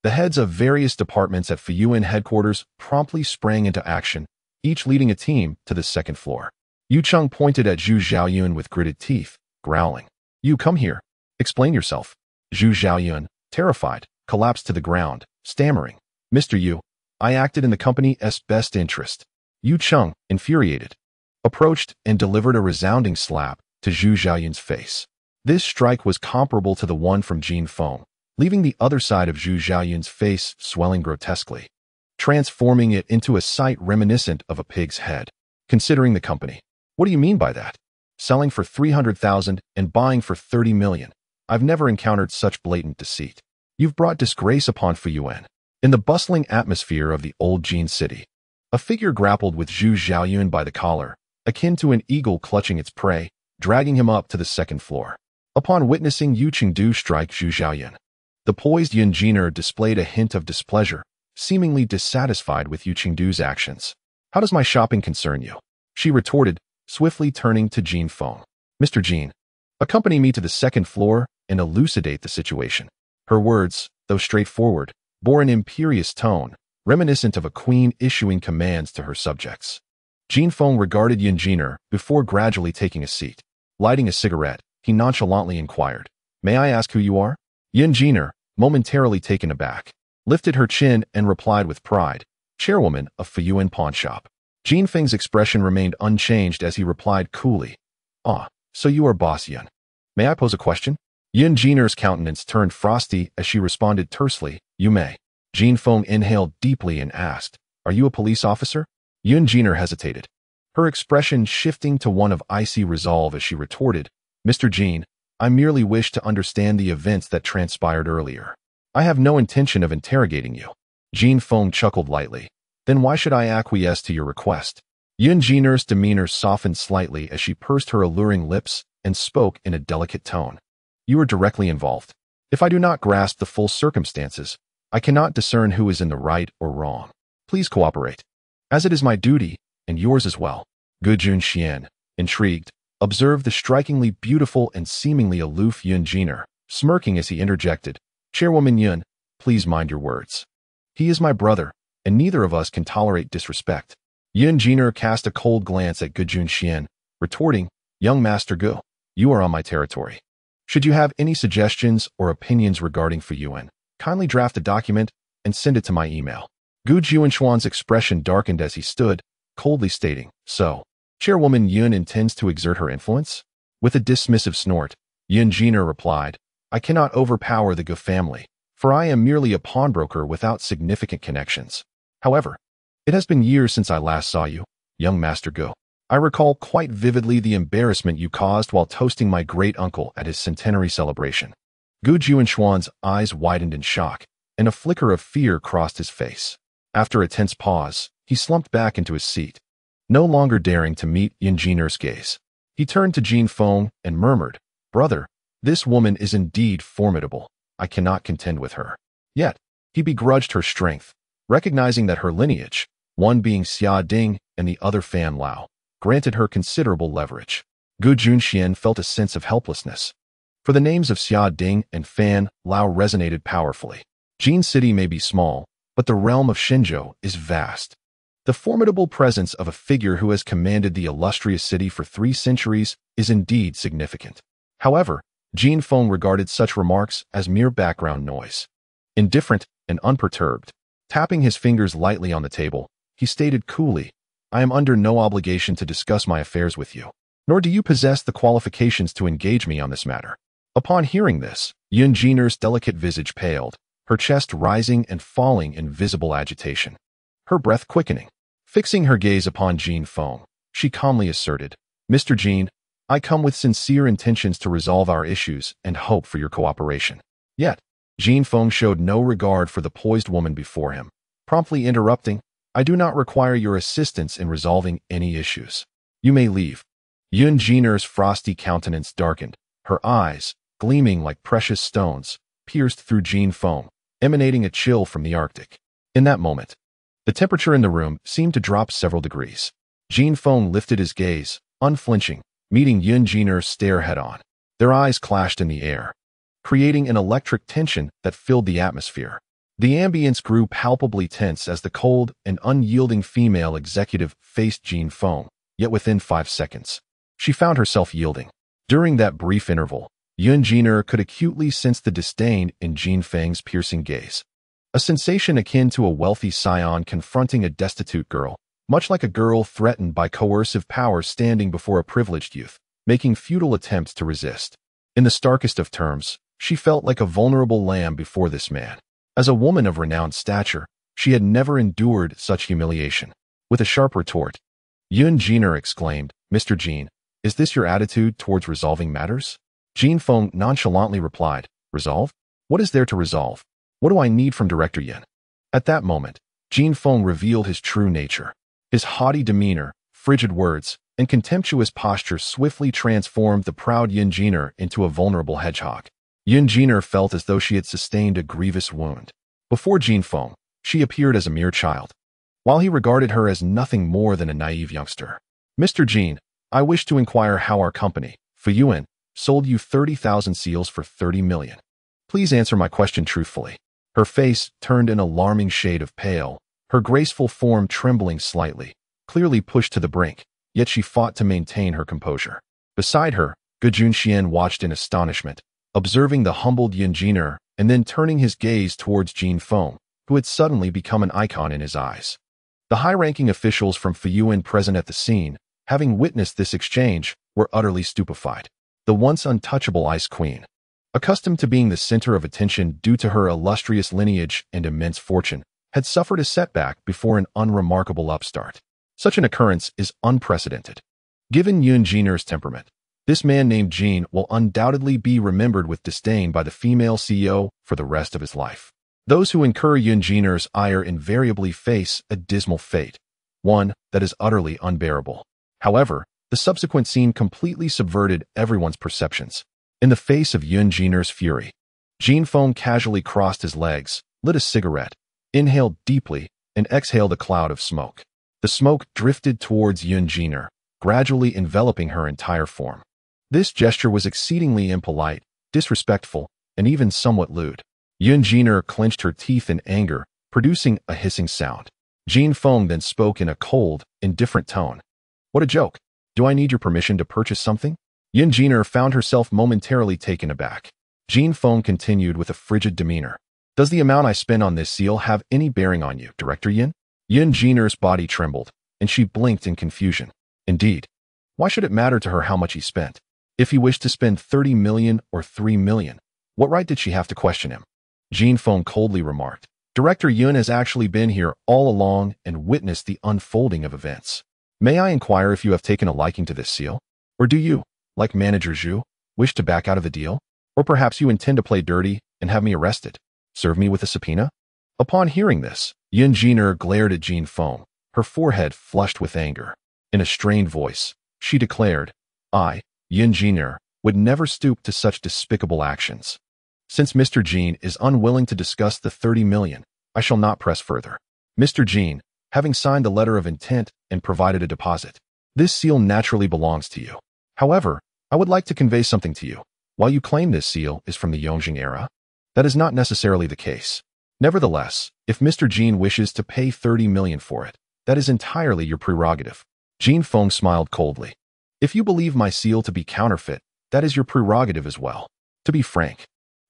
Speaker 1: the heads of various departments at Fuyuan headquarters promptly sprang into action, each leading a team to the 2nd floor. Yu Cheng pointed at Zhu Xiaoyun with gritted teeth, growling. You come here. Explain yourself. Zhu Xiaoyun, terrified, collapsed to the ground, stammering. Mr. Yu, I acted in the company's best interest. Yu Cheng, infuriated, approached and delivered a resounding slap to Zhu Xiaoyun's face. This strike was comparable to the one from Jin Feng, leaving the other side of Zhu Xiaoyun's face swelling grotesquely, transforming it into a sight reminiscent of a pig's head. Considering the company. What do you mean by that? Selling for 300,000 and buying for 30 million. I've never encountered such blatant deceit. You've brought disgrace upon Fuyuan. In the bustling atmosphere of the old Jin city, a figure grappled with Zhu Xiaoyun by the collar, akin to an eagle clutching its prey, dragging him up to the 2nd floor. Upon witnessing Yu Chengdu strike Zhu Xiaoyun, the poised Yun Jiner displayed a hint of displeasure, seemingly dissatisfied with Yu Chengdu's actions. How does my shopping concern you? She retorted, swiftly turning to Jin Feng. Mr. Jin, accompany me to the 2nd floor and elucidate the situation. Her words, though straightforward, bore an imperious tone, reminiscent of a queen issuing commands to her subjects. Jin Feng regarded Yun Jiner before gradually taking a seat. Lighting a cigarette, he nonchalantly inquired, May I ask who you are? Yun Jiner, momentarily taken aback, lifted her chin and replied with pride, Chairwoman of Fuyuan Pawn Shop. Jin Feng's expression remained unchanged as he replied coolly, Ah, so you are Boss Yun. May I pose a question? Yun Jiner's countenance turned frosty as she responded tersely, You may. Jin Feng inhaled deeply and asked, Are you a police officer? Yun Jiner hesitated, her expression shifting to one of icy resolve as she retorted, Mr. Jin, I merely wish to understand the events that transpired earlier. I have no intention of interrogating you. Jin Feng chuckled lightly. Then why should I acquiesce to your request? Yun Jiner's demeanor softened slightly as she pursed her alluring lips and spoke in a delicate tone. You are directly involved. If I do not grasp the full circumstances, I cannot discern who is in the right or wrong. Please cooperate, as it is my duty, and yours as well. Gujun Xian, intrigued, observed the strikingly beautiful and seemingly aloof Yun Jiner, smirking as he interjected, Chairwoman Yun, please mind your words. He is my brother, and neither of us can tolerate disrespect. Yun Jiner cast a cold glance at Gujun Xian, retorting, Young Master Gu, you are on my territory. Should you have any suggestions or opinions regarding Fuyuan, kindly draft a document and send it to my email. Gu Juanshuan's expression darkened as he stood, coldly stating, So, Chairwoman Yun intends to exert her influence? With a dismissive snort, Yun Jiner replied, I cannot overpower the Gu family, for I am merely a pawnbroker without significant connections. However, it has been years since I last saw you, young Master Gu. I recall quite vividly the embarrassment you caused while toasting my great-uncle at his centenary celebration. Gu Juanshuan's eyes widened in shock, and a flicker of fear crossed his face. After a tense pause, he slumped back into his seat, no longer daring to meet Yun Jiner's gaze. He turned to Jin Feng and murmured, Brother, this woman is indeed formidable. I cannot contend with her. Yet, he begrudged her strength, recognizing that her lineage, one being Xia Ding and the other Fan Lao, granted her considerable leverage. Gu Junxian felt a sense of helplessness, for the names of Xia Ding and Fan Lao resonated powerfully. Jin City may be small, but the realm of Shenzhou is vast. The formidable presence of a figure who has commanded the illustrious city for 3 centuries is indeed significant. However, Jin Feng regarded such remarks as mere background noise. Indifferent and unperturbed, tapping his fingers lightly on the table, he stated coolly, I am under no obligation to discuss my affairs with you, nor do you possess the qualifications to engage me on this matter. Upon hearing this, Yun Jiner's delicate visage paled, her chest rising and falling in visible agitation, her breath quickening. Fixing her gaze upon Jin Feng, she calmly asserted, "Mr. Jin, I come with sincere intentions to resolve our issues and hope for your cooperation." Yet, Jin Feng showed no regard for the poised woman before him, promptly interrupting, "I do not require your assistance in resolving any issues. You may leave." Yun Jiner's frosty countenance darkened, her eyes, gleaming like precious stones, pierced through Jin Feng, emanating a chill from the Arctic. In that moment, the temperature in the room seemed to drop several degrees. Jin Feng lifted his gaze, unflinching, meeting Yun Jiner's stare head-on. Their eyes clashed in the air, creating an electric tension that filled the atmosphere. The ambience grew palpably tense as the cold and unyielding female executive faced Jin Feng, yet within 5 seconds, she found herself yielding. During that brief interval, Yun Jiner could acutely sense the disdain in Jin Feng's piercing gaze. A sensation akin to a wealthy scion confronting a destitute girl, much like a girl threatened by coercive power standing before a privileged youth, making futile attempts to resist. In the starkest of terms, she felt like a vulnerable lamb before this man. As a woman of renowned stature, she had never endured such humiliation. With a sharp retort, Yun Jiner exclaimed, "Mr. Jin, is this your attitude towards resolving matters?" Jin Feng nonchalantly replied, "Resolve? What is there to resolve? What do I need from Director Yin?" At that moment, Jin Feng revealed his true nature. His haughty demeanor, frigid words, and contemptuous posture swiftly transformed the proud Yun Jiner into a vulnerable hedgehog. Yun Jiner felt as though she had sustained a grievous wound. Before Jin Feng, she appeared as a mere child, while he regarded her as nothing more than a naive youngster. "Mr. Jin, I wish to inquire how our company, Fuyuan, sold you 30,000 seals for 30 million. Please answer my question truthfully." Her face turned an alarming shade of pale, her graceful form trembling slightly, clearly pushed to the brink, yet she fought to maintain her composure. Beside her, Gujun Xian watched in astonishment, observing the humbled Yun Jiner and then turning his gaze towards Jin Feng, who had suddenly become an icon in his eyes. The high-ranking officials from Fuyuan present at the scene, having witnessed this exchange, were utterly stupefied. The once untouchable Ice Queen, accustomed to being the center of attention due to her illustrious lineage and immense fortune, had suffered a setback before an unremarkable upstart. Such an occurrence is unprecedented. Given Yun Jiner's temperament, this man named Jin will undoubtedly be remembered with disdain by the female CEO for the rest of his life. Those who incur Yun Jiner's ire invariably face a dismal fate, one that is utterly unbearable. However, the subsequent scene completely subverted everyone's perceptions. In the face of Yun Jiner's fury, Jin Feng casually crossed his legs, lit a cigarette, inhaled deeply, and exhaled a cloud of smoke. The smoke drifted towards Yun Jiner, gradually enveloping her entire form. This gesture was exceedingly impolite, disrespectful, and even somewhat lewd. Yun Jiner clenched her teeth in anger, producing a hissing sound. Jin Feng then spoke in a cold, indifferent tone. "What a joke. Do I need your permission to purchase something?" Yun Jiner found herself momentarily taken aback. Jin Feng continued with a frigid demeanor. "Does the amount I spend on this seal have any bearing on you, Director Yin?" Yun Jiner's body trembled, and she blinked in confusion. Indeed, why should it matter to her how much he spent? If he wished to spend 30 million or 3 million, what right did she have to question him? Jin Feng coldly remarked, "Director Yun has actually been here all along and witnessed the unfolding of events. May I inquire if you have taken a liking to this seal? Or do you, like Manager Zhu, wish to back out of the deal? Or perhaps you intend to play dirty and have me arrested? Serve me with a subpoena?" Upon hearing this, Yun Jiner glared at Jin Feng, her forehead flushed with anger. In a strained voice, she declared, "I, Yun Jiner, would never stoop to such despicable actions. Since Mr. Jin is unwilling to discuss the 30 million, I shall not press further. Mr. Jin, having signed the letter of intent and provided a deposit, this seal naturally belongs to you. However, I would like to convey something to you. While you claim this seal is from the Yongjing era, that is not necessarily the case. Nevertheless, if Mr. Jin wishes to pay 30 million for it, that is entirely your prerogative." Jin Feng smiled coldly. "If you believe my seal to be counterfeit, that is your prerogative as well. To be frank,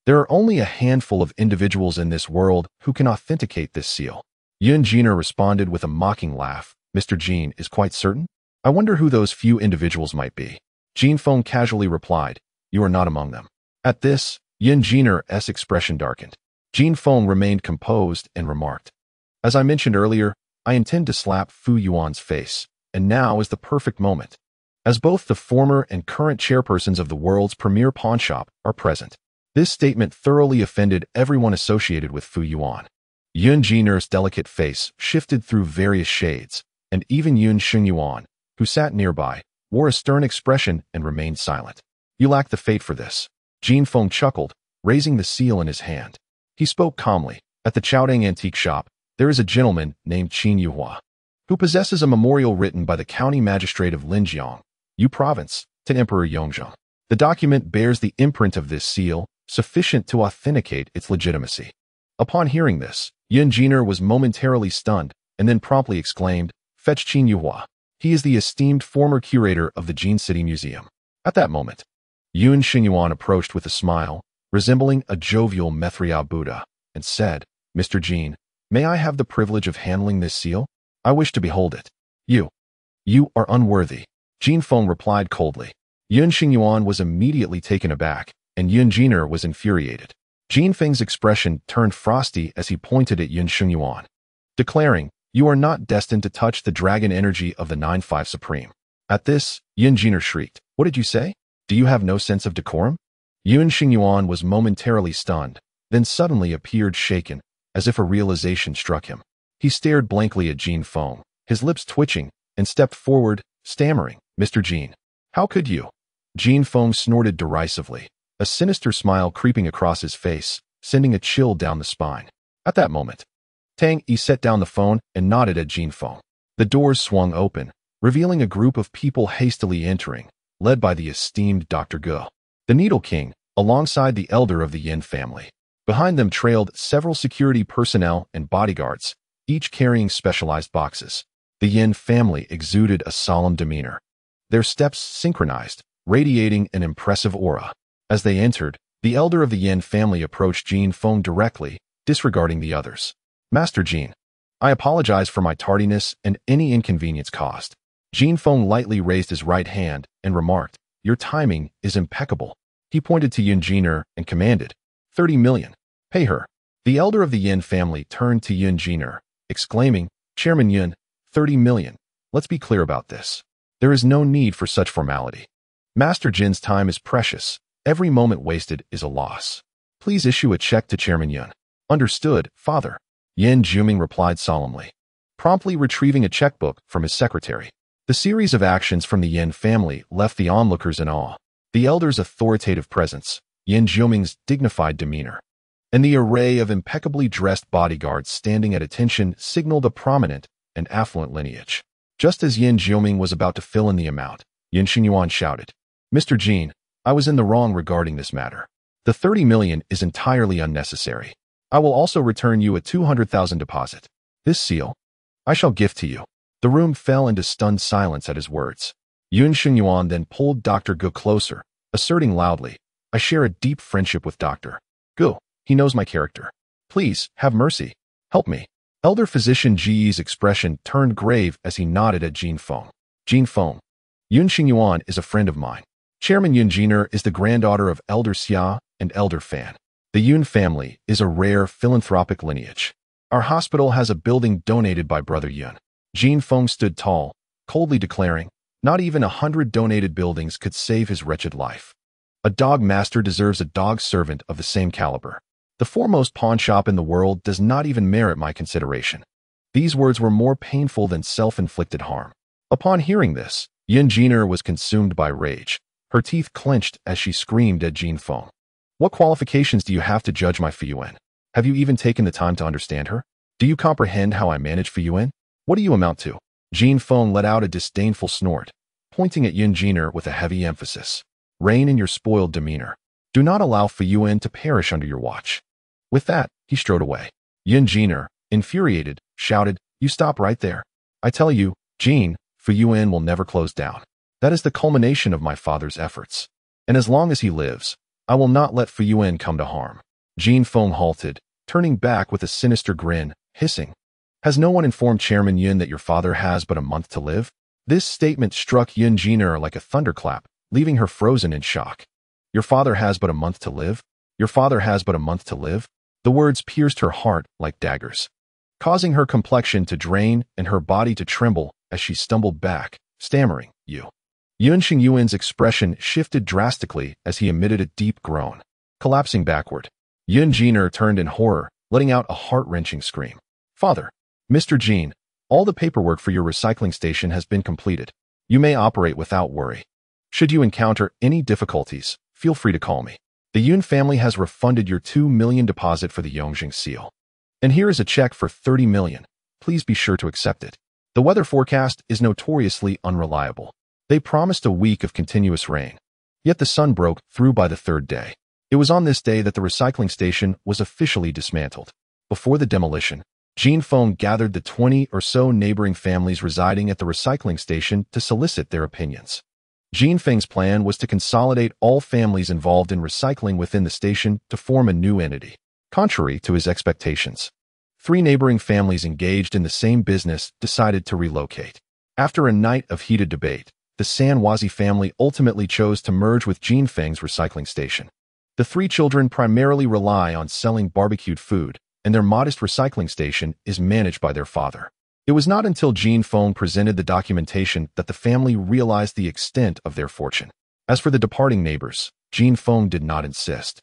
Speaker 1: there are only a handful of individuals in this world who can authenticate this seal." Yun Jiner responded with a mocking laugh. "Mr. Jin is quite certain? I wonder who those few individuals might be." Jin Feng casually replied, "You are not among them." At this, Yin Jiner's expression darkened. Jin Feng remained composed and remarked, "As I mentioned earlier, I intend to slap Fu Yuan's face, and now is the perfect moment. As both the former and current chairpersons of the world's premier pawnshop are present." This statement thoroughly offended everyone associated with Fu Yuan. Yun Jiner's delicate face shifted through various shades, and even Yun Shengyuan, who sat nearby, wore a stern expression and remained silent. "You lack the fate for this." Jin Feng chuckled, raising the seal in his hand. He spoke calmly. "At the Chaodang antique shop, there is a gentleman named Qin Yuhua, who possesses a memorial written by the county magistrate of Linjiang, Yu Province, to Emperor Yongzheng. The document bears the imprint of this seal, sufficient to authenticate its legitimacy." Upon hearing this, Yun Jiner was momentarily stunned and then promptly exclaimed, "Fetch Qin Yuhua. He is the esteemed former curator of the Jin City Museum." At that moment, Yun Shengyuan approached with a smile, resembling a jovial Methria Buddha, and said, "Mr. Jin, may I have the privilege of handling this seal? I wish to behold it." You are unworthy," Jin Feng replied coldly. Yun Shengyuan was immediately taken aback, and Yun Jiner was infuriated. Jin Feng's expression turned frosty as he pointed at Yun Shengyuan, declaring, "You are not destined to touch the dragon energy of the 9-5 Supreme." At this, Yun Jiner shrieked, "What did you say? Do you have no sense of decorum?" Yun Shengyuan was momentarily stunned, then suddenly appeared shaken, as if a realization struck him. He stared blankly at Jin Feng, his lips twitching, and stepped forward, stammering, "Mr. Jin, how could you?" Jin Feng snorted derisively, a sinister smile creeping across his face, sending a chill down the spine. At that moment, Tang set down the phone and nodded at Jin Feng. The doors swung open, revealing a group of people hastily entering, led by the esteemed Dr. Ge, the Needle King, alongside the elder of the Yin family. Behind them trailed several security personnel and bodyguards, each carrying specialized boxes. The Yin family exuded a solemn demeanor, their steps synchronized, radiating an impressive aura. As they entered, the elder of the Yin family approached Jin Feng directly, disregarding the others. "Master Jin, I apologize for my tardiness and any inconvenience caused." Jin Feng lightly raised his right hand and remarked, "Your timing is impeccable." He pointed to Yun Jiner and commanded, 30 million. Pay her." The elder of the Yin family turned to Yun Jiner, exclaiming, "Chairman Yun, 30 million. Let's be clear about this. There is no need for such formality. Master Jin's time is precious. Every moment wasted is a loss. Please issue a check to Chairman Yun." "Understood, father," Yin Juming replied solemnly, promptly retrieving a checkbook from his secretary. The series of actions from the Yin family left the onlookers in awe. The elder's authoritative presence, Yin Juming's dignified demeanor, and the array of impeccably dressed bodyguards standing at attention signaled a prominent and affluent lineage. Just as Yin Juming was about to fill in the amount, Yin Shengyuan shouted, "Mr. Jin, I was in the wrong regarding this matter. The 30 million is entirely unnecessary. I will also return you a 200,000 deposit. This seal, I shall gift to you." The room fell into stunned silence at his words. Yun Shengyuan then pulled Dr. Ge closer, asserting loudly, "I share a deep friendship with Dr. Ge. He knows my character. Please, have mercy. Help me." Elder physician Ji's expression turned grave as he nodded at Jin Feng. "Jin Feng, Yun Shengyuan is a friend of mine. Chairman Yun Jiner is the granddaughter of Elder Xia and Elder Fan. The Yun family is a rare philanthropic lineage. Our hospital has a building donated by Brother Yun." Jin Feng stood tall, coldly declaring, "Not even 100 donated buildings could save his wretched life. A dog master deserves a dog servant of the same caliber. The foremost pawn shop in the world does not even merit my consideration." These words were more painful than self-inflicted harm. Upon hearing this, Yin Jiner was consumed by rage. Her teeth clenched as she screamed at Jin Feng. "What qualifications do you have to judge my Fuyuan? Have you even taken the time to understand her? Do you comprehend how I manage Fuyuan? What do you amount to?" Jin Feng let out a disdainful snort, pointing at Yin Jiner with a heavy emphasis. "Rein in your spoiled demeanor. Do not allow Fuyuan to perish under your watch." With that, he strode away. Yin Jiner, infuriated, shouted, "You stop right there. I tell you, Jin, Fuyuan will never close down. That is the culmination of my father's efforts. And as long as he lives, I will not let Fuyuan come to harm." Jin Feng halted, turning back with a sinister grin, hissing, "Has no one informed Chairman Yun that your father has but a month to live?" This statement struck Yin Jiner like a thunderclap, leaving her frozen in shock. Your father has but a month to live? Your father has but a month to live? The words pierced her heart like daggers, causing her complexion to drain and her body to tremble as she stumbled back, stammering, "You." Yun Xingyuan's expression shifted drastically as he emitted a deep groan. Collapsing backward, Yun Jiner turned in horror, letting out a heart-wrenching scream. "Father, Mr. Jin, all the paperwork for your recycling station has been completed. You may operate without worry. Should you encounter any difficulties, feel free to call me. The Yun family has refunded your 2 million deposit for the Yongjing seal. And here is a check for 30 million. Please be sure to accept it. The weather forecast is notoriously unreliable. They promised a week of continuous rain. Yet the sun broke through by the third day. It was on this day that the recycling station was officially dismantled. Before the demolition, Jin Feng gathered the 20 or so neighboring families residing at the recycling station to solicit their opinions. Jin Feng's plan was to consolidate all families involved in recycling within the station to form a new entity. Contrary to his expectations, 3 neighboring families engaged in the same business decided to relocate. After a night of heated debate, the Sanwazi family ultimately chose to merge with Jin Feng's recycling station. The 3 children primarily rely on selling barbecued food, and their modest recycling station is managed by their father. It was not until Jin Feng presented the documentation that the family realized the extent of their fortune. As for the departing neighbors, Jin Feng did not insist.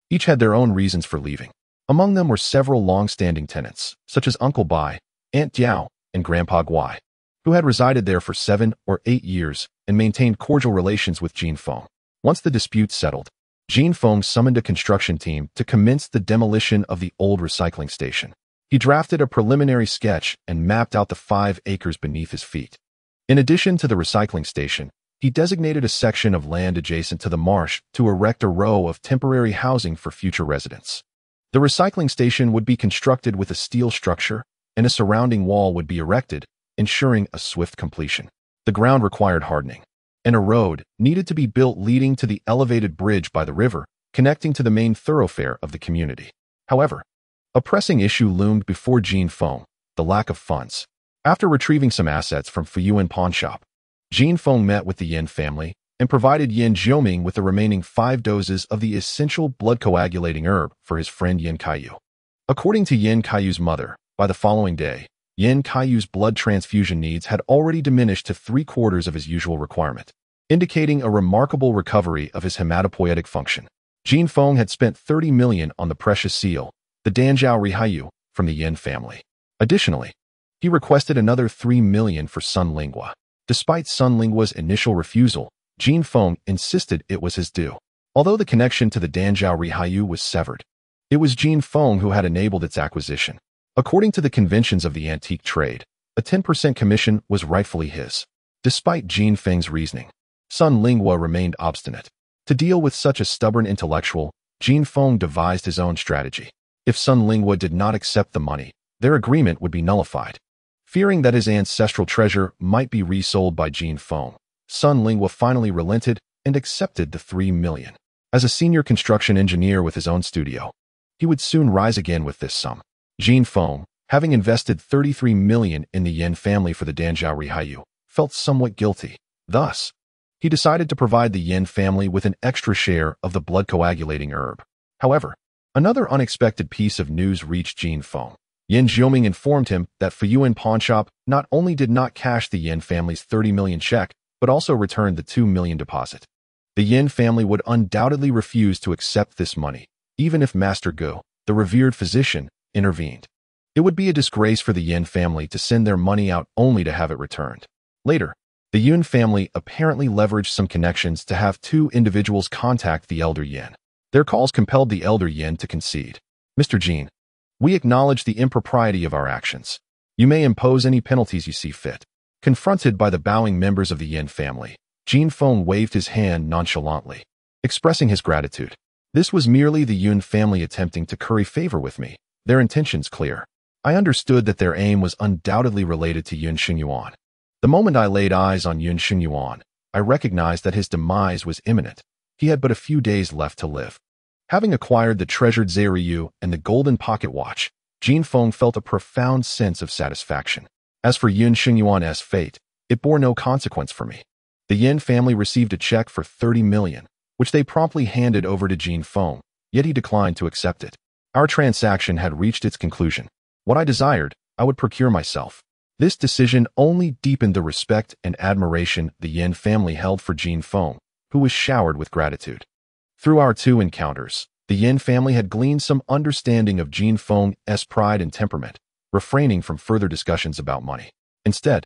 Speaker 1: Each had their own reasons for leaving. Among them were several long-standing tenants, such as Uncle Bai, Aunt Diao, and Grandpa Guai, who had resided there for 7 or 8 years and maintained cordial relations with Jin Feng. Once the dispute settled, Jin Feng summoned a construction team to commence the demolition of the old recycling station. He drafted a preliminary sketch and mapped out the 5 acres beneath his feet. In addition to the recycling station, he designated a section of land adjacent to the marsh to erect a row of temporary housing for future residents. The recycling station would be constructed with a steel structure, and a surrounding wall would be erected, ensuring a swift completion. The ground required hardening, and a road needed to be built leading to the elevated bridge by the river, connecting to the main thoroughfare of the community. However, a pressing issue loomed before Jin Feng: the lack of funds. After retrieving some assets from Fuyuan pawnshop, Jin Feng met with the Yin family and provided Yin Jioming with the remaining 5 doses of the essential blood-coagulating herb for his friend Yin Kaiyu. According to Yin Kaiyu's mother, by the following day, Yin Kaiyu's blood transfusion needs had already diminished to 3/4 of his usual requirement, indicating a remarkable recovery of his hematopoietic function. Jin Feng had spent 30 million on the precious seal, the Danjiao Rihayu, from the Yin family. Additionally, he requested another 3 million for Sun Lingua. Despite Sun Lingua's initial refusal, Jin Feng insisted it was his due. Although the connection to the Danjiao Rihayu was severed, it was Jin Feng who had enabled its acquisition. According to the conventions of the antique trade, a 10% commission was rightfully his. Despite Jin Feng's reasoning, Sun Lingua remained obstinate. To deal with such a stubborn intellectual, Jin Feng devised his own strategy. If Sun Lingua did not accept the money, their agreement would be nullified. Fearing that his ancestral treasure might be resold by Jin Feng, Sun Lingua finally relented and accepted the 3 million. As a senior construction engineer with his own studio, he would soon rise again with this sum. Jin Feng, having invested 33 million in the Yin family for the Danjiao Rihayu, felt somewhat guilty. Thus, he decided to provide the Yin family with an extra share of the blood-coagulating herb. However, another unexpected piece of news reached Jin Feng. Yin Jioming informed him that Fuyuan pawnshop not only did not cash the Yin family's 30 million check, but also returned the 2 million deposit. The Yin family would undoubtedly refuse to accept this money, even if Master Gu, the revered physician, intervened. It would be a disgrace for the Yin family to send their money out only to have it returned. Later, the Yin family apparently leveraged some connections to have 2 individuals contact the elder Yin. Their calls compelled the elder Yin to concede. "Mr. Jin, we acknowledge the impropriety of our actions. You may impose any penalties you see fit." Confronted by the bowing members of the Yin family, Jin Feng waved his hand nonchalantly, expressing his gratitude. "This was merely the Yin family attempting to curry favor with me, their intentions clear. I understood that their aim was undoubtedly related to Yun Xingyuan. The moment I laid eyes on Yun Xingyuan, I recognized that his demise was imminent. He had but a few days left to live." Having acquired the treasured Zairyu and the golden pocket watch, Jin Feng felt a profound sense of satisfaction. As for Yun Xingyuan's fate, it bore no consequence for me. The Yin family received a check for 30 million, which they promptly handed over to Jin Feng, yet he declined to accept it. Our transaction had reached its conclusion. What I desired, I would procure myself. This decision only deepened the respect and admiration the Yin family held for Jin Feng, who was showered with gratitude. Through our two encounters, the Yin family had gleaned some understanding of Jin Feng's pride and temperament, refraining from further discussions about money. Instead,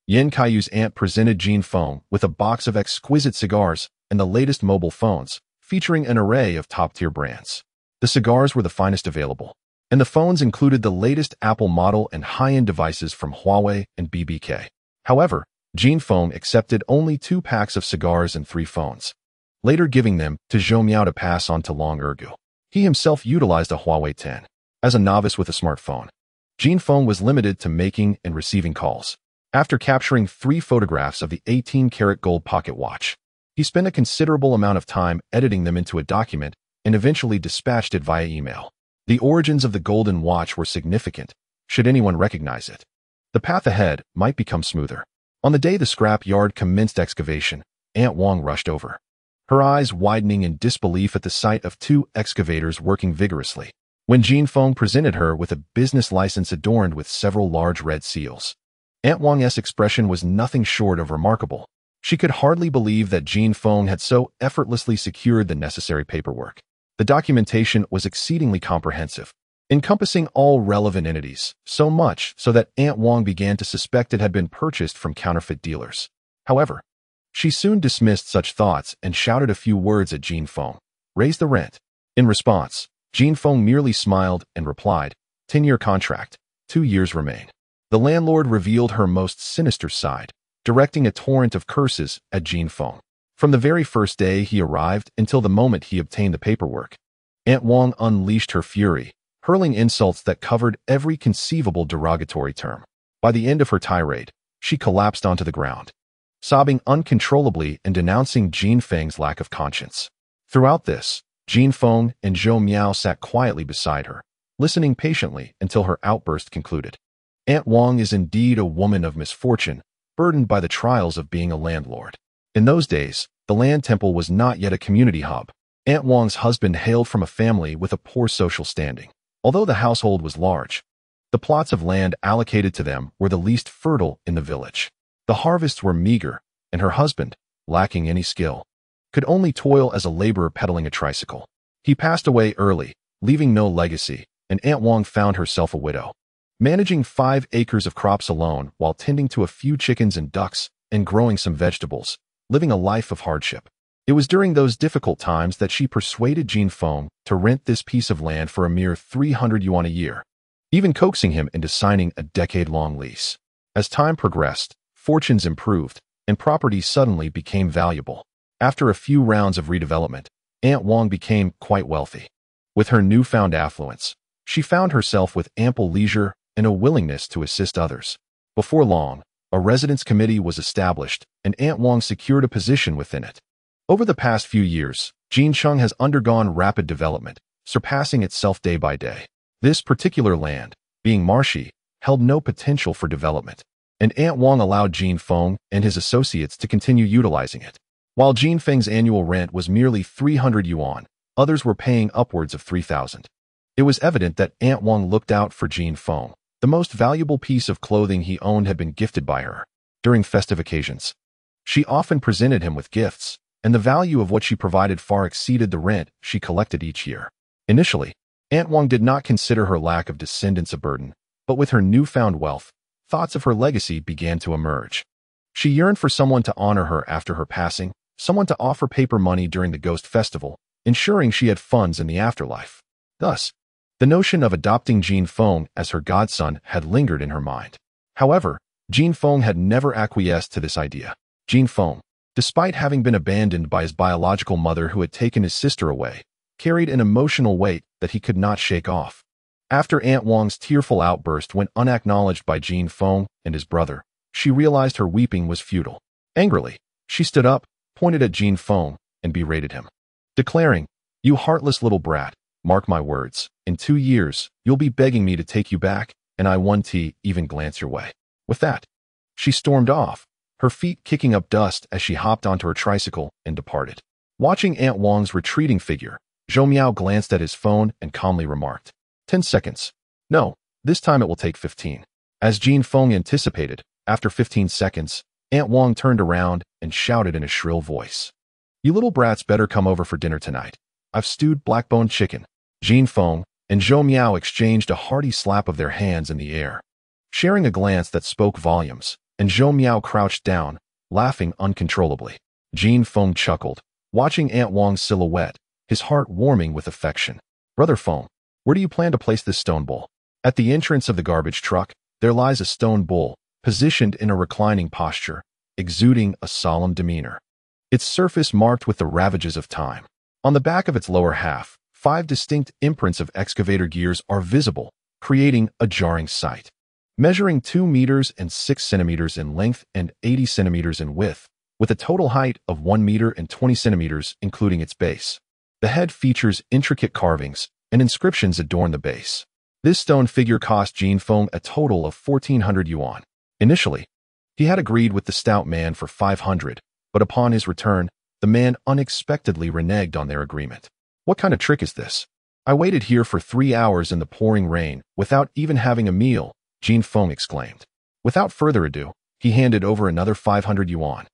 Speaker 1: Yin Kaiyu's aunt presented Jin Feng with a box of exquisite cigars and the latest mobile phones, featuring an array of top-tier brands. The cigars were the finest available, and the phones included the latest Apple model and high-end devices from Huawei and BBK. However, Jin Feng accepted only 2 packs of cigars and 3 phones, later giving them to Zhou Miao to pass on to Long Ergu. He himself utilized a Huawei 10. As a novice with a smartphone, Jin Feng was limited to making and receiving calls. After capturing 3 photographs of the 18-karat gold pocket watch, he spent a considerable amount of time editing them into a document and eventually dispatched it via email. The origins of the golden watch were significant, should anyone recognize it. The path ahead might become smoother. On the day the scrap yard commenced excavation, Aunt Wang rushed over, her eyes widening in disbelief at the sight of 2 excavators working vigorously. When Jin Feng presented her with a business license adorned with several large red seals, Aunt Wang's expression was nothing short of remarkable. She could hardly believe that Jin Feng had so effortlessly secured the necessary paperwork. The documentation was exceedingly comprehensive, encompassing all relevant entities, so much so that Aunt Wang began to suspect it had been purchased from counterfeit dealers. However, she soon dismissed such thoughts and shouted a few words at Jin Feng. "Raise the rent." In response, Jin Feng merely smiled and replied, 10-year contract, 2 years remain. The landlord revealed her most sinister side, directing a torrent of curses at Jin Feng. From the very first day he arrived until the moment he obtained the paperwork, Aunt Wang unleashed her fury, hurling insults that covered every conceivable derogatory term. By the end of her tirade, she collapsed onto the ground, sobbing uncontrollably and denouncing Jin Feng's lack of conscience. Throughout this, Jin Feng and Zhou Miao sat quietly beside her, listening patiently until her outburst concluded. Aunt Wang is indeed a woman of misfortune, burdened by the trials of being a landlord. In those days, the land temple was not yet a community hub. Aunt Wang's husband hailed from a family with a poor social standing. Although the household was large, the plots of land allocated to them were the least fertile in the village. The harvests were meager, and her husband, lacking any skill, could only toil as a laborer pedaling a tricycle. He passed away early, leaving no legacy, and Aunt Wang found herself a widow, managing 5 acres of crops alone while tending to a few chickens and ducks and growing some vegetables, living a life of hardship. It was during those difficult times that she persuaded Jin Feng to rent this piece of land for a mere 300 yuan a year, even coaxing him into signing a decade-long lease. As time progressed, fortunes improved, and property suddenly became valuable. After a few rounds of redevelopment, Aunt Wang became quite wealthy. With her newfound affluence, she found herself with ample leisure and a willingness to assist others. Before long, a residence committee was established, and Aunt Wang secured a position within it. Over the past few years, Jincheng has undergone rapid development, surpassing itself day by day. This particular land, being marshy, held no potential for development, and Aunt Wang allowed Jin Feng and his associates to continue utilizing it. While Jin Feng's annual rent was merely 300 yuan, others were paying upwards of 3,000. It was evident that Aunt Wang looked out for Jin Feng. The most valuable piece of clothing he owned had been gifted by her. During festive occasions, she often presented him with gifts, and the value of what she provided far exceeded the rent she collected each year. Initially, Aunt Wang did not consider her lack of descendants a burden, but with her newfound wealth, thoughts of her legacy began to emerge. She yearned for someone to honor her after her passing, someone to offer paper money during the Ghost Festival, ensuring she had funds in the afterlife. Thus, the notion of adopting Jin Feng as her godson had lingered in her mind. However, Jin Feng had never acquiesced to this idea. Jin Feng, despite having been abandoned by his biological mother who had taken his sister away, carried an emotional weight that he could not shake off. After Aunt Wang's tearful outburst went unacknowledged by Jin Feng and his brother, she realized her weeping was futile. Angrily, she stood up, pointed at Jin Feng, and berated him, declaring, "You heartless little brat, mark my words, in 2 years, you'll be begging me to take you back, and I won't even glance your way." With that, she stormed off, her feet kicking up dust as she hopped onto her tricycle and departed. Watching Aunt Wang's retreating figure, Zhou Miao glanced at his phone and calmly remarked, 10 seconds. No, this time it will take 15. As Jin Feng anticipated, after 15 seconds, Aunt Wang turned around and shouted in a shrill voice, "You little brats better come over for dinner tonight. I've stewed black-boned chicken." Jin Feng and Zhou Miao exchanged a hearty slap of their hands in the air, sharing a glance that spoke volumes, and Zhou Miao crouched down, laughing uncontrollably. Jin Feng chuckled, watching Aunt Wang's silhouette, his heart warming with affection. "Brother Feng, where do you plan to place this stone bowl?" At the entrance of the garbage truck, there lies a stone bowl, positioned in a reclining posture, exuding a solemn demeanor. Its surface marked with the ravages of time. On the back of its lower half, 5 distinct imprints of excavator gears are visible, creating a jarring sight. Measuring 2 meters and 6 centimeters in length and 80 centimeters in width, with a total height of 1 meter and 20 centimeters including its base. The head features intricate carvings, and inscriptions adorn the base. This stone figure cost Jin Feng a total of 1,400 yuan. Initially, he had agreed with the stout man for 500, but upon his return, the man unexpectedly reneged on their agreement. "What kind of trick is this? I waited here for 3 hours in the pouring rain without even having a meal," Jin Feng exclaimed. Without further ado, he handed over another 500 yuan,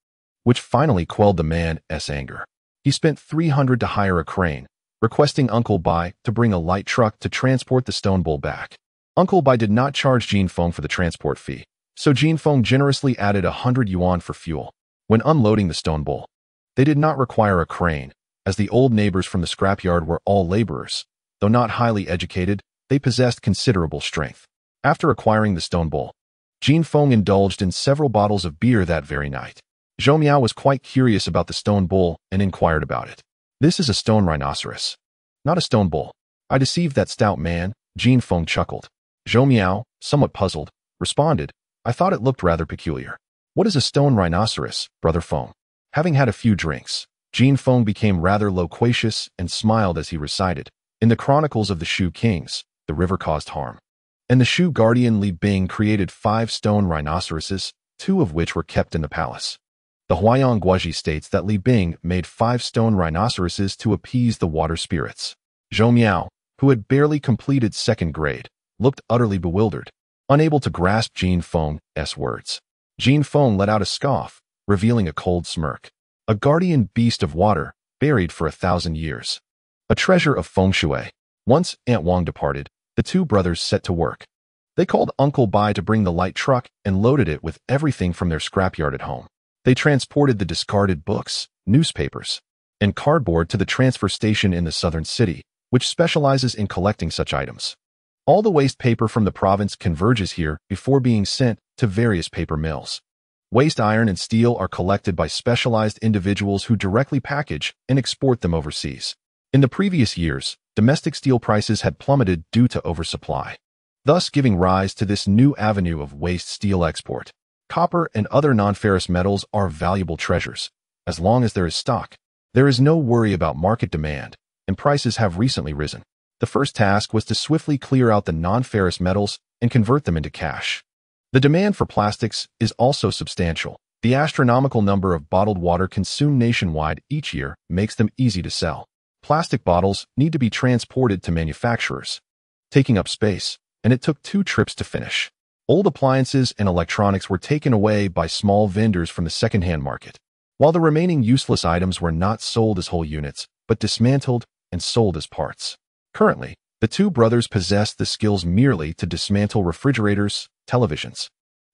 Speaker 1: which finally quelled the man's anger. He spent 300 to hire a crane, requesting Uncle Bai to bring a light truck to transport the stone bowl back. Uncle Bai did not charge Jin Feng for the transport fee, so Jin Feng generously added 100 yuan for fuel. When unloading the stone bowl, they did not require a crane, as the old neighbors from the scrapyard were all laborers. Though not highly educated, they possessed considerable strength. After acquiring the stone bowl, Jin Feng indulged in several bottles of beer that very night. Zhou Miao was quite curious about the stone bowl and inquired about it. "This is a stone rhinoceros, not a stone bowl. I deceived that stout man," Jin Feng chuckled. Zhou Miao, somewhat puzzled, responded, "I thought it looked rather peculiar." "What is a stone rhinoceros, Brother Feng?" Having had a few drinks, Jin Feng became rather loquacious and smiled as he recited, "In the chronicles of the Shu kings, the river caused harm, and the Shu guardian Li Bing created 5 stone rhinoceroses, 2 of which were kept in the palace. The Huayang Guaji states that Li Bing made 5 stone rhinoceroses to appease the water spirits." Zhou Miao, who had barely completed 2nd grade, looked utterly bewildered, unable to grasp Jin Feng's words. Jin Feng let out a scoff, revealing a cold smirk. "A guardian beast of water, buried for 1,000 years. A treasure of feng shui." Once Aunt Wang departed, the 2 brothers set to work. They called Uncle Bai to bring the light truck and loaded it with everything from their scrapyard at home. They transported the discarded books, newspapers, and cardboard to the transfer station in the southern city, which specializes in collecting such items. All the waste paper from the province converges here before being sent to various paper mills. Waste iron and steel are collected by specialized individuals who directly package and export them overseas. In the previous years, domestic steel prices had plummeted due to oversupply, thus giving rise to this new avenue of waste steel export. Copper and other non-ferrous metals are valuable treasures. As long as there is stock, there is no worry about market demand, and prices have recently risen. The first task was to swiftly clear out the non-ferrous metals and convert them into cash. The demand for plastics is also substantial. The astronomical number of bottled water consumed nationwide each year makes them easy to sell. Plastic bottles need to be transported to manufacturers, taking up space, and it took 2 trips to finish. Old appliances and electronics were taken away by small vendors from the second-hand market, while the remaining useless items were not sold as whole units, but dismantled and sold as parts. Currently, the 2 brothers possessed the skills merely to dismantle refrigerators, televisions,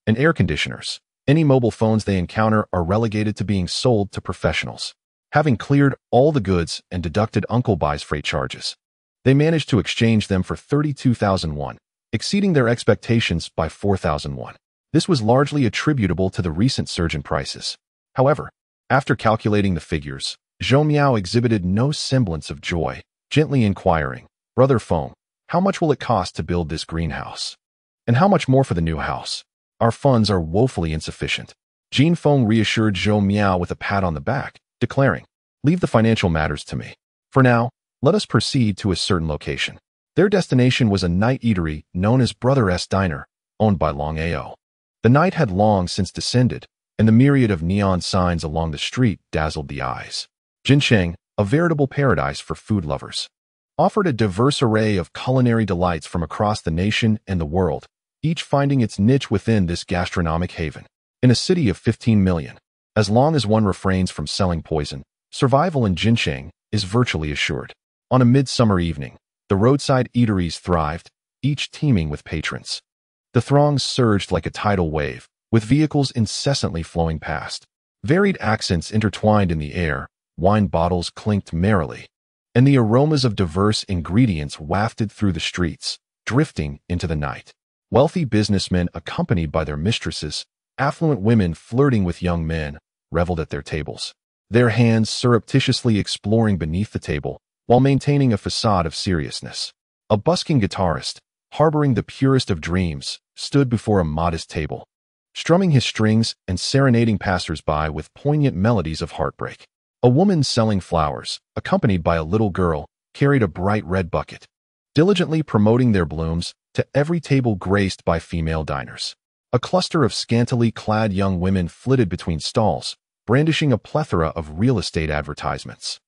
Speaker 1: and air conditioners. Any mobile phones they encounter are relegated to being sold to professionals. Having cleared all the goods and deducted Uncle Bai's freight charges, they managed to exchange them for 32,000 won, exceeding their expectations by 4,000 won. This was largely attributable to the recent surge in prices. However, after calculating the figures, Zhou Miao exhibited no semblance of joy, gently inquiring, "Brother Feng, how much will it cost to build this greenhouse? And how much more for the new house? Our funds are woefully insufficient." Jin Feng reassured Zhou Miao with a pat on the back, declaring, "Leave the financial matters to me. For now, let us proceed to a certain location." Their destination was a night eatery known as Brother's Diner, owned by Long Ao. The night had long since descended, and the myriad of neon signs along the street dazzled the eyes. Jin Sheng, a veritable paradise for food lovers. Offered a diverse array of culinary delights from across the nation and the world, each finding its niche within this gastronomic haven. In a city of 15 million, as long as one refrains from selling poison, survival in Sheng is virtually assured. On a midsummer evening, the roadside eateries thrived, each teeming with patrons. The throngs surged like a tidal wave, with vehicles incessantly flowing past. Varied accents intertwined in the air, wine bottles clinked merrily, and the aromas of diverse ingredients wafted through the streets, drifting into the night. Wealthy businessmen accompanied by their mistresses, affluent women flirting with young men, reveled at their tables, their hands surreptitiously exploring beneath the table while maintaining a facade of seriousness. A busking guitarist, harboring the purest of dreams, stood before a modest table, strumming his strings and serenading passers-by with poignant melodies of heartbreak. A woman selling flowers, accompanied by a little girl, carried a bright red bucket, diligently promoting their blooms to every table graced by female diners. A cluster of scantily clad young women flitted between stalls, brandishing a plethora of real estate advertisements.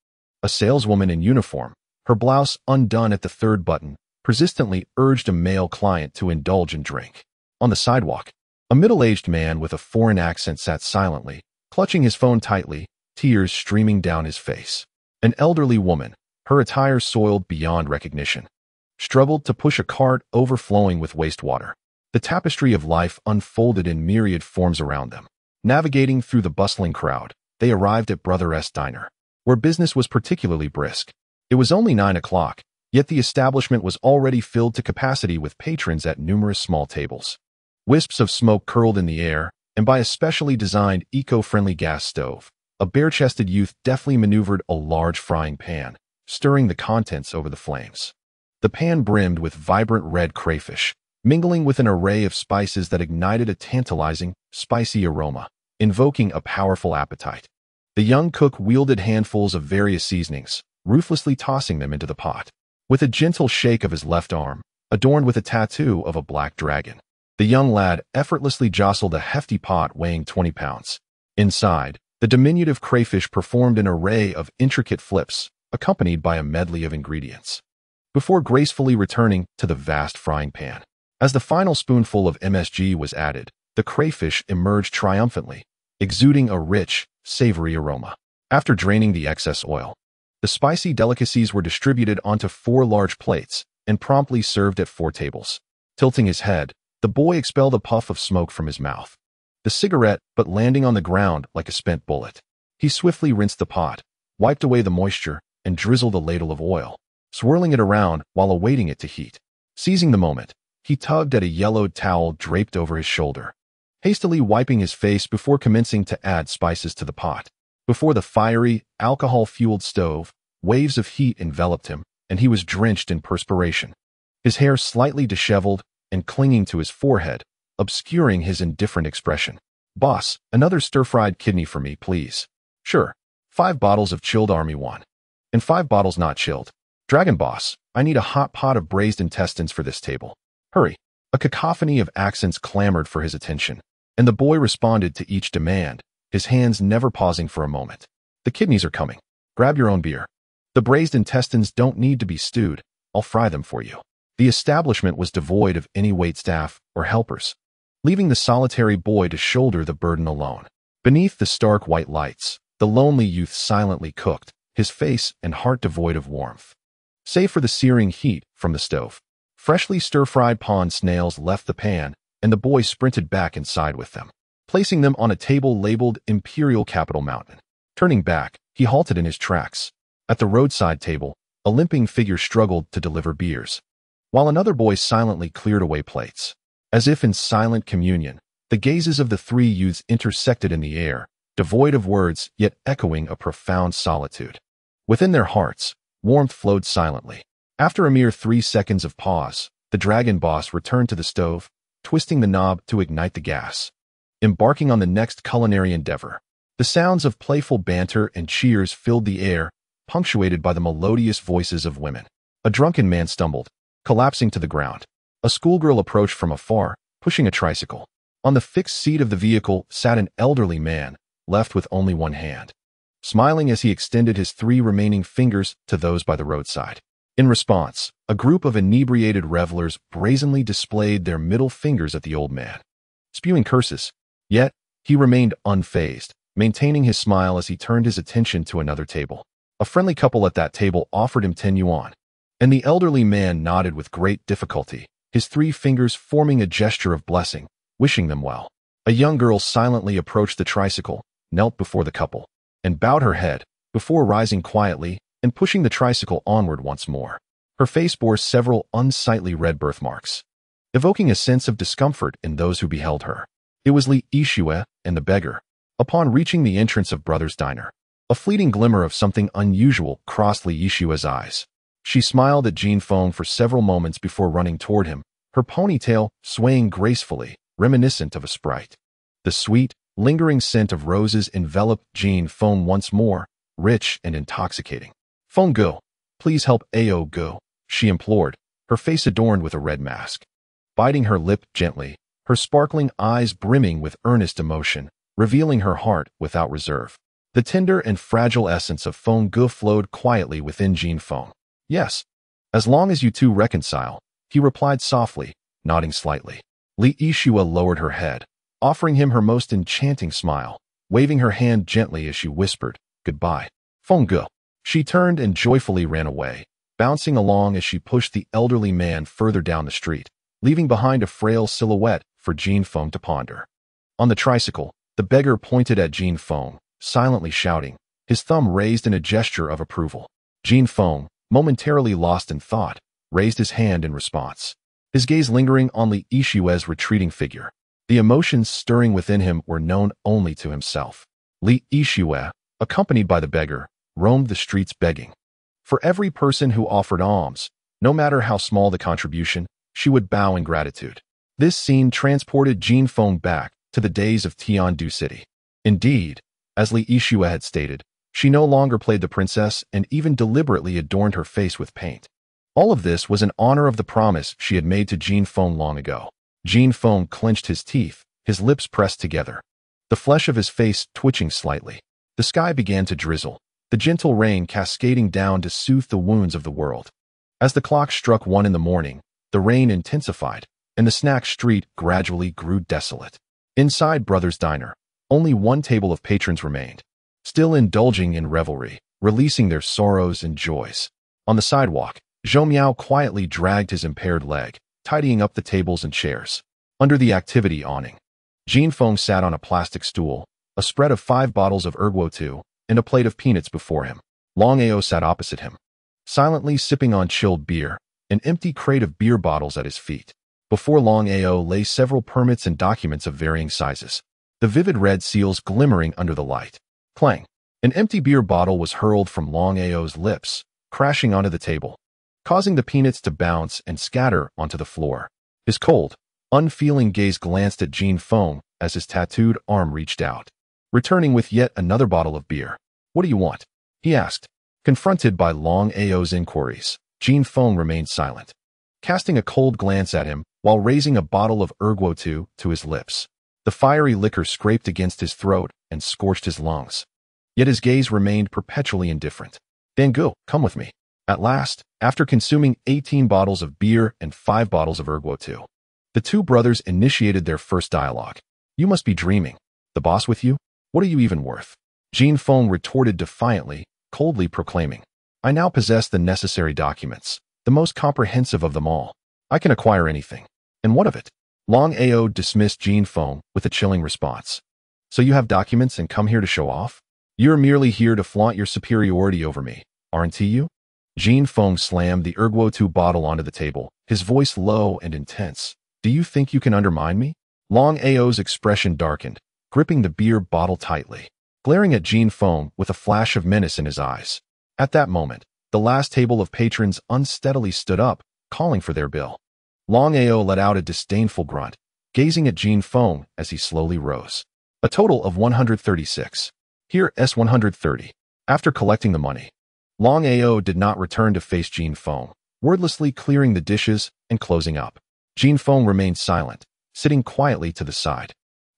Speaker 1: A saleswoman in uniform, her blouse undone at the third button, persistently urged a male client to indulge and drink. On the sidewalk, a middle-aged man with a foreign accent sat silently, clutching his phone tightly, tears streaming down his face. An elderly woman, her attire soiled beyond recognition, struggled to push a cart overflowing with wastewater. The tapestry of life unfolded in myriad forms around them. Navigating through the bustling crowd, they arrived at Brother S. Diner, where business was particularly brisk. It was only 9 o'clock, yet the establishment was already filled to capacity with patrons at numerous small tables. Wisps of smoke curled in the air, and by a specially designed eco-friendly gas stove, a bare-chested youth deftly maneuvered a large frying pan, stirring the contents over the flames. The pan brimmed with vibrant red crayfish, mingling with an array of spices that ignited a tantalizing, spicy aroma, invoking a powerful appetite. The young cook wielded handfuls of various seasonings, ruthlessly tossing them into the pot. With a gentle shake of his left arm, adorned with a tattoo of a black dragon, the young lad effortlessly jostled a hefty pot weighing 20 pounds. Inside, the diminutive crayfish performed an array of intricate flips, accompanied by a medley of ingredients, before gracefully returning to the vast frying pan. As the final spoonful of MSG was added, the crayfish emerged triumphantly, exuding a rich, savory aroma. After draining the excess oil, the spicy delicacies were distributed onto 4 large plates and promptly served at 4 tables. Tilting his head, the boy expelled a puff of smoke from his mouth, the cigarette but landing on the ground like a spent bullet. He swiftly rinsed the pot, wiped away the moisture, and drizzled a ladle of oil, swirling it around while awaiting it to heat. Seizing the moment, he tugged at a yellowed towel draped over his shoulder, hastily wiping his face before commencing to add spices to the pot. Before the fiery, alcohol-fueled stove, waves of heat enveloped him, and he was drenched in perspiration, his hair slightly disheveled and clinging to his forehead, obscuring his indifferent expression. "Boss, another stir-fried kidney for me, please." "Sure. 5 bottles of chilled Army 1. And 5 bottles not chilled." "Dragon Boss, I need a hot pot of braised intestines for this table. Hurry." A cacophony of accents clamored for his attention, and the boy responded to each demand, his hands never pausing for a moment. "The kidneys are coming. Grab your own beer. The braised intestines don't need to be stewed. I'll fry them for you." The establishment was devoid of any waitstaff or helpers, leaving the solitary boy to shoulder the burden alone. Beneath the stark white lights, the lonely youth silently cooked, his face and heart devoid of warmth, save for the searing heat from the stove. Freshly stir-fried pond snails left the pan, and the boy sprinted back inside with them, placing them on a table labeled Imperial Capital Mountain. Turning back, he halted in his tracks. At the roadside table, a limping figure struggled to deliver beers, while another boy silently cleared away plates. As if in silent communion, the gazes of the 3 youths intersected in the air, devoid of words yet echoing a profound solitude. Within their hearts, warmth flowed silently. After a mere 3 seconds of pause, the Dragon Boss returned to the stove, twisting the knob to ignite the gas, embarking on the next culinary endeavor. The sounds of playful banter and cheers filled the air, punctuated by the melodious voices of women. A drunken man stumbled, collapsing to the ground. A schoolgirl approached from afar, pushing a tricycle. On the fixed seat of the vehicle sat an elderly man, left with only one hand, smiling as he extended his 3 remaining fingers to those by the roadside. In response, a group of inebriated revelers brazenly displayed their middle fingers at the old man, spewing curses. Yet, he remained unfazed, maintaining his smile as he turned his attention to another table. A friendly couple at that table offered him 10 yuan, and the elderly man nodded with great difficulty, his 3 fingers forming a gesture of blessing, wishing them well. A young girl silently approached the tricycle, knelt before the couple, and bowed her head, before rising quietly and pushing the tricycle onward once more. Her face bore several unsightly red birthmarks, evoking a sense of discomfort in those who beheld her. It was Li Yixue and the beggar. Upon reaching the entrance of Brothers' Diner, a fleeting glimmer of something unusual crossed Li Yixue's eyes. She smiled at Jin Feng for several moments before running toward him, her ponytail swaying gracefully, reminiscent of a sprite. The sweet, lingering scent of roses enveloped Jin Feng once more, rich and intoxicating. "Feng go, please help Ao go," she implored, her face adorned with a red mask. Biting her lip gently, her sparkling eyes brimming with earnest emotion, revealing her heart without reserve. The tender and fragile essence of Feng Ge flowed quietly within Jin Feng. "Yes, as long as you two reconcile," he replied softly, nodding slightly. Li Yixue lowered her head, offering him her most enchanting smile, waving her hand gently as she whispered, "Goodbye, Feng Ge." She turned and joyfully ran away, bouncing along as she pushed the elderly man further down the street, leaving behind a frail silhouette for Jin Feng to ponder. On the tricycle, the beggar pointed at Jin Feng, silently shouting, his thumb raised in a gesture of approval. Jin Feng, momentarily lost in thought, raised his hand in response, his gaze lingering on Li Yixue's retreating figure. The emotions stirring within him were known only to himself. Li Yixue, accompanied by the beggar, roamed the streets begging. For every person who offered alms, no matter how small the contribution, she would bow in gratitude. This scene transported Jin Feng back to the days of Tian City. Indeed, as Li Yixue had stated, she no longer played the princess and even deliberately adorned her face with paint. All of this was in honor of the promise she had made to Jin Feng long ago. Jin Feng clenched his teeth, his lips pressed together, the flesh of his face twitching slightly. The sky began to drizzle, the gentle rain cascading down to soothe the wounds of the world. As the clock struck 1 in the morning, the rain intensified, and the snack street gradually grew desolate. Inside Brothers' Diner, only 1 table of patrons remained, still indulging in revelry, releasing their sorrows and joys. On the sidewalk, Zhou Miao quietly dragged his impaired leg, tidying up the tables and chairs. Under the activity awning, Jin Feng sat on a plastic stool, a spread of 5 bottles of erguo and a plate of peanuts before him. Long Ao sat opposite him, silently sipping on chilled beer, an empty crate of beer bottles at his feet. Before Long Ao lay several permits and documents of varying sizes, the vivid red seals glimmering under the light. Clang! An empty beer bottle was hurled from Long Ao's lips, crashing onto the table, causing the peanuts to bounce and scatter onto the floor. His cold, unfeeling gaze glanced at Jin Feng as his tattooed arm reached out, returning with yet another bottle of beer. "What do you want?" he asked. Confronted by Long Ao's inquiries, Jin Feng remained silent, casting a cold glance at him while raising a bottle of erguo to his lips. The fiery liquor scraped against his throat and scorched his lungs. Yet his gaze remained perpetually indifferent. "Then go, come with me." At last, after consuming 18 bottles of beer and 5 bottles of erguo, the 2 brothers initiated their first dialogue. "You must be dreaming. The boss with you? What are you even worth?" Jin Feng retorted defiantly, coldly proclaiming, "I now possess the necessary documents, the most comprehensive of them all. I can acquire anything. And what of it?" Long Ao dismissed Jin Feng with a chilling response. "So you have documents and come here to show off? You're merely here to flaunt your superiority over me, aren't you?" Jin Feng slammed the erguo bottle onto the table, his voice low and intense. "Do you think you can undermine me?" Long Ao's expression darkened, gripping the beer bottle tightly, glaring at Jin Feng with a flash of menace in his eyes. At that moment, the last table of patrons unsteadily stood up, calling for their bill. Long Ao let out a disdainful grunt, gazing at Jin Feng as he slowly rose. "A total of 136. Here S 130. After collecting the money, Long Ao did not return to face Jin Feng, wordlessly clearing the dishes and closing up. Jin Feng remained silent, sitting quietly to the side.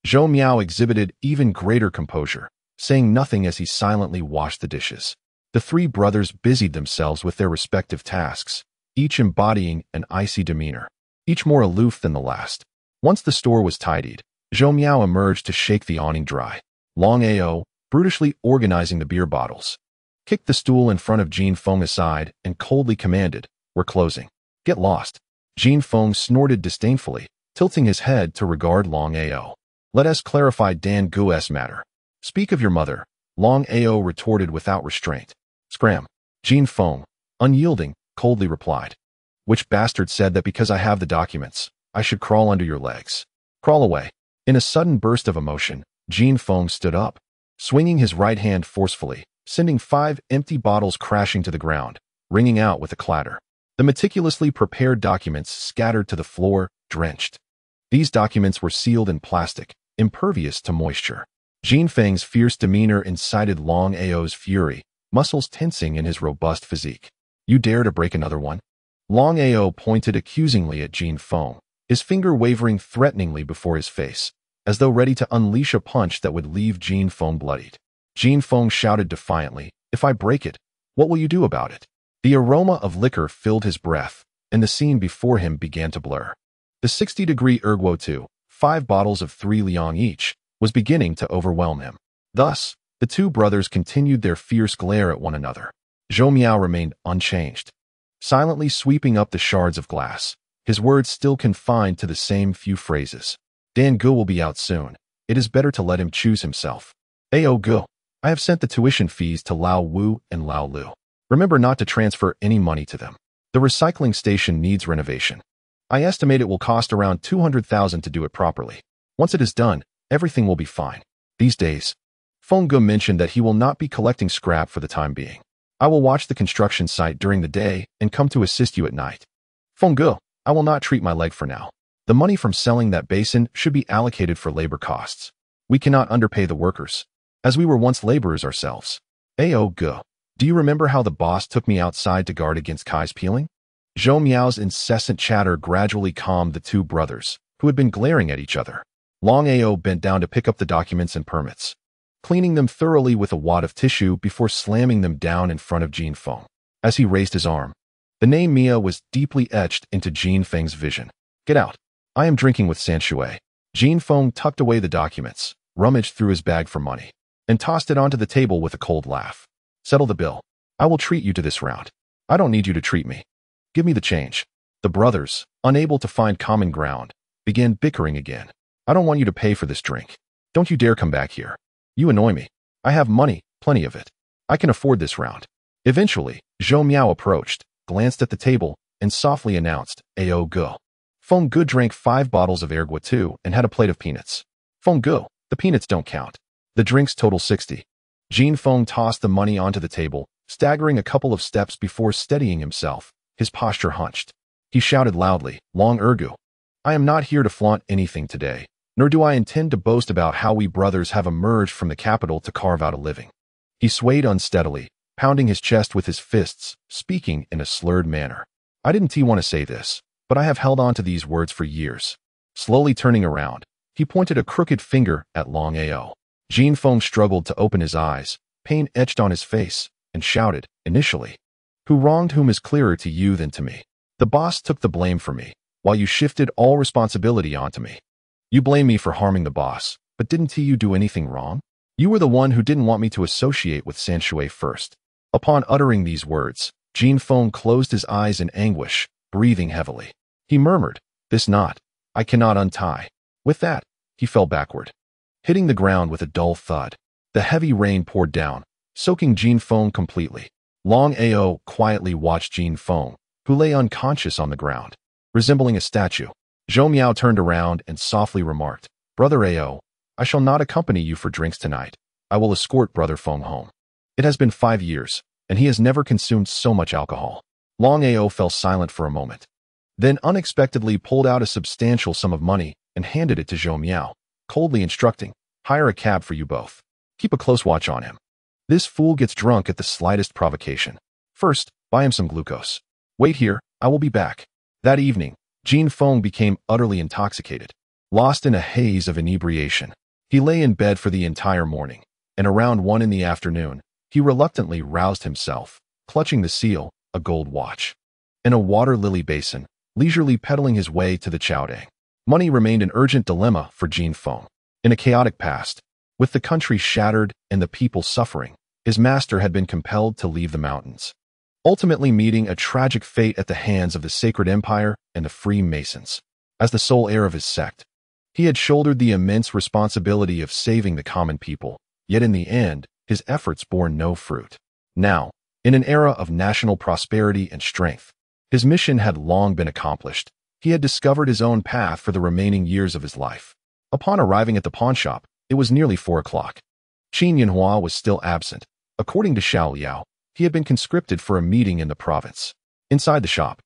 Speaker 1: Zhou Miao exhibited even greater composure, saying nothing as he silently washed the dishes. The three brothers busied themselves with their respective tasks, each embodying an icy demeanor, each more aloof than the last. Once the store was tidied, Zhou Miao emerged to shake the awning dry. Long Ao, brutishly organizing the beer bottles, kicked the stool in front of Jin Feng aside and coldly commanded, "We're closing. Get lost." Jin Feng snorted disdainfully, tilting his head to regard Long Ao. "Let us clarify Dan Gu's matter." "Speak of your mother," Long Ao retorted without restraint. "Scram." Jin Feng, unyielding, coldly replied. "Which bastard said that because I have the documents, I should crawl under your legs? Crawl away." In a sudden burst of emotion, Jin Feng stood up, swinging his right hand forcefully, sending 5 empty bottles crashing to the ground, ringing out with a clatter. The meticulously prepared documents scattered to the floor, drenched. These documents were sealed in plastic, impervious to moisture. Jin Feng's fierce demeanor incited Long Ao's fury, muscles tensing in his robust physique. "You dare to break another one?" Long Ao pointed accusingly at Jin Feng, his finger wavering threateningly before his face, as though ready to unleash a punch that would leave Jin Feng bloodied. Jin Feng shouted defiantly, "If I break it, what will you do about it?" The aroma of liquor filled his breath, and the scene before him began to blur. The 60-degree Erguo 2, 5 bottles of 3 liang each, was beginning to overwhelm him. Thus, the two brothers continued their fierce glare at one another. Zhou Miao remained unchanged, silently sweeping up the shards of glass, his words still confined to the same few phrases. "Dan Gu will be out soon. It is better to let him choose himself. Ao Gu, I have sent the tuition fees to Lao Wu and Lao Lu. Remember not to transfer any money to them. The recycling station needs renovation. I estimate it will cost around 200,000 to do it properly. Once it is done, everything will be fine. These days." Feng Gu mentioned that he will not be collecting scrap for the time being. "I will watch the construction site during the day and come to assist you at night." "Feng Gu, I will not treat my leg for now. The money from selling that basin should be allocated for labor costs. We cannot underpay the workers, as we were once laborers ourselves. Ao Gu, do you remember how the boss took me outside to guard against Kai's peeling?" Zhou Miao's incessant chatter gradually calmed the two brothers, who had been glaring at each other. Long Ao bent down to pick up the documents and permits, cleaning them thoroughly with a wad of tissue before slamming them down in front of Jin Feng. As he raised his arm, the name Mia was deeply etched into Jin Feng's vision. "Get out. I am drinking with Sanshui." Jin Feng tucked away the documents, rummaged through his bag for money, and tossed it onto the table with a cold laugh. "Settle the bill. I will treat you to this round. I don't need you to treat me. Give me the change." The brothers, unable to find common ground, began bickering again. "I don't want you to pay for this drink. Don't you dare come back here. You annoy me. I have money, plenty of it. I can afford this round." Eventually, Zhou Miao approached, glanced at the table, and softly announced, "Ao Gu." Feng Gu drank 5 bottles of Erguo 2 and had a plate of peanuts. "Feng Gu, the peanuts don't count. The drinks total 60. Jin Feng tossed the money onto the table, staggering a couple of steps before steadying himself, his posture hunched. He shouted loudly, "Long Ergu, I am not here to flaunt anything today, nor do I intend to boast about how we brothers have emerged from the capital to carve out a living." He swayed unsteadily, pounding his chest with his fists, speaking in a slurred manner. "I didn't want to say this, but I have held on to these words for years." Slowly turning around, he pointed a crooked finger at Long Ao. Jin Feng struggled to open his eyes, pain etched on his face, and shouted, "Initially, who wronged whom is clearer to you than to me. The boss took the blame for me, while you shifted all responsibility onto me. You blame me for harming the boss, but didn't you do anything wrong? You were the one who didn't want me to associate with Sanshui first." Upon uttering these words, Jin Feng closed his eyes in anguish, breathing heavily. He murmured, "This knot, I cannot untie." With that, he fell backward, hitting the ground with a dull thud. The heavy rain poured down, soaking Jin Feng completely. Long Ao quietly watched Jin Feng, who lay unconscious on the ground, resembling a statue. Zhou Miao turned around and softly remarked, "Brother Ao, I shall not accompany you for drinks tonight. I will escort Brother Feng home. It has been 5 years, and he has never consumed so much alcohol." Long Ao fell silent for a moment, then unexpectedly pulled out a substantial sum of money and handed it to Zhou Miao, coldly instructing, "Hire a cab for you both. Keep a close watch on him. This fool gets drunk at the slightest provocation. First, buy him some glucose. Wait here, I will be back." That evening, Jin Feng became utterly intoxicated, lost in a haze of inebriation. He lay in bed for the entire morning, and around 1 in the afternoon, he reluctantly roused himself, clutching the seal, a gold watch. In a water lily basin, leisurely pedaling his way to the Chaodang. Money remained an urgent dilemma for Jin Feng. In a chaotic past, with the country shattered and the people suffering, his master had been compelled to leave the mountains, ultimately meeting a tragic fate at the hands of the Sacred Empire and the Freemasons. As the sole heir of his sect, he had shouldered the immense responsibility of saving the common people, yet in the end, his efforts bore no fruit. Now, in an era of national prosperity and strength, his mission had long been accomplished. He had discovered his own path for the remaining years of his life. Upon arriving at the pawnshop, it was nearly 4 o'clock. Qin Yanhua was still absent. According to Xiao Liao, he had been conscripted for a meeting in the province. Inside the shop,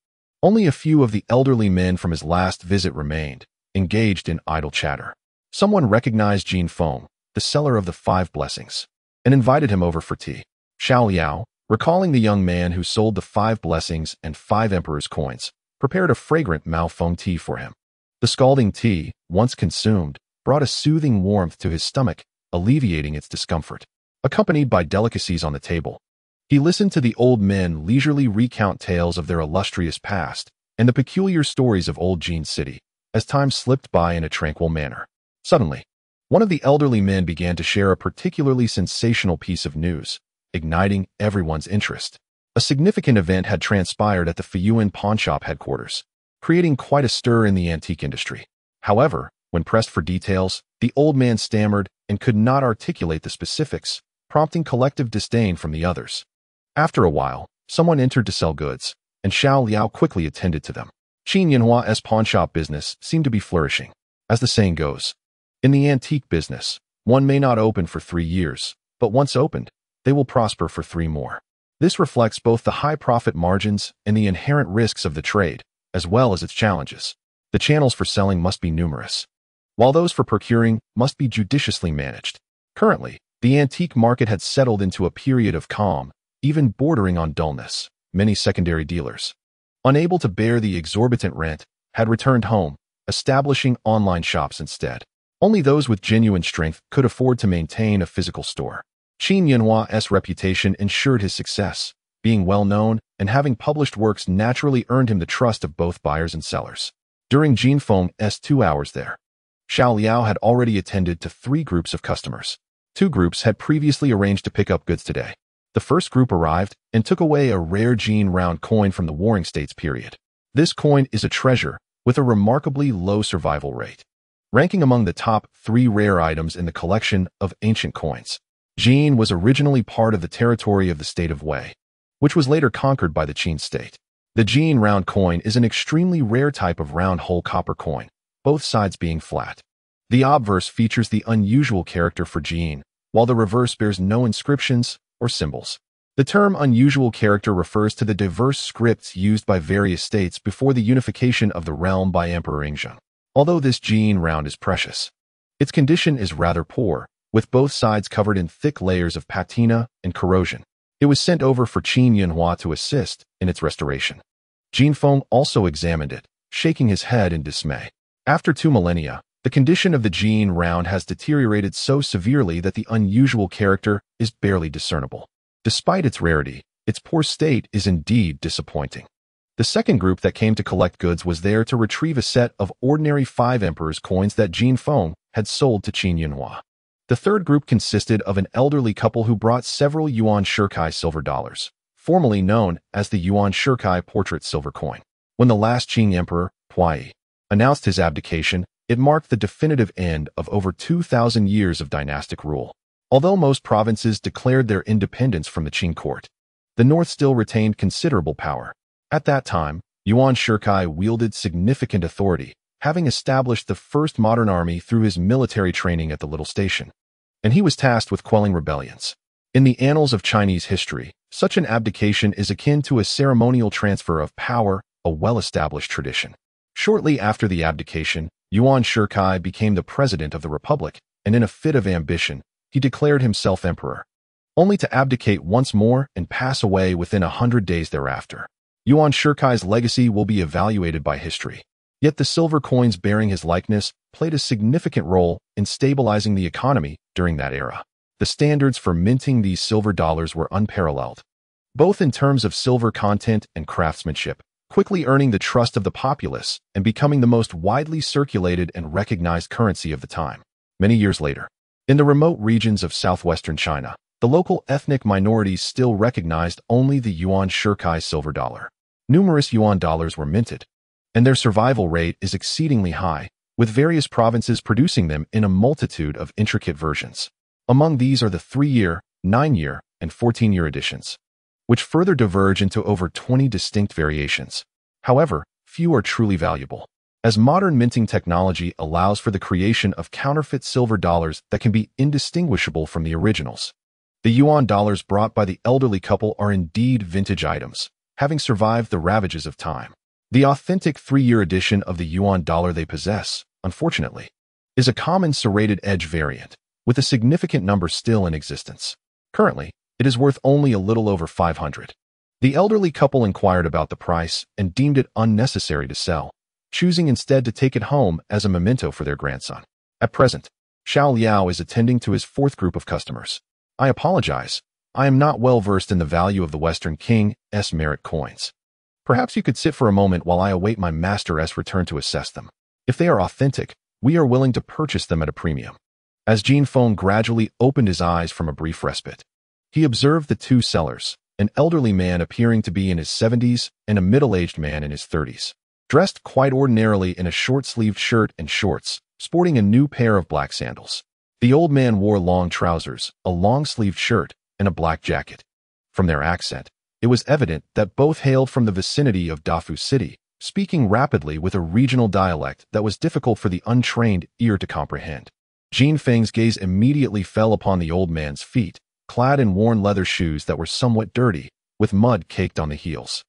Speaker 1: only a few of the elderly men from his last visit remained, engaged in idle chatter. Someone recognized Jin Feng, the seller of the 5 blessings, and invited him over for tea. Xiao Liao, recalling the young man who sold the 5 blessings and 5 emperor's coins, prepared a fragrant Mao Feng tea for him. The scalding tea, once consumed, brought a soothing warmth to his stomach, alleviating its discomfort. Accompanied by delicacies on the table, he listened to the old men leisurely recount tales of their illustrious past and the peculiar stories of old Jin City, as time slipped by in a tranquil manner. Suddenly, one of the elderly men began to share a particularly sensational piece of news, igniting everyone's interest. A significant event had transpired at the Fuyuan pawnshop headquarters, creating quite a stir in the antique industry. However, when pressed for details, the old man stammered and could not articulate the specifics, prompting collective disdain from the others. After a while, someone entered to sell goods, and Xiao Liao quickly attended to them. Qin Yanhua's pawnshop business seemed to be flourishing. As the saying goes, in the antique business, one may not open for 3 years, but once opened, they will prosper for 3 more. This reflects both the high profit margins and the inherent risks of the trade, as well as its challenges. The channels for selling must be numerous, while those for procuring must be judiciously managed. Currently, the antique market had settled into a period of calm, even bordering on dullness. Many secondary dealers, unable to bear the exorbitant rent, had returned home, establishing online shops instead. Only those with genuine strength could afford to maintain a physical store. Qin Yanhua's reputation ensured his success. Being well known and having published works naturally earned him the trust of both buyers and sellers. During Jin Feng's 2 hours there, Xiao Liao had already attended to 3 groups of customers. 2 groups had previously arranged to pick up goods today. The first group arrived and took away a rare Jin round coin from the Warring States period. This coin is a treasure with a remarkably low survival rate, ranking among the top 3 rare items in the collection of ancient coins. Jin was originally part of the territory of the state of Wei, which was later conquered by the Qin state. The Jin round coin is an extremely rare type of round-hole copper coin, both sides being flat. The obverse features the unusual character for Jin, while the reverse bears no inscriptions or symbols. The term unusual character refers to the diverse scripts used by various states before the unification of the realm by Emperor Yingzheng. Although this Jin round is precious, its condition is rather poor, with both sides covered in thick layers of patina and corrosion. It was sent over for Qin Yanhua to assist in its restoration. Jin Feng also examined it, shaking his head in dismay. After 2 millennia, the condition of the Jin round has deteriorated so severely that the unusual character is barely discernible. Despite its rarity, its poor state is indeed disappointing. The second group that came to collect goods was there to retrieve a set of ordinary 5 emperor's coins that Jin Feng had sold to Qin Yanhua. The third group consisted of an elderly couple who brought several Yuan Shirkai silver dollars, formerly known as the Yuan Shirkai portrait silver coin. When the last Qing emperor, Puyi, announced his abdication, it marked the definitive end of over 2,000 years of dynastic rule. Although most provinces declared their independence from the Qing court, the north still retained considerable power. At that time, Yuan Shirkai wielded significant authority, having established the first modern army through his military training at the little station, and he was tasked with quelling rebellions. In the annals of Chinese history, such an abdication is akin to a ceremonial transfer of power, a well-established tradition. Shortly after the abdication, Yuan Shirkai became the president of the republic, and in a fit of ambition, he declared himself emperor, only to abdicate once more and pass away within 100 days thereafter. Yuan Shirkai's legacy will be evaluated by history. Yet the silver coins bearing his likeness played a significant role in stabilizing the economy during that era. the standards for minting these silver dollars were unparalleled, both in terms of silver content and craftsmanship, quickly earning the trust of the populace and becoming the most widely circulated and recognized currency of the time. Many years later, in the remote regions of southwestern China, the local ethnic minorities still recognized only the yuan shirkai silver dollar. Numerous yuan dollars were minted, and their survival rate is exceedingly high, with various provinces producing them in a multitude of intricate versions. Among these are the 3-year, 9-year, and 14-year editions, which further diverge into over 20 distinct variations. However, few are truly valuable, as modern minting technology allows for the creation of counterfeit silver dollars that can be indistinguishable from the originals. The yuan dollars brought by the elderly couple are indeed vintage items, having survived the ravages of time. The authentic 3-year edition of the yuan dollar they possess, unfortunately, is a common serrated edge variant, with a significant number still in existence. Currently, it is worth only a little over 500. The elderly couple inquired about the price and deemed it unnecessary to sell, choosing instead to take it home as a memento for their grandson. At present, Xiao Liao is attending to his 4th group of customers. I apologize. I am not well versed in the value of the Western King's merit coins. Perhaps you could sit for a moment while I await my master's return to assess them. If they are authentic, we are willing to purchase them at a premium. As Jin Feng gradually opened his eyes from a brief respite, he observed the 2 sellers, an elderly man appearing to be in his 70s and a middle-aged man in his 30s, dressed quite ordinarily in a short-sleeved shirt and shorts, sporting a new pair of black sandals. The old man wore long trousers, a long-sleeved shirt, and a black jacket. From their accent, it was evident that both hailed from the vicinity of Dafu City, speaking rapidly with a regional dialect that was difficult for the untrained ear to comprehend. Jin Feng's gaze immediately fell upon the old man's feet, clad in worn leather shoes that were somewhat dirty, with mud caked on the heels.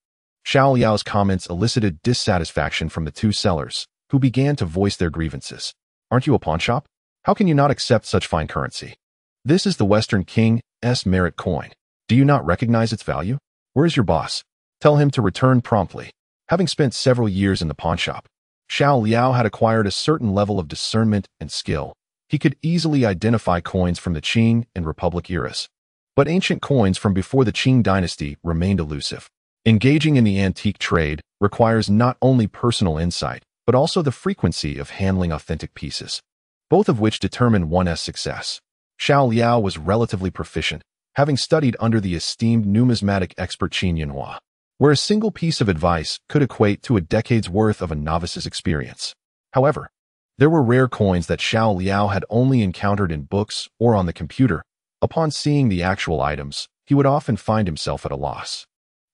Speaker 1: Xiao Liao's comments elicited dissatisfaction from the 2 sellers, who began to voice their grievances. Aren't you a pawnshop? How can you not accept such fine currency? This is the Western King's merit coin. Do you not recognize its value? Where is your boss? Tell him to return promptly. Having spent several years in the pawnshop, Xiao Liao had acquired a certain level of discernment and skill. He could easily identify coins from the Qing and Republic eras, but ancient coins from before the Qing dynasty remained elusive. Engaging in the antique trade requires not only personal insight, but also the frequency of handling authentic pieces, both of which determine one's success. Xiao Liao was relatively proficient, having studied under the esteemed numismatic expert Qin Yunhua, where a single piece of advice could equate to a decade's worth of a novice's experience. However, there were rare coins that Xiao Liao had only encountered in books or on the computer. Upon seeing the actual items, he would often find himself at a loss.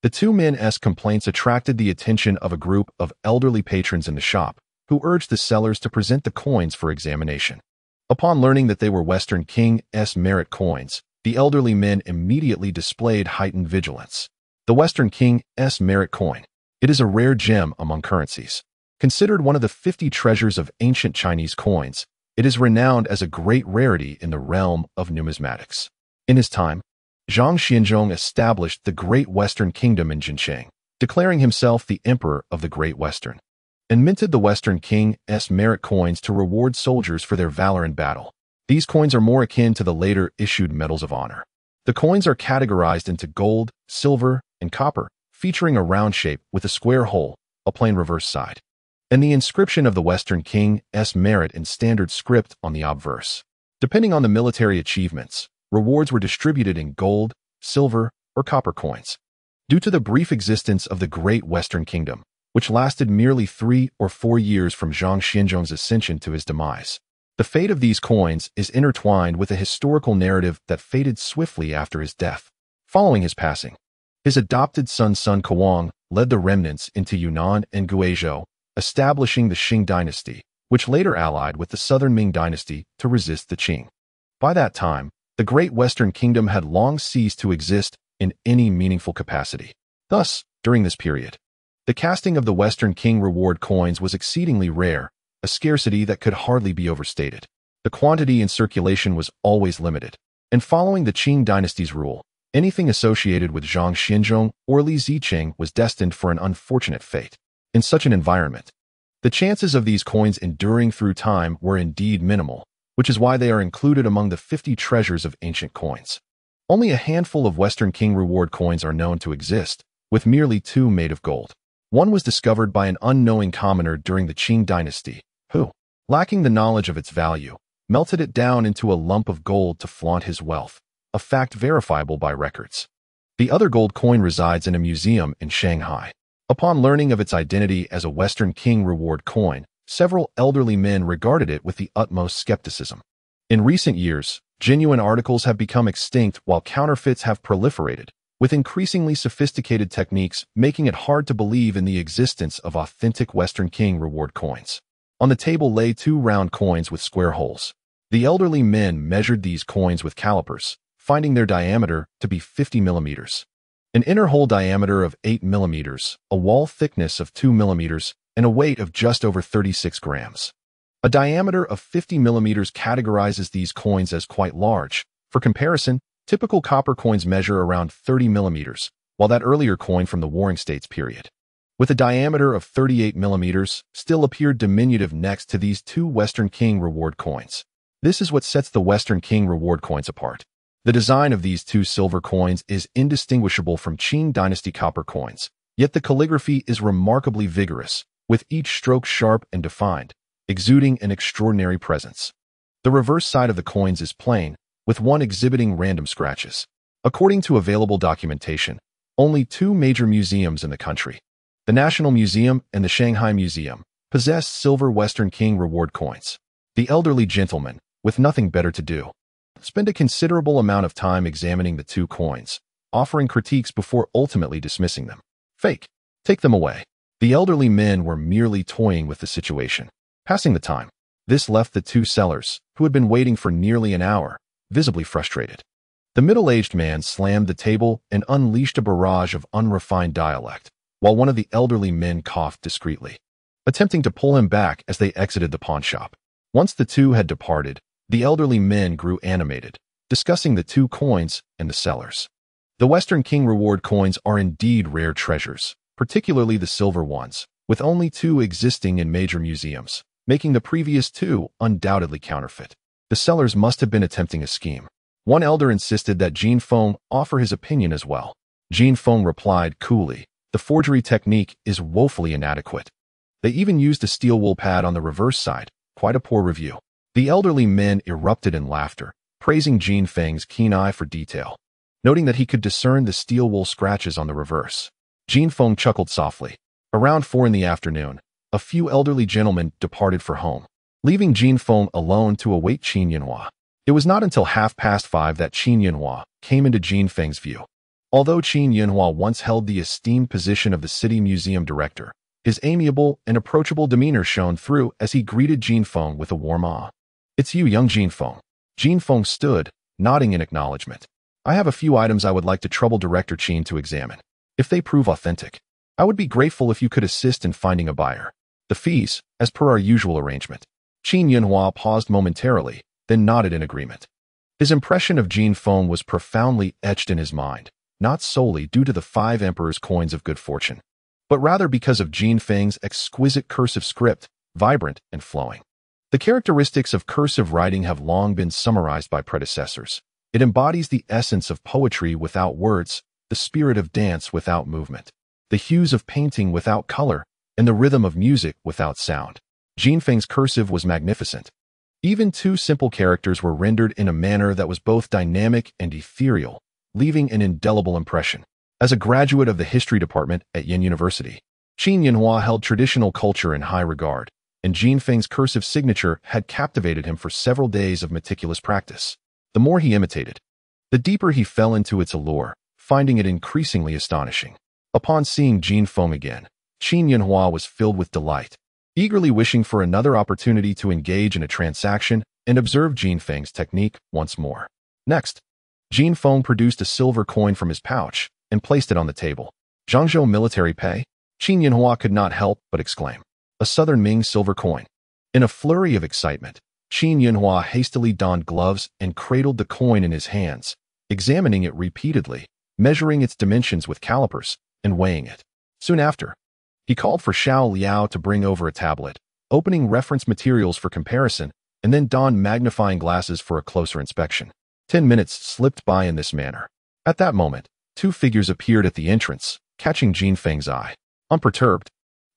Speaker 1: The 2 men's complaints attracted the attention of a group of elderly patrons in the shop, who urged the sellers to present the coins for examination. Upon learning that they were Western King's merit coins, the elderly men immediately displayed heightened vigilance. The Western King's merit coin. It is a rare gem among currencies. Considered one of the 50 treasures of ancient Chinese coins, it is renowned as a great rarity in the realm of numismatics. In his time, Zhang Xianzhong established the Great Western Kingdom in Jincheng, declaring himself the Emperor of the Great Western, and minted the Western King's merit coins to reward soldiers for their valor in battle. These coins are more akin to the later issued medals of honor. The coins are categorized into gold, silver, and copper, featuring a round shape with a square hole, a plain reverse side, and the inscription of the Western King's merit in standard script on the obverse. Depending on the military achievements, rewards were distributed in gold, silver, or copper coins. Due to the brief existence of the Great Western Kingdom, which lasted merely 3 or 4 years from Zhang Xianzhong's ascension to his demise, the fate of these coins is intertwined with a historical narrative that faded swiftly after his death. Following his passing, his adopted son Sun Kuang led the remnants into Yunnan and Guizhou, establishing the Sheng dynasty, which later allied with the southern Ming dynasty to resist the Qing. By that time, the Great Western Kingdom had long ceased to exist in any meaningful capacity. Thus, during this period, the casting of the Western King reward coins was exceedingly rare, a scarcity that could hardly be overstated. The quantity in circulation was always limited, and following the Qing dynasty's rule, anything associated with Zhang Xianzhong or Li Zicheng was destined for an unfortunate fate. In such an environment, the chances of these coins enduring through time were indeed minimal, which is why they are included among the 50 treasures of ancient coins. Only a handful of Western King reward coins are known to exist, with merely 2 made of gold. One was discovered by an unknowing commoner during the Qing dynasty, who, lacking the knowledge of its value, melted it down into a lump of gold to flaunt his wealth, a fact verifiable by records. The other gold coin resides in a museum in Shanghai. Upon learning of its identity as a Western King reward coin, several elderly men regarded it with the utmost skepticism. In recent years, genuine articles have become extinct while counterfeits have proliferated, with increasingly sophisticated techniques making it hard to believe in the existence of authentic Western King reward coins. On the table lay 2 round coins with square holes. The elderly men measured these coins with calipers, finding their diameter to be 50 millimeters. An inner hole diameter of 8 millimeters, a wall thickness of 2 millimeters, and a weight of just over 36 grams. A diameter of 50 millimeters categorizes these coins as quite large. For comparison, typical copper coins measure around 30 millimeters, while that earlier coin from the Warring States period, with a diameter of 38 millimeters, still appeared diminutive next to these 2 Western King reward coins. This is what sets the Western King reward coins apart. The design of these 2 silver coins is indistinguishable from Qing dynasty copper coins, yet the calligraphy is remarkably vigorous, with each stroke sharp and defined, exuding an extraordinary presence. The reverse side of the coins is plain, with one exhibiting random scratches. According to available documentation, only 2 major museums in the country, the National Museum and the Shanghai Museum, possess silver Western King reward coins. The elderly gentleman, with nothing better to do, spent a considerable amount of time examining the 2 coins, offering critiques before ultimately dismissing them. Fake. Take them away. The elderly men were merely toying with the situation, passing the time. This left the 2 sellers, who had been waiting for nearly an hour, visibly frustrated. The middle-aged man slammed the table and unleashed a barrage of unrefined dialect, while one of the elderly men coughed discreetly, attempting to pull him back as they exited the pawnshop. Once the 2 had departed, the elderly men grew animated, discussing the 2 coins and the sellers. The Western King reward coins are indeed rare treasures, particularly the silver ones, with only 2 existing in major museums, making the previous 2 undoubtedly counterfeit. The sellers must have been attempting a scheme. One elder insisted that Jin Feng offer his opinion as well. Jin Feng replied coolly, "The forgery technique is woefully inadequate. They even used a steel wool pad on the reverse side, quite a poor review." The elderly men erupted in laughter, praising Jin Feng's keen eye for detail, noting that he could discern the steel wool scratches on the reverse. Jin Feng chuckled softly. Around 4 in the afternoon, a few elderly gentlemen departed for home, leaving Jin Feng alone to await Qin Yanhua. It was not until 5:30 that Qin Yanhua came into Jin Feng's view. Although Qin Yanhua once held the esteemed position of the city museum director, his amiable and approachable demeanor shone through as he greeted Jin Feng with a warm "Ah. It's you, young Jin Feng." Jin Feng stood, nodding in acknowledgement. "I have a few items I would like to trouble Director Qin to examine. If they prove authentic, I would be grateful if you could assist in finding a buyer. The fees, as per our usual arrangement." Qin Yanhua paused momentarily, then nodded in agreement. His impression of Jin Feng was profoundly etched in his mind, not solely due to the 5 emperor's coins of good fortune, but rather because of Jin Feng's exquisite cursive script, vibrant and flowing. The characteristics of cursive writing have long been summarized by predecessors. It embodies the essence of poetry without words, the spirit of dance without movement, the hues of painting without color, and the rhythm of music without sound. Jin Feng's cursive was magnificent. Even 2 simple characters were rendered in a manner that was both dynamic and ethereal, leaving an indelible impression. As a graduate of the history department at Yin University, Qin Yanhua held traditional culture in high regard, and Jin Feng's cursive signature had captivated him for several days of meticulous practice. The more he imitated, the deeper he fell into its allure, finding it increasingly astonishing. Upon seeing Jin Feng again, Qin Yanhua was filled with delight, eagerly wishing for another opportunity to engage in a transaction and observe Jin Feng's technique once more. Next, Jin Feng produced a silver coin from his pouch and placed it on the table. "Zhangzhou military pay?" Qin Yanhua could not help but exclaim. "A Southern Ming silver coin." In a flurry of excitement, Qin Yanhua hastily donned gloves and cradled the coin in his hands, examining it repeatedly, measuring its dimensions with calipers, and weighing it. Soon after, he called for Xiao Liao to bring over a tablet, opening reference materials for comparison, and then donned magnifying glasses for a closer inspection. 10 minutes slipped by in this manner. At that moment, two figures appeared at the entrance, catching Jin Feng's eye. Unperturbed,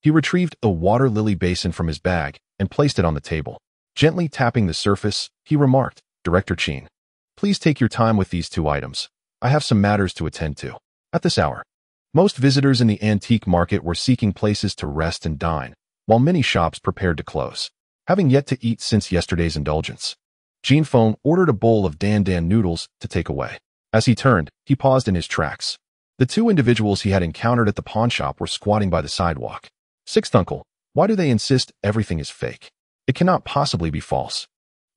Speaker 1: he retrieved a water lily basin from his bag and placed it on the table. Gently tapping the surface, he remarked, "Director Tian, please take your time with these two items. I have some matters to attend to." At this hour, most visitors in the antique market were seeking places to rest and dine, while many shops prepared to close, having yet to eat since yesterday's indulgence. Jin Feng ordered a bowl of dan noodles to take away. As he turned, he paused in his tracks. The two individuals he had encountered at the pawnshop were squatting by the sidewalk. "Sixth uncle, why do they insist everything is fake? It cannot possibly be false."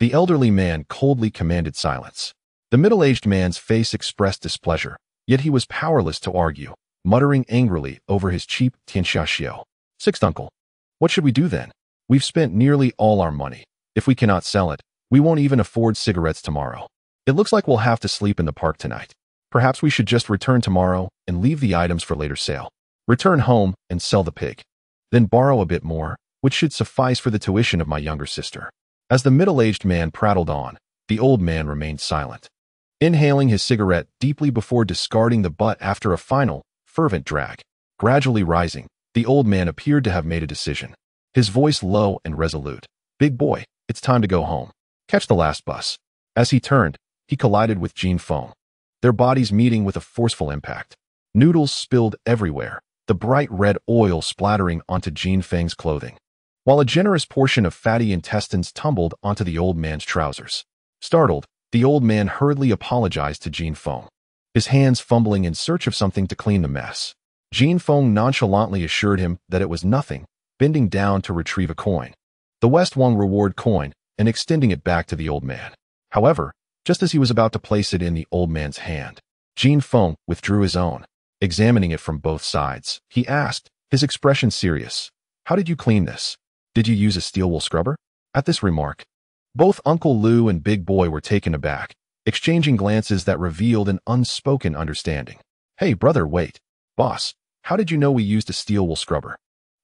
Speaker 1: The elderly man coldly commanded silence. The middle-aged man's face expressed displeasure, yet he was powerless to argue, muttering angrily over his cheap tianxiaxiao. "Sixth uncle, what should we do then? We've spent nearly all our money. If we cannot sell it, we won't even afford cigarettes tomorrow. It looks like we'll have to sleep in the park tonight. Perhaps we should just return tomorrow and leave the items for later sale. Return home and sell the pig. Then borrow a bit more, which should suffice for the tuition of my younger sister." As the middle-aged man prattled on, the old man remained silent, inhaling his cigarette deeply before discarding the butt after a final, fervent drag. Gradually rising, the old man appeared to have made a decision. His voice low and resolute. "Big boy, it's time to go home. Catch the last bus." As he turned, he collided with Jin Feng, their bodies meeting with a forceful impact. Noodles spilled everywhere, the bright red oil splattering onto Jin Feng's clothing, while a generous portion of fatty intestines tumbled onto the old man's trousers. Startled, the old man hurriedly apologized to Jin Feng, his hands fumbling in search of something to clean the mess. Jin Feng nonchalantly assured him that it was nothing, bending down to retrieve a coin, the West Wong reward coin, and extending it back to the old man. However, just as he was about to place it in the old man's hand, Jin Feng withdrew his own. Examining it from both sides, he asked, his expression serious, "How did you clean this? Did you use a steel wool scrubber?" At this remark, both Uncle Lu and Big Boy were taken aback, exchanging glances that revealed an unspoken understanding. "Hey brother, wait. Boss, how did you know we used a steel wool scrubber?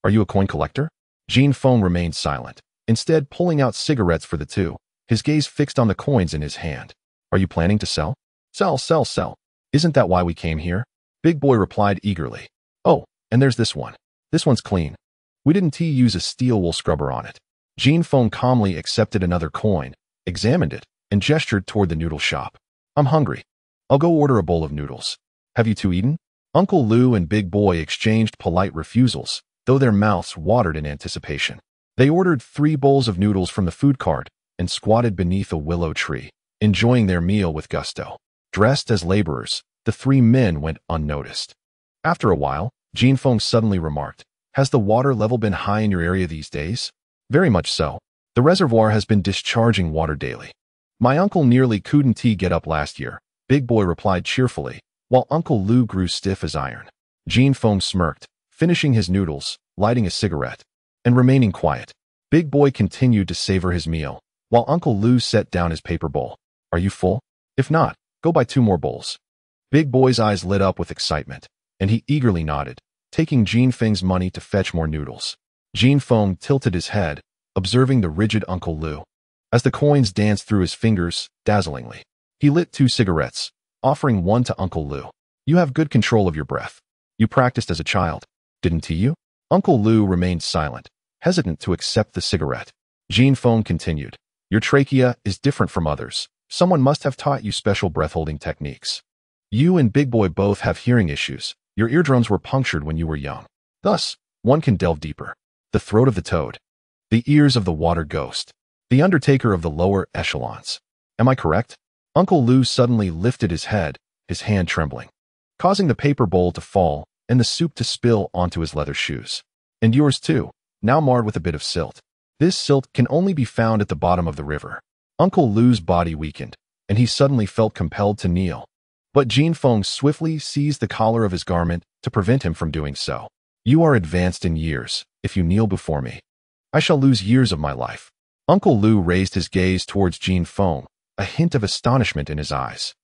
Speaker 1: Are you a coin collector?" Jin Feng remained silent, instead pulling out cigarettes for the two, his gaze fixed on the coins in his hand. "Are you planning to sell?" Sell. Isn't that why we came here?" Big Boy replied eagerly. "Oh, and there's this one. This one's clean. We didn't use a steel wool scrubber on it." Jin Feng calmly accepted another coin, examined it, and gestured toward the noodle shop. "I'm hungry. I'll go order a bowl of noodles. Have you two eaten?" Uncle Lu and Big Boy exchanged polite refusals, though their mouths watered in anticipation. They ordered 3 bowls of noodles from the food cart and squatted beneath a willow tree, enjoying their meal with gusto. Dressed as laborers, the 3 men went unnoticed. After a while, Jin Feng suddenly remarked, "Has the water level been high in your area these days?" "Very much so. The reservoir has been discharging water daily. My uncle nearly couldn't get up last year," Big Boy replied cheerfully, while Uncle Lu grew stiff as iron. Jin Feng smirked, finishing his noodles, lighting a cigarette, and remaining quiet. Big Boy continued to savor his meal, while Uncle Lu set down his paper bowl. "Are you full? If not, go buy 2 more bowls." Big Boy's eyes lit up with excitement, and he eagerly nodded, taking Jin Feng's money to fetch more noodles. Jin Feng tilted his head, observing the rigid Uncle Lu, as the coins danced through his fingers dazzlingly. He lit 2 cigarettes, offering one to Uncle Lu. "You have good control of your breath. You practiced as a child, didn't you?" Uncle Lu remained silent, hesitant to accept the cigarette. Jin Feng continued, "Your trachea is different from others. Someone must have taught you special breath-holding techniques. You and Big Boy both have hearing issues. Your eardrums were punctured when you were young. Thus, one can delve deeper. The throat of the toad. The ears of the water ghost. The undertaker of the lower echelons. Am I correct?" Uncle Lu suddenly lifted his head, his hand trembling, causing the paper bowl to fall and the soup to spill onto his leather shoes. "And yours too, now marred with a bit of silt. This silt can only be found at the bottom of the river." Uncle Lu's body weakened, and he suddenly felt compelled to kneel. But Jin Feng swiftly seized the collar of his garment to prevent him from doing so. "You are advanced in years. If you kneel before me, I shall lose years of my life." Uncle Lu raised his gaze towards Jin Feng, a hint of astonishment in his eyes.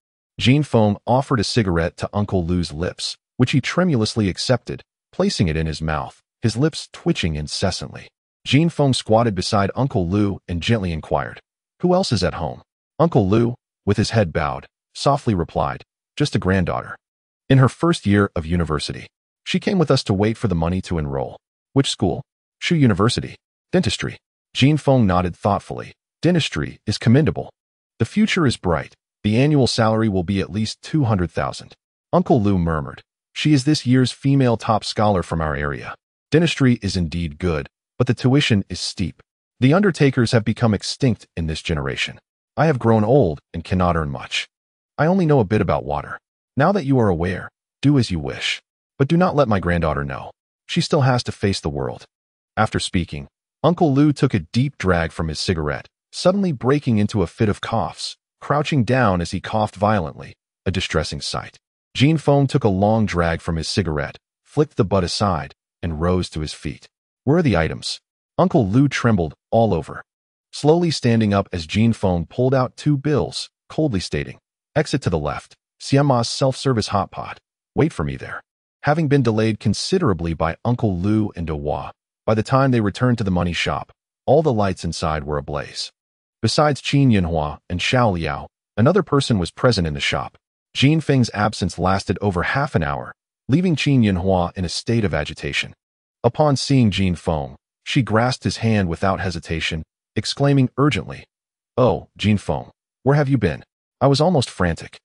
Speaker 1: Jin Feng offered a cigarette to Uncle Lu's lips, which he tremulously accepted, placing it in his mouth, his lips twitching incessantly. Jin Feng squatted beside Uncle Lu and gently inquired, Who else is at home? Uncle Lu, with his head bowed, softly replied, just a granddaughter. In her first year of university. She came with us to wait for the money to enroll. Which school? Shu University. Dentistry. Jin Feng nodded thoughtfully. Dentistry is commendable. The future is bright. The annual salary will be at least 200,000. Uncle Lu murmured. She is this year's female top scholar from our area. Dentistry is indeed good, but the tuition is steep. The undertakers have become extinct in this generation. I have grown old and cannot earn much. I only know a bit about water. Now that you are aware, do as you wish. But do not let my granddaughter know. She still has to face the world. After speaking, Uncle Lu took a deep drag from his cigarette, suddenly breaking into a fit of coughs, crouching down as he coughed violently, a distressing sight. Jin Feng took a long drag from his cigarette, flicked the butt aside, and rose to his feet. Where are the items? Uncle Lu trembled all over. Slowly standing up as Jin Feng pulled out 2 bills, coldly stating, exit to the left, Siama's self-service hot pot. Wait for me there. Having been delayed considerably by Uncle Lu and Dewa, by the time they returned to the money shop, all the lights inside were ablaze. Besides Qin Yinhua and Xiao Liao, another person was present in the shop. Jin Feng's absence lasted over half an hour, leaving Qin Yinhua in a state of agitation. Upon seeing Jin Feng, she grasped his hand without hesitation, exclaiming urgently, "Oh, Jin Feng, where have you been? I was almost frantic.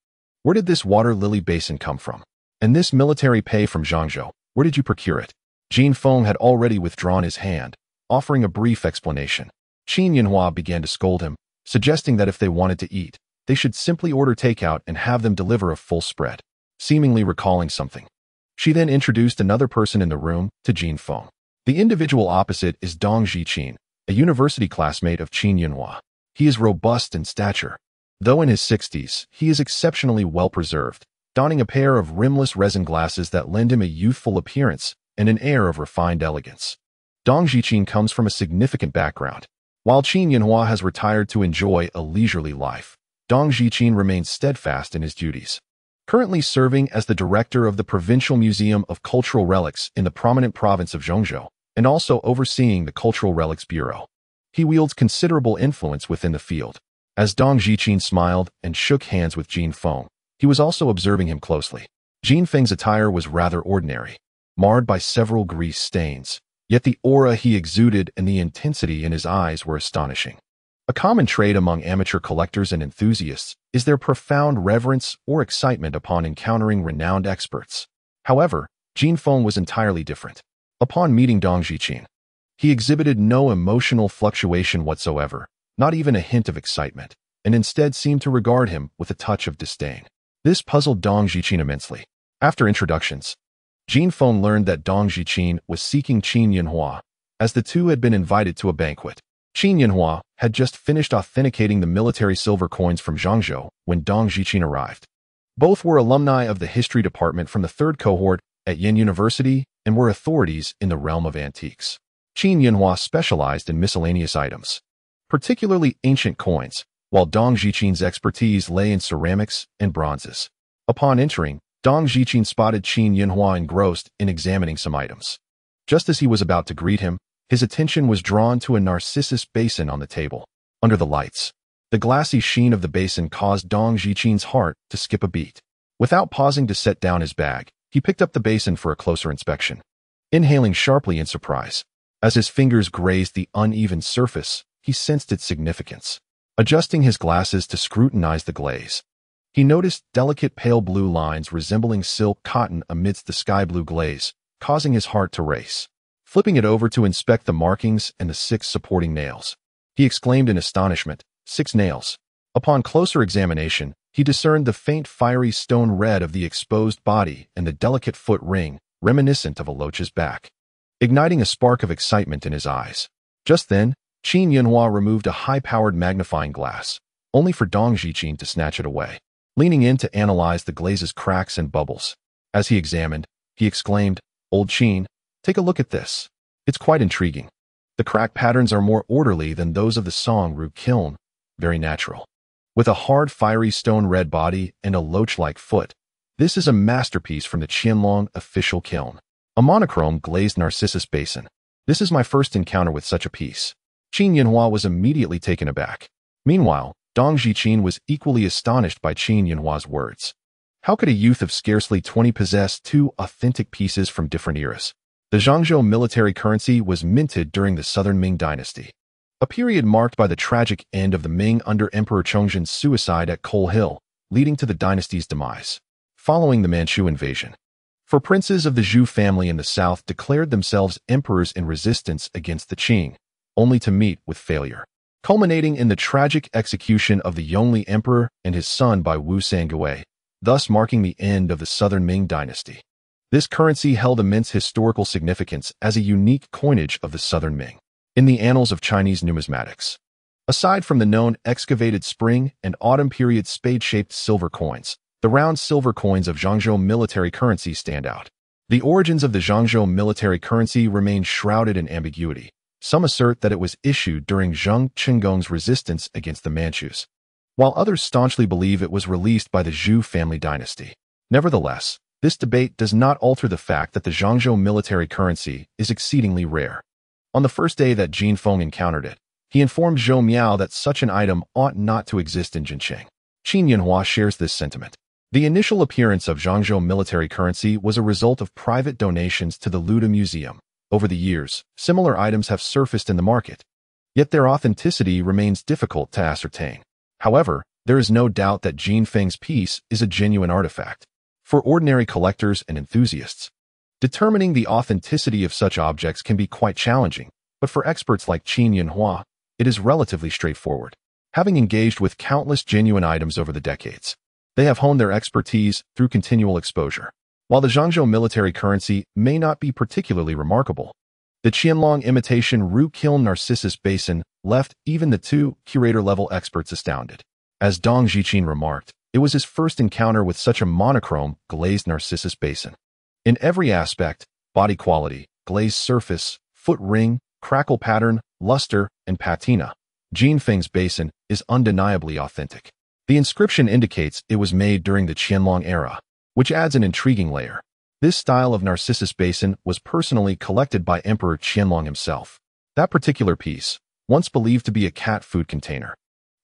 Speaker 1: Where did this water lily basin come from? And this military pay from Zhangzhou, where did you procure it?" Jin Feng had already withdrawn his hand, offering a brief explanation. Qin Yinhua began to scold him, suggesting that if they wanted to eat, they should simply order takeout and have them deliver a full spread, seemingly recalling something. She then introduced another person in the room to Jin Feng. The individual opposite is Dong Zhiqin, a university classmate of Qin Yinhua. He is robust in stature. Though in his 60s, he is exceptionally well-preserved, donning a pair of rimless resin glasses that lend him a youthful appearance and an air of refined elegance. Dong Zhiqin comes from a significant background. While Qin Yinhua has retired to enjoy a leisurely life, Dong Zhiqin remains steadfast in his duties. Currently serving as the director of the Provincial Museum of Cultural Relics in the prominent province of Zhengzhou, and also overseeing the Cultural Relics Bureau. He wields considerable influence within the field. As Dong Zhiqin smiled and shook hands with Jin Feng, he was also observing him closely. Jin Feng's attire was rather ordinary, marred by several grease stains, yet the aura he exuded and the intensity in his eyes were astonishing. A common trait among amateur collectors and enthusiasts is their profound reverence or excitement upon encountering renowned experts. However, Jin Feng was entirely different. Upon meeting Dong Zhiqin, he exhibited no emotional fluctuation whatsoever, not even a hint of excitement, and instead seemed to regard him with a touch of disdain. This puzzled Dong Zhiqin immensely. After introductions, Jin Feng learned that Dong Zhiqin was seeking Qin Yinhua, as the two had been invited to a banquet. Qin Yinhua had just finished authenticating the military silver coins from Zhangzhou when Dong Zhiqin arrived. Both were alumni of the history department from the 3rd cohort at Yin University and were authorities in the realm of antiques. Qin Yinhua specialized in miscellaneous items, particularly ancient coins, while Dong Zhiqin's expertise lay in ceramics and bronzes. Upon entering, Dong Zhiqin spotted Qin Yinhua engrossed in examining some items. Just as he was about to greet him, his attention was drawn to a narcissus basin on the table, under the lights. The glassy sheen of the basin caused Dong Zhiqin's heart to skip a beat. Without pausing to set down his bag, he picked up the basin for a closer inspection, inhaling sharply in surprise. As his fingers grazed the uneven surface, he sensed its significance. Adjusting his glasses to scrutinize the glaze, he noticed delicate pale blue lines resembling silk cotton amidst the sky blue glaze, causing his heart to race. Flipping it over to inspect the markings and the 6 supporting nails, he exclaimed in astonishment, 6 nails. Upon closer examination, he discerned the faint fiery stone red of the exposed body and the delicate foot ring, reminiscent of a loach's back, igniting a spark of excitement in his eyes. Just then, Qin Yinhua removed a high-powered magnifying glass, only for Dong Zhiqin to snatch it away. Leaning in to analyze the glaze's cracks and bubbles. As he examined, he exclaimed, "Old Qin, take a look at this. It's quite intriguing. The crack patterns are more orderly than those of the Song-Ru kiln, very natural. With a hard fiery stone red body and a loach-like foot, this is a masterpiece from the Qianlong official kiln. A monochrome glazed narcissus basin. This is my first encounter with such a piece." Qin Yinhua was immediately taken aback. Meanwhile, Dong Zhiqin was equally astonished by Qin Yunhua's words. How could a youth of scarcely 20 possess two authentic pieces from different eras? The Zhangzhou military currency was minted during the Southern Ming dynasty, a period marked by the tragic end of the Ming under Emperor Chongzhen's suicide at Coal Hill, leading to the dynasty's demise. Following the Manchu invasion, four princes of the Zhou family in the south declared themselves emperors in resistance against the Qing, only to meet with failure, culminating in the tragic execution of the Yongli emperor and his son by Wu Sangui, thus marking the end of the Southern Ming dynasty. This currency held immense historical significance as a unique coinage of the Southern Ming in the annals of Chinese numismatics. Aside from the known excavated spring and autumn period spade-shaped silver coins, the round silver coins of Zhangzhou military currency stand out. The origins of the Zhangzhou military currency remain shrouded in ambiguity. Some assert that it was issued during Zheng Qinggong's resistance against the Manchus, while others staunchly believe it was released by the Zhou family dynasty. Nevertheless, this debate does not alter the fact that the Zhangzhou military currency is exceedingly rare. On the first day that Jin Feng encountered it, he informed Zhou Miao that such an item ought not to exist in Jincheng. Qin Yunhua shares this sentiment. The initial appearance of Zhangzhou military currency was a result of private donations to the Luda Museum. Over the years, similar items have surfaced in the market, yet their authenticity remains difficult to ascertain. However, there is no doubt that Jin Feng's piece is a genuine artifact. For ordinary collectors and enthusiasts, determining the authenticity of such objects can be quite challenging, but for experts like Qin Yunhua, it is relatively straightforward. Having engaged with countless genuine items over the decades, they have honed their expertise through continual exposure. While the Zhangzhou military currency may not be particularly remarkable, the Qianlong imitation root-kiln Narcissus basin left even the two curator-level experts astounded. As Dong Zhiqin remarked, it was his first encounter with such a monochrome glazed Narcissus basin. In every aspect, body quality, glazed surface, foot ring, crackle pattern, luster, and patina, Jin Feng's basin is undeniably authentic. The inscription indicates it was made during the Qianlong era, which adds an intriguing layer. This style of Narcissus basin was personally collected by Emperor Qianlong himself. That particular piece, once believed to be a cat food container,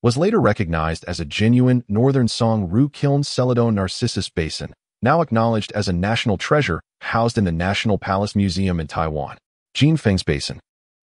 Speaker 1: was later recognized as a genuine Northern Song root-kiln Celadon Narcissus basin, now acknowledged as a national treasure housed in the National Palace Museum in Taiwan. Jin Feng's basin,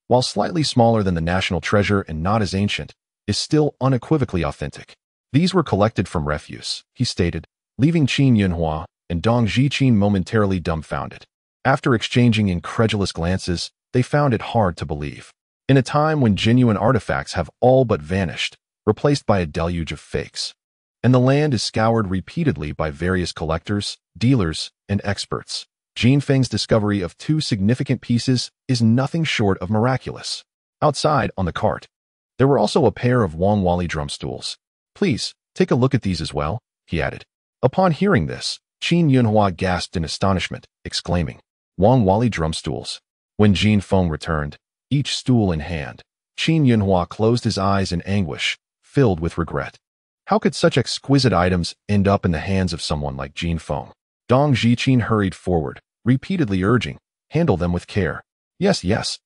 Speaker 1: while slightly smaller than the national treasure and not as ancient, is still unequivocally authentic. These were collected from refuse, he stated, leaving Qin Yunhua and Dong Zhiqin momentarily dumbfounded. After exchanging incredulous glances, they found it hard to believe. In a time when genuine artifacts have all but vanished, replaced by a deluge of fakes, and the land is scoured repeatedly by various collectors, dealers, and experts, Jin Feng's discovery of two significant pieces is nothing short of miraculous. Outside, on the cart, there were also a pair of Wang Wali drum stools. Please, take a look at these as well, he added. Upon hearing this, Qin Yunhua gasped in astonishment, exclaiming, Wang Wali drum stools. When Jin Feng returned, each stool in hand, Qin Yunhua closed his eyes in anguish, filled with regret. How could such exquisite items end up in the hands of someone like Jin Feng? Dong Zhiqin hurried forward, repeatedly urging, handle them with care. Yes, yes.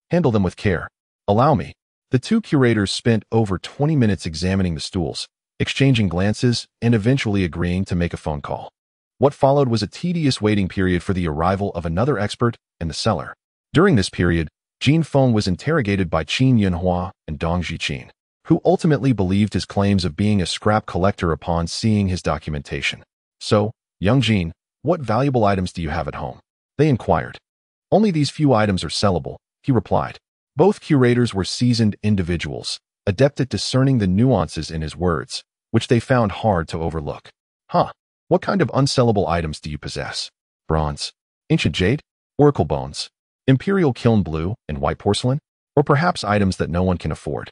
Speaker 1: Handle them with care. Allow me. The two curators spent over 20 minutes examining the stools, exchanging glances, and eventually agreeing to make a phone call. What followed was a tedious waiting period for the arrival of another expert and the seller. During this period, Jin Feng was interrogated by Qin Yunhua and Dong Zhiqin, who ultimately believed his claims of being a scrap collector upon seeing his documentation. So, young Jin, what valuable items do you have at home? They inquired. Only these few items are sellable, he replied. Both curators were seasoned individuals, adept at discerning the nuances in his words, which they found hard to overlook. Huh, what kind of unsellable items do you possess? Bronze, ancient jade, oracle bones, imperial kiln blue and white porcelain, or perhaps items that no one can afford?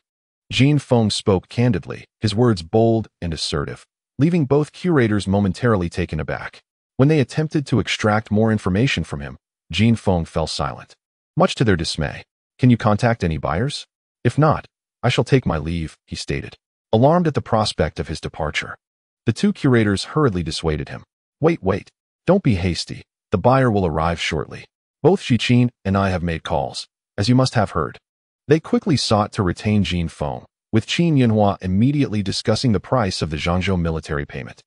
Speaker 1: Jin Feng spoke candidly, his words bold and assertive, leaving both curators momentarily taken aback. When they attempted to extract more information from him, Jin Feng fell silent, much to their dismay. Can you contact any buyers? If not, I shall take my leave, he stated, alarmed at the prospect of his departure. The two curators hurriedly dissuaded him. Wait, don't be hasty. The buyer will arrive shortly. Both Zhiqin and I have made calls, as you must have heard. They quickly sought to retain Jin Feng, with Qin Yunhua immediately discussing the price of the Zhangzhou military payment.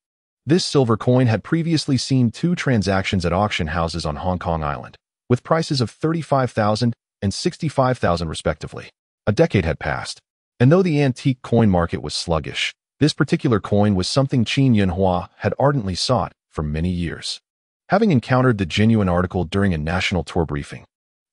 Speaker 1: This silver coin had previously seen 2 transactions at auction houses on Hong Kong Island, with prices of 35,000 and 65,000 respectively. A decade had passed, and though the antique coin market was sluggish, this particular coin was something Qin Yunhua had ardently sought for many years. Having encountered the genuine article during a national tour briefing,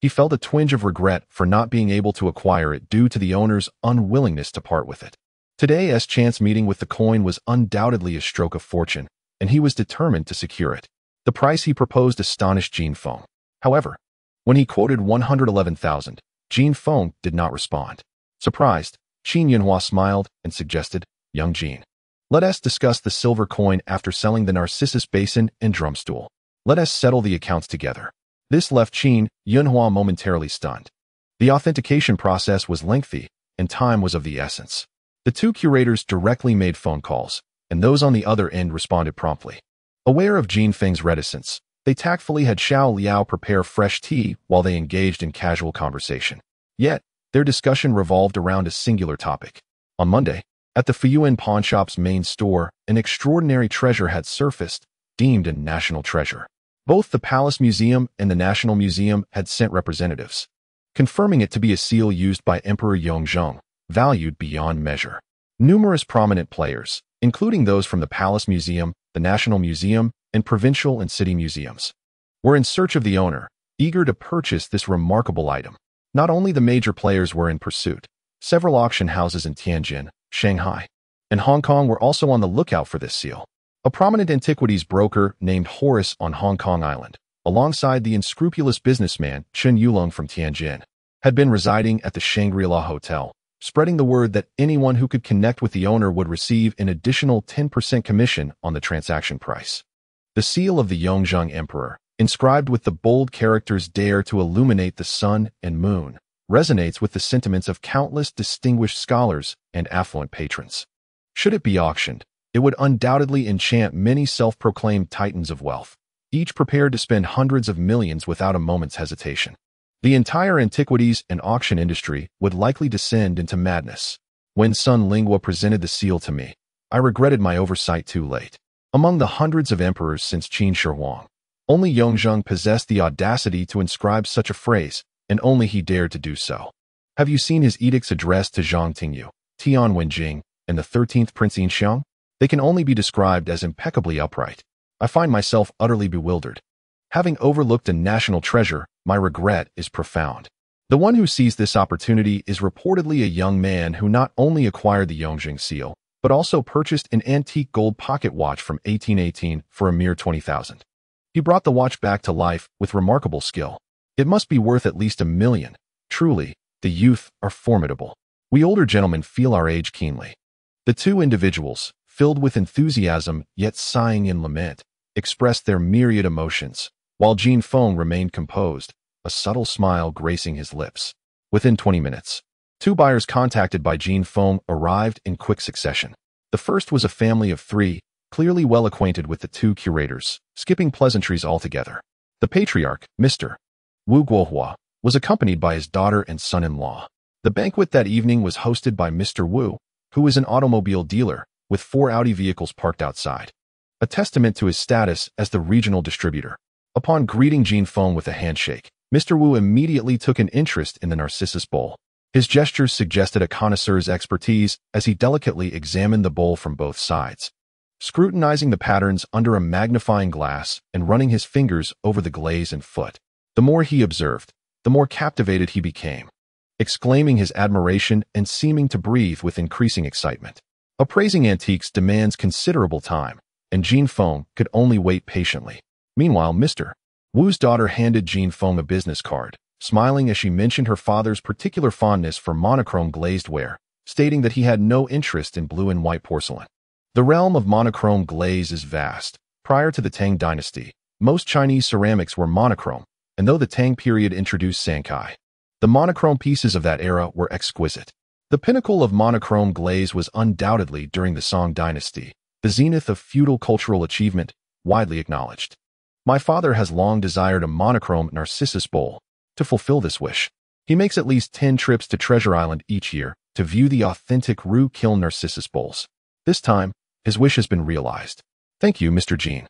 Speaker 1: he felt a twinge of regret for not being able to acquire it due to the owner's unwillingness to part with it. Today's chance meeting with the coin was undoubtedly a stroke of fortune, and he was determined to secure it. The price he proposed astonished Jin Feng. However, when he quoted 111,000, Jin Feng did not respond. Surprised, Qin Yunhua smiled and suggested, "Young Jin, let us discuss the silver coin after selling the Narcissus basin and drumstool. Let us settle the accounts together." This left Qin Yunhua momentarily stunned. The authentication process was lengthy, and time was of the essence. The 2 curators directly made phone calls, and those on the other end responded promptly. Aware of Jin Feng's reticence, they tactfully had Xiao Liao prepare fresh tea while they engaged in casual conversation. Yet, their discussion revolved around a singular topic. On Monday, at the Fuyuan pawnshop's main store, an extraordinary treasure had surfaced, deemed a national treasure. Both the Palace Museum and the National Museum had sent representatives, confirming it to be a seal used by Emperor Yongzheng, valued beyond measure. Numerous prominent players, including those from the Palace Museum, the National Museum, and provincial and city museums, were in search of the owner, eager to purchase this remarkable item. Not only the major players were in pursuit, several auction houses in Tianjin, Shanghai, and Hong Kong were also on the lookout for this seal. A prominent antiquities broker named Horace on Hong Kong Island, alongside the unscrupulous businessman Chen Yulong from Tianjin, had been residing at the Shangri-La Hotel, spreading the word that anyone who could connect with the owner would receive an additional 10% commission on the transaction price. The seal of the Yongzheng Emperor, inscribed with the bold characters "Dare to illuminate the sun and moon," resonates with the sentiments of countless distinguished scholars and affluent patrons. Should it be auctioned, it would undoubtedly enchant many self-proclaimed titans of wealth, each prepared to spend hundreds of millions without a moment's hesitation. The entire antiquities and auction industry would likely descend into madness. When Sun Lingua presented the seal to me, I regretted my oversight too late. Among the hundreds of emperors since Qin Shi Huang, only Yongzheng possessed the audacity to inscribe such a phrase, and only he dared to do so. Have you seen his edicts addressed to Zhang Tingyu, Tian Wenjing, and the 13th Prince Sheng? They can only be described as impeccably upright. I find myself utterly bewildered. Having overlooked a national treasure, my regret is profound. The one who seized this opportunity is reportedly a young man who not only acquired the Yongzheng seal, but also purchased an antique gold pocket watch from 1818 for a mere 20,000. He brought the watch back to life with remarkable skill. It must be worth at least $1 million. Truly, the youth are formidable. We older gentlemen feel our age keenly. The 2 individuals, filled with enthusiasm yet sighing in lament, expressed their myriad emotions, while Jin Feng remained composed, a subtle smile gracing his lips. Within 20 minutes, 2 buyers contacted by Jin Feng arrived in quick succession. The first was a family of 3, clearly well acquainted with the 2 curators, skipping pleasantries altogether. The patriarch, Mr. Wu Guohua, was accompanied by his daughter and son-in-law. The banquet that evening was hosted by Mr. Wu, who is an automobile dealer, with 4 Audi vehicles parked outside, a testament to his status as the regional distributor. Upon greeting Jin Feng with a handshake, Mr. Wu immediately took an interest in the Narcissus bowl. His gestures suggested a connoisseur's expertise as he delicately examined the bowl from both sides, scrutinizing the patterns under a magnifying glass and running his fingers over the glaze and foot. The more he observed, the more captivated he became, exclaiming his admiration and seeming to breathe with increasing excitement. Appraising antiques demands considerable time, and Jin Feng could only wait patiently. Meanwhile, Mr. Wu's daughter handed Jin Feng a business card, smiling as she mentioned her father's particular fondness for monochrome glazed ware, stating that he had no interest in blue and white porcelain. The realm of monochrome glaze is vast. Prior to the Tang dynasty, most Chinese ceramics were monochrome, and though the Tang period introduced Sankai, the monochrome pieces of that era were exquisite. The pinnacle of monochrome glaze was undoubtedly during the Song dynasty, the zenith of feudal cultural achievement, widely acknowledged. My father has long desired a monochrome Narcissus bowl. To fulfill this wish, he makes at least 10 trips to Treasure Island each year, to view the authentic Ru-Kiln Narcissus bowls. This time, his wish has been realized. Thank you, Mr. Jin.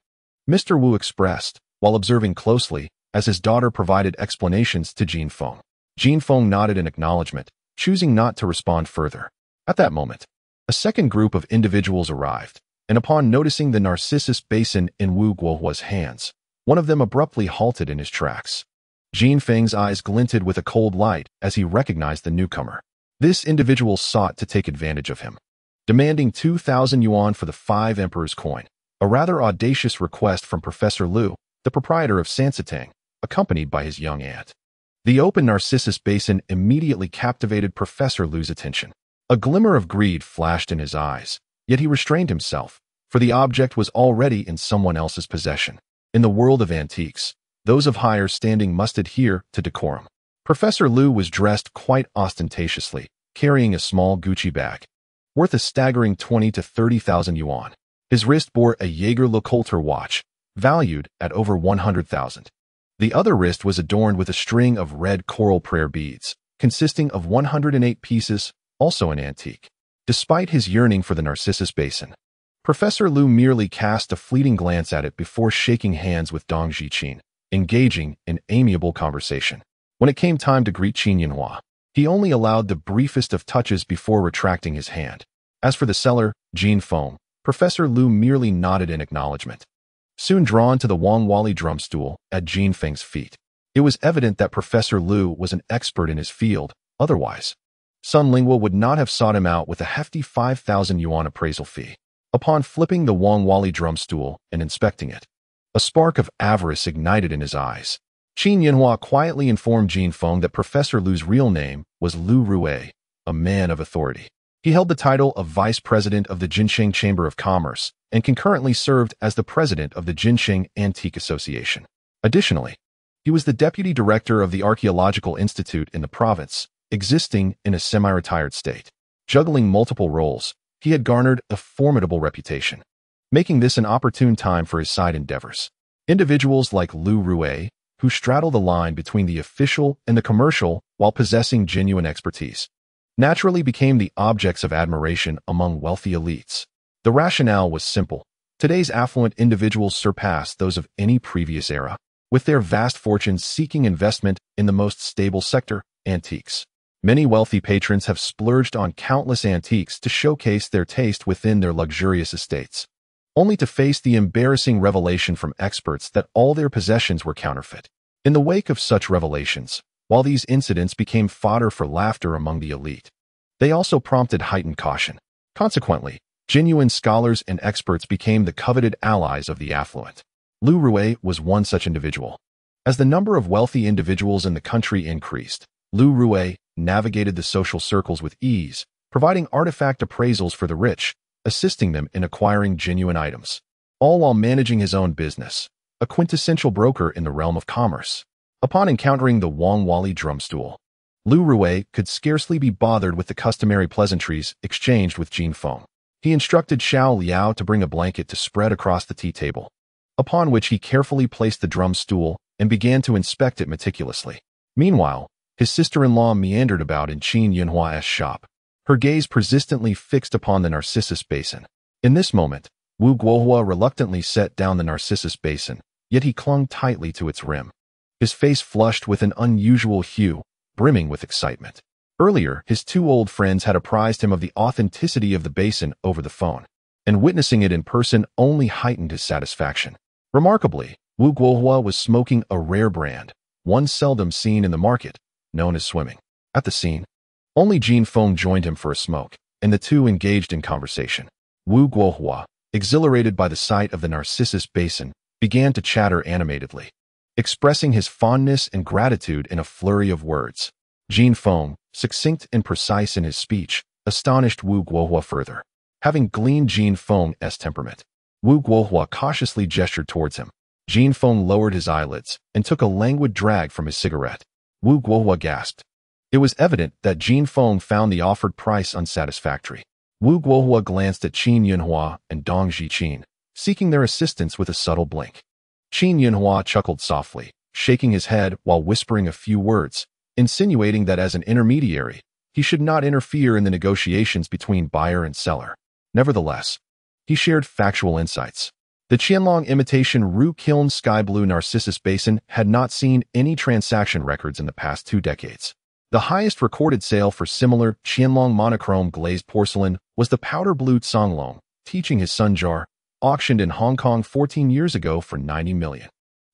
Speaker 1: Mr. Wu expressed, while observing closely, as his daughter provided explanations to Jin Feng. Jin Feng nodded in acknowledgement, choosing not to respond further. At that moment, a second group of individuals arrived, and upon noticing the Narcissus basin in Wu Guohua's hands, one of them abruptly halted in his tracks. Jin Feng's eyes glinted with a cold light as he recognized the newcomer. This individual sought to take advantage of him, demanding 2,000 yuan for the 5 Emperor's coin, a rather audacious request from Professor Liu, the proprietor of Tang, accompanied by his young aunt. The open Narcissus basin immediately captivated Professor Liu's attention. A glimmer of greed flashed in his eyes, yet he restrained himself, for the object was already in someone else's possession. In the world of antiques, those of higher standing must adhere to decorum. Professor Liu was dressed quite ostentatiously, carrying a small Gucci bag, worth a staggering 20 to 30,000 yuan. His wrist bore a Jaeger LeCoultre watch, valued at over 100,000. The other wrist was adorned with a string of red coral prayer beads, consisting of 108 pieces, also an antique. Despite his yearning for the Narcissus basin, Professor Liu merely cast a fleeting glance at it before shaking hands with Dong Zhiqin, engaging in amiable conversation. When it came time to greet Qin Yinhua, he only allowed the briefest of touches before retracting his hand. As for the seller, Jin Feng, Professor Liu merely nodded in acknowledgement. Soon drawn to the Wangwali drum stool at Jin Feng's feet, it was evident that Professor Liu was an expert in his field. Otherwise, Sun Lingua would not have sought him out with a hefty 5,000 yuan appraisal fee. Upon flipping the Wangwali drum stool and inspecting it, a spark of avarice ignited in his eyes. Qin Yinhua quietly informed Jin Feng that Professor Liu's real name was Liu Rui, a man of authority. He held the title of Vice President of the Jinsheng Chamber of Commerce and concurrently served as the President of the Jinsheng Antique Association. Additionally, he was the Deputy Director of the Archaeological Institute in the province, existing in a semi-retired state. Juggling multiple roles, he had garnered a formidable reputation, making this an opportune time for his side endeavors. Individuals like Liu Rui, who straddle the line between the official and the commercial while possessing genuine expertise, naturally became the objects of admiration among wealthy elites. The rationale was simple. Today's affluent individuals surpass those of any previous era, with their vast fortunes seeking investment in the most stable sector, antiques. Many wealthy patrons have splurged on countless antiques to showcase their taste within their luxurious estates, only to face the embarrassing revelation from experts that all their possessions were counterfeit. In the wake of such revelations, while these incidents became fodder for laughter among the elite, they also prompted heightened caution. Consequently, genuine scholars and experts became the coveted allies of the affluent. Liu Rui was one such individual. As the number of wealthy individuals in the country increased, Liu Rui navigated the social circles with ease, providing artifact appraisals for the rich, assisting them in acquiring genuine items, all while managing his own business, a quintessential broker in the realm of commerce. Upon encountering the Wangwali drumstool, Liu Rui could scarcely be bothered with the customary pleasantries exchanged with Jin Feng. He instructed Xiao Liao to bring a blanket to spread across the tea table, upon which he carefully placed the drum stool and began to inspect it meticulously. Meanwhile, his sister-in-law meandered about in Qin Yinhua's shop, her gaze persistently fixed upon the Narcissus basin. In this moment, Wu Guohua reluctantly set down the Narcissus basin, yet he clung tightly to its rim, his face flushed with an unusual hue, brimming with excitement. Earlier, his 2 old friends had apprised him of the authenticity of the basin over the phone, and witnessing it in person only heightened his satisfaction. Remarkably, Wu Guohua was smoking a rare brand, one seldom seen in the market, known as swimming. At the scene, only Jin Feng joined him for a smoke, and the two engaged in conversation. Wu Guohua, exhilarated by the sight of the Narcissus basin, began to chatter animatedly, expressing his fondness and gratitude in a flurry of words. Jin Feng, succinct and precise in his speech, astonished Wu Guohua further. Having gleaned Jin Feng's temperament, Wu Guohua cautiously gestured towards him. Jin Feng lowered his eyelids and took a languid drag from his cigarette. Wu Guohua gasped. It was evident that Jin Feng found the offered price unsatisfactory. Wu Guohua glanced at Qin Yinhua and Dong Zhiqin, seeking their assistance with a subtle blink. Qin Yinhua chuckled softly, shaking his head while whispering a few words, insinuating that as an intermediary, He should not interfere in the negotiations between buyer and seller. Nevertheless, he shared factual insights. The Qianlong imitation Ru Kiln Sky Blue Narcissus Basin had not seen any transaction records in the past 2 decades. The highest recorded sale for similar Qianlong monochrome glazed porcelain was the powder blue Songlong, teaching his son jar, auctioned in Hong Kong 14 years ago for 90 million.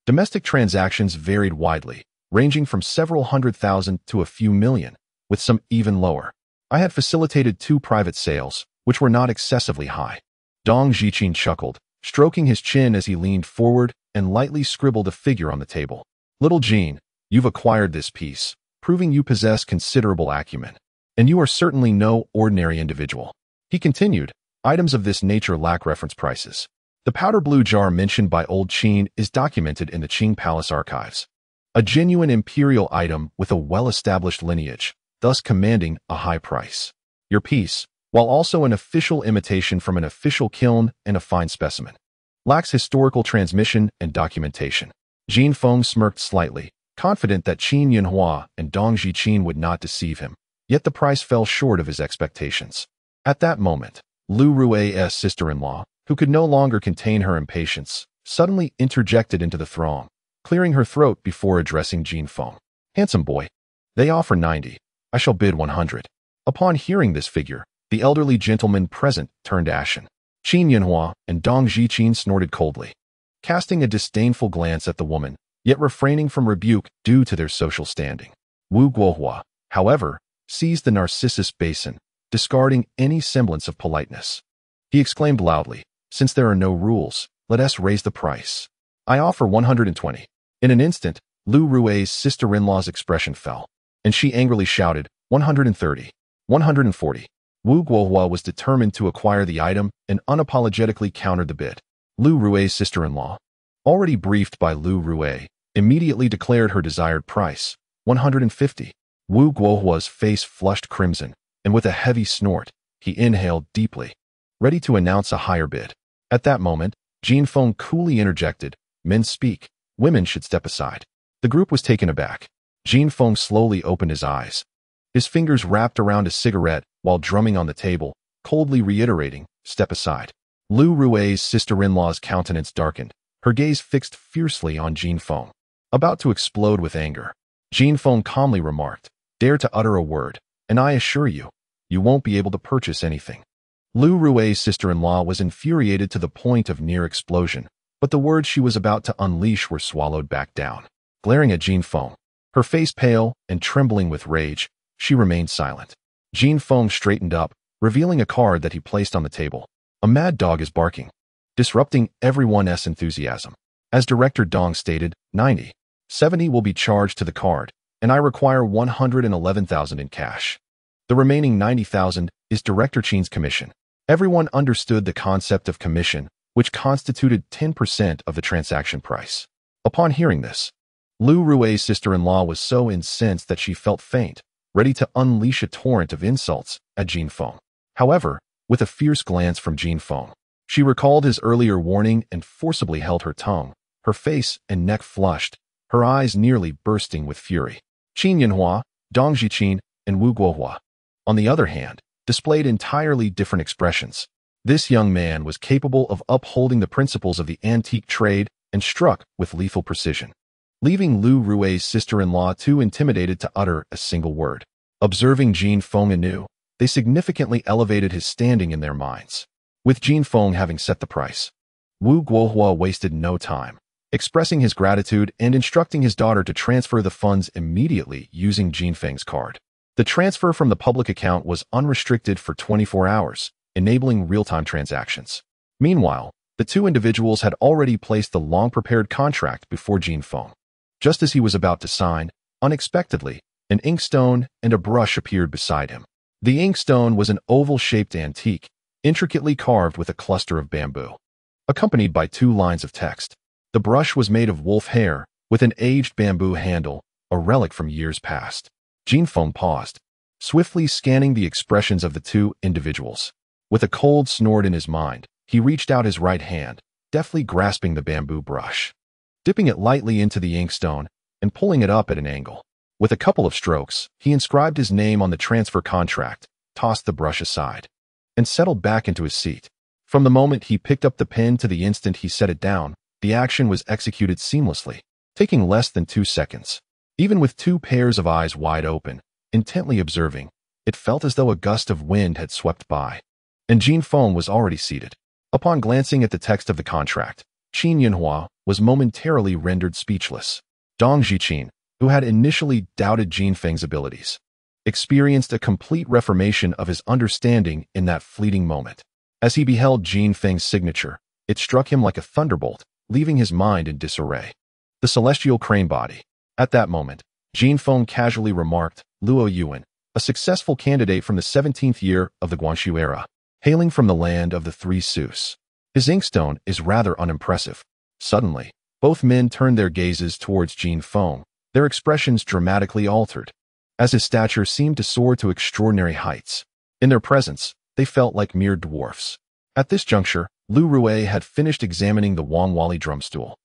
Speaker 1: Domestic transactions varied widely, ranging from several hundred thousand to a few million, with some even lower. I had facilitated 2 private sales, which were not excessively high. Dong Zhiqin chuckled, stroking his chin as he leaned forward and lightly scribbled a figure on the table. Little Jean, you've acquired this piece, proving you possess considerable acumen. And you are certainly no ordinary individual. He continued, items of this nature lack reference prices. The powder blue jar mentioned by old Qin is documented in the Qing Palace archives. A genuine imperial item with a well-established lineage, thus commanding a high price. Your piece, while also an official imitation from an official kiln and a fine specimen, lacks historical transmission and documentation. Jin Feng smirked slightly, confident that Qin Yunhua and Dong Zhiqin would not deceive him, yet the price fell short of his expectations. At that moment, Lu Rui's sister-in-law, who could no longer contain her impatience, suddenly interjected into the throng, clearing her throat before addressing Jin Feng. Handsome boy. They offer 90. I shall bid 100. Upon hearing this figure, the elderly gentleman present turned ashen. Qin Yunhua and Dong Zhiqin snorted coldly, casting a disdainful glance at the woman, yet refraining from rebuke due to their social standing. Wu Guohua, however, seized the Narcissus basin, discarding any semblance of politeness. He exclaimed loudly, since there are no rules, let us raise the price. I offer 120. In an instant, Lu Rui's sister-in-law's expression fell, and she angrily shouted, 130. 140. Wu Guohua was determined to acquire the item and unapologetically countered the bid. Lu Rui's sister-in-law, already briefed by Lu Rui, immediately declared her desired price, 150. Wu Guohua's face flushed crimson, and with a heavy snort, he inhaled deeply, ready to announce a higher bid. At that moment, Jin Feng coolly interjected, men speak, women should step aside. The group was taken aback. Jin Feng slowly opened his eyes. His fingers wrapped around a cigarette while drumming on the table, coldly reiterating, step aside. Lu Rui's sister-in-law's countenance darkened, her gaze fixed fiercely on Jin Feng. About to explode with anger, Jin Feng calmly remarked, dare to utter a word, and I assure you, you won't be able to purchase anything. Lu Rui's sister-in-law was infuriated to the point of near explosion, but the words she was about to unleash were swallowed back down. Glaring at Jin Feng, her face pale and trembling with rage, she remained silent. Jin Feng straightened up, revealing a card that he placed on the table. A mad dog is barking, disrupting everyone's enthusiasm. As Director Dong stated, 90. 70 will be charged to the card, and I require 111,000 in cash. The remaining 90,000 is Director Qin's commission. Everyone understood the concept of commission, which constituted 10% of the transaction price. Upon hearing this, Lu Rui's sister-in-law was so incensed that she felt faint, ready to unleash a torrent of insults at Jin Feng. However, with a fierce glance from Jin Feng, she recalled his earlier warning and forcibly held her tongue, her face and neck flushed, her eyes nearly bursting with fury. Qin Yunhua, Dong Zhiqin, and Wu Guohua, on the other hand, displayed entirely different expressions. This young man was capable of upholding the principles of the antique trade and struck with lethal precision, leaving Lu Rui's sister-in-law too intimidated to utter a single word. Observing Jin Feng anew, they significantly elevated his standing in their minds. With Jin Feng having set the price, Wu Guohua wasted no time, expressing his gratitude and instructing his daughter to transfer the funds immediately using Jin Feng's card. The transfer from the public account was unrestricted for 24 hours, enabling real-time transactions. Meanwhile, the two individuals had already placed the long-prepared contract before Jin Feng. Just as he was about to sign, unexpectedly, an inkstone and a brush appeared beside him. The inkstone was an oval-shaped antique, intricately carved with a cluster of bamboo, accompanied by 2 lines of text. The brush was made of wolf hair, with an aged bamboo handle, a relic from years past. Jin Feng paused, swiftly scanning the expressions of the two individuals. With a cold snort in his mind, he reached out his right hand, deftly grasping the bamboo brush, dipping it lightly into the inkstone and pulling it up at an angle. With a couple of strokes, he inscribed his name on the transfer contract, tossed the brush aside, and settled back into his seat. From the moment he picked up the pen to the instant he set it down, the action was executed seamlessly, taking less than 2 seconds. Even with 2 pairs of eyes wide open, intently observing, it felt as though a gust of wind had swept by. And Jin Feng was already seated. Upon glancing at the text of the contract, Qin Yunhua was momentarily rendered speechless. Dong Zhiqin, who had initially doubted Jin Feng's abilities, experienced a complete reformation of his understanding in that fleeting moment. As he beheld Jin Feng's signature, it struck him like a thunderbolt, leaving his mind in disarray. The celestial crane body. At that moment, Jin Feng casually remarked, Luo Yuan, a successful candidate from the 17th year of the Guangxu era, hailing from the land of the 3 Sus. His inkstone is rather unimpressive. Suddenly, both men turned their gazes towards Jin Feng, their expressions dramatically altered, as his stature seemed to soar to extraordinary heights. In their presence, they felt like mere dwarfs. At this juncture, Lu Rui had finished examining the Wangwali drumstool,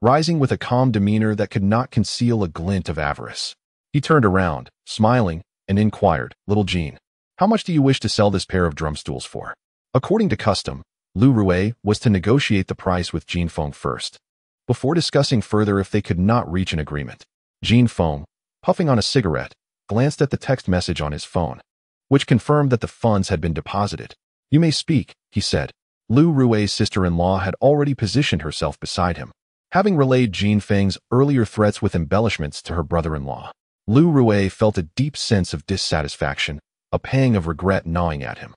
Speaker 1: rising with a calm demeanor that could not conceal a glint of avarice. He turned around, smiling, and inquired, Little Jin, how much do you wish to sell this pair of drumstools for? According to custom, Lu Rui was to negotiate the price with Jin Feng first, before discussing further if they could not reach an agreement. Jin Feng, puffing on a cigarette, glanced at the text message on his phone, which confirmed that the funds had been deposited. You may speak, he said. Lu Rui's sister-in-law had already positioned herself beside him, having relayed Jin Feng's earlier threats with embellishments to her brother-in-law. Lu Rui felt a deep sense of dissatisfaction, a pang of regret gnawing at him.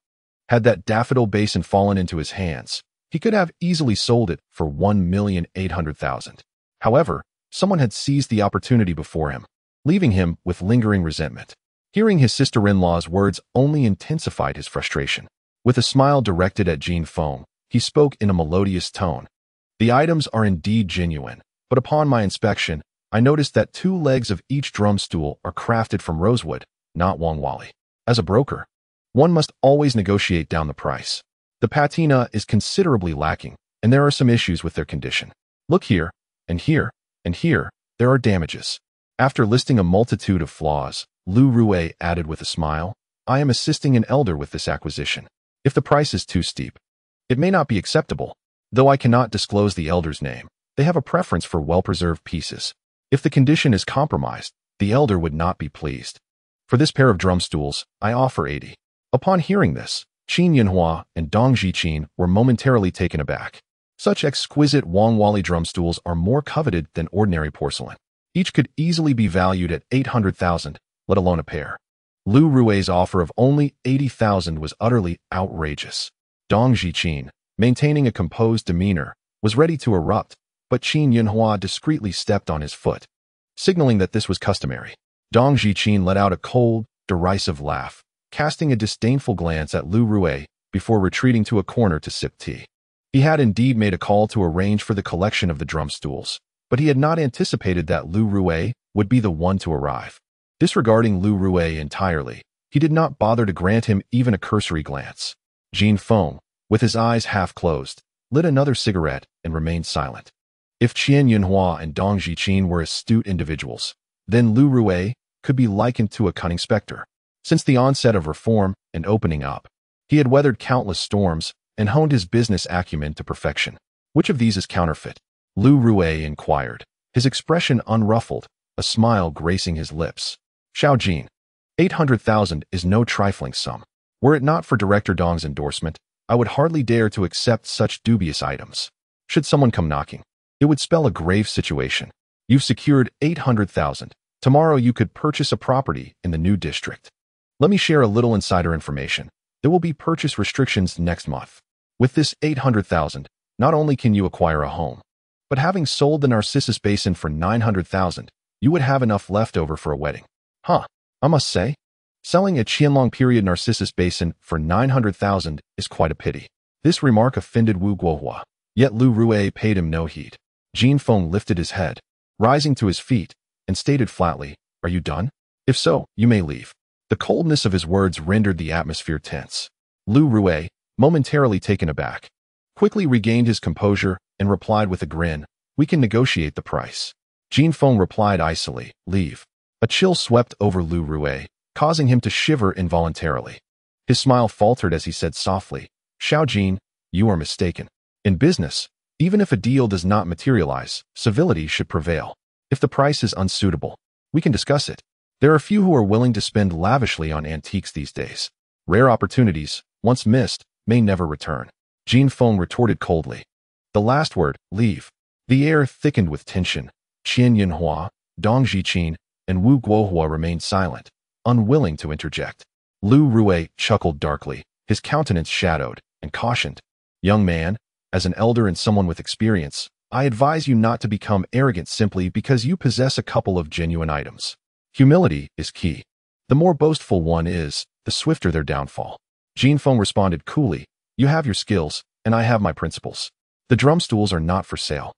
Speaker 1: Had that daffodil basin fallen into his hands, he could have easily sold it for 1,800,000. However, someone had seized the opportunity before him, leaving him with lingering resentment. Hearing his sister-in-law's words only intensified his frustration. With a smile directed at Jin Feng, he spoke in a melodious tone. The items are indeed genuine, but upon my inspection, I noticed that 2 legs of each drum stool are crafted from rosewood, not Wangwali. As a broker, one must always negotiate down the price. The patina is considerably lacking, and there are some issues with their condition. Look here, and here, and here, there are damages. After listing a multitude of flaws, Lu Rui added with a smile, I am assisting an elder with this acquisition. If the price is too steep, it may not be acceptable. Though I cannot disclose the elder's name, they have a preference for well-preserved pieces. If the condition is compromised, the elder would not be pleased. For this pair of drum stools, I offer 80. Upon hearing this, Qin Yunhua and Dong Zhiqin were momentarily taken aback. Such exquisite Wangwali drum stools are more coveted than ordinary porcelain. Each could easily be valued at 800,000, let alone a pair. Lu Rui's offer of only 80,000 was utterly outrageous. Dong Zhiqin, maintaining a composed demeanor, was ready to erupt, but Qin Yunhua discreetly stepped on his foot, signaling that this was customary. Dong Zhiqin let out a cold, derisive laugh, casting a disdainful glance at Lu Rui before retreating to a corner to sip tea. He had indeed made a call to arrange for the collection of the drum stools, but he had not anticipated that Lu Rui would be the one to arrive. Disregarding Lu Rui entirely, he did not bother to grant him even a cursory glance. Jin Feng, with his eyes half closed, lit another cigarette and remained silent. If Qin Yunhua and Dong Zhiqin were astute individuals, then Lu Rui could be likened to a cunning specter. Since the onset of reform and opening up, he had weathered countless storms and honed his business acumen to perfection. Which of these is counterfeit? Lu Rui inquired, his expression unruffled, a smile gracing his lips. Xiao Jin, 800,000 is no trifling sum. Were it not for Director Dong's endorsement, I would hardly dare to accept such dubious items. Should someone come knocking, it would spell a grave situation. You've secured 800,000. Tomorrow you could purchase a property in the new district. Let me share a little insider information. There will be purchase restrictions next month. With this 800,000, not only can you acquire a home, but having sold the Narcissus Basin for 900,000, you would have enough left over for a wedding. Huh, I must say, selling a Qianlong period Narcissus Basin for 900,000 is quite a pity. This remark offended Wu Guohua, yet Lu Rui paid him no heed. Jin Feng lifted his head, rising to his feet, and stated flatly, Are you done? If so, you may leave. The coldness of his words rendered the atmosphere tense. Lu Rui, momentarily taken aback, quickly regained his composure and replied with a grin, We can negotiate the price. Jin Feng replied icily, Leave. A chill swept over Lu Rue, causing him to shiver involuntarily. His smile faltered as he said softly, "Xiao Jin, you are mistaken. In business, even if a deal does not materialize, civility should prevail. If the price is unsuitable, we can discuss it. There are few who are willing to spend lavishly on antiques these days. Rare opportunities, once missed, may never return." Jin Feng retorted coldly. The last word, leave. The air thickened with tension. Qian Yinhua, Dong Zhiqin, and Wu Guohua remained silent, unwilling to interject. Lu Rue chuckled darkly, his countenance shadowed, and cautioned, "Young man, as an elder and someone with experience, I advise you not to become arrogant simply because you possess a couple of genuine items. Humility is key. The more boastful one is, the swifter their downfall." Jin Feng responded coolly, "You have your skills, and I have my principles. The drum stools are not for sale."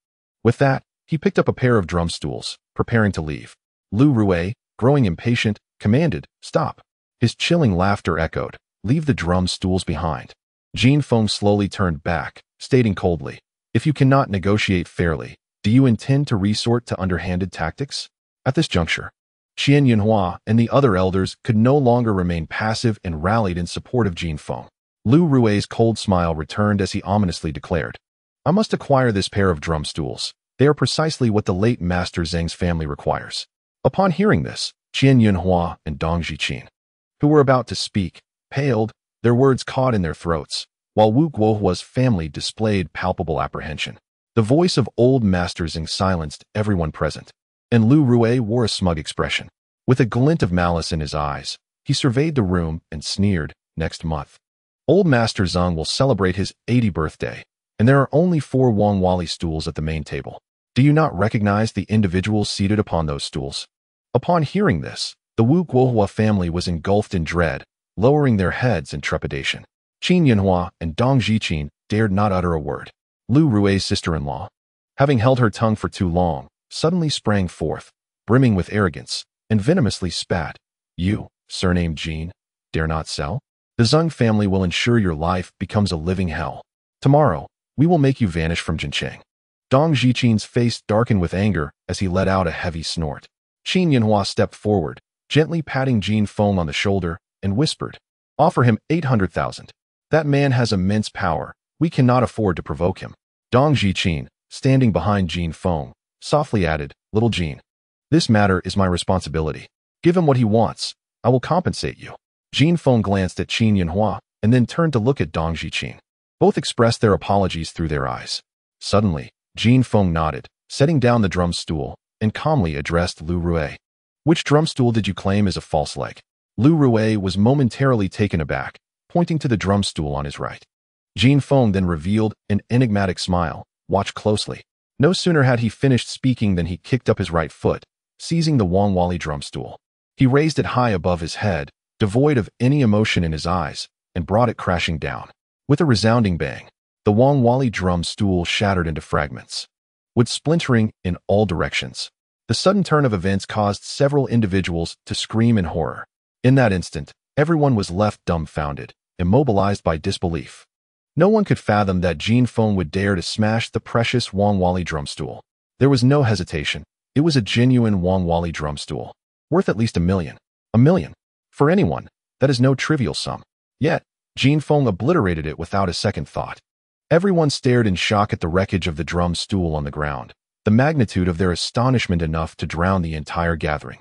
Speaker 1: With that, he picked up a pair of drum stools, preparing to leave. Lu Rue, growing impatient, commanded, "Stop." His chilling laughter echoed, "Leave the drum stools behind." Jin Feng slowly turned back, stating coldly, "If you cannot negotiate fairly, do you intend to resort to underhanded tactics?" At this juncture, Qian Yinhua and the other elders could no longer remain passive and rallied in support of Jin Feng. Lu Rue's cold smile returned as he ominously declared, "I must acquire this pair of drum stools. They are precisely what the late Master Zheng's family requires." Upon hearing this, Qian Yinhua and Dong Zhiqin, who were about to speak, paled, their words caught in their throats, while Wu Guohua's family displayed palpable apprehension. The voice of old Master Zheng silenced everyone present, and Lu Rue wore a smug expression. With a glint of malice in his eyes, he surveyed the room and sneered, "Next month, old Master Zheng will celebrate his 80th birthday, and there are only 4 Wang Wali stools at the main table. Do you not recognize the individuals seated upon those stools?" Upon hearing this, the Wu Guohua family was engulfed in dread, lowering their heads in trepidation. Qian Yinhua and Dong Zhiqin dared not utter a word. Lu Rue's sister-in-law, having held her tongue for too long, suddenly sprang forth, brimming with arrogance, and venomously spat, "You, surnamed Jin, dare not sell? The Zheng family will ensure your life becomes a living hell. Tomorrow, we will make you vanish from Jincheng." Dong Zhiqin's face darkened with anger as he let out a heavy snort. Qian Yinhua stepped forward, gently patting Jin Feng on the shoulder, and whispered, "Offer him 800,000. That man has immense power. We cannot afford to provoke him." Dong Zhiqin, standing behind Jin Feng, softly added, "Little Jin, this matter is my responsibility. Give him what he wants. I will compensate you." Jin Feng glanced at Qian Yinhua and then turned to look at Dong Zhiqin. Both expressed their apologies through their eyes. Suddenly, Jin Feng nodded, setting down the drum stool, and calmly addressed Lu Rue. "Which drum stool did you claim is a false leg?" Lu Rue was momentarily taken aback, pointing to the drum stool on his right. Jin Feng then revealed an enigmatic smile. "Watch closely." No sooner had he finished speaking than he kicked up his right foot, seizing the Wang Wali drum stool. He raised it high above his head, devoid of any emotion in his eyes, and brought it crashing down. With a resounding bang, the Wang Wali drum stool shattered into fragments, with splintering in all directions. The sudden turn of events caused several individuals to scream in horror. In that instant, everyone was left dumbfounded, immobilized by disbelief. No one could fathom that Jin Feng would dare to smash the precious Wang Wali drum stool. There was no hesitation. It was a genuine Wang Wali drum stool, worth at least 1 million. 1 million. For anyone, that is no trivial sum. Yet, Jin Feng obliterated it without a second thought. Everyone stared in shock at the wreckage of the drum stool on the ground, the magnitude of their astonishment enough to drown the entire gathering.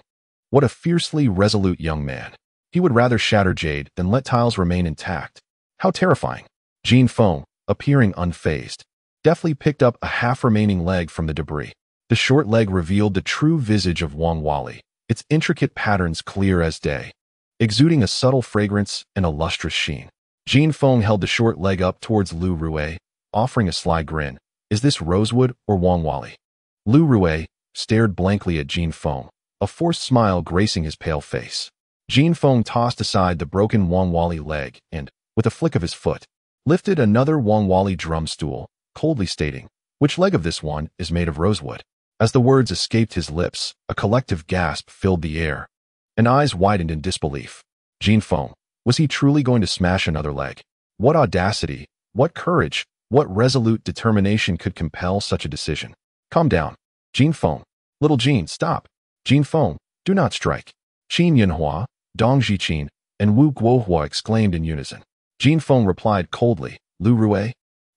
Speaker 1: What a fiercely resolute young man. He would rather shatter jade than let tiles remain intact. How terrifying. Jin Feng, appearing unfazed, deftly picked up a half-remaining leg from the debris. The short leg revealed the true visage of Wang Wali, its intricate patterns clear as day, exuding a subtle fragrance and a lustrous sheen. Jin Feng held the short leg up towards Lu Rue, offering a sly grin. "Is this rosewood or Wang Wali?" Lu Rue stared blankly at Jin Feng, a forced smile gracing his pale face. Jin Feng tossed aside the broken Wang Wali leg and, with a flick of his foot, lifted another Wang Wali drum stool, coldly stating, "Which leg of this one is made of rosewood?" As the words escaped his lips, a collective gasp filled the air, and eyes widened in disbelief. Jin Feng, was he truly going to smash another leg? What audacity, what courage, what resolute determination could compel such a decision? "Calm down. Jin Feng. Little Jin, stop. Jin Feng, Do not strike. Qin Yunhua, Dong Jiqin, and Wu Guohua exclaimed in unison. Jin Feng replied coldly, Lu Rui,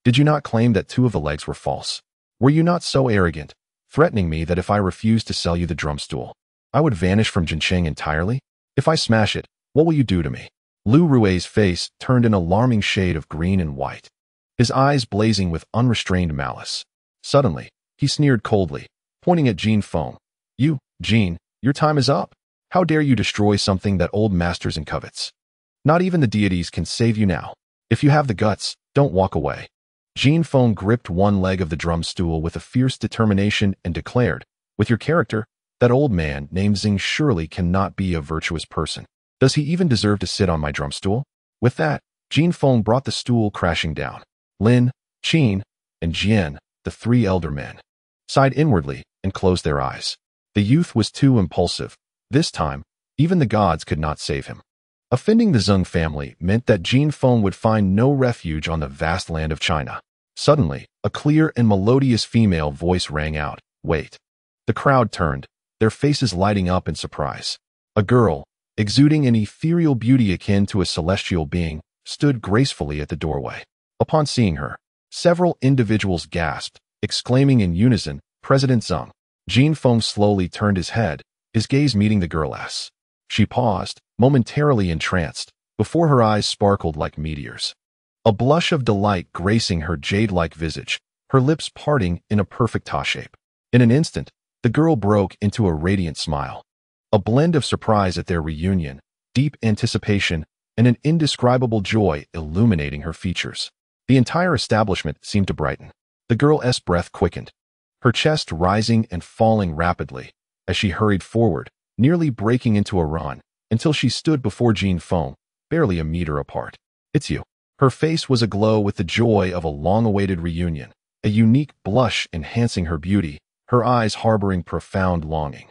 Speaker 1: did you not claim that 2 of the legs were false? Were you not so arrogant, threatening me that if I refused to sell you the drum stool, I would vanish from Jincheng entirely? If I smash it, what will you do to me? Lu Rui's face turned an alarming shade of green and white, his eyes blazing with unrestrained malice. Suddenly, he sneered coldly, pointing at Jin Feng. You, Jin, your time is up. How dare you destroy something that old masters and covets? Not even the deities can save you now. If you have the guts, don't walk away. Jin Feng gripped one leg of the drum stool with a fierce determination and declared, with your character, that old man named Xing surely cannot be a virtuous person. Does he even deserve to sit on my drum stool? With that, Jin Feng brought the stool crashing down. Lin, Qin, and Jian, the 3 elder men, sighed inwardly and closed their eyes. The youth was too impulsive. This time, even the gods could not save him. Offending the Zheng family meant that Jin Feng would find no refuge on the vast land of China. Suddenly, a clear and melodious female voice rang out, wait. The crowd turned, their faces lighting up in surprise. A girl, exuding an ethereal beauty akin to a celestial being, stood gracefully at the doorway. Upon seeing her, several individuals gasped, exclaiming in unison, President Zheng. Jin Feng slowly turned his head, his gaze meeting the girl's. She paused, momentarily entranced, before her eyes sparkled like meteors. A blush of delight gracing her jade-like visage, her lips parting in a perfect ta shape. In an instant, the girl broke into a radiant smile. A blend of surprise at their reunion, deep anticipation, and an indescribable joy illuminating her features. The entire establishment seemed to brighten. The girl's breath quickened, her chest rising and falling rapidly as she hurried forward, nearly breaking into a run, until she stood before Jin Feng, barely a meter apart. It's you. Her face was aglow with the joy of a long-awaited reunion, a unique blush enhancing her beauty, her eyes harboring profound longing.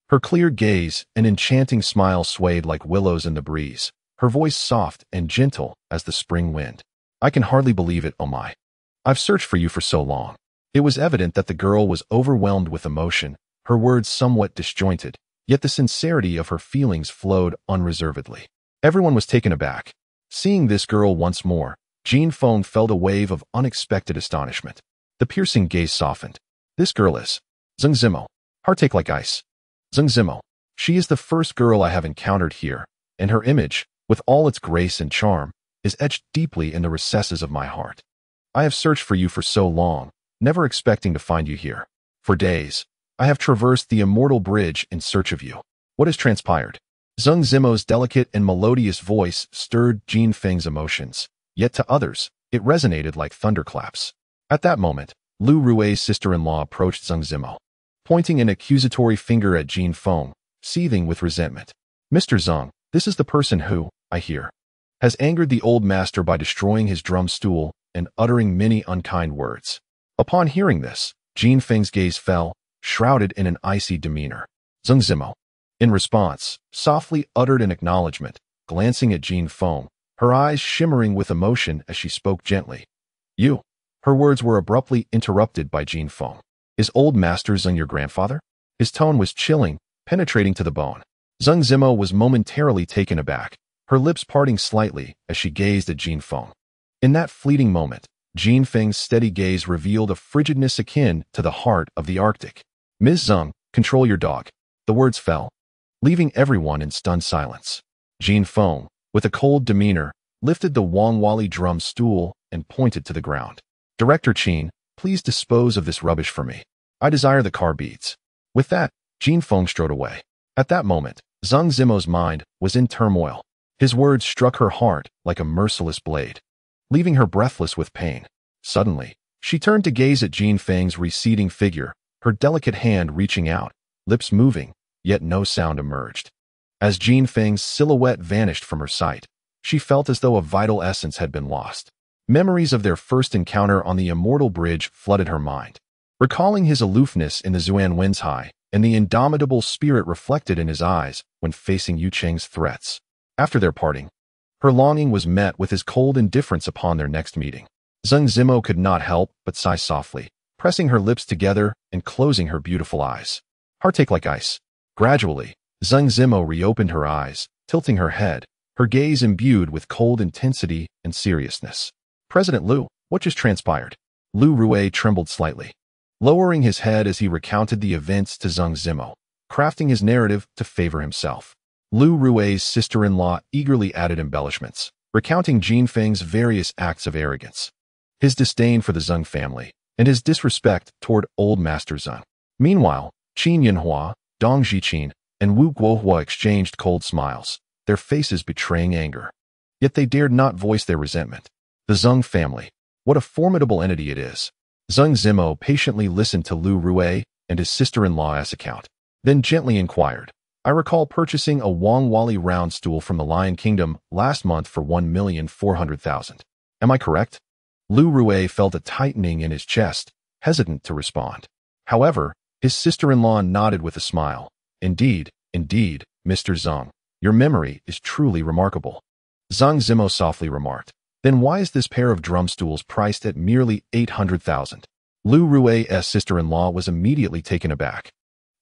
Speaker 1: Her clear gaze, an enchanting smile swayed like willows in the breeze, her voice soft and gentle as the spring wind. I can hardly believe it, oh my. I've searched for you for so long. It was evident that the girl was overwhelmed with emotion, her words somewhat disjointed, yet the sincerity of her feelings flowed unreservedly. Everyone was taken aback. Seeing this girl once more, Jin Feng felt a wave of unexpected astonishment. The piercing gaze softened. This girl is Zheng Zimo. Heartache like ice. Zheng Zimo. She is the first girl I have encountered here, and her image, with all its grace and charm, is etched deeply in the recesses of my heart. I have searched for you for so long, never expecting to find you here. For days, I have traversed the immortal bridge in search of you. What has transpired? Zheng Zimo's delicate and melodious voice stirred Jin Feng's emotions, yet to others, it resonated like thunderclaps. At that moment, Lu Rui's sister-in-law approached Zheng Zimo, pointing an accusatory finger at Jin Feng, seething with resentment. Mr. Zheng, this is the person who, I hear, has angered the old master by destroying his drum stool and uttering many unkind words. Upon hearing this, Jin Feng's gaze fell, shrouded in an icy demeanor. Zheng Zimo, in response, softly uttered an acknowledgement, glancing at Jin Feng, her eyes shimmering with emotion as she spoke gently. You. Her words were abruptly interrupted by Jin Feng. Is old master Zheng your grandfather? His tone was chilling, penetrating to the bone. Zheng Zimo was momentarily taken aback, her lips parting slightly as she gazed at Jin Feng. In that fleeting moment, Jin Feng's steady gaze revealed a frigidness akin to the heart of the Arctic. Ms. Zheng, control your dog. The words fell, leaving everyone in stunned silence. Jin Feng, with a cold demeanor, lifted the Wangwali drum stool and pointed to the ground. Director Qin, please dispose of this rubbish for me. I desire the car beads. With that, Jin Feng strode away. At that moment, Zheng Zimo's mind was in turmoil. His words struck her heart like a merciless blade, leaving her breathless with pain. Suddenly, she turned to gaze at Jin Feng's receding figure, her delicate hand reaching out, lips moving, yet no sound emerged. As Jin Feng's silhouette vanished from her sight, she felt as though a vital essence had been lost. Memories of their first encounter on the immortal bridge flooded her mind. Recalling his aloofness in the Zuan Winds High and the indomitable spirit reflected in his eyes when facing Yu Cheng's threats. After their parting, her longing was met with his cold indifference upon their next meeting. Zheng Zimo could not help but sigh softly, pressing her lips together and closing her beautiful eyes. Heartache like ice. Gradually, Zheng Zimo reopened her eyes, tilting her head, her gaze imbued with cold intensity and seriousness. President Liu, what just transpired? Liu Rui trembled slightly, lowering his head as he recounted the events to Zheng Zimo, crafting his narrative to favor himself. Liu Rui's sister-in-law eagerly added embellishments, recounting Jin Feng's various acts of arrogance, his disdain for the Zheng family, and his disrespect toward old Master Zheng. Meanwhile, Qin Yinhua, Dong Zhiqin, and Wu Guohua exchanged cold smiles, their faces betraying anger. Yet they dared not voice their resentment. The Zheng family, what a formidable entity it is. Zheng Zimo patiently listened to Liu Rui and his sister-in-law's account, then gently inquired, I recall purchasing a Wang Wali round stool from the Lion Kingdom last month for 1,400,000. Am I correct? Liu Rui felt a tightening in his chest, hesitant to respond. However, his sister-in-law nodded with a smile. Indeed, Mr. Zheng, your memory is truly remarkable. Zheng Zimo softly remarked. Then why is this pair of drum stools priced at merely 800,000? Liu Rui's sister-in-law was immediately taken aback,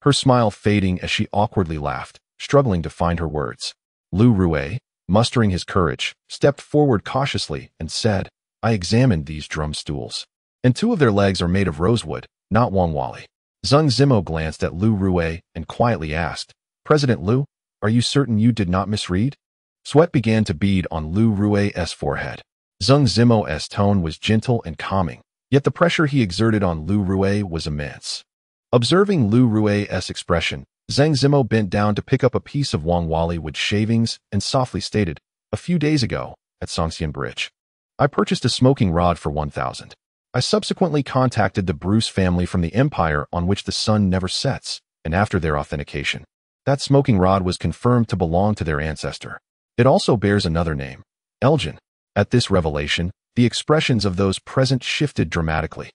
Speaker 1: her smile fading as she awkwardly laughed, struggling to find her words. Liu Rui, mustering his courage, stepped forward cautiously and said, I examined these drum stools, and 2 of their legs are made of rosewood, not Wang Wali. Zheng Zimo glanced at Liu Rui and quietly asked, President Liu, are you certain you did not misread? Sweat began to bead on Liu Rui's forehead. Zheng Zimo's tone was gentle and calming, yet the pressure he exerted on Liu Rui was immense. Observing Liu Rui's expression, Zheng Zimo bent down to pick up a piece of Wang Wali wood shavings and softly stated, a few days ago, at Songxian Bridge, I purchased a smoking rod for 1,000. I subsequently contacted the Bruce family from the empire on which the sun never sets, and after their authentication, that smoking rod was confirmed to belong to their ancestor. It also bears another name, Elgin. At this revelation, the expressions of those present shifted dramatically.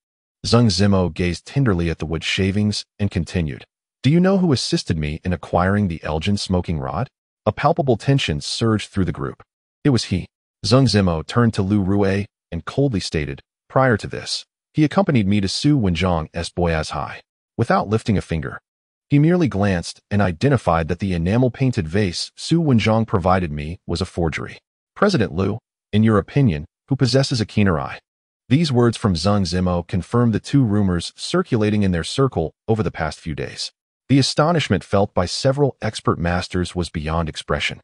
Speaker 1: Zheng Zimo gazed tenderly at the wood shavings and continued, Do you know who assisted me in acquiring the Elgin smoking rod? A palpable tension surged through the group. It was he. Zheng Zimo turned to Liu Rui and coldly stated, Prior to this, he accompanied me to Su Wenjiang's Boyaz High. Without lifting a finger, he merely glanced and identified that the enamel-painted vase Su Wenjiang provided me was a forgery. President Liu, in your opinion, who possesses a keener eye? These words from Zheng Zimo confirmed the 2 rumors circulating in their circle over the past few days. The astonishment felt by several expert masters was beyond expression.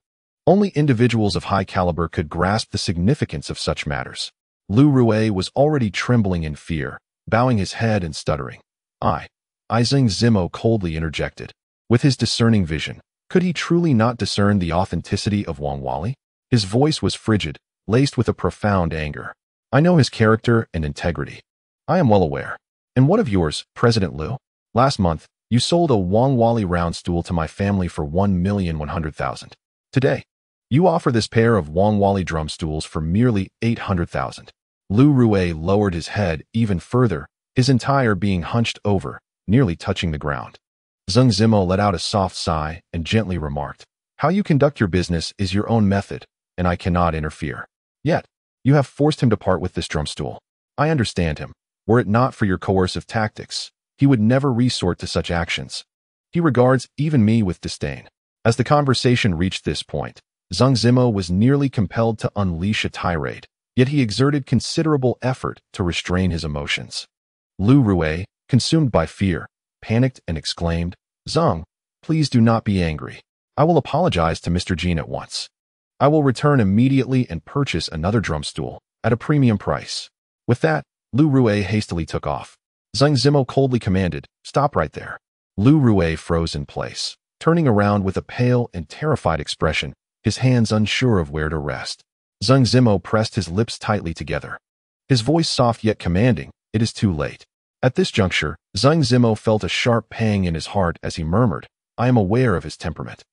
Speaker 1: Only individuals of high caliber could grasp the significance of such matters. Liu Rui was already trembling in fear, bowing his head and stuttering. Zheng Zimo coldly interjected. With his discerning vision, could he truly not discern the authenticity of Wang Wali? His voice was frigid, laced with a profound anger. I know his character and integrity. I am well aware. And what of yours, President Liu? Last month, you sold a Wang Wali round stool to my family for 1,100,000. Today, you offer this pair of Wang Wali drum stools for merely 800,000. Liu Rui lowered his head even further, his entire being hunched over, nearly touching the ground. Zheng Zimo let out a soft sigh and gently remarked, How you conduct your business is your own method, and I cannot interfere. Yet, you have forced him to part with this drum stool. I understand him. Were it not for your coercive tactics, he would never resort to such actions. He regards even me with disdain. As the conversation reached this point, Zheng Zimo was nearly compelled to unleash a tirade, yet he exerted considerable effort to restrain his emotions. Liu Rui, consumed by fear, panicked and exclaimed, Zheng, please do not be angry. I will apologize to Mr. Jin at once. I will return immediately and purchase another drum stool at a premium price. With that, Liu Rui hastily took off. Zheng Zimo coldly commanded, Stop right there. Liu Rui froze in place, turning around with a pale and terrified expression, his hands unsure of where to rest. Zheng Zimo pressed his lips tightly together. His voice soft yet commanding, It is too late. At this juncture, Zheng Zimo felt a sharp pang in his heart as he murmured, I am aware of his temperament.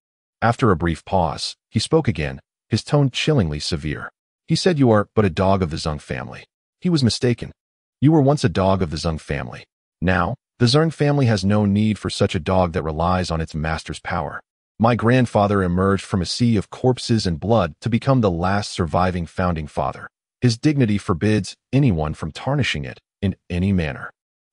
Speaker 1: After a brief pause, he spoke again, his tone chillingly severe. He said you are but a dog of the Zheng family. He was mistaken. You were once a dog of the Zheng family. Now, the Zheng family has no need for such a dog that relies on its master's power. My grandfather emerged from a sea of corpses and blood to become the last surviving founding father. His dignity forbids anyone from tarnishing it in any manner.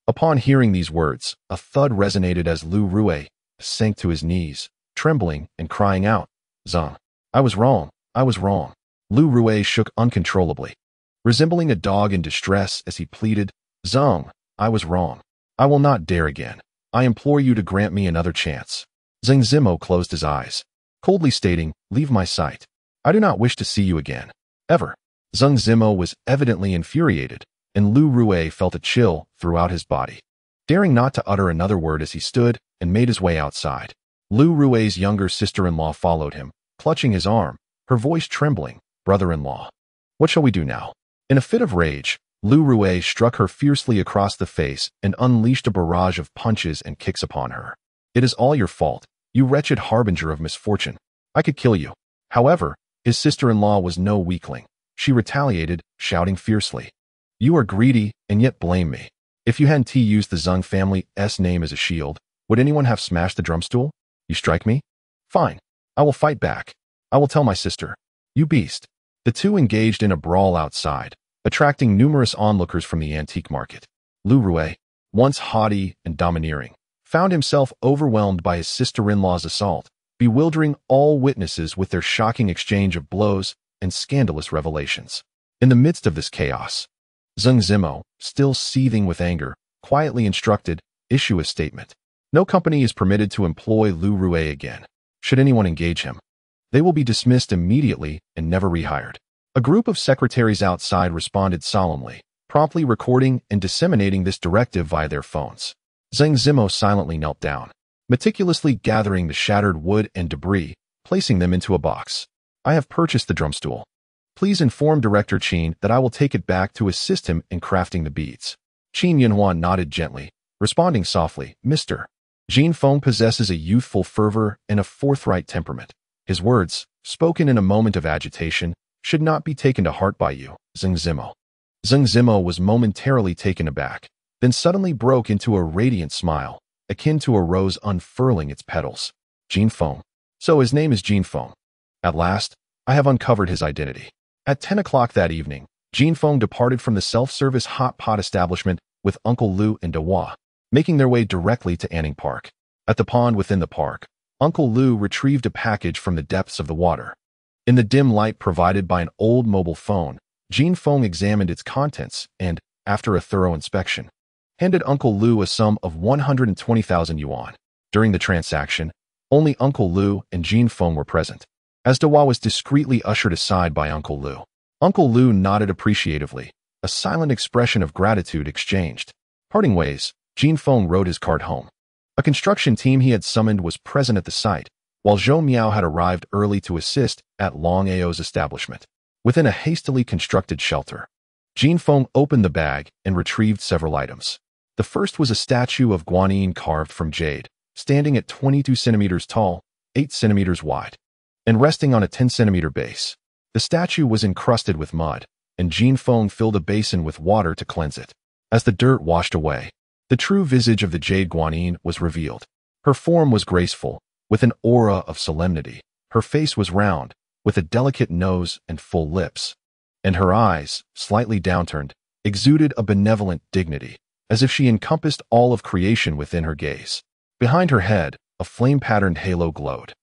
Speaker 1: Upon hearing these words, a thud resonated as Liu Rui sank to his knees, trembling and crying out, "Zeng, I was wrong, I was wrong." Lu Rui shook uncontrollably, resembling a dog in distress as he pleaded, "Zeng, I was wrong. I will not dare again. I implore you to grant me another chance." Zeng Zimo closed his eyes, coldly stating, "Leave my sight. I do not wish to see you again. Ever." Zeng Zimo was evidently infuriated, and Lu Rui felt a chill throughout his body. Daring not to utter another word as he stood and made his way outside, Lu Rui's younger sister-in-law followed him, clutching his arm, her voice trembling, "Brother-in-law, what shall we do now?" In a fit of rage, Lu Rui struck her fiercely across the face and unleashed a barrage of punches and kicks upon her. "It is all your fault, you wretched harbinger of misfortune. I could kill you." However, his sister-in-law was no weakling. She retaliated, shouting fiercely, "You are greedy and yet blame me. If you hadn't used the Zeng family's name as a shield, would anyone have smashed the drumstool? You strike me? Fine. I will fight back. I will tell my sister. You beast." The two engaged in a brawl outside, attracting numerous onlookers from the antique market. Lu Rui, once haughty and domineering, found himself overwhelmed by his sister-in-law's assault, bewildering all witnesses with their shocking exchange of blows and scandalous revelations. In the midst of this chaos, Zeng Zimo, still seething with anger, quietly instructed, "Issue a statement. No company is permitted to employ Lu Rui again. Should anyone engage him, they will be dismissed immediately and never rehired." A group of secretaries outside responded solemnly, promptly recording and disseminating this directive via their phones. Zeng Zimo silently knelt down, meticulously gathering the shattered wood and debris, placing them into a box. "I have purchased the drumstool. Please inform Director Tian that I will take it back to assist him in crafting the beads." Qin Yunhuan nodded gently, responding softly, "Mr. Jin Feng possesses a youthful fervor and a forthright temperament. His words, spoken in a moment of agitation, should not be taken to heart by you, Zeng Zimo." Zeng Zimo was momentarily taken aback, then suddenly broke into a radiant smile, akin to a rose unfurling its petals. "Jin Feng. So his name is Jin Feng. At last, I have uncovered his identity." At 10 o'clock that evening, Jin Feng departed from the self-service hot pot establishment with Uncle Lu and Dehua, making their way directly to Anning Park. At the pond within the park, Uncle Lu retrieved a package from the depths of the water. In the dim light provided by an old mobile phone, Jin Feng examined its contents and, after a thorough inspection, handed Uncle Lu a sum of 120,000 yuan. During the transaction, only Uncle Lu and Jin Feng were present. As Dehua was discreetly ushered aside by Uncle Lu nodded appreciatively, a silent expression of gratitude exchanged. Parting ways, Jin Feng rode his cart home. A construction team he had summoned was present at the site, while Zhou Miao had arrived early to assist at Long Ao's establishment. Within a hastily constructed shelter, Jin Feng opened the bag and retrieved several items. The first was a statue of Guanyin carved from jade, standing at 22 centimeters tall, 8 centimeters wide, and resting on a 10-centimeter base. The statue was encrusted with mud, and Jin Feng filled a basin with water to cleanse it. As the dirt washed away, the true visage of the jade Guanyin was revealed. Her form was graceful, with an aura of solemnity. Her face was round, with a delicate nose and full lips, and her eyes, slightly downturned, exuded a benevolent dignity, as if she encompassed all of creation within her gaze. Behind her head, a flame-patterned halo glowed,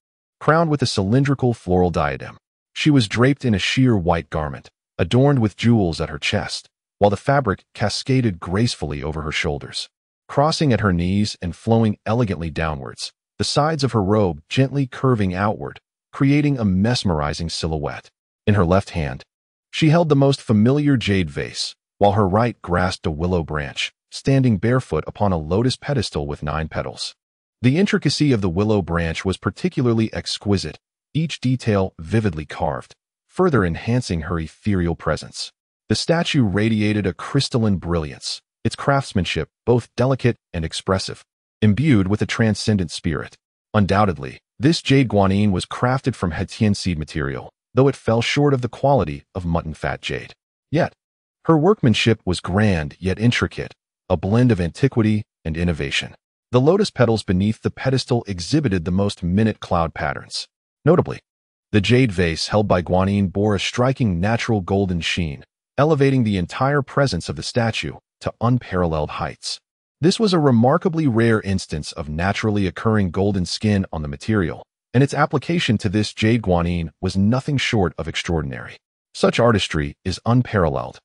Speaker 1: crowned with a cylindrical floral diadem. She was draped in a sheer white garment, adorned with jewels at her chest, while the fabric cascaded gracefully over her shoulders. Crossing at her knees and flowing elegantly downwards, the sides of her robe gently curving outward, creating a mesmerizing silhouette. In her left hand, she held the most familiar jade vase, while her right grasped a willow branch, standing barefoot upon a lotus pedestal with 9 petals. The intricacy of the willow branch was particularly exquisite, each detail vividly carved, further enhancing her ethereal presence. The statue radiated a crystalline brilliance, its craftsmanship both delicate and expressive, imbued with a transcendent spirit. Undoubtedly, this jade Guanyin was crafted from Tian seed material, though it fell short of the quality of mutton fat jade. Yet, her workmanship was grand yet intricate, a blend of antiquity and innovation. The lotus petals beneath the pedestal exhibited the most minute cloud patterns. Notably, the jade vase held by Guanyin bore a striking natural golden sheen, elevating the entire presence of the statue to unparalleled heights. This was a remarkably rare instance of naturally occurring golden skin on the material, and its application to this jade guanine was nothing short of extraordinary. Such artistry is unparalleled,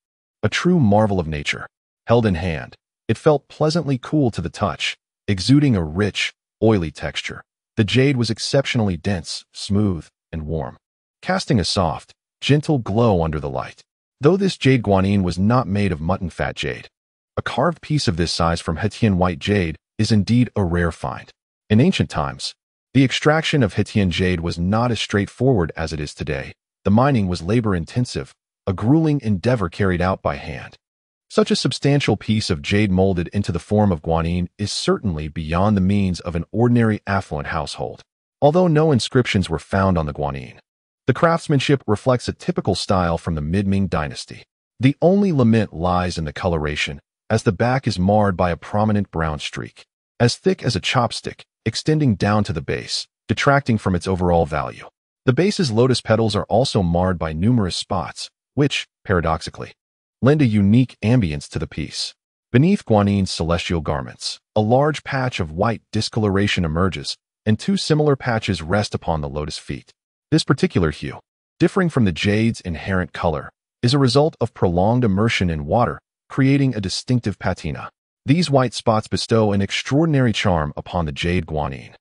Speaker 1: a true marvel of nature. Held in hand, it felt pleasantly cool to the touch, exuding a rich, oily texture. The jade was exceptionally dense, smooth, and warm, casting a soft, gentle glow under the light. Though this jade guanine was not made of mutton fat jade, a carved piece of this size from Tian white jade is indeed a rare find. In ancient times, the extraction of Tian jade was not as straightforward as it is today. The mining was labor-intensive, a grueling endeavor carried out by hand. Such a substantial piece of jade molded into the form of guanine is certainly beyond the means of an ordinary affluent household. Although no inscriptions were found on the guanine, the craftsmanship reflects a typical style from the mid-Ming dynasty. The only lament lies in the coloration, as the back is marred by a prominent brown streak, as thick as a chopstick, extending down to the base, detracting from its overall value. The base's lotus petals are also marred by numerous spots, which, paradoxically, lend a unique ambience to the piece. Beneath guanine's celestial garments, a large patch of white discoloration emerges, and two similar patches rest upon the lotus feet. This particular hue, differing from the jade's inherent color, is a result of prolonged immersion in water, creating a distinctive patina. These white spots bestow an extraordinary charm upon the jade guanine.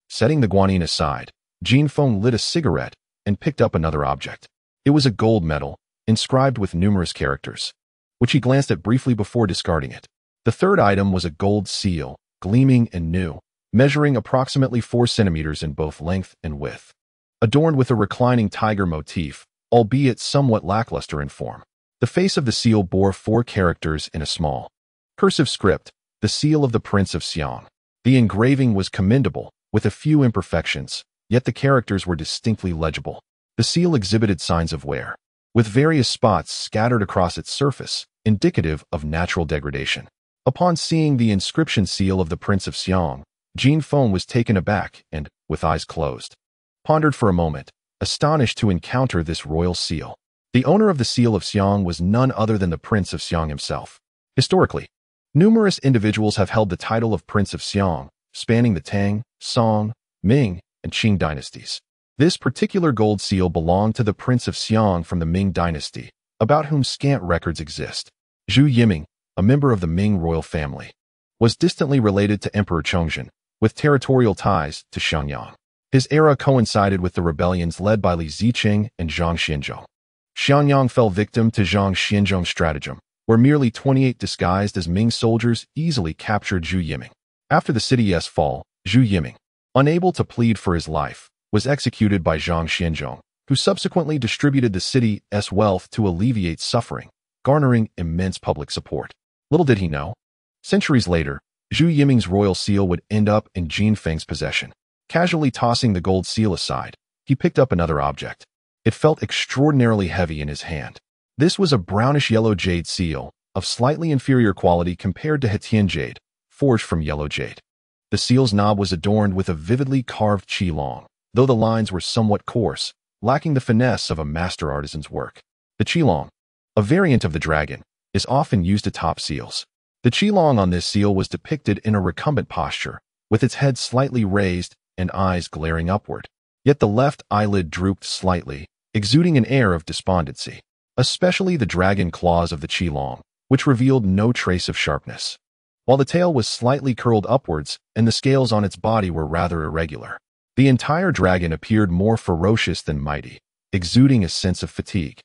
Speaker 1: Setting the guanine aside, Jin Feng lit a cigarette and picked up another object. It was a gold medal, inscribed with numerous characters, which he glanced at briefly before discarding it. The third item was a gold seal, gleaming and new, measuring approximately 4 centimeters in both length and width, adorned with a reclining tiger motif, albeit somewhat lackluster in form. The face of the seal bore 4 characters in a small, cursive script, the seal of the Prince of Sheng. The engraving was commendable, with a few imperfections, yet the characters were distinctly legible. The seal exhibited signs of wear, with various spots scattered across its surface, indicative of natural degradation. Upon seeing the inscription seal of the Prince of Sheng, Jin Feng was taken aback and, with eyes closed, pondered for a moment, astonished to encounter this royal seal. The owner of the seal of Sheng was none other than the Prince of Sheng himself. Historically, numerous individuals have held the title of Prince of Sheng, spanning the Tang, Song, Ming, and Qing dynasties. This particular gold seal belonged to the Prince of Sheng from the Ming dynasty, about whom scant records exist. Zhu Yiming, a member of the Ming royal family, was distantly related to Emperor Chongzhen, with territorial ties to Shenyang. His era coincided with the rebellions led by Li Ziqing and Zhang Xianzhong. Shenyang fell victim to Zhang Xianzhong's stratagem, where merely 28 disguised as Ming soldiers easily captured Zhu Yiming. After the city's fall, Zhu Yiming, unable to plead for his life, was executed by Zhang Xianzhong, who subsequently distributed the city's wealth to alleviate suffering, garnering immense public support. Little did he know, centuries later, Zhu Yiming's royal seal would end up in Jin Feng's possession. Casually tossing the gold seal aside, he picked up another object. It felt extraordinarily heavy in his hand. This was a brownish-yellow jade seal, of slightly inferior quality compared to Tian jade, forged from yellow jade. The seal's knob was adorned with a vividly carved qilong, though the lines were somewhat coarse, lacking the finesse of a master artisan's work. The qilong, a variant of the dragon, is often used to top seals. The qilong on this seal was depicted in a recumbent posture, with its head slightly raised and eyes glaring upward. Yet the left eyelid drooped slightly, exuding an air of despondency, especially the dragon claws of the qilong, which revealed no trace of sharpness, while the tail was slightly curled upwards and the scales on its body were rather irregular. The entire dragon appeared more ferocious than mighty, exuding a sense of fatigue,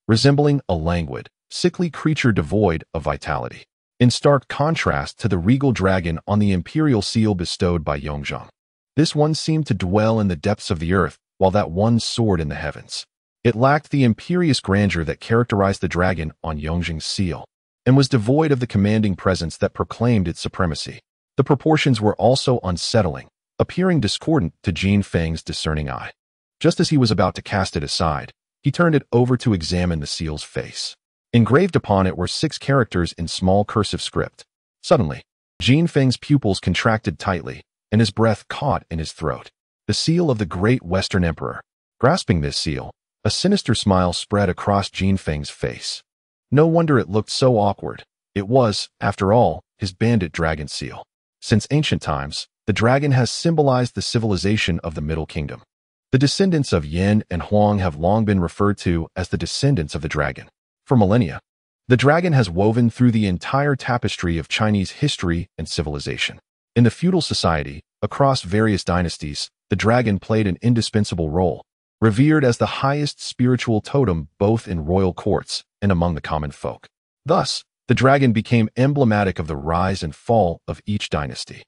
Speaker 1: resembling a languid, sickly creature devoid of vitality, in stark contrast to the regal dragon on the imperial seal bestowed by Yongzheng. This one seemed to dwell in the depths of the earth, while that one soared in the heavens. It lacked the imperious grandeur that characterized the dragon on Yongzheng's seal, and was devoid of the commanding presence that proclaimed its supremacy. The proportions were also unsettling, appearing discordant to Jin Feng's discerning eye. Just as he was about to cast it aside, he turned it over to examine the seal's face. Engraved upon it were 6 characters in small cursive script. Suddenly, Jin Feng's pupils contracted tightly, and his breath caught in his throat. The seal of the great Western Emperor. Grasping this seal, a sinister smile spread across Jin Feng's face. No wonder it looked so awkward. It was, after all, his bandit dragon seal. Since ancient times, the dragon has symbolized the civilization of the Middle Kingdom. The descendants of Yin and Huang have long been referred to as the descendants of the dragon. For millennia, the dragon has woven through the entire tapestry of Chinese history and civilization. In the feudal society, across various dynasties, the dragon played an indispensable role, revered as the highest spiritual totem both in royal courts and among the common folk. Thus, the dragon became emblematic of the rise and fall of each dynasty.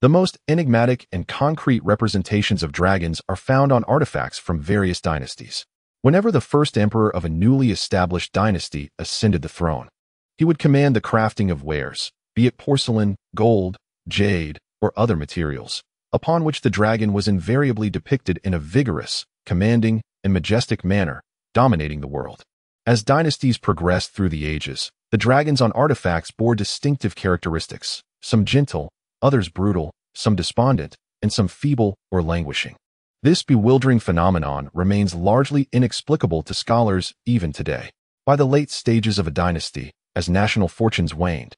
Speaker 1: The most enigmatic and concrete representations of dragons are found on artifacts from various dynasties. Whenever the first emperor of a newly established dynasty ascended the throne, he would command the crafting of wares, be it porcelain, gold, jade, or other materials, upon which the dragon was invariably depicted in a vigorous, commanding, and majestic manner, dominating the world. As dynasties progressed through the ages, the dragons on artifacts bore distinctive characteristics, some gentle, others brutal, some despondent, and some feeble or languishing. This bewildering phenomenon remains largely inexplicable to scholars even today. By the late stages of a dynasty, as national fortunes waned,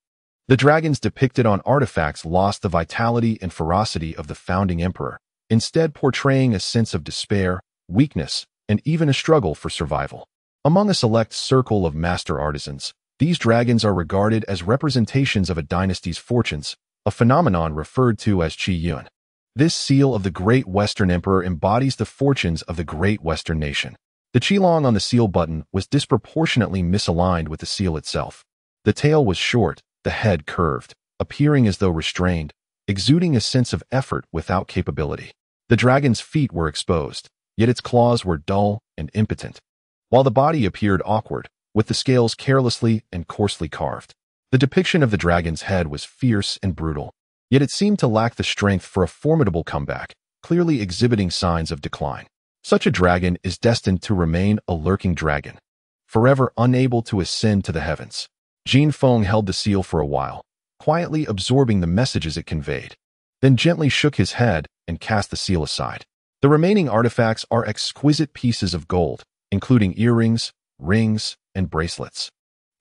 Speaker 1: the dragons depicted on artifacts lost the vitality and ferocity of the founding emperor, instead portraying a sense of despair, weakness, and even a struggle for survival. Among a select circle of master artisans, these dragons are regarded as representations of a dynasty's fortunes, a phenomenon referred to as Qi Yuan. This seal of the Great Western Emperor embodies the fortunes of the Great Western nation. The qilong on the seal button was disproportionately misaligned with the seal itself. The tail was short, the head curved, appearing as though restrained, exuding a sense of effort without capability. The dragon's feet were exposed, yet its claws were dull and impotent, while the body appeared awkward, with the scales carelessly and coarsely carved. The depiction of the dragon's head was fierce and brutal, yet it seemed to lack the strength for a formidable comeback, clearly exhibiting signs of decline. Such a dragon is destined to remain a lurking dragon, forever unable to ascend to the heavens. Jin Feng held the seal for a while, quietly absorbing the messages it conveyed, then gently shook his head and cast the seal aside. The remaining artifacts are exquisite pieces of gold, including earrings, rings, and bracelets,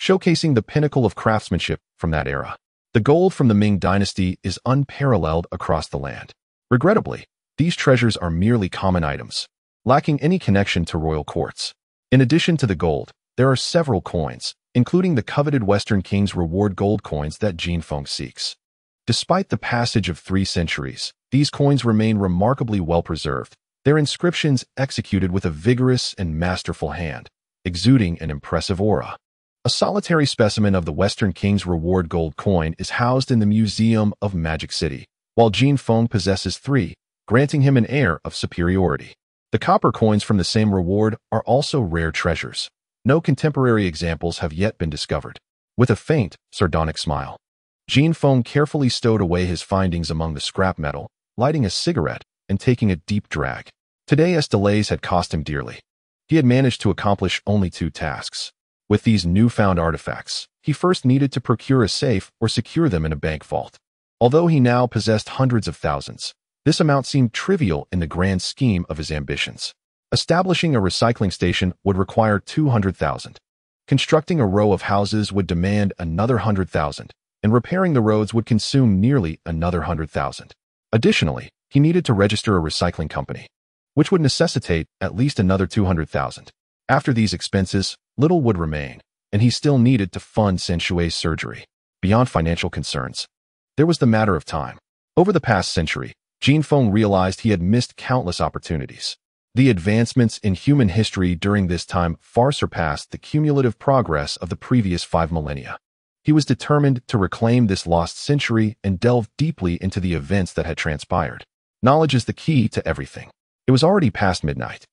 Speaker 1: showcasing the pinnacle of craftsmanship from that era. The gold from the Ming dynasty is unparalleled across the land. Regrettably, these treasures are merely common items, lacking any connection to royal courts. In addition to the gold, there are several coins, including the coveted Western King's reward gold coins that Jin Feng seeks. Despite the passage of 3 centuries, these coins remain remarkably well preserved, their inscriptions executed with a vigorous and masterful hand, exuding an impressive aura. A solitary specimen of the Western King's reward gold coin is housed in the Museum of Magic City, while Jin Feng possesses 3, granting him an air of superiority. The copper coins from the same reward are also rare treasures. No contemporary examples have yet been discovered. With a faint, sardonic smile, Jin Feng carefully stowed away his findings among the scrap metal, lighting a cigarette and taking a deep drag. Today's delays had cost him dearly. He had managed to accomplish only 2 tasks. With these newfound artifacts, he first needed to procure a safe or secure them in a bank vault. Although he now possessed hundreds of thousands, this amount seemed trivial in the grand scheme of his ambitions. Establishing a recycling station would require 200,000. Constructing a row of houses would demand another 100,000, and repairing the roads would consume nearly another 100,000. Additionally, he needed to register a recycling company, which would necessitate at least another 200,000. After these expenses, little would remain, and he still needed to fund Shen Shui's surgery. Beyond financial concerns, there was the matter of time. Over the past century, Jin Feng realized he had missed countless opportunities. The advancements in human history during this time far surpassed the cumulative progress of the previous 5 millennia. He was determined to reclaim this lost century and delve deeply into the events that had transpired. Knowledge is the key to everything. It was already past midnight,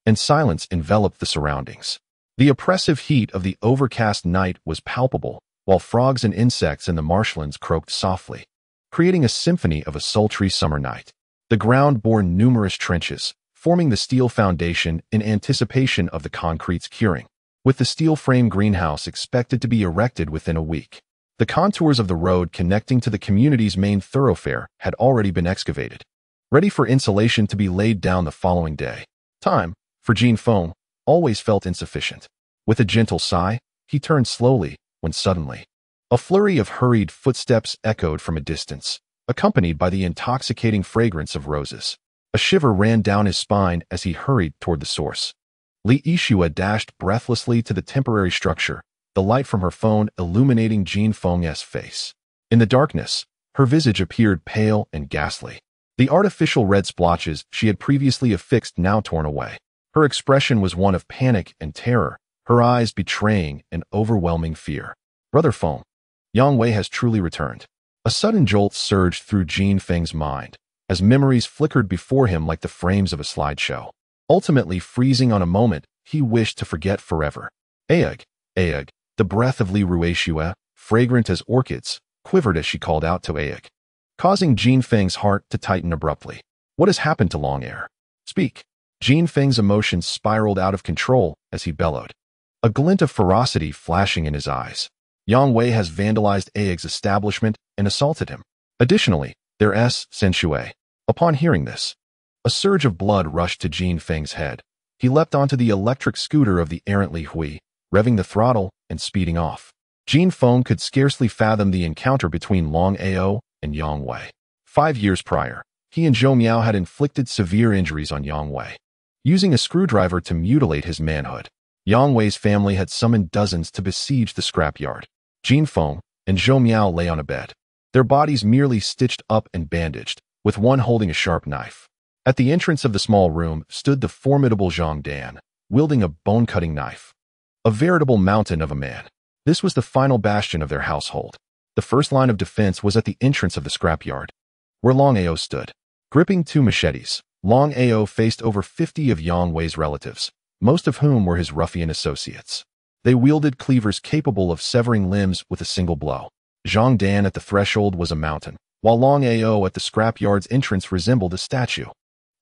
Speaker 1: and silence enveloped the surroundings. The oppressive heat of the overcast night was palpable, while frogs and insects in the marshlands croaked softly, creating a symphony of a sultry summer night. The ground bore numerous trenches, forming the steel foundation in anticipation of the concrete's curing, with the steel frame greenhouse expected to be erected within a week. The contours of the road connecting to the community's main thoroughfare had already been excavated, ready for insulation to be laid down the following day. Time, for Jin Feng, always felt insufficient. With a gentle sigh, he turned slowly, when suddenly, a flurry of hurried footsteps echoed from a distance, accompanied by the intoxicating fragrance of roses. A shiver ran down his spine as he hurried toward the source. Li Yixue dashed breathlessly to the temporary structure, the light from her phone illuminating Jin Feng's face. In the darkness, her visage appeared pale and ghastly. The artificial red splotches she had previously affixed now torn away. Her expression was one of panic and terror, her eyes betraying an overwhelming fear. Brother Feng, Yang Wei has truly returned. A sudden jolt surged through Jin Feng's mind, as memories flickered before him like the frames of a slideshow. Ultimately freezing on a moment he wished to forget forever. Aeg, the breath of Li Ruixue, fragrant as orchids, quivered as she called out to Aeg, causing Jin Feng's heart to tighten abruptly. What has happened to Long Air? Speak. Jin Feng's emotions spiraled out of control as he bellowed, a glint of ferocity flashing in his eyes. Yang Wei has vandalized Aeg's establishment and assaulted him. Additionally, their Senshui. Upon hearing this, a surge of blood rushed to Jin Feng's head. He leapt onto the electric scooter of the errant Li Hui, revving the throttle and speeding off. Jin Feng could scarcely fathom the encounter between Long Ao and Yang Wei. 5 years prior, he and Zhou Miao had inflicted severe injuries on Yang Wei, using a screwdriver to mutilate his manhood. Yang Wei's family had summoned dozens to besiege the scrapyard. Jin Feng and Zhou Miao lay on a bed, their bodies merely stitched up and bandaged, with one holding a sharp knife. At the entrance of the small room stood the formidable Zhang Dan, wielding a bone-cutting knife. A veritable mountain of a man. This was the final bastion of their household. The first line of defense was at the entrance of the scrapyard, where Long Ao stood. Gripping 2 machetes, Long Ao faced over 50 of Yang Wei's relatives, most of whom were his ruffian associates. They wielded cleavers capable of severing limbs with a single blow. Zhang Dan at the threshold was a mountain, while Long Ao at the scrapyard's entrance resembled a statue.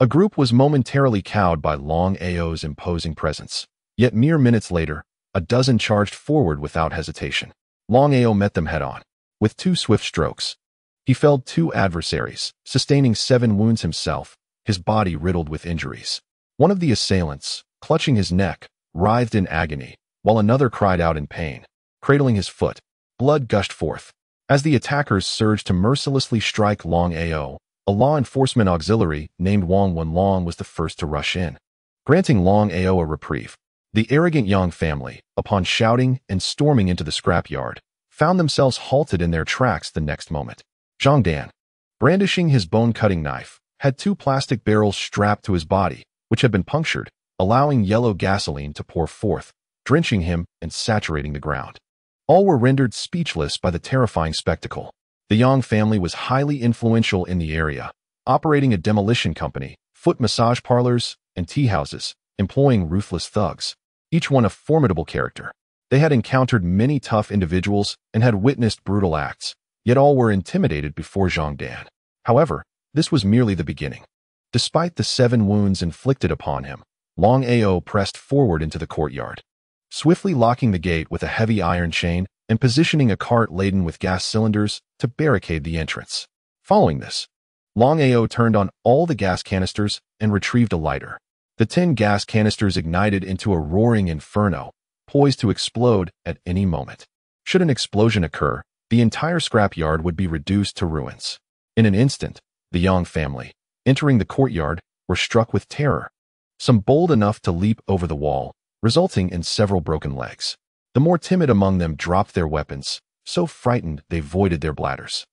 Speaker 1: A group was momentarily cowed by Long Ao's imposing presence. Yet mere minutes later, a dozen charged forward without hesitation. Long Ao met them head-on. With 2 swift strokes, he felled 2 adversaries, sustaining 7 wounds himself, his body riddled with injuries. One of the assailants, clutching his neck, writhed in agony, while another cried out in pain. Cradling his foot, blood gushed forth. As the attackers surged to mercilessly strike Long Ao, a law enforcement auxiliary named Wang Wenlong was the first to rush in, granting Long Ao a reprieve. The arrogant Yang family, upon shouting and storming into the scrapyard, found themselves halted in their tracks the next moment. Zhang Dan, brandishing his bone-cutting knife, had 2 plastic barrels strapped to his body, which had been punctured, allowing yellow gasoline to pour forth, drenching him and saturating the ground. All were rendered speechless by the terrifying spectacle. The Yang family was highly influential in the area, operating a demolition company, foot massage parlors, and tea houses, employing ruthless thugs, each one a formidable character. They had encountered many tough individuals and had witnessed brutal acts, yet all were intimidated before Zhang Dan. However, this was merely the beginning. Despite the 7 wounds inflicted upon him, Long Ao pressed forward into the courtyard, swiftly locking the gate with a heavy iron chain and positioning a cart laden with gas cylinders to barricade the entrance. Following this, Long Ao turned on all the gas canisters and retrieved a lighter. The 10 gas canisters ignited into a roaring inferno, poised to explode at any moment. Should an explosion occur, the entire scrapyard would be reduced to ruins. In an instant, the Yang family, entering the courtyard, were struck with terror. Some bold enough to leap over the wall, resulting in several broken legs. The more timid among them dropped their weapons, so frightened they voided their bladders.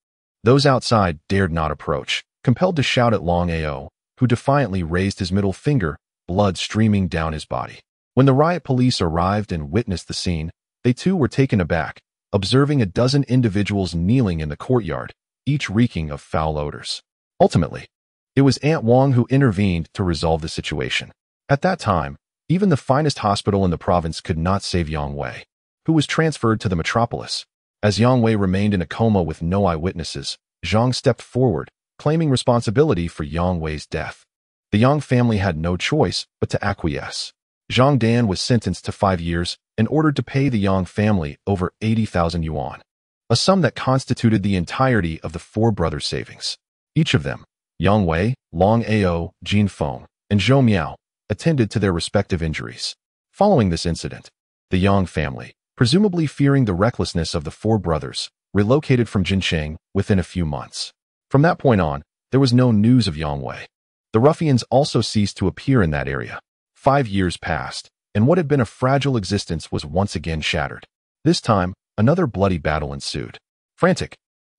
Speaker 1: Those outside dared not approach, compelled to shout at Long Ao, who defiantly raised his middle finger, blood streaming down his body. When the riot police arrived and witnessed the scene, they too were taken aback, observing a dozen individuals kneeling in the courtyard, each reeking of foul odors. Ultimately, it was Aunt Wang who intervened to resolve the situation. At that time, even the finest hospital in the province could not save Yang Wei, who was transferred to the metropolis. As Yang Wei remained in a coma with no eyewitnesses, Zhang stepped forward, claiming responsibility for Yang Wei's death. The Yang family had no choice but to acquiesce. Zhang Dan was sentenced to 5 years and ordered to pay the Yang family over 80,000 yuan, a sum that constituted the entirety of the 4 brothers' savings. Each of them, Yang Wei, Long Ao, Jin Feng, and Zhou Miao, attended to their respective injuries. Following this incident, the Yang family, presumably fearing the recklessness of the 4 brothers, relocated from Sheng within a few months. From that point on, there was no news of Yang Wei. The ruffians also ceased to appear in that area. 5 years passed, and what had been a fragile existence was once again shattered. This time, another bloody battle ensued. Frantic,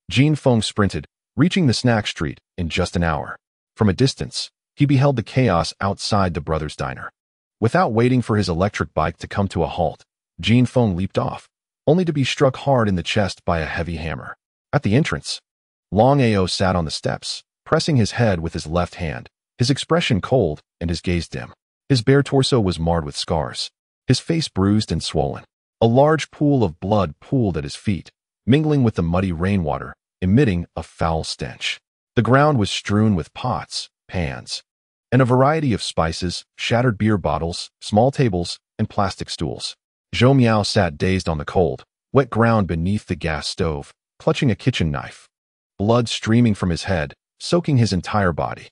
Speaker 1: Jin Feng sprinted, reaching the snack street in just an hour. From a distance, he beheld the chaos outside the brothers' diner. Without waiting for his electric bike to come to a halt, Jin Feng leaped off, only to be struck hard in the chest by a heavy hammer. At the entrance, Long Ao sat on the steps, pressing his head with his left hand, his expression cold and his gaze dim. His bare torso was marred with scars, his face bruised and swollen. A large pool of blood pooled at his feet, mingling with the muddy rainwater, emitting a foul stench. The ground was strewn with pots, pans, and a variety of spices, shattered beer bottles, small tables, and plastic stools. Zhou Miao sat dazed on the cold, wet ground beneath the gas stove, clutching a kitchen knife. Blood streaming from his head, soaking his entire body.